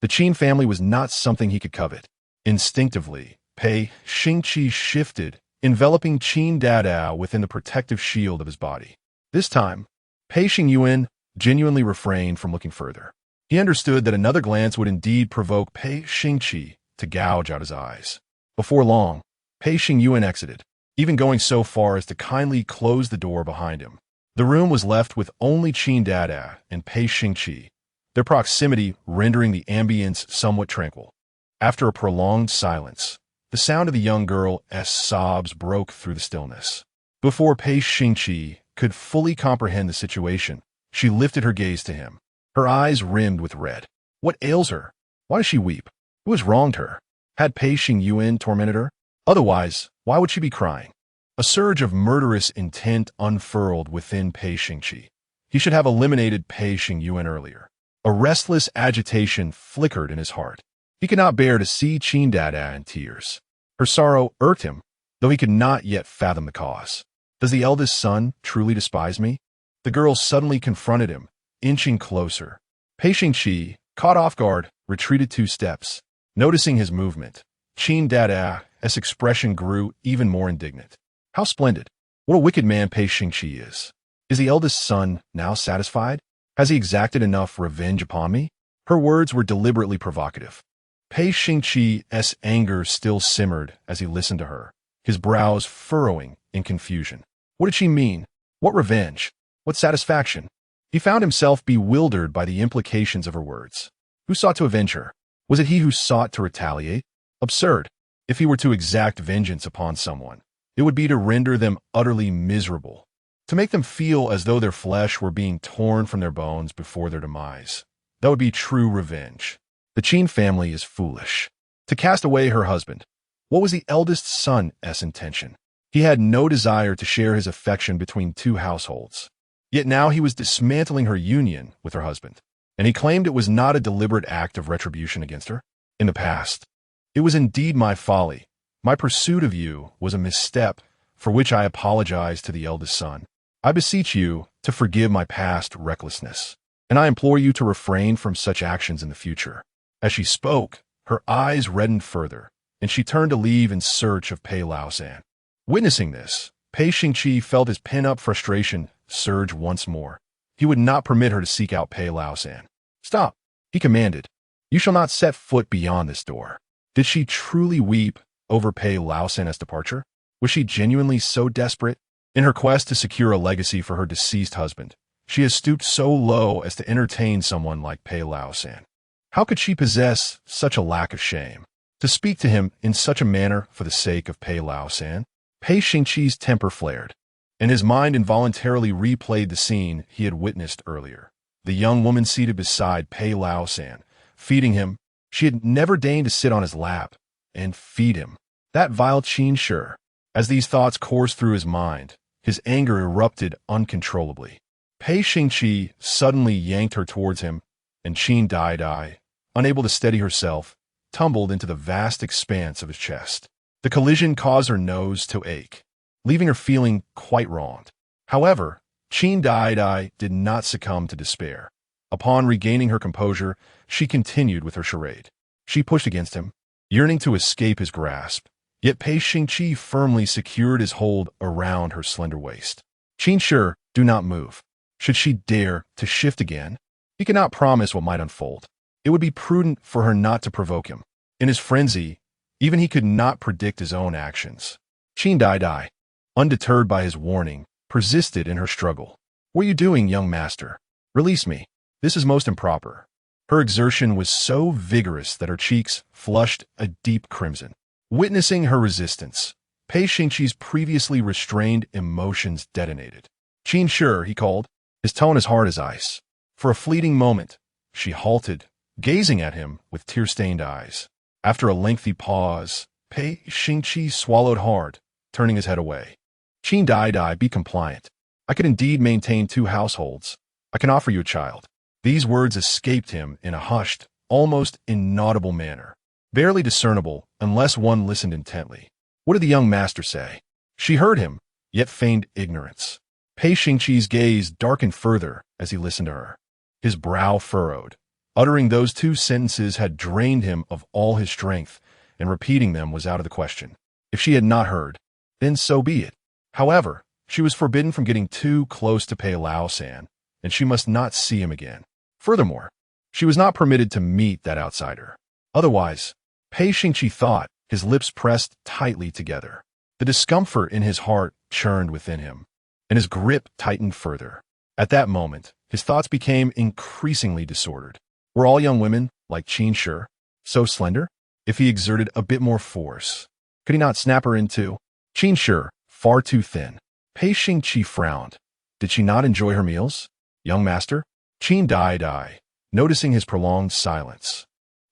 The Qin family was not something he could covet. Instinctively, Pei Xingqi shifted, enveloping Qin Daidai within the protective shield of his body. This time, Pei Xingqi genuinely refrained from looking further. He understood that another glance would indeed provoke Pei Xingqi to gouge out his eyes. Before long, Pei Xingqi exited, even going so far as to kindly close the door behind him. The room was left with only Qin Daidai and Pei Xingqi, their proximity rendering the ambience somewhat tranquil. After a prolonged silence, the sound of the young girl's sobs broke through the stillness. Before Pei Xingqi could fully comprehend the situation, she lifted her gaze to him, her eyes rimmed with red. What ails her? Why does she weep? Who has wronged her? Had Pei Xingqi tormented her? Otherwise, why would she be crying? A surge of murderous intent unfurled within Pei Xingqi. He should have eliminated Pei Xingqi earlier. A restless agitation flickered in his heart. He could not bear to see Qin Daidai in tears. Her sorrow irked him, though he could not yet fathom the cause. Does the eldest son truly despise me? The girl suddenly confronted him, inching closer. Pei Xingqi, caught off guard, retreated 2 steps. Noticing his movement, Qin Daidai's expression grew even more indignant. How splendid! What a wicked man Pei Xingqi is. Is the eldest son now satisfied? Has he exacted enough revenge upon me? Her words were deliberately provocative. Pei Xingqi's anger still simmered as he listened to her, his brows furrowing in confusion. What did she mean? What revenge? What satisfaction? He found himself bewildered by the implications of her words. Who sought to avenge her? Was it he who sought to retaliate? Absurd. If he were to exact vengeance upon someone, it would be to render them utterly miserable, to make them feel as though their flesh were being torn from their bones before their demise. That would be true revenge. The Qin family is foolish. To cast away her husband. What was the eldest son's intention? He had no desire to share his affection between 2 households. Yet now he was dismantling her union with her husband, and he claimed it was not a deliberate act of retribution against her. In the past, it was indeed my folly. My pursuit of you was a misstep, for which I apologize to the eldest son. I beseech you to forgive my past recklessness, and I implore you to refrain from such actions in the future. As she spoke, her eyes reddened further, and she turned to leave in search of Pei Lao-san. Witnessing this, Pei Xingqi felt his pent-up frustration surge once more. He would not permit her to seek out Pei Lao-san. Stop, he commanded. You shall not set foot beyond this door. Did she truly weep over Pei Lao-san's departure? Was she genuinely so desperate? In her quest to secure a legacy for her deceased husband, she has stooped so low as to entertain someone like Pei Lao-san. How could she possess such a lack of shame? To speak to him in such a manner for the sake of Pei Lao-san? Pei Xingqi's temper flared, and his mind involuntarily replayed the scene he had witnessed earlier. The young woman seated beside Pei Lao-san, feeding him. She had never deigned to sit on his lap and feed him. That vile Qin sure. As these thoughts coursed through his mind, his anger erupted uncontrollably. Pei Xingqi suddenly yanked her towards him, and Qin Daidai, unable to steady herself, tumbled into the vast expanse of his chest. The collision caused her nose to ache, leaving her feeling quite wronged. However, Qin Daidai did not succumb to despair. Upon regaining her composure, she continued with her charade. She pushed against him, yearning to escape his grasp, yet Pei Xingqi firmly secured his hold around her slender waist. Qin, do not move. Should she dare to shift again, he could not promise what might unfold. It would be prudent for her not to provoke him. In his frenzy, even he could not predict his own actions. Qin Daidai, undeterred by his warning, persisted in her struggle. "What are you doing, young master? Release me. This is most improper." Her exertion was so vigorous that her cheeks flushed a deep crimson. Witnessing her resistance, Pei Xingqi's previously restrained emotions detonated. "Qin, he called, his tone as hard as ice. For a fleeting moment, she halted, gazing at him with tear-stained eyes. After a lengthy pause, Pei Xingqi swallowed hard, turning his head away. "Qin Daidai, be compliant. I could indeed maintain 2 households. I can offer you a child." These words escaped him in a hushed, almost inaudible manner, barely discernible unless one listened intently. What did the young master say? She heard him, yet feigned ignorance. Pei Xingqi's gaze darkened further as he listened to her. His brow furrowed. Uttering those 2 sentences had drained him of all his strength, and repeating them was out of the question. If she had not heard, then so be it. However, she was forbidden from getting too close to Pei Lao-san, and she must not see him again. Furthermore, she was not permitted to meet that outsider. Otherwise, Pei Xingqi thought, his lips pressed tightly together. The discomfort in his heart churned within him, and his grip tightened further. At that moment, his thoughts became increasingly disordered. Were all young women, like Qin, so slender? If he exerted a bit more force, could he not snap her in two? Qin, far too thin. Pei Xingqi frowned. Did she not enjoy her meals? Young master? Qin Daidai, noticing his prolonged silence,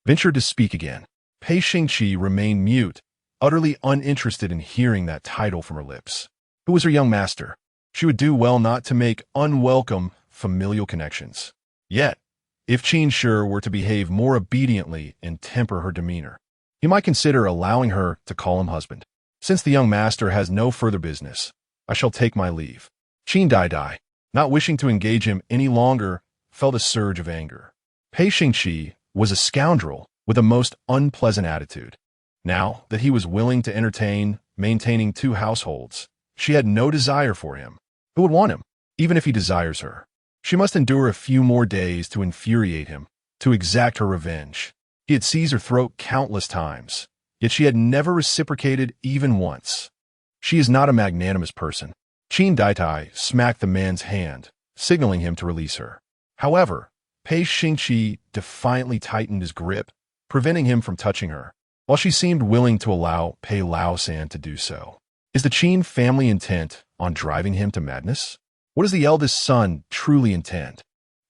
ventured to speak again. Pei Xingqi remained mute, utterly uninterested in hearing that title from her lips. Who was her young master? She would do well not to make unwelcome familial connections. Yet, if Qin were to behave more obediently and temper her demeanor, he might consider allowing her to call him husband. Since the young master has no further business, I shall take my leave. Qin Daidai, not wishing to engage him any longer, felt a surge of anger. Pei Xingqi was a scoundrel with a most unpleasant attitude. Now that he was willing to entertain, maintaining 2 households, she had no desire for him. Who would want him, even if he desires her? She must endure a few more days to infuriate him, to exact her revenge. He had seized her throat countless times, yet she had never reciprocated even once. She is not a magnanimous person. Qin Daidai smacked the man's hand, signaling him to release her. However, Pei Xingqi defiantly tightened his grip, preventing him from touching her, while she seemed willing to allow Pei Lao-san to do so. Is the Qin family intent on driving him to madness? What does the eldest son truly intend?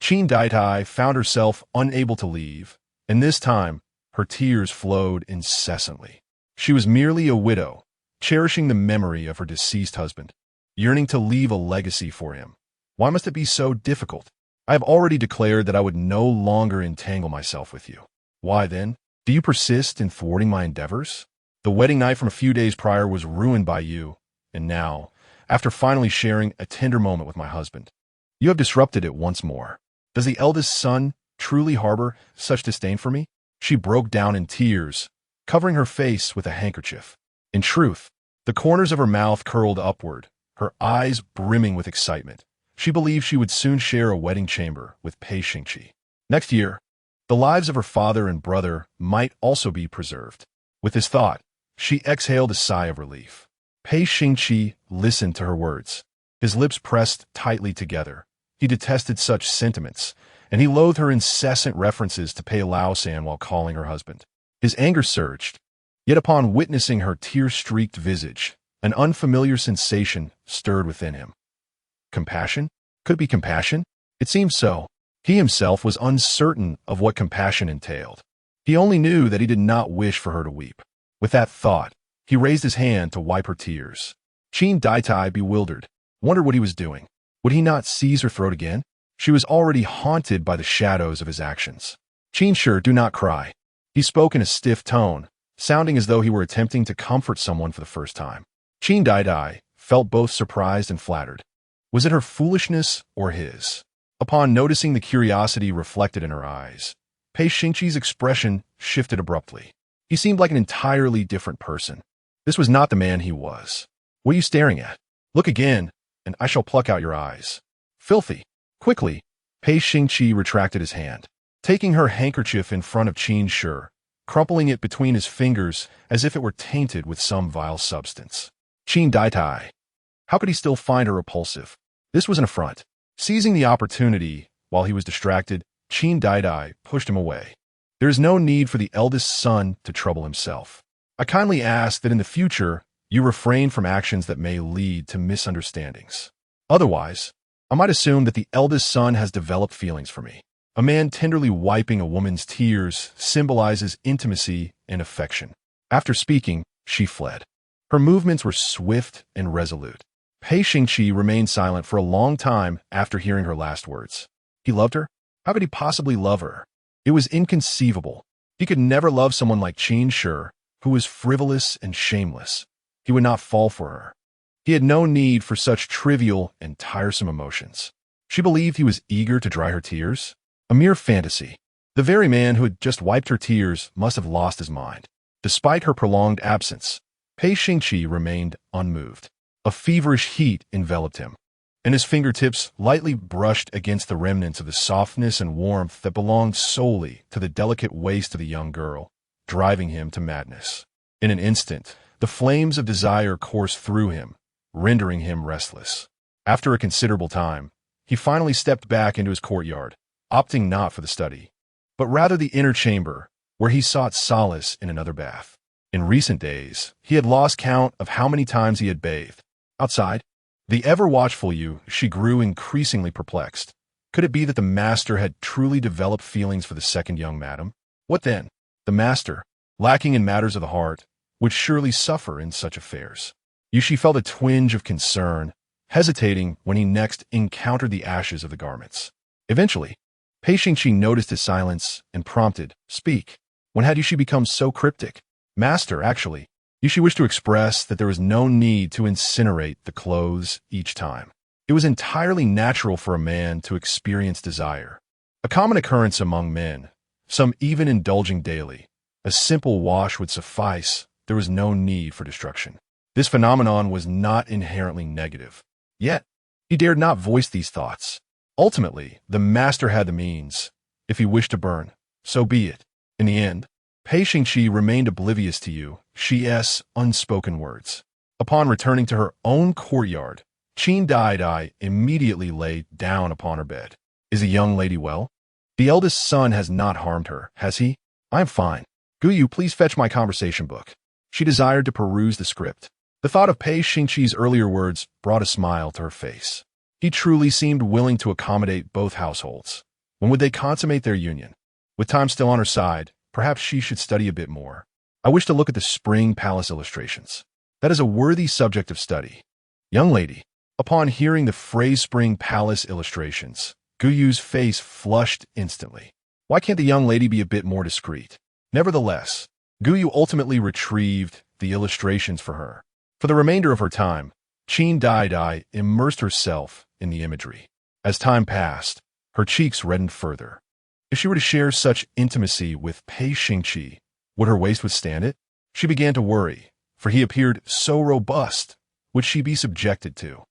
Qin Daidai found herself unable to leave, and this time her tears flowed incessantly. She was merely a widow, cherishing the memory of her deceased husband, yearning to leave a legacy for him. Why must it be so difficult? I have already declared that I would no longer entangle myself with you. Why then, do you persist in thwarting my endeavors? The wedding night from a few days prior was ruined by you, and now, after finally sharing a tender moment with my husband, you have disrupted it once more. Does the eldest son truly harbor such disdain for me? She broke down in tears, covering her face with a handkerchief. In truth, the corners of her mouth curled upward, her eyes brimming with excitement. She believed she would soon share a wedding chamber with Pei Xingqi. Next year, the lives of her father and brother might also be preserved. With this thought, she exhaled a sigh of relief. Pei Xingqi listened to her words. His lips pressed tightly together. He detested such sentiments, and he loathed her incessant references to Pei Lao-san while calling her husband. His anger surged, yet upon witnessing her tear-streaked visage, an unfamiliar sensation stirred within him. Compassion? Could it be compassion? It seemed so. He himself was uncertain of what compassion entailed. He only knew that he did not wish for her to weep. With that thought, he raised his hand to wipe her tears. Qin Daidai, bewildered, wondered what he was doing. Would he not seize her throat again? She was already haunted by the shadows of his actions. Qin, do not cry. He spoke in a stiff tone, sounding as though he were attempting to comfort someone for the first time. Qin Daidai felt both surprised and flattered. Was it her foolishness or his? Upon noticing the curiosity reflected in her eyes, Pei Xingqe's expression shifted abruptly. He seemed like an entirely different person. This was not the man he was. What are you staring at? Look again, and I shall pluck out your eyes. Filthy. Quickly, Pei Xingqi retracted his hand, taking her handkerchief in front of Qin, crumpling it between his fingers as if it were tainted with some vile substance. Qin Daidai. How could he still find her repulsive? This was an affront. Seizing the opportunity while he was distracted, Qin Daidai pushed him away. There is no need for the eldest son to trouble himself. I kindly ask that in the future you refrain from actions that may lead to misunderstandings. Otherwise, I might assume that the eldest son has developed feelings for me. A man tenderly wiping a woman's tears symbolizes intimacy and affection. After speaking, she fled. Her movements were swift and resolute. Pei Xingqi remained silent for a long time after hearing her last words. He loved her? How could he possibly love her? It was inconceivable. He could never love someone like Qin, who was frivolous and shameless. He would not fall for her. He had no need for such trivial and tiresome emotions. She believed he was eager to dry her tears. A mere fantasy. The very man who had just wiped her tears must have lost his mind. Despite her prolonged absence, Pei Xingqi remained unmoved. A feverish heat enveloped him, and his fingertips lightly brushed against the remnants of the softness and warmth that belonged solely to the delicate waist of the young girl, driving him to madness. In an instant, the flames of desire coursed through him, rendering him restless. After a considerable time, he finally stepped back into his courtyard, opting not for the study, but rather the inner chamber, where he sought solace in another bath. In recent days, he had lost count of how many times he had bathed. Outside, the ever-watchful she grew increasingly perplexed. Could it be that the master had truly developed feelings for the second young madam? What then? The master, lacking in matters of the heart, would surely suffer in such affairs. Yushi felt a twinge of concern, hesitating when he next encountered the ashes of the garments. Eventually, Pei Xingqi noticed his silence and prompted, "Speak." When had Yushi become so cryptic? Master, actually. Yushi wished to express that there was no need to incinerate the clothes each time. It was entirely natural for a man to experience desire. A common occurrence among men, some even indulging daily. A simple wash would suffice. There was no need for destruction. This phenomenon was not inherently negative. Yet, he dared not voice these thoughts. Ultimately, the master had the means. If he wished to burn, so be it. In the end, Pei Xingqi remained oblivious to Shi's unspoken words. Upon returning to her own courtyard, Qin Daidai immediately lay down upon her bed. Is the young lady well? The eldest son has not harmed her, has he? I am fine. Guyu, please fetch my conversation book. She desired to peruse the script. The thought of Pei Xingqi's earlier words brought a smile to her face. He truly seemed willing to accommodate both households. When would they consummate their union? With time still on her side, perhaps she should study a bit more. I wish to look at the spring palace illustrations. That is a worthy subject of study. Young lady, upon hearing the phrase spring palace illustrations, Guyu's face flushed instantly. Why can't the young lady be a bit more discreet? Nevertheless, Guyu ultimately retrieved the illustrations for her. For the remainder of her time, Qin Daidai immersed herself in the imagery. As time passed, her cheeks reddened further. If she were to share such intimacy with Pei Xingqi, would her waist withstand it? She began to worry, for he appeared so robust. Would she be subjected to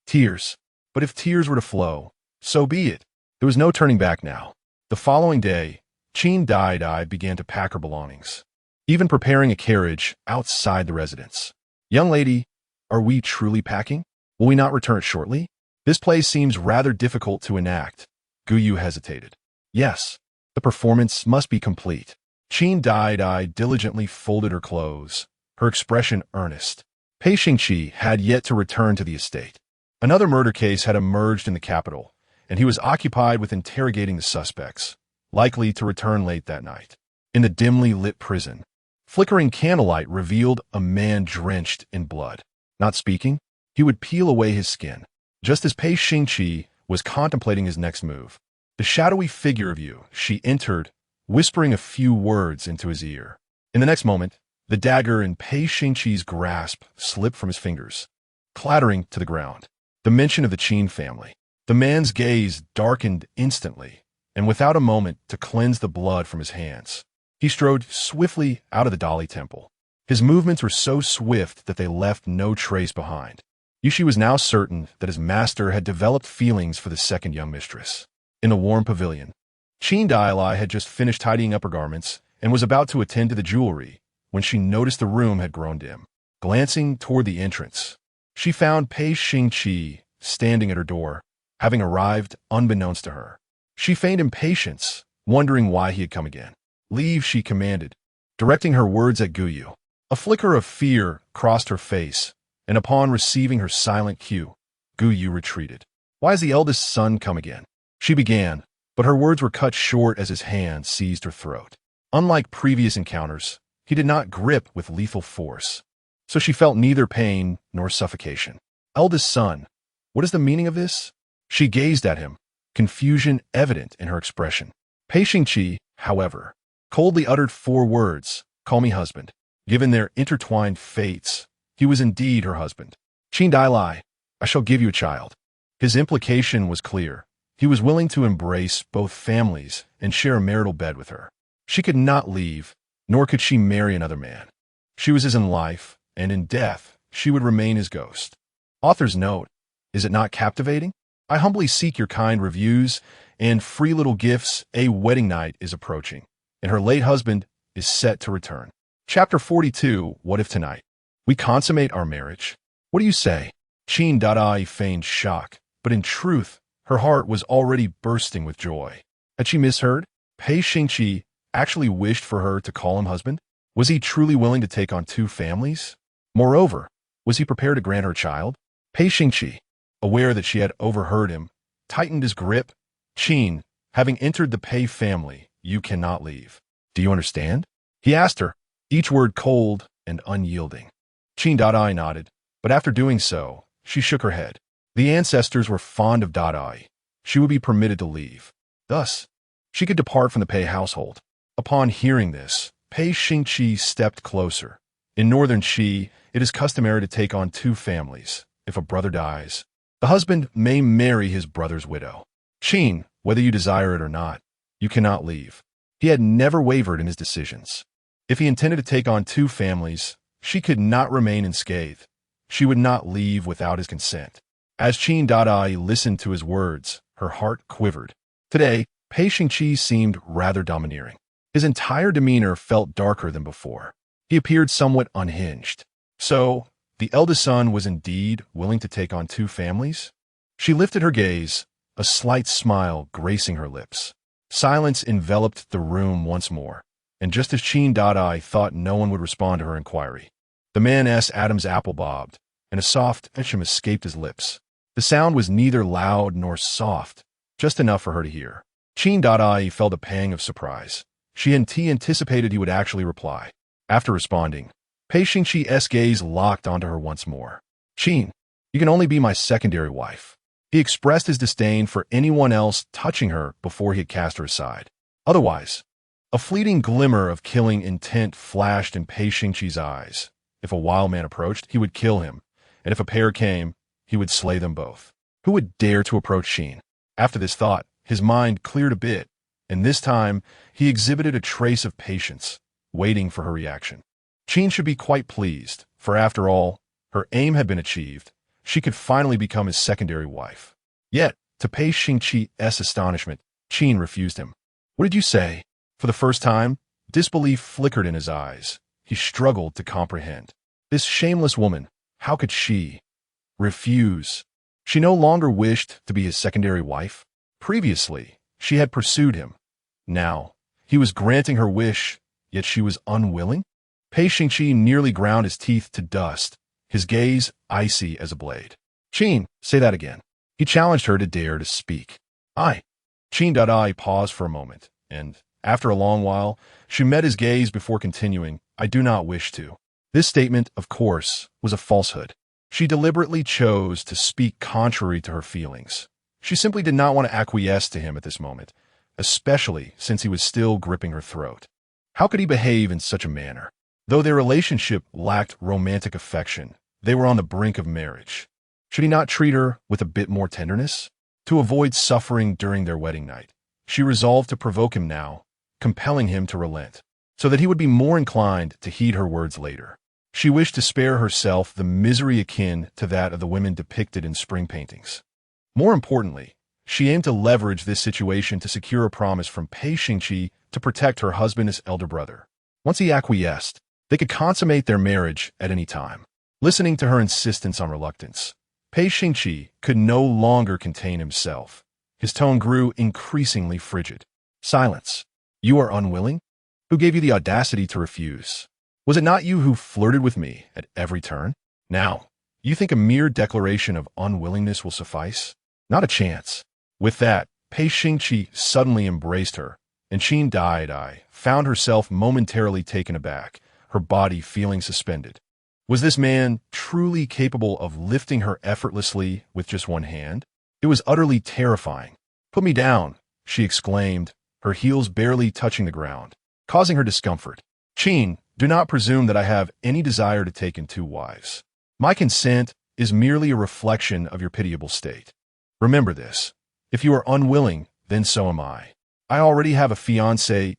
tears? But if tears were to flow, so be it. There was no turning back now. The following day, Qin Daidai began to pack her belongings, even preparing a carriage outside the residence. Young lady, are we truly packing? Will we not return shortly? This play seems rather difficult to enact. Guyu hesitated. Yes, the performance must be complete. Qin Daidai diligently folded her clothes, her expression earnest. Pei Xingqi had yet to return to the estate. Another murder case had emerged in the capital, and he was occupied with interrogating the suspects, likely to return late that night. In the dimly lit prison, flickering candlelight revealed a man drenched in blood. Not speaking, he would peel away his skin, Just as Pei Xingqi was contemplating his next move, the shadowy figure of Yu, she entered, whispering a few words into his ear. In the next moment, the dagger in Pei Xingqi's grasp slipped from his fingers, clattering to the ground. The mention of the Qin family. The man's gaze darkened instantly, and without a moment to cleanse the blood from his hands, he strode swiftly out of the Dali temple. His movements were so swift that they left no trace behind. Yushi was now certain that his master had developed feelings for the second young mistress. In the warm pavilion, Qin Daidai had just finished tidying up her garments and was about to attend to the jewelry when she noticed the room had grown dim. Glancing toward the entrance, she found Pei Xingqi standing at her door, having arrived unbeknownst to her. She feigned impatience, wondering why he had come again. "Leave," she commanded, directing her words at Guyu. A flicker of fear crossed her face, and upon receiving her silent cue, Guyu retreated. "Why has the eldest son come again?" she began, but her words were cut short as his hand seized her throat. Unlike previous encounters, he did not grip with lethal force, so she felt neither pain nor suffocation. "Eldest son, what is the meaning of this?" She gazed at him, confusion evident in her expression. Pei Xingqi, however, coldly uttered 4 words, "Call me husband." Given their intertwined fates, he was indeed her husband. "Qin Daidai, I shall give you a child." His implication was clear. He was willing to embrace both families and share a marital bed with her. She could not leave, nor could she marry another man. She was his in life, and in death, she would remain his ghost. Author's note: is it not captivating? I humbly seek your kind reviews and free little gifts. A wedding night is approaching, and her late husband is set to return. Chapter 42, What If Tonight we consummate our marriage? What do you say? Qin Daidai feigned shock, but in truth, her heart was already bursting with joy. Had she misheard? Pei Xingqi actually wished for her to call him husband? Was he truly willing to take on 2 families? Moreover, was he prepared to grant her a child? Pei Xingqi, aware that she had overheard him, tightened his grip. "Qin, having entered the Pei family, you cannot leave. Do you understand?" he asked her, each word cold and unyielding. Qin Daidai nodded, but after doing so, she shook her head. The ancestors were fond of Daidai. She would be permitted to leave. Thus, she could depart from the Pei household. Upon hearing this, Pei Xingqi stepped closer. In northern Qi, it is customary to take on 2 families. If a brother dies, the husband may marry his brother's widow. "Qin, whether you desire it or not, you cannot leave." He had never wavered in his decisions. If he intended to take on 2 families, she could not remain unscathed. She would not leave without his consent. As Qin Daidai listened to his words, her heart quivered. Today, Pei Xingqi seemed rather domineering. His entire demeanor felt darker than before. He appeared somewhat unhinged. So, the eldest son was indeed willing to take on 2 families? She lifted her gaze, a slight smile gracing her lips. Silence enveloped the room once more, and just as Qin Daidai thought no one would respond to her inquiry, the man's Adam's apple bobbed, and a soft echem escaped his lips. The sound was neither loud nor soft, just enough for her to hear. Qin Daidai felt a pang of surprise. She anticipated he would actually reply. After responding, Pei Xingqi's gaze locked onto her once more. "Qin, you can only be my secondary wife." He expressed his disdain for anyone else touching her before he had cast her aside. Otherwise, a fleeting glimmer of killing intent flashed in Pei Xingqi's eyes. If a wild man approached, he would kill him, and if a pair came, he would slay them both. Who would dare to approach Qin? After this thought, his mind cleared a bit, and this time he exhibited a trace of patience, waiting for her reaction. Qin should be quite pleased, for after all, her aim had been achieved. She could finally become his secondary wife. Yet, to Pei Xingqi's astonishment, Qin refused him. "What did you say?" For the first time, disbelief flickered in his eyes. He struggled to comprehend. This shameless woman, how could she refuse? She no longer wished to be his secondary wife. Previously, she had pursued him. Now, he was granting her wish, yet she was unwilling? Pei Xingqi nearly ground his teeth to dust, his gaze icy as a blade. "Qin, say that again." He challenged her to dare to speak. Qin Daidai paused for a moment, and, after a long while, she met his gaze before continuing, "I do not wish to." This statement, of course, was a falsehood. She deliberately chose to speak contrary to her feelings. She simply did not want to acquiesce to him at this moment, especially since he was still gripping her throat. How could he behave in such a manner? Though their relationship lacked romantic affection, they were on the brink of marriage. Should he not treat her with a bit more tenderness? To avoid suffering during their wedding night, she resolved to provoke him now, compelling him to relent, so that he would be more inclined to heed her words later. She wished to spare herself the misery akin to that of the women depicted in spring paintings. More importantly, she aimed to leverage this situation to secure a promise from Pei Xingqi to protect her husband's elder brother. Once he acquiesced, they could consummate their marriage at any time. Listening to her insistence on reluctance, Pei Xingqi could no longer contain himself. His tone grew increasingly frigid. Silence. You are unwilling? Who gave you the audacity to refuse? Was it not you who flirted with me at every turn? Now, you think a mere declaration of unwillingness will suffice? Not a chance. With that, Pei Xingqi suddenly embraced her, and Qin Daidai found herself momentarily taken aback, her body feeling suspended. Was this man truly capable of lifting her effortlessly with just one hand? It was utterly terrifying. Put me down, she exclaimed, her heels barely touching the ground, causing her discomfort. Qin, do not presume that I have any desire to take in two wives. My consent is merely a reflection of your pitiable state. Remember this. If you are unwilling, then so am I. I already have a fiancé,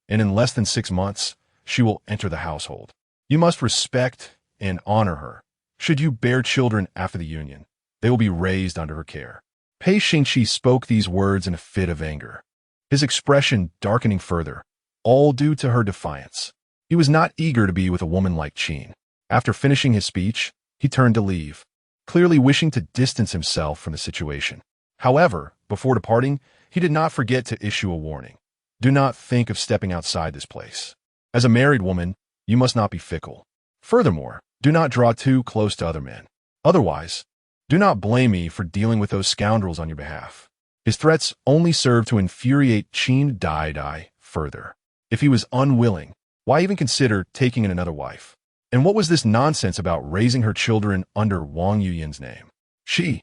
and in less than 6 months, she will enter the household. You must respect and honor her. Should you bear children after the union, they will be raised under her care. Pei Xingqi spoke these words in a fit of anger, his expression darkening further, all due to her defiance. He was not eager to be with a woman like Qin. After finishing his speech, he turned to leave, clearly wishing to distance himself from the situation. However, before departing, he did not forget to issue a warning. Do not think of stepping outside this place. As a married woman, you must not be fickle. Furthermore, do not draw too close to other men. Otherwise, do not blame me for dealing with those scoundrels on your behalf. His threats only served to infuriate Qin Daidai further. If he was unwilling, why even consider taking in another wife? And what was this nonsense about raising her children under Wang Yuyan's name? Qin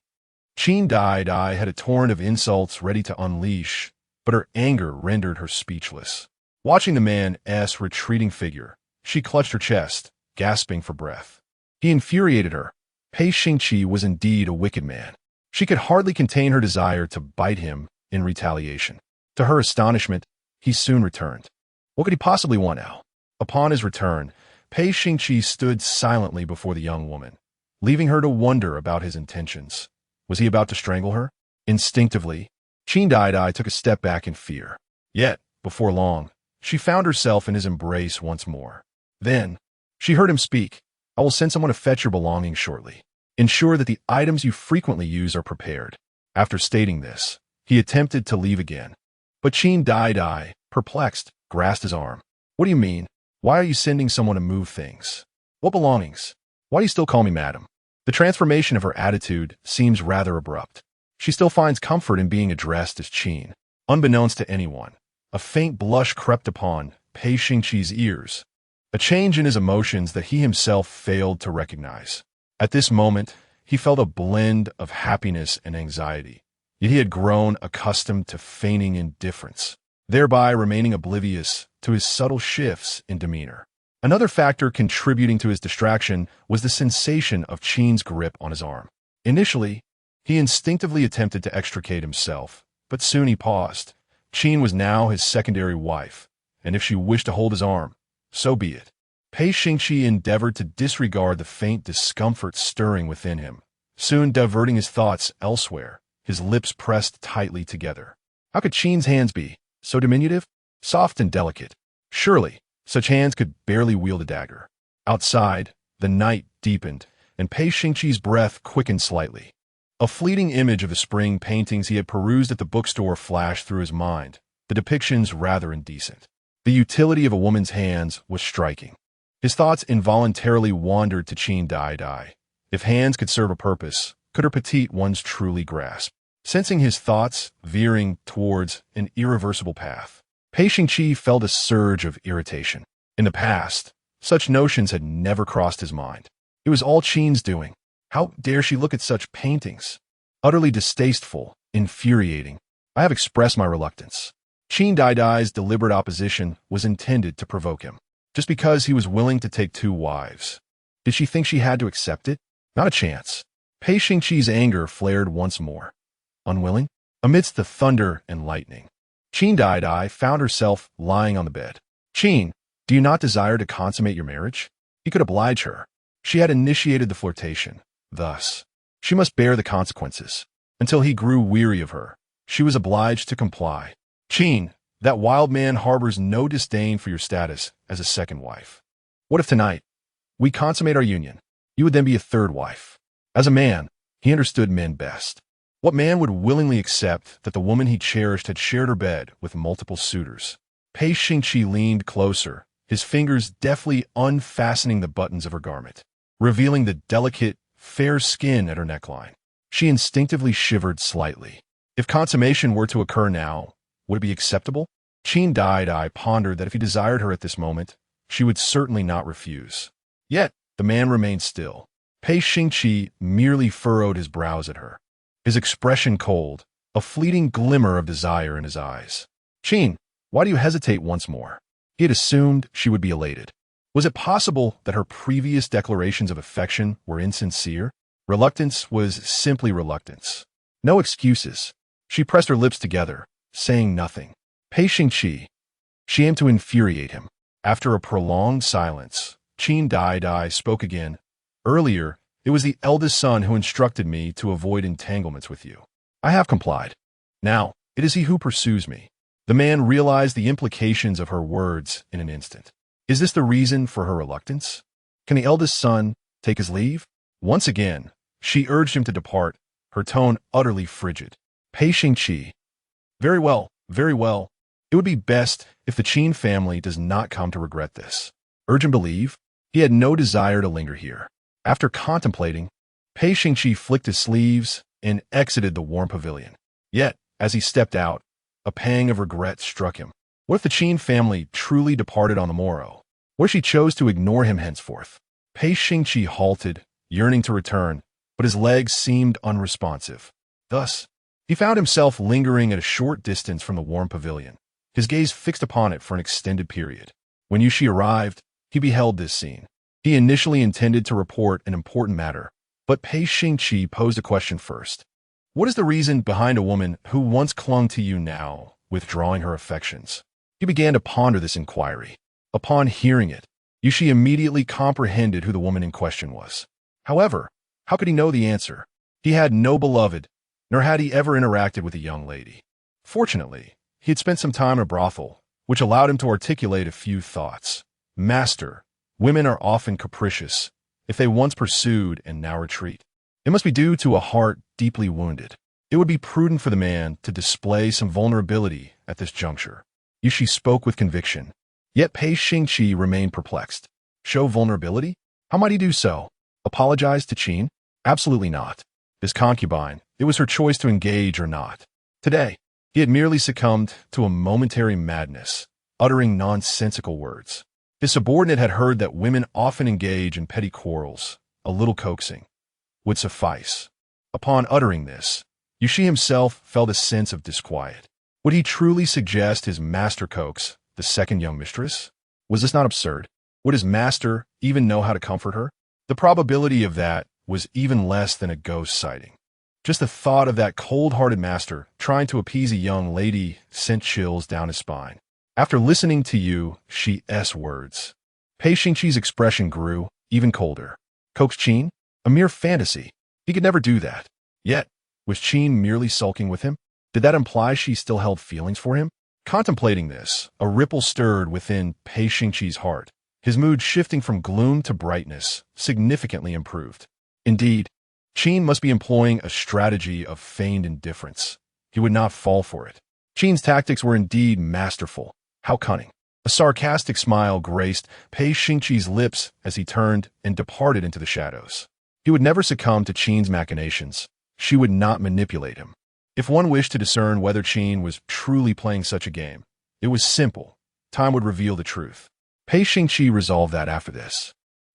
Daidai had a torrent of insults ready to unleash, but her anger rendered her speechless. Watching the man's retreating figure, she clutched her chest, gasping for breath. He infuriated her. Pei Xingqi was indeed a wicked man. She could hardly contain her desire to bite him in retaliation. To her astonishment, he soon returned. What could he possibly want now? Upon his return, Pei Xingqi stood silently before the young woman, leaving her to wonder about his intentions. Was he about to strangle her? Instinctively, Qin Daidai took a step back in fear. Yet, before long, she found herself in his embrace once more. Then, she heard him speak. I will send someone to fetch your belongings shortly. Ensure that the items you frequently use are prepared. After stating this, he attempted to leave again. But Qin Daidai, perplexed, grasped his arm. What do you mean? Why are you sending someone to move things? What belongings? Why do you still call me madam? The transformation of her attitude seems rather abrupt. She still finds comfort in being addressed as Qin. Unbeknownst to anyone, a faint blush crept upon Pei Xingqi's ears, a change in his emotions that he himself failed to recognize. At this moment, he felt a blend of happiness and anxiety, yet he had grown accustomed to feigning indifference, thereby remaining oblivious to his subtle shifts in demeanor. Another factor contributing to his distraction was the sensation of Qin's grip on his arm. Initially, he instinctively attempted to extricate himself, but soon he paused. Qin was now his secondary wife, and if she wished to hold his arm, so be it. Pei Xingqi endeavored to disregard the faint discomfort stirring within him, soon diverting his thoughts elsewhere, his lips pressed tightly together. How could Qin's hands be so diminutive, soft and delicate? Surely, such hands could barely wield a dagger. Outside, the night deepened, and Pei Xingqi's breath quickened slightly. A fleeting image of the spring paintings he had perused at the bookstore flashed through his mind, the depictions rather indecent. The utility of a woman's hands was striking. His thoughts involuntarily wandered to Qin Daidai. If hands could serve a purpose, could her petite ones truly grasp? Sensing his thoughts veering towards an irreversible path, Pei Xingqi felt a surge of irritation. In the past, such notions had never crossed his mind. It was all Qin's doing. How dare she look at such paintings? Utterly distasteful, infuriating. I have expressed my reluctance. Qin Daidai's deliberate opposition was intended to provoke him, just because he was willing to take 2 wives. Did she think she had to accept it? Not a chance. Pei Xingqi's anger flared once more. Unwilling? Amidst the thunder and lightning, Qin Daidai found herself lying on the bed. Qin, do you not desire to consummate your marriage? He could oblige her. She had initiated the flirtation. Thus, she must bear the consequences. Until he grew weary of her, she was obliged to comply. Qin, that wild man harbors no disdain for your status as a second wife. What if tonight we consummate our union? You would then be a third wife. As a man, he understood men best. What man would willingly accept that the woman he cherished had shared her bed with multiple suitors? Pei Xingqi leaned closer, his fingers deftly unfastening the buttons of her garment, revealing the delicate, fair skin at her neckline. She instinctively shivered slightly. If consummation were to occur now, would it be acceptable? Qin Daidai pondered that if he desired her at this moment, she would certainly not refuse. Yet, the man remained still. Pei Xingqi merely furrowed his brows at her, his expression cold, a fleeting glimmer of desire in his eyes. Qin, why do you hesitate once more? He had assumed she would be elated. Was it possible that her previous declarations of affection were insincere? Reluctance was simply reluctance. No excuses. She pressed her lips together, saying nothing. Pei Xingqi. She aimed to infuriate him. After a prolonged silence, Qin Daidai spoke again. Earlier, it was the eldest son who instructed me to avoid entanglements with you. I have complied. Now, it is he who pursues me. The man realized the implications of her words in an instant. Is this the reason for her reluctance? Can the eldest son take his leave? Once again, she urged him to depart, her tone utterly frigid. Pei Xingqi. Very well, very well. It would be best if the Qin family does not come to regret this. Urge him to leave? He had no desire to linger here. After contemplating, Pei Xingqi flicked his sleeves and exited the warm pavilion. Yet, as he stepped out, a pang of regret struck him. What if the Qin family truly departed on the morrow? What if she chose to ignore him henceforth? Pei Xingqi halted, yearning to return, but his legs seemed unresponsive. Thus, he found himself lingering at a short distance from the warm pavilion, his gaze fixed upon it for an extended period. When Yushi arrived, he beheld this scene. He initially intended to report an important matter, but Pei Xingqi posed a question first. What is the reason behind a woman who once clung to you now, withdrawing her affections? He began to ponder this inquiry. Upon hearing it, Yushi immediately comprehended who the woman in question was. However, how could he know the answer? He had no beloved, nor had he ever interacted with a young lady. Fortunately, he had spent some time in a brothel, which allowed him to articulate a few thoughts. Master, women are often capricious, if they once pursued and now retreat. It must be due to a heart deeply wounded. It would be prudent for the man to display some vulnerability at this juncture. Yushi spoke with conviction. Yet Pei Xingqi remained perplexed. Show vulnerability? How might he do so? Apologize to Qin? Absolutely not. His concubine, it was her choice to engage or not. Today, he had merely succumbed to a momentary madness, uttering nonsensical words. His subordinate had heard that women often engage in petty quarrels. A little coaxing would suffice. Upon uttering this, Yushi himself felt a sense of disquiet. Would he truly suggest his master coax the second young mistress? Was this not absurd? Would his master even know how to comfort her? The probability of that was even less than a ghost sighting. Just the thought of that cold-hearted master trying to appease a young lady sent chills down his spine. After listening to Yuxi's words, Pei Xingqi's expression grew even colder. Coax Qin? A mere fantasy. He could never do that. Yet, was Qin merely sulking with him? Did that imply she still held feelings for him? Contemplating this, a ripple stirred within Pei Xingqi's heart. His mood shifting from gloom to brightness, significantly improved. Indeed, Qin must be employing a strategy of feigned indifference. He would not fall for it. Qin's tactics were indeed masterful. How cunning. A sarcastic smile graced Pei Xingqi's lips as he turned and departed into the shadows. He would never succumb to Qin's machinations. She would not manipulate him. If one wished to discern whether Qin was truly playing such a game, it was simple. Time would reveal the truth. Pei Xingqi resolved that after this,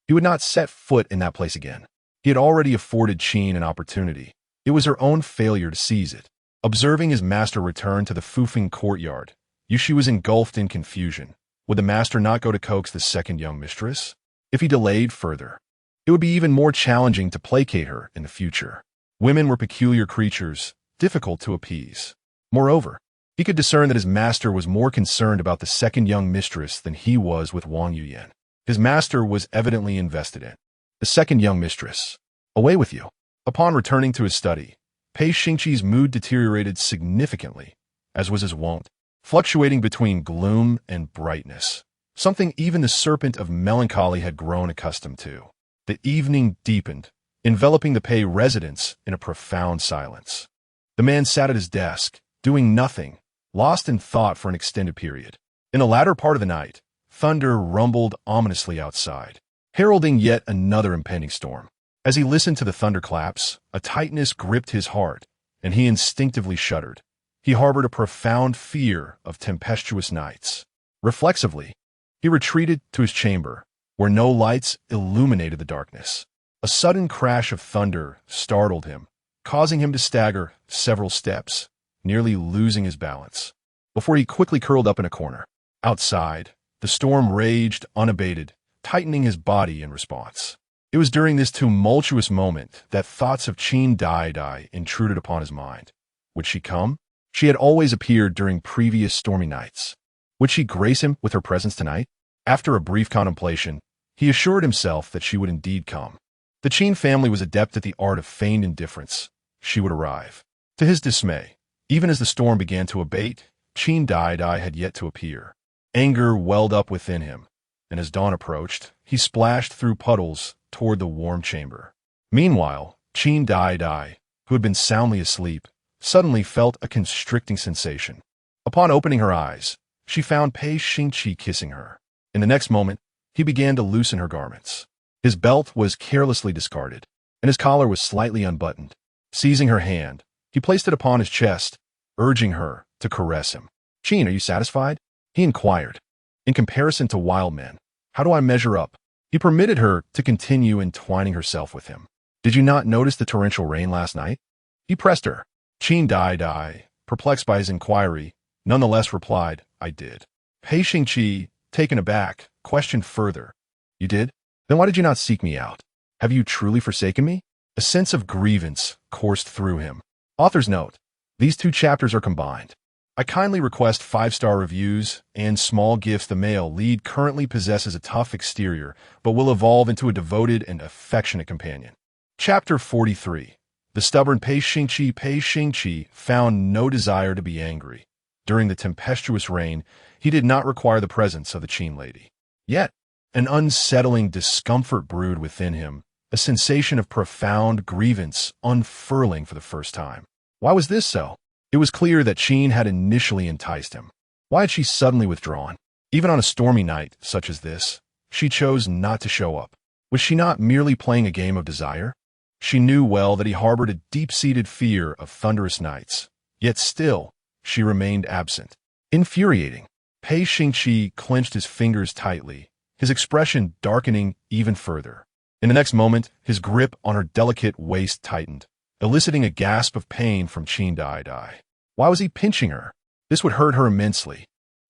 he would not set foot in that place again. He had already afforded Qin an opportunity. It was her own failure to seize it. Observing his master return to the Fufeng courtyard, Yushi was engulfed in confusion. Would the master not go to coax the second young mistress? If he delayed further, it would be even more challenging to placate her in the future. Women were peculiar creatures, difficult to appease. Moreover, he could discern that his master was more concerned about the second young mistress than he was with Wang Yuyan. His master was evidently invested in the second young mistress. Away with you. Upon returning to his study, Pei Xingqi's mood deteriorated significantly, as was his wont, fluctuating between gloom and brightness, something even the serpent of melancholy had grown accustomed to. The evening deepened, enveloping the Pei residence in a profound silence. The man sat at his desk, doing nothing, lost in thought for an extended period. In the latter part of the night, thunder rumbled ominously outside, heralding yet another impending storm. As he listened to the thunderclaps, a tightness gripped his heart, and he instinctively shuddered. He harbored a profound fear of tempestuous nights. Reflexively, he retreated to his chamber, where no lights illuminated the darkness. A sudden crash of thunder startled him, causing him to stagger several steps, nearly losing his balance, before he quickly curled up in a corner. Outside, the storm raged unabated, tightening his body in response. It was during this tumultuous moment that thoughts of Qin Daidai intruded upon his mind. Would she come? She had always appeared during previous stormy nights. Would she grace him with her presence tonight? After a brief contemplation, he assured himself that she would indeed come. The Qin family was adept at the art of feigned indifference. She would arrive. To his dismay, even as the storm began to abate, Qin Daidai had yet to appear. Anger welled up within him, and as dawn approached, he splashed through puddles toward the warm chamber. Meanwhile, Qin Daidai, who had been soundly asleep, suddenly felt a constricting sensation. Upon opening her eyes, she found Pei Xingqi kissing her. In the next moment, he began to loosen her garments. His belt was carelessly discarded, and his collar was slightly unbuttoned. Seizing her hand, he placed it upon his chest, urging her to caress him. "Qin, are you satisfied?" he inquired. "In comparison to wild men, how do I measure up?" He permitted her to continue entwining herself with him. "Did you not notice the torrential rain last night?" He pressed her. Qin Daidai, perplexed by his inquiry, nonetheless replied, "I did." Pei Xingqi, taken aback, questioned further, "You did? Then why did you not seek me out? Have you truly forsaken me?" A sense of grievance coursed through him. Author's note: these two chapters are combined. I kindly request 5-star reviews and small gifts. The male lead currently possesses a tough exterior, but will evolve into a devoted and affectionate companion. Chapter 43. The stubborn Pei Xingqi. Pei Xingqi found no desire to be angry. During the tempestuous rain, he did not require the presence of the Qin lady. Yet, an unsettling discomfort brewed within him, a sensation of profound grievance unfurling for the first time. Why was this so? It was clear that Qin had initially enticed him. Why had she suddenly withdrawn? Even on a stormy night such as this, she chose not to show up. Was she not merely playing a game of desire? She knew well that he harbored a deep-seated fear of thunderous nights, yet still, she remained absent. Infuriating. Pei Xingqi clenched his fingers tightly, his expression darkening even further. In the next moment, his grip on her delicate waist tightened, eliciting a gasp of pain from Qin Daidai. Why was he pinching her? This would hurt her immensely.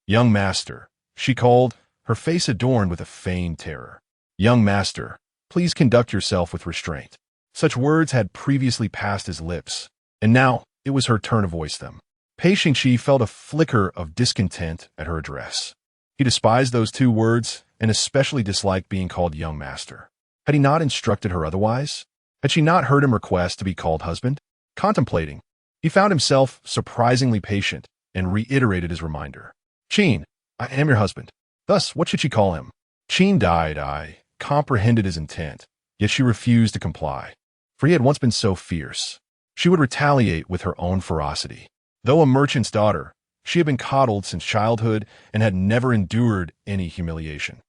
"Young master," she called, her face adorned with a feigned terror. "Young master, please conduct yourself with restraint." Such words had previously passed his lips, and now it was her turn to voice them. Pei Xingqi felt a flicker of discontent at her address. He despised those two words and especially disliked being called young master. Had he not instructed her otherwise? Had she not heard him request to be called husband? Contemplating, he found himself surprisingly patient and reiterated his reminder. "Qin, I am your husband." Thus, what should she call him? Qin Daidai comprehended his intent, yet she refused to comply. For he had once been so fierce. She would retaliate with her own ferocity. Though a merchant's daughter, she had been coddled since childhood and had never endured any humiliation.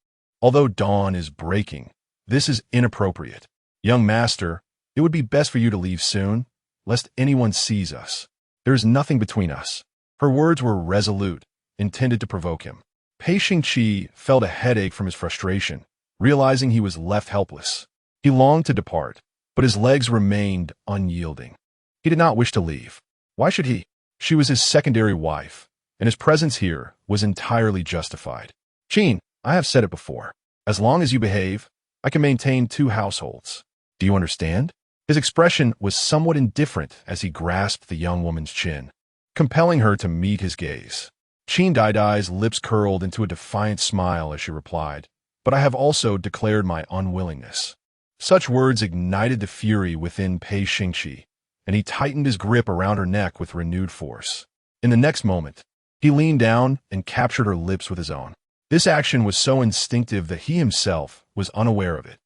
Although dawn is breaking, this is inappropriate. "Young master, it would be best for you to leave soon, lest anyone sees us. There is nothing between us." Her words were resolute, intended to provoke him. Pei Xingqi felt a headache from his frustration, realizing he was left helpless. He longed to depart, but his legs remained unyielding. He did not wish to leave. Why should he? She was his secondary wife, and his presence here was entirely justified. Qin, I have said it before. As long as you behave, I can maintain 2 households. Do you understand? His expression was somewhat indifferent as he grasped the young woman's chin, compelling her to meet his gaze. Qin Daidai's lips curled into a defiant smile as she replied, "But I have also declared my unwillingness." Such words ignited the fury within Pei Xingqi, and he tightened his grip around her neck with renewed force. In the next moment, he leaned down and captured her lips with his own. This action was so instinctive that he himself was unaware of it.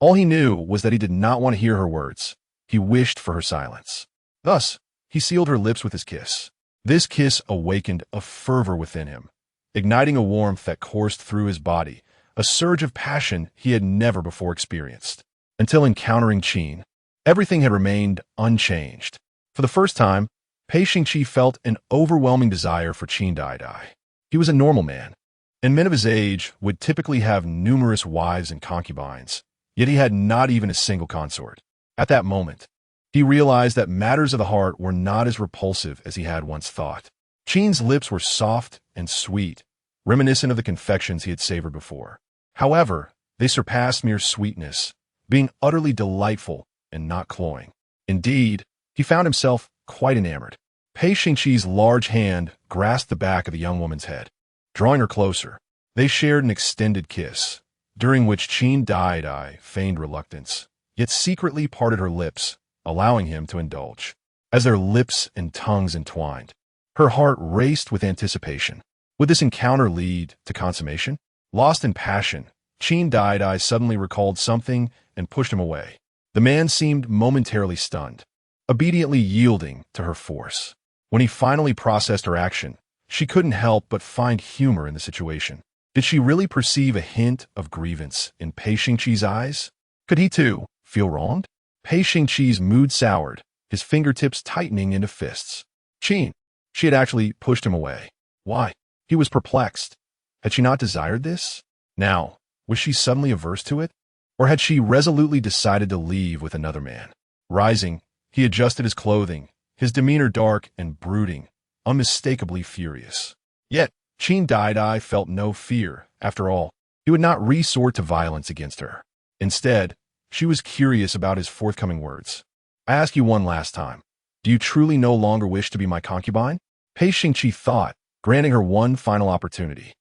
All he knew was that he did not want to hear her words. He wished for her silence. Thus, he sealed her lips with his kiss. This kiss awakened a fervor within him, igniting a warmth that coursed through his body, a surge of passion he had never before experienced. Until encountering Qin, everything had remained unchanged. For the first time, Pei Xingqi felt an overwhelming desire for Qin Daidai. He was a normal man, and men of his age would typically have numerous wives and concubines, yet he had not even a single consort. At that moment, he realized that matters of the heart were not as repulsive as he had once thought. Qin's lips were soft and sweet, reminiscent of the confections he had savored before. However, they surpassed mere sweetness, being utterly delightful and not cloying. Indeed, he found himself quite enamored. Pei Xingqi's large hand grasped the back of the young woman's head. Drawing her closer, they shared an extended kiss, during which Qin Daidai feigned reluctance, yet secretly parted her lips, allowing him to indulge. As their lips and tongues entwined, her heart raced with anticipation. Would this encounter lead to consummation? Lost in passion, Qin Daidai suddenly recalled something and pushed him away. The man seemed momentarily stunned, obediently yielding to her force. When he finally processed her action, she couldn't help but find humor in the situation. Did she really perceive a hint of grievance in Pei Xingqi's eyes? Could he, too, feel wronged? Pei Xingqi's mood soured, his fingertips tightening into fists. Qin. She had actually pushed him away. Why? He was perplexed. Had she not desired this? Now, was she suddenly averse to it? Or had she resolutely decided to leave with another man? Rising, he adjusted his clothing, his demeanor dark and brooding, unmistakably furious. Yet, Qin Daidai felt no fear. After all, he would not resort to violence against her. Instead, she was curious about his forthcoming words. I ask you one last time. Do you truly no longer wish to be my concubine? Pei Xingqi thought, granting her one final opportunity.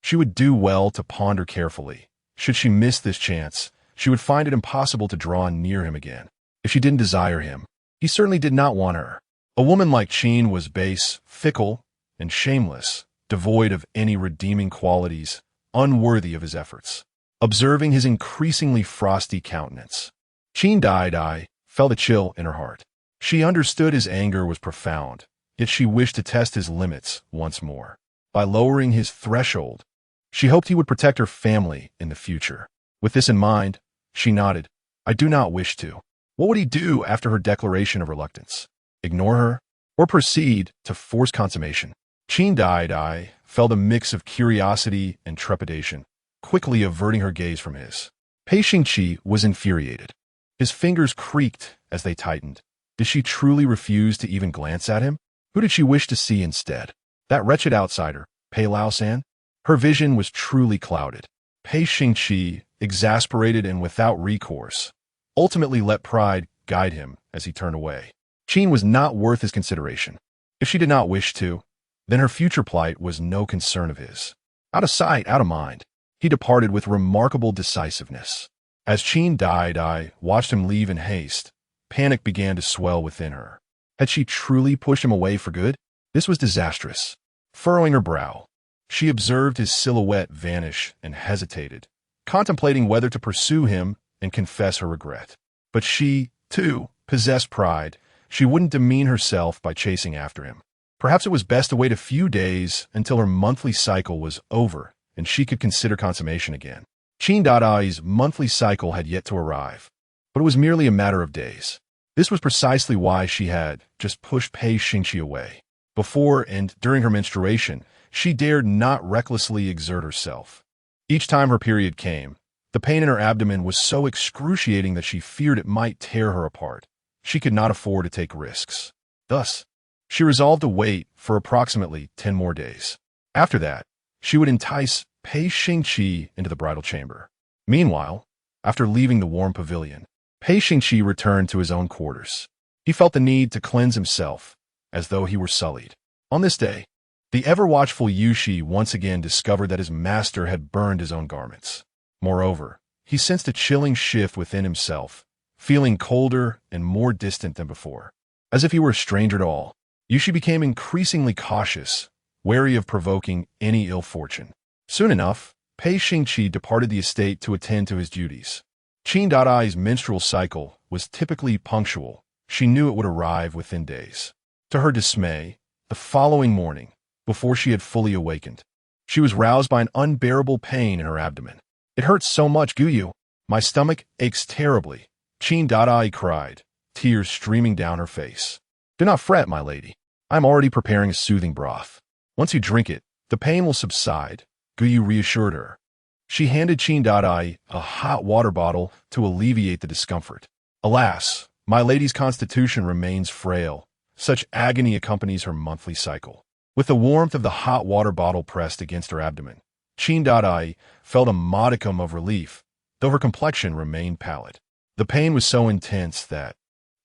She would do well to ponder carefully. Should she miss this chance, she would find it impossible to draw near him again. If she didn't desire him, he certainly did not want her. A woman like Qin was base, fickle, and shameless, devoid of any redeeming qualities, unworthy of his efforts. Observing his increasingly frosty countenance, Qin Daidai felt a chill in her heart. She understood his anger was profound, yet she wished to test his limits once more. By lowering his threshold, she hoped he would protect her family in the future. With this in mind, she nodded. I do not wish to. What would he do after her declaration of reluctance? Ignore her? Or proceed to force consummation? Qin Daidai felt a mix of curiosity and trepidation, quickly averting her gaze from his. Pei Xingqi was infuriated. His fingers creaked as they tightened. Did she truly refuse to even glance at him? Who did she wish to see instead? That wretched outsider, Pei Laosan? Her vision was truly clouded. Pei Xingqi, exasperated and without recourse, ultimately let pride guide him as he turned away. Qin was not worth his consideration. If she did not wish to, then her future plight was no concern of his. Out of sight, out of mind, he departed with remarkable decisiveness. As Qin Daidai watched him leave in haste, panic began to swell within her. Had she truly pushed him away for good? This was disastrous. Furrowing her brow, she observed his silhouette vanish and hesitated, contemplating whether to pursue him and confess her regret. But she, too, possessed pride. She wouldn't demean herself by chasing after him. Perhaps it was best to wait a few days until her monthly cycle was over and she could consider consummation again. Qin Daidai's monthly cycle had yet to arrive, but it was merely a matter of days. This was precisely why she had just pushed Pei Xingqi away. Before and during her menstruation, she dared not recklessly exert herself. Each time her period came, The pain in her abdomen was so excruciating that she feared it might tear her apart. She could not afford to take risks. Thus, she resolved to wait for approximately 10 more days. After that, she would entice Pei Xingqi into the bridal chamber. Meanwhile, after leaving the warm pavilion, Pei Xingqi returned to his own quarters. He felt the need to cleanse himself, as though he were sullied. On this day, the ever-watchful Yushi once again discovered that his master had burned his own garments. Moreover, he sensed a chilling shift within himself, feeling colder and more distant than before. As if he were a stranger to all, Yushi became increasingly cautious, wary of provoking any ill fortune. Soon enough, Pei Xingqi departed the estate to attend to his duties. Qin Daidai's menstrual cycle was typically punctual. She knew it would arrive within days. To her dismay, the following morning, before she had fully awakened, she was roused by an unbearable pain in her abdomen. "It hurts so much, Guyu. My stomach aches terribly," Qin Daidai cried, tears streaming down her face. "Do not fret, my lady. I am already preparing a soothing broth. Once you drink it, the pain will subside," Guyu reassured her. She handed Qin Daidai a hot water bottle to alleviate the discomfort. Alas, my lady's constitution remains frail. Such agony accompanies her monthly cycle. With the warmth of the hot water bottle pressed against her abdomen, Qin Daidai felt a modicum of relief, though her complexion remained pallid. The pain was so intense that,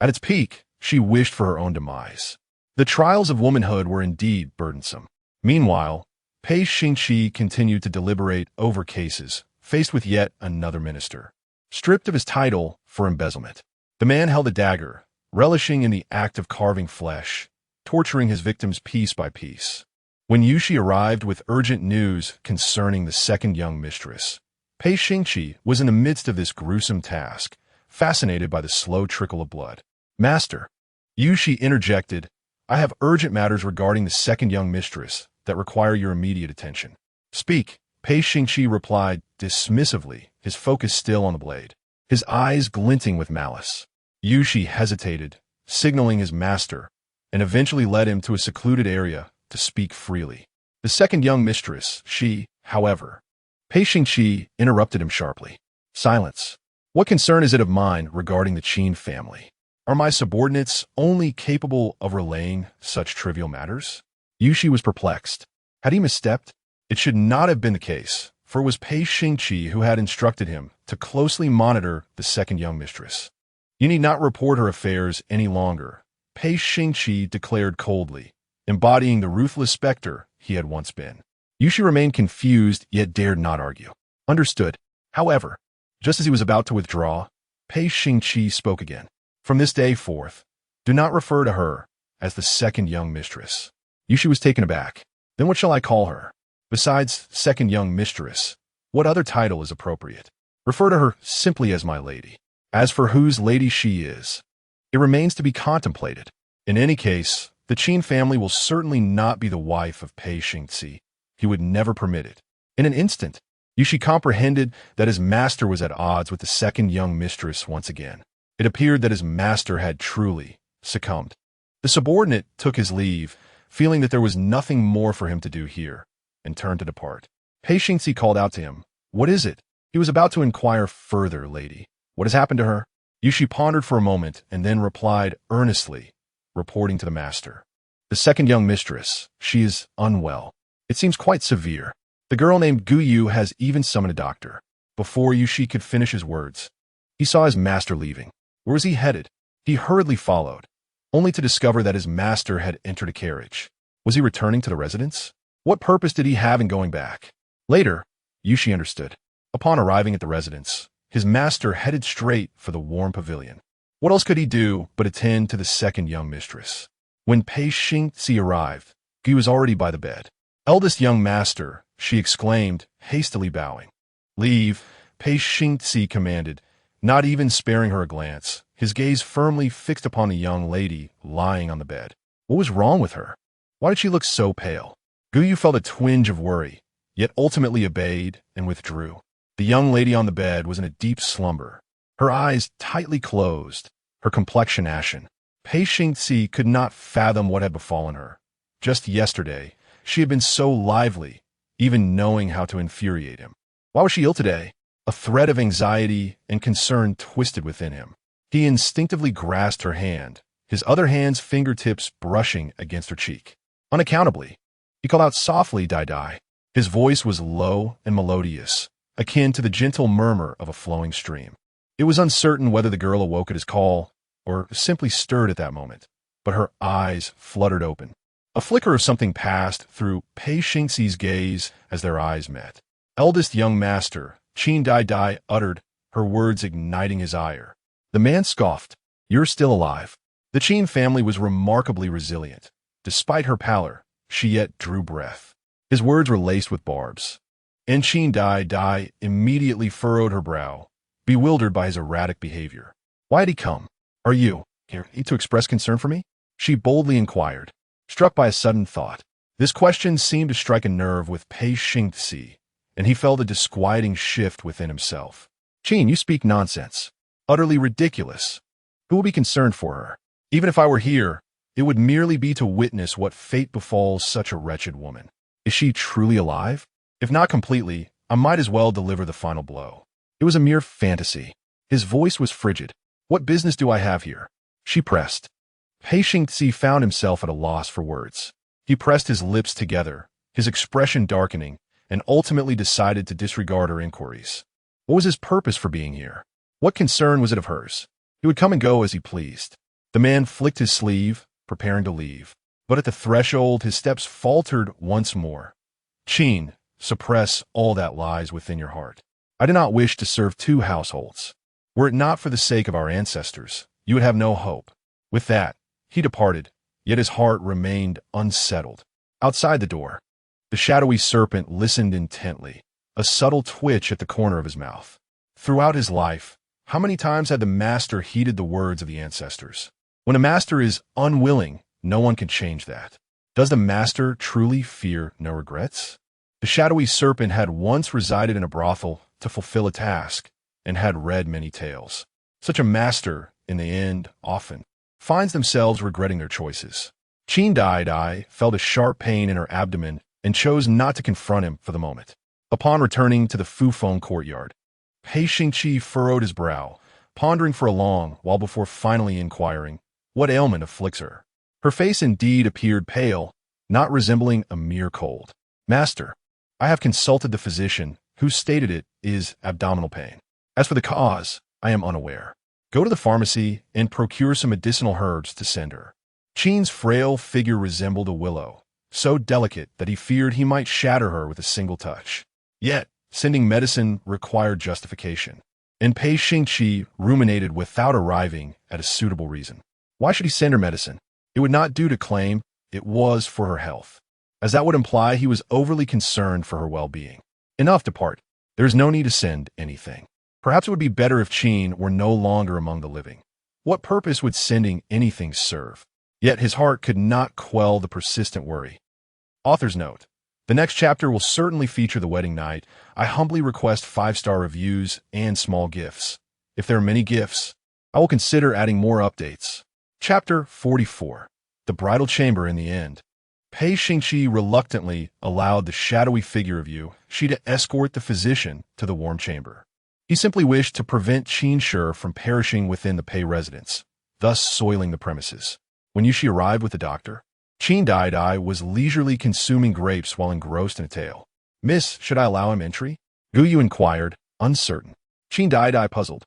at its peak, she wished for her own demise. The trials of womanhood were indeed burdensome. Meanwhile, Pei Xingqi continued to deliberate over cases, faced with yet another minister, stripped of his title for embezzlement. The man held a dagger, relishing in the act of carving flesh, torturing his victims piece by piece. When Yushi arrived with urgent news concerning the second young mistress, Pei Xingqi was in the midst of this gruesome task, fascinated by the slow trickle of blood. "Master," Yushi interjected, "I have urgent matters regarding the second young mistress that require your immediate attention." "Speak," Pei Xingqi replied dismissively, his focus still on the blade, his eyes glinting with malice. Yushi hesitated, signaling his master, and eventually led him to a secluded area to speak freely. The second young mistress, she, however. Pei Xingqi interrupted him sharply. "Silence. What concern is it of mine regarding the Qin family? Are my subordinates only capable of relaying such trivial matters?" Yushi was perplexed. Had he misstepped? It should not have been the case, for it was Pei Xingqi who had instructed him to closely monitor the second young mistress. "You need not report her affairs any longer," Pei Xingqi declared coldly, embodying the ruthless specter he had once been. Yushi remained confused, yet dared not argue. "Understood." However, just as he was about to withdraw, Pei Xingqi spoke again. "From this day forth, do not refer to her as the second young mistress." Yushi was taken aback. "Then what shall I call her? Besides second young mistress, what other title is appropriate? Refer to her simply as my lady. As for whose lady she is, it remains to be contemplated. In any case, the Qin family will certainly not be the wife of Pei Xingce. He would never permit it." In an instant, Yushi comprehended that his master was at odds with the second young mistress once again. It appeared that his master had truly succumbed. The subordinate took his leave, feeling that there was nothing more for him to do here, and turned to depart. Pei Xingce called out to him, "What is it?" He was about to inquire further, "Lady, what has happened to her?" Yushi pondered for a moment and then replied earnestly, reporting to the master. "The second young mistress, she is unwell. It seems quite severe. The girl named Guyu has even summoned a doctor." Before Yushi could finish his words, he saw his master leaving. Where was he headed? He hurriedly followed, only to discover that his master had entered a carriage. Was he returning to the residence? What purpose did he have in going back? Later, Yushi understood. Upon arriving at the residence, his master headed straight for the warm pavilion. What else could he do but attend to the second young mistress? When Pei Xingce arrived, Guyu was already by the bed. "Eldest young master," she exclaimed, hastily bowing. "Leave," Pei Xingce commanded, not even sparing her a glance, his gaze firmly fixed upon the young lady lying on the bed. What was wrong with her? Why did she look so pale? Guyu felt a twinge of worry, yet ultimately obeyed and withdrew. The young lady on the bed was in a deep slumber, her eyes tightly closed, her complexion ashen. Pei Xingce could not fathom what had befallen her. Just yesterday, she had been so lively, even knowing how to infuriate him. Why was she ill today? A thread of anxiety and concern twisted within him. He instinctively grasped her hand, his other hand's fingertips brushing against her cheek. Unaccountably, he called out softly, Daidai. His voice was low and melodious, akin to the gentle murmur of a flowing stream. It was uncertain whether the girl awoke at his call or simply stirred at that moment, but her eyes fluttered open. A flicker of something passed through Pei Xingce's gaze as their eyes met. Eldest young master, Qin Daidai uttered, her words igniting his ire. The man scoffed. You're still alive. The Qin family was remarkably resilient. Despite her pallor, she yet drew breath. His words were laced with barbs. And Qin Daidai immediately furrowed her brow, bewildered by his erratic behavior. Why had he come? Are you here to express concern for me? She boldly inquired, struck by a sudden thought. This question seemed to strike a nerve with Pei Xingce, and he felt a disquieting shift within himself. Qin, you speak nonsense. Utterly ridiculous. Who will be concerned for her? Even if I were here, it would merely be to witness what fate befalls such a wretched woman. Is she truly alive? If not completely, I might as well deliver the final blow. It was a mere fantasy. His voice was frigid. What business do I have here? She pressed. Pei Xingce found himself at a loss for words. He pressed his lips together, his expression darkening, and ultimately decided to disregard her inquiries. What was his purpose for being here? What concern was it of hers? He would come and go as he pleased. The man flicked his sleeve, preparing to leave. But at the threshold, his steps faltered once more. Qin, suppress all that lies within your heart. I do not wish to serve two households. Were it not for the sake of our ancestors, you would have no hope. With that, he departed, yet his heart remained unsettled. Outside the door, the shadowy serpent listened intently, a subtle twitch at the corner of his mouth. Throughout his life, how many times had the master heeded the words of the ancestors? When a master is unwilling, no one can change that. Does the master truly fear no regrets? The shadowy serpent had once resided in a brothel to fulfill a task, and had read many tales. Such a master, in the end, often finds themselves regretting their choices. Qin Daidai felt a sharp pain in her abdomen and chose not to confront him for the moment. Upon returning to the Fufeng courtyard, Pei Xingqi furrowed his brow, pondering for a long while before finally inquiring, what ailment afflicts her? Her face indeed appeared pale, not resembling a mere cold. Master, I have consulted the physician, who stated it is abdominal pain. As for the cause, I am unaware. Go to the pharmacy and procure some medicinal herbs to send her. Qin's frail figure resembled a willow, so delicate that he feared he might shatter her with a single touch. Yet, sending medicine required justification, and Pei Xingqi ruminated without arriving at a suitable reason. Why should he send her medicine? It would not do to claim it was for her health, as that would imply he was overly concerned for her well-being. Enough to part. There is no need to send anything. Perhaps it would be better if Qin were no longer among the living. What purpose would sending anything serve? Yet his heart could not quell the persistent worry. Author's note. The next chapter will certainly feature the wedding night. I humbly request 5-star reviews and small gifts. If there are many gifts, I will consider adding more updates. Chapter 44. The Bridal Chamber in the End. Pei Xingqi reluctantly allowed the shadowy figure of Yu-Shi to escort the physician to the warm chamber. He simply wished to prevent Qin Shi from perishing within the Pei residence, thus soiling the premises. When Yu-Shi arrived with the doctor, Qin Daidai was leisurely consuming grapes while engrossed in a tale. Miss, should I allow him entry? Gu Yu inquired, uncertain. Qin Daidai, puzzled,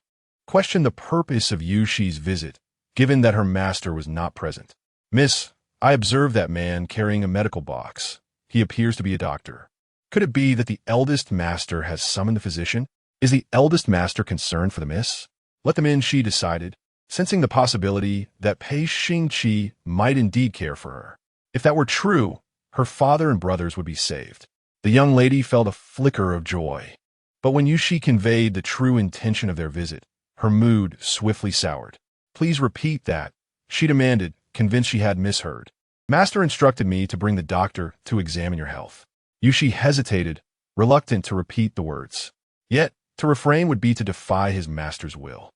questioned the purpose of Yu-Shi's visit, given that her master was not present. Miss, I observed that man carrying a medical box. He appears to be a doctor. Could it be that the eldest master has summoned the physician? Is the eldest master concerned for the miss? Let them in, she decided, sensing the possibility that Pei Xingqi might indeed care for her. If that were true, her father and brothers would be saved. The young lady felt a flicker of joy. But when Yu-Shi conveyed the true intention of their visit, her mood swiftly soured. Please repeat that, she demanded, convinced she had misheard. Master instructed me to bring the doctor to examine your health. Yu-Shi hesitated, reluctant to repeat the words. Yet, to refrain would be to defy his master's will.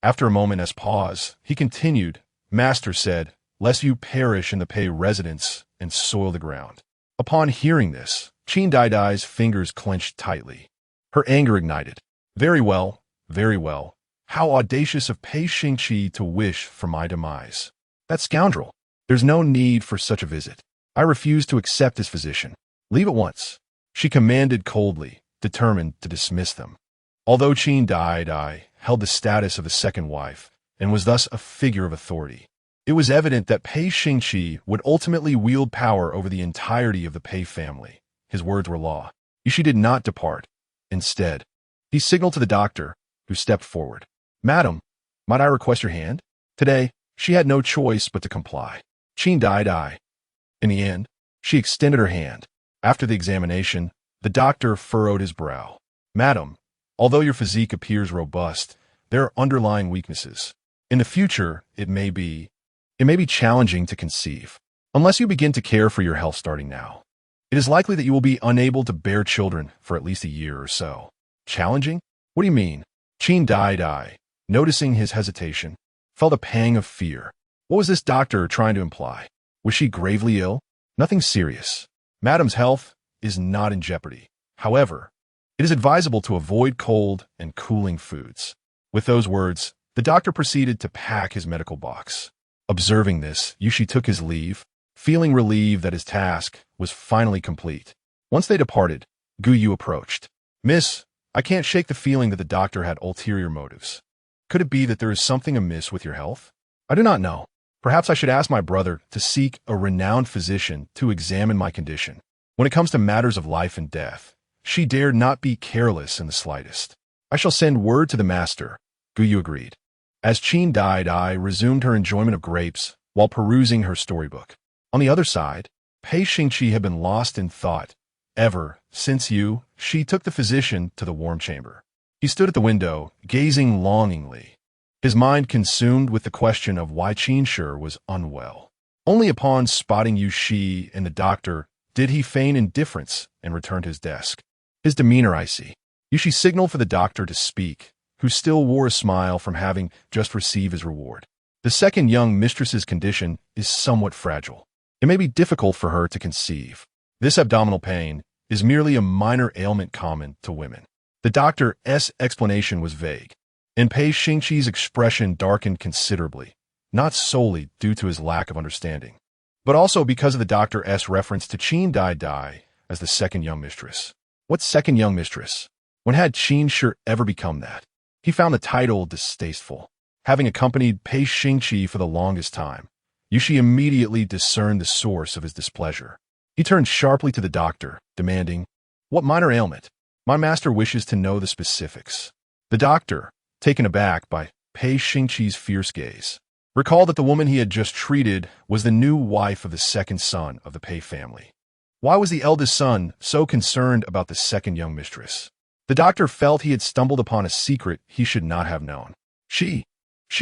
After a moment's pause, he continued, Master said, lest you perish in the Pei residence and soil the ground. Upon hearing this, Qin Daidai's fingers clenched tightly. Her anger ignited. Very well, very well. How audacious of Pei Xingqi to wish for my demise. That scoundrel. There's no need for such a visit. I refuse to accept his physician. Leave at once. She commanded coldly, determined to dismiss them. Although Qin Daidai held the status of a second wife and was thus a figure of authority, it was evident that Pei Xingqi would ultimately wield power over the entirety of the Pei family. His words were law. Yushi did not depart. Instead, he signaled to the doctor, who stepped forward. Madam, might I request your hand? Today, she had no choice but to comply. Qin Daidai. In the end, she extended her hand. After the examination, the doctor furrowed his brow. Madam, although your physique appears robust, there are underlying weaknesses. In the future, it may be challenging to conceive, unless you begin to care for your health starting now. It is likely that you will be unable to bear children for at least a year or so. Challenging? What do you mean? Qin Daidai, noticing his hesitation, felt a pang of fear. What was this doctor trying to imply? Was she gravely ill? Nothing serious. Madam's health is not in jeopardy. However, it is advisable to avoid cold and cooling foods. With those words, the doctor proceeded to pack his medical box. Observing this, Yushi took his leave, feeling relieved that his task was finally complete. Once they departed, Guyu approached. Miss, I can't shake the feeling that the doctor had ulterior motives. Could it be that there is something amiss with your health? I do not know. Perhaps I should ask my brother to seek a renowned physician to examine my condition. When it comes to matters of life and death, she dared not be careless in the slightest. I shall send word to the master, Guyu agreed. As Qin Daidai resumed her enjoyment of grapes while perusing her storybook. On the other side, Pei Xingqi had been lost in thought. Ever since she took the physician to the warm chamber. He stood at the window, gazing longingly, his mind consumed with the question of why Qin was unwell. Only upon spotting Yushi and the doctor did he feign indifference and return to his desk. His demeanor icy. Yushi signaled for the doctor to speak, who still wore a smile from having just received his reward. The second young mistress's condition is somewhat fragile. It may be difficult for her to conceive. This abdominal pain is merely a minor ailment common to women. The doctor's explanation was vague, and Pei Xingqi's expression darkened considerably, not solely due to his lack of understanding, but also because of the doctor's reference to Qin Daidai as the second young mistress. What second young mistress? When had Qin ever become that? He found the title distasteful. Having accompanied Pei Xingqi for the longest time, Yushi immediately discerned the source of his displeasure. He turned sharply to the doctor, demanding, What minor ailment? My master wishes to know the specifics. The doctor, taken aback by Pei Xingqi's fierce gaze, recalled that the woman he had just treated was the new wife of the second son of the Pei family. Why was the eldest son so concerned about the second young mistress? The doctor felt he had stumbled upon a secret he should not have known. She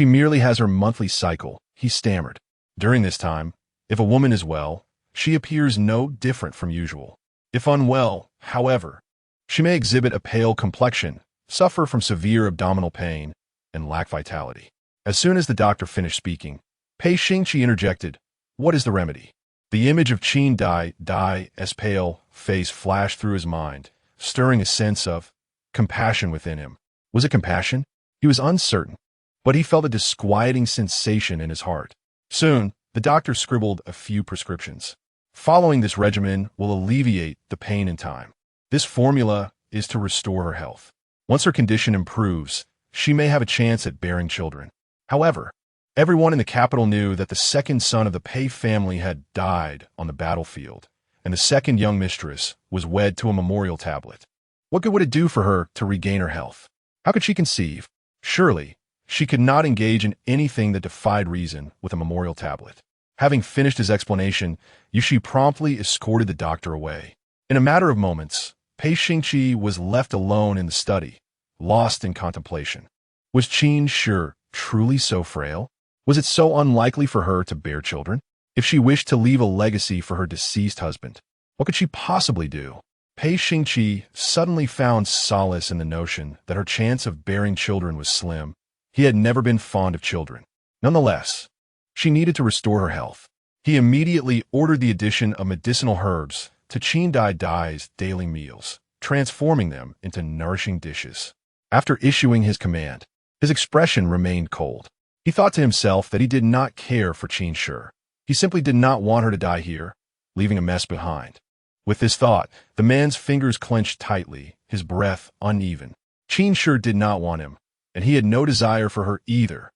merely has her monthly cycle, he stammered. During this time, if a woman is well, she appears no different from usual. If unwell, however, she may exhibit a pale complexion, suffer from severe abdominal pain, and lack vitality. As soon as the doctor finished speaking, Pei Xingqi interjected, What is the remedy? The image of Qin Daidai's pale face flashed through his mind, stirring a sense of compassion within him. Was it compassion? He was uncertain, but he felt a disquieting sensation in his heart. Soon, the doctor scribbled a few prescriptions. Following this regimen will alleviate the pain in time. This formula is to restore her health. Once her condition improves, she may have a chance at bearing children. However, everyone in the capital knew that the second son of the Pei family had died on the battlefield, and the second young mistress was wed to a memorial tablet. What good would it do for her to regain her health? How could she conceive? Surely, she could not engage in anything that defied reason with a memorial tablet. Having finished his explanation, Yushi promptly escorted the doctor away. In a matter of moments, Pei Xingqi was left alone in the study, lost in contemplation. Was Qin truly so frail? Was it so unlikely for her to bear children? If she wished to leave a legacy for her deceased husband, what could she possibly do? Pei Xingqi suddenly found solace in the notion that her chance of bearing children was slim. He had never been fond of children. Nonetheless, she needed to restore her health. He immediately ordered the addition of medicinal herbs to Qin Daidai's daily meals, transforming them into nourishing dishes. After issuing his command, his expression remained cold. He thought to himself that he did not care for Qin. He simply did not want her to die here, leaving a mess behind. With this thought, the man's fingers clenched tightly, his breath uneven. Qin did not want him, and he had no desire for her either.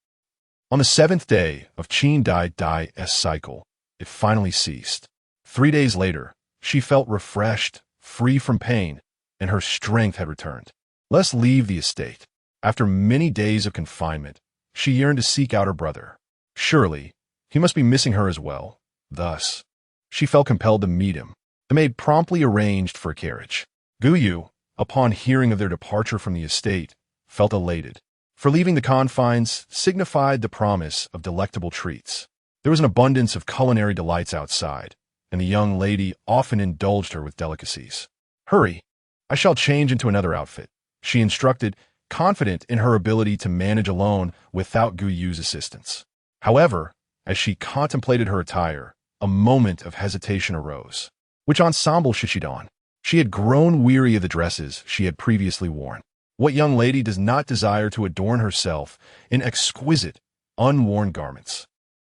On the 7th day of Qin Daidai's cycle, it finally ceased. 3 days later, she felt refreshed, free from pain, and her strength had returned. Let's leave the estate. After many days of confinement, she yearned to seek out her brother. Surely, he must be missing her as well. Thus, she felt compelled to meet him. The maid promptly arranged for a carriage. Guyu, upon hearing of their departure from the estate, felt elated. For leaving the confines signified the promise of delectable treats. There was an abundance of culinary delights outside, and the young lady often indulged her with delicacies. Hurry, I shall change into another outfit, she instructed, confident in her ability to manage alone without Guyu's assistance. However, as she contemplated her attire, a moment of hesitation arose. Which ensemble should she don? She had grown weary of the dresses she had previously worn. What young lady does not desire to adorn herself in exquisite, unworn garments?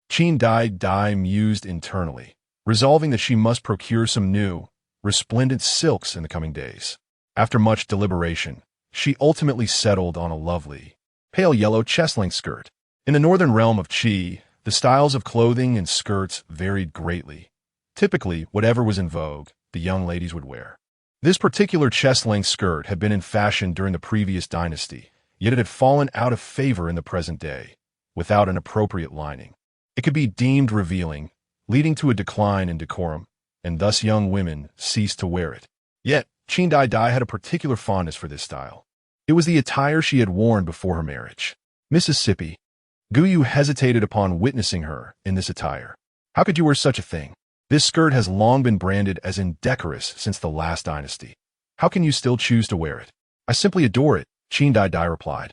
Qin Daidai mused internally, resolving that she must procure some new, resplendent silks in the coming days. After much deliberation, she ultimately settled on a lovely, pale yellow chest-length skirt. In the northern realm of Qi, the styles of clothing and skirts varied greatly. Typically, whatever was in vogue, the young ladies would wear. This particular chest-length skirt had been in fashion during the previous dynasty, yet it had fallen out of favor in the present day, without an appropriate lining. It could be deemed revealing, leading to a decline in decorum, and thus young women ceased to wear it. Yet, Qin Daidai had a particular fondness for this style. It was the attire she had worn before her marriage. Mississippi. Guyu hesitated upon witnessing her in this attire. How could you wear such a thing? This skirt has long been branded as indecorous since the last dynasty. How can you still choose to wear it? I simply adore it, Qin Daidai replied,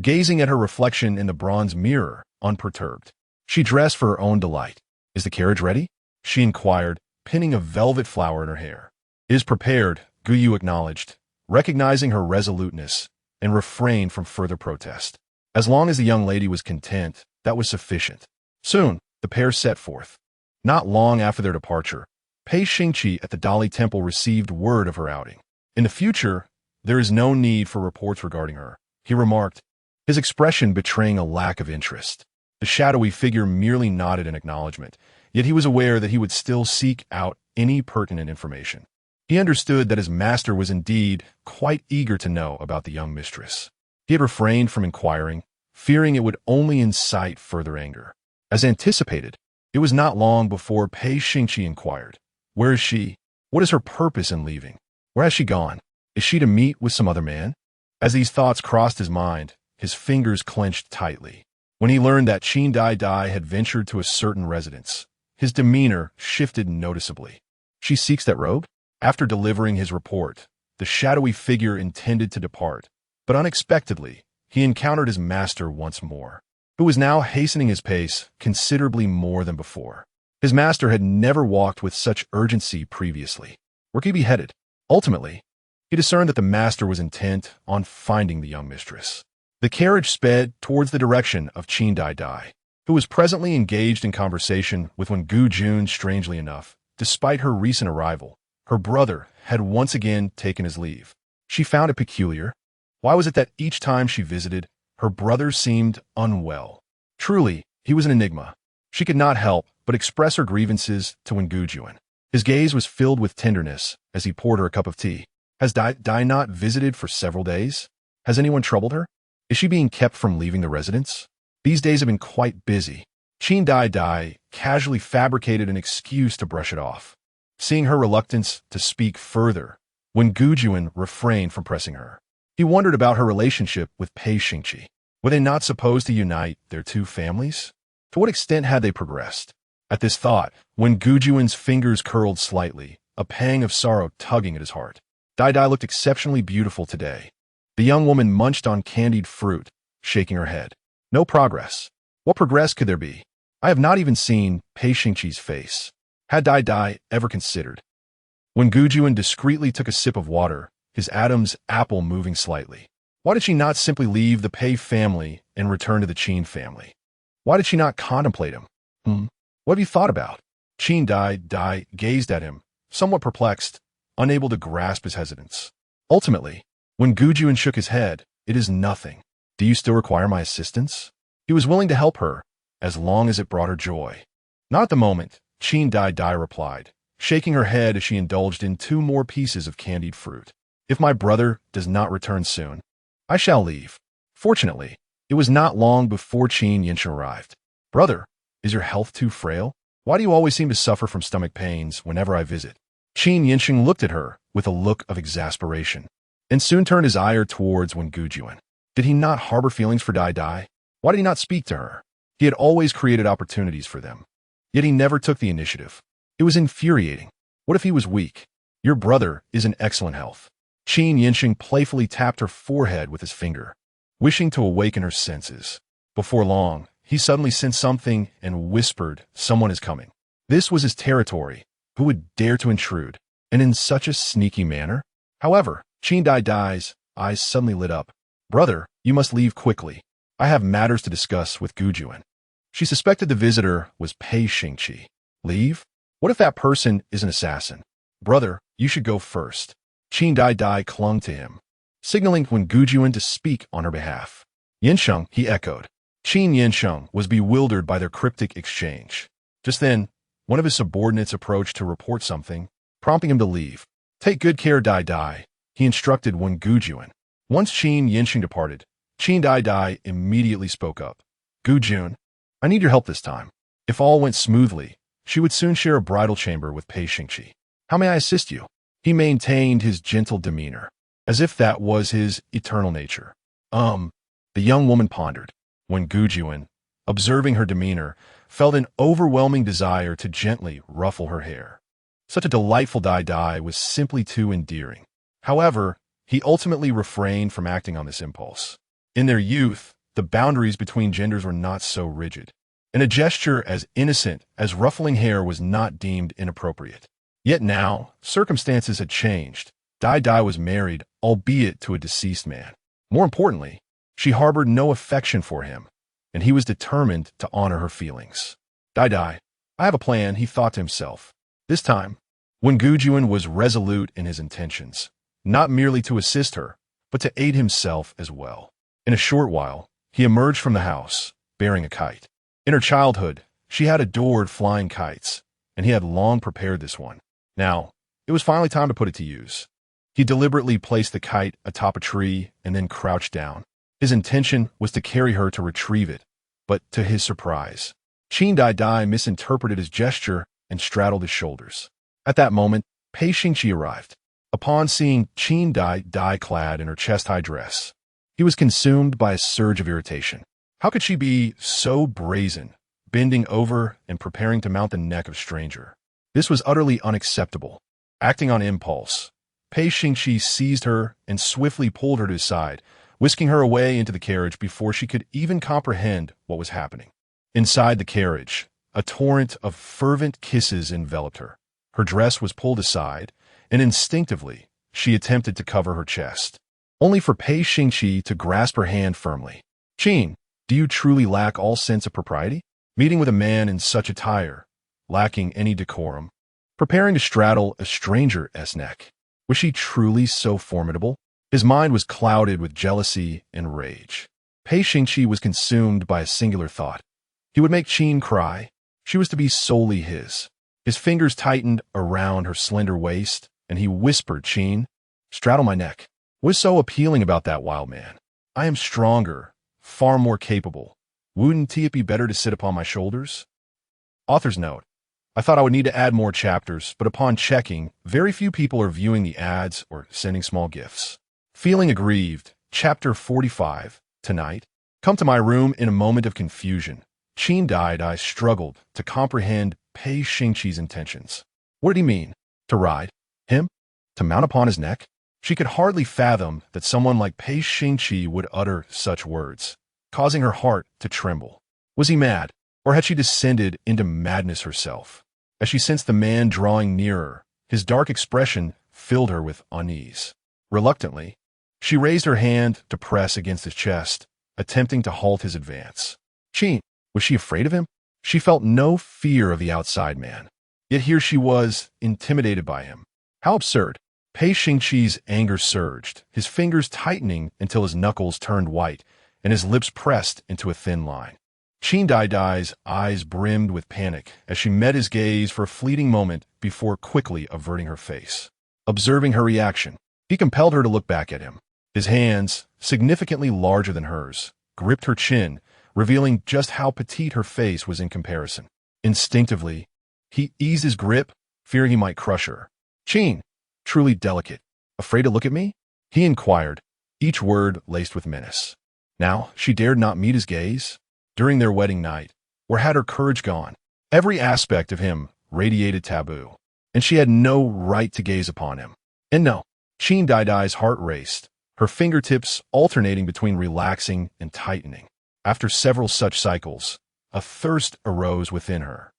gazing at her reflection in the bronze mirror, unperturbed. She dressed for her own delight. Is the carriage ready? She inquired, pinning a velvet flower in her hair. It is prepared, Guyu acknowledged, recognizing her resoluteness, and refrained from further protest. As long as the young lady was content, that was sufficient. Soon, the pair set forth. Not long after their departure, Pei Xingqi at the Dali Temple received word of her outing. In the future, there is no need for reports regarding her, he remarked, his expression betraying a lack of interest. The shadowy figure merely nodded in acknowledgement, yet he was aware that he would still seek out any pertinent information. He understood that his master was indeed quite eager to know about the young mistress. He had refrained from inquiring, fearing it would only incite further anger. As anticipated, it was not long before Pei Xingqi inquired, where is she? What is her purpose in leaving? Where has she gone? Is she to meet with some other man? As these thoughts crossed his mind, his fingers clenched tightly. When he learned that Qin Daidai had ventured to a certain residence, his demeanor shifted noticeably. She seeks that robe? After delivering his report, the shadowy figure intended to depart, but unexpectedly, he encountered his master once more, who was now hastening his pace considerably more than before. His master had never walked with such urgency previously. Where could he be headed? Ultimately, he discerned that the master was intent on finding the young mistress. The carriage sped towards the direction of Qin Daidai, who was presently engaged in conversation with Wen Gujun. Strangely enough, despite her recent arrival, her brother had once again taken his leave. She found it peculiar. Why was it that each time she visited, her brother seemed unwell? Truly, he was an enigma. She could not help but express her grievances to Wen Gujun. His gaze was filled with tenderness as he poured her a cup of tea. Has Dai not visited for several days? Has anyone troubled her? Is she being kept from leaving the residence? These days have been quite busy. Qin Daidai casually fabricated an excuse to brush it off. Seeing her reluctance to speak further, Wen Gujun refrained from pressing her. He wondered about her relationship with Pei Xingqi. Were they not supposed to unite their two families? To what extent had they progressed? At this thought, Wen Gujun's fingers curled slightly, a pang of sorrow tugging at his heart. Daidai looked exceptionally beautiful today. The young woman munched on candied fruit, shaking her head. No progress. What progress could there be? I have not even seen Pei Xingqi's face. Had Daidai ever considered? When Gujun discreetly took a sip of water, his Adam's apple moving slightly. Why did she not simply leave the Pei family and return to the Qin family? Why did she not contemplate him? What have you thought about? Qin Daidai gazed at him, somewhat perplexed, unable to grasp his hesitance. Ultimately, when Gujuan shook his head, "It is nothing. Do you still require my assistance?" He was willing to help her, as long as it brought her joy. "Not at the moment," Qin Daidai replied, shaking her head as she indulged in 2 more pieces of candied fruit. "If my brother does not return soon, I shall leave." Fortunately, it was not long before Qin Yinsheng arrived. "Brother, is your health too frail? Why do you always seem to suffer from stomach pains whenever I visit?" Qin Yinsheng looked at her with a look of exasperation, and soon turned his ire towards Wen Gujuan. Did he not harbor feelings for Daidai? Why did he not speak to her? He had always created opportunities for them, yet he never took the initiative. It was infuriating. What if he was weak? "Your brother is in excellent health." Qin Yinsheng playfully tapped her forehead with his finger, wishing to awaken her senses. Before long, he suddenly sensed something and whispered, "Someone is coming." This was his territory. Who would dare to intrude? And in such a sneaky manner? However, Qin Daidai's eyes suddenly lit up. "Brother, you must leave quickly. I have matters to discuss with Gujuan." She suspected the visitor was Pei Xingqi. Leave? What if that person is an assassin? "Brother, you should go first." Qin Daidai clung to him, signaling Wen Gujuan to speak on her behalf. "Yinsheng," he echoed. Qin Yinsheng was bewildered by their cryptic exchange. Just then, one of his subordinates approached to report something, prompting him to leave. "Take good care, Daidai," he instructed Wen Gujuan. Once Qin Yinsheng departed, Qin Daidai immediately spoke up. "Gujuan, I need your help this time." If all went smoothly, she would soon share a bridal chamber with Pei Xingqi. "How may I assist you?" He maintained his gentle demeanor, as if that was his eternal nature. The young woman pondered. When Gujuan, observing her demeanor, felt an overwhelming desire to gently ruffle her hair. Such a delightful Daidai was simply too endearing. However, he ultimately refrained from acting on this impulse. In their youth, the boundaries between genders were not so rigid, and a gesture as innocent as ruffling hair was not deemed inappropriate. Yet now, circumstances had changed. Daidai was married, albeit to a deceased man. More importantly, she harbored no affection for him, and he was determined to honor her feelings. "Daidai, I have a plan," he thought to himself. This time, Wen Gujuan was resolute in his intentions, not merely to assist her, but to aid himself as well. In a short while, he emerged from the house, bearing a kite. In her childhood, she had adored flying kites, and he had long prepared this one. Now, it was finally time to put it to use. He deliberately placed the kite atop a tree and then crouched down. His intention was to carry her to retrieve it, but to his surprise, Qin Daidai misinterpreted his gesture and straddled his shoulders. At that moment, Pei Xingqi arrived. Upon seeing Qin Daidai clad in her chest-high dress, he was consumed by a surge of irritation. How could she be so brazen, bending over and preparing to mount the neck of a stranger? This was utterly unacceptable. Acting on impulse, Pei Xingqi seized her and swiftly pulled her to his side, whisking her away into the carriage before she could even comprehend what was happening. Inside the carriage, a torrent of fervent kisses enveloped her. Her dress was pulled aside, and instinctively, she attempted to cover her chest, only for Pei Xingqi to grasp her hand firmly. "Qin, do you truly lack all sense of propriety? Meeting with a man in such attire, lacking any decorum, preparing to straddle a stranger's neck. Was she truly so formidable?" His mind was clouded with jealousy and rage. Pei Xingqi was consumed by a singular thought. He would make Qin cry. She was to be solely his. His fingers tightened around her slender waist, and he whispered, "Qin, straddle my neck." What was so appealing about that wild man? "I am stronger, far more capable. Wouldn't it be better to sit upon my shoulders?" Author's note: I thought I would need to add more chapters, but upon checking, very few people are viewing the ads or sending small gifts. Feeling aggrieved, Chapter 45, tonight. Come to my room in a moment of confusion. Qin Daidai struggled to comprehend Pei Xingqi's intentions. What did he mean? To ride? Him? To mount upon his neck? She could hardly fathom that someone like Pei Xingqi would utter such words, causing her heart to tremble. Was he mad, or had she descended into madness herself? As she sensed the man drawing nearer, his dark expression filled her with unease. Reluctantly, She raised her hand to press against his chest, attempting to halt his advance. Qin, was she afraid of him? She felt no fear of the outside man. Yet here she was, intimidated by him. How absurd. Pei Xingqi's anger surged, his fingers tightening until his knuckles turned white and his lips pressed into a thin line. Qin Daidai's eyes brimmed with panic as she met his gaze for a fleeting moment before quickly averting her face. Observing her reaction, he compelled her to look back at him. His hands, significantly larger than hers, gripped her chin, revealing just how petite her face was in comparison. Instinctively, he eased his grip, fearing he might crush her. Qin, truly delicate, afraid to look at me? He inquired, each word laced with menace. Now, she dared not meet his gaze. During their wedding night, where had her courage gone? Every aspect of him radiated taboo, and she had no right to gaze upon him. And no, Qin Daidai's heart raced, her fingertips alternating between relaxing and tightening. After several such cycles, a thirst arose within her,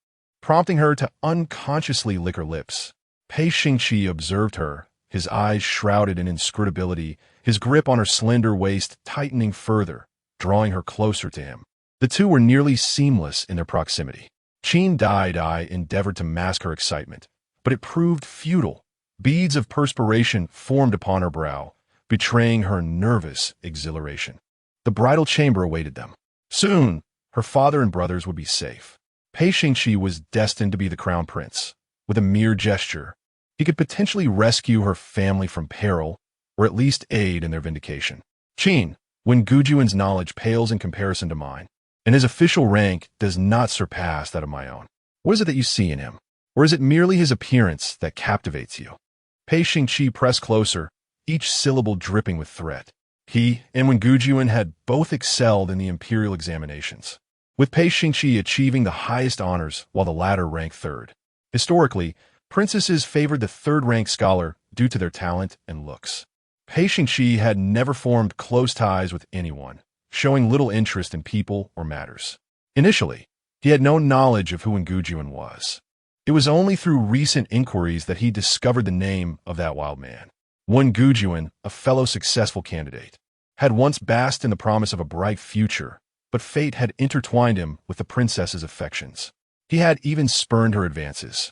prompting her to unconsciously lick her lips. Pei Xingqi observed her, his eyes shrouded in inscrutability, his grip on her slender waist tightening further, drawing her closer to him. The two were nearly seamless in their proximity. Qin Daidai endeavored to mask her excitement, but it proved futile. Beads of perspiration formed upon her brow, betraying her nervous exhilaration. The bridal chamber awaited them. Soon, her father and brothers would be safe. Pei Xingqi was destined to be the crown prince. With a mere gesture, he could potentially rescue her family from peril, or at least aid in their vindication. Qin, when Gujuan's knowledge pales in comparison to mine, and his official rank does not surpass that of my own. What is it that you see in him? Or is it merely his appearance that captivates you? Pei Xingqi pressed closer, each syllable dripping with threat. He and Wen Gujuan had both excelled in the imperial examinations, with Pei Xingqi achieving the highest honors while the latter ranked third. Historically, princesses favored the third-ranked scholar due to their talent and looks. Pei Xingqi had never formed close ties with anyone, showing little interest in people or matters. Initially, he had no knowledge of who Wen Gujuan was. It was only through recent inquiries that he discovered the name of that wild man. Wen Gujuan, a fellow successful candidate, had once basked in the promise of a bright future, but fate had intertwined him with the princess's affections. He had even spurned her advances,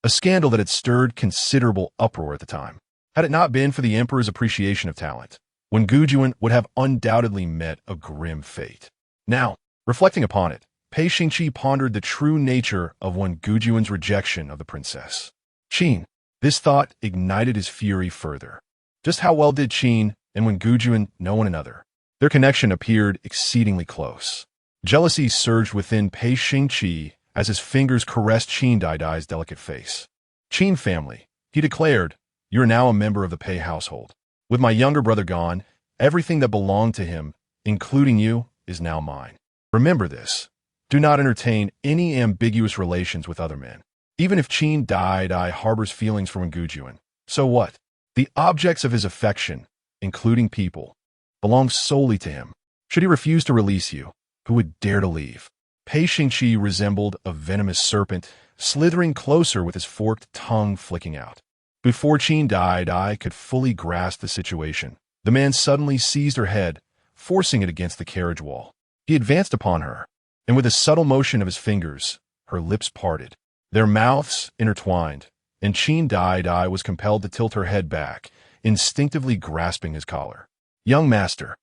a scandal that had stirred considerable uproar at the time. Had it not been for the emperor's appreciation of talent, Wen Gujuan would have undoubtedly met a grim fate. Now, reflecting upon it, Pei Xingqi pondered the true nature of Wen Gujuan's rejection of the princess. Qin. This thought ignited his fury further. Just how well did Qin and Wen Gujuan know one another? Their connection appeared exceedingly close. Jealousy surged within Pei Xingqi as his fingers caressed Qin Daidai's delicate face. Qin family, he declared, you are now a member of the Pei household. With my younger brother gone, everything that belonged to him, including you, is now mine. Remember this. Do not entertain any ambiguous relations with other men. Even if Qin Daidai harbors feelings for Wen Gujuan, so what? The objects of his affection, including people, belong solely to him. Should he refuse to release you, who would dare to leave? Pei Xingqi resembled a venomous serpent, slithering closer with his forked tongue flicking out. Before Qin Daidai could fully grasp the situation, the man suddenly seized her head, forcing it against the carriage wall. He advanced upon her, and with a subtle motion of his fingers, her lips parted. Their mouths intertwined, and Qin Daidai was compelled to tilt her head back, instinctively grasping his collar. Young master,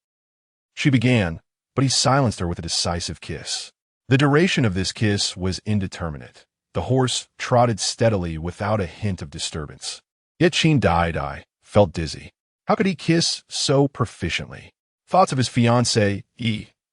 she began, but he silenced her with a decisive kiss. The duration of this kiss was indeterminate. The horse trotted steadily without a hint of disturbance. Yet Qin Daidai felt dizzy. How could he kiss so proficiently? Thoughts of his fiancé,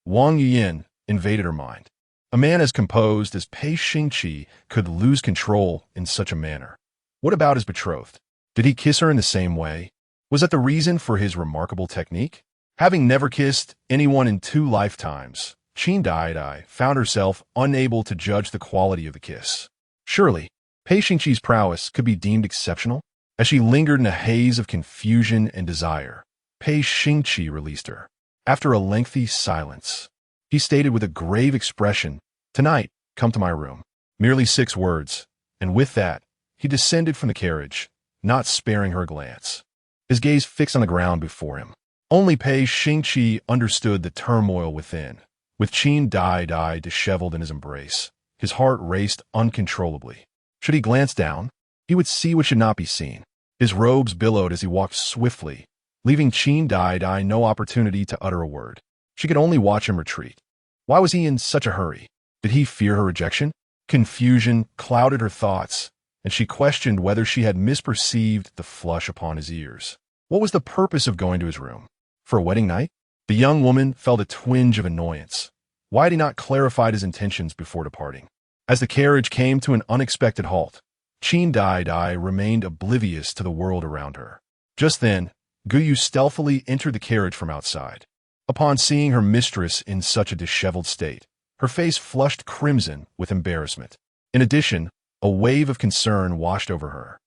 Wang Yuyin, invaded her mind. A man as composed as Pei Xingqi could lose control in such a manner. What about his betrothed? Did he kiss her in the same way? Was that the reason for his remarkable technique? Having never kissed anyone in 2 lifetimes, Qin Daidai found herself unable to judge the quality of the kiss. Surely, Pei Xingqi's prowess could be deemed exceptional? As she lingered in a haze of confusion and desire, Pei Xingqi released her. After a lengthy silence, he stated with a grave expression, "Tonight, come to my room." Merely 6 words, and with that, he descended from the carriage, not sparing her a glance. His gaze fixed on the ground before him. Only Pei Xingqi understood the turmoil within. With Qin Daidai disheveled in his embrace, his heart raced uncontrollably. Should he glance down, he would see what should not be seen. His robes billowed as he walked swiftly, leaving Qin Daidai no opportunity to utter a word. She could only watch him retreat. Why was he in such a hurry? Did he fear her rejection? Confusion clouded her thoughts, and she questioned whether she had misperceived the flush upon his ears. What was the purpose of going to his room? For a wedding night? The young woman felt a twinge of annoyance. Why had he not clarified his intentions before departing? As the carriage came to an unexpected halt, Qin Daidai remained oblivious to the world around her. Just then, Guyu stealthily entered the carriage from outside. Upon seeing her mistress in such a disheveled state, her face flushed crimson with embarrassment. In addition, a wave of concern washed over her.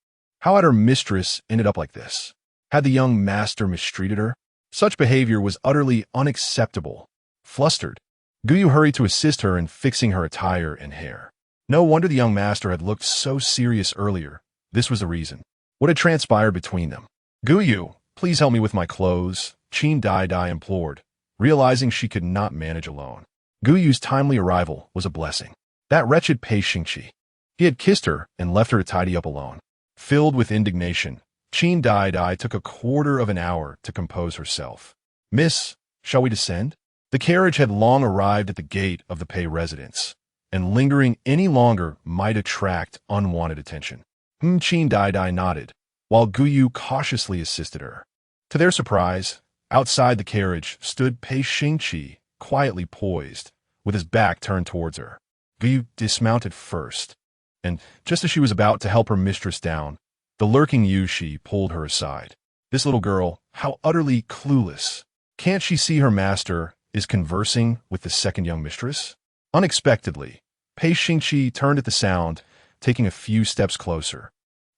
How had her mistress ended up like this? Had the young master mistreated her? Such behavior was utterly unacceptable. Flustered, Guyu hurried to assist her in fixing her attire and hair. No wonder the young master had looked so serious earlier. This was the reason. What had transpired between them? Guyu, please help me with my clothes, Qin Daidai implored, realizing she could not manage alone. Guyu's timely arrival was a blessing. That wretched Pei Xingqi. He had kissed her and left her to tidy up alone. Filled with indignation, Qin Daidai took a quarter of an hour to compose herself. Miss, shall we descend? The carriage had long arrived at the gate of the Pei residence, and lingering any longer might attract unwanted attention. Qin Daidai nodded, while Guyu cautiously assisted her. To their surprise, outside the carriage stood Pei Xingqi, quietly poised, with his back turned towards her. Guyu dismounted first, and just as she was about to help her mistress down, the lurking Yushi pulled her aside. This little girl, how utterly clueless. Can't she see her master is conversing with the second young mistress? Unexpectedly, Pei Xingqi turned at the sound, taking a few steps closer,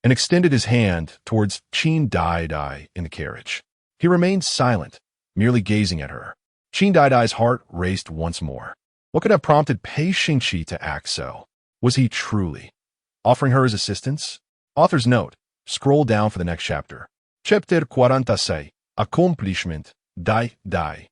and extended his hand towards Qin Daidai in the carriage. He remained silent, merely gazing at her. Qin Daidai's heart raced once more. What could have prompted Pei Xingqi to act so? Was he truly offering her his assistance? Author's note. Scroll down for the next chapter. Chapter 46. Accomplishment. Dai.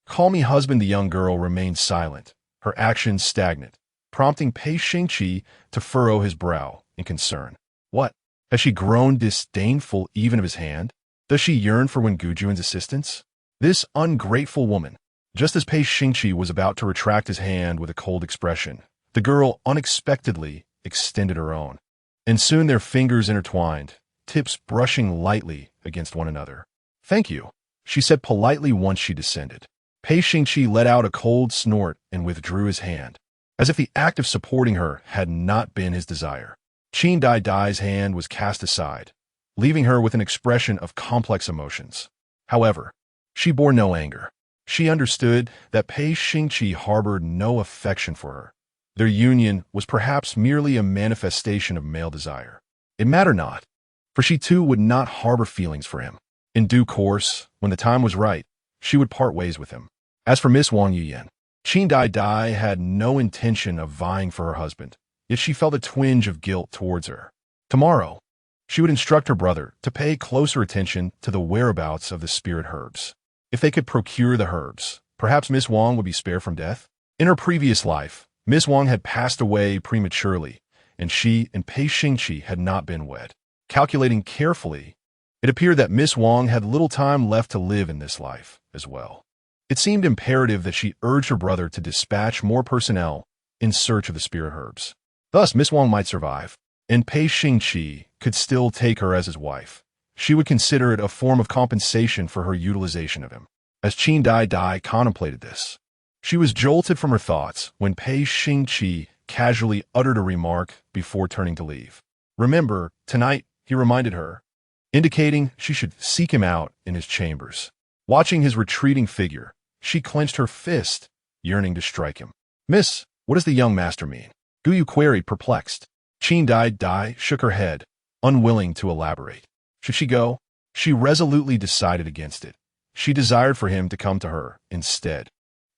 Call me husband. The young girl remained silent, her actions stagnant, prompting Pei Xingqi to furrow his brow in concern. What? Has she grown disdainful even of his hand? Does she yearn for Wengujuan's assistance? This ungrateful woman. Just as Pei Xingqi was about to retract his hand with a cold expression, the girl unexpectedly extended her own, and soon their fingers intertwined, tips brushing lightly against one another. Thank you, she said politely once she descended. Pei Xingqi let out a cold snort and withdrew his hand, as if the act of supporting her had not been his desire. Qin Daidai's hand was cast aside, leaving her with an expression of complex emotions. However, she bore no anger. She understood that Pei Xingqi harbored no affection for her. Their union was perhaps merely a manifestation of male desire. It mattered not, for she too would not harbor feelings for him. In due course, when the time was right, she would part ways with him. As for Miss Wang Yuyan, Qin Daidai had no intention of vying for her husband, yet she felt a twinge of guilt towards her. Tomorrow, she would instruct her brother to pay closer attention to the whereabouts of the spirit herbs. If they could procure the herbs, perhaps Miss Wang would be spared from death. In her previous life, Miss Wang had passed away prematurely, and she and Pei Xingqi had not been wed. Calculating carefully, it appeared that Miss Wang had little time left to live in this life as well. It seemed imperative that she urge her brother to dispatch more personnel in search of the spirit herbs. Thus, Miss Wang might survive, and Pei Xingqi could still take her as his wife. She would consider it a form of compensation for her utilization of him. As Qin Daidai contemplated this, she was jolted from her thoughts when Pei Xingqi casually uttered a remark before turning to leave. Remember, tonight, he reminded her, indicating she should seek him out in his chambers. Watching his retreating figure, she clenched her fist, yearning to strike him. Miss, what does the young master mean? Guyu queried, perplexed. Qin Daidai shook her head, unwilling to elaborate. Should she go? She resolutely decided against it. She desired for him to come to her instead.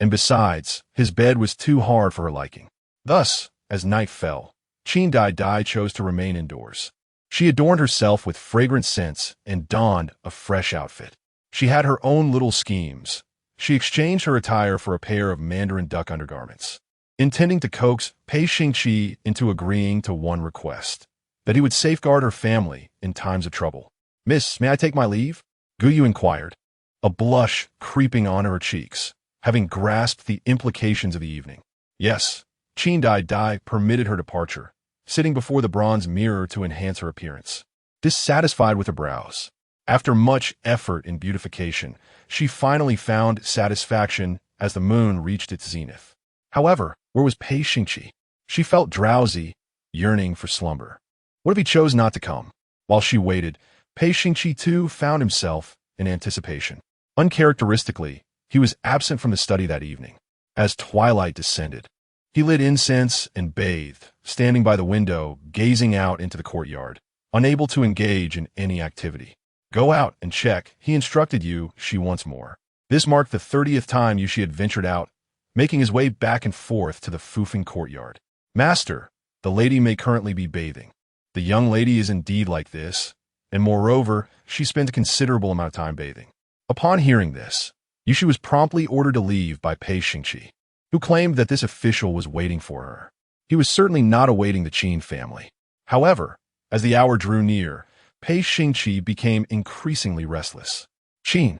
And besides, his bed was too hard for her liking. Thus, as night fell, Qin Daidai chose to remain indoors. She adorned herself with fragrant scents and donned a fresh outfit. She had her own little schemes. She exchanged her attire for a pair of Mandarin duck undergarments, intending to coax Pei Xingqi into agreeing to one request, that he would safeguard her family in times of trouble. "Miss, may I take my leave?" Guyu inquired, a blush creeping onto her cheeks, having grasped the implications of the evening. Yes, Qin Daidai permitted her departure, sitting before the bronze mirror to enhance her appearance. Dissatisfied with her brows, after much effort in beautification, she finally found satisfaction as the moon reached its zenith. However, where was Pei Xingqi? She felt drowsy, yearning for slumber. What if he chose not to come? While she waited, Pei Xingqi too found himself in anticipation. Uncharacteristically, he was absent from the study that evening. As twilight descended, he lit incense and bathed, standing by the window, gazing out into the courtyard, unable to engage in any activity. "Go out and check," he instructed Xi once more. This marked the 30th time Xi had ventured out, making his way back and forth to the Fufeng courtyard. "Master, the lady may currently be bathing. The young lady is indeed like this, and moreover, she spent a considerable amount of time bathing." Upon hearing this, Xi was promptly ordered to leave by Pei Xingqi, who claimed that this official was waiting for her. He was certainly not awaiting the Qin family. However, as the hour drew near, Pei Xingqi became increasingly restless. "Qin."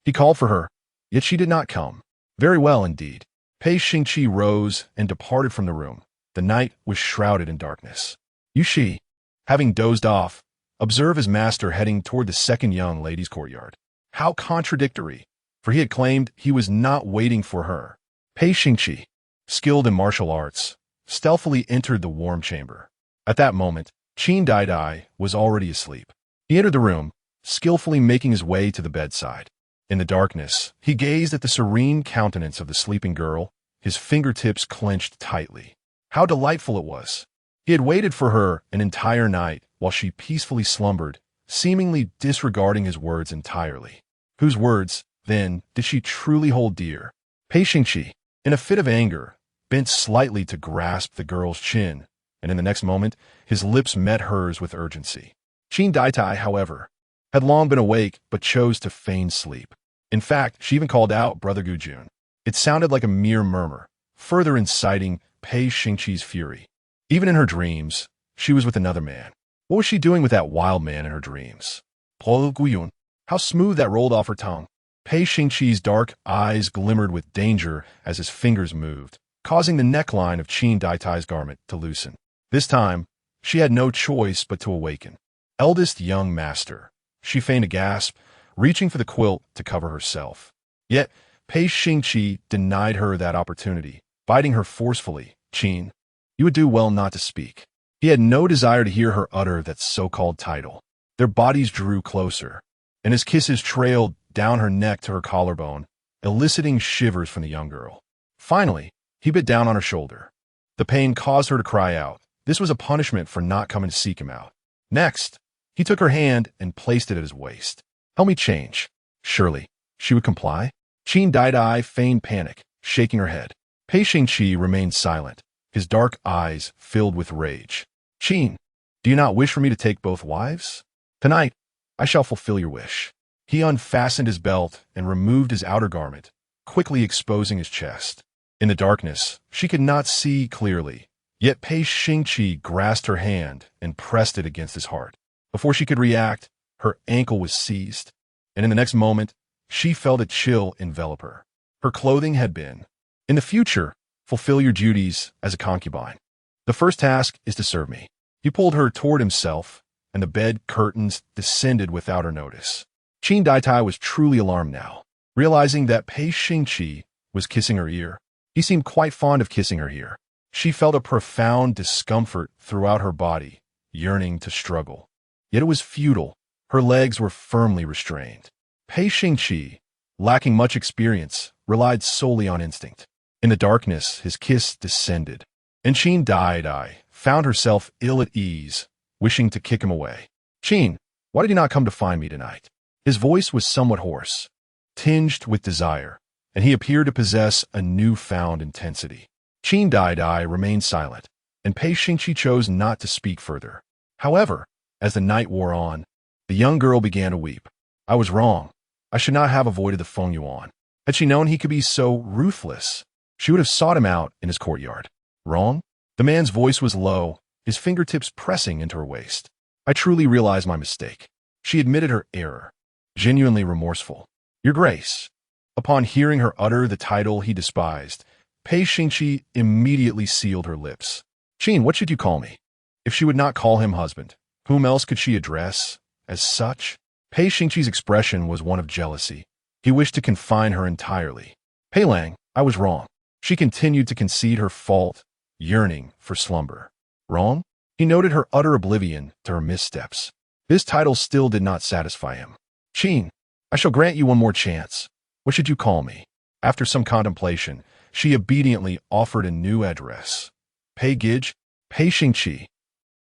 He called for her, yet she did not come. Very well indeed. Pei Xingqi rose and departed from the room. The night was shrouded in darkness. Xi, having dozed off, observed his master heading toward the second young lady's courtyard. How contradictory, for he had claimed he was not waiting for her. Pei Xingqi, skilled in martial arts, stealthily entered the warm chamber. At that moment, Qin Daidai was already asleep. He entered the room, skillfully making his way to the bedside. In the darkness, he gazed at the serene countenance of the sleeping girl, his fingertips clenched tightly. How delightful it was! He had waited for her an entire night while she peacefully slumbered, seemingly disregarding his words entirely. Whose words, then, did she truly hold dear? Pei Xingqi, in a fit of anger, bent slightly to grasp the girl's chin, and in the next moment, his lips met hers with urgency. Qin Daidai, however, had long been awake but chose to feign sleep. In fact, she even called out Brother Gujun. It sounded like a mere murmur, further inciting Pei Xingqi's fury. Even in her dreams, she was with another man. What was she doing with that wild man in her dreams? Brother Gujun, how smooth that rolled off her tongue. Pei Xingqi's dark eyes glimmered with danger as his fingers moved, causing the neckline of Qin Daidai's garment to loosen. This time, she had no choice but to awaken. Eldest young master, she feigned a gasp, reaching for the quilt to cover herself. Yet, Pei Xingqi denied her that opportunity, biting her forcefully. "Qin, you would do well not to speak." He had no desire to hear her utter that so-called title. Their bodies drew closer, and his kisses trailed down her neck to her collarbone, eliciting shivers from the young girl. Finally, he bit down on her shoulder. The pain caused her to cry out. This was a punishment for not coming to seek him out. Next, he took her hand and placed it at his waist. "Help me change." Surely, she would comply? Qin Daidai feigned panic, shaking her head. Pei Xingqi remained silent, his dark eyes filled with rage. "Qin, do you not wish for me to take both wives? Tonight, I shall fulfill your wish." He unfastened his belt and removed his outer garment, quickly exposing his chest. In the darkness, she could not see clearly, yet Pei Xingqi grasped her hand and pressed it against his heart. Before she could react, her ankle was seized, and in the next moment, she felt a chill envelop her. Her clothing had been, "In the future, fulfill your duties as a concubine. The first task is to serve me." He pulled her toward himself, and the bed curtains descended without her notice. Qin Daidai was truly alarmed now, realizing that Pei Xingqi was kissing her ear. He seemed quite fond of kissing her ear. She felt a profound discomfort throughout her body, yearning to struggle. Yet it was futile. Her legs were firmly restrained. Pei Xingqi, lacking much experience, relied solely on instinct. In the darkness, his kiss descended, and Qin Daidai found herself ill at ease, wishing to kick him away. "Qin, why did you not come to find me tonight?" His voice was somewhat hoarse, tinged with desire, and he appeared to possess a newfound intensity. Qin Daidai remained silent, and Pei Xingqi chose not to speak further. However, as the night wore on, the young girl began to weep. "I was wrong. I should not have avoided the Feng Yuan. Had she known he could be so ruthless, she would have sought him out in his courtyard. Wrong? The man's voice was low, his fingertips pressing into her waist. I truly realized my mistake. She admitted her error, genuinely remorseful. Your Grace. Upon hearing her utter the title he despised, Pei Xingqi immediately sealed her lips. Qin, what should you call me? If she would not call him husband, whom else could she address as such? Pei Xingqi's expression was one of jealousy. He wished to confine her entirely. Pei Lang, I was wrong. She continued to concede her fault, yearning for slumber. Wrong? He noted her utter oblivion to her missteps. This title still did not satisfy him. Qin, I shall grant you one more chance. What should you call me? After some contemplation, she obediently offered a new address. Pei Gij, Pei Xingqi.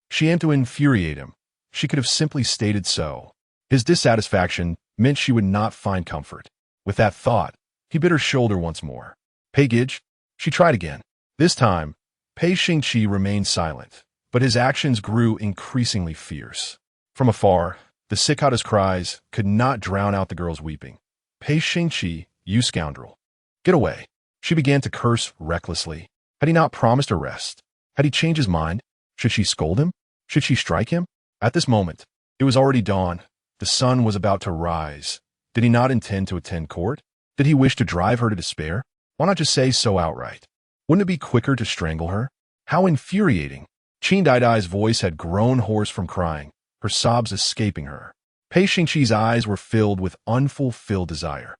She aimed to infuriate him. She could have simply stated so. His dissatisfaction meant she would not find comfort. With that thought, he bit her shoulder once more. Pei Gij? She tried again. This time, Pei Xingqi remained silent, but his actions grew increasingly fierce. From afar, the cicada's cries could not drown out the girl's weeping. Pei Xingqi, you scoundrel. Get away. She began to curse recklessly. Had he not promised her rest? Had he changed his mind? Should she scold him? Should she strike him? At this moment, it was already dawn. The sun was about to rise. Did he not intend to attend court? Did he wish to drive her to despair? Why not just say so outright? Wouldn't it be quicker to strangle her? How infuriating! Qin Daidai's voice had grown hoarse from crying, her sobs escaping her. Pei Xingqi's eyes were filled with unfulfilled desire.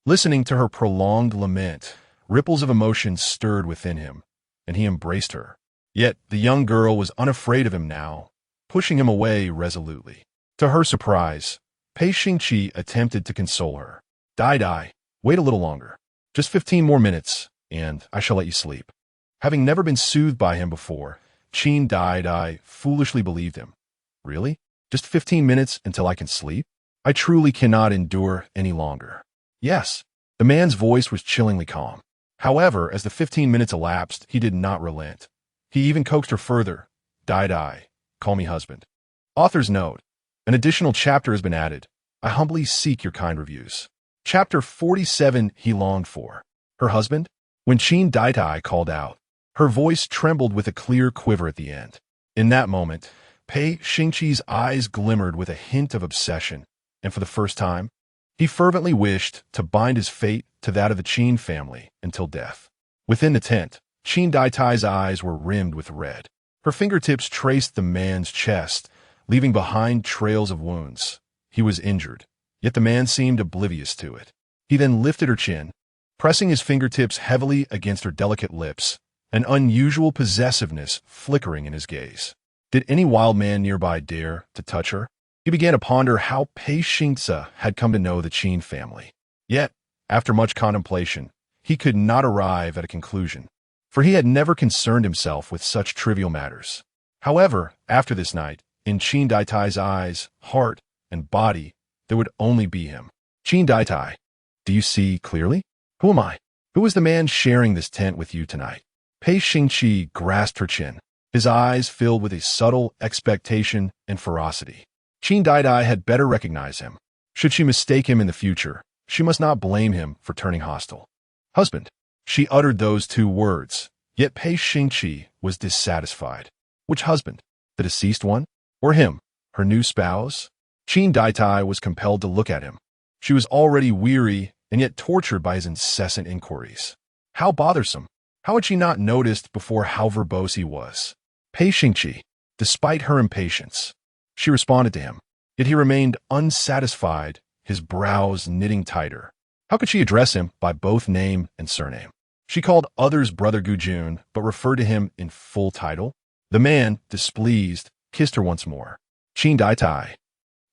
Listening to her prolonged lament, ripples of emotion stirred within him, and he embraced her. Yet the young girl was unafraid of him now, pushing him away resolutely. To her surprise, Pei Xingqi attempted to console her. Daidai, wait a little longer. Just 15 more minutes, and I shall let you sleep. Having never been soothed by him before, Qin Daidai foolishly believed him. Really? Just 15 minutes until I can sleep? I truly cannot endure any longer. Yes. The man's voice was chillingly calm. However, as the 15 minutes elapsed, he did not relent. He even coaxed her further. Daidai, call me husband. Author's note. An additional chapter has been added. I humbly seek your kind reviews. Chapter 47 he longed for. Her husband? When Qin Daidai called out, her voice trembled with a clear quiver at the end. In that moment, Pei Xingqi's eyes glimmered with a hint of obsession, and for the first time, he fervently wished to bind his fate to that of the Qin family until death. Within the tent, Qin Daidai's eyes were rimmed with red. Her fingertips traced the man's chest, leaving behind trails of wounds. He was injured, yet the man seemed oblivious to it. He then lifted her chin, pressing his fingertips heavily against her delicate lips, an unusual possessiveness flickering in his gaze. Did any wild man nearby dare to touch her? He began to ponder how Pei Xingce had come to know the Qin family. Yet, after much contemplation, he could not arrive at a conclusion, for he had never concerned himself with such trivial matters. However, after this night, in Qin Daidai's eyes, heart, and body, there would only be him. Qin Daidai, do you see clearly? Who am I? Who is the man sharing this tent with you tonight? Pei Xingqi grasped her chin, his eyes filled with a subtle expectation and ferocity. Qin Daidai had better recognize him. Should she mistake him in the future, she must not blame him for turning hostile. Husband. She uttered those two words, yet Pei Xingqi was dissatisfied. Which husband? The deceased one? Or him, her new spouse? Qin Daidai was compelled to look at him. She was already weary and yet tortured by his incessant inquiries. How bothersome! How had she not noticed before how verbose he was? Pei Xingqi, despite her impatience, she responded to him, yet he remained unsatisfied, his brows knitting tighter. How could she address him by both name and surname? She called others Brother Gujun, but referred to him in full title. The man, displeased, kissed her once more. Qin Daidai.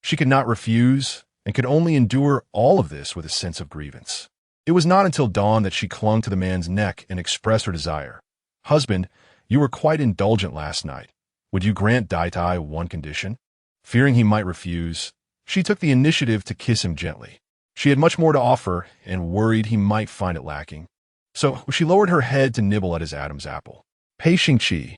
She could not refuse, and could only endure all of this with a sense of grievance. It was not until dawn that she clung to the man's neck and expressed her desire. Husband, you were quite indulgent last night. Would you grant Daidai one condition? Fearing he might refuse, she took the initiative to kiss him gently. She had much more to offer and worried he might find it lacking. So she lowered her head to nibble at his Adam's apple. Pei Xingqi.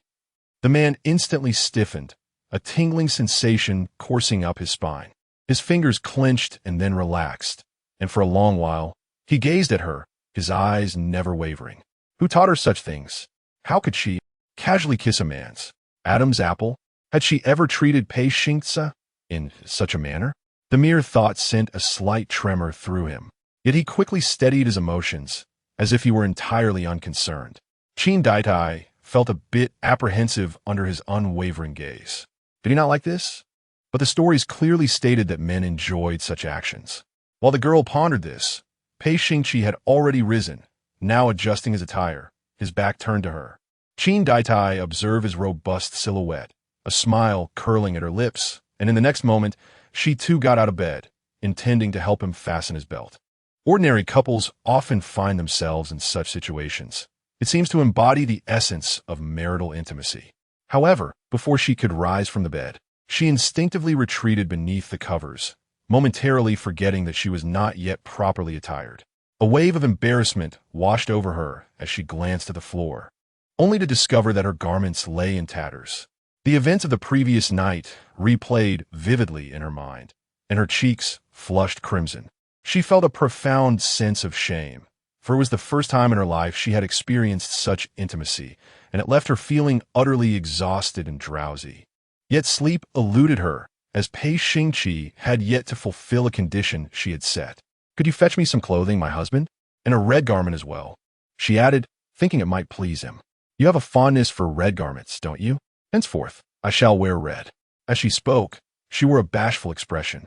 The man instantly stiffened, a tingling sensation coursing up his spine. His fingers clenched and then relaxed, and for a long while, he gazed at her, his eyes never wavering. Who taught her such things? How could she casually kiss a man's Adam's apple? Had she ever treated Pei Xingce in such a manner? The mere thought sent a slight tremor through him. Yet he quickly steadied his emotions, as if he were entirely unconcerned. Qin Daidai felt a bit apprehensive under his unwavering gaze. Did he not like this? But the stories clearly stated that men enjoyed such actions. While the girl pondered this, Pei Xingqi had already risen, now adjusting his attire, his back turned to her. Qin Daidai observed his robust silhouette, a smile curling at her lips, and in the next moment, she too got out of bed, intending to help him fasten his belt. Ordinary couples often find themselves in such situations. It seems to embody the essence of marital intimacy. However, before she could rise from the bed, she instinctively retreated beneath the covers, momentarily forgetting that she was not yet properly attired. A wave of embarrassment washed over her as she glanced at the floor, only to discover that her garments lay in tatters. The events of the previous night replayed vividly in her mind, and her cheeks flushed crimson. She felt a profound sense of shame, for it was the first time in her life she had experienced such intimacy, and it left her feeling utterly exhausted and drowsy. Yet sleep eluded her, as Pei Xingqi had yet to fulfill a condition she had set. "Could you fetch me some clothing, my husband? And a red garment as well," she added, thinking it might please him. "You have a fondness for red garments, don't you? Henceforth, I shall wear red." As she spoke, she wore a bashful expression.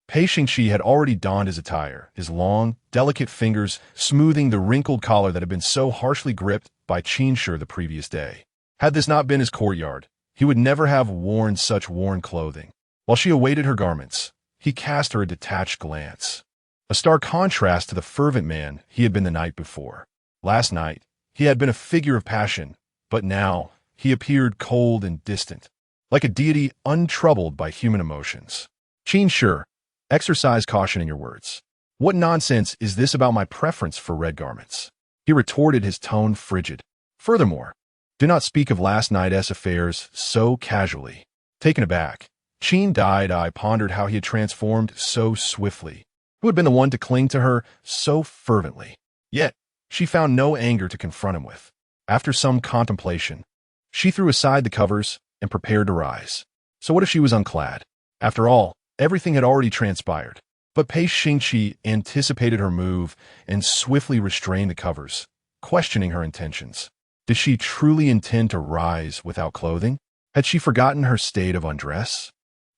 Pei Xingqi had already donned his attire, his long, delicate fingers smoothing the wrinkled collar that had been so harshly gripped by Qinshe the previous day. Had this not been his courtyard, he would never have worn such worn clothing. While she awaited her garments, he cast her a detached glance, a stark contrast to the fervent man he had been the night before. Last night, he had been a figure of passion, but now he appeared cold and distant, like a deity untroubled by human emotions. "Qinshe, exercise caution in your words. What nonsense is this about my preference for red garments?" He retorted, his tone frigid. "Furthermore, do not speak of last night's affairs so casually." Taken aback, Qin Daidai pondered how he had transformed so swiftly. Who had been the one to cling to her so fervently? Yet, she found no anger to confront him with. After some contemplation, she threw aside the covers and prepared to rise. So what if she was unclad? After all, everything had already transpired. But Pei Xingqi anticipated her move and swiftly restrained the covers, questioning her intentions. Did she truly intend to rise without clothing? Had she forgotten her state of undress?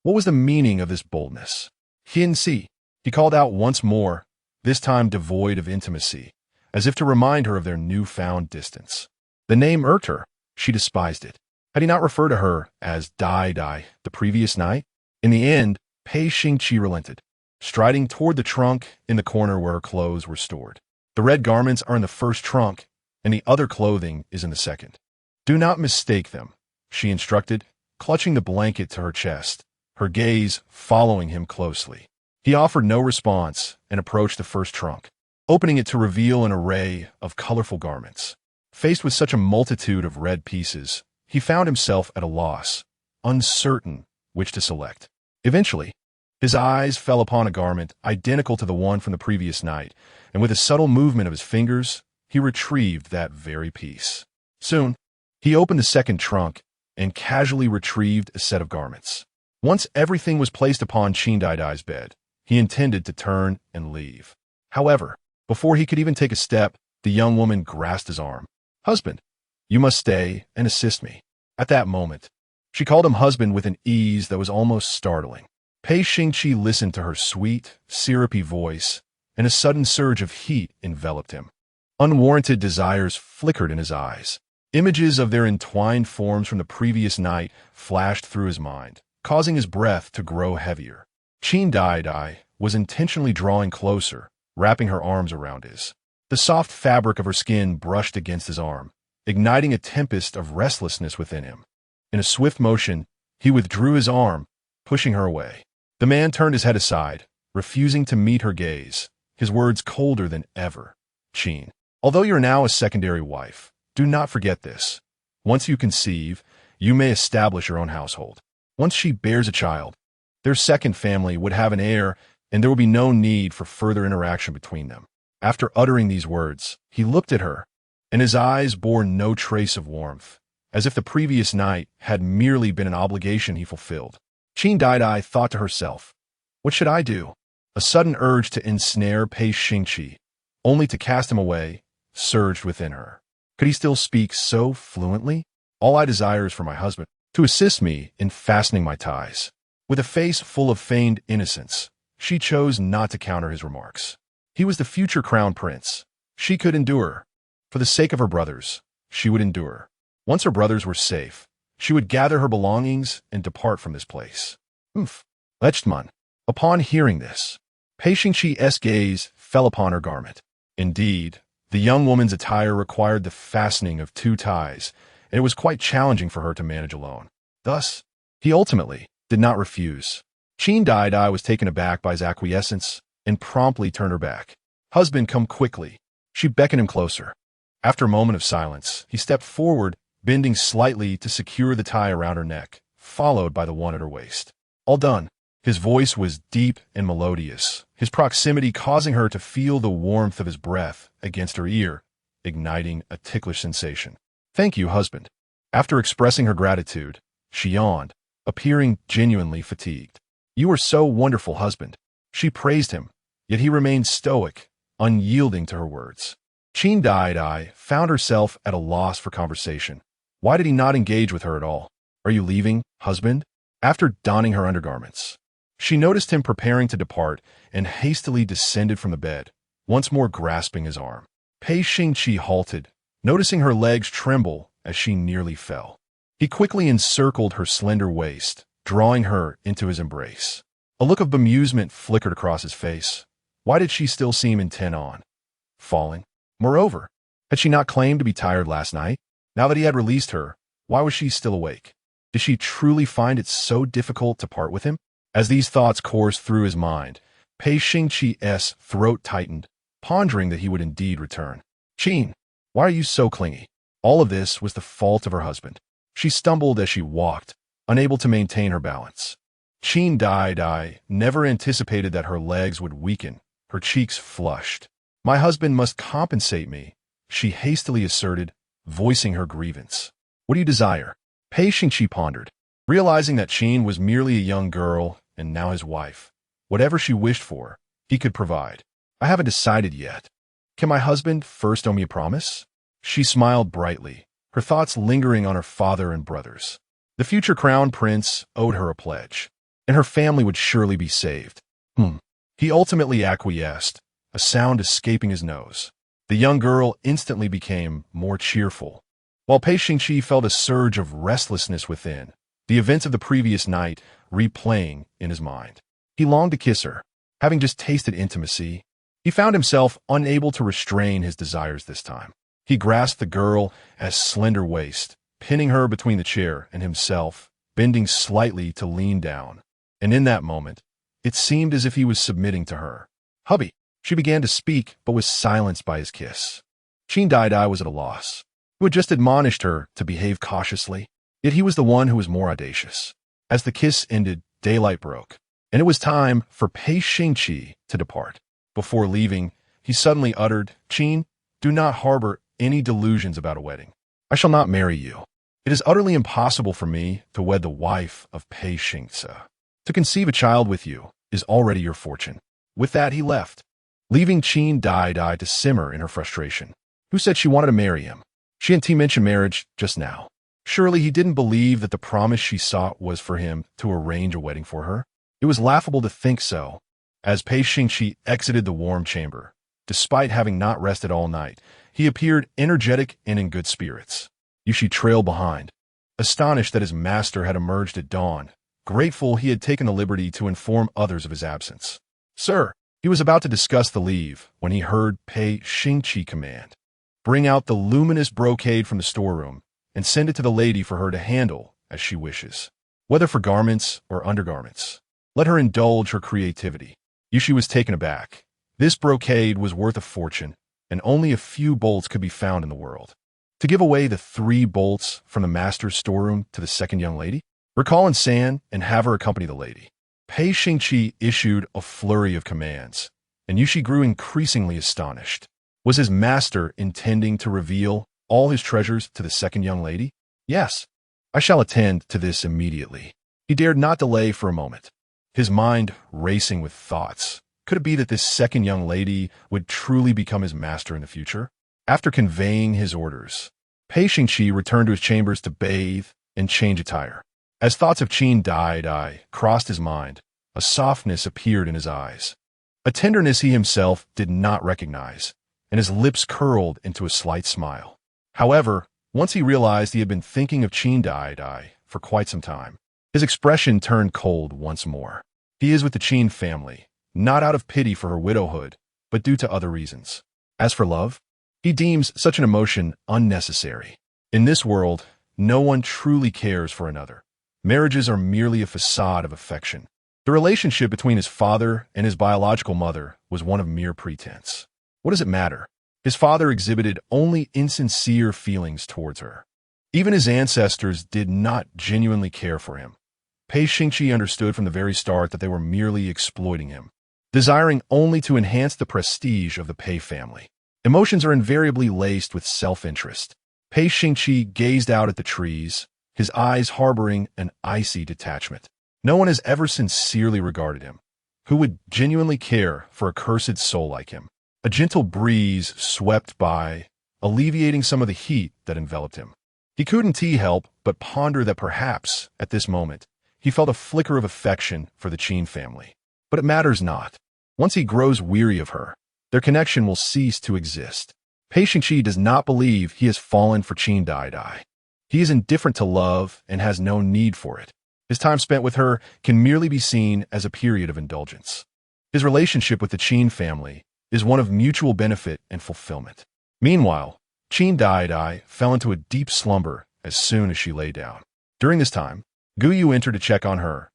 What was the meaning of this boldness? "Fiancé," he called out once more, this time devoid of intimacy, as if to remind her of their newfound distance. The name irked her. She despised it. Had he not referred to her as Daidai the previous night? In the end, Pei Xingqi relented, striding toward the trunk in the corner where her clothes were stored. "The red garments are in the first trunk, and the other clothing is in the second. Do not mistake them," she instructed, clutching the blanket to her chest, her gaze following him closely. He offered no response and approached the first trunk, opening it to reveal an array of colorful garments. Faced with such a multitude of red pieces, he found himself at a loss, uncertain which to select. Eventually, his eyes fell upon a garment identical to the one from the previous night, and with a subtle movement of his fingers, he retrieved that very piece. Soon, he opened the second trunk and casually retrieved a set of garments. Once everything was placed upon Qin Daidai's bed, he intended to turn and leave. However, before he could even take a step, the young woman grasped his arm. "Husband, you must stay and assist me." At that moment, she called him husband with an ease that was almost startling. Pei Xingqi listened to her sweet, syrupy voice, and a sudden surge of heat enveloped him. Unwarranted desires flickered in his eyes. Images of their entwined forms from the previous night flashed through his mind, causing his breath to grow heavier. Qin Daidai was intentionally drawing closer, wrapping her arms around his. The soft fabric of her skin brushed against his arm, igniting a tempest of restlessness within him. In a swift motion, he withdrew his arm, pushing her away. The man turned his head aside, refusing to meet her gaze, his words colder than ever. "Qin, although you're now a secondary wife, do not forget this. Once you conceive, you may establish your own household. Once she bears a child, their second family would have an heir and there would be no need for further interaction between them. After uttering these words, he looked at her, and his eyes bore no trace of warmth, as if the previous night had merely been an obligation he fulfilled. Qin Daidai thought to herself, "What should I do?" A sudden urge to ensnare Pei Xingqi, only to cast him away, surged within her. Could he still speak so fluently? "All I desire is for my husband to assist me in fastening my ties." With a face full of feigned innocence, she chose not to counter his remarks. He was the future crown prince. She could endure. For the sake of her brothers, she would endure. Once her brothers were safe, she would gather her belongings and depart from this place. Lechman. Upon hearing this, Pei Xingqi's gaze fell upon her garment. Indeed, the young woman's attire required the fastening of 2 ties, and it was quite challenging for her to manage alone. Thus, he ultimately did not refuse. Qin Daidai was taken aback by his acquiescence and promptly turned her back. "Husband, come quickly." She beckoned him closer. After a moment of silence, he stepped forward, bending slightly to secure the tie around her neck, followed by the one at her waist. "All done." His voice was deep and melodious, his proximity causing her to feel the warmth of his breath against her ear, igniting a ticklish sensation. "Thank you, husband." After expressing her gratitude, she yawned, appearing genuinely fatigued. "You are so wonderful, husband." She praised him, yet he remained stoic, unyielding to her words. Qin Daidai found herself at a loss for conversation. Why did he not engage with her at all? "Are you leaving, husband?" After donning her undergarments, she noticed him preparing to depart and hastily descended from the bed, once more grasping his arm. Pei Xingqi halted, noticing her legs tremble as she nearly fell. He quickly encircled her slender waist, drawing her into his embrace. A look of bemusement flickered across his face. Why did she still seem intent on falling? Moreover, had she not claimed to be tired last night? Now that he had released her, why was she still awake? Did she truly find it so difficult to part with him? As these thoughts coursed through his mind, Pei Xingqi's throat tightened, pondering that he would indeed return. "Qin, why are you so clingy?" All of this was the fault of her husband. She stumbled as she walked, unable to maintain her balance. Qin Daidai never anticipated that her legs would weaken, her cheeks flushed. "My husband must compensate me," she hastily asserted, voicing her grievance. "What do you desire?" Pei Xingqi pondered, realizing that Qin was merely a young girl and now his wife. Whatever she wished for, he could provide. "I haven't decided yet. Can my husband first owe me a promise?" She smiled brightly, her thoughts lingering on her father and brothers. The future crown prince owed her a pledge, and her family would surely be saved. He ultimately acquiesced, a sound escaping his nose. The young girl instantly became more cheerful, while Pei Xingqi felt a surge of restlessness within, the events of the previous night replaying in his mind. He longed to kiss her. Having just tasted intimacy, he found himself unable to restrain his desires this time. He grasped the girl's slender waist, pinning her between the chair and himself, bending slightly to lean down. And in that moment, it seemed as if he was submitting to her. "Hubby," she began to speak, but was silenced by his kiss. Qin Daidai was at a loss. He had just admonished her to behave cautiously, yet he was the one who was more audacious. As the kiss ended, daylight broke, and it was time for Pei Xingqi to depart. Before leaving, he suddenly uttered, "Qin, do not harbor any delusions about a wedding. I shall not marry you. It is utterly impossible for me to wed the wife of Pei Xingce. To conceive a child with you is already your fortune." With that, he left, leaving Qin Daidai to simmer in her frustration. Who said she wanted to marry him? She and T mentioned marriage just now. Surely he didn't believe that the promise she sought was for him to arrange a wedding for her. It was laughable to think so. As Pei Xingqi exited the warm chamber, despite having not rested all night, he appeared energetic and in good spirits. Yushi trailed behind, astonished that his master had emerged at dawn, grateful he had taken the liberty to inform others of his absence. "Sir," he was about to discuss the leave when he heard Pei Xingqi command, "Bring out the luminous brocade from the storeroom and send it to the lady for her to handle as she wishes, whether for garments or undergarments. Let her indulge her creativity." Yushi was taken aback. This brocade was worth a fortune, and only a few bolts could be found in the world. To give away the 3 bolts from the master's storeroom to the second young lady? Recall San and have her accompany the lady. Pei Xingqi issued a flurry of commands, and Yushi grew increasingly astonished. Was his master intending to reveal all his treasures to the second young lady? Yes, I shall attend to this immediately. He dared not delay for a moment, his mind racing with thoughts. Could it be that this second young lady would truly become his master in the future? After conveying his orders, Pei Xingqi returned to his chambers to bathe and change attire. As thoughts of Qin Daidai crossed his mind, a softness appeared in his eyes, a tenderness he himself did not recognize, and his lips curled into a slight smile. However, once he realized he had been thinking of Qin Daidai for quite some time, his expression turned cold once more. He is with the Qin family, not out of pity for her widowhood, but due to other reasons. As for love, he deems such an emotion unnecessary. In this world, no one truly cares for another. Marriages are merely a facade of affection. The relationship between his father and his biological mother was one of mere pretense. What does it matter? His father exhibited only insincere feelings towards her. Even his ancestors did not genuinely care for him. Pei Xingqi understood from the very start that they were merely exploiting him, desiring only to enhance the prestige of the Pei family. Emotions are invariably laced with self-interest. Pei Xingqi gazed out at the trees, his eyes harboring an icy detachment. No one has ever sincerely regarded him. Who would genuinely care for a cursed soul like him? A gentle breeze swept by, alleviating some of the heat that enveloped him. He couldn't help but ponder that perhaps, at this moment, he felt a flicker of affection for the Qin family. But it matters not. Once he grows weary of her, their connection will cease to exist. Pei Xingqi does not believe he has fallen for Qin Daidai. He is indifferent to love and has no need for it. His time spent with her can merely be seen as a period of indulgence. His relationship with the Qin family is one of mutual benefit and fulfillment. Meanwhile, Qin Daidai fell into a deep slumber as soon as she lay down. During this time, Guyu entered to check on her,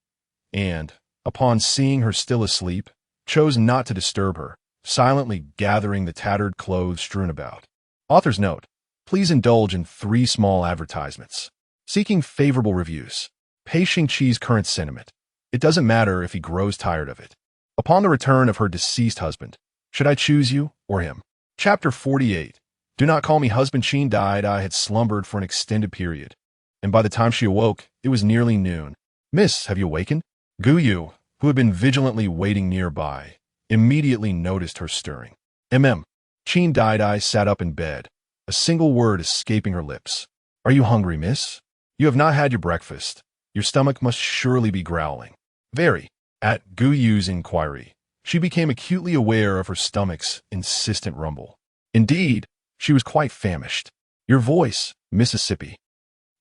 and, upon seeing her still asleep, chose not to disturb her, silently gathering the tattered clothes strewn about. Author's note: please indulge in 3 small advertisements. Seeking favorable reviews. Pei Xingqi's current sentiment: it doesn't matter if he grows tired of it. Upon the return of her deceased husband, should I choose you or him? Chapter 48. Do not call me husband. Qin Daidai had slumbered for an extended period, and by the time she awoke, it was nearly noon. Miss, have you awakened? Guyu, who had been vigilantly waiting nearby, immediately noticed her stirring. Qin Daidai sat up in bed, a single word escaping her lips. Are you hungry, miss? You have not had your breakfast. Your stomach must surely be growling. Very. At Guyu's inquiry, she became acutely aware of her stomach's insistent rumble. Indeed, she was quite famished. Your voice, Mississippi.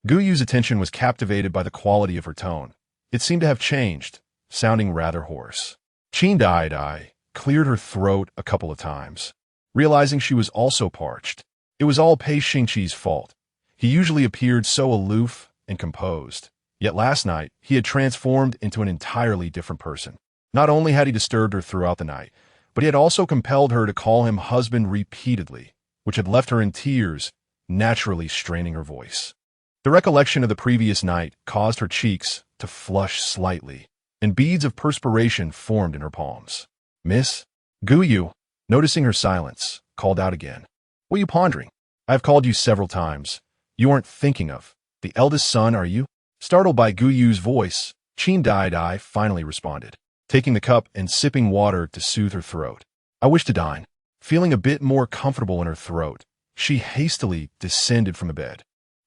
Guyu's attention was captivated by the quality of her tone. It seemed to have changed, sounding rather hoarse. Qin Daidai cleared her throat a couple of times, realizing she was also parched. It was all Pei Xingqi's fault. He usually appeared so aloof and composed, yet last night he had transformed into an entirely different person. Not only had he disturbed her throughout the night, but he had also compelled her to call him husband repeatedly, which had left her in tears, naturally straining her voice. The recollection of the previous night caused her cheeks to flush slightly, and beads of perspiration formed in her palms. Miss? Guyu, noticing her silence, called out again. What are you pondering? I have called you several times. You aren't thinking of the eldest son, are you? Startled by Guyu's voice, Qin Daidai finally responded, taking the cup and sipping water to soothe her throat. I wish to dine. Feeling a bit more comfortable in her throat, she hastily descended from the bed.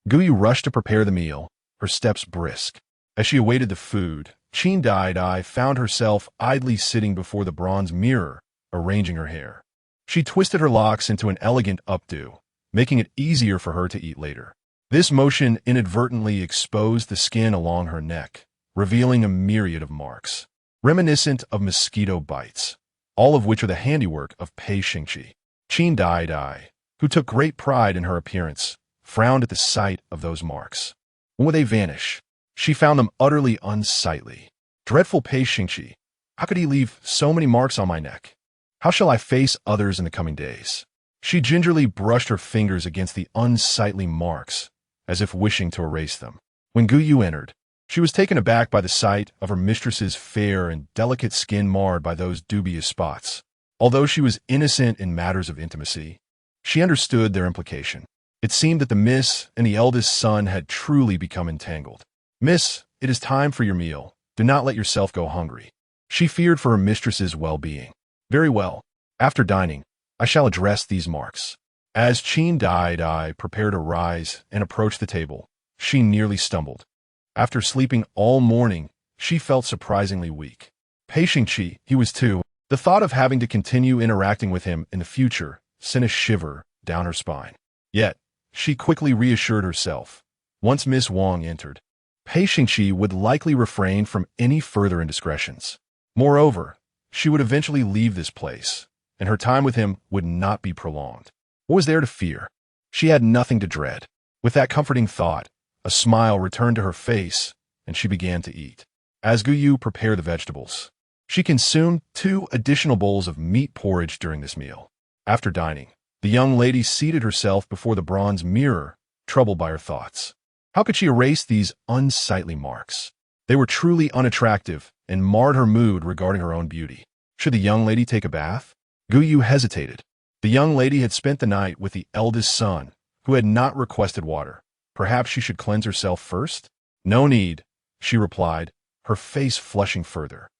Guyu rushed to prepare the meal, her steps brisk. As she awaited the food, Qin Daidai found herself idly sitting before the bronze mirror, arranging her hair. She twisted her locks into an elegant updo, making it easier for her to eat later. This motion inadvertently exposed the skin along her neck, revealing a myriad of marks, reminiscent of mosquito bites, all of which are the handiwork of Pei Xingqi. Qin Daidai, who took great pride in her appearance, frowned at the sight of those marks. When would they vanish? She found them utterly unsightly. Dreadful Pei Xingqi, how could he leave so many marks on my neck? How shall I face others in the coming days? She gingerly brushed her fingers against the unsightly marks, as if wishing to erase them. When Guyu entered, She was taken aback by the sight of her mistress's fair and delicate skin marred by those dubious spots. Although she was innocent in matters of intimacy, she understood their implication. It seemed that the miss and the eldest son had truly become entangled. "Miss, it is time for your meal. Do not let yourself go hungry." She feared for her mistress's well-being. "Very well. After dining, I shall address these marks." As Qin Daidai prepared to rise and approach the table, she nearly stumbled. After sleeping all morning, she felt surprisingly weak. Pei Xingqi, he was too. The thought of having to continue interacting with him in the future sent a shiver down her spine. Yet, she quickly reassured herself. Once Miss Wang entered, Pei Xingqi would likely refrain from any further indiscretions. Moreover, she would eventually leave this place, and her time with him would not be prolonged. What was there to fear? She had nothing to dread. With that comforting thought, a smile returned to her face, and she began to eat. As Guyu prepared the vegetables, she consumed 2 additional bowls of meat porridge during this meal. After dining, the young lady seated herself before the bronze mirror, troubled by her thoughts. How could she erase these unsightly marks? They were truly unattractive and marred her mood regarding her own beauty. Should the young lady take a bath? Guyu hesitated. The young lady had spent the night with the eldest son, who had not requested water. Perhaps she should cleanse herself first? "No need," she replied, her face flushing further.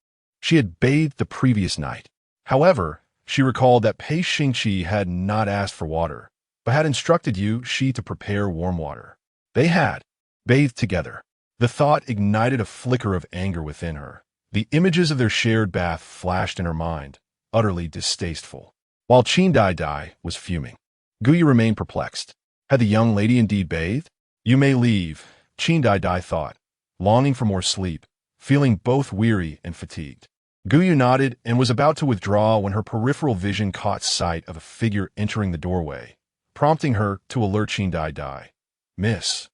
She had bathed the previous night. However, she recalled that Pei Xingqi had not asked for water, but had instructed she to prepare warm water. They had bathed together. The thought ignited a flicker of anger within her. The images of their shared bath flashed in her mind, utterly distasteful. While Qin Daidai was fuming, Guyu remained perplexed. Had the young lady indeed bathed? "You may leave," Qin Daidai thought, longing for more sleep, feeling both weary and fatigued. Guyu nodded and was about to withdraw when her peripheral vision caught sight of a figure entering the doorway, prompting her to alert Qin Daidai. "Miss,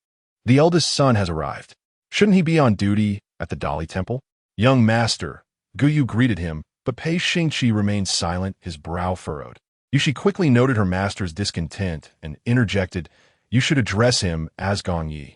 the eldest son has arrived. Shouldn't he be on duty at the Dali Temple?" "Young master," Guyu greeted him, but Pei Xingqi remained silent, his brow furrowed. Yushi quickly noted her master's discontent and interjected, "You should address him as Gong Yi."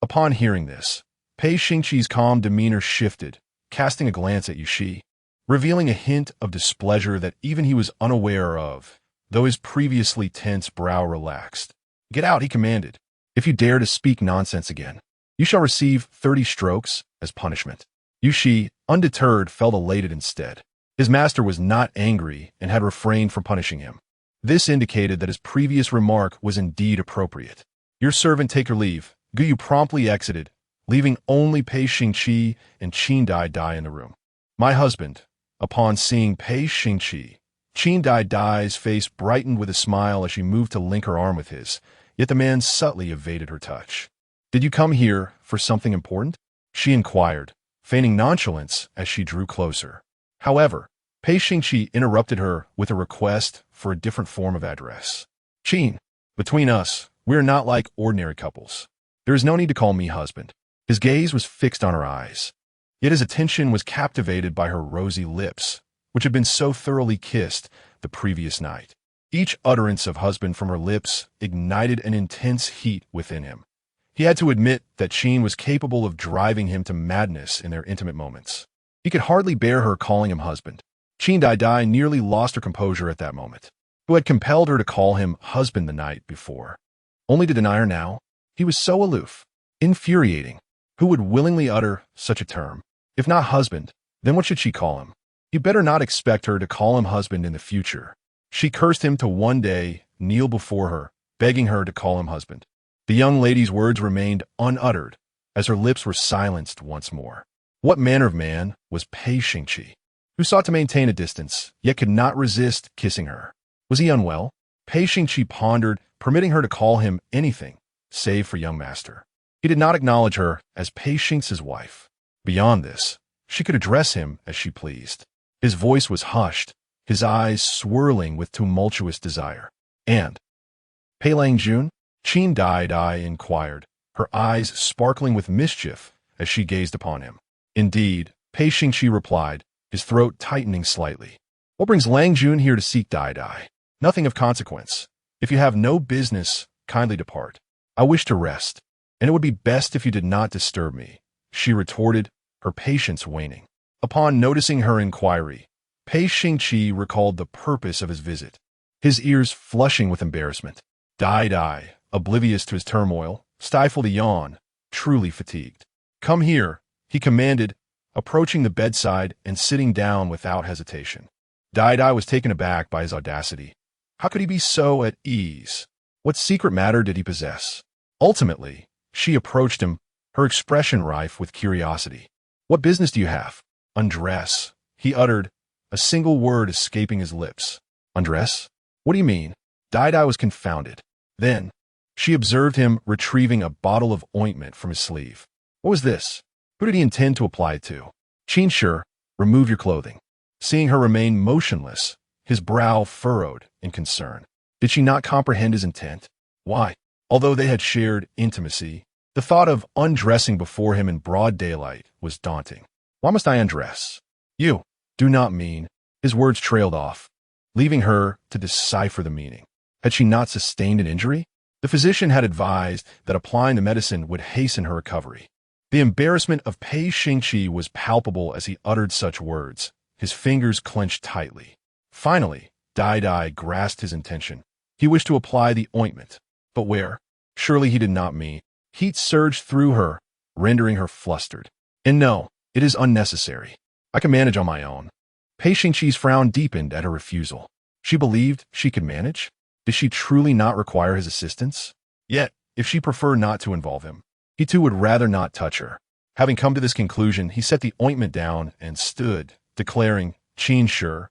Upon hearing this, Pei Xingqi's calm demeanor shifted, casting a glance at Yushi, revealing a hint of displeasure that even he was unaware of, though his previously tense brow relaxed. "Get out," he commanded. "If you dare to speak nonsense again, you shall receive 30 strokes as punishment." Yushi, undeterred, felt elated instead. His master was not angry and had refrained from punishing him. This indicated that his previous remark was indeed appropriate. "Your servant, take your leave." Guyu promptly exited, leaving only Pei Xingqi and Qin Daidai in the room. "My husband." Upon seeing Pei Xingqi, Qin Daidai's face brightened with a smile as she moved to link her arm with his, yet the man subtly evaded her touch. "Did you come here for something important?" she inquired, feigning nonchalance as she drew closer. However, Pei Xingqi interrupted her with a request for a different form of address. "Qin, between us, we are not like ordinary couples. There is no need to call me husband." His gaze was fixed on her eyes, yet his attention was captivated by her rosy lips, which had been so thoroughly kissed the previous night. Each utterance of husband from her lips ignited an intense heat within him. He had to admit that Qin was capable of driving him to madness in their intimate moments. He could hardly bear her calling him husband. Qin Daidai nearly lost her composure at that moment. Who had compelled her to call him husband the night before? Only to deny her now? He was so aloof. Infuriating. Who would willingly utter such a term? If not husband, then what should she call him? He better not expect her to call him husband in the future. She cursed him to one day kneel before her, begging her to call him husband. The young lady's words remained unuttered as her lips were silenced once more. What manner of man was Pei Xingqi, who sought to maintain a distance, yet could not resist kissing her? Was he unwell? Pei Xingqi pondered, permitting her to call him anything, save for young master. He did not acknowledge her as Pei Xingce's wife. Beyond this, she could address him as she pleased. His voice was hushed, his eyes swirling with tumultuous desire. "And Pei Langjun?" Qin Daidai inquired, her eyes sparkling with mischief as she gazed upon him. "Indeed," Pei Xingqi replied, his throat tightening slightly. "What brings Langjun here to seek Daidai? Nothing of consequence. If you have no business, kindly depart. I wish to rest, and it would be best if you did not disturb me." she retorted, her patience waning. Upon noticing her inquiry, Pei Xingqi recalled the purpose of his visit, his ears flushing with embarrassment. Daidai, oblivious to his turmoil, stifled a yawn, truly fatigued. "Come here," he commanded, approaching the bedside and sitting down without hesitation. Daidai was taken aback by his audacity. How could he be so at ease? What secret matter did he possess? Ultimately, she approached him, her expression rife with curiosity. "What business do you have?" "Undress," he uttered, a single word escaping his lips. "Undress? What do you mean?" Daidai was confounded. Then, she observed him retrieving a bottle of ointment from his sleeve. What was this? Who did he intend to apply it to? "Qin, remove your clothing." Seeing her remain motionless, his brow furrowed in concern. Did she not comprehend his intent? Why, although they had shared intimacy, the thought of undressing before him in broad daylight was daunting. "Why must I undress?" "You do not mean..." His words trailed off, leaving her to decipher the meaning. Had she not sustained an injury? The physician had advised that applying the medicine would hasten her recovery. The embarrassment of Pei Xingqi was palpable as he uttered such words, his fingers clenched tightly. Finally, Daidai grasped his intention. He wished to apply the ointment. But where? Surely he did not mean. Heat surged through her, rendering her flustered. "And no, it is unnecessary. I can manage on my own." Pei Xingqi's frown deepened at her refusal. She believed she could manage? Did she truly not require his assistance? Yet, if she preferred not to involve him, he too would rather not touch her. Having come to this conclusion, he set the ointment down and stood, declaring, "Qin,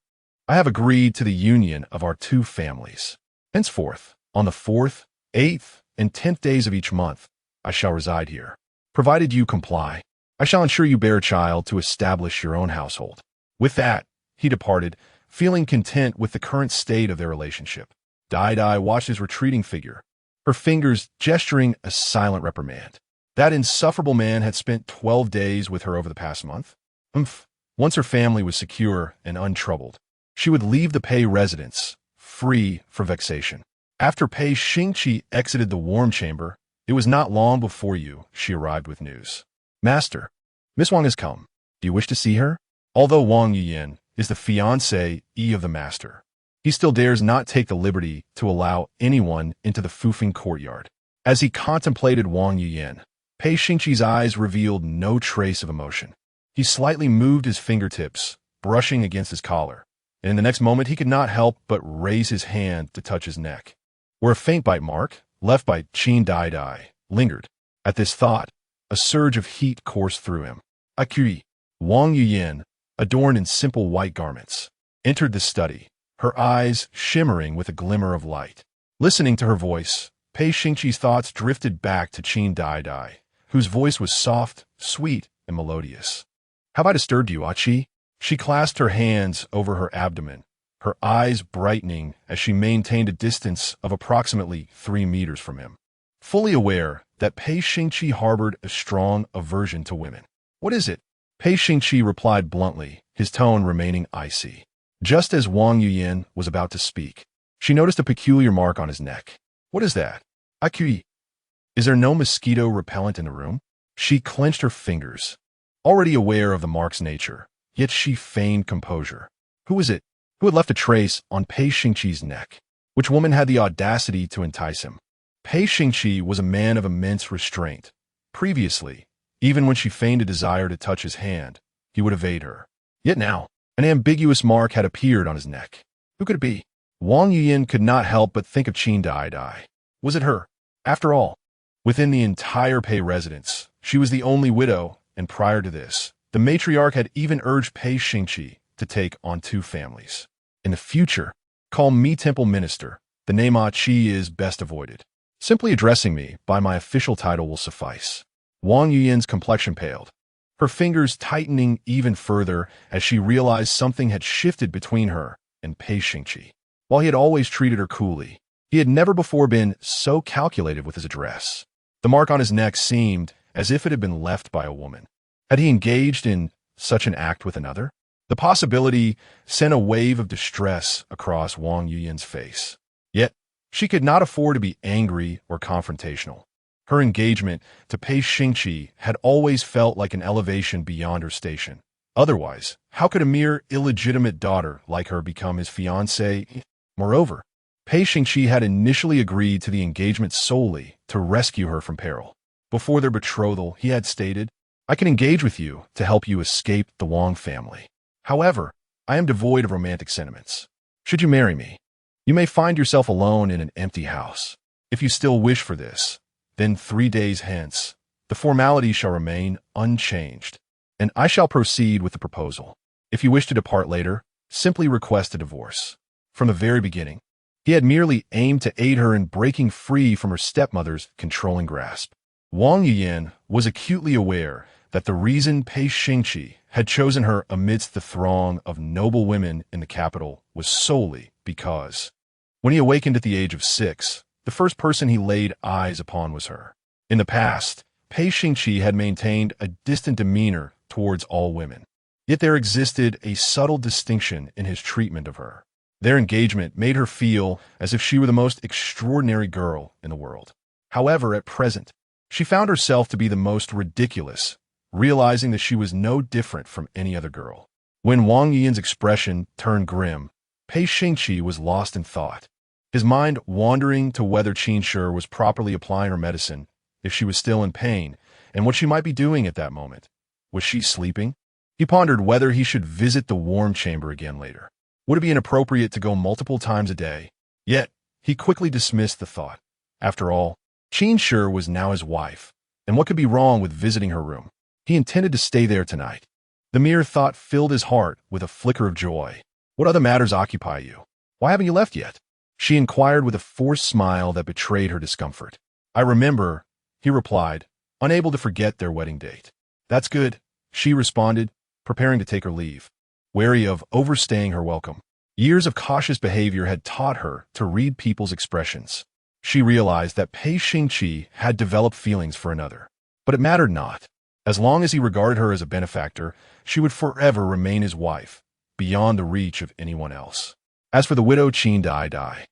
I have agreed to the union of our two families. Henceforth, on the 4th, 8th, and 10th days of each month, I shall reside here. Provided you comply, I shall ensure you bear a child to establish your own household." With that, he departed, feeling content with the current state of their relationship. Daidai watched his retreating figure, her fingers gesturing a silent reprimand. That insufferable man had spent 12 days with her over the past month. Once her family was secure and untroubled, she would leave the Pei residence, free from vexation. After Pei Xingqi exited the warm chamber, it was not long before she arrived with news. "Master, Miss Wang has come. Do you wish to see her?" Although Wang Yuyan is the fiancé of the master, he still dares not take the liberty to allow anyone into the Fufeng courtyard. As he contemplated Wang Yuyan, Pei Xingqi's eyes revealed no trace of emotion. He slightly moved his fingertips, brushing against his collar, and in the next moment he could not help but raise his hand to touch his neck, where a faint bite mark, left by Qin Daidai, lingered. At this thought, a surge of heat coursed through him. Akui, Wang Yuyan, adorned in simple white garments, entered the study, her eyes shimmering with a glimmer of light. Listening to her voice, Pei Xingqi's thoughts drifted back to Qin Daidai, whose voice was soft, sweet, and melodious. "Have I disturbed you, Achi?" She clasped her hands over her abdomen, her eyes brightening as she maintained a distance of approximately 3 meters from him, fully aware that Pei Xingqi harbored a strong aversion to women. "What is it?" Pei Xingqi replied bluntly, his tone remaining icy. Just as Wang Yuyan was about to speak, she noticed a peculiar mark on his neck. "What is that?" "Akui. Is there no mosquito repellent in the room?" She clenched her fingers, already aware of the mark's nature, yet she feigned composure. Who was it who had left a trace on Pei Xingqi's neck? Which woman had the audacity to entice him? Pei Xingqi was a man of immense restraint. Previously, even when she feigned a desire to touch his hand, he would evade her. Yet now, an ambiguous mark had appeared on his neck. Who could it be? Wang Yuyan could not help but think of Qin Daidai. Was it her? After all, within the entire Pei residence, she was the only widow, and prior to this, the matriarch had even urged Pei Xingqi to take on 2 families. In the future, call me temple minister. The name Achi is best avoided. Simply addressing me by my official title will suffice. Wang Yuyan's complexion paled, her fingers tightening even further as she realized something had shifted between her and Pei Xingqi. While he had always treated her coolly, he had never before been so calculated with his address. The mark on his neck seemed as if it had been left by a woman. Had he engaged in such an act with another? The possibility sent a wave of distress across Wang Yuyan's face. Yet, she could not afford to be angry or confrontational. Her engagement to Pei Xingqi had always felt like an elevation beyond her station. Otherwise, how could a mere illegitimate daughter like her become his fiancé? Moreover, Pei Xingqi had initially agreed to the engagement solely to rescue her from peril. Before their betrothal, he had stated, "I can engage with you to help you escape the Wang family. However, I am devoid of romantic sentiments. Should you marry me, you may find yourself alone in an empty house. If you still wish for this, then 3 days hence, the formality shall remain unchanged, and I shall proceed with the proposal. If you wish to depart later, simply request a divorce." From the very beginning, he had merely aimed to aid her in breaking free from her stepmother's controlling grasp. Wang Yiyan was acutely aware that the reason Pei Xingqi had chosen her amidst the throng of noble women in the capital was solely because, when he awakened at the age of 6, the first person he laid eyes upon was her. In the past, Pei Xingqi had maintained a distant demeanor towards all women. Yet there existed a subtle distinction in his treatment of her. Their engagement made her feel as if she were the most extraordinary girl in the world. However, at present, she found herself to be the most ridiculous, realizing that she was no different from any other girl. When Wang Yiyan's expression turned grim, Pei Xingqi was lost in thought, his mind wandering to whether Qin Shi was properly applying her medicine, if she was still in pain, and what she might be doing at that moment. Was she sleeping? He pondered whether he should visit the warm chamber again later. Would it be inappropriate to go multiple times a day? Yet, he quickly dismissed the thought. After all, Qin Shi was now his wife, and what could be wrong with visiting her room? He intended to stay there tonight. The mere thought filled his heart with a flicker of joy. "What other matters occupy you? Why haven't you left yet?" she inquired with a forced smile that betrayed her discomfort. "I remember," he replied, unable to forget their wedding date. "That's good," she responded, preparing to take her leave, wary of overstaying her welcome. Years of cautious behavior had taught her to read people's expressions. She realized that Pei Xingqi had developed feelings for another. But it mattered not. As long as he regarded her as a benefactor, she would forever remain his wife, beyond the reach of anyone else. As for the widow Qin Daidai,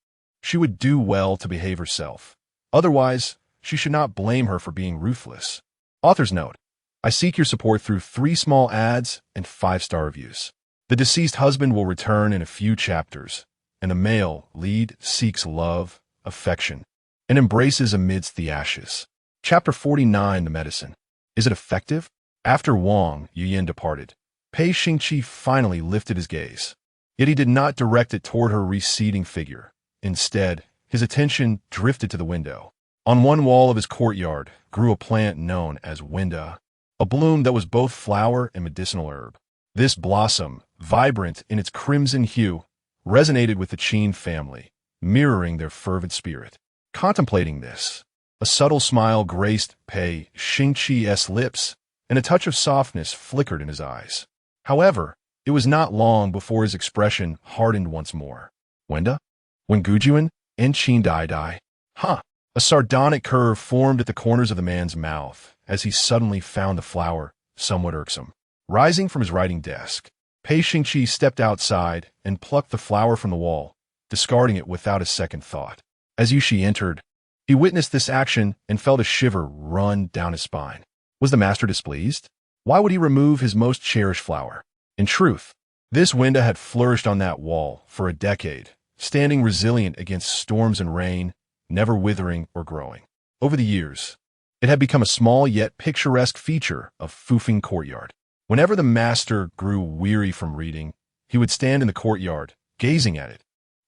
she would do well to behave herself. Otherwise, she should not blame her for being ruthless. Author's note: I seek your support through 3 small ads and 5-star reviews. The deceased husband will return in a few chapters, and the male lead seeks love, affection, and embraces amidst the ashes. Chapter 49, The Medicine. Is it effective? After Wang Yiyan departed, Pei Xingqi finally lifted his gaze. Yet he did not direct it toward her receding figure. Instead, his attention drifted to the window. On one wall of his courtyard grew a plant known as Wenda, a bloom that was both flower and medicinal herb. This blossom, vibrant in its crimson hue, resonated with the Qin family, mirroring their fervent spirit. Contemplating this, a subtle smile graced Pei Xingqi's lips, and a touch of softness flickered in his eyes. However, it was not long before his expression hardened once more. Wenda? Wengujuan? And Qin Daidai? Huh! A sardonic curve formed at the corners of the man's mouth as he suddenly found the flower somewhat irksome. Rising from his writing desk, Pei Xingqi stepped outside and plucked the flower from the wall, discarding it without a second thought. As Yushi entered, he witnessed this action and felt a shiver run down his spine. Was the master displeased? Why would he remove his most cherished flower? In truth, this Wenda had flourished on that wall for a decade, standing resilient against storms and rain, never withering or growing. Over the years, it had become a small yet picturesque feature of Fufeng Courtyard. Whenever the master grew weary from reading, he would stand in the courtyard, gazing at it,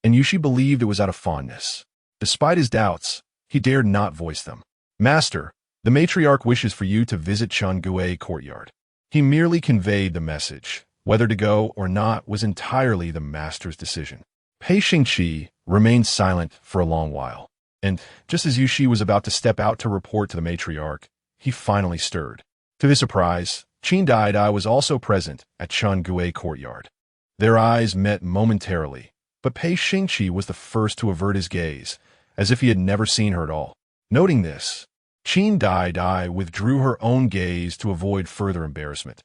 and Yushi believed it was out of fondness. Despite his doubts, he dared not voice them. "Master, the matriarch wishes for you to visit Changue Courtyard." He merely conveyed the message. Whether to go or not was entirely the master's decision. Pei Xingqi remained silent for a long while, and just as Yushi was about to step out to report to the matriarch, he finally stirred. To his surprise, Qin Daidai was also present at Changue Courtyard. Their eyes met momentarily, but Pei Xingqi was the first to avert his gaze, as if he had never seen her at all. Noting this, Qin Daidai withdrew her own gaze to avoid further embarrassment.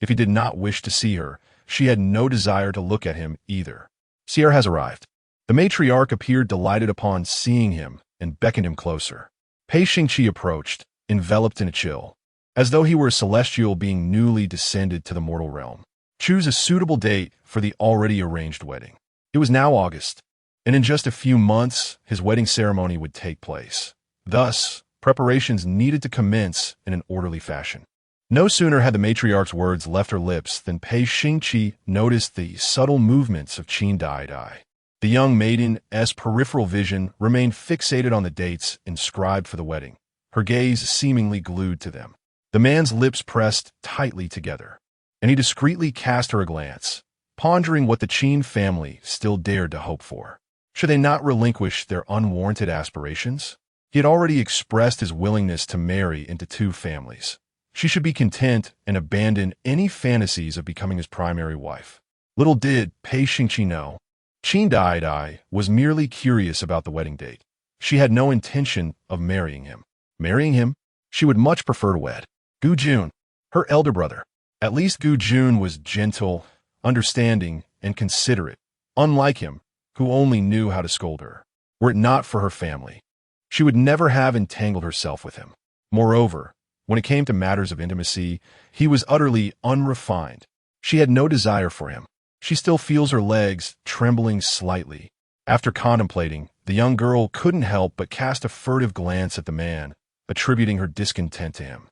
If he did not wish to see her, she had no desire to look at him either. "Sierra has arrived." The matriarch appeared delighted upon seeing him and beckoned him closer. Pei Xingqi approached, enveloped in a chill, as though he were a celestial being newly descended to the mortal realm. Choose a suitable date for the already arranged wedding. It was now August, and in just a few months, his wedding ceremony would take place. Thus, preparations needed to commence in an orderly fashion. No sooner had the matriarch's words left her lips than Pei Xingqi noticed the subtle movements of Qin Daidai. The young maiden's peripheral vision remained fixated on the dates inscribed for the wedding, her gaze seemingly glued to them. The man's lips pressed tightly together, and he discreetly cast her a glance, pondering what the Qin family still dared to hope for. Should they not relinquish their unwarranted aspirations? He had already expressed his willingness to marry into two families. She should be content and abandon any fantasies of becoming his primary wife. Little did Pei Xingqi know, Qin Daidai was merely curious about the wedding date. She had no intention of marrying him. Marrying him? She would much prefer to wed Gu Jun, her elder brother. At least Gu Jun was gentle, understanding, and considerate, unlike him, who only knew how to scold her. Were it not for her family, she would never have entangled herself with him. Moreover, when it came to matters of intimacy, he was utterly unrefined. She had no desire for him. She still feels her legs trembling slightly. After contemplating, the young girl couldn't help but cast a furtive glance at the man, attributing her discontent to him.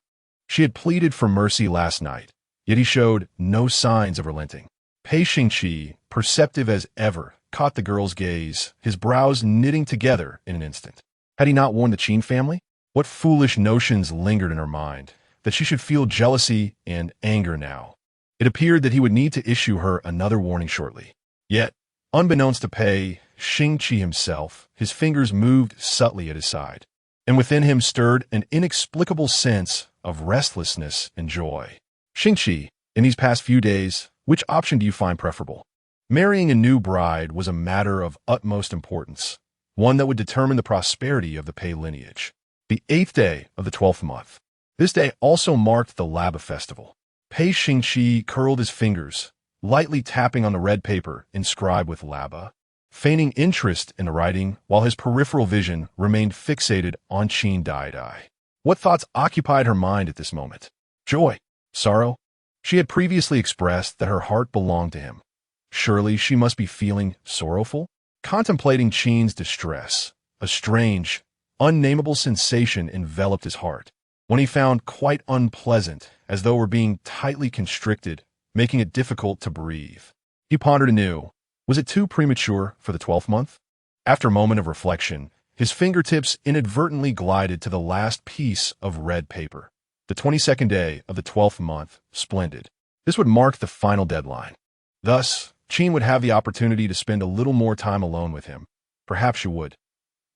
She had pleaded for mercy last night, yet he showed no signs of relenting. Pei Xingqi, perceptive as ever, caught the girl's gaze, his brows knitting together in an instant. Had he not warned the Qin family? What foolish notions lingered in her mind, that she should feel jealousy and anger now? It appeared that he would need to issue her another warning shortly. Yet, unbeknownst to Pei Xingqi himself, his fingers moved subtly at his side, and within him stirred an inexplicable sense of restlessness and joy. Xingqi, in these past few days, which option do you find preferable? Marrying a new bride was a matter of utmost importance, one that would determine the prosperity of the Pei lineage. The 8th day of the 12th month. This day also marked the Laba festival. Pei Xingqi curled his fingers, lightly tapping on the red paper inscribed with Laba, feigning interest in the writing while his peripheral vision remained fixated on Qin Daidai. What thoughts occupied her mind at this moment? Joy? Sorrow? She had previously expressed that her heart belonged to him. Surely she must be feeling sorrowful? Contemplating Qin's distress, a strange, unnameable sensation enveloped his heart, one he found quite unpleasant, as though it were being tightly constricted, making it difficult to breathe. He pondered anew. Was it too premature for the 12th month? After a moment of reflection, his fingertips inadvertently glided to the last piece of red paper. The 22nd day of the 12th month, splendid. This would mark the final deadline. Thus, Qin would have the opportunity to spend a little more time alone with him. Perhaps she would.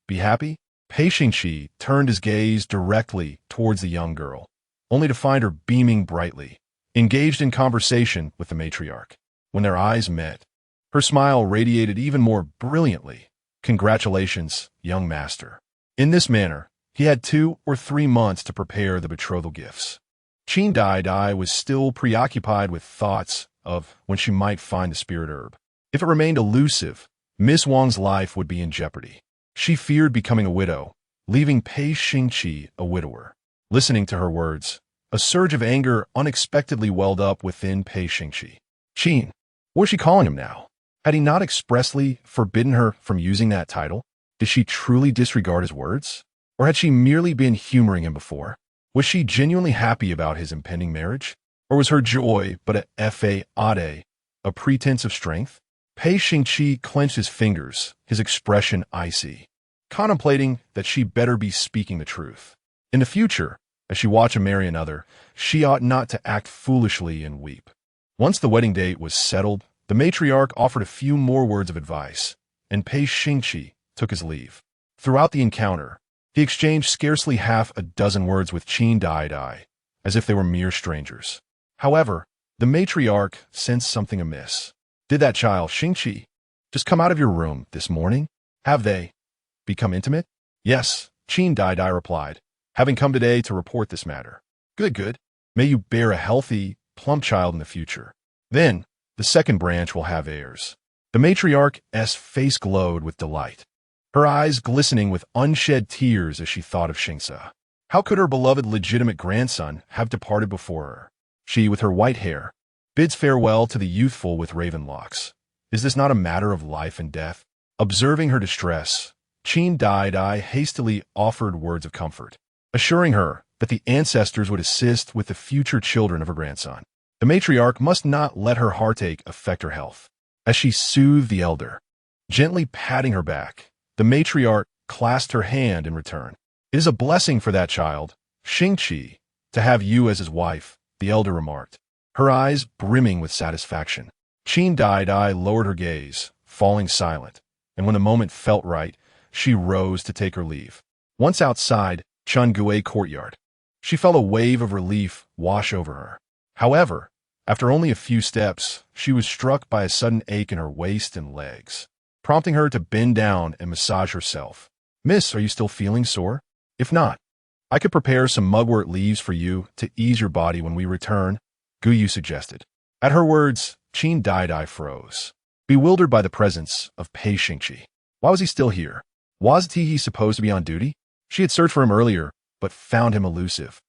Be happy? Pei Xingqi turned his gaze directly towards the young girl, only to find her beaming brightly, engaged in conversation with the matriarch. When their eyes met, her smile radiated even more brilliantly. Congratulations, young master. In this manner, he had 2 or 3 months to prepare the betrothal gifts. Qin Daidai was still preoccupied with thoughts of when she might find the spirit herb. If it remained elusive, Miss Wang's life would be in jeopardy. She feared becoming a widow, leaving Pei Xingqi a widower. Listening to her words, a surge of anger unexpectedly welled up within Pei Xingqi. Qin, what was she calling him now? Had he not expressly forbidden her from using that title? Did she truly disregard his words? Or had she merely been humoring him before? Was she genuinely happy about his impending marriage? Or was her joy but a fade, a pretense of strength? Pei Xingqi clenched his fingers, his expression icy, contemplating that she better be speaking the truth. In the future, as she watched him marry another, she ought not to act foolishly and weep. Once the wedding date was settled, the matriarch offered a few more words of advice, and Pei Xingqi took his leave. Throughout the encounter, he exchanged scarcely half a dozen words with Qin Daidai, as if they were mere strangers. However, the matriarch sensed something amiss. Did that child, Xingqi, just come out of your room this morning? Have they become intimate? Yes, Qin Daidai replied, having come today to report this matter. Good, good. May you bear a healthy, plump child in the future. Then, the second branch will have heirs. The matriarch's face glowed with delight. her eyes glistening with unshed tears as she thought of Xingce. How could her beloved legitimate grandson have departed before her? She, with her white hair, bids farewell to the youthful with raven locks. Is this not a matter of life and death? Observing her distress, Qin Daidai hastily offered words of comfort, assuring her that the ancestors would assist with the future children of her grandson. The matriarch must not let her heartache affect her health. As she soothed the elder, gently patting her back, the matriarch clasped her hand in return. It is a blessing for that child, Xingqi, to have you as his wife, the elder remarked, her eyes brimming with satisfaction. Qin Daidai lowered her gaze, falling silent, and when the moment felt right, she rose to take her leave. Once outside Changui courtyard, she felt a wave of relief wash over her. However, after only a few steps, she was struck by a sudden ache in her waist and legs, prompting her to bend down and massage herself. Miss, are you still feeling sore? If not, I could prepare some mugwort leaves for you to ease your body when we return, Guyu suggested. At her words, Qin Daidai froze, bewildered by the presence of Pei Xingqi. Why was he still here? Wasn't he supposed to be on duty? She had searched for him earlier, but found him elusive.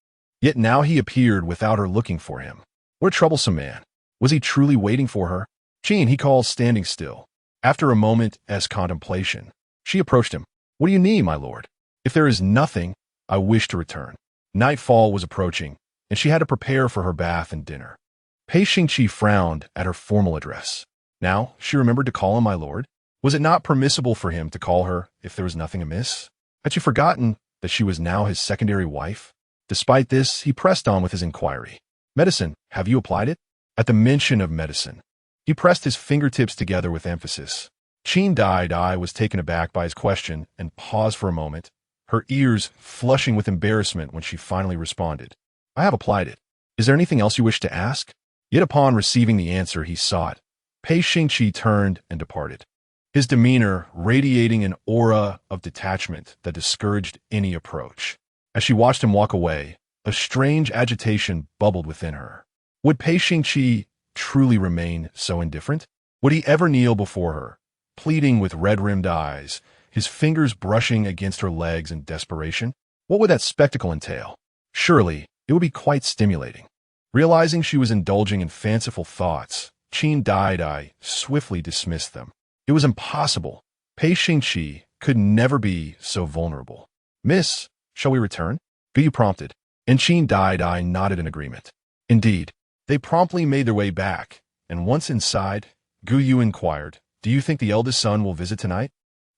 Yet now he appeared without her looking for him. What a troublesome man. Was he truly waiting for her? Qin, he called, standing still. After a moment's contemplation, she approached him. What do you need, my lord? If there is nothing, I wish to return. Nightfall was approaching, and she had to prepare for her bath and dinner. Pei Xingqi frowned at her formal address. Now, she remembered to call him my lord. Was it not permissible for him to call her if there was nothing amiss? Had she forgotten that she was now his secondary wife? Despite this, he pressed on with his inquiry. Medicine, have you applied it? At the mention of medicine, he pressed his fingertips together with emphasis. Qin Daidai was taken aback by his question and paused for a moment, her ears flushing with embarrassment when she finally responded. I have applied it. Is there anything else you wish to ask? Yet upon receiving the answer he sought, Pei Xingqi turned and departed, his demeanor radiating an aura of detachment that discouraged any approach. As she watched him walk away, a strange agitation bubbled within her. Would Pei Xingqi truly remain so indifferent? Would he ever kneel before her, pleading with red-rimmed eyes, his fingers brushing against her legs in desperation? What would that spectacle entail? Surely, it would be quite stimulating. Realizing she was indulging in fanciful thoughts, Qin Daidai swiftly dismissed them. It was impossible. Pei Xingqi could never be so vulnerable. Miss, shall we return? Guyu prompted, and Qin Daidai nodded in agreement. Indeed, they promptly made their way back, and once inside, Guyu inquired, do you think the eldest son will visit tonight?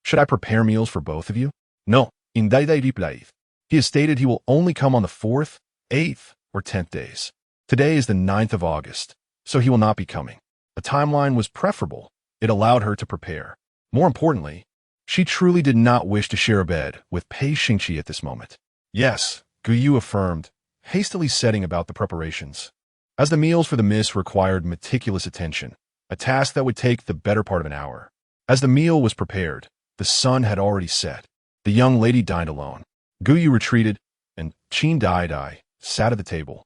Should I prepare meals for both of you? No, Qin Daidai replied. He has stated he will only come on the 4th, 8th, or 10th days. Today is the 9th of August, so he will not be coming. A timeline was preferable. It allowed her to prepare. More importantly, she truly did not wish to share a bed with Pei Xingqi at this moment. Yes, Guyu affirmed, hastily setting about the preparations. As the meals for the miss required meticulous attention, a task that would take the better part of an hour. As the meal was prepared, the sun had already set. The young lady dined alone. Guyu retreated, and Qin Daidai sat at the table,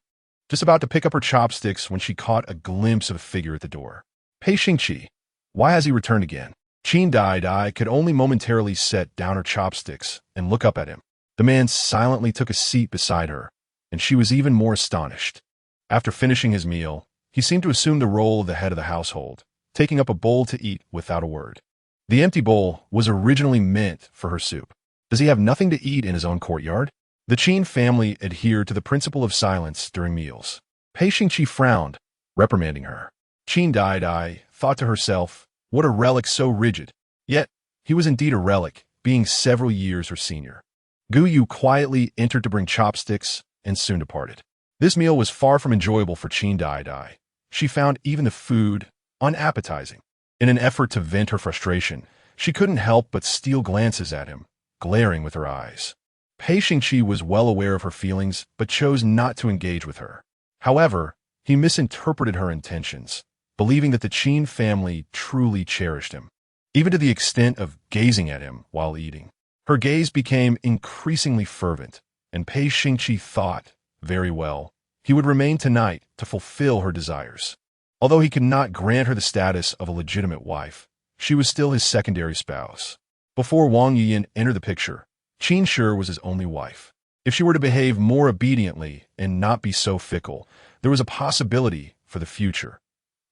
just about to pick up her chopsticks when she caught a glimpse of a figure at the door. Pei Xingqi, why has he returned again? Qin Daidai could only momentarily set down her chopsticks and look up at him. The man silently took a seat beside her, and she was even more astonished. After finishing his meal, he seemed to assume the role of the head of the household, taking up a bowl to eat without a word. The empty bowl was originally meant for her soup. Does he have nothing to eat in his own courtyard? The Qin family adhered to the principle of silence during meals. Pei Xingqi frowned, reprimanding her. Qin Daidai thought to herself, what a relic so rigid. Yet, he was indeed a relic, being several years her senior. Guyu quietly entered to bring chopsticks and soon departed. This meal was far from enjoyable for Qin Daidai. She found even the food unappetizing. In an effort to vent her frustration, she couldn't help but steal glances at him, glaring with her eyes. Pei Xingqi was well aware of her feelings, but chose not to engage with her. However, he misinterpreted her intentions, believing that the Qin family truly cherished him, even to the extent of gazing at him while eating. Her gaze became increasingly fervent, and Pei Xingqi thought, very well, he would remain tonight to fulfill her desires. Although he could not grant her the status of a legitimate wife, she was still his secondary spouse. Before Wang Yiyan entered the picture, Qin Shi was his only wife. If she were to behave more obediently and not be so fickle, there was a possibility for the future,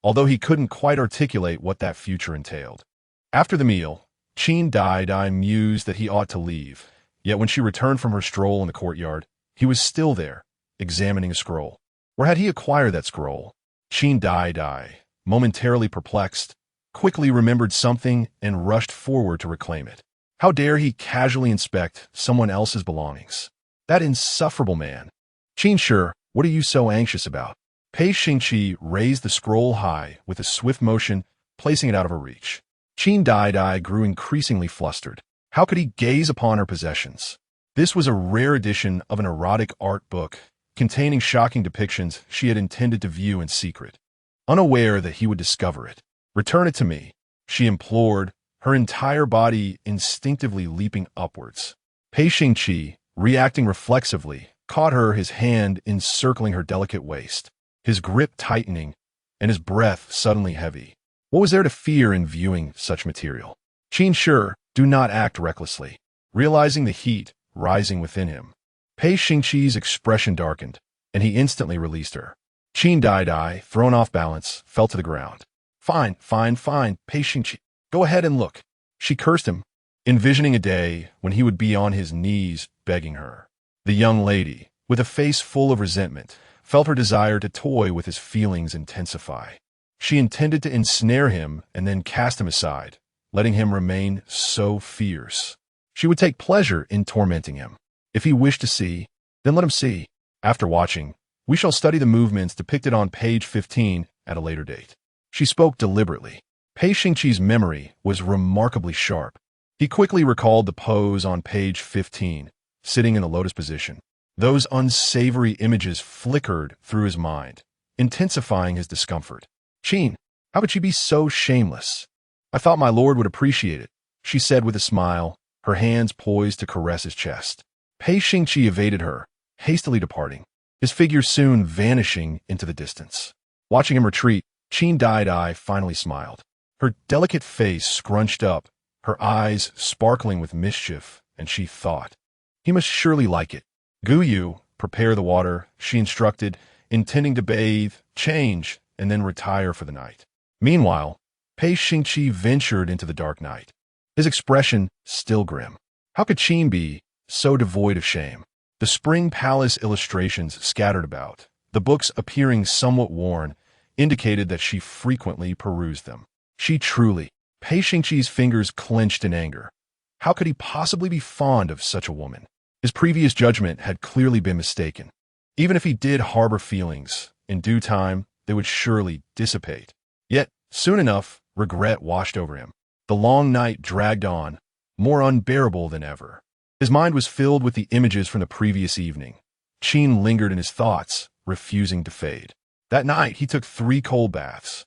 although he couldn't quite articulate what that future entailed. After the meal, Qin Daidai mused that he ought to leave, yet when she returned from her stroll in the courtyard, he was still there, examining a scroll. Where had he acquired that scroll? Qin Daidai, momentarily perplexed, quickly remembered something and rushed forward to reclaim it. How dare he casually inspect someone else's belongings? That insufferable man. Qin Shi, what are you so anxious about? Pei Xingqi raised the scroll high with a swift motion, placing it out of her reach. Qin Daidai grew increasingly flustered. How could he gaze upon her possessions? This was a rare edition of an erotic art book containing shocking depictions she had intended to view in secret, unaware that he would discover it. Return it to me, she implored, her entire body instinctively leaping upwards. Pei Xingqi, reacting reflexively, caught her, his hand encircling her delicate waist, his grip tightening, and his breath suddenly heavy. What was there to fear in viewing such material? Qin Shi, do not act recklessly. Realizing the heat rising within him, Pei Xingqi's expression darkened, and he instantly released her. Qin Daidai, thrown off balance, fell to the ground. Fine, Pei Xingqi. Go ahead and look. She cursed him, envisioning a day when he would be on his knees begging her. The young lady, with a face full of resentment, felt her desire to toy with his feelings intensify. She intended to ensnare him and then cast him aside, letting him remain so fierce. She would take pleasure in tormenting him. If he wished to see, then let him see. After watching, we shall study the movements depicted on page 15 at a later date. She spoke deliberately. Pei Xingqi's memory was remarkably sharp. He quickly recalled the pose on page 15, sitting in the lotus position. Those unsavory images flickered through his mind, intensifying his discomfort. Qin, how could she be so shameless? I thought my lord would appreciate it, she said with a smile, her hands poised to caress his chest. Pei Xingqi evaded her, hastily departing, his figure soon vanishing into the distance. Watching him retreat, Qin Daidai finally smiled. Her delicate face scrunched up, her eyes sparkling with mischief, and she thought, he must surely like it. Gu Yu, prepare the water, she instructed, intending to bathe, change, and then retire for the night. Meanwhile, Pei Xingqi ventured into the dark night, his expression still grim. How could Qin be so devoid of shame? The Spring Palace illustrations scattered about, the books appearing somewhat worn, indicated that she frequently perused them. She truly, Pei Xingqi's fingers clenched in anger. How could he possibly be fond of such a woman? His previous judgment had clearly been mistaken. Even if he did harbor feelings, in due time, they would surely dissipate. Yet, soon enough, regret washed over him. The long night dragged on, more unbearable than ever. His mind was filled with the images from the previous evening. Qin lingered in his thoughts, refusing to fade. That night, he took 3 cold baths,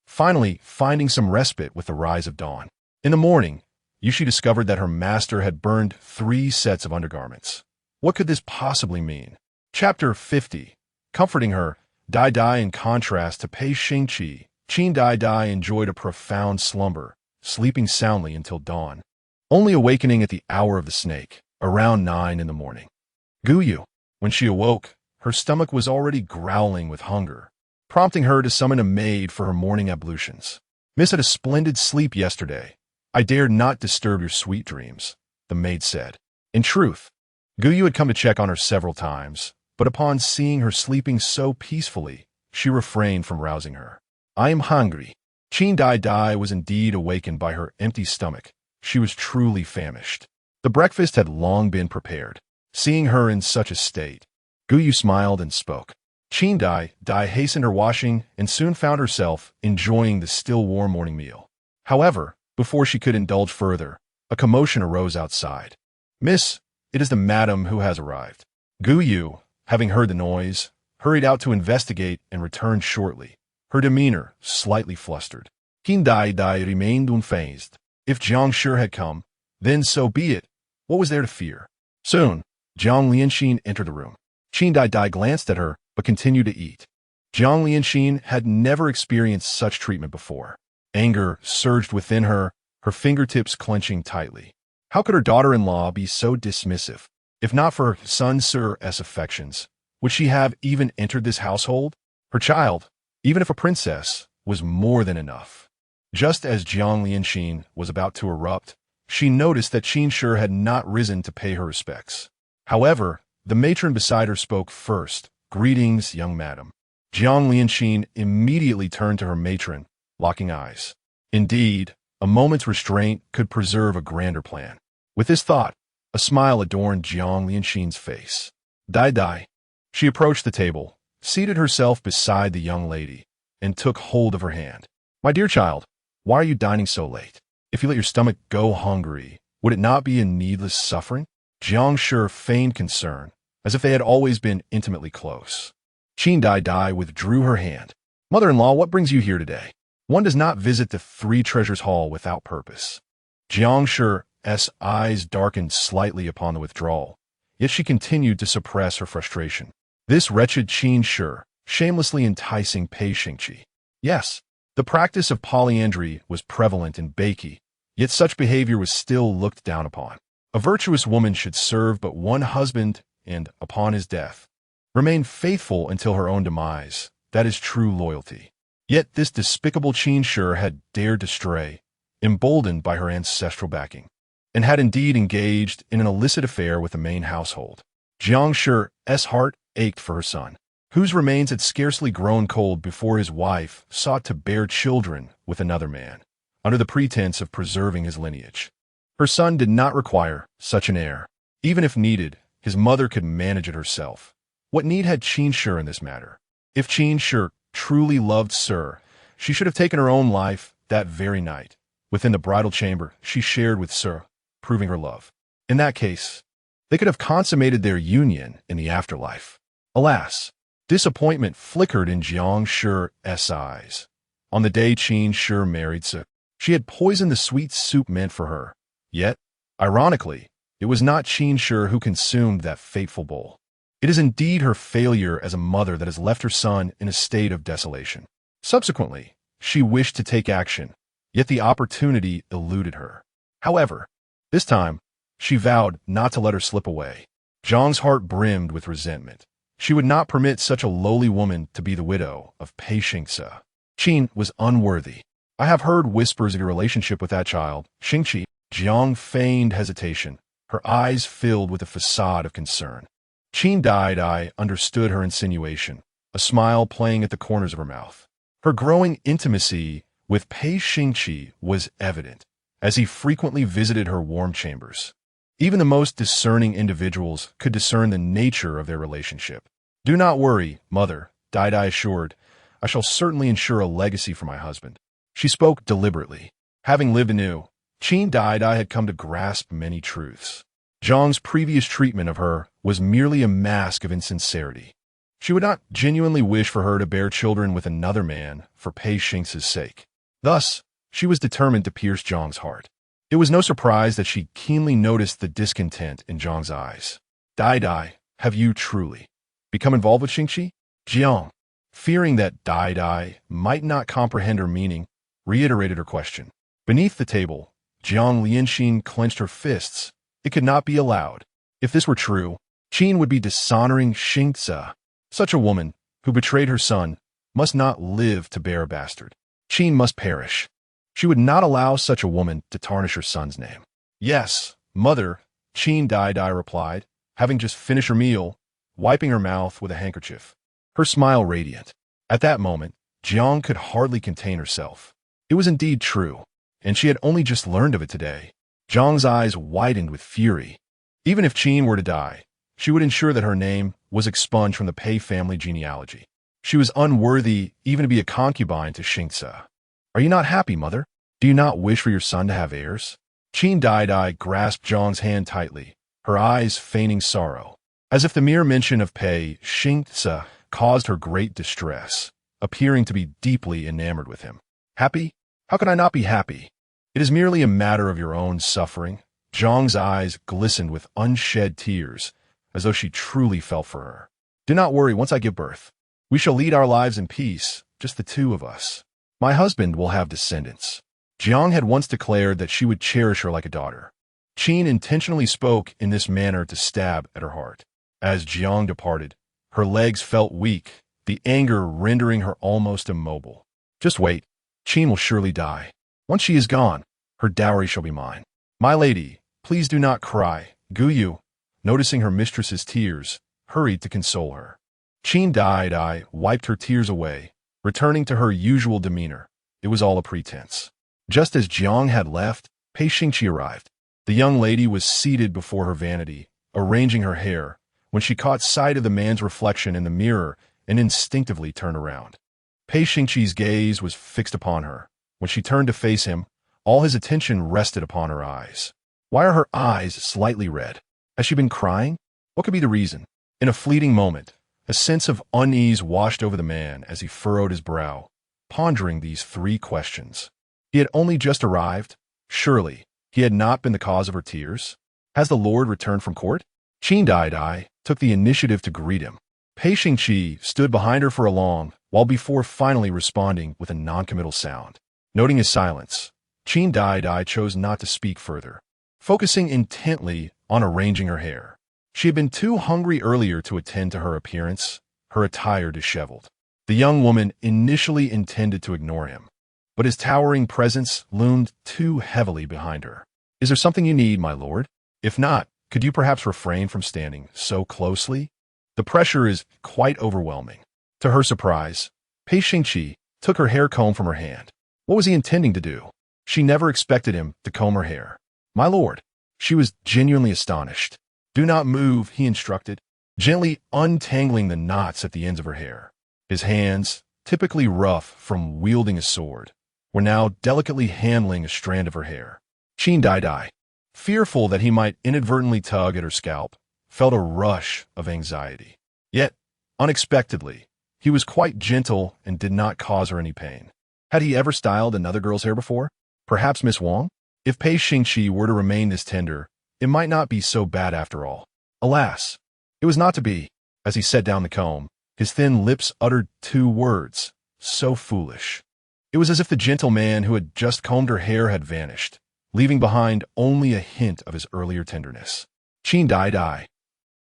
finally finding some respite with the rise of dawn. In the morning, Yushi discovered that her master had burned 3 sets of undergarments. What could this possibly mean? Chapter 50. Comforting her, Daidai, in contrast to Pei Xingqi, Qin Daidai enjoyed a profound slumber, sleeping soundly until dawn, only awakening at the hour of the snake, around 9 in the morning. Gu Yu. When she awoke, her stomach was already growling with hunger, prompting her to summon a maid for her morning ablutions. Miss had a splendid sleep yesterday. I dared not disturb your sweet dreams, the maid said. In truth, Gu Yu had come to check on her several times, but upon seeing her sleeping so peacefully, she refrained from rousing her. I am hungry. Qin Daidai was indeed awakened by her empty stomach. She was truly famished. The breakfast had long been prepared. Seeing her in such a state, Gu Yu smiled and spoke. Qin Daidai hastened her washing and soon found herself enjoying the still warm morning meal. However, before she could indulge further, a commotion arose outside. Miss, it is the madam who has arrived. Gu Yu, having heard the noise, hurried out to investigate and returned shortly, her demeanor slightly flustered. Qin Daidai remained unfazed. If Jiang Shi had come, then so be it. What was there to fear? Soon, Jiang Lianxin entered the room. Qin Daidai glanced at her, but continued to eat. Jiang Lianxin had never experienced such treatment before. Anger surged within her, her fingertips clenching tightly. How could her daughter-in-law be so dismissive? If not for her son Sir's affections, would she have even entered this household? Her child, even if a princess, was more than enough. Just as Jiang Lianxin was about to erupt, she noticed that Qin Shi had not risen to pay her respects. However, the matron beside her spoke first. "Greetings, young madam." Jiang Lianxin immediately turned to her matron, locking eyes. Indeed, a moment's restraint could preserve a grander plan. With this thought, a smile adorned Jiang Lianxin's face. Daidai. She approached the table, seated herself beside the young lady, and took hold of her hand. "My dear child, why are you dining so late? If you let your stomach go hungry, would it not be a needless suffering?" Jiang Shi feigned concern, as if they had always been intimately close. Qin Daidai withdrew her hand. "Mother-in-law, what brings you here today? One does not visit the Three Treasures Hall without purpose." Jiang Shi's eyes darkened slightly upon the withdrawal, yet she continued to suppress her frustration. This wretched Qin Shi, shamelessly enticing Pei Xingqi. Yes, the practice of polyandry was prevalent in Beiki, yet such behavior was still looked down upon. A virtuous woman should serve but one husband and, upon his death, remain faithful until her own demise. That is true loyalty. Yet this despicable Qin Shi had dared to stray, emboldened by her ancestral backing, and had indeed engaged in an illicit affair with the main household. Jiang Shi's heart ached for her son, whose remains had scarcely grown cold before his wife sought to bear children with another man, under the pretense of preserving his lineage. Her son did not require such an heir. Even if needed, his mother could manage it herself. What need had Qin Shi in this matter? If Qin Shi truly loved Sir, she should have taken her own life that very night, within the bridal chamber she shared with Sir, proving her love. In that case, they could have consummated their union in the afterlife. Alas, disappointment flickered in Jiang Shi's eyes. On the day Qin Shi married Sir, she had poisoned the sweet soup meant for her. Yet, ironically, it was not Qin Shi who consumed that fateful bowl. It is indeed her failure as a mother that has left her son in a state of desolation. Subsequently, she wished to take action, yet the opportunity eluded her. However, this time, she vowed not to let her slip away. Jiang's heart brimmed with resentment. She would not permit such a lowly woman to be the widow of Pei Xingce. Qin was unworthy. "I have heard whispers of your relationship with that child, Xingqi." Jiang feigned hesitation, her eyes filled with a facade of concern. Qin Daidai understood her insinuation, a smile playing at the corners of her mouth. Her growing intimacy with Pei Xingqi was evident, as he frequently visited her warm chambers. Even the most discerning individuals could discern the nature of their relationship. "Do not worry, mother," Daidai assured. "I shall certainly ensure a legacy for my husband." She spoke deliberately. Having lived anew, Qin Daidai had come to grasp many truths. Jiang's previous treatment of her was merely a mask of insincerity. She would not genuinely wish for her to bear children with another man for Pei Xingce's sake. Thus, she was determined to pierce Jiang's heart. It was no surprise that she keenly noticed the discontent in Jiang's eyes. "Daidai, have you truly become involved with Xingqi?" Jiang, fearing that Daidai might not comprehend her meaning, reiterated her question. Beneath the table, Jiang Lianxin clenched her fists. It could not be allowed. If this were true, Qin would be dishonoring Xingce. Such a woman, who betrayed her son, must not live to bear a bastard. Qin must perish. She would not allow such a woman to tarnish her son's name. "Yes, mother," Qin Daidai replied, having just finished her meal, wiping her mouth with a handkerchief, her smile radiant. At that moment, Jiang could hardly contain herself. It was indeed true, and she had only just learned of it today. Jiang's eyes widened with fury. Even if Qin were to die, she would ensure that her name was expunged from the Pei family genealogy. She was unworthy even to be a concubine to Xingce. "Are you not happy, mother? Do you not wish for your son to have heirs?" Qin Daidai grasped Jiang's hand tightly, her eyes feigning sorrow, as if the mere mention of Pei Xingce caused her great distress, appearing to be deeply enamored with him. "Happy? How can I not be happy? It is merely a matter of your own suffering." Jiang's eyes glistened with unshed tears, as though she truly felt for her. "Do not worry, once I give birth, we shall lead our lives in peace, just the two of us. My husband will have descendants." Jiang had once declared that she would cherish her like a daughter. Qin intentionally spoke in this manner to stab at her heart. As Jiang departed, her legs felt weak, the anger rendering her almost immobile. Just wait. Qin will surely die. Once she is gone, her dowry shall be mine. My lady, please do not cry. Guyu, noticing her mistress's tears, hurried to console her. Qin Daidai wiped her tears away, returning to her usual demeanor. It was all a pretense. Just as Jiang had left, Pei Xingqi arrived. The young lady was seated before her vanity, arranging her hair, when she caught sight of the man's reflection in the mirror and instinctively turned around. Pei Xingqi's gaze was fixed upon her. When she turned to face him, all his attention rested upon her eyes. Why are her eyes slightly red? Has she been crying? What could be the reason? In a fleeting moment, a sense of unease washed over the man as he furrowed his brow, pondering these three questions. He had only just arrived. Surely, he had not been the cause of her tears. Has the Lord returned from court? Qin Daidai took the initiative to greet him. Pei Xingqi stood behind her for a long while before finally responding with a noncommittal sound. Noting his silence, Qin Daidai chose not to speak further, focusing intently on arranging her hair. She had been too hungry earlier to attend to her appearance, her attire disheveled. The young woman initially intended to ignore him, but his towering presence loomed too heavily behind her. Is there something you need, my lord? If not, could you perhaps refrain from standing so closely? The pressure is quite overwhelming. To her surprise, Pei Xingqi took her hair comb from her hand. What was he intending to do? She never expected him to comb her hair. My lord, she was genuinely astonished. Do not move, he instructed, gently untangling the knots at the ends of her hair. His hands, typically rough from wielding a sword, were now delicately handling a strand of her hair. Qin Daidai, fearful that he might inadvertently tug at her scalp, felt a rush of anxiety. Yet, unexpectedly, he was quite gentle and did not cause her any pain. Had he ever styled another girl's hair before? Perhaps Miss Wang? If Pei Xingqi were to remain this tender, it might not be so bad after all. Alas, it was not to be. As he set down the comb, his thin lips uttered two words, so foolish. It was as if the gentle man who had just combed her hair had vanished, leaving behind only a hint of his earlier tenderness. Qin Daidai.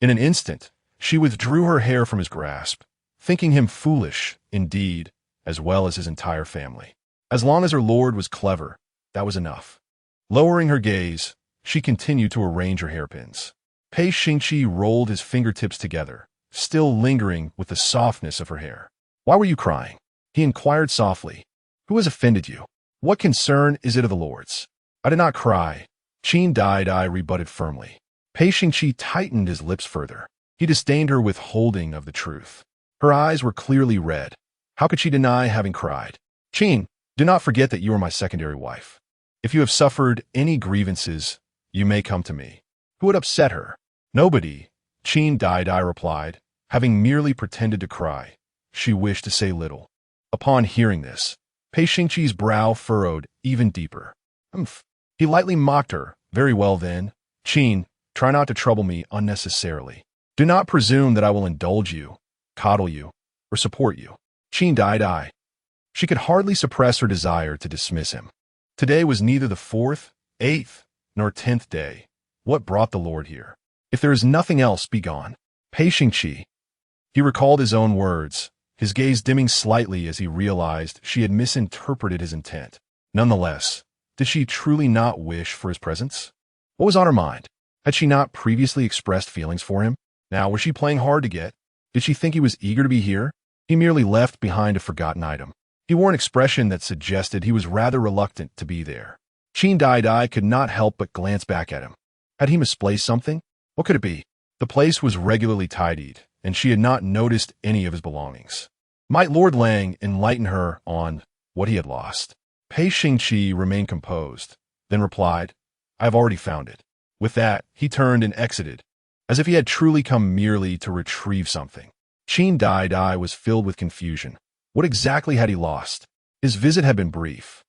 In an instant, she withdrew her hair from his grasp, thinking him foolish, indeed, as well as his entire family. As long as her lord was clever, that was enough. Lowering her gaze, she continued to arrange her hairpins. Pei Xingqi rolled his fingertips together, still lingering with the softness of her hair. Why were you crying? He inquired softly. Who has offended you? What concern is it of the lord's? I did not cry, Qin Daidai rebutted firmly. Pei Xingqi tightened his lips further. He disdained her withholding of the truth. Her eyes were clearly red. How could she deny having cried? Qin, do not forget that you are my secondary wife. If you have suffered any grievances, you may come to me. Who would upset her? Nobody, Qin Daidai replied, having merely pretended to cry. She wished to say little. Upon hearing this, Pei Xingqi's brow furrowed even deeper. Humph. He lightly mocked her. Very well then, Qin, try not to trouble me unnecessarily. Do not presume that I will indulge you, coddle you, or support you. Qin Daidai. She could hardly suppress her desire to dismiss him. Today was neither the 4th, 8th, nor 10th day. What brought the Lord here? If there is nothing else, be gone. Pei Xingqi. He recalled his own words, his gaze dimming slightly as he realized she had misinterpreted his intent. Nonetheless, did she truly not wish for his presence? What was on her mind? Had she not previously expressed feelings for him? Now, was she playing hard to get? Did she think he was eager to be here? He merely left behind a forgotten item. He wore an expression that suggested he was rather reluctant to be there. Qin Daidai could not help but glance back at him. Had he misplaced something? What could it be? The place was regularly tidied, and she had not noticed any of his belongings. Might Lord Lang enlighten her on what he had lost? Pei Xingqi remained composed, then replied, I have already found it. With that, he turned and exited, as if he had truly come merely to retrieve something. Qin Daidai was filled with confusion. What exactly had he lost? His visit had been brief,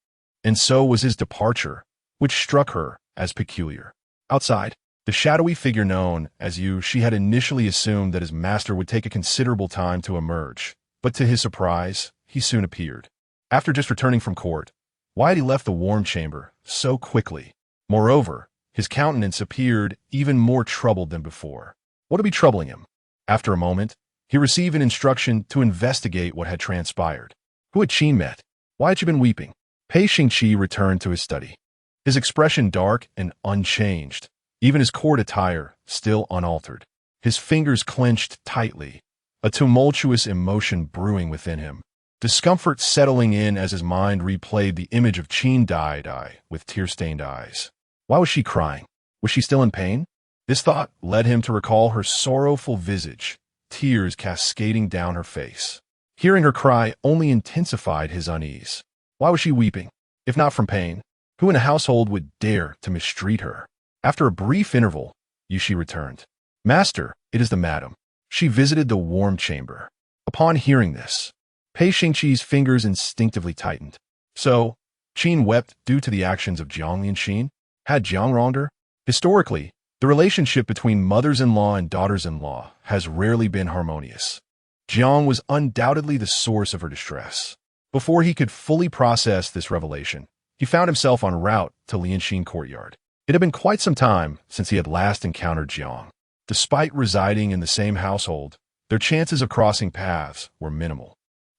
and so was his departure, which struck her as peculiar. Outside, the shadowy figure known as Yu, she had initially assumed that his master would take a considerable time to emerge, but to his surprise, he soon appeared. After just returning from court, why had he left the warm chamber so quickly? Moreover, His countenance appeared even more troubled than before. What would be troubling him? After a moment, he received an instruction to investigate what had transpired. Who had Qin met? Why had she been weeping? Pei Xingqi returned to his study. His expression dark and unchanged, even his court attire still unaltered. His fingers clenched tightly, a tumultuous emotion brewing within him. Discomfort settling in as his mind replayed the image of Qin Daidai with tear-stained eyes. Why was she crying? Was she still in pain? This thought led him to recall her sorrowful visage, tears cascading down her face. Hearing her cry only intensified his unease. Why was she weeping? If not from pain, who in a household would dare to mistreat her? After a brief interval, Yushi returned. Master, it is the madam. She visited the warm chamber. Upon hearing this, Pei Xingqi's fingers instinctively tightened. So, Qin wept due to the actions of Jiang Lianxin? Had Jiang wronged her? Historically, the relationship between mothers-in-law and daughters-in-law has rarely been harmonious. Jiang was undoubtedly the source of her distress. Before he could fully process this revelation, he found himself en route to Lianxin courtyard. It had been quite some time since he had last encountered Jiang. Despite residing in the same household, their chances of crossing paths were minimal,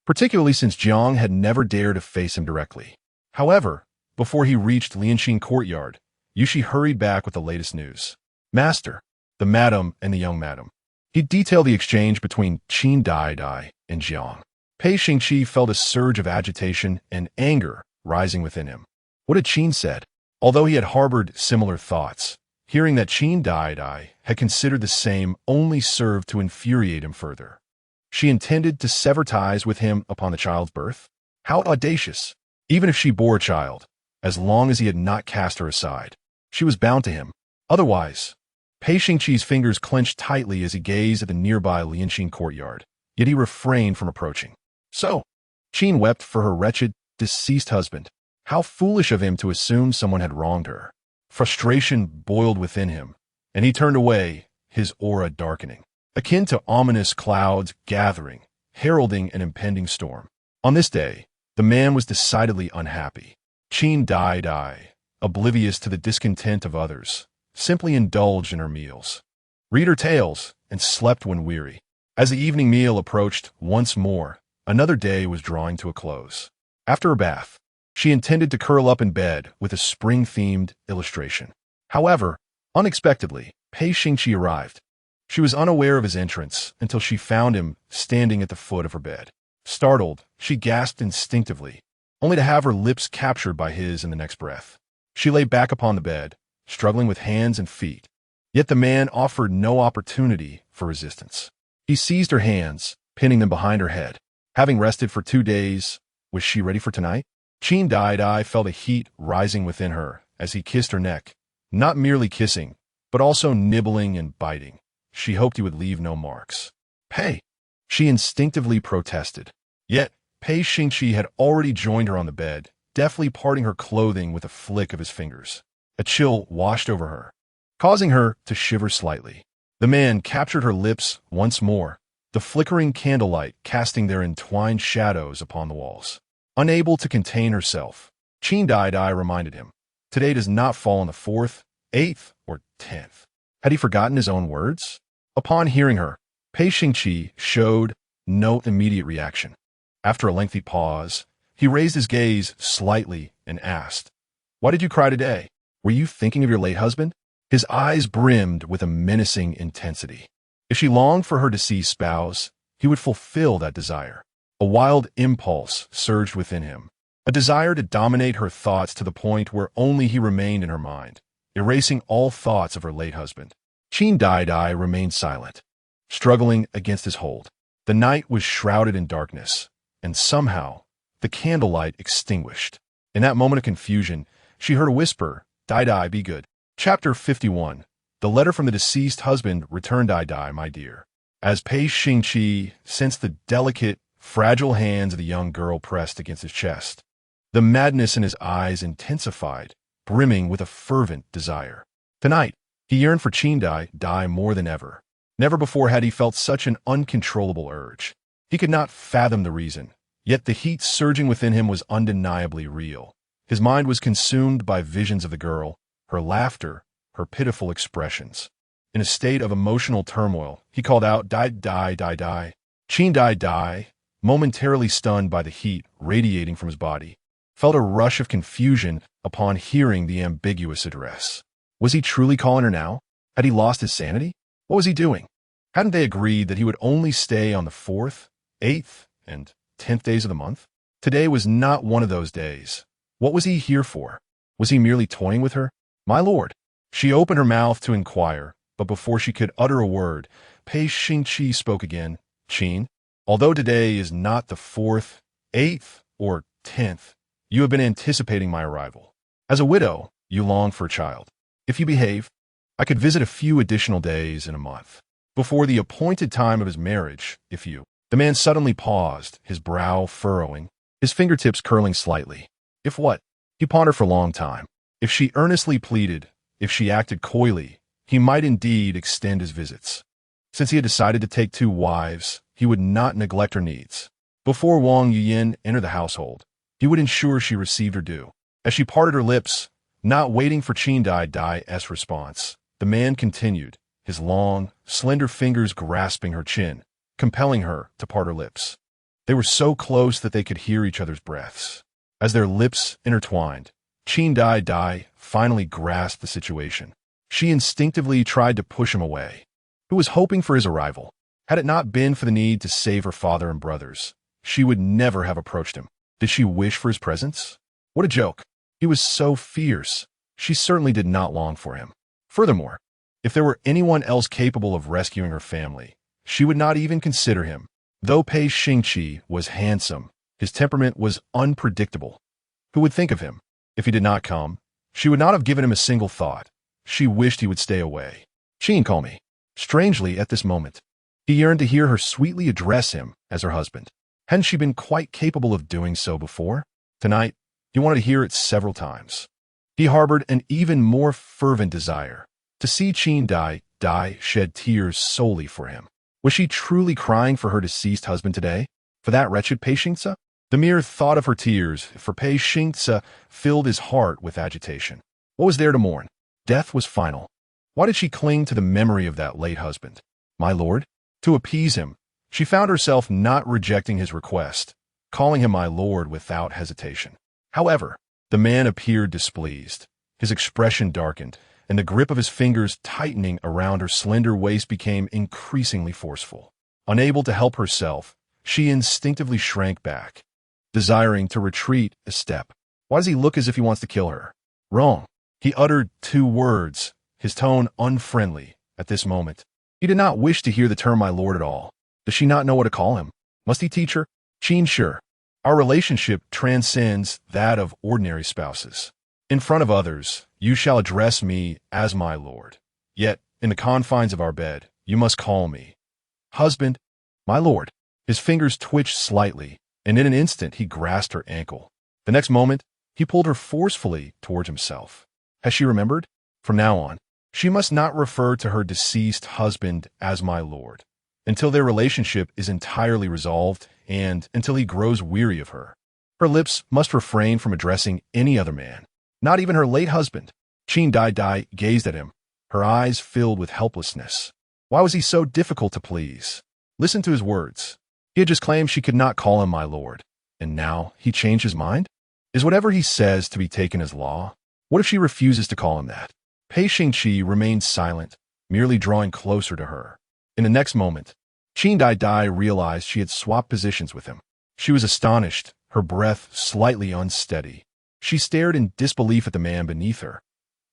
particularly since Jiang had never dared to face him directly. However, before he reached Lianxin courtyard, Yushi hurried back with the latest news. Master, the madam and the young madam. He detailed the exchange between Qin Daidai and Jiang. Pei Xingqi felt a surge of agitation and anger rising within him. What had Qin said? Although he had harbored similar thoughts, hearing that Qin Daidai had considered the same only served to infuriate him further. She intended to sever ties with him upon the child's birth? How audacious! Even if she bore a child, as long as he had not cast her aside, she was bound to him. Otherwise, Pei Xingqi's fingers clenched tightly as he gazed at the nearby Lianxin courtyard, yet he refrained from approaching. So, Qin wept for her wretched, deceased husband. How foolish of him to assume someone had wronged her. Frustration boiled within him, and he turned away, his aura darkening, akin to ominous clouds gathering, heralding an impending storm. On this day, the man was decidedly unhappy. Qin Daidai, oblivious to the discontent of others, simply indulged in her meals, read her tales, and slept when weary. As the evening meal approached once more, another day was drawing to a close. After a bath, she intended to curl up in bed with a spring-themed illustration. However, unexpectedly, Pei Xingqi arrived. She was unaware of his entrance until she found him standing at the foot of her bed. Startled, she gasped instinctively, only to have her lips captured by his in the next breath. She lay back upon the bed, struggling with hands and feet. Yet the man offered no opportunity for resistance. He seized her hands, pinning them behind her head. Having rested for 2 days, was she ready for tonight? Qin Daidai felt a heat rising within her as he kissed her neck, not merely kissing, but also nibbling and biting. She hoped he would leave no marks. Pei! She instinctively protested. Yet, Pei Xingqi had already joined her on the bed, deftly parting her clothing with a flick of his fingers. A chill washed over her, causing her to shiver slightly. The man captured her lips once more, the flickering candlelight casting their entwined shadows upon the walls. Unable to contain herself, Qin Daidai reminded him, today does not fall on the 4th, 8th, or 10th. Had he forgotten his own words? Upon hearing her, Pei Xingqi showed no immediate reaction. After a lengthy pause, he raised his gaze slightly and asked, Why did you cry today? Were you thinking of your late husband? His eyes brimmed with a menacing intensity. If she longed for her deceased spouse, he would fulfill that desire. A wild impulse surged within him, a desire to dominate her thoughts to the point where only he remained in her mind, erasing all thoughts of her late husband. Qin Daidai remained silent, struggling against his hold. The night was shrouded in darkness, and somehow, the candlelight extinguished. In that moment of confusion, she heard a whisper, Daidai, be good. Chapter 51. The letter from the deceased husband returned Daidai, my dear. As Pei Xingqi sensed the delicate, fragile hands of the young girl pressed against his chest, the madness in his eyes intensified, brimming with a fervent desire. Tonight, he yearned for Qin Daidai more than ever. Never before had he felt such an uncontrollable urge. He could not fathom the reason, yet the heat surging within him was undeniably real. His mind was consumed by visions of the girl, her laughter, her pitiful expressions. In a state of emotional turmoil, he called out, "Die, die, die, die." Qin Daidai, momentarily stunned by the heat radiating from his body, felt a rush of confusion upon hearing the ambiguous address. Was he truly calling her now? Had he lost his sanity? What was he doing? Hadn't they agreed that he would only stay on the 4th, 8th, and 10th days of the month? Today was not one of those days. What was he here for? Was he merely toying with her? "My lord." She opened her mouth to inquire, but before she could utter a word, Pei Xingqi spoke again. "Qin, although today is not the 4th, 8th, or 10th, you have been anticipating my arrival. As a widow, you long for a child. If you behave, I could visit a few additional days in a month. Before the appointed time of his marriage, if you—" The man suddenly paused, his brow furrowing, his fingertips curling slightly. If what? He pondered for a long time. If she earnestly pleaded, if she acted coyly, he might indeed extend his visits. Since he had decided to take 2 wives, he would not neglect her needs. Before Wang Yuyin entered the household, he would ensure she received her due. As she parted her lips, not waiting for Qin Daidai's response, the man continued, his long, slender fingers grasping her chin, compelling her to part her lips. They were so close that they could hear each other's breaths. As their lips intertwined, Qin Daidai finally grasped the situation. She instinctively tried to push him away. Who was hoping for his arrival? Had it not been for the need to save her father and brothers, she would never have approached him. Did she wish for his presence? What a joke. He was so fierce. She certainly did not long for him. Furthermore, if there were anyone else capable of rescuing her family, she would not even consider him. Though Pei Xingqi was handsome, his temperament was unpredictable. Who would think of him? If he did not come, she would not have given him a single thought. She wished he would stay away. "Qin, call me." Strangely, at this moment, he yearned to hear her sweetly address him as her husband. Hadn't she been quite capable of doing so before? Tonight, he wanted to hear it several times. He harbored an even more fervent desire to see Qin Daidai shed tears solely for him. Was she truly crying for her deceased husband today? For that wretched Pei Xingce? The mere thought of her tears for Pei Xingce filled his heart with agitation. What was there to mourn? Death was final. Why did she cling to the memory of that late husband? "My lord?" To appease him, she found herself not rejecting his request, calling him my lord without hesitation. However, the man appeared displeased. His expression darkened, and the grip of his fingers tightening around her slender waist became increasingly forceful. Unable to help herself, she instinctively shrank back, desiring to retreat a step. Why does he look as if he wants to kill her? Wrong. He uttered 2 words, his tone unfriendly at this moment. He did not wish to hear the term "my lord" at all. Does she not know what to call him? Must he teach her? "Qin, sure. Our relationship transcends that of ordinary spouses. In front of others, you shall address me as my lord. Yet, in the confines of our bed, you must call me husband, my lord." His fingers twitched slightly, and in an instant he grasped her ankle. The next moment, he pulled her forcefully towards himself. Has she remembered? From now on, she must not refer to her deceased husband as my lord, until their relationship is entirely resolved and until he grows weary of her. Her lips must refrain from addressing any other man, not even her late husband. Qin Daidai gazed at him, her eyes filled with helplessness. Why was he so difficult to please? Listen to his words. He had just claimed she could not call him my lord, and now he changed his mind? Is whatever he says to be taken as law? What if she refuses to call him that? Pei Xingqi remained silent, merely drawing closer to her. In the next moment, Qin Daidai realized she had swapped positions with him. She was astonished, her breath slightly unsteady. She stared in disbelief at the man beneath her.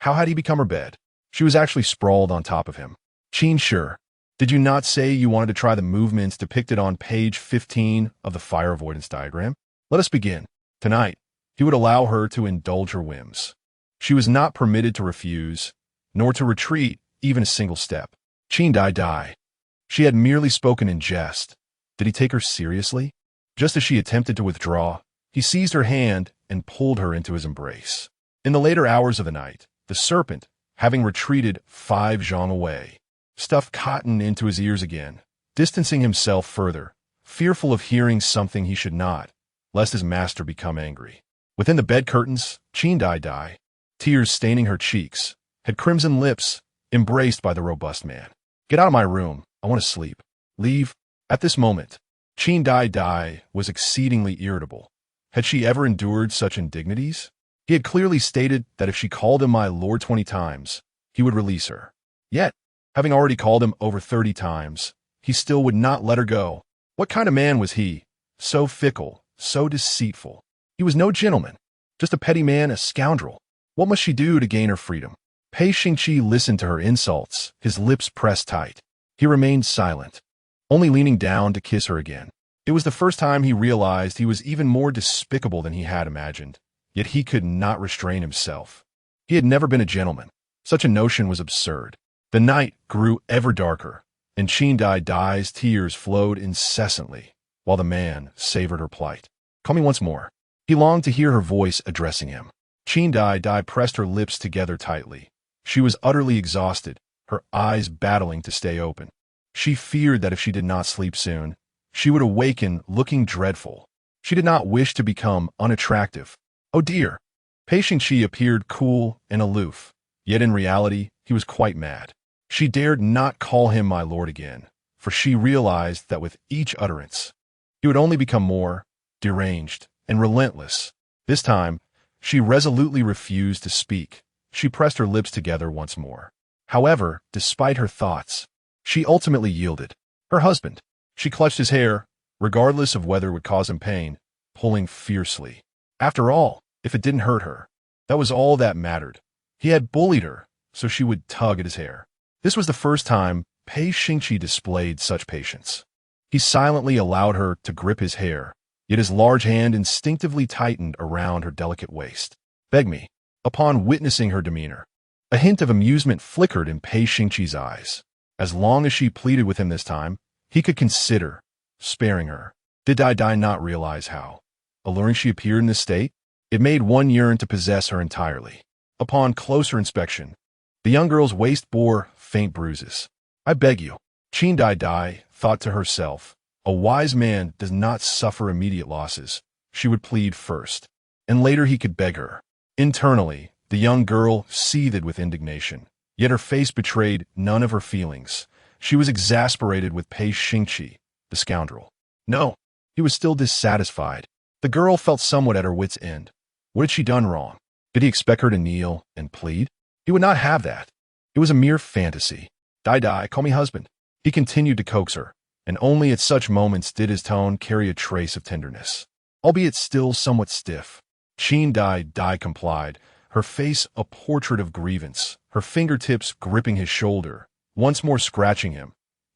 How had he become her bed? She was actually sprawled on top of him. "Qin, sure. Did you not say you wanted to try the movements depicted on page 15 of the fire avoidance diagram? Let us begin. Tonight, he would allow her to indulge her whims. She was not permitted to refuse, nor to retreat even a single step. Qin Daidai. She had merely spoken in jest. Did he take her seriously? Just as she attempted to withdraw, he seized her hand and pulled her into his embrace. In the later hours of the night, the serpent, having retreated 5 zhang away, stuffed cotton into his ears again, distancing himself further, fearful of hearing something he should not, lest his master become angry. Within the bed curtains, Qin Daidai, tears staining her cheeks, had crimson lips, embraced by the robust man. "Get out of my room. I want to sleep." "Leave." At this moment, Qin Daidai was exceedingly irritable. Had she ever endured such indignities? He had clearly stated that if she called him my lord 20 times, he would release her. Yet, having already called him over 30 times, he still would not let her go. What kind of man was he? So fickle, so deceitful. He was no gentleman, just a petty man, a scoundrel. What must she do to gain her freedom? Pei Xingqi listened to her insults, his lips pressed tight. He remained silent, only leaning down to kiss her again. It was the first time he realized he was even more despicable than he had imagined, yet he could not restrain himself. He had never been a gentleman. Such a notion was absurd. The night grew ever darker, and Qin Daidai's tears flowed incessantly, while the man savored her plight. "Call me once more." He longed to hear her voice addressing him. Qin Daidai pressed her lips together tightly. She was utterly exhausted, her eyes battling to stay open. She feared that if she did not sleep soon, she would awaken looking dreadful. She did not wish to become unattractive. Oh dear! Pei Xingqi appeared cool and aloof, yet in reality he was quite mad. She dared not call him my lord again, for she realized that with each utterance, he would only become more deranged and relentless. This time, she resolutely refused to speak. She pressed her lips together once more. However, despite her thoughts, she ultimately yielded. Her husband. She clutched his hair, regardless of whether it would cause him pain, pulling fiercely. After all, if it didn't hurt her, that was all that mattered. He had bullied her, so she would tug at his hair. This was the first time Pei Xingqi displayed such patience. He silently allowed her to grip his hair, yet his large hand instinctively tightened around her delicate waist. "Beg me." Upon witnessing her demeanor, a hint of amusement flickered in Pei Xingqi's eyes. As long as she pleaded with him this time, he could consider sparing her. Did Daidai not realize how alluring she appeared in this state? It made one yearn to possess her entirely. Upon closer inspection, the young girl's waist bore faint bruises. "I beg you." Qin Daidai thought to herself, a wise man does not suffer immediate losses. She would plead first, and later he could beg her. Internally, the young girl seethed with indignation, yet her face betrayed none of her feelings. She was exasperated with Pei Xingqi, the scoundrel. No, he was still dissatisfied. The girl felt somewhat at her wit's end. What had she done wrong? Did he expect her to kneel and plead? He would not have that. It was a mere fantasy. "Daidai, call me husband." He continued to coax her, and only at such moments did his tone carry a trace of tenderness, albeit still somewhat stiff. Qin Daidai complied, her face a portrait of grievance, her fingertips gripping his shoulder, once more scratching him.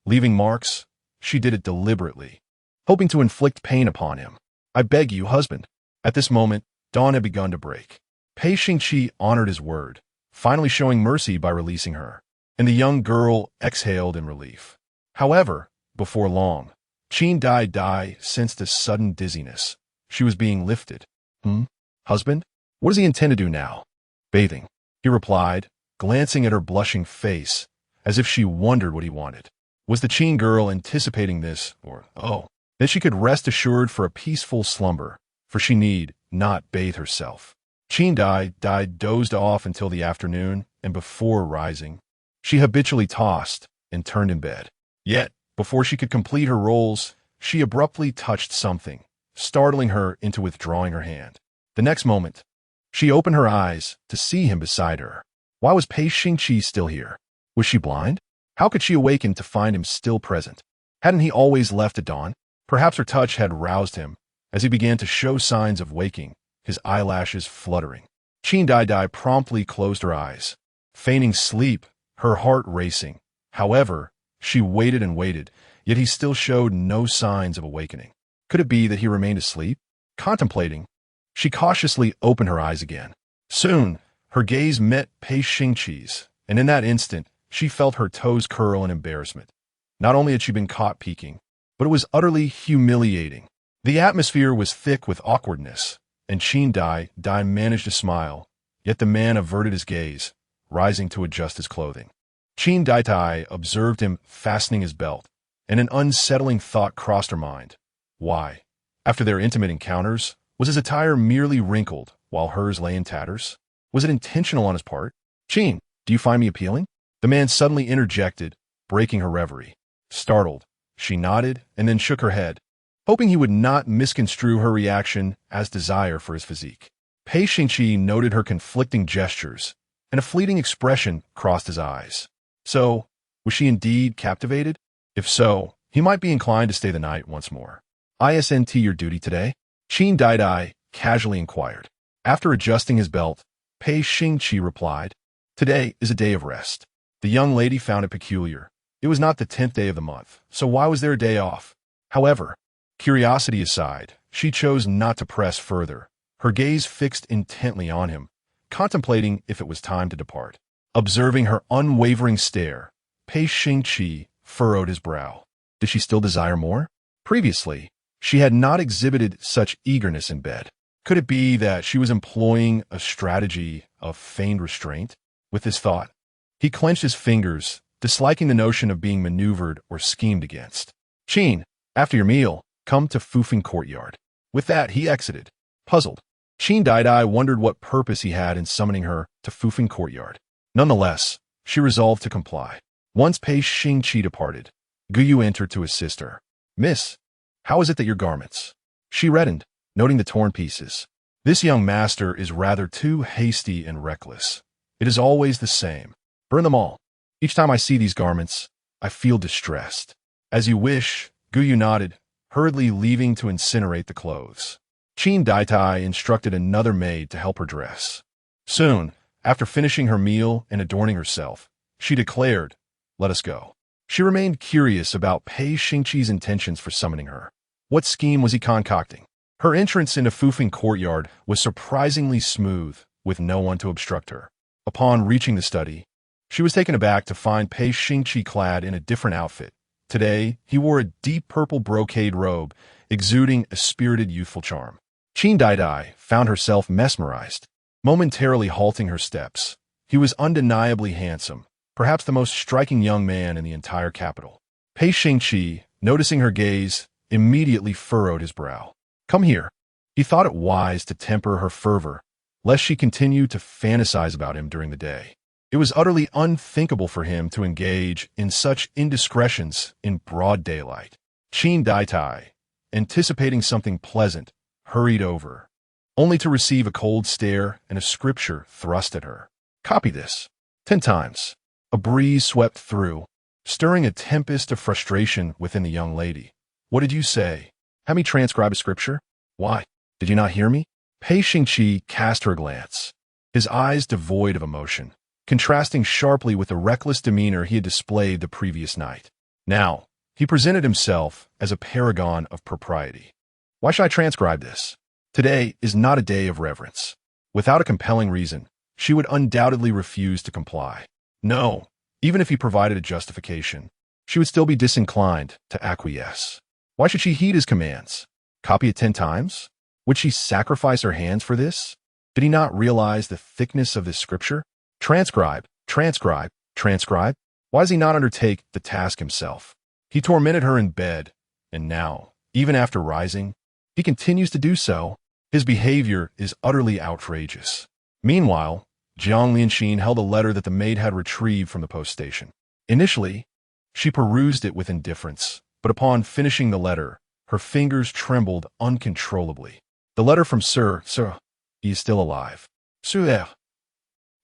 Leaving marks, she did it deliberately, hoping to inflict pain upon him. "I beg you, husband." At this moment, dawn had begun to break. Pei Xingqi honored his word, finally showing mercy by releasing her, and the young girl exhaled in relief. However, before long, Qin Daidai sensed a sudden dizziness. She was being lifted. Husband? What does he intend to do now?" "Bathing," he replied, glancing at her blushing face, as if she wondered what he wanted. Was the Qin girl anticipating this, or, then she could rest assured for a peaceful slumber, for she need not bathe herself. Qin Daidai dozed off until the afternoon, and before rising, she habitually tossed and turned in bed. Yet, before she could complete her roles, she abruptly touched something, startling her into withdrawing her hand. The next moment, she opened her eyes to see him beside her. Why was Pei Xingqi still here? Was she blind? How could she awaken to find him still present? Hadn't he always left at dawn? Perhaps her touch had roused him, as he began to show signs of waking, his eyelashes fluttering. Qin Daidai promptly closed her eyes, feigning sleep, her heart racing. However, she waited and waited, yet he still showed no signs of awakening. Could it be that he remained asleep? Contemplating, she cautiously opened her eyes again. Soon, her gaze met Pei Xingqi's, and in that instant, she felt her toes curl in embarrassment. Not only had she been caught peeking, but it was utterly humiliating. The atmosphere was thick with awkwardness, and Qin Daidai managed to smile, yet the man averted his gaze, rising to adjust his clothing. Qin Daidai observed him fastening his belt, and an unsettling thought crossed her mind. Why, after their intimate encounters, was his attire merely wrinkled while hers lay in tatters? Was it intentional on his part? "Qin," Do you find me appealing? The man suddenly interjected, breaking her reverie. Startled, she nodded and then shook her head, hoping he would not misconstrue her reaction as desire for his physique. Pei Xingqi noted her conflicting gestures, and a fleeting expression crossed his eyes. So, was she indeed captivated? If so, he might be inclined to stay the night once more. "Isn't your duty today?" Qin Daidai casually inquired. After adjusting his belt, Pei Xingqi replied, "Today is a day of rest." The young lady found it peculiar. It was not the 10th day of the month, so why was there a day off? However, curiosity aside, she chose not to press further, her gaze fixed intently on him, contemplating if it was time to depart. Observing her unwavering stare, Pei Xingqi furrowed his brow. Did she still desire more? Previously, she had not exhibited such eagerness in bed. Could it be that she was employing a strategy of feigned restraint? With this thought, he clenched his fingers, disliking the notion of being maneuvered or schemed against. "Qin, after your meal, come to Fufeng courtyard." With that, he exited. Puzzled, Qin Daidai wondered what purpose he had in summoning her to Fufeng courtyard. Nonetheless, she resolved to comply. Once Pei Xingqi departed, Guyu entered to assist her. "Miss, how is it that your garments?" She reddened, noting the torn pieces. "This young master is rather too hasty and reckless. It is always the same. Burn them all. Each time I see these garments, I feel distressed." "As you wish," Guyu nodded, hurriedly leaving to incinerate the clothes. Qin Daidai instructed another maid to help her dress. Soon, after finishing her meal and adorning herself, she declared, "Let us go." She remained curious about Pei Xingqi's intentions for summoning her. What scheme was he concocting? Her entrance into Fufeng courtyard was surprisingly smooth, with no one to obstruct her. Upon reaching the study, she was taken aback to find Pei Xingqi clad in a different outfit. Today, he wore a deep purple brocade robe, exuding a spirited youthful charm. Qin Daidai found herself mesmerized, momentarily halting her steps. He was undeniably handsome, perhaps the most striking young man in the entire capital. Pei Xingqi, noticing her gaze, immediately furrowed his brow. "Come here." He thought it wise to temper her fervor, lest she continue to fantasize about him during the day. It was utterly unthinkable for him to engage in such indiscretions in broad daylight. Qin Daidai, anticipating something pleasant, hurried over, only to receive a cold stare and a scripture thrust at her. "Copy this." 10 times. A breeze swept through, stirring a tempest of frustration within the young lady. "What did you say? Have me transcribe a scripture? Why? Did you not hear me?" Pei Xingqi cast her a glance, his eyes devoid of emotion, contrasting sharply with the reckless demeanor he had displayed the previous night. Now, he presented himself as a paragon of propriety. "Why should I transcribe this? Today is not a day of reverence." Without a compelling reason, she would undoubtedly refuse to comply. No, even if he provided a justification, she would still be disinclined to acquiesce. Why should she heed his commands? Copy it 10 times? Would she sacrifice her hands for this? Did he not realize the thickness of this scripture? Transcribe, transcribe, transcribe. Why does he not undertake the task himself? He tormented her in bed, and now, even after rising, he continues to do so. His behavior is utterly outrageous. Meanwhile, Jiang Lianxin held a letter that the maid had retrieved from the post station. Initially, she perused it with indifference, but upon finishing the letter, her fingers trembled uncontrollably. The letter from Sir, he is still alive. Sir.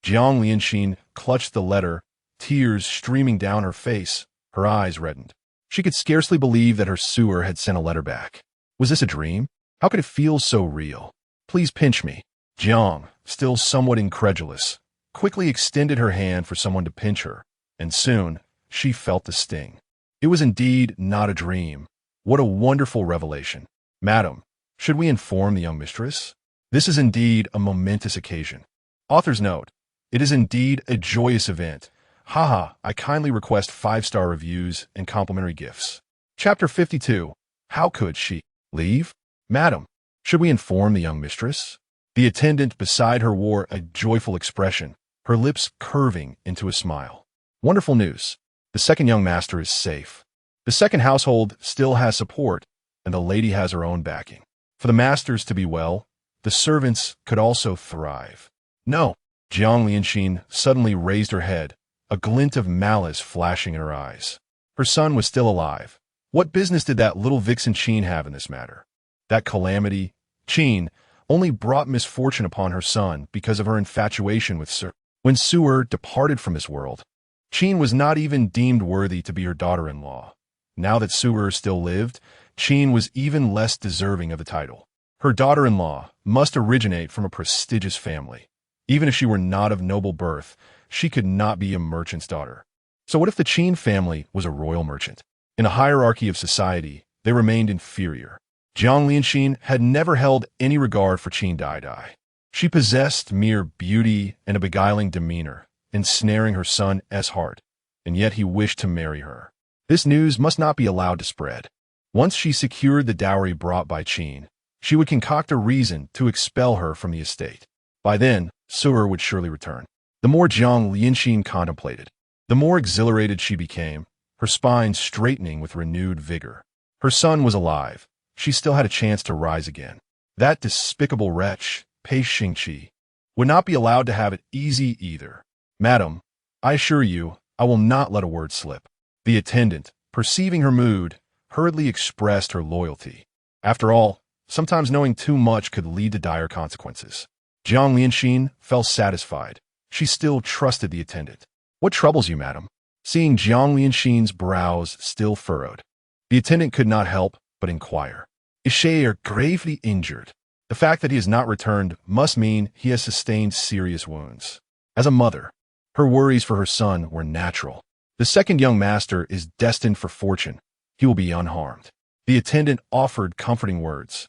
Jiang Lianxin clutched the letter, tears streaming down her face, her eyes reddened. She could scarcely believe that her sewer had sent a letter back. Was this a dream? How could it feel so real? "Please pinch me." Jiang, still somewhat incredulous, quickly extended her hand for someone to pinch her, and soon she felt the sting. It was indeed not a dream. What a wonderful revelation. "Madam, should we inform the young mistress? This is indeed a momentous occasion." Author's note: it is indeed a joyous event. Haha, I kindly request 5-star reviews and complimentary gifts. Chapter 52. How could she leave? "Madam, should we inform the young mistress?" The attendant beside her wore a joyful expression, her lips curving into a smile. "Wonderful news. The second young master is safe. The second household still has support, and the lady has her own backing. For the masters to be well, the servants could also thrive." "No, Jiang Lianxin suddenly raised her head, a glint of malice flashing in her eyes. Her son was still alive. What business did that little vixen Qin have in this matter? That calamity, Qin, only brought misfortune upon her son because of her infatuation with Sir. When Su'er departed from this world, Qin was not even deemed worthy to be her daughter-in-law. Now that Su'er still lived, Qin was even less deserving of the title. Her daughter-in-law must originate from a prestigious family. Even if she were not of noble birth, she could not be a merchant's daughter. So what if the Qin family was a royal merchant? In a hierarchy of society, they remained inferior. Jiang Lianxin had never held any regard for Qin Daidai. She possessed mere beauty and a beguiling demeanor, ensnaring her son's heart, and yet he wished to marry her. This news must not be allowed to spread. Once she secured the dowry brought by Qin, she would concoct a reason to expel her from the estate. By then, Su'er would surely return. The more Jiang Lianxin contemplated, the more exhilarated she became, her spine straightening with renewed vigor. Her son was alive. She still had a chance to rise again. That despicable wretch, Pei Xingqi, would not be allowed to have it easy either. Madam, I assure you, I will not let a word slip. The attendant, perceiving her mood, hurriedly expressed her loyalty. After all, sometimes knowing too much could lead to dire consequences. Jiang Lianxin felt satisfied. She still trusted the attendant. What troubles you, madam? Seeing Jiang Lianxin's brows still furrowed, the attendant could not help but inquire. Is heir gravely injured? The fact that he has not returned must mean he has sustained serious wounds. As a mother, her worries for her son were natural. The second young master is destined for fortune. He will be unharmed. The attendant offered comforting words,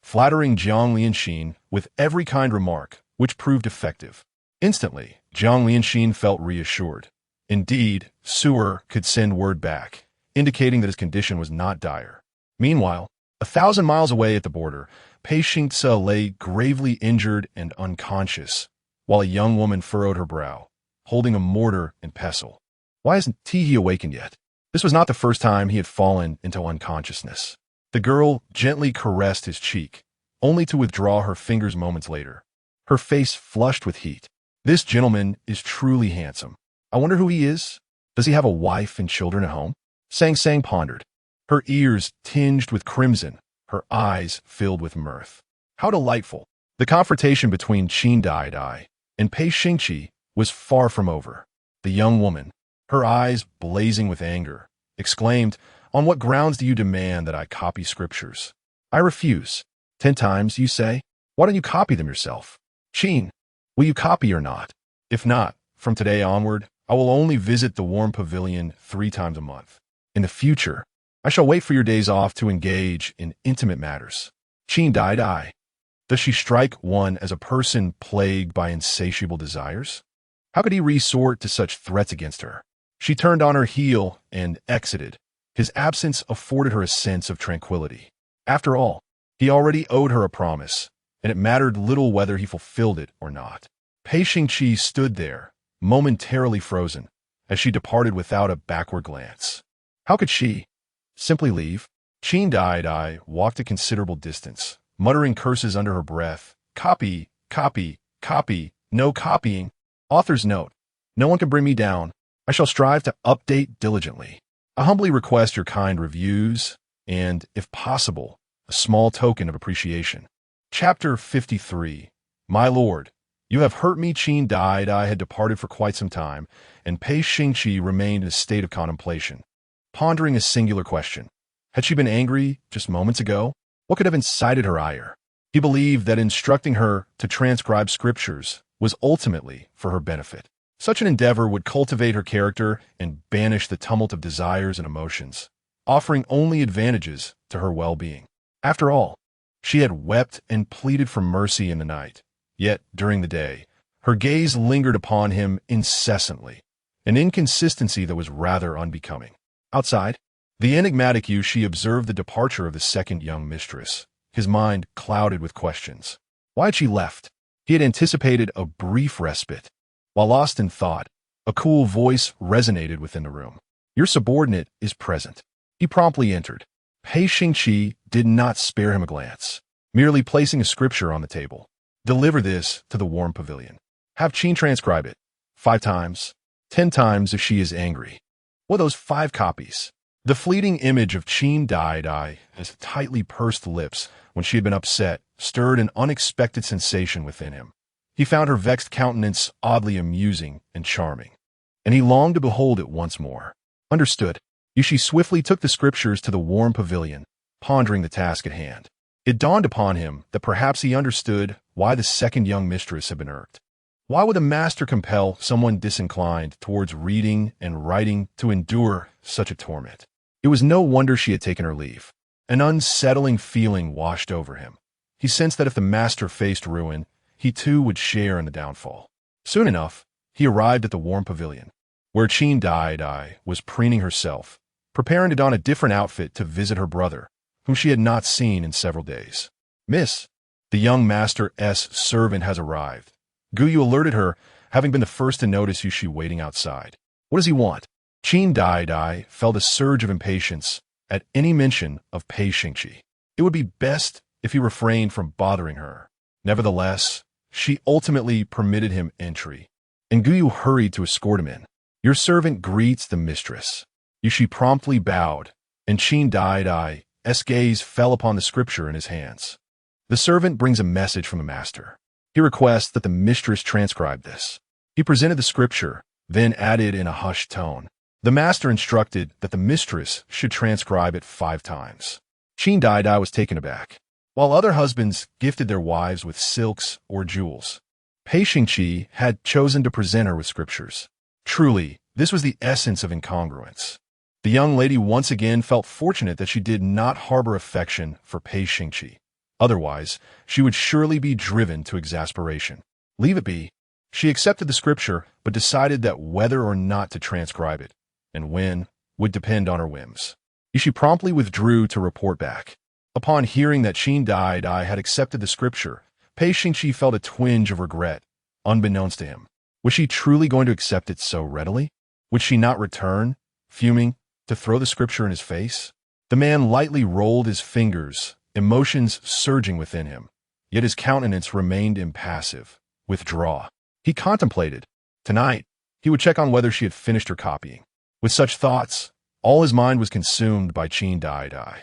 flattering Jiang Lianxin with every kind remark, which proved effective. Instantly, Jiang Lianxin felt reassured. Indeed, Su'er could send word back, indicating that his condition was not dire. Meanwhile, 1,000 miles away at the border, Pei Xingce lay gravely injured and unconscious, while a young woman furrowed her brow, holding a mortar and pestle. Why hasn't Teasing awakened yet? This was not the first time he had fallen into unconsciousness. The girl gently caressed his cheek, only to withdraw her fingers moments later. Her face flushed with heat. This gentleman is truly handsome. I wonder who he is. Does he have a wife and children at home? Sang pondered. Her ears tinged with crimson, her eyes filled with mirth. How delightful! The confrontation between Qin Daidai and Pei Xingqi was far from over. The young woman, her eyes blazing with anger, exclaimed, "On what grounds do you demand that I copy scriptures? I refuse. 10 times, you say? Why don't you copy them yourself? Qin, will you copy or not? If not, from today onward, I will only visit the warm pavilion 3 times a month. In the future, I shall wait for your days off to engage in intimate matters." Qin Daidai. Does she strike one as a person plagued by insatiable desires? How could he resort to such threats against her? She turned on her heel and exited. His absence afforded her a sense of tranquility. After all, he already owed her a promise, and it mattered little whether he fulfilled it or not. Pei Xingqi stood there, momentarily frozen, as she departed without a backward glance. How could she simply leave? Qin Daidai walked a considerable distance, muttering curses under her breath. Copy, copy, copy, no copying. Author's note: no one can bring me down. I shall strive to update diligently. I humbly request your kind reviews and, if possible, a small token of appreciation. Chapter 53. My lord, you have hurt me. Qin Daidai had departed for quite some time, and Pei Xingqi remained in a state of contemplation, pondering a singular question. Had she been angry just moments ago? What could have incited her ire? He believed that instructing her to transcribe scriptures was ultimately for her benefit. Such an endeavor would cultivate her character and banish the tumult of desires and emotions, offering only advantages to her well-being. After all, she had wept and pleaded for mercy in the night, yet during the day, her gaze lingered upon him incessantly, an inconsistency that was rather unbecoming. Outside, the enigmatic youth, she observed the departure of the second young mistress, his mind clouded with questions. Why had she left? He had anticipated a brief respite. While lost in thought, a cool voice resonated within the room. Your subordinate is present. He promptly entered. Pei Xingqi did not spare him a glance, merely placing a scripture on the table. Deliver this to the warm pavilion. Have Qin transcribe it. 5 times. 10 times if she is angry. What are those 5 copies? The fleeting image of Qin Daidai, his tightly pursed lips, when she had been upset, stirred an unexpected sensation within him. He found her vexed countenance oddly amusing and charming, and he longed to behold it once more. Understood. Yushi swiftly took the scriptures to the warm pavilion, pondering the task at hand. It dawned upon him that perhaps he understood why the second young mistress had been irked. Why would a master compel someone disinclined towards reading and writing to endure such a torment? It was no wonder she had taken her leave. An unsettling feeling washed over him. He sensed that if the master faced ruin, he too would share in the downfall. Soon enough, he arrived at the warm pavilion, where Qin Daidai was preening herself, preparing to don a different outfit to visit her brother, whom she had not seen in several days. Miss, the young master's servant has arrived. Guyu alerted her, having been the first to notice Yushi waiting outside. What does he want? Qin Daidai felt a surge of impatience at any mention of Pei Xingqi. It would be best if he refrained from bothering her. Nevertheless, she ultimately permitted him entry, and Guyu hurried to escort him in. Your servant greets the mistress. Yushi promptly bowed, and Qin Daidai's gaze fell upon the scripture in his hands. The servant brings a message from the master. He requests that the mistress transcribe this. He presented the scripture, then added in a hushed tone. The master instructed that the mistress should transcribe it 5 times. Qin Daidai was taken aback. While other husbands gifted their wives with silks or jewels, Pei Xingqi had chosen to present her with scriptures. Truly, this was the essence of incongruence. The young lady once again felt fortunate that she did not harbor affection for Pei Xingqi. Otherwise, she would surely be driven to exasperation. Leave it be. She accepted the scripture, but decided that whether or not to transcribe it, and when, would depend on her whims. She promptly withdrew to report back. Upon hearing that Qin Daidai had accepted the scripture, Pei Xingqi felt a twinge of regret, unbeknownst to him. Was she truly going to accept it so readily? Would she not return, fuming, to throw the scripture in his face? The man lightly rolled his fingers, emotions surging within him, yet his countenance remained impassive. Withdraw. He contemplated. Tonight, he would check on whether she had finished her copying. With such thoughts, all his mind was consumed by Qin Daidai.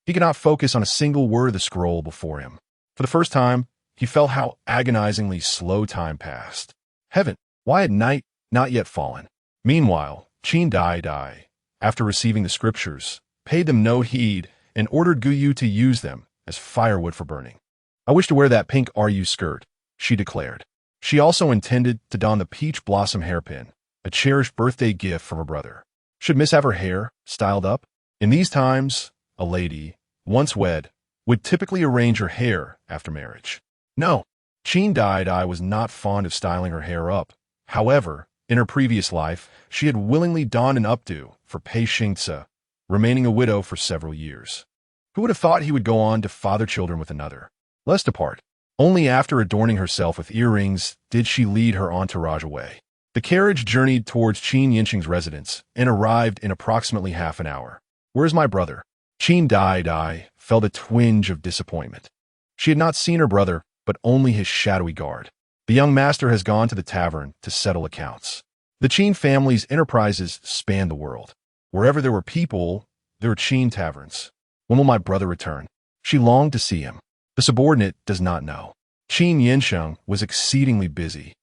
He could not focus on a single word of the scroll before him. For the first time, he felt how agonizingly slow time passed. Heaven, why had night not yet fallen? Meanwhile, Qin Daidai, after receiving the scriptures, paid them no heed and ordered Guyu to use them as firewood for burning. I wish to wear that pink RU skirt, she declared. She also intended to don the peach blossom hairpin, a cherished birthday gift from her brother. Should Miss have her hair styled up? In these times, a lady, once wed, would typically arrange her hair after marriage. No, Qin Daidai was not fond of styling her hair up. However, in her previous life, she had willingly donned an updo for Pei Xingce, remaining a widow for several years. Who would have thought he would go on to father children with another? Let's depart. Only after adorning herself with earrings did she lead her entourage away. The carriage journeyed towards Qin Yinsheng's residence and arrived in approximately half an hour. Where's my brother? Qin Daidai felt a twinge of disappointment. She had not seen her brother, but only his shadowy guard. The young master has gone to the tavern to settle accounts. The Qin family's enterprises spanned the world. Wherever there were people, there were Qin taverns. When will my brother return? She longed to see him. The subordinate does not know. Qin Yinsheng was exceedingly busy,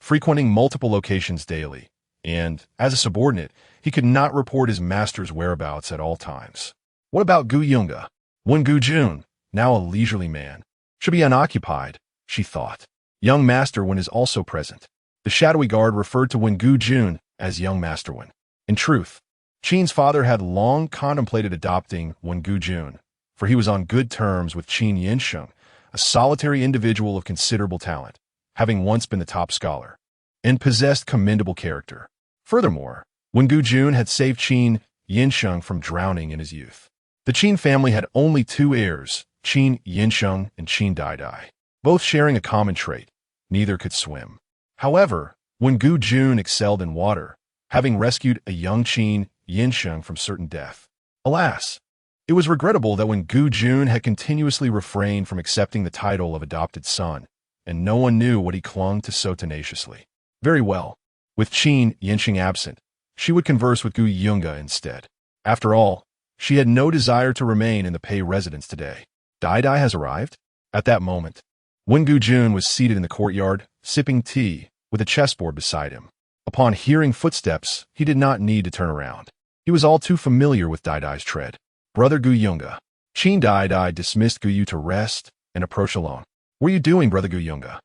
frequenting multiple locations daily, and, as a subordinate, he could not report his master's whereabouts at all times. What about Gu Yunga? Wen Gu Jun, now a leisurely man, should be unoccupied, she thought. Young Master Wen is also present. The shadowy guard referred to Wen Gu Jun as Young Master Wen. In truth, Qin's father had long contemplated adopting Wen Gu Jun, for he was on good terms with Qin Yinsheng, a solitary individual of considerable talent, having once been the top scholar, and possessed commendable character. Furthermore, Wen Gu Jun had saved Qin Yinsheng from drowning in his youth. The Qin family had only 2 heirs, Qin Yinsheng and Qin Daidai, both sharing a common trait: neither could swim. However, Wen Gu Jun excelled in water, having rescued a young Qin Yinsheng from certain death. Alas, it was regrettable that Wen Gu Jun had continuously refrained from accepting the title of adopted son, and no one knew what he clung to so tenaciously. Very well. With Qin Daidai absent, she would converse with Gu Yunga instead. After all, she had no desire to remain in the Pei residence today. Daidai has arrived? At that moment, when Gu Jun was seated in the courtyard, sipping tea, with a chessboard beside him. Upon hearing footsteps, he did not need to turn around. He was all too familiar with Daidai's tread. Brother Gu Yunga. Qin Daidai dismissed Gu Yu to rest and approached alone. What are you doing, Brother Gu Yunga?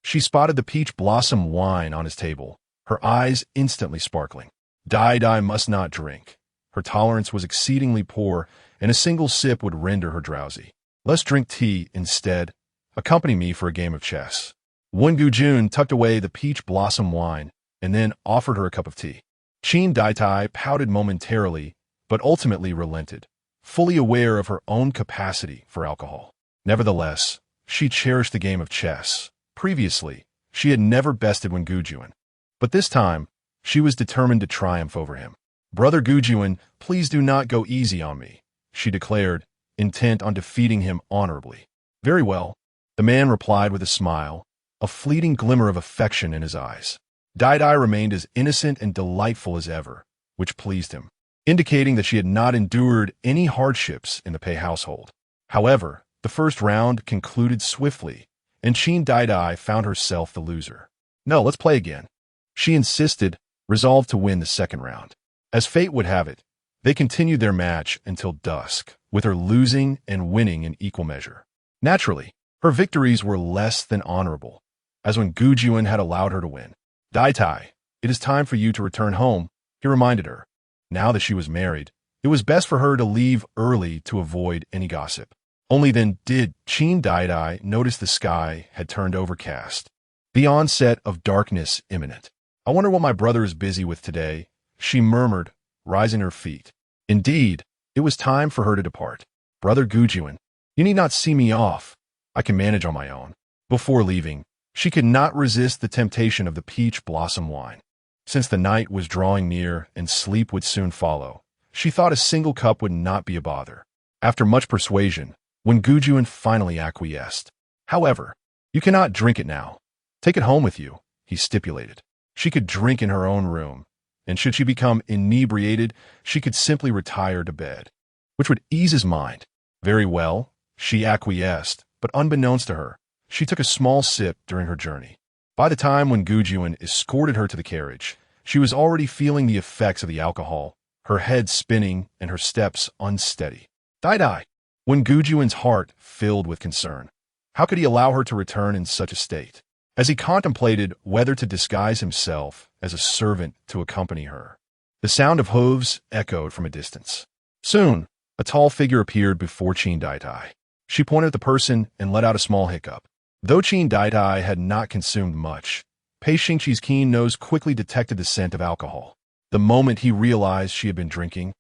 She spotted the peach blossom wine on his table, her eyes instantly sparkling. Daidai must not drink. Her tolerance was exceedingly poor, and a single sip would render her drowsy. Let's drink tea instead. Accompany me for a game of chess. Wen Gujun tucked away the peach blossom wine and then offered her a cup of tea. Qin Daidai pouted momentarily, but ultimately relented, fully aware of her own capacity for alcohol. Nevertheless, she cherished the game of chess. Previously, she had never bested Wen Gujun, but this time, she was determined to triumph over him. Brother Gujun, please do not go easy on me, she declared, intent on defeating him honorably. Very well, the man replied with a smile, a fleeting glimmer of affection in his eyes. Daidai remained as innocent and delightful as ever, which pleased him, indicating that she had not endured any hardships in the Pei household. However, the first round concluded swiftly, and Qin Daidai found herself the loser. No, let's play again. She insisted, resolved to win the second round. As fate would have it, they continued their match until dusk, with her losing and winning in equal measure. Naturally, her victories were less than honorable, as when Gu Juan had allowed her to win. Daidai, it is time for you to return home, he reminded her. Now that she was married, it was best for her to leave early to avoid any gossip. Only then did Qin Daidai notice the sky had turned overcast, the onset of darkness imminent. I wonder what my brother is busy with today, she murmured, rising her feet. Indeed, it was time for her to depart. Brother Gujuan, you need not see me off. I can manage on my own. Before leaving, she could not resist the temptation of the peach blossom wine. Since the night was drawing near and sleep would soon follow, she thought a single cup would not be a bother. After much persuasion, when Gujuan finally acquiesced. However, you cannot drink it now. Take it home with you, he stipulated. She could drink in her own room, and should she become inebriated, she could simply retire to bed, which would ease his mind. Very well, she acquiesced, but unbeknownst to her, she took a small sip during her journey. By the time when Gujuan escorted her to the carriage, she was already feeling the effects of the alcohol, her head spinning and her steps unsteady. Daidai, when Gujuan's heart filled with concern. How could he allow her to return in such a state? As he contemplated whether to disguise himself as a servant to accompany her, the sound of hooves echoed from a distance. Soon, a tall figure appeared before Qin Daidai. She pointed at the person and let out a small hiccup. Though Qin Daidai had not consumed much, Pei Xingqi's keen nose quickly detected the scent of alcohol. The moment he realized she had been drinking,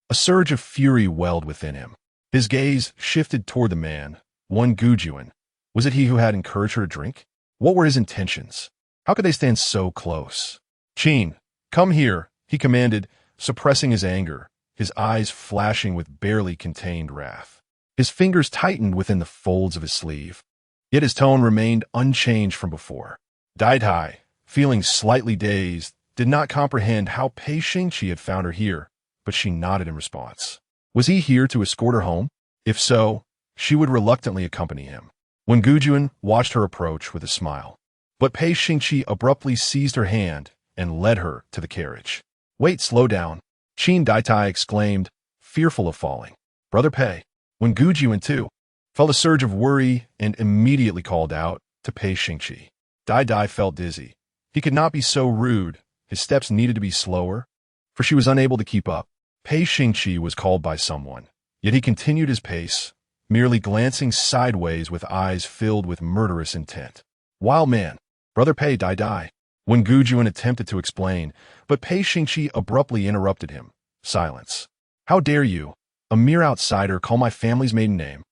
a surge of fury welled within him. His gaze shifted toward the man, one Gujuan. Was it he who had encouraged her to drink? What were his intentions? How could they stand so close? Qin, come here, he commanded, suppressing his anger, his eyes flashing with barely contained wrath. His fingers tightened within the folds of his sleeve, yet his tone remained unchanged from before. Daidai, feeling slightly dazed, did not comprehend how Pei Xingqi had found her here, but she nodded in response. Was he here to escort her home? If so, she would reluctantly accompany him. When Gujuan watched her approach with a smile, but Pei Xingqi abruptly seized her hand and led her to the carriage. Wait, slow down, Qin Daidai exclaimed, fearful of falling. Brother Pei, when Gujuan too, felt a surge of worry and immediately called out to Pei Xingqi. Daidai felt dizzy. He could not be so rude. His steps needed to be slower, for she was unable to keep up. Pei Xingqi was called by someone, yet he continued his pace, merely glancing sideways with eyes filled with murderous intent. Wild man, Brother Pei Daidai, when Gujuan attempted to explain, but Pei Xingqi abruptly interrupted him. Silence. How dare you, a mere outsider, call my family's maiden name?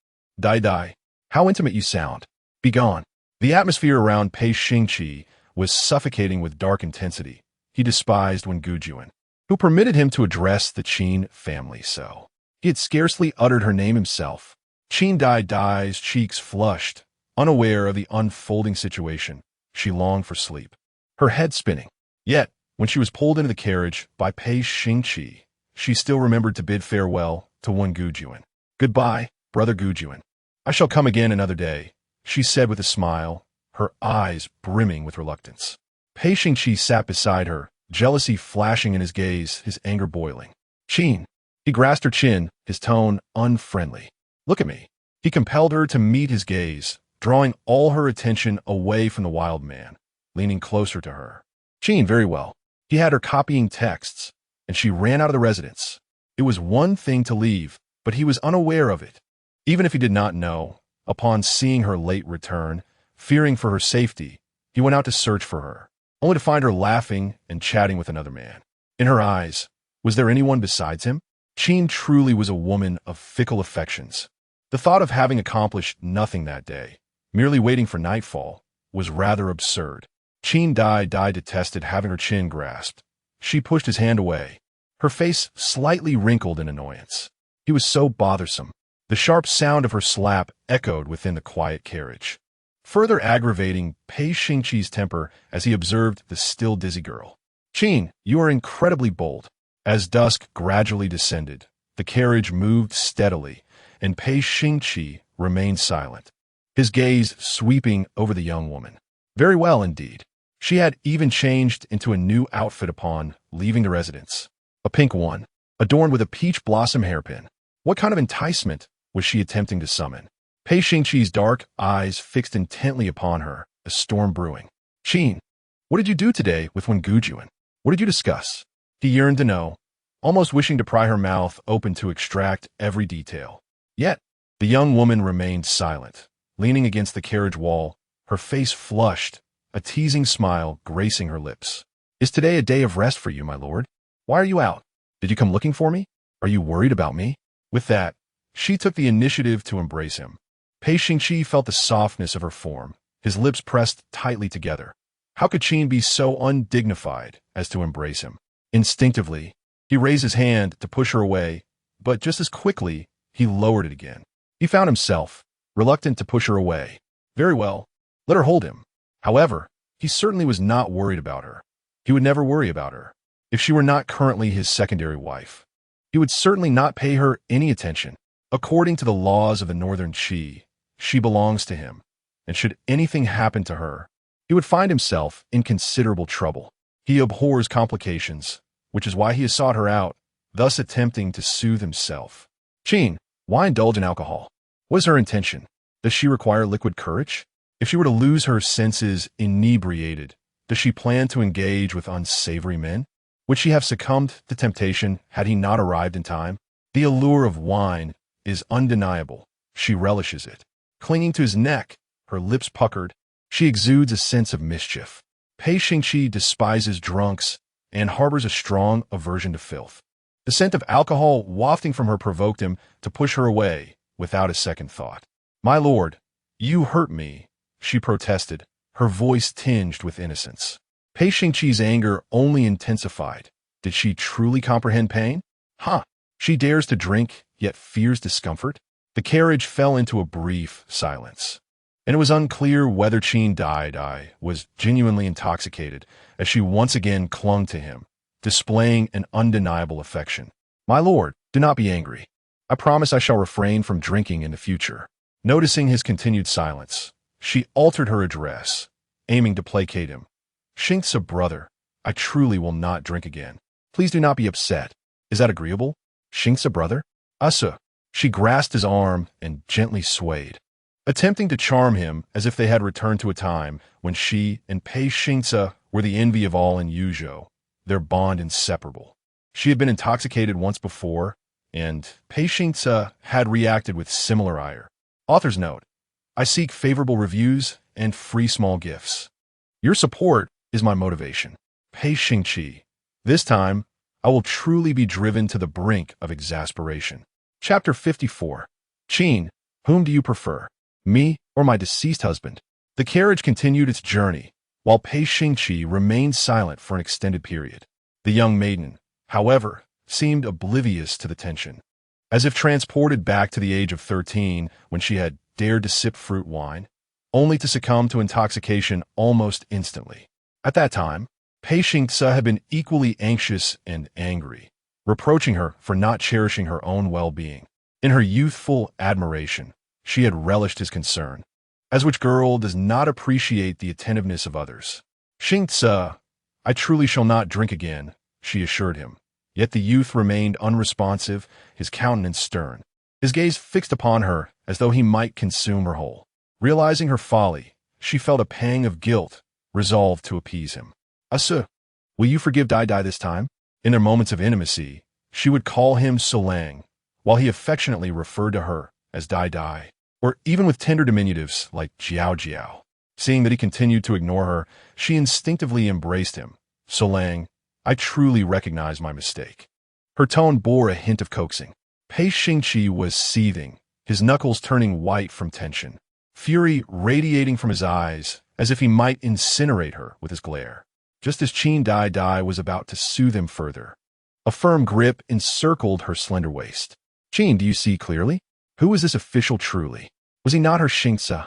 Daidai, how intimate you sound. Begone. The atmosphere around Pei Xingqi was suffocating with dark intensity. He despised Wen Gujuan, who permitted him to address the Qin family so. He had scarcely uttered her name himself. Qin Daidai's cheeks flushed, Unaware of the unfolding situation, she longed for sleep, her head spinning. Yet, when she was pulled into the carriage by Pei Xingqi, she still remembered to bid farewell to one Gujuan. "Goodbye, brother Gujuan. I shall come again another day," she said with a smile, her eyes brimming with reluctance. Pei Xingqi sat beside her, jealousy flashing in his gaze, his anger boiling. "Qin." He grasped her chin, his tone unfriendly. "Look at me." He compelled her to meet his gaze, drawing all her attention away from the wild man, leaning closer to her. Qin, very well. He had her copying texts, and she ran out of the residence. It was one thing to leave, but he was unaware of it. Even if he did not know, upon seeing her late return, fearing for her safety, he went out to search for her, only to find her laughing and chatting with another man. In her eyes, was there anyone besides him? Qin truly was a woman of fickle affections. The thought of having accomplished nothing that day, merely waiting for nightfall, was rather absurd. Qin Daidai detested having her chin grasped. She pushed his hand away, her face slightly wrinkled in annoyance. He was so bothersome. The sharp sound of her slap echoed within the quiet carriage, further aggravating Pei Xingqi's temper as he observed the still dizzy girl. "Qin, you are incredibly bold." As dusk gradually descended, the carriage moved steadily, and Pei Xingqi remained silent, his gaze sweeping over the young woman. Very well indeed. She had even changed into a new outfit upon leaving the residence. A pink one, adorned with a peach blossom hairpin. What kind of enticement was she attempting to summon? Pei Xingqi's dark eyes fixed intently upon her, a storm brewing. "Qin, what did you do today with Wen Gujuan? What did you discuss?" He yearned to know, almost wishing to pry her mouth open to extract every detail. Yet, the young woman remained silent, leaning against the carriage wall, her face flushed, a teasing smile gracing her lips. "Is today a day of rest for you, my lord? Why are you out? Did you come looking for me? Are you worried about me?" With that, she took the initiative to embrace him. Pei Xingqi felt the softness of her form, his lips pressed tightly together. How could Qin be so undignified as to embrace him? Instinctively, he raised his hand to push her away, but just as quickly, he lowered it again. He found himself reluctant to push her away. Very well, let her hold him. However, he certainly was not worried about her. He would never worry about her. If she were not currently his secondary wife, he would certainly not pay her any attention. According to the laws of the Northern Qi, she belongs to him, and should anything happen to her, he would find himself in considerable trouble. He abhors complications, which is why he has sought her out, thus attempting to soothe himself. "Qin, why indulge in alcohol? What is her intention? Does she require liquid courage? If she were to lose her senses inebriated, does she plan to engage with unsavory men? Would she have succumbed to temptation had he not arrived in time? The allure of wine is undeniable. She relishes it. Clinging to his neck, her lips puckered, she exudes a sense of mischief. Pei Xingqi despises drunks and harbors a strong aversion to filth. The scent of alcohol wafting from her provoked him to push her away without a second thought. "My lord, you hurt me," she protested, her voice tinged with innocence. Pei Xingqi's anger only intensified. Did she truly comprehend pain? She dares to drink, yet fears discomfort? The carriage fell into a brief silence, and it was unclear whether Qin Daidai was genuinely intoxicated as she once again clung to him, displaying an undeniable affection. "My lord, do not be angry. I promise I shall refrain from drinking in the future." Noticing his continued silence, she altered her address, aiming to placate him. "Xingce brother, I truly will not drink again. Please do not be upset. Is that agreeable? Xingce brother?" "Asa." She grasped his arm and gently swayed, attempting to charm him as if they had returned to a time when she and Pei Xingce were the envy of all in Yuzhou, their bond inseparable. She had been intoxicated once before, and Pei Xingce had reacted with similar ire. Author's note: I seek favorable reviews and free small gifts. Your support is my motivation. Pei Xingqi. This time, I will truly be driven to the brink of exasperation. Chapter 54. Qin, whom do you prefer, me or my deceased husband? The carriage continued its journey, while Pei Xingqi remained silent for an extended period. The young maiden, however, seemed oblivious to the tension. As if transported back to the age of 13 when she had dared to sip fruit wine, only to succumb to intoxication almost instantly. At that time, Pei Xingce had been equally anxious and angry, reproaching her for not cherishing her own well-being. In her youthful admiration, she had relished his concern, as which girl does not appreciate the attentiveness of others. Xingce, I truly shall not drink again, she assured him. Yet the youth remained unresponsive, his countenance stern, his gaze fixed upon her as though he might consume her whole. Realizing her folly, she felt a pang of guilt, resolved to appease him. Asu, will you forgive Daidai this time? In their moments of intimacy, she would call him Solang, while he affectionately referred to her as Daidai, or even with tender diminutives like Jiao Jiao. Seeing that he continued to ignore her, she instinctively embraced him. Solang, I truly recognize my mistake. Her tone bore a hint of coaxing. Pei Xingqi was seething, his knuckles turning white from tension, fury radiating from his eyes as if he might incinerate her with his glare. Just as Qin Daidai was about to soothe him further, a firm grip encircled her slender waist. Qin, do you see clearly? Who was this official truly? Was he not her Xingce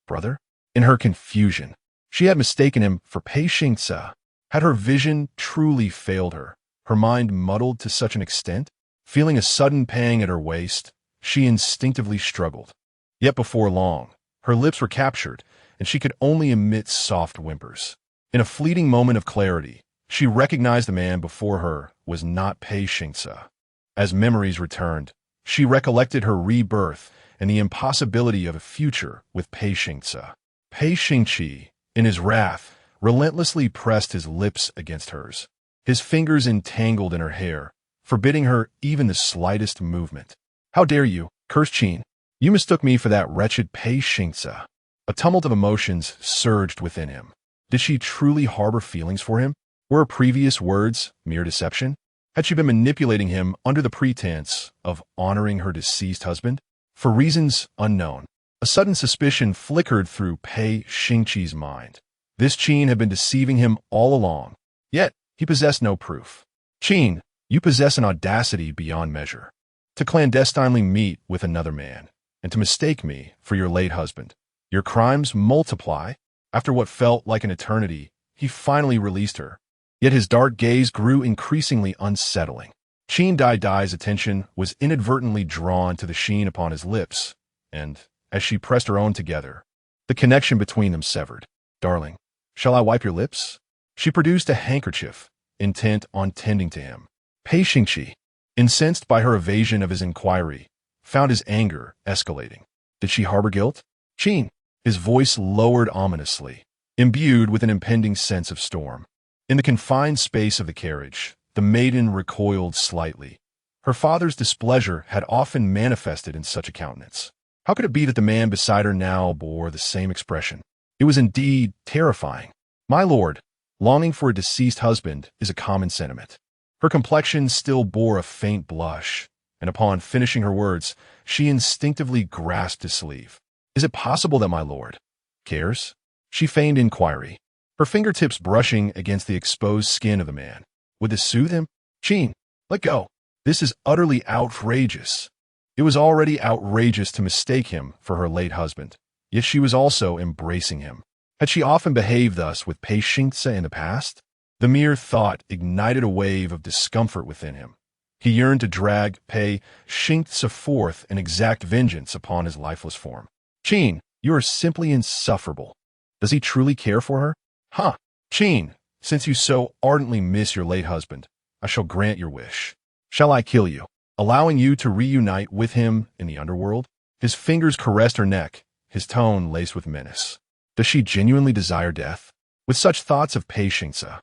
brother? In her confusion, she had mistaken him for Pei Xingce. Had her vision truly failed her, her mind muddled to such an extent? Feeling a sudden pang at her waist, she instinctively struggled. Yet before long, her lips were captured, and she could only emit soft whimpers. In a fleeting moment of clarity, she recognized the man before her was not Pei Xingce. As memories returned, she recollected her rebirth and the impossibility of a future with Pei Xingce. Pei Xingqi, in his wrath, relentlessly pressed his lips against hers, his fingers entangled in her hair, forbidding her even the slightest movement. How dare you, cursed Qin! You mistook me for that wretched Pei Xingce. A tumult of emotions surged within him. Did she truly harbor feelings for him? Were her previous words mere deception? Had she been manipulating him under the pretense of honoring her deceased husband? For reasons unknown, a sudden suspicion flickered through Pei Xingqi's mind. This Qin had been deceiving him all along, yet he possessed no proof. Qin, you possess an audacity beyond measure. To clandestinely meet with another man, and to mistake me for your late husband. Your crimes multiply. After what felt like an eternity, he finally released her. Yet his dark gaze grew increasingly unsettling. Qin Daidai's attention was inadvertently drawn to the sheen upon his lips, and, as she pressed her own together, the connection between them severed. Darling, shall I wipe your lips? She produced a handkerchief, intent on tending to him. Pei Xingqi, incensed by her evasion of his inquiry, found his anger escalating. Did she harbor guilt? Qin, his voice lowered ominously, imbued with an impending sense of storm. In the confined space of the carriage, the maiden recoiled slightly. Her father's displeasure had often manifested in such a countenance. How could it be that the man beside her now bore the same expression? It was indeed terrifying. My lord, longing for a deceased husband is a common sentiment. Her complexion still bore a faint blush, and upon finishing her words, she instinctively grasped his sleeve. Is it possible that my lord cares? She feigned inquiry, her fingertips brushing against the exposed skin of the man. Would this soothe him? Qin, let go. This is utterly outrageous. It was already outrageous to mistake him for her late husband, yet she was also embracing him. Had she often behaved thus with Pei Xingce in the past? The mere thought ignited a wave of discomfort within him. He yearned to drag Pei Xingce forth and exact vengeance upon his lifeless form. Qin, you are simply insufferable. Does he truly care for her? Huh. Qin, since you so ardently miss your late husband, I shall grant your wish. Shall I kill you, allowing you to reunite with him in the underworld? His fingers caressed her neck, his tone laced with menace. Does she genuinely desire death? With such thoughts of Pei Xingce,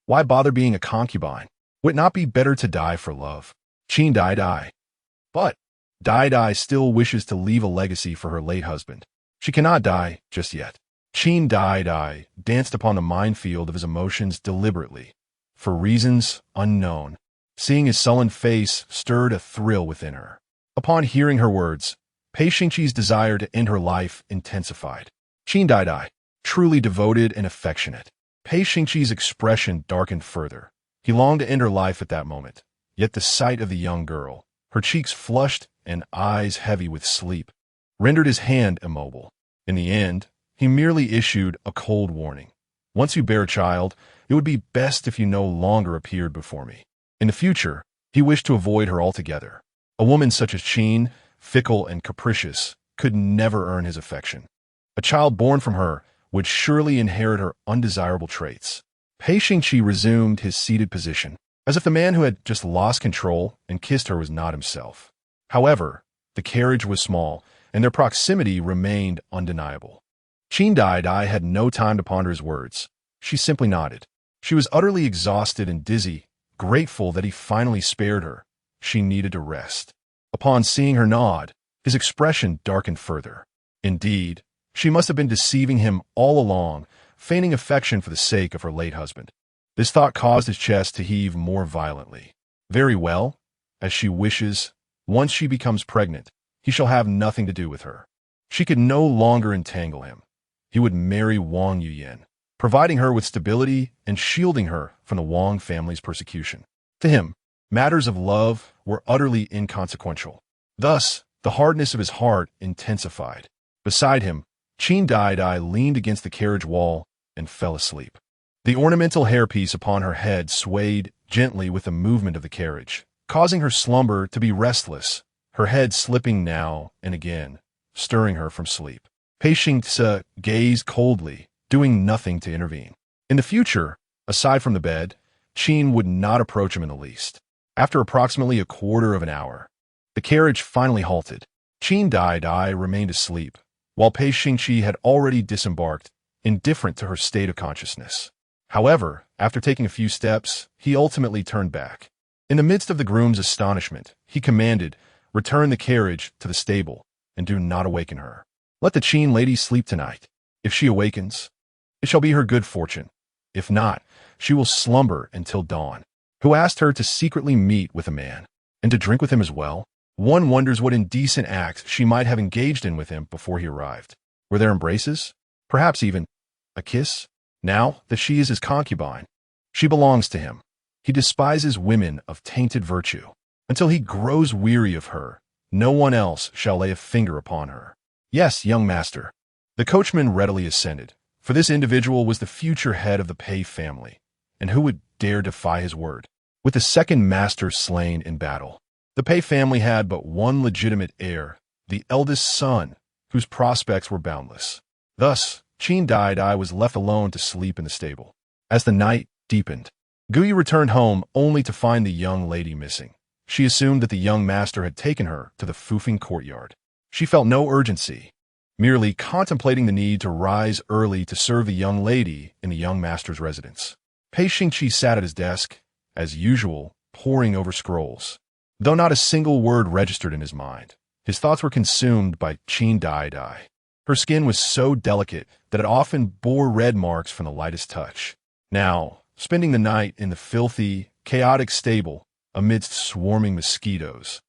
why bother being a concubine? Would it not be better to die for love? Qin Daidai. But Daidai still wishes to leave a legacy for her late husband. She cannot die just yet. Qin Daidai danced upon the minefield of his emotions deliberately, for reasons unknown. Seeing his sullen face stirred a thrill within her. Upon hearing her words, Pei Xingqi's desire to end her life intensified. Qin Daidai, truly devoted and affectionate. Pei Xingqi's expression darkened further. He longed to end her life at that moment, yet the sight of the young girl, her cheeks flushed and eyes heavy with sleep, rendered his hand immobile. In the end, He merely issued a cold warning. Once you bear a child, it would be best if you no longer appeared before me. In the future, he wished to avoid her altogether. A woman such as Qin, fickle and capricious, could never earn his affection. A child born from her would surely inherit her undesirable traits. Pei Xingqi resumed his seated position, as if the man who had just lost control and kissed her was not himself. However, the carriage was small, and their proximity remained undeniable. Qin Daidai had no time to ponder his words. She simply nodded. She was utterly exhausted and dizzy, grateful that he finally spared her. She needed to rest. Upon seeing her nod, his expression darkened further. Indeed, she must have been deceiving him all along, feigning affection for the sake of her late husband. This thought caused his chest to heave more violently. Very well, as she wishes, once she becomes pregnant, he shall have nothing to do with her. She could no longer entangle him. He would marry Wang Yuyan, providing her with stability and shielding her from the Wang family's persecution. To him, matters of love were utterly inconsequential. Thus, the hardness of his heart intensified. Beside him, Qin Daidai leaned against the carriage wall and fell asleep. The ornamental hairpiece upon her head swayed gently with the movement of the carriage, causing her slumber to be restless, her head slipping now and again, stirring her from sleep. Pei Xingce gazed coldly, doing nothing to intervene. In the future, aside from the bed, Qin would not approach him in the least. After approximately a quarter of an hour, the carriage finally halted. Qin Daidai remained asleep, while Pei Xingqi had already disembarked, indifferent to her state of consciousness. However, after taking a few steps, he ultimately turned back. In the midst of the groom's astonishment, he commanded, "Return the carriage to the stable, and do not awaken her. Let the Qin lady sleep tonight. If she awakens, it shall be her good fortune. If not, she will slumber until dawn." Who asked her to secretly meet with a man, and to drink with him as well? One wonders what indecent acts she might have engaged in with him before he arrived. Were there embraces? Perhaps even a kiss? Now that she is his concubine, she belongs to him. He despises women of tainted virtue. Until he grows weary of her, no one else shall lay a finger upon her. Yes, young master. The coachman readily assented, for this individual was the future head of the Pei family, and who would dare defy his word? With the second master slain in battle, the Pei family had but one legitimate heir, the eldest son, whose prospects were boundless. Thus, Qin Daidai was left alone to sleep in the stable. As the night deepened, Guyi returned home only to find the young lady missing. She assumed that the young master had taken her to the Fufeng courtyard. She felt no urgency, merely contemplating the need to rise early to serve the young lady in the young master's residence. Pei Xingqi sat at his desk, as usual, poring over scrolls. Though not a single word registered in his mind, his thoughts were consumed by Qin Daidai. Her skin was so delicate that it often bore red marks from the lightest touch. Now, spending the night in the filthy, chaotic stable amidst swarming mosquitoes,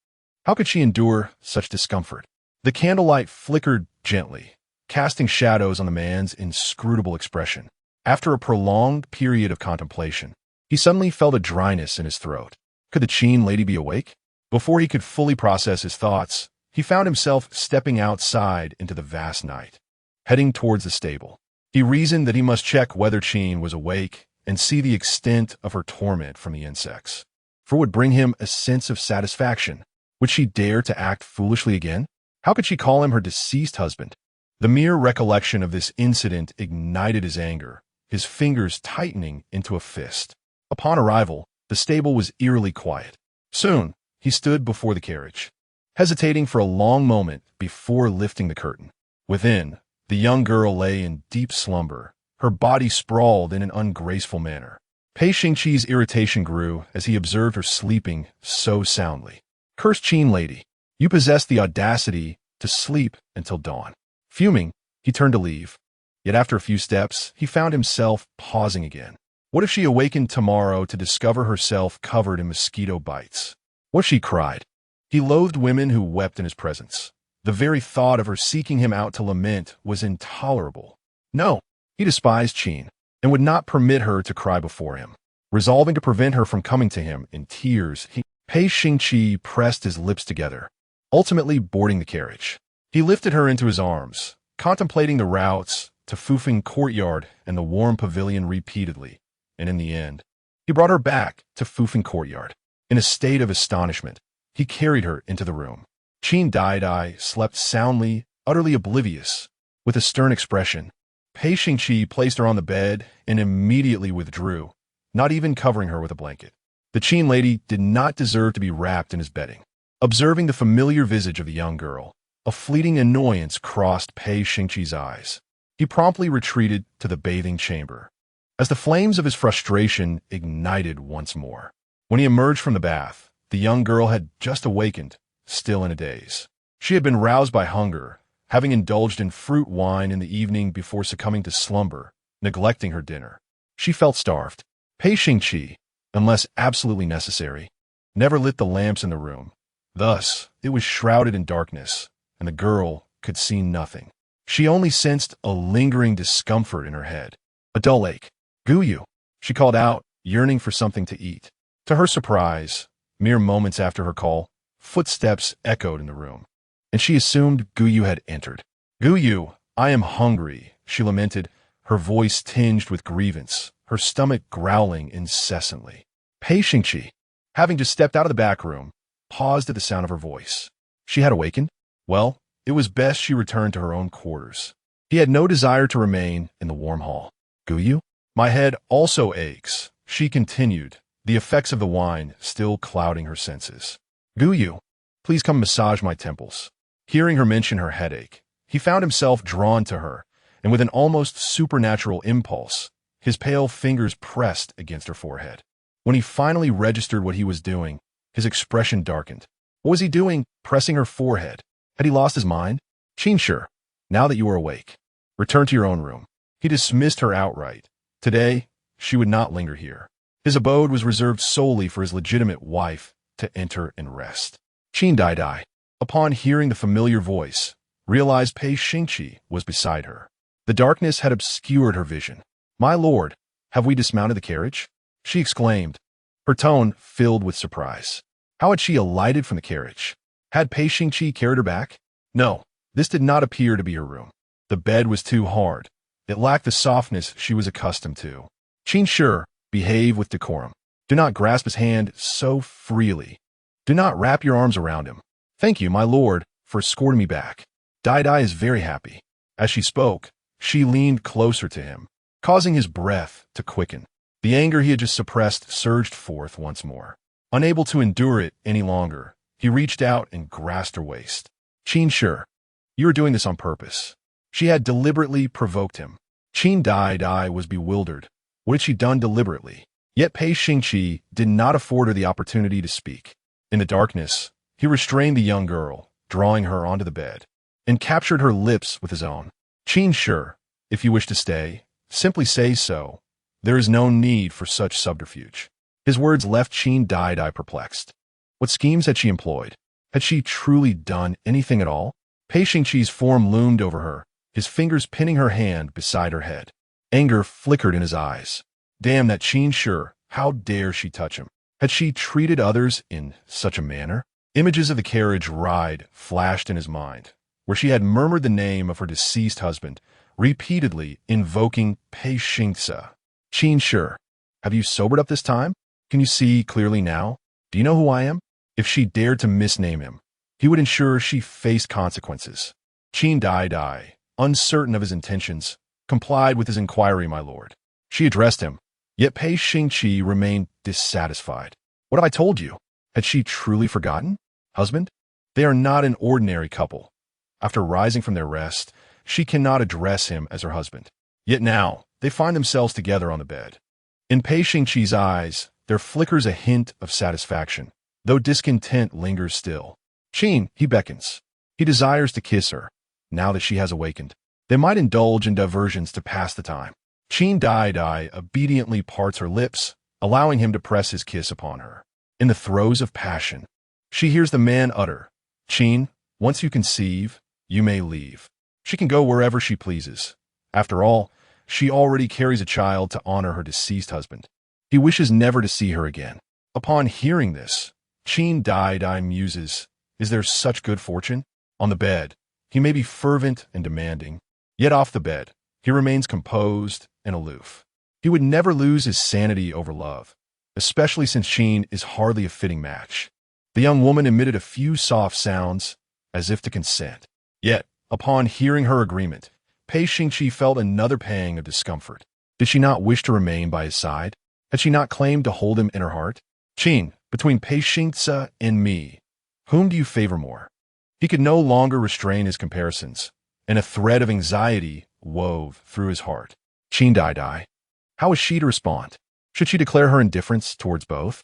how could she endure such discomfort? The candlelight flickered gently, casting shadows on the man's inscrutable expression. After a prolonged period of contemplation, he suddenly felt a dryness in his throat. Could the Qin lady be awake? Before he could fully process his thoughts, he found himself stepping outside into the vast night, heading towards the stable. He reasoned that he must check whether Qin was awake and see the extent of her torment from the insects, for it would bring him a sense of satisfaction. Would she dare to act foolishly again? How could she call him her deceased husband? The mere recollection of this incident ignited his anger, his fingers tightening into a fist. Upon arrival, the stable was eerily quiet. Soon, he stood before the carriage, hesitating for a long moment before lifting the curtain. Within, the young girl lay in deep slumber, her body sprawled in an ungraceful manner. Pei Xingqi's irritation grew as he observed her sleeping so soundly. Cursed Qin lady, you possess the audacity to sleep until dawn. Fuming, he turned to leave. Yet after a few steps, he found himself pausing again. What if she awakened tomorrow to discover herself covered in mosquito bites? What if she cried? He loathed women who wept in his presence. The very thought of her seeking him out to lament was intolerable. No, he despised Qin, and would not permit her to cry before him. Resolving to prevent her from coming to him in tears, Pei Xingqi pressed his lips together, ultimately boarding the carriage. He lifted her into his arms, contemplating the routes, to Fufeng Courtyard and the warm pavilion repeatedly, and in the end, he brought her back to Fufeng Courtyard. In a state of astonishment, he carried her into the room. Qin Daidai slept soundly, utterly oblivious. With a stern expression, Pei Xingqi placed her on the bed and immediately withdrew, not even covering her with a blanket. The Qin lady did not deserve to be wrapped in his bedding. Observing the familiar visage of the young girl, a fleeting annoyance crossed Pei Xingqi's eyes. He promptly retreated to the bathing chamber, as the flames of his frustration ignited once more. When he emerged from the bath, the young girl had just awakened, still in a daze. She had been roused by hunger, having indulged in fruit wine in the evening before succumbing to slumber, neglecting her dinner. She felt starved. Pei Xingqi, unless absolutely necessary, never lit the lamps in the room. Thus, it was shrouded in darkness, and the girl could see nothing. She only sensed a lingering discomfort in her head. A dull ache. "Guyu," she called out, yearning for something to eat. To her surprise, mere moments after her call, footsteps echoed in the room, and she assumed Guyu had entered. "Guyu, I am hungry," she lamented, her voice tinged with grievance, her stomach growling incessantly. Pei Xingqi, having just stepped out of the back room, paused at the sound of her voice. She had awakened? Well, it was best she returned to her own quarters. He had no desire to remain in the warm hall. "Guyu? My head also aches," she continued, the effects of the wine still clouding her senses. "Guyu, please come massage my temples." Hearing her mention her headache, he found himself drawn to her, and with an almost supernatural impulse, his pale fingers pressed against her forehead. When he finally registered what he was doing, his expression darkened. What was he doing, pressing her forehead? Had he lost his mind? "Qin, now that you are awake, return to your own room." He dismissed her outright. Today, she would not linger here. His abode was reserved solely for his legitimate wife to enter and rest. Qin Daidai, upon hearing the familiar voice, realized Pei Xingqi was beside her. The darkness had obscured her vision. "My lord, have we dismounted the carriage?" she exclaimed, her tone filled with surprise. How had she alighted from the carriage? Had Pei Xingqi carried her back? No, this did not appear to be her room. The bed was too hard. It lacked the softness she was accustomed to. "Qin, behave with decorum. Do not grasp his hand so freely. Do not wrap your arms around him. Thank you, my lord, for escorting me back. Daidai is very happy." As she spoke, she leaned closer to him, causing his breath to quicken. The anger he had just suppressed surged forth once more. Unable to endure it any longer, he reached out and grasped her waist. "Qin, you are doing this on purpose." She had deliberately provoked him. Qin Daidai was bewildered. What had she done deliberately? Yet Pei Xingqi did not afford her the opportunity to speak. In the darkness, he restrained the young girl, drawing her onto the bed, and captured her lips with his own. "Qin, if you wish to stay, simply say so. There is no need for such subterfuge." His words left Qin Daidai perplexed. What schemes had she employed? Had she truly done anything at all? Pei Xingqi's form loomed over her, his fingers pinning her hand beside her head. Anger flickered in his eyes. Damn that Qin, how dare she touch him? Had she treated others in such a manner? Images of the carriage ride flashed in his mind, where she had murmured the name of her deceased husband, repeatedly invoking Pei Xingce. "Qin, have you sobered up this time? Can you see clearly now? Do you know who I am?" If she dared to misname him, he would ensure she faced consequences. Qin Daidai, uncertain of his intentions, complied with his inquiry, "My lord." She addressed him, yet Pei Xingqi remained dissatisfied. "What have I told you?" Had she truly forgotten? Husband? They are not an ordinary couple. After rising from their rest, she cannot address him as her husband. Yet now, they find themselves together on the bed. In Pei Xingqi's eyes, there flickers a hint of satisfaction, though discontent lingers still. "Qin," he beckons. He desires to kiss her, now that she has awakened. They might indulge in diversions to pass the time. Qin Daidai obediently parts her lips, allowing him to press his kiss upon her. In the throes of passion, she hears the man utter, "Qin, once you conceive, you may leave." She can go wherever she pleases. After all, she already carries a child to honor her deceased husband. He wishes never to see her again. Upon hearing this, Qin Daidai muses, is there such good fortune? On the bed, he may be fervent and demanding, yet off the bed, he remains composed and aloof. He would never lose his sanity over love, especially since Qin is hardly a fitting match. The young woman emitted a few soft sounds, as if to consent. Yet, upon hearing her agreement, Pei Xingqi felt another pang of discomfort. Did she not wish to remain by his side? Had she not claimed to hold him in her heart? Qin, between Pei Xingce and me, whom do you favor more? He could no longer restrain his comparisons, and a thread of anxiety wove through his heart. Qin Daidai. How is she to respond? Should she declare her indifference towards both?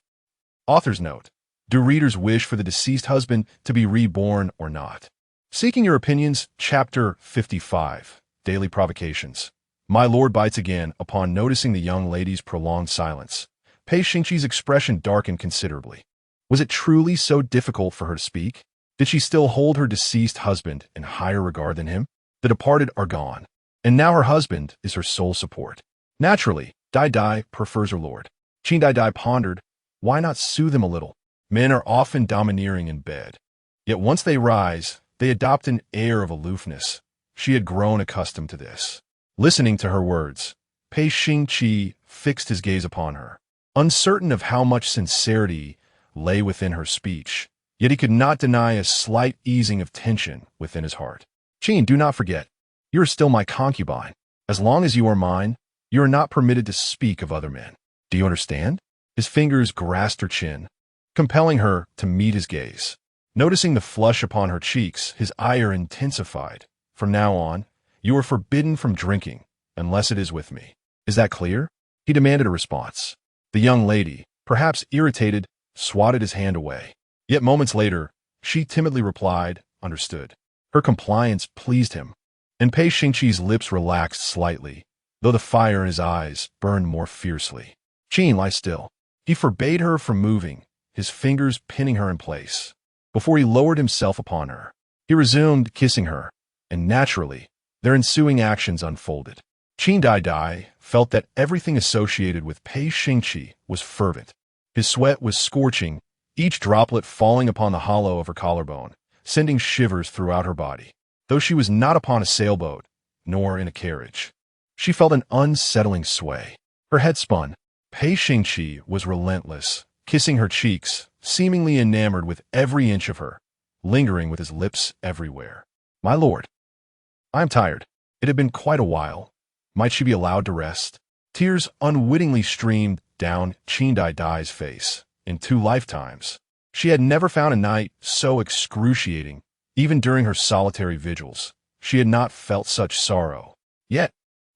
Author's note. Do readers wish for the deceased husband to be reborn or not? Seeking your opinions, Chapter 55, Daily Provocations. My lord bites again upon noticing the young lady's prolonged silence. Pei Xingqi's expression darkened considerably. Was it truly so difficult for her to speak? Did she still hold her deceased husband in higher regard than him? The departed are gone, and now her husband is her sole support. Naturally, Daidai prefers her lord. Qin Daidai pondered, why not soothe him a little? Men are often domineering in bed. Yet once they rise, they adopt an air of aloofness. She had grown accustomed to this. Listening to her words, Pei Xingqi fixed his gaze upon her, uncertain of how much sincerity lay within her speech. Yet he could not deny a slight easing of tension within his heart. Qin, do not forget, you are still my concubine. As long as you are mine, you are not permitted to speak of other men. Do you understand? His fingers grasped her chin, compelling her to meet his gaze. Noticing the flush upon her cheeks, his ire intensified. From now on, you are forbidden from drinking, unless it is with me. Is that clear? He demanded a response. The young lady, perhaps irritated, swatted his hand away. Yet moments later, she timidly replied, understood. Her compliance pleased him, and Pei Xingqi's lips relaxed slightly, though the fire in his eyes burned more fiercely. Qin, lie still. He forbade her from moving, his fingers pinning her in place. Before he lowered himself upon her, he resumed kissing her, and naturally, their ensuing actions unfolded. Qin Daidai felt that everything associated with Pei Xingqi was fervent. His sweat was scorching, each droplet falling upon the hollow of her collarbone, sending shivers throughout her body. Though she was not upon a sailboat, nor in a carriage, she felt an unsettling sway. Her head spun. Pei Xingqi was relentless, kissing her cheeks, seemingly enamored with every inch of her, lingering with his lips everywhere. My lord, I am tired. It had been quite a while. Might she be allowed to rest? Tears unwittingly streamed down Qin Daidai's face. In 2 lifetimes, she had never found a night so excruciating. Even during her solitary vigils, she had not felt such sorrow. Yet,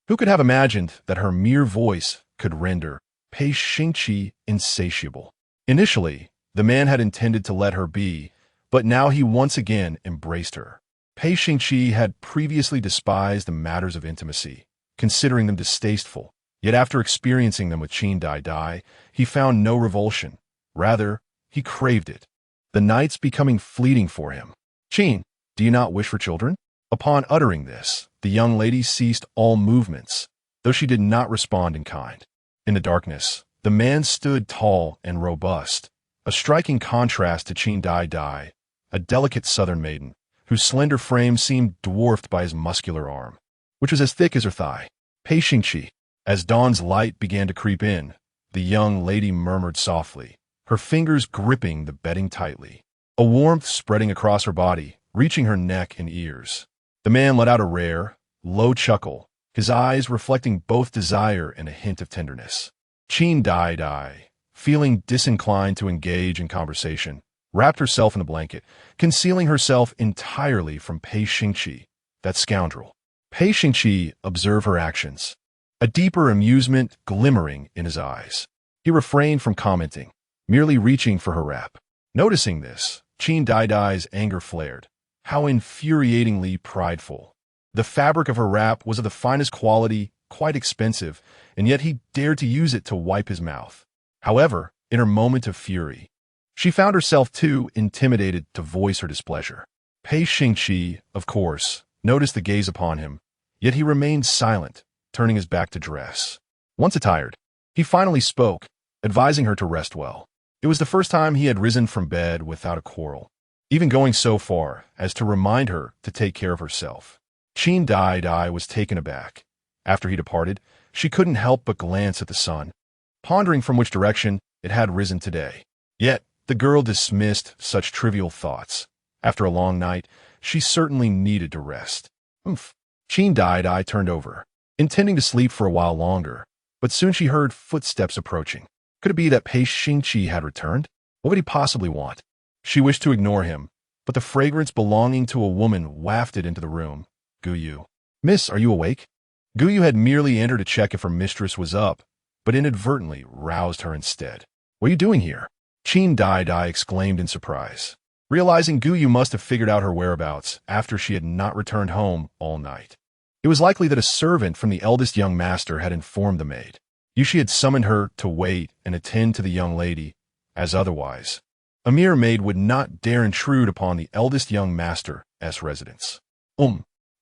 who could have imagined that her mere voice could render Pei Xingqi insatiable? Initially, the man had intended to let her be, but now he once again embraced her. Pei Xingqi had previously despised the matters of intimacy, considering them distasteful. Yet after experiencing them with Qin Daidai, he found no revulsion. Rather, he craved it, the nights becoming fleeting for him. Qin, do you not wish for children? Upon uttering this, the young lady ceased all movements, though she did not respond in kind. In the darkness, the man stood tall and robust, a striking contrast to Qin Daidai, a delicate southern maiden, whose slender frame seemed dwarfed by his muscular arm, which was as thick as her thigh. Pei Xingqi. As dawn's light began to creep in, the young lady murmured softly, her fingers gripping the bedding tightly, a warmth spreading across her body, reaching her neck and ears. The man let out a rare, low chuckle, his eyes reflecting both desire and a hint of tenderness. Qin Daidai, feeling disinclined to engage in conversation, wrapped herself in a blanket, concealing herself entirely from Pei Xingqi, that scoundrel. Pei Xingqi observed her actions, a deeper amusement glimmering in his eyes. He refrained from commenting, merely reaching for her wrap. Noticing this, Qin Daidai's anger flared. How infuriatingly prideful. The fabric of her wrap was of the finest quality, quite expensive, and yet he dared to use it to wipe his mouth. However, in her moment of fury, she found herself too intimidated to voice her displeasure. Pei Xingqi, of course, noticed the gaze upon him, yet he remained silent, turning his back to dress. Once attired, he finally spoke, advising her to rest well. It was the first time he had risen from bed without a quarrel, even going so far as to remind her to take care of herself. Qin Daidai was taken aback. After he departed, she couldn't help but glance at the sun, pondering from which direction it had risen today. Yet, the girl dismissed such trivial thoughts. After a long night, she certainly needed to rest. Qin Daidai turned over, intending to sleep for a while longer, but soon she heard footsteps approaching. Could it be that Pei Xingqi had returned? What would he possibly want? She wished to ignore him, but the fragrance belonging to a woman wafted into the room. Guyu. Miss, are you awake? Guyu had merely entered to check if her mistress was up, but inadvertently roused her instead. What are you doing here? Qin Daidai exclaimed in surprise, realizing Guyu must have figured out her whereabouts after she had not returned home all night. It was likely that a servant from the eldest young master had informed the maid. Yushi had summoned her to wait and attend to the young lady, as otherwise a mere maid would not dare intrude upon the eldest young master's residence.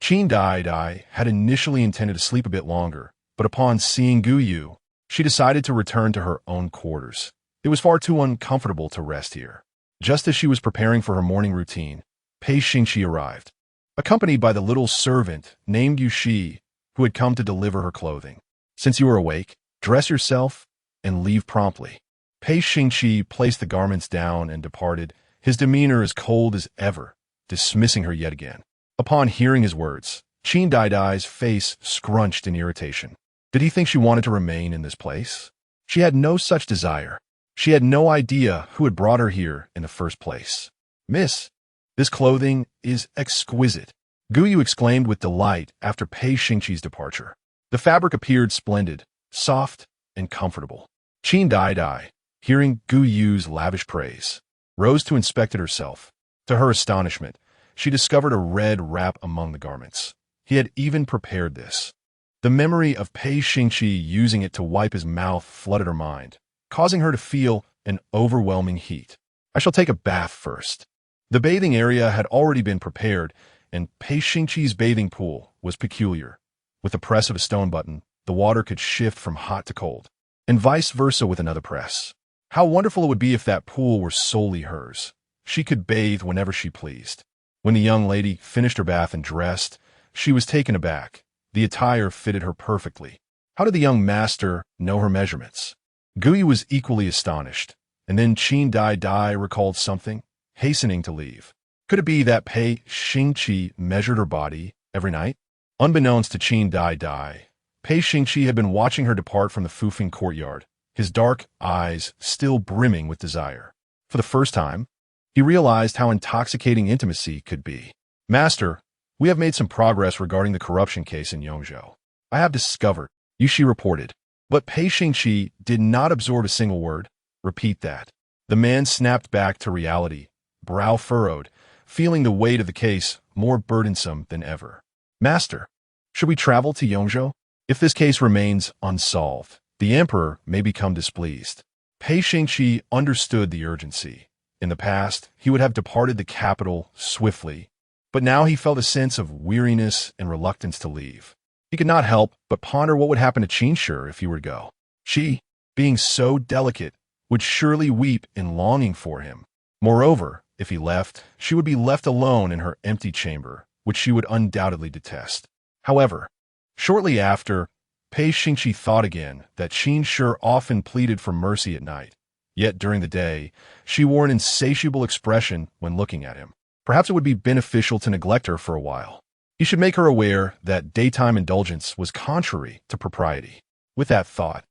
Qin Daidai had initially intended to sleep a bit longer, but upon seeing Guyu, she decided to return to her own quarters. It was far too uncomfortable to rest here. Just as she was preparing for her morning routine, Pei Xingqi arrived, accompanied by the little servant named Yushi, who had come to deliver her clothing. Since you are awake, dress yourself and leave promptly. Pei Xingqi placed the garments down and departed, his demeanor as cold as ever, dismissing her yet again. Upon hearing his words, Qin Daidai's face scrunched in irritation. Did he think she wanted to remain in this place? She had no such desire. She had no idea who had brought her here in the first place. Miss, this clothing is exquisite, Guyu exclaimed with delight after Pei Xingqi's departure. The fabric appeared splendid, soft, and comfortable. Qin Daidai, hearing Guyu's lavish praise, rose to inspect it herself. To her astonishment, she discovered a red wrap among the garments. He had even prepared this. The memory of Pei Xingqi using it to wipe his mouth flooded her mind, causing her to feel an overwhelming heat. I shall take a bath first. The bathing area had already been prepared, and Pei Xingqi's bathing pool was peculiar. With the press of a stone button, the water could shift from hot to cold, and vice versa with another press. How wonderful it would be if that pool were solely hers. She could bathe whenever she pleased. When the young lady finished her bath and dressed, she was taken aback. The attire fitted her perfectly. How did the young master know her measurements? Guyu was equally astonished, and then Qin Daidai recalled something, hastening to leave. Could it be that Pei Xingqi measured her body every night? Unbeknownst to Qin Daidai, Pei Xingqi had been watching her depart from the Fufeng courtyard, his dark eyes still brimming with desire. For the first time, he realized how intoxicating intimacy could be. Master, we have made some progress regarding the corruption case in Yongzhou. I have discovered, Yushi reported. But Pei Xingqi did not absorb a single word. Repeat that. The man snapped back to reality, brow furrowed, feeling the weight of the case more burdensome than ever. Master, should we travel to Yongzhou? If this case remains unsolved, the emperor may become displeased. Pei Xingqi understood the urgency. In the past, he would have departed the capital swiftly, but now he felt a sense of weariness and reluctance to leave. He could not help but ponder what would happen to Qinshi if he were to go. She, being so delicate, would surely weep in longing for him. Moreover, if he left, she would be left alone in her empty chamber, which she would undoubtedly detest. However, shortly after, Pei Xingqi thought again that Qinshi often pleaded for mercy at night, yet during the day, she wore an insatiable expression when looking at him. Perhaps it would be beneficial to neglect her for a while. He should make her aware that daytime indulgence was contrary to propriety. With that thought,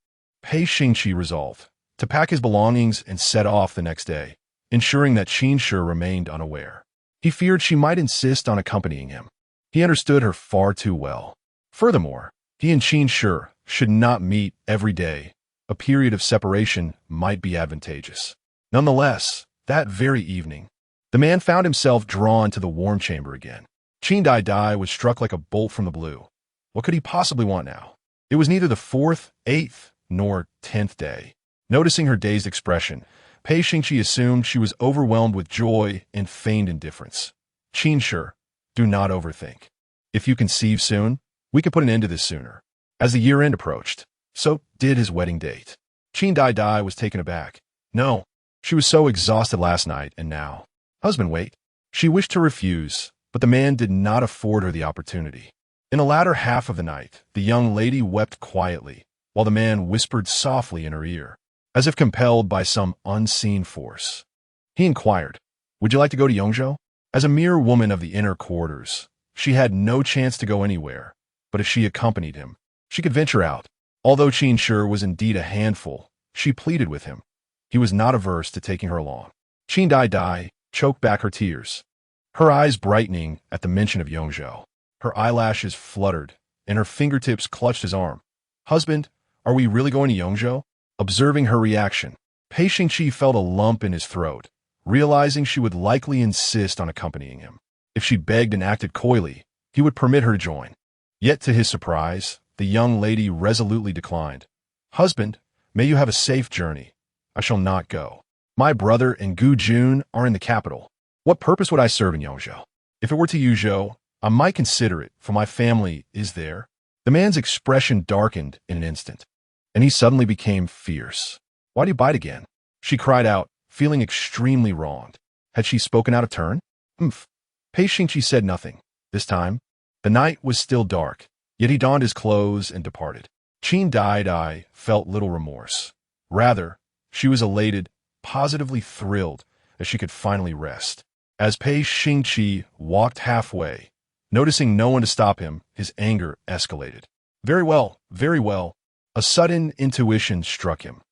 Pei Xingqi resolved to pack his belongings and set off the next day, ensuring that Qinshi remained unaware. He feared she might insist on accompanying him. He understood her far too well. Furthermore, he and Qinshi should not meet every day. A period of separation might be advantageous. Nonetheless, that very evening, the man found himself drawn to the warm chamber again. Qin Daidai was struck like a bolt from the blue. What could he possibly want now? It was neither the 4th, 8th, nor 10th day. Noticing her dazed expression, Pei Xingqi assumed she was overwhelmed with joy and feigned indifference. Qinshi, do not overthink. If you conceive soon, we could put an end to this sooner. As the year-end approached, so did his wedding date. Qin Daidai was taken aback. No, she was so exhausted last night, and now. Husband, wait. She wished to refuse, but the man did not afford her the opportunity. In the latter half of the night, the young lady wept quietly, while the man whispered softly in her ear, as if compelled by some unseen force. He inquired, "Would you like to go to Yongzhou?" As a mere woman of the inner quarters, she had no chance to go anywhere, but if she accompanied him, she could venture out. Although Qin was indeed a handful, she pleaded with him. He was not averse to taking her along. Qin Daidai choked back her tears, her eyes brightening at the mention of Yongzhou. Her eyelashes fluttered, and her fingertips clutched his arm. "Husband, are we really going to Yongzhou?" Observing her reaction, Pei Xingqi felt a lump in his throat, realizing she would likely insist on accompanying him. If she begged and acted coyly, he would permit her to join. Yet to his surprise, the young lady resolutely declined. "Husband, may you have a safe journey. I shall not go. My brother and Gu Jun are in the capital. What purpose would I serve in Yongzhou? If it were to Yuzhou, I might consider it, for my family is there." The man's expression darkened in an instant, and he suddenly became fierce. "Why do you bite again?" she cried out, feeling extremely wronged. Had she spoken out of turn? "Humph." Pei Xingqi said nothing. This time, the night was still dark, yet he donned his clothes and departed. Qin Daidai felt little remorse. Rather, she was elated, positively thrilled, as she could finally rest. As Pei Xingqi walked halfway, noticing no one to stop him, his anger escalated. Very well, very well. A sudden intuition struck him.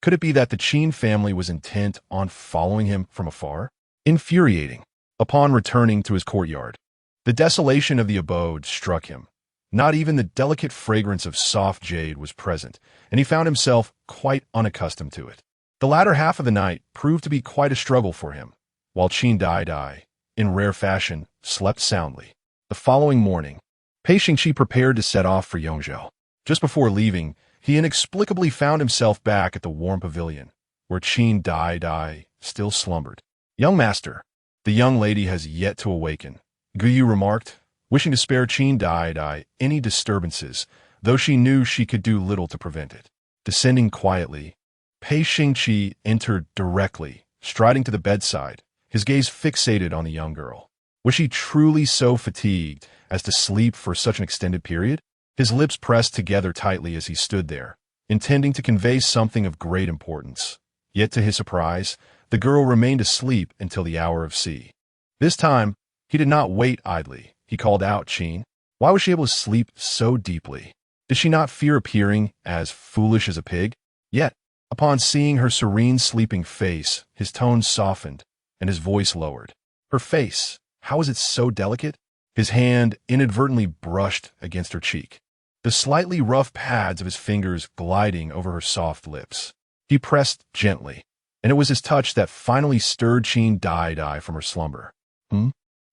Could it be that the Qin family was intent on following him from afar? Infuriating. Upon returning to his courtyard, the desolation of the abode struck him. Not even the delicate fragrance of soft jade was present, and he found himself quite unaccustomed to it. The latter half of the night proved to be quite a struggle for him, while Qin Daidai, in rare fashion, slept soundly. The following morning, Pei Xingqi prepared to set off for Yongzhou. Just before leaving, he inexplicably found himself back at the warm pavilion, where Qin Daidai still slumbered. "Young master, the young lady has yet to awaken," Guyu remarked, wishing to spare Qin Daidai any disturbances, though she knew she could do little to prevent it. Descending quietly, Pei Xingqi entered directly, striding to the bedside, his gaze fixated on the young girl. Was she truly so fatigued as to sleep for such an extended period? His lips pressed together tightly as he stood there, intending to convey something of great importance. Yet to his surprise, the girl remained asleep until the hour of C. This time, he did not wait idly. He called out, "Qin." Why was she able to sleep so deeply? Did she not fear appearing as foolish as a pig? Yet, upon seeing her serene sleeping face, his tone softened and his voice lowered. Her face, how was it so delicate? His hand inadvertently brushed against her cheek, the slightly rough pads of his fingers gliding over her soft lips. He pressed gently, and it was his touch that finally stirred Qin Daidai from her slumber.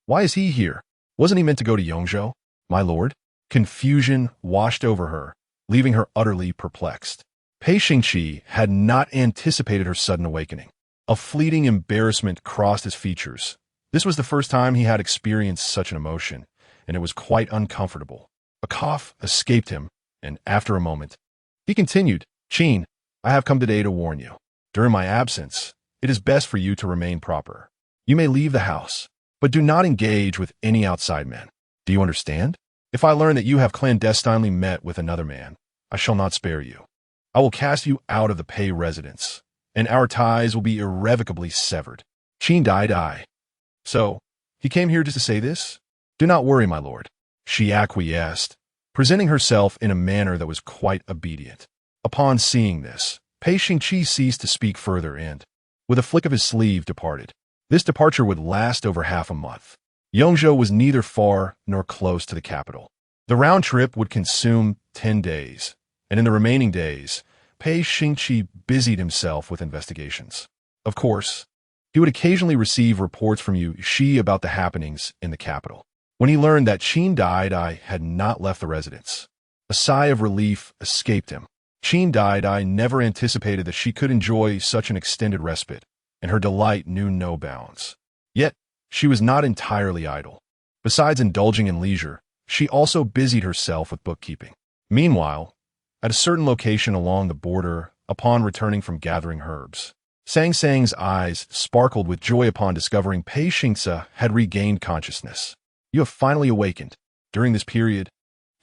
Why is he here? Wasn't he meant to go to Yongzhou, my lord? Confusion washed over her, leaving her utterly perplexed. Pei Xingqi had not anticipated her sudden awakening. A fleeting embarrassment crossed his features. This was the first time he had experienced such an emotion, and it was quite uncomfortable. A cough escaped him, and after a moment, he continued, "Qin, I have come today to warn you. During my absence, it is best for you to remain proper. You may leave the house, but do not engage with any outside men. Do you understand? If I learn that you have clandestinely met with another man, I shall not spare you. I will cast you out of the Pei residence, and our ties will be irrevocably severed." Qin Daidai. "So, he came here just to say this? Do not worry, my lord." She acquiesced, presenting herself in a manner that was quite obedient. Upon seeing this, Pei Xingqi ceased to speak further and, with a flick of his sleeve, departed. This departure would last over half a month. Yongzhou was neither far nor close to the capital. The round trip would consume 10 days, and in the remaining days, Pei Xingqi busied himself with investigations. Of course, he would occasionally receive reports from Yu Shi about the happenings in the capital. When he learned that Qin Daidai had not left the residence, a sigh of relief escaped him. Qin Daidai never anticipated that she could enjoy such an extended respite, and her delight knew no bounds. Yet, she was not entirely idle. Besides indulging in leisure, she also busied herself with bookkeeping. Meanwhile, at a certain location along the border, upon returning from gathering herbs, Sang's eyes sparkled with joy upon discovering Pei Xingce had regained consciousness. "You have finally awakened. During this period,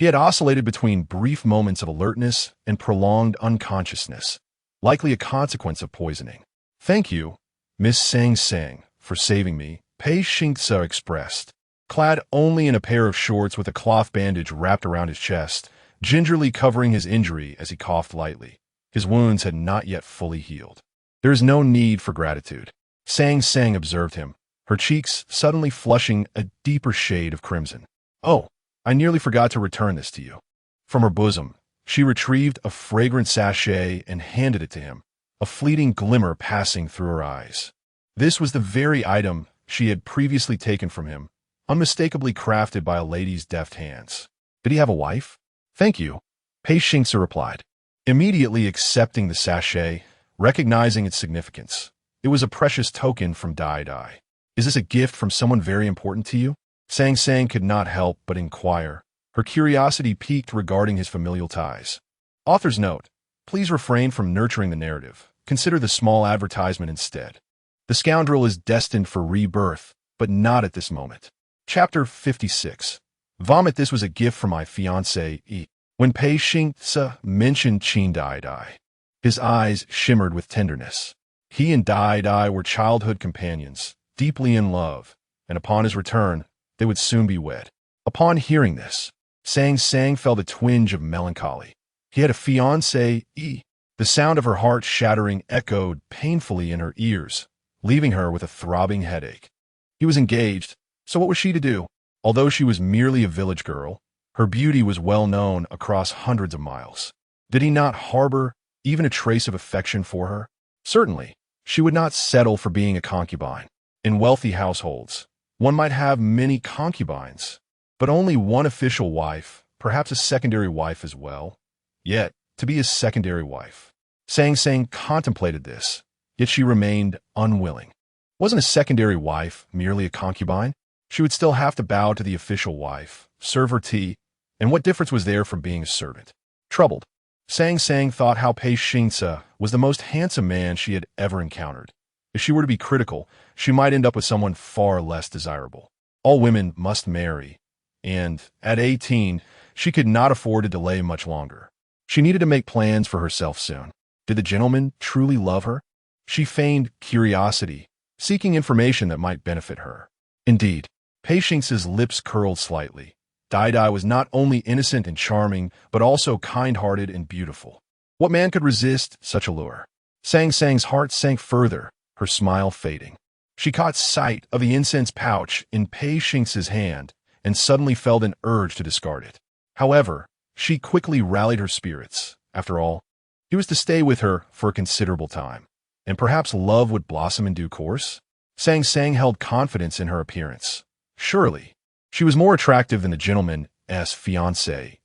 He had oscillated between brief moments of alertness and prolonged unconsciousness, likely a consequence of poisoning. "Thank you, Miss Sang, for saving me," Pei Xingce expressed. Clad only in a pair of shorts with a cloth bandage wrapped around his chest, gingerly covering his injury as he coughed lightly. His wounds had not yet fully healed. "There is no need for gratitude." Sang observed him, her cheeks suddenly flushing a deeper shade of crimson. "Oh, I nearly forgot to return this to you." From her bosom, she retrieved a fragrant sachet and handed it to him, a fleeting glimmer passing through her eyes. This was the very item she had previously taken from him, unmistakably crafted by a lady's deft hands. "Did he have a wife?" "Thank you," Pei Xingce replied, immediately accepting the sachet, recognizing its significance. It was a precious token from Daidai. "Is this a gift from someone very important to you?" Sang could not help but inquire, her curiosity piqued regarding his familial ties. Author's note: please refrain from nurturing the narrative. Consider the small advertisement instead. The scoundrel is destined for rebirth, but not at this moment. Chapter 56. Vomit. This was a gift from my fiancé. When Pei Xingce mentioned Qin Daidai, his eyes shimmered with tenderness. He and Daidai were childhood companions, deeply in love, and upon his return, they would soon be wed. Upon hearing this, Sang felt a twinge of melancholy. He had a fiancé. The sound of her heart shattering echoed painfully in her ears, leaving her with a throbbing headache. He was engaged, so what was she to do? Although she was merely a village girl, her beauty was well known across hundreds of miles. Did he not harbor even a trace of affection for her? Certainly, she would not settle for being a concubine. In wealthy households, one might have many concubines, but only one official wife, perhaps a secondary wife as well. Yet, to be a secondary wife. Sang contemplated this, yet she remained unwilling. Wasn't a secondary wife merely a concubine? She would still have to bow to the official wife, serve her tea, and what difference was there from being a servant? Troubled, Sang thought how Pei Xingce was the most handsome man she had ever encountered. If she were to be critical, she might end up with someone far less desirable. All women must marry, and at 18, she could not afford to delay much longer. She needed to make plans for herself soon. Did the gentleman truly love her? She feigned curiosity, seeking information that might benefit her. Indeed, Pei Xingce's lips curled slightly. Daidai was not only innocent and charming, but also kind-hearted and beautiful. What man could resist such a lure? Sang's heart sank further, her smile fading. She caught sight of the incense pouch in Pei Xingce's hand and suddenly felt an urge to discard it. However, she quickly rallied her spirits. After all, he was to stay with her for a considerable time, and perhaps love would blossom in due course. Sang held confidence in her appearance. Surely, she was more attractive than the gentleman's fiancé.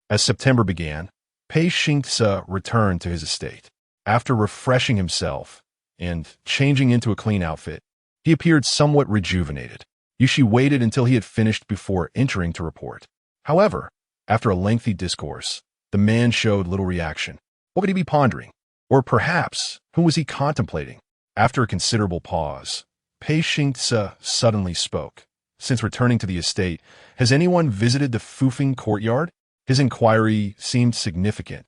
As September began, Pei Xingce returned to his estate. After refreshing himself and changing into a clean outfit, he appeared somewhat rejuvenated. Yushi waited until he had finished before entering to report. However, after a lengthy discourse, the man showed little reaction. What could he be pondering? Or perhaps, whom was he contemplating? After a considerable pause, Pei Xingce suddenly spoke. Since returning to the estate, has anyone visited the Fufeng courtyard? His inquiry seemed significant.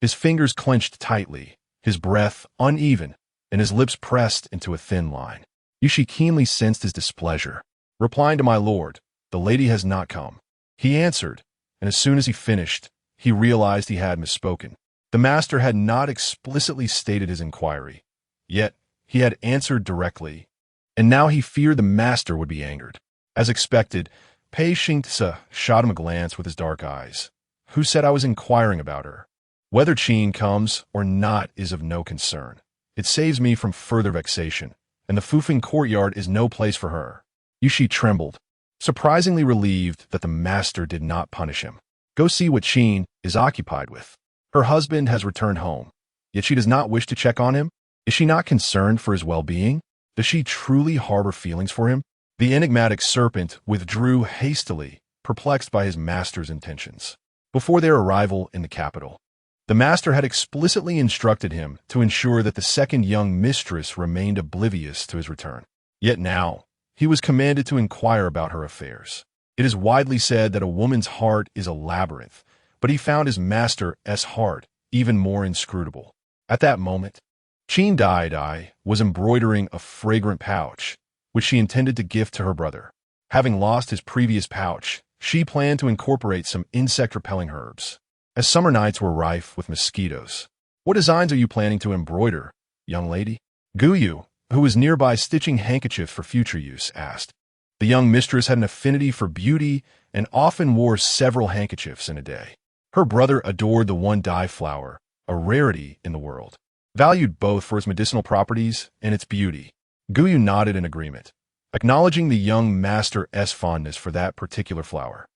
His fingers clenched tightly, his breath uneven, and his lips pressed into a thin line. Yushi keenly sensed his displeasure. Replying to my lord, the lady has not come. He answered, and as soon as he finished, he realized he had misspoken. The master had not explicitly stated his inquiry, yet he had answered directly, and now he feared the master would be angered. As expected, Pei Xingce shot him a glance with his dark eyes. Who said I was inquiring about her? Whether Qin comes or not is of no concern. It saves me from further vexation, and the Fufeng courtyard is no place for her. Yushi trembled, surprisingly relieved that the master did not punish him. Go see what Qin is occupied with. Her husband has returned home, yet she does not wish to check on him. Is she not concerned for his well-being? Does she truly harbor feelings for him? The enigmatic serpent withdrew hastily, perplexed by his master's intentions. Before their arrival in the capital, the master had explicitly instructed him to ensure that the second young mistress remained oblivious to his return. Yet now, he was commanded to inquire about her affairs. It is widely said that a woman's heart is a labyrinth, but he found his master's heart even more inscrutable. At that moment, Qin Daidai was embroidering a fragrant pouch, which she intended to gift to her brother. Having lost his previous pouch, she planned to incorporate some insect-repelling herbs. As summer nights were rife with mosquitoes, "What designs are you planning to embroider, young lady?" Guyu, who was nearby stitching handkerchiefs for future use, asked. The young mistress had an affinity for beauty and often wore several handkerchiefs in a day. Her brother adored the one-dye flower, a rarity in the world, valued both for its medicinal properties and its beauty. Guyu nodded in agreement, acknowledging the young master's fondness for that particular flower.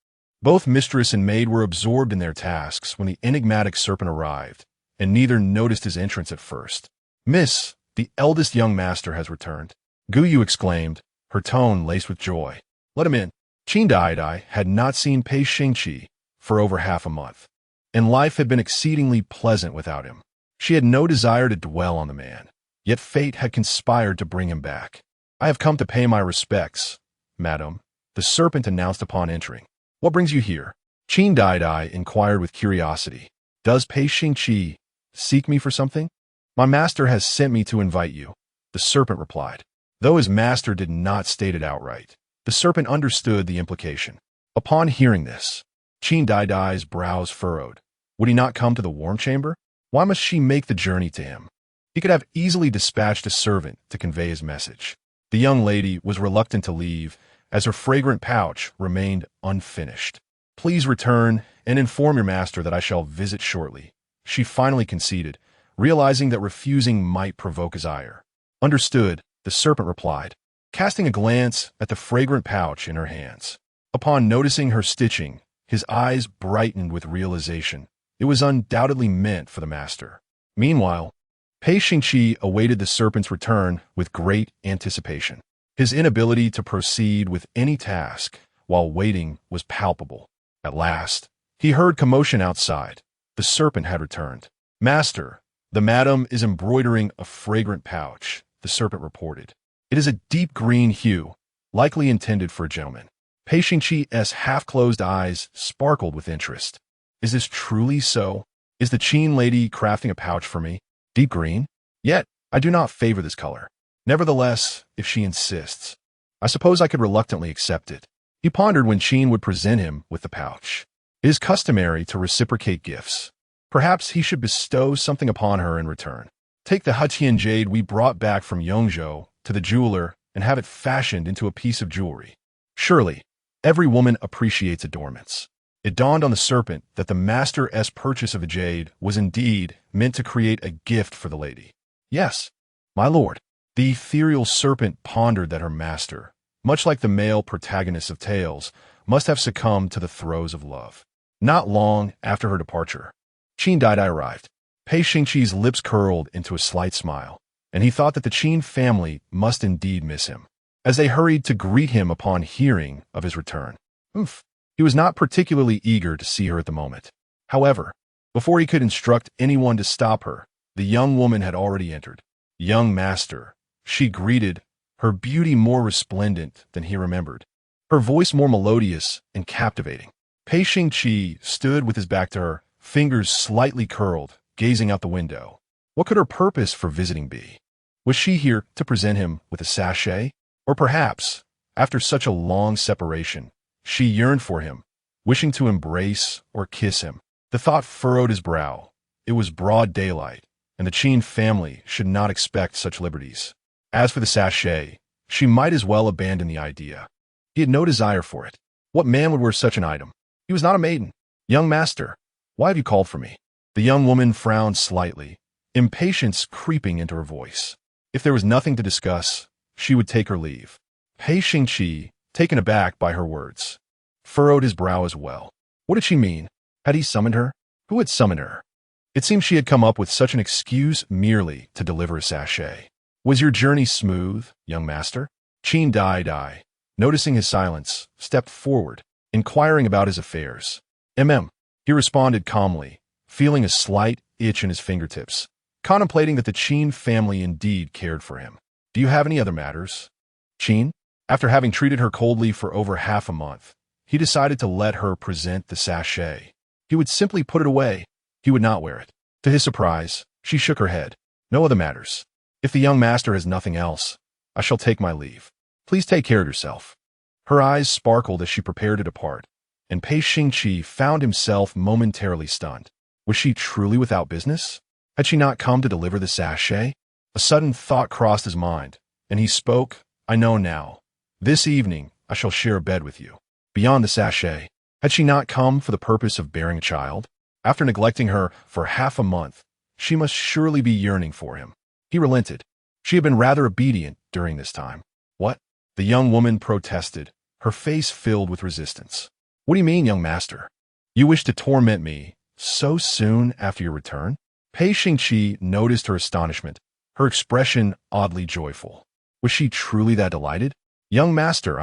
Both mistress and maid were absorbed in their tasks when the enigmatic serpent arrived, and neither noticed his entrance at first. "Miss, the eldest young master has returned," Guyu exclaimed, her tone laced with joy. "Let him in." Qin Daidai had not seen Pei Xingqi for over half a month, and life had been exceedingly pleasant without him. She had no desire to dwell on the man, yet fate had conspired to bring him back. "I have come to pay my respects, madam," the serpent announced upon entering. "What brings you here?" Qin Daidai inquired with curiosity. "Does Pei Xingqi seek me for something?" "My master has sent me to invite you," the serpent replied. Though his master did not state it outright, the serpent understood the implication. Upon hearing this, Qin Daidai's brows furrowed. Would he not come to the warm chamber? Why must she make the journey to him? He could have easily dispatched a servant to convey his message. The young lady was reluctant to leave, as her fragrant pouch remained unfinished. "Please return and inform your master that I shall visit shortly," she finally conceded, realizing that refusing might provoke his ire. "Understood," the serpent replied, casting a glance at the fragrant pouch in her hands. Upon noticing her stitching, his eyes brightened with realization. It was undoubtedly meant for the master. Meanwhile, Pei Xingqi awaited the serpent's return with great anticipation. His inability to proceed with any task while waiting was palpable. At last, he heard commotion outside. The serpent had returned. "Master, the madam is embroidering a fragrant pouch," the serpent reported. "It is a deep green hue, likely intended for a gentleman." Pei Xingqi's half-closed eyes sparkled with interest. "Is this truly so? Is the Qin lady crafting a pouch for me? Deep green? Yet, I do not favor this color. Nevertheless, if she insists, I suppose I could reluctantly accept it." He pondered when Qin would present him with the pouch. It is customary to reciprocate gifts. Perhaps he should bestow something upon her in return. "Take the Hetian jade we brought back from Yongzhou to the jeweler and have it fashioned into a piece of jewelry. Surely, every woman appreciates adornments." It dawned on the serpent that the master's purchase of a jade was indeed meant to create a gift for the lady. "Yes, my lord." The ethereal serpent pondered that her master, much like the male protagonists of tales, must have succumbed to the throes of love. Not long after her departure, Qin Daidai arrived. Pei Xingqi's lips curled into a slight smile, and he thought that the Qin family must indeed miss him, as they hurried to greet him upon hearing of his return. He was not particularly eager to see her at the moment. However, before he could instruct anyone to stop her, the young woman had already entered. "Young master," she greeted, her beauty more resplendent than he remembered, her voice more melodious and captivating. Pei Xingqi stood with his back to her, fingers slightly curled, gazing out the window. What could her purpose for visiting be? Was she here to present him with a sachet? Or perhaps, after such a long separation, she yearned for him, wishing to embrace or kiss him. The thought furrowed his brow. It was broad daylight, and the Qin family should not expect such liberties. As for the sachet, she might as well abandon the idea. He had no desire for it. What man would wear such an item? He was not a maiden. "Young master, why have you called for me?" The young woman frowned slightly, impatience creeping into her voice. If there was nothing to discuss, she would take her leave. Pei Xingqi, taken aback by her words, furrowed his brow as well. What did she mean? Had he summoned her? Who had summoned her? It seemed she had come up with such an excuse merely to deliver a sachet. "Was your journey smooth, young master?" Qin Daidai, noticing his silence, stepped forward, inquiring about his affairs. He responded calmly, feeling a slight itch in his fingertips, contemplating that the Qin family indeed cared for him. "Do you have any other matters?" Qin, after having treated her coldly for over half a month, he decided to let her present the sachet. He would simply put it away. He would not wear it. To his surprise, she shook her head. No other matters. If the young master has nothing else, I shall take my leave. Please take care of yourself. Her eyes sparkled as she prepared to depart, and Pei Xingqi found himself momentarily stunned. Was she truly without business? Had she not come to deliver the sachet? A sudden thought crossed his mind, and he spoke. I know now. This evening, I shall share a bed with you. Beyond the sachet, had she not come for the purpose of bearing a child? After neglecting her for half a month, she must surely be yearning for him. He relented. She had been rather obedient during this time. What? The young woman protested, her face filled with resistance. What do you mean, young master? You wish to torment me so soon after your return? Pei Xingqi noticed her astonishment, her expression oddly joyful. Was she truly that delighted? Young master,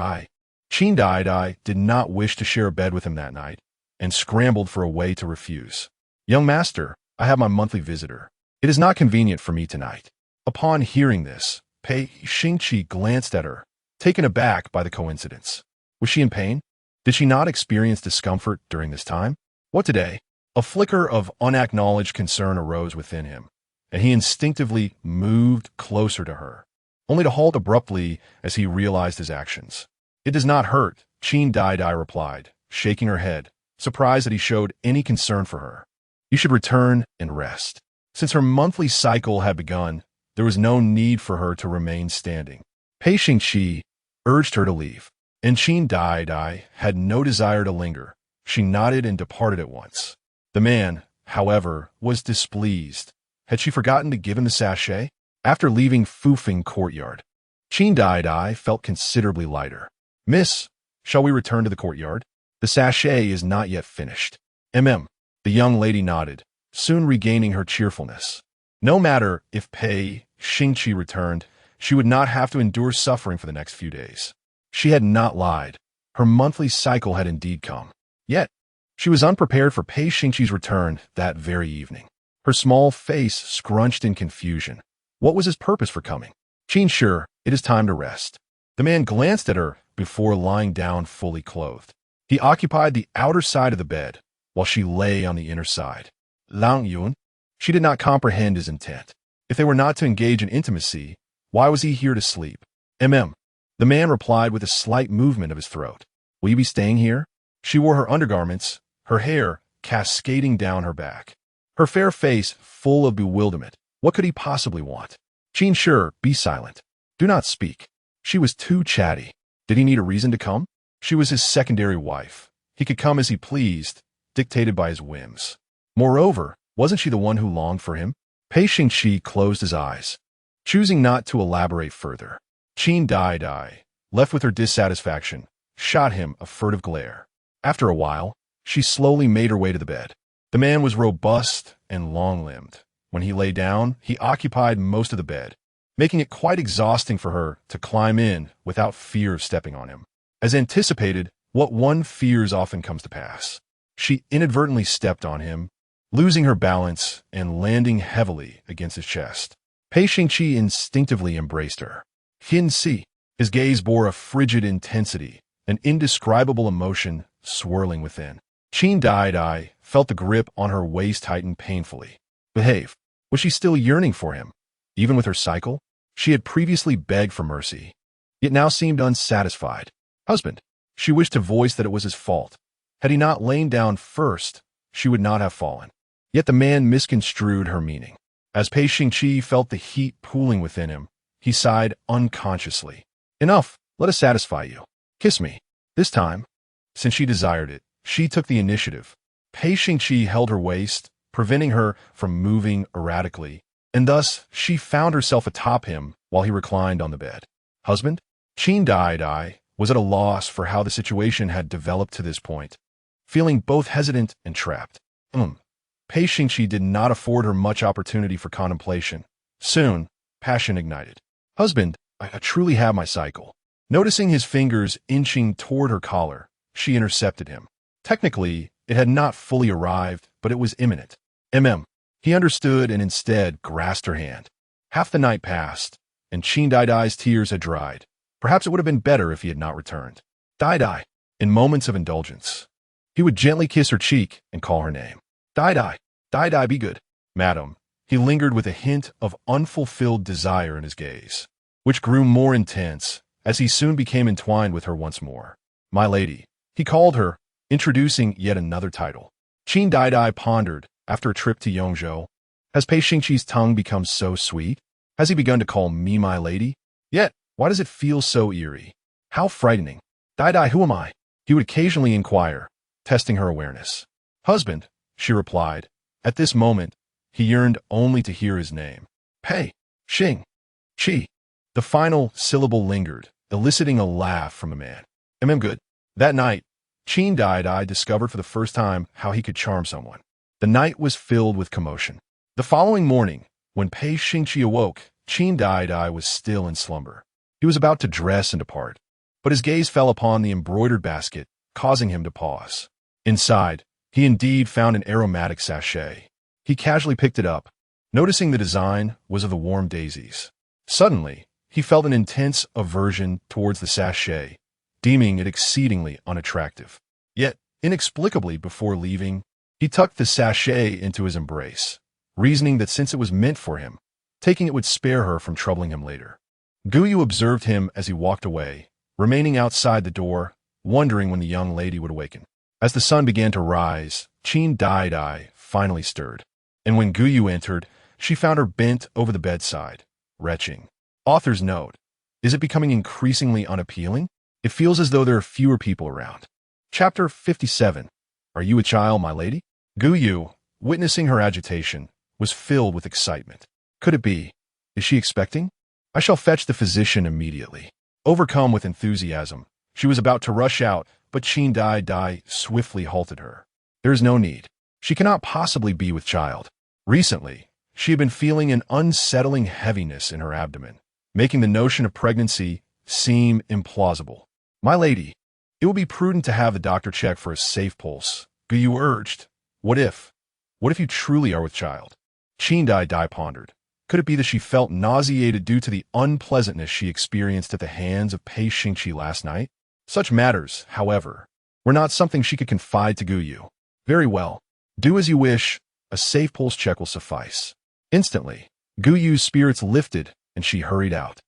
Qin Daidai did not wish to share a bed with him that night, and scrambled for a way to refuse. Young master, I have my monthly visitor. It is not convenient for me tonight. Upon hearing this, Pei Xingqi glanced at her, taken aback by the coincidence. Was she in pain? Did she not experience discomfort during this time? What today? A flicker of unacknowledged concern arose within him, and he instinctively moved closer to her, only to halt abruptly as he realized his actions. It does not hurt, Qin Daidai replied, shaking her head, surprised that he showed any concern for her. You should return and rest. Since her monthly cycle had begun, there was no need for her to remain standing. Pei Xingqi urged her to leave, and Qin Daidai had no desire to linger. She nodded and departed at once. The man, however, was displeased. Had she forgotten to give him the sachet? After leaving Fufeng courtyard, Qin Daidai felt considerably lighter. Miss, shall we return to the courtyard? The sachet is not yet finished. The young lady nodded, soon regaining her cheerfulness. No matter if Pei Xingqi returned, she would not have to endure suffering for the next few days. She had not lied. Her monthly cycle had indeed come. Yet, she was unprepared for Pei Xingqi's return that very evening. Her small face scrunched in confusion. What was his purpose for coming? Qin, sure, it is time to rest. The man glanced at her before lying down fully clothed. He occupied the outer side of the bed, while she lay on the inner side. Lang Yun? She did not comprehend his intent. If they were not to engage in intimacy, why was he here to sleep? The man replied with a slight movement of his throat. Will you be staying here? She wore her undergarments, her hair cascading down her back. Her fair face full of bewilderment. What could he possibly want? Qin, sure, be silent. Do not speak. She was too chatty. Did he need a reason to come? She was his secondary wife. He could come as he pleased, dictated by his whims. Moreover, wasn't she the one who longed for him? Pei Xingqi closed his eyes, choosing not to elaborate further. Qin Daidai, left with her dissatisfaction, shot him a furtive glare. After a while, she slowly made her way to the bed. The man was robust and long-limbed. When he lay down, he occupied most of the bed, making it quite exhausting for her to climb in without fear of stepping on him. As anticipated, what one fears often comes to pass. She inadvertently stepped on him, losing her balance and landing heavily against his chest. Pei Xingqi instinctively embraced her. His gaze bore a frigid intensity, an indescribable emotion swirling within. Qin Daidai felt the grip on her waist tighten painfully. Behave. Was she still yearning for him? Even with her cycle? She had previously begged for mercy, yet now seemed unsatisfied. Husband. She wished to voice that it was his fault. Had he not lain down first, she would not have fallen. Yet the man misconstrued her meaning. As Pei Xingqi felt the heat pooling within him, he sighed unconsciously. Enough, let us satisfy you. Kiss me. This time, since she desired it, she took the initiative. Pei Xingqi held her waist, preventing her from moving erratically, and thus she found herself atop him while he reclined on the bed. Husband? Qin Daidai was at a loss for how the situation had developed to this point, feeling both hesitant and trapped. Pei Xingqi did not afford her much opportunity for contemplation. Soon, passion ignited. Husband, I truly have my cycle. Noticing his fingers inching toward her collar, she intercepted him. Technically, it had not fully arrived, but it was imminent. He understood and instead grasped her hand. Half the night passed, and Qin Daidai's tears had dried. Perhaps it would have been better if he had not returned. Daidai. in moments of indulgence. He would gently kiss her cheek and call her name. Daidai, Daidai, be good. Madam. He lingered with a hint of unfulfilled desire in his gaze, which grew more intense as he soon became entwined with her once more. My lady, he called her, introducing yet another title. Qin Daidai pondered after a trip to Yongzhou. Has Pei Xingqe's tongue become so sweet? Has he begun to call me my lady? Yet, why does it feel so eerie? How frightening. Daidai, who am I? He would occasionally inquire, testing her awareness. Husband, she replied. At this moment, he yearned only to hear his name. Pei Xingqi. The final syllable lingered, eliciting a laugh from the man. Good. That night, Qin Daidai discovered for the first time how he could charm someone. The night was filled with commotion. The following morning, when Pei Xingqi awoke, Qin Daidai was still in slumber. He was about to dress and depart, but his gaze fell upon the embroidered basket, causing him to pause. Inside, he indeed found an aromatic sachet. He casually picked it up, noticing the design was of the warm daisies. Suddenly, he felt an intense aversion towards the sachet, deeming it exceedingly unattractive. Yet, inexplicably before leaving, he tucked the sachet into his embrace, reasoning that since it was meant for him, taking it would spare her from troubling him later. Guyu observed him as he walked away, remaining outside the door, wondering when the young lady would awaken. As the sun began to rise, Qin Daidai finally stirred, and when Guyu entered, she found her bent over the bedside, retching. Author's note: is it becoming increasingly unappealing? It feels as though there are fewer people around. Chapter 57. Are you a child, my lady? Guyu, witnessing her agitation, was filled with excitement. Could it be? Is she expecting? I shall fetch the physician immediately. Overcome with enthusiasm, she was about to rush out, but Qin Daidai swiftly halted her. There is no need. She cannot possibly be with child. Recently, she had been feeling an unsettling heaviness in her abdomen, making the notion of pregnancy seem implausible. My lady, it will be prudent to have the doctor check for a safe pulse, Guyu urged. What if you truly are with child? Qin Daidai pondered. Could it be that she felt nauseated due to the unpleasantness she experienced at the hands of Pei Xingqi last night? Such matters, however, were not something she could confide to Guyu. Very well. Do as you wish. A safe pulse check will suffice. Instantly, Guyu's spirits lifted, and she hurried out.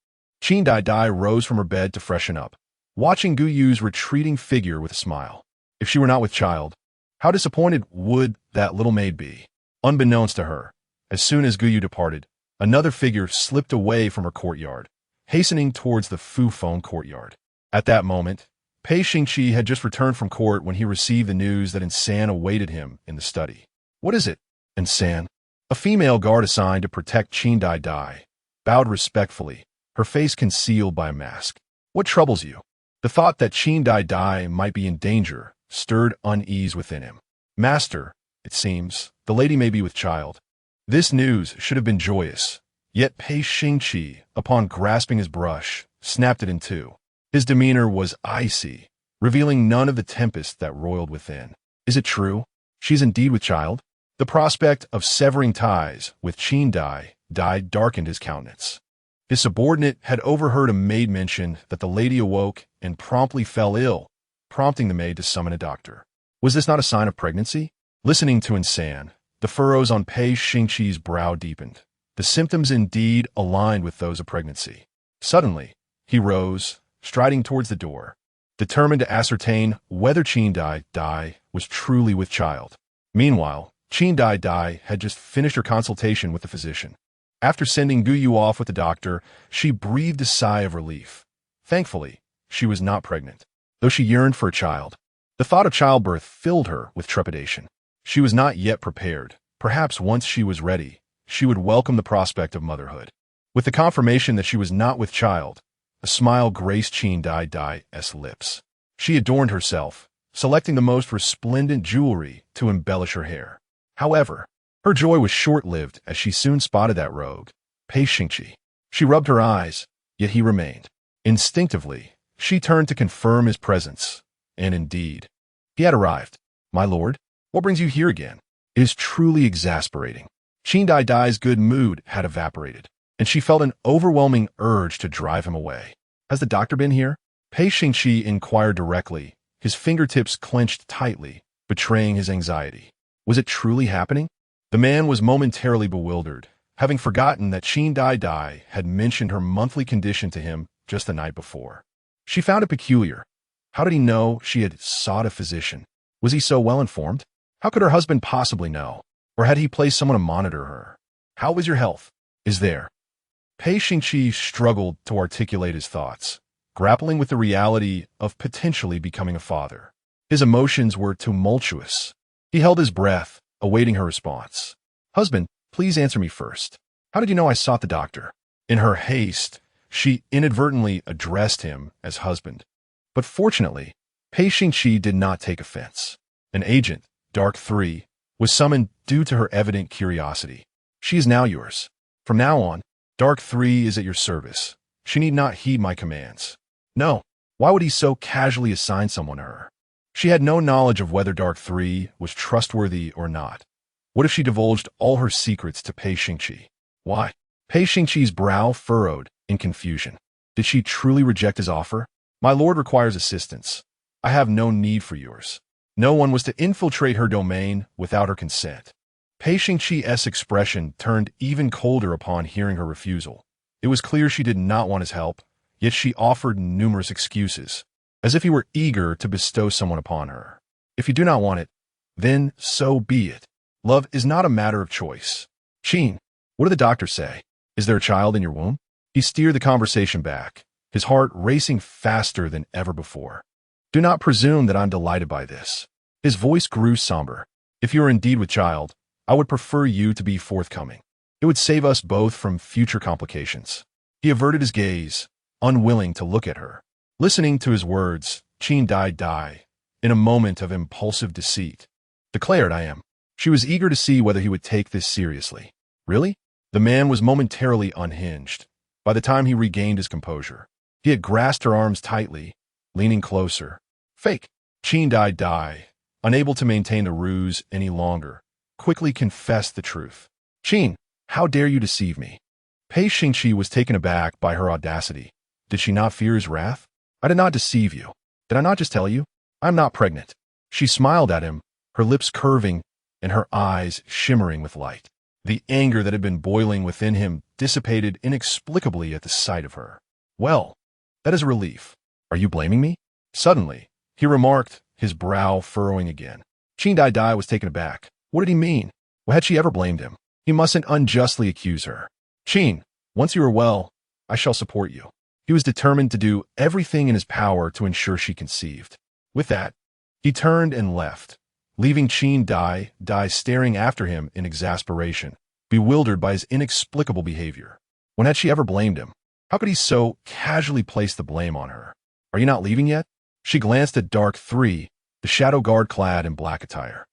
Qin Daidai rose from her bed to freshen up, watching Guyu's retreating figure with a smile. If she were not with child, how disappointed would that little maid be? Unbeknownst to her, as soon as Guyu departed, another figure slipped away from her courtyard, hastening towards the Fufeng courtyard. At that moment, Pei Xingqi had just returned from court when he received the news that Ensan awaited him in the study. What is it, Ensan? A female guard assigned to protect Qin Daidai bowed respectfully, her face concealed by a mask. What troubles you? The thought that Qin Daidai might be in danger stirred unease within him. Master, it seems, the lady may be with child. This news should have been joyous, yet Pei Xingqi, upon grasping his brush, snapped it in two. His demeanor was icy, revealing none of the tempest that roiled within. Is it true? She's indeed with child? The prospect of severing ties with Qin Daidai darkened his countenance. His subordinate had overheard a maid mention that the lady awoke and promptly fell ill, prompting the maid to summon a doctor. Was this not a sign of pregnancy? Listening to Ensan, the furrows on Pei Xingqi's brow deepened. The symptoms indeed aligned with those of pregnancy. Suddenly, he rose, striding towards the door, determined to ascertain whether Qin Daidai was truly with child. Meanwhile, Qin Daidai had just finished her consultation with the physician. After sending Guyu off with the doctor, she breathed a sigh of relief. Thankfully, she was not pregnant, though she yearned for a child. The thought of childbirth filled her with trepidation. She was not yet prepared. Perhaps once she was ready, she would welcome the prospect of motherhood. With the confirmation that she was not with child, a smile graced Qin Daidai's lips. She adorned herself, selecting the most resplendent jewelry to embellish her hair. However, her joy was short-lived as she soon spotted that rogue, Pei Xingqi. She rubbed her eyes, yet he remained. Instinctively, she turned to confirm his presence, and indeed, he had arrived. My lord, what brings you here again? It is truly exasperating. Qin Daidai's good mood had evaporated, and she felt an overwhelming urge to drive him away. Has the doctor been here? Pei Xingqi inquired directly, his fingertips clenched tightly, betraying his anxiety. Was it truly happening? The man was momentarily bewildered, having forgotten that Qin Daidai had mentioned her monthly condition to him just the night before. She found it peculiar. How did he know she had sought a physician? Was he so well informed? How could her husband possibly know? Or had he placed someone to monitor her? How was your health? Is there? Pei Xingqi struggled to articulate his thoughts, grappling with the reality of potentially becoming a father. His emotions were tumultuous. He held his breath, awaiting her response. Husband, please answer me first. How did you know I sought the doctor? In her haste, she inadvertently addressed him as husband. But fortunately, Pei Xingqi did not take offense. An agent, Dark 3, was summoned due to her evident curiosity. She is now yours. From now on, Dark 3 is at your service. She need not heed my commands. No, why would he so casually assign someone to her? She had no knowledge of whether Dark 3 was trustworthy or not. What if she divulged all her secrets to Pei Xingqi? Why? Pei Xingqi's brow furrowed in confusion. Did she truly reject his offer? My lord requires assistance. I have no need for yours. No one was to infiltrate her domain without her consent. Pei Xingqi's expression turned even colder upon hearing her refusal. It was clear she did not want his help, yet she offered numerous excuses, as if he were eager to bestow someone upon her. If you do not want it, then so be it. Love is not a matter of choice. Qin, what did the doctor say? Is there a child in your womb? He steered the conversation back, his heart racing faster than ever before. Do not presume that I'm delighted by this. His voice grew somber. If you are indeed with child, I would prefer you to be forthcoming. It would save us both from future complications. He averted his gaze, unwilling to look at her. Listening to his words, Qin Daidai, in a moment of impulsive deceit, declared I am. She was eager to see whether he would take this seriously. Really? The man was momentarily unhinged. By the time he regained his composure, he had grasped her arms tightly, leaning closer. Fake. Qin Daidai, unable to maintain the ruse any longer, quickly confessed the truth. Qin, how dare you deceive me? Pei Xingqi was taken aback by her audacity. Did she not fear his wrath? I did not deceive you. Did I not just tell you? I'm not pregnant. She smiled at him, her lips curving and her eyes shimmering with light. The anger that had been boiling within him dissipated inexplicably at the sight of her. Well, that is a relief. Are you blaming me? Suddenly, he remarked, his brow furrowing again. Qin Daidai was taken aback. What did he mean? Well, had she ever blamed him? He mustn't unjustly accuse her. Qin, once you are well, I shall support you. He was determined to do everything in his power to ensure she conceived. With that, he turned and left, leaving Qin Daidai staring after him in exasperation, bewildered by his inexplicable behavior. When had she ever blamed him? How could he so casually place the blame on her? Are you not leaving yet? She glanced at Dark 3, the shadow guard clad in black attire.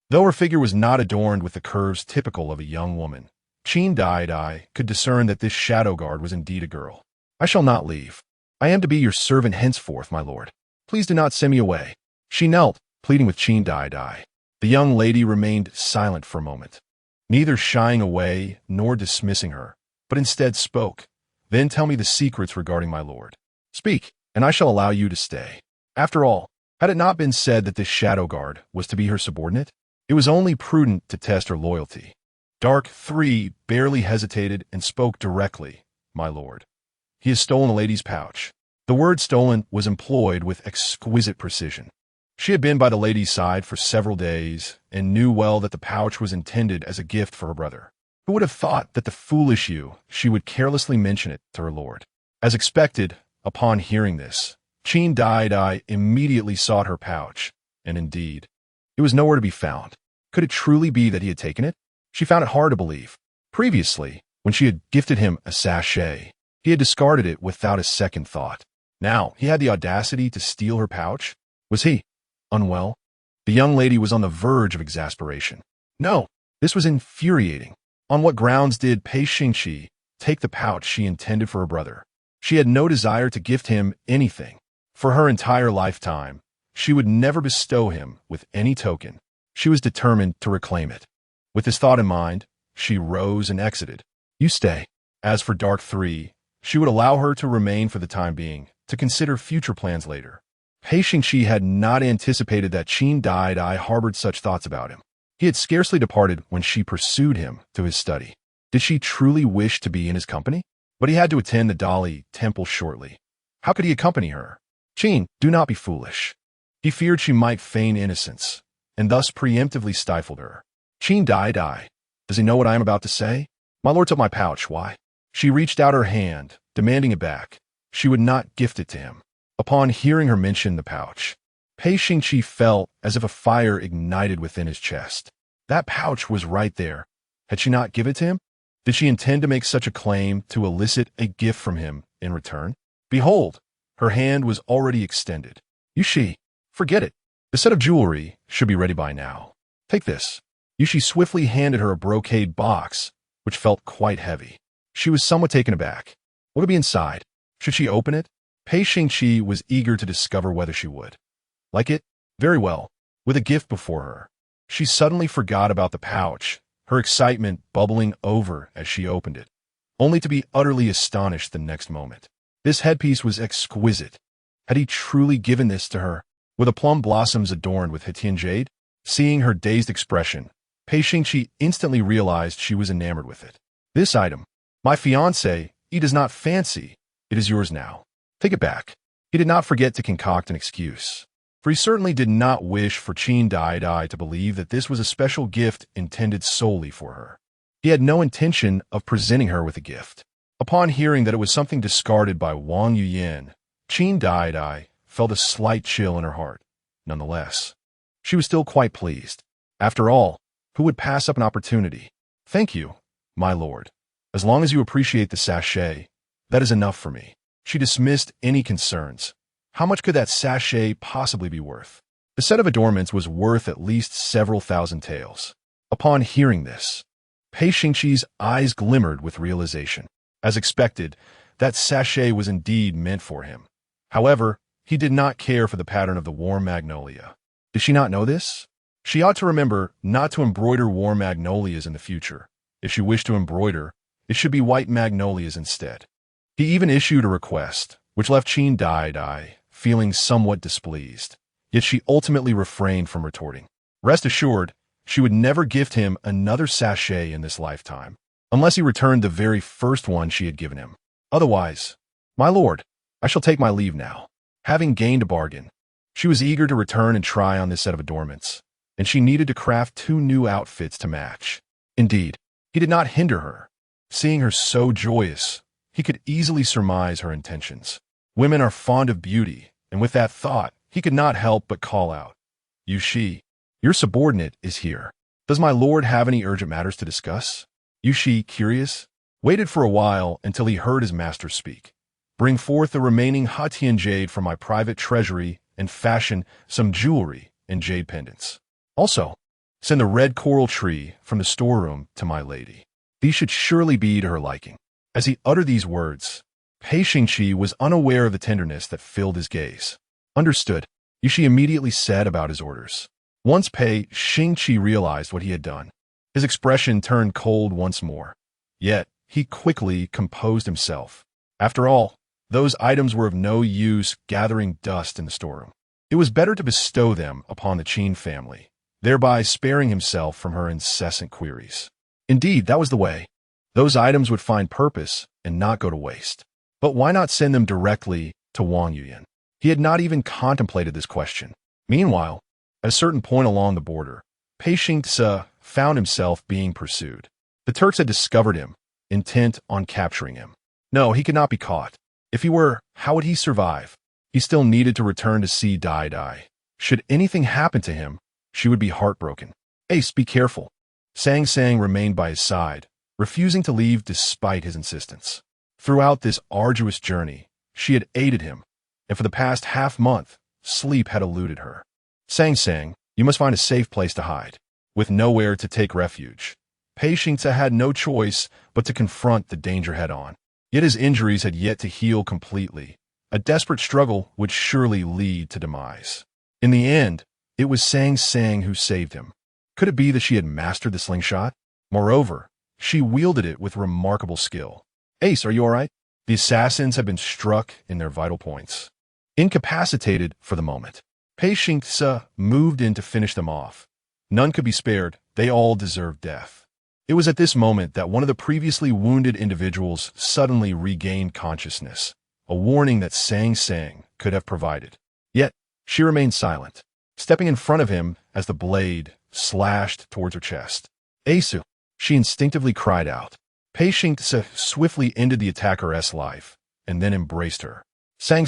Though her figure was not adorned with the curves typical of a young woman, Qin Daidai could discern that this shadow guard was indeed a girl. I shall not leave. I am to be your servant henceforth, my lord. Please do not send me away. She knelt, pleading with Qin Daidai. The young lady remained silent for a moment, neither shying away nor dismissing her, but instead spoke. Then tell me the secrets regarding my lord. Speak, and I shall allow you to stay. After all, had it not been said that this shadow guard was to be her subordinate? It was only prudent to test her loyalty. Dark 3 barely hesitated and spoke directly, my lord. He has stolen a lady's pouch. The word stolen was employed with exquisite precision. She had been by the lady's side for several days and knew well that the pouch was intended as a gift for her brother. Who would have thought that the foolish she would carelessly mention it to her lord? As expected, upon hearing this, Qin Daidai immediately sought her pouch, and indeed, it was nowhere to be found. Could it truly be that he had taken it? She found it hard to believe. Previously, when she had gifted him a sachet, he had discarded it without a second thought. Now, he had the audacity to steal her pouch? Was he unwell? The young lady was on the verge of exasperation. No, this was infuriating. On what grounds did Pei Xingqi take the pouch she intended for her brother? She had no desire to gift him anything. For her entire lifetime, she would never bestow him with any token. She was determined to reclaim it. With this thought in mind, she rose and exited. You stay. As for Dark 3, she would allow her to remain for the time being, to consider future plans later. Pei Xingqi had not anticipated that Qin Daidai harbored such thoughts about him. He had scarcely departed when she pursued him to his study. Did she truly wish to be in his company? But he had to attend the Dali temple shortly. How could he accompany her? Qin, do not be foolish. He feared she might feign innocence, and thus preemptively stifled her. Qin Daidai, does he know what I am about to say? My lord took my pouch, why? She reached out her hand, demanding it back. She would not gift it to him. Upon hearing her mention the pouch, Pei Xingqi felt as if a fire ignited within his chest. That pouch was right there. Had she not given it to him? Did she intend to make such a claim to elicit a gift from him in return? Behold, her hand was already extended. Yushi, forget it. The set of jewelry should be ready by now. Take this. Yushi swiftly handed her a brocade box, which felt quite heavy. She was somewhat taken aback. What would be inside? Should she open it? Pei Xingqi was eager to discover whether she would. Like it? Very well. With a gift before her. She suddenly forgot about the pouch, her excitement bubbling over as she opened it, only to be utterly astonished the next moment. This headpiece was exquisite. Had he truly given this to her, with the plum blossoms adorned with Hitian jade? Seeing her dazed expression, Pei Xingqi instantly realized she was enamored with it. This item, my fiancé, he does not fancy. It is yours now. Take it back. He did not forget to concoct an excuse, for he certainly did not wish for Qin Daidai to believe that this was a special gift intended solely for her. He had no intention of presenting her with a gift. Upon hearing that it was something discarded by Wang Yuyan, Qin Daidai felt a slight chill in her heart. Nonetheless, she was still quite pleased. After all, who would pass up an opportunity? Thank you, my lord. As long as you appreciate the sachet, that is enough for me. She dismissed any concerns. How much could that sachet possibly be worth? The set of adornments was worth at least several thousand taels. Upon hearing this, Pei Xingqi's eyes glimmered with realization. As expected, that sachet was indeed meant for him. However, he did not care for the pattern of the warm magnolia. Did she not know this? She ought to remember not to embroider warm magnolias in the future. If she wished to embroider, it should be white magnolias instead. He even issued a request, which left Qin Daidai feeling somewhat displeased. Yet she ultimately refrained from retorting. Rest assured, she would never gift him another sachet in this lifetime, unless he returned the very first one she had given him. Otherwise, my lord, I shall take my leave now. Having gained a bargain, she was eager to return and try on this set of adornments, and she needed to craft 2 new outfits to match. Indeed, he did not hinder her. Seeing her so joyous, he could easily surmise her intentions. Women are fond of beauty, and with that thought, he could not help but call out, Yushi, your subordinate is here. Does my lord have any urgent matters to discuss? Yushi, curious, waited for a while until he heard his master speak. Bring forth the remaining Hitian jade from my private treasury and fashion some jewelry and jade pendants. Also, send the red coral tree from the storeroom to my lady. These should surely be to her liking. As he uttered these words, Pei Xingqi was unaware of the tenderness that filled his gaze. Understood, Yushi immediately said about his orders. Once Pei Xingqi realized what he had done, his expression turned cold once more. Yet, he quickly composed himself. After all, those items were of no use gathering dust in the storeroom. It was better to bestow them upon the Qin family, thereby sparing himself from her incessant queries. Indeed, that was the way. Those items would find purpose and not go to waste. But why not send them directly to Wang Yuyan? He had not even contemplated this question. Meanwhile, at a certain point along the border, Pei Xingce found himself being pursued. The Turks had discovered him, intent on capturing him. No, he could not be caught. If he were, how would he survive? He still needed to return to see Daidai. Should anything happen to him, she would be heartbroken. Ace, be careful. Sang remained by his side, refusing to leave despite his insistence. Throughout this arduous journey, she had aided him, and for the past half-month, sleep had eluded her. Sang, you must find a safe place to hide. With nowhere to take refuge, Pei Xingce had no choice but to confront the danger head-on. Yet his injuries had yet to heal completely. A desperate struggle would surely lead to demise. In the end, it was Sang who saved him. Could it be that she had mastered the slingshot? Moreover, she wielded it with remarkable skill. Ace, are you all right? The assassins had been struck in their vital points. incapacitated for the moment. Pei Xingce moved in to finish them off. None could be spared. They all deserved death. It was at this moment that one of the previously wounded individuals suddenly regained consciousness, a warning that Sang could have provided. Yet, she remained silent, stepping in front of him as the blade slashed towards her chest. "Asu!" she instinctively cried out. Pei Xingce swiftly ended the attacker's life, and then embraced her. Sang.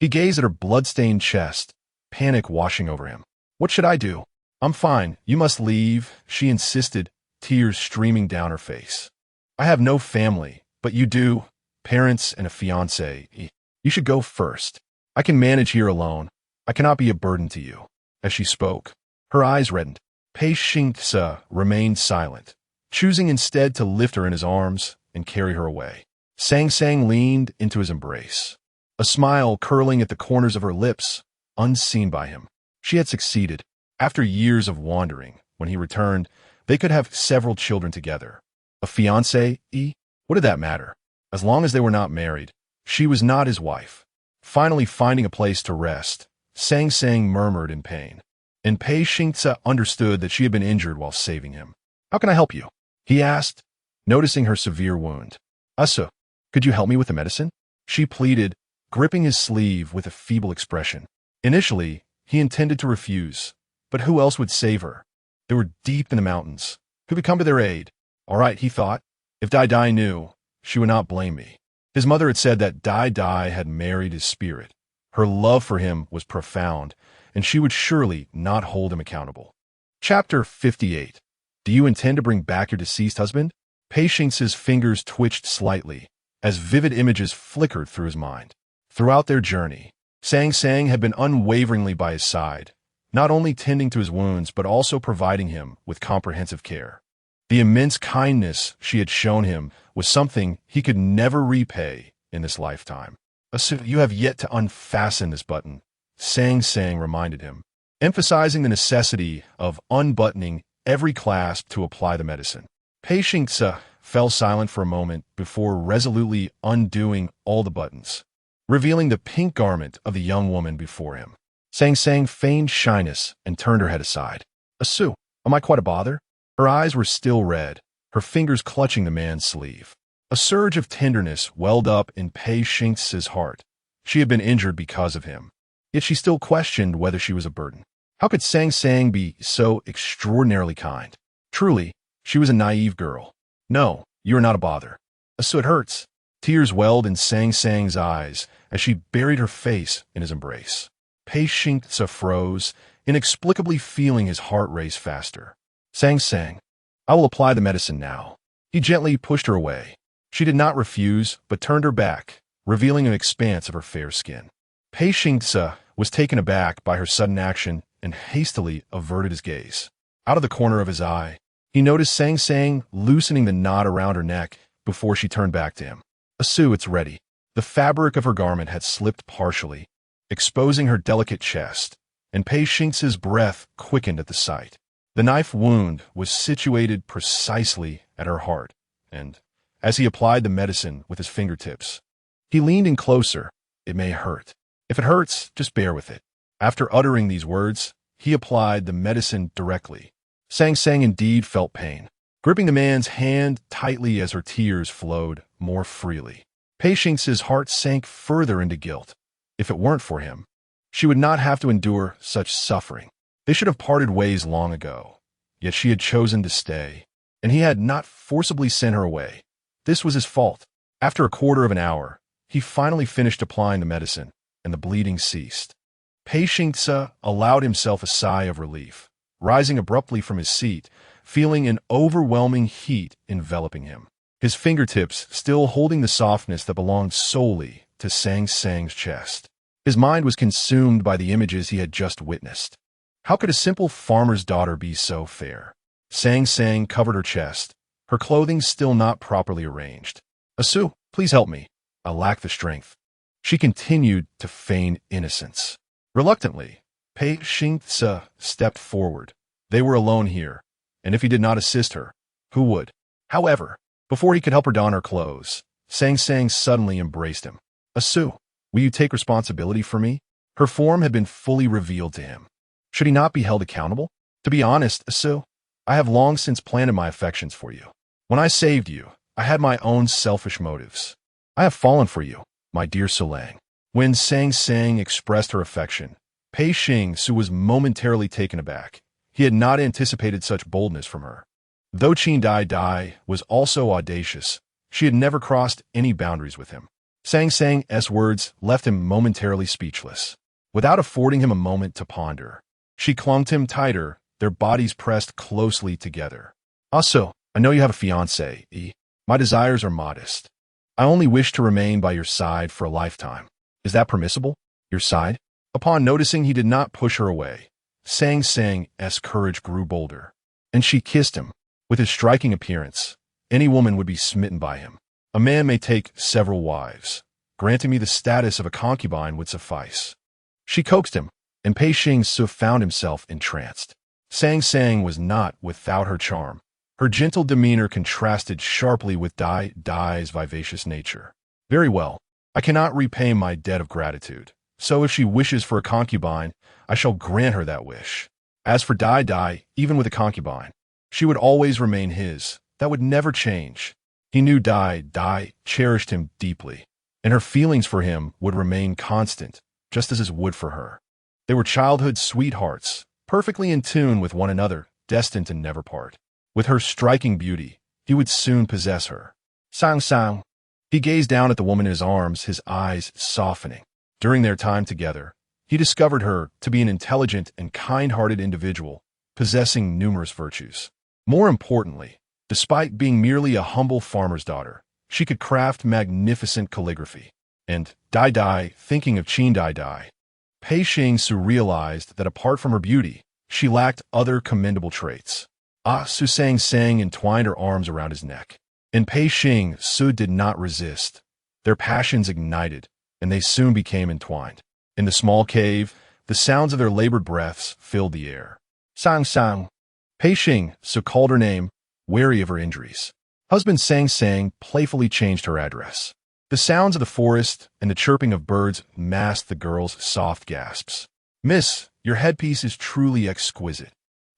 He gazed at her blood-stained chest, panic washing over him. "What should I do?" "I'm fine. You must leave," she insisted, tears streaming down her face. "I have no family, but you do. Parents and a fiancé. You should go first. I can manage here alone. I cannot be a burden to you." As she spoke, her eyes reddened. Pei Xingce remained silent, choosing instead to lift her in his arms and carry her away. Sang leaned into his embrace, a smile curling at the corners of her lips, unseen by him. She had succeeded. After years of wandering, when he returned, they could have several children together. A fiancé? What did that matter? As long as they were not married, she was not his wife. Finally finding a place to rest, Sang murmured in pain. And Pei Xingce understood that she had been injured while saving him. "How can I help you?" he asked, noticing her severe wound. "Asu, could you help me with the medicine?" she pleaded, gripping his sleeve with a feeble expression. Initially, he intended to refuse, but who else would save her? They were deep in the mountains. Who could come to their aid? All right, he thought. If Daidai knew, she would not blame me. His mother had said that Daidai had married his spirit. Her love for him was profound, and she would surely not hold him accountable. Chapter 58. Do you intend to bring back your deceased husband? Pei Xingce's fingers twitched slightly, as vivid images flickered through his mind. Throughout their journey, Sang had been unwaveringly by his side, not only tending to his wounds but also providing him with comprehensive care. The immense kindness she had shown him was something he could never repay in this lifetime. "You have yet to unfasten this button," Sang reminded him, emphasizing the necessity of unbuttoning every clasp to apply the medicine. Pei Xingce fell silent for a moment before resolutely undoing all the buttons, revealing the pink garment of the young woman before him. Sang feigned shyness and turned her head aside. "Asu, am I quite a bother?" Her eyes were still red, her fingers clutching the man's sleeve. A surge of tenderness welled up in Pei Xingce's heart. She had been injured because of him, yet she still questioned whether she was a burden. How could Sang be so extraordinarily kind? Truly, she was a naive girl. "No, you are not a bother." "Asu, it hurts." Tears welled in Sang's eyes as she buried her face in his embrace. Pei Xingce froze, inexplicably feeling his heart race faster. Sang, I will apply the medicine now." He gently pushed her away. She did not refuse, but turned her back, revealing an expanse of her fair skin. Pei Xingce was taken aback by her sudden action and hastily averted his gaze. Out of the corner of his eye, he noticed Sang loosening the knot around her neck before she turned back to him. "Asu, it's ready." The fabric of her garment had slipped partially, exposing her delicate chest, and Pei Xingce's breath quickened at the sight. The knife wound was situated precisely at her heart, and, as he applied the medicine with his fingertips, he leaned in closer. "It may hurt. If it hurts, just bear with it." After uttering these words, he applied the medicine directly. Sang indeed felt pain, gripping the man's hand tightly as her tears flowed more freely. Pei Xingce's heart sank further into guilt. If it weren't for him, she would not have to endure such suffering. They should have parted ways long ago, yet she had chosen to stay, and he had not forcibly sent her away. This was his fault. After a quarter of an hour, he finally finished applying the medicine, and the bleeding ceased. Pei Xingce allowed himself a sigh of relief, rising abruptly from his seat, feeling an overwhelming heat enveloping him, his fingertips still holding the softness that belonged solely to Sang's chest. His mind was consumed by the images he had just witnessed. How could a simple farmer's daughter be so fair? Sang covered her chest, her clothing still not properly arranged. "Asu, please help me. I lack the strength." She continued to feign innocence. Reluctantly, Pei Xingce stepped forward. They were alone here, and if he did not assist her, who would? However, before he could help her don her clothes, Sang suddenly embraced him. "Asu, Will you take responsibility for me? Her form had been fully revealed to him. Should he not be held accountable? To be honest, Su, I have long since planted my affections for you. When I saved you, I had my own selfish motives. I have fallen for you, my dear Solang. When Sang Sang expressed her affection, Pei Xingce was momentarily taken aback. He had not anticipated such boldness from her. Though Qin Daidai was also audacious, she had never crossed any boundaries with him. Sang Sang's words left him momentarily speechless. Without affording him a moment to ponder, she clung to him tighter, their bodies pressed closely together. Also, I know you have a fiancé, My desires are modest. I only wish to remain by your side for a lifetime. Is that permissible? Your side? Upon noticing he did not push her away, Sang Sang's courage grew bolder, and she kissed him. With his striking appearance, any woman would be smitten by him. A man may take several wives. Granting me the status of a concubine would suffice. She coaxed him, and Pei Xingce found himself entranced. Sang Sang was not without her charm. Her gentle demeanor contrasted sharply with Dai's vivacious nature. Very well, I cannot repay my debt of gratitude, so if she wishes for a concubine, I shall grant her that wish. As for Dai, even with a concubine, she would always remain his. That would never change. He knew Dai cherished him deeply, and her feelings for him would remain constant, just as his would for her. They were childhood sweethearts, perfectly in tune with one another, destined to never part. With her striking beauty, he would soon possess her. Sang. He gazed down at the woman in his arms, his eyes softening. During their time together, he discovered her to be an intelligent and kind-hearted individual, possessing numerous virtues. More importantly, despite being merely a humble farmer's daughter, she could craft magnificent calligraphy. And Dai, thinking of Qin Daidai, Pei Xingce realized that apart from her beauty, she lacked other commendable traits. Su Sang entwined her arms around his neck, and Pei Xingce did not resist. Their passions ignited, and they soon became entwined. In the small cave, the sounds of their labored breaths filled the air. Sang. Pei Xingce called her name, wary of her injuries. Husband Sang playfully changed her address. The sounds of the forest and the chirping of birds masked the girl's soft gasps. Miss, your headpiece is truly exquisite.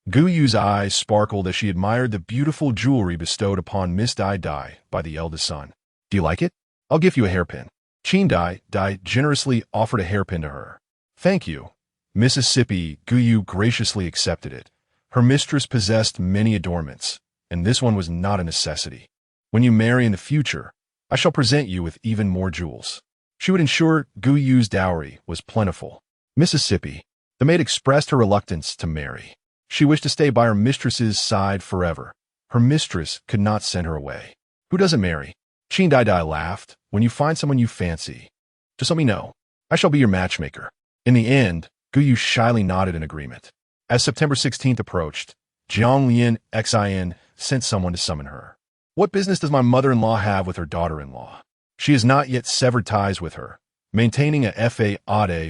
Gu Yu's eyes sparkled as she admired the beautiful jewelry bestowed upon Miss Dai by the eldest son. Do you like it? I'll give you a hairpin. Qin Dai generously offered a hairpin to her. Thank you. Mississippi Gu Yu graciously accepted it. Her mistress possessed many adornments, and this one was not a necessity. When you marry in the future, I shall present you with even more jewels. She would ensure Gu Yu's dowry was plentiful. Mississippi, the maid expressed her reluctance to marry. She wished to stay by her mistress's side forever. Her mistress could not send her away. Who doesn't marry? Qin Daidai laughed. When you find someone you fancy, just let me know. I shall be your matchmaker. In the end, Gu Yu shyly nodded in agreement. As September 16th approached, Jiang Lian Xin sent someone to summon her. What business does my mother-in-law have with her daughter-in-law? She has not yet severed ties with her, maintaining a fa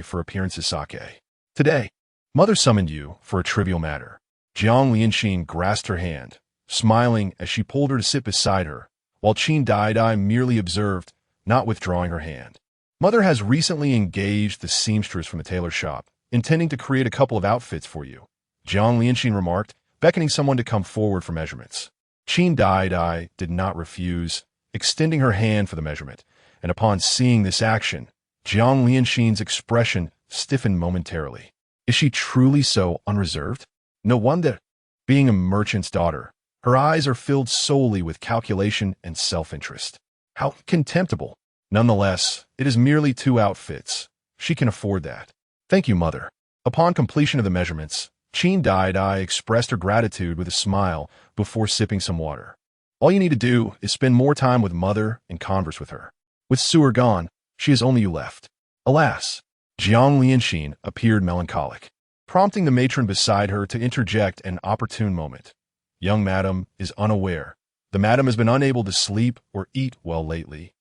for appearances sake. Today, mother summoned you for a trivial matter. Jiang Lianxin grasped her hand, smiling as she pulled her to sit beside her, while Qin Daidai merely observed, not withdrawing her hand. Mother has recently engaged the seamstress from the tailor shop, intending to create a couple of outfits for you, Jiang Lianxin remarked, beckoning someone to come forward for measurements. Qin Daidai did not refuse, extending her hand for the measurement, and upon seeing this action, Jiang Lianxin's expression stiffened momentarily. Is she truly so unreserved? No wonder. Being a merchant's daughter, her eyes are filled solely with calculation and self-interest. How contemptible. Nonetheless, it is merely 2 outfits. She can afford that. Thank you, mother. Upon completion of the measurements, Qin Daidai expressed her gratitude with a smile before sipping some water. All you need to do is spend more time with mother and converse with her. With Su'er gone, she has only you left. Alas, Jiang Lianxin appeared melancholic, prompting the matron beside her to interject an opportune moment. Young madam is unaware. The madam has been unable to sleep or eat well lately,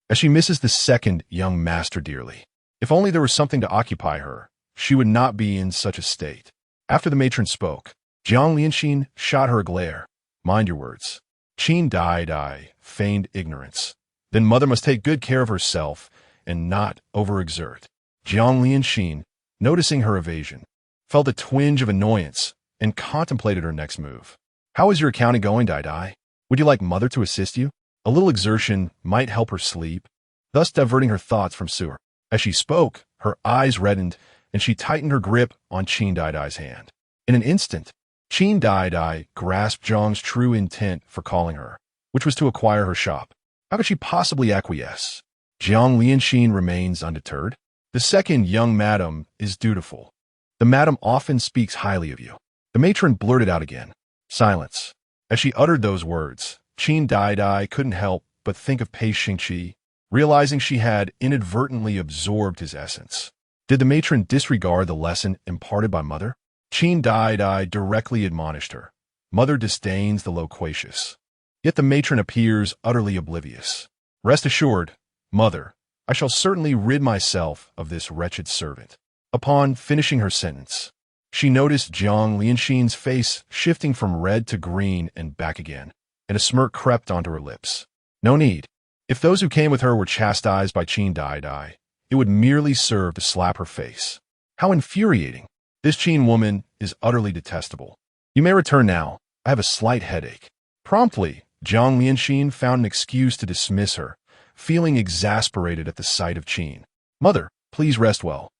as she misses the second young master dearly. If only there was something to occupy her, she would not be in such a state. After the matron spoke, Jiang Lianxin shot her a glare. Mind your words. Qin Daidai feigned ignorance. Then mother must take good care of herself and not overexert. Jiang Lianxin, noticing her evasion, felt a twinge of annoyance and contemplated her next move. How is your accounting going, Daidai? Would you like Mother to assist you? A little exertion might help her sleep, thus diverting her thoughts from Sewer. As she spoke, her eyes reddened, and she tightened her grip on Qin Daidai's hand. In an instant, Qin Daidai grasped Zhang's true intent for calling her, which was to acquire her shop. How could she possibly acquiesce? Jiang Lianxin remains undeterred. The second young madam is dutiful. The madam often speaks highly of you. The matron blurted out again. Silence. As she uttered those words, Qin Daidai couldn't help but think of Pei Xingqi, realizing she had inadvertently absorbed his essence. Did the matron disregard the lesson imparted by Mother? Qin Daidai directly admonished her. Mother disdains the loquacious. Yet the matron appears utterly oblivious. Rest assured, Mother, I shall certainly rid myself of this wretched servant. Upon finishing her sentence, she noticed Jiang Lianxin's face shifting from red to green and back again, and a smirk crept onto her lips. No need. If those who came with her were chastised by Qin Daidai, it would merely serve to slap her face. How infuriating. This Qin woman is utterly detestable. You may return now. I have a slight headache. Promptly, Jiang Lianxin found an excuse to dismiss her, feeling exasperated at the sight of Qin. Mother, please rest well.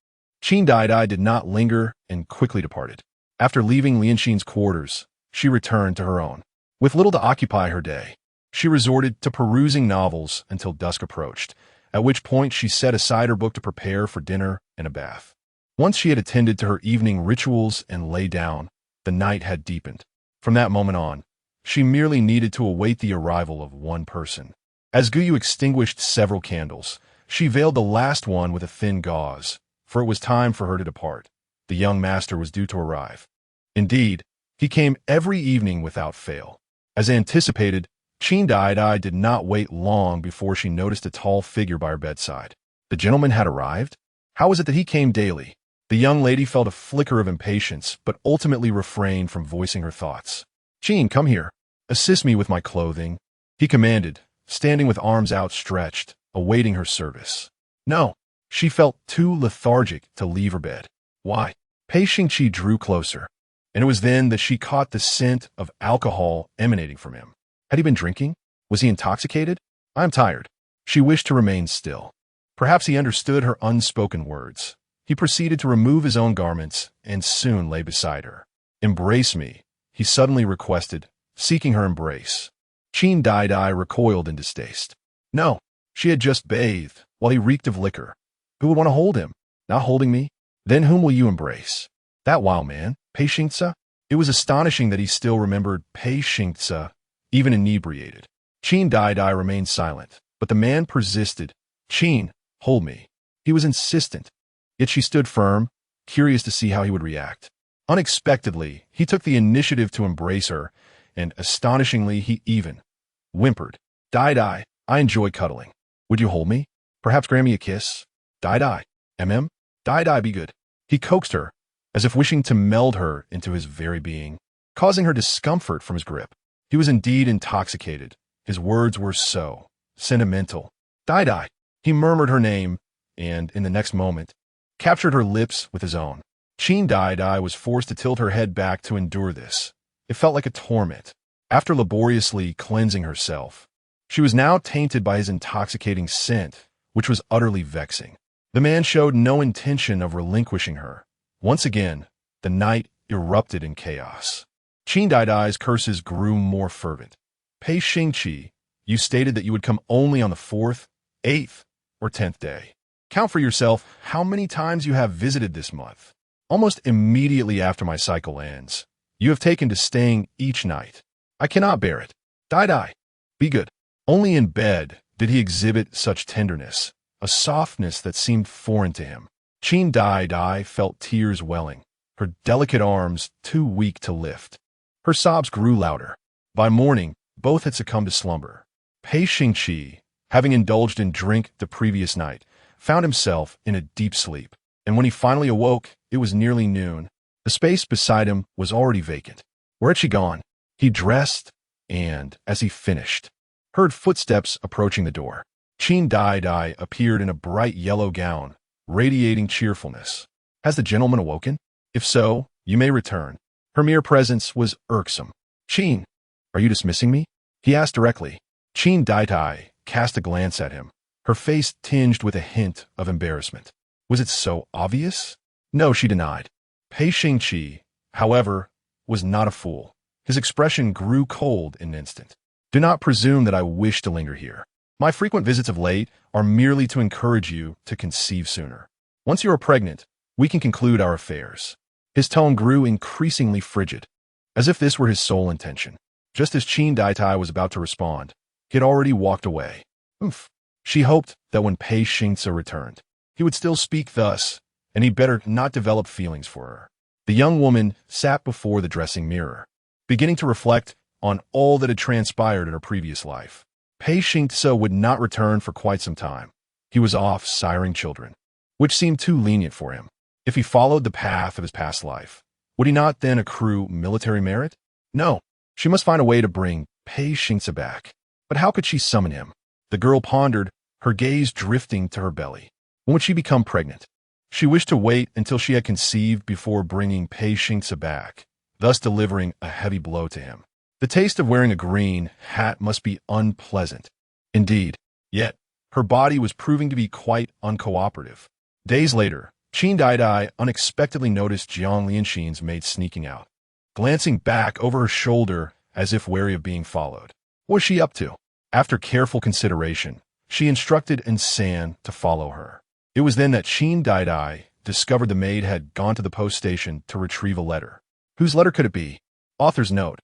Qin Daidai did not linger and quickly departed. After leaving Lianxin's quarters, she returned to her own. With little to occupy her day, she resorted to perusing novels until dusk approached, at which point she set aside her book to prepare for dinner and a bath. Once she had attended to her evening rituals and lay down, the night had deepened. From that moment on, she merely needed to await the arrival of one person. As Guyu extinguished several candles, she veiled the last one with a thin gauze, for it was time for her to depart. The young master was due to arrive. Indeed, he came every evening without fail. As anticipated, Qin Daidai did not wait long before she noticed a tall figure by her bedside. The gentleman had arrived? How was it that he came daily? The young lady felt a flicker of impatience, but ultimately refrained from voicing her thoughts. Qin, come here. Assist me with my clothing, he commanded, standing with arms outstretched, awaiting her service. No, she felt too lethargic to leave her bed. Why? Pei Xingqi drew closer, and it was then that she caught the scent of alcohol emanating from him. Had he been drinking? Was he intoxicated? I am tired. She wished to remain still. Perhaps he understood her unspoken words. He proceeded to remove his own garments and soon lay beside her. Embrace me, he suddenly requested, seeking her embrace. Qin Daidai recoiled in distaste. No, she had just bathed, while he reeked of liquor. Who would want to hold him? Not holding me? Then whom will you embrace? That wild man, Pei Xingce? It was astonishing that he still remembered Pei Xingce, even inebriated. Qin Daidai remained silent, but the man persisted. Qin, hold me. He was insistent. Yet she stood firm, curious to see how he would react. Unexpectedly, he took the initiative to embrace her, and astonishingly, he even whimpered. Daidai, I enjoy cuddling. Would you hold me? Perhaps grant me a kiss? Daidai, Daidai, be good. He coaxed her, as if wishing to meld her into his very being, causing her discomfort from his grip. He was indeed intoxicated. His words were so sentimental. Daidai, he murmured her name, and in the next moment, captured her lips with his own. Qin Daidai was forced to tilt her head back to endure this. It felt like a torment. After laboriously cleansing herself, she was now tainted by his intoxicating scent, which was utterly vexing. The man showed no intention of relinquishing her. Once again, the night erupted in chaos. Qin Daidai's curses grew more fervent. Pei Xingqi, you stated that you would come only on the 4th, 8th, or 10th day. Count for yourself how many times you have visited this month. Almost immediately after my cycle ends, you have taken to staying each night. I cannot bear it. Daidai, be good. Only in bed did he exhibit such tenderness, a softness that seemed foreign to him. Qin Daidai felt tears welling, her delicate arms too weak to lift. Her sobs grew louder. By morning, both had succumbed to slumber. Pei Xingqi, having indulged in drink the previous night, found himself in a deep sleep, and when he finally awoke, it was nearly noon. The space beside him was already vacant. Where had she gone? He dressed, and, as he finished, heard footsteps approaching the door. Qin Daidai appeared in a bright yellow gown, radiating cheerfulness. Has the gentleman awoken? If so, you may return. Her mere presence was irksome. Qin, are you dismissing me? He asked directly. Qin Daidai cast a glance at him, her face tinged with a hint of embarrassment. Was it so obvious? No, she denied. Pei Xingqi, however, was not a fool. His expression grew cold in an instant. Do not presume that I wish to linger here. My frequent visits of late are merely to encourage you to conceive sooner. Once you are pregnant, we can conclude our affairs. His tone grew increasingly frigid, as if this were his sole intention. Just as Qin Daidai was about to respond, he had already walked away. Oof. She hoped that when Pei Xingce returned, he would still speak thus, and he'd better not develop feelings for her. The young woman sat before the dressing mirror, beginning to reflect on all that had transpired in her previous life. Pei Xingce would not return for quite some time. He was off siring children, which seemed too lenient for him. If he followed the path of his past life, would he not then accrue military merit? No, she must find a way to bring Pei Xingce back. But how could she summon him? The girl pondered, her gaze drifting to her belly. When would she become pregnant? She wished to wait until she had conceived before bringing Pei Xingce back, thus delivering a heavy blow to him. The taste of wearing a green hat must be unpleasant. Indeed, yet her body was proving to be quite uncooperative. Days later, Qin Daidai unexpectedly noticed Jiang Lianxin's maid sneaking out, glancing back over her shoulder as if wary of being followed. What was she up to? After careful consideration, she instructed Enslaved to follow her. It was then that Qin Daidai discovered the maid had gone to the post station to retrieve a letter. Whose letter could it be? Author's note.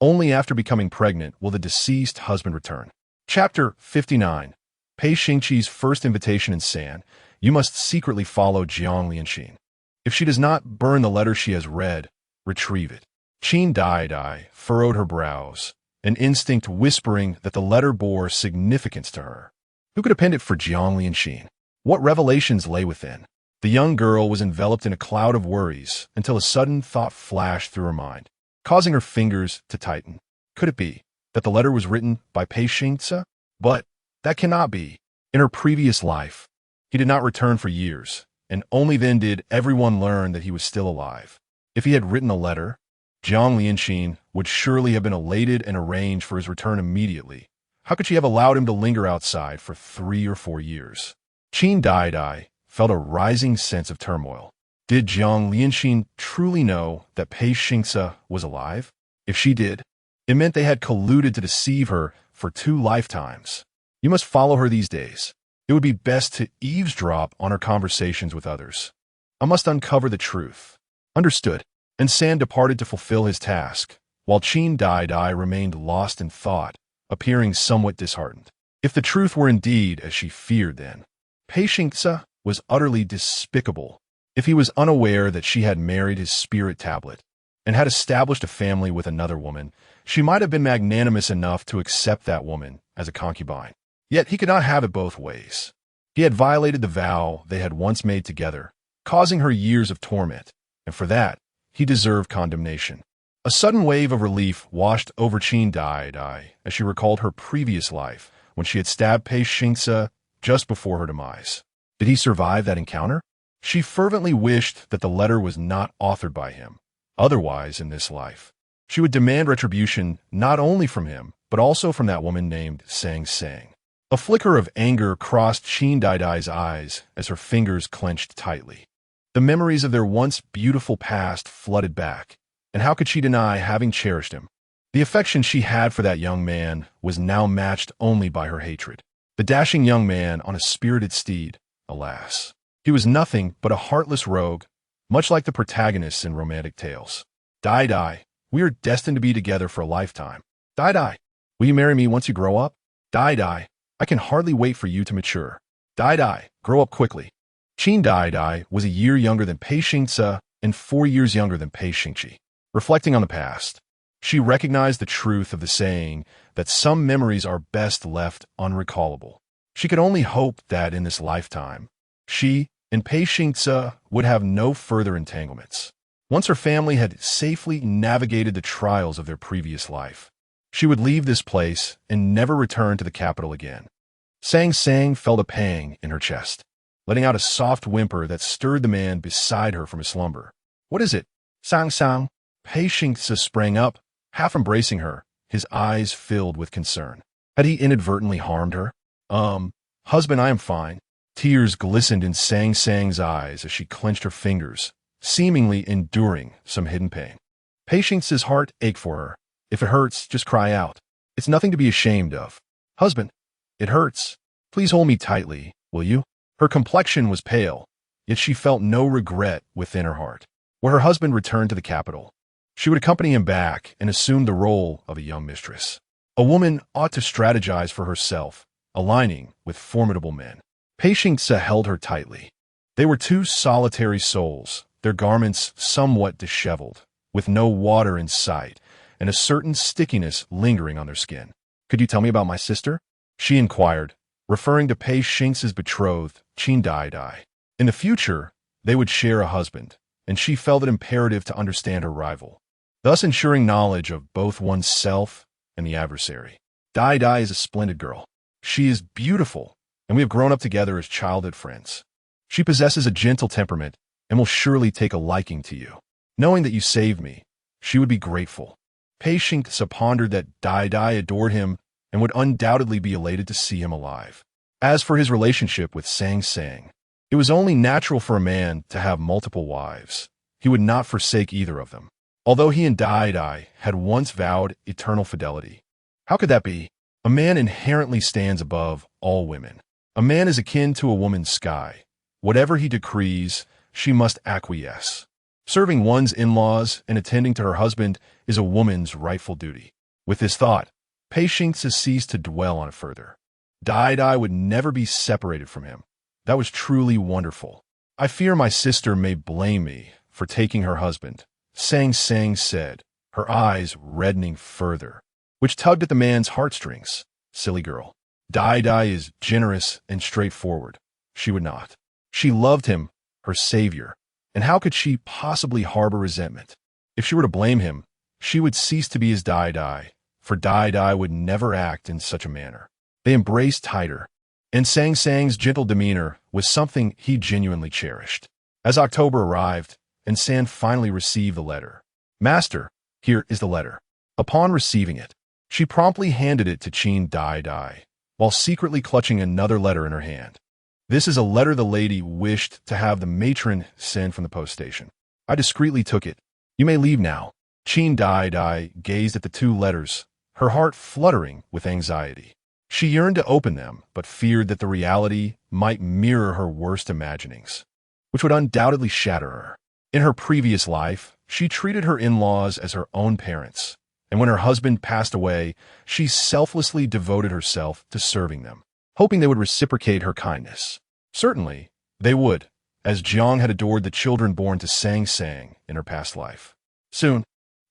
Only after becoming pregnant will the deceased husband return. Chapter 59. Pei Xingqi's first invitation in San. You must secretly follow Jiang Lianxin. If she does not burn the letter she has read, retrieve it. Qin Daidai furrowed her brows, an instinct whispering that the letter bore significance to her. Who could append it for Jiang Lianxin? What revelations lay within? The young girl was enveloped in a cloud of worries until a sudden thought flashed through her mind, causing her fingers to tighten. Could it be that the letter was written by Pei Xingce? But that cannot be. In her previous life, he did not return for years, and only then did everyone learn that he was still alive. If he had written a letter, Jiang Lianxin would surely have been elated and arranged for his return immediately. How could she have allowed him to linger outside for 3 or 4 years? Qin Daidai felt a rising sense of turmoil. Did Jiang Lianxin truly know that Pei Xingce was alive? If she did, it meant they had colluded to deceive her for 2 lifetimes. You must follow her these days. It would be best to eavesdrop on her conversations with others. I must uncover the truth. Understood. And San departed to fulfill his task, while Qin Daidai remained lost in thought, appearing somewhat disheartened. If the truth were indeed as she feared then, Pei Xingce was utterly despicable. If he was unaware that she had married his spirit tablet and had established a family with another woman, she might have been magnanimous enough to accept that woman as a concubine. Yet he could not have it both ways. He had violated the vow they had once made together, causing her years of torment, and for that, he deserved condemnation. A sudden wave of relief washed over Qin Daidai as she recalled her previous life when she had stabbed Pei Xingce just before her demise. Did he survive that encounter? She fervently wished that the letter was not authored by him. Otherwise, in this life, she would demand retribution not only from him, but also from that woman named Sang. A flicker of anger crossed Qin Daidai's eyes as her fingers clenched tightly. The memories of their once beautiful past flooded back, and how could she deny having cherished him? The affection she had for that young man was now matched only by her hatred. The dashing young man on a spirited steed, alas. He was nothing but a heartless rogue, much like the protagonists in romantic tales. Daidai, we are destined to be together for a lifetime. Daidai, will you marry me once you grow up? Daidai, I can hardly wait for you to mature. Daidai, grow up quickly. Qin Daidai was a year younger than Pei Xingce and 4 years younger than Pei Xingqi. Reflecting on the past, she recognized the truth of the saying that some memories are best left unrecallable. She could only hope that in this lifetime, she and Pei Xingce would have no further entanglements. Once her family had safely navigated the trials of their previous life, she would leave this place and never return to the capital again. Sang felt a pang in her chest, letting out a soft whimper that stirred the man beside her from his slumber. What is it? Sang. Pei Xingce sprang up, half embracing her, his eyes filled with concern. Had he inadvertently harmed her? Husband, I am fine. Tears glistened in Sang's eyes as she clenched her fingers, seemingly enduring some hidden pain. Pei Xingce's heart ached for her. If it hurts, just cry out. It's nothing to be ashamed of. Husband, it hurts. Please hold me tightly, will you? Her complexion was pale, yet she felt no regret within her heart. When her husband returned to the capital, she would accompany him back and assume the role of a young mistress. A woman ought to strategize for herself, aligning with formidable men. Pei Xingce held her tightly. They were two solitary souls, their garments somewhat disheveled, with no water in sight, and a certain stickiness lingering on their skin. Could you tell me about my sister? She inquired, referring to Pei Xingce's betrothed, Qin Daidai. In the future, they would share a husband, and she felt it imperative to understand her rival, thus ensuring knowledge of both oneself and the adversary. Daidai is a splendid girl. She is beautiful, and we have grown up together as childhood friends. She possesses a gentle temperament and will surely take a liking to you. Knowing that you saved me, she would be grateful. Pei Xingce pondered that Daidai adored him and would undoubtedly be elated to see him alive. As for his relationship with Sang, it was only natural for a man to have multiple wives. He would not forsake either of them, although he and Daidai had once vowed eternal fidelity. How could that be? A man inherently stands above all women. A man is akin to a woman's sky. Whatever he decrees, she must acquiesce. Serving one's in-laws and attending to her husband is a woman's rightful duty. With this thought, Pei Xingce ceased to dwell on it further. Daidai would never be separated from him. That was truly wonderful. I fear my sister may blame me for taking her husband, Sang said, her eyes reddening further, which tugged at the man's heartstrings. Silly girl. Daidai is generous and straightforward. She would not. She loved him, her savior, and how could she possibly harbor resentment? If she were to blame him, she would cease to be his Daidai, for Daidai would never act in such a manner. They embraced tighter, and Sang's gentle demeanor was something he genuinely cherished. As October arrived, and San finally received the letter. Master, here is the letter. Upon receiving it, she promptly handed it to Qin Daidai, while secretly clutching another letter in her hand. This is a letter the lady wished to have the matron send from the post station. I discreetly took it. You may leave now. Qin Daidai gazed at the two letters, her heart fluttering with anxiety. She yearned to open them, but feared that the reality might mirror her worst imaginings, which would undoubtedly shatter her. In her previous life, she treated her in-laws as her own parents, and when her husband passed away, she selflessly devoted herself to serving them, hoping they would reciprocate her kindness. Certainly, they would, as Jiang had adored the children born to Sang in her past life. Soon,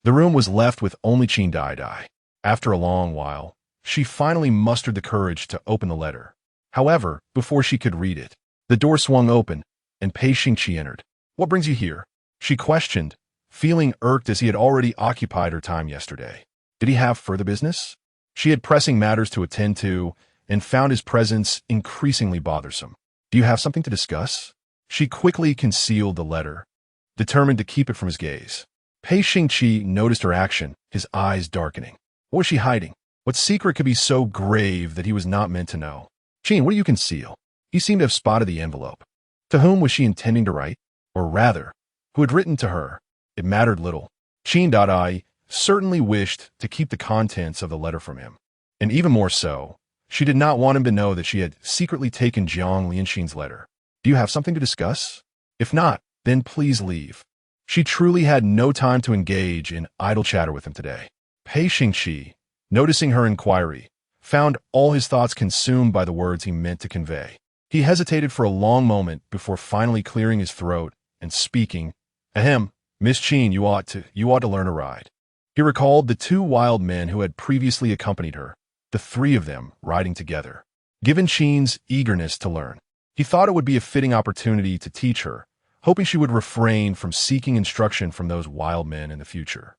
the room was left with only Qin Daidai. After a long while, she finally mustered the courage to open the letter. However, before she could read it, the door swung open, and Pei Xingqi entered. What brings you here? She questioned, feeling irked as he had already occupied her time yesterday. Did he have further business? She had pressing matters to attend to, and found his presence increasingly bothersome. Do you have something to discuss? She quickly concealed the letter, determined to keep it from his gaze. Pei Xingqi noticed her action, his eyes darkening. What was she hiding? What secret could be so grave that he was not meant to know? Qin, what do you conceal? He seemed to have spotted the envelope. To whom was she intending to write? Or rather, who had written to her? It mattered little. Qin Daidai certainly wished to keep the contents of the letter from him. And even more so, she did not want him to know that she had secretly taken Jiang Lianxin's letter. Do you have something to discuss? If not, then please leave. She truly had no time to engage in idle chatter with him today. Pei Xingqi, noticing her inquiry, found all his thoughts consumed by the words he meant to convey. He hesitated for a long moment before finally clearing his throat and speaking. Ahem, Miss Qin, you ought to learn a ride. He recalled the two wild men who had previously accompanied her, the three of them riding together. Given Qin's eagerness to learn, he thought it would be a fitting opportunity to teach her, hoping she would refrain from seeking instruction from those wild men in the future.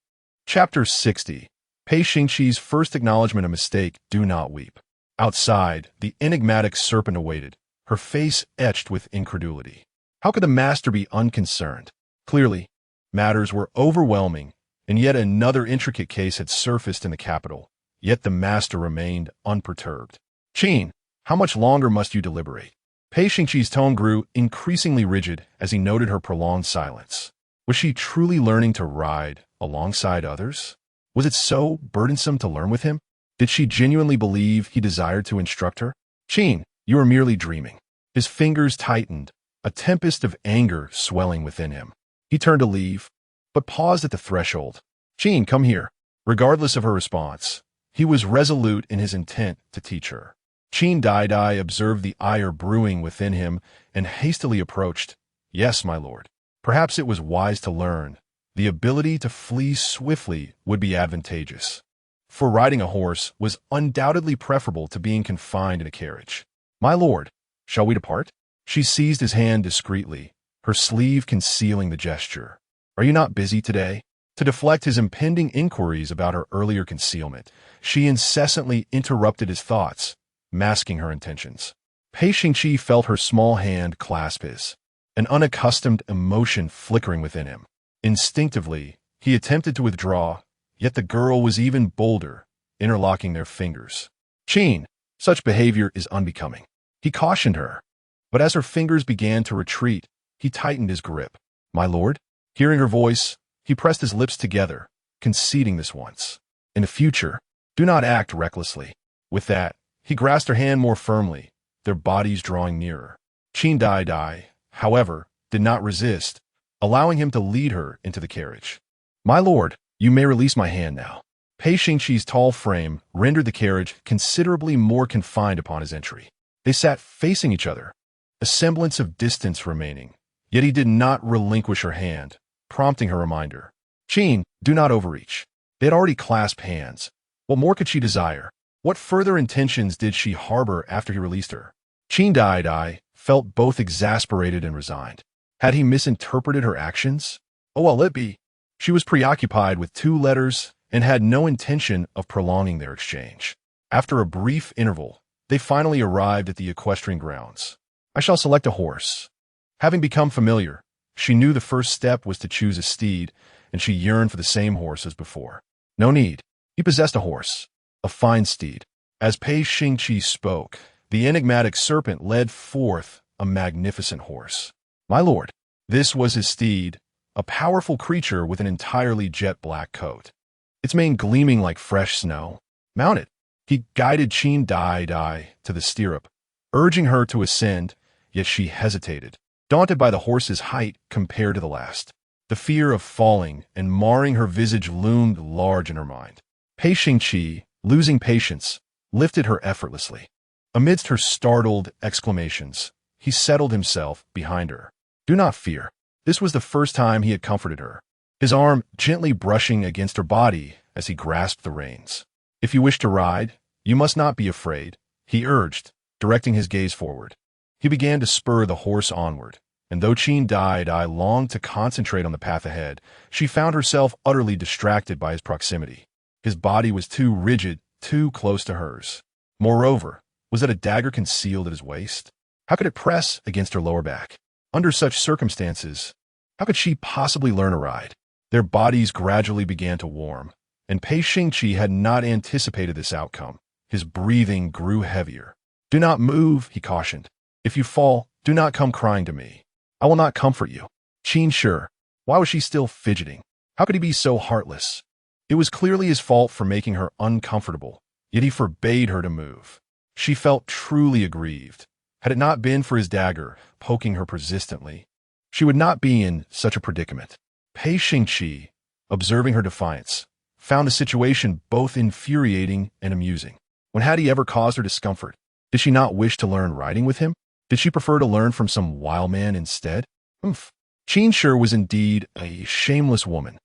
Chapter 60. Pei Xingqi's first acknowledgement of mistake. Do not weep. Outside, the enigmatic serpent awaited, her face etched with incredulity. How could the master be unconcerned? Clearly, matters were overwhelming, and yet another intricate case had surfaced in the capital. Yet the master remained unperturbed. Qin, how much longer must you deliberate? Pei Xingqi's tone grew increasingly rigid as he noted her prolonged silence. Was she truly learning to ride alongside others? Was it so burdensome to learn with him? Did she genuinely believe he desired to instruct her? Qin, you are merely dreaming. His fingers tightened, a tempest of anger swelling within him. He turned to leave, but paused at the threshold. Qin, come here. Regardless of her response, he was resolute in his intent to teach her. Qin Daidai observed the ire brewing within him and hastily approached. Yes, my lord. Perhaps it was wise to learn. The ability to flee swiftly would be advantageous. For riding a horse was undoubtedly preferable to being confined in a carriage. My lord, shall we depart? She seized his hand discreetly, her sleeve concealing the gesture. Are you not busy today? To deflect his impending inquiries about her earlier concealment, she incessantly interrupted his thoughts, masking her intentions. Pei Xingqi felt her small hand clasp his, an unaccustomed emotion flickering within him. Instinctively, he attempted to withdraw, yet the girl was even bolder, interlocking their fingers. Qin, such behavior is unbecoming. He cautioned her, but as her fingers began to retreat, he tightened his grip. My lord? Hearing her voice, he pressed his lips together, conceding this once. In the future, do not act recklessly. With that, he grasped her hand more firmly, their bodies drawing nearer. Qin Daidai, however, did not resist, allowing him to lead her into the carriage. My lord, you may release my hand now. Pei Xingqi's tall frame rendered the carriage considerably more confined upon his entry. They sat facing each other, a semblance of distance remaining, yet he did not relinquish her hand, prompting her reminder. Qin, do not overreach. They had already clasped hands. What more could she desire? What further intentions did she harbor after he released her? Qin Daidai felt both exasperated and resigned. Had he misinterpreted her actions? Oh, well, it be. She was preoccupied with 2 letters and had no intention of prolonging their exchange. After a brief interval, they finally arrived at the equestrian grounds. I shall select a horse. Having become familiar, she knew the first step was to choose a steed, and she yearned for the same horse as before. No need. He possessed a horse, a fine steed. As Pei Xingqi spoke, the enigmatic serpent led forth a magnificent horse. My lord, this was his steed, a powerful creature with an entirely jet-black coat, its mane gleaming like fresh snow. Mount it. He guided Qin Daidai to the stirrup, urging her to ascend, yet she hesitated, daunted by the horse's height compared to the last. The fear of falling and marring her visage loomed large in her mind. Pei Xingqi, losing patience, lifted her effortlessly. Amidst her startled exclamations, he settled himself behind her. Do not fear. This was the first time he had comforted her, his arm gently brushing against her body as he grasped the reins. If you wish to ride, you must not be afraid, he urged, directing his gaze forward. He began to spur the horse onward, and though Qin Daidai longed to concentrate on the path ahead, she found herself utterly distracted by his proximity. His body was too rigid, too close to hers. Moreover, was that a dagger concealed at his waist? How could it press against her lower back? Under such circumstances, how could she possibly learn to ride? Their bodies gradually began to warm, and Pei Xingqi had not anticipated this outcome. His breathing grew heavier. Do not move, he cautioned. If you fall, do not come crying to me. I will not comfort you. Qin sure. Why was she still fidgeting? How could he be so heartless? It was clearly his fault for making her uncomfortable, yet he forbade her to move. She felt truly aggrieved. Had it not been for his dagger poking her persistently, she would not be in such a predicament. Pei Xingqi, observing her defiance, found the situation both infuriating and amusing. When had he ever caused her discomfort? Did she not wish to learn riding with him? Did she prefer to learn from some wild man instead? Qin sure was indeed a shameless woman.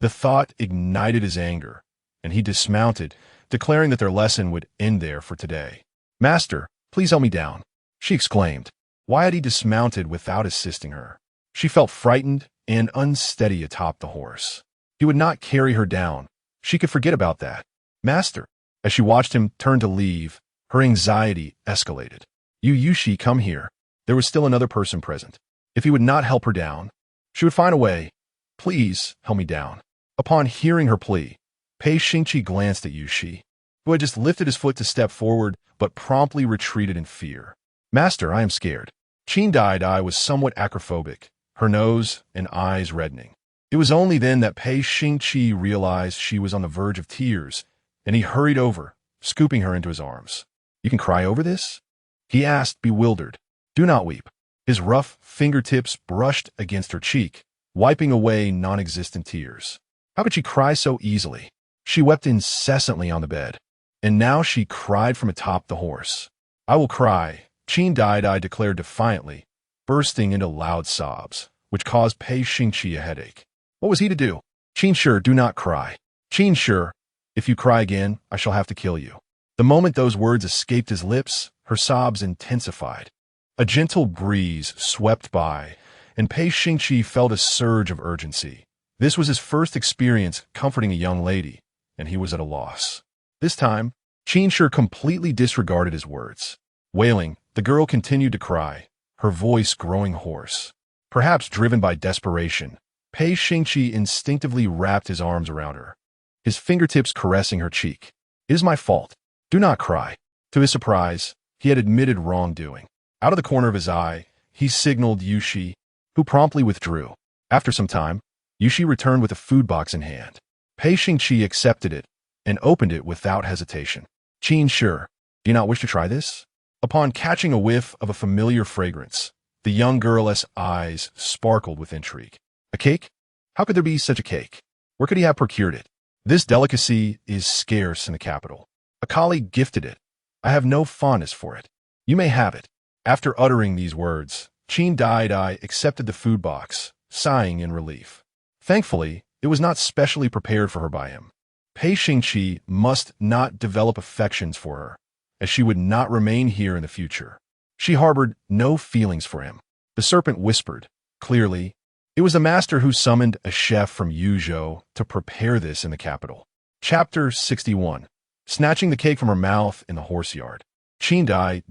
The thought ignited his anger, and he dismounted, declaring that their lesson would end there for today. Master, please help me down, she exclaimed. Why had he dismounted without assisting her? She felt frightened and unsteady atop the horse. He would not carry her down. She could forget about that. Master, as she watched him turn to leave, Her anxiety escalated. Yushi, come here. There was still another person present. If he would not help her down, she would find a way. Please, help me down. Upon hearing her plea, Pei Xingqi glanced at Yushi, who had just lifted his foot to step forward, but promptly retreated in fear. Master, I am scared. Qin Daidai was somewhat acrophobic, her nose and eyes reddening. It was only then that Pei Xingqi realized she was on the verge of tears, and he hurried over, scooping her into his arms. You can cry over this? He asked, bewildered. Do not weep. His rough fingertips brushed against her cheek, wiping away non-existent tears. How could she cry so easily? She wept incessantly on the bed, and now she cried from atop the horse. I will cry, Qin Daidai declared defiantly, bursting into loud sobs, which caused Pei Xingqi a headache. What was he to do? Qin, do not cry. Qin, if you cry again, I shall have to kill you. The moment those words escaped his lips, her sobs intensified. A gentle breeze swept by, and Pei Xingqi felt a surge of urgency. This was his first experience comforting a young lady, and he was at a loss. This time, Qin completely disregarded his words. Wailing, the girl continued to cry, her voice growing hoarse. Perhaps driven by desperation, Pei Xingqi instinctively wrapped his arms around her, his fingertips caressing her cheek. It is my fault. Do not cry. To his surprise, he had admitted wrongdoing. Out of the corner of his eye, he signaled Yushi, who promptly withdrew. After some time, Yushi returned with a food box in hand. Pei Xingqi accepted it and opened it without hesitation. Qin, do you not wish to try this? Upon catching a whiff of a familiar fragrance, the young girl's eyes sparkled with intrigue. A cake? How could there be such a cake? Where could he have procured it? This delicacy is scarce in the capital. A colleague gifted it. I have no fondness for it. You may have it. After uttering these words, Qin Daidai accepted the food box, sighing in relief. Thankfully, it was not specially prepared for her by him. Pei Xingqi must not develop affections for her, as she would not remain here in the future. She harbored no feelings for him. The serpent whispered, clearly, it was the master who summoned a chef from Yuzhou to prepare this in the capital. Chapter 61. Snatching the cake from her mouth in the horse yard. Qin Daidai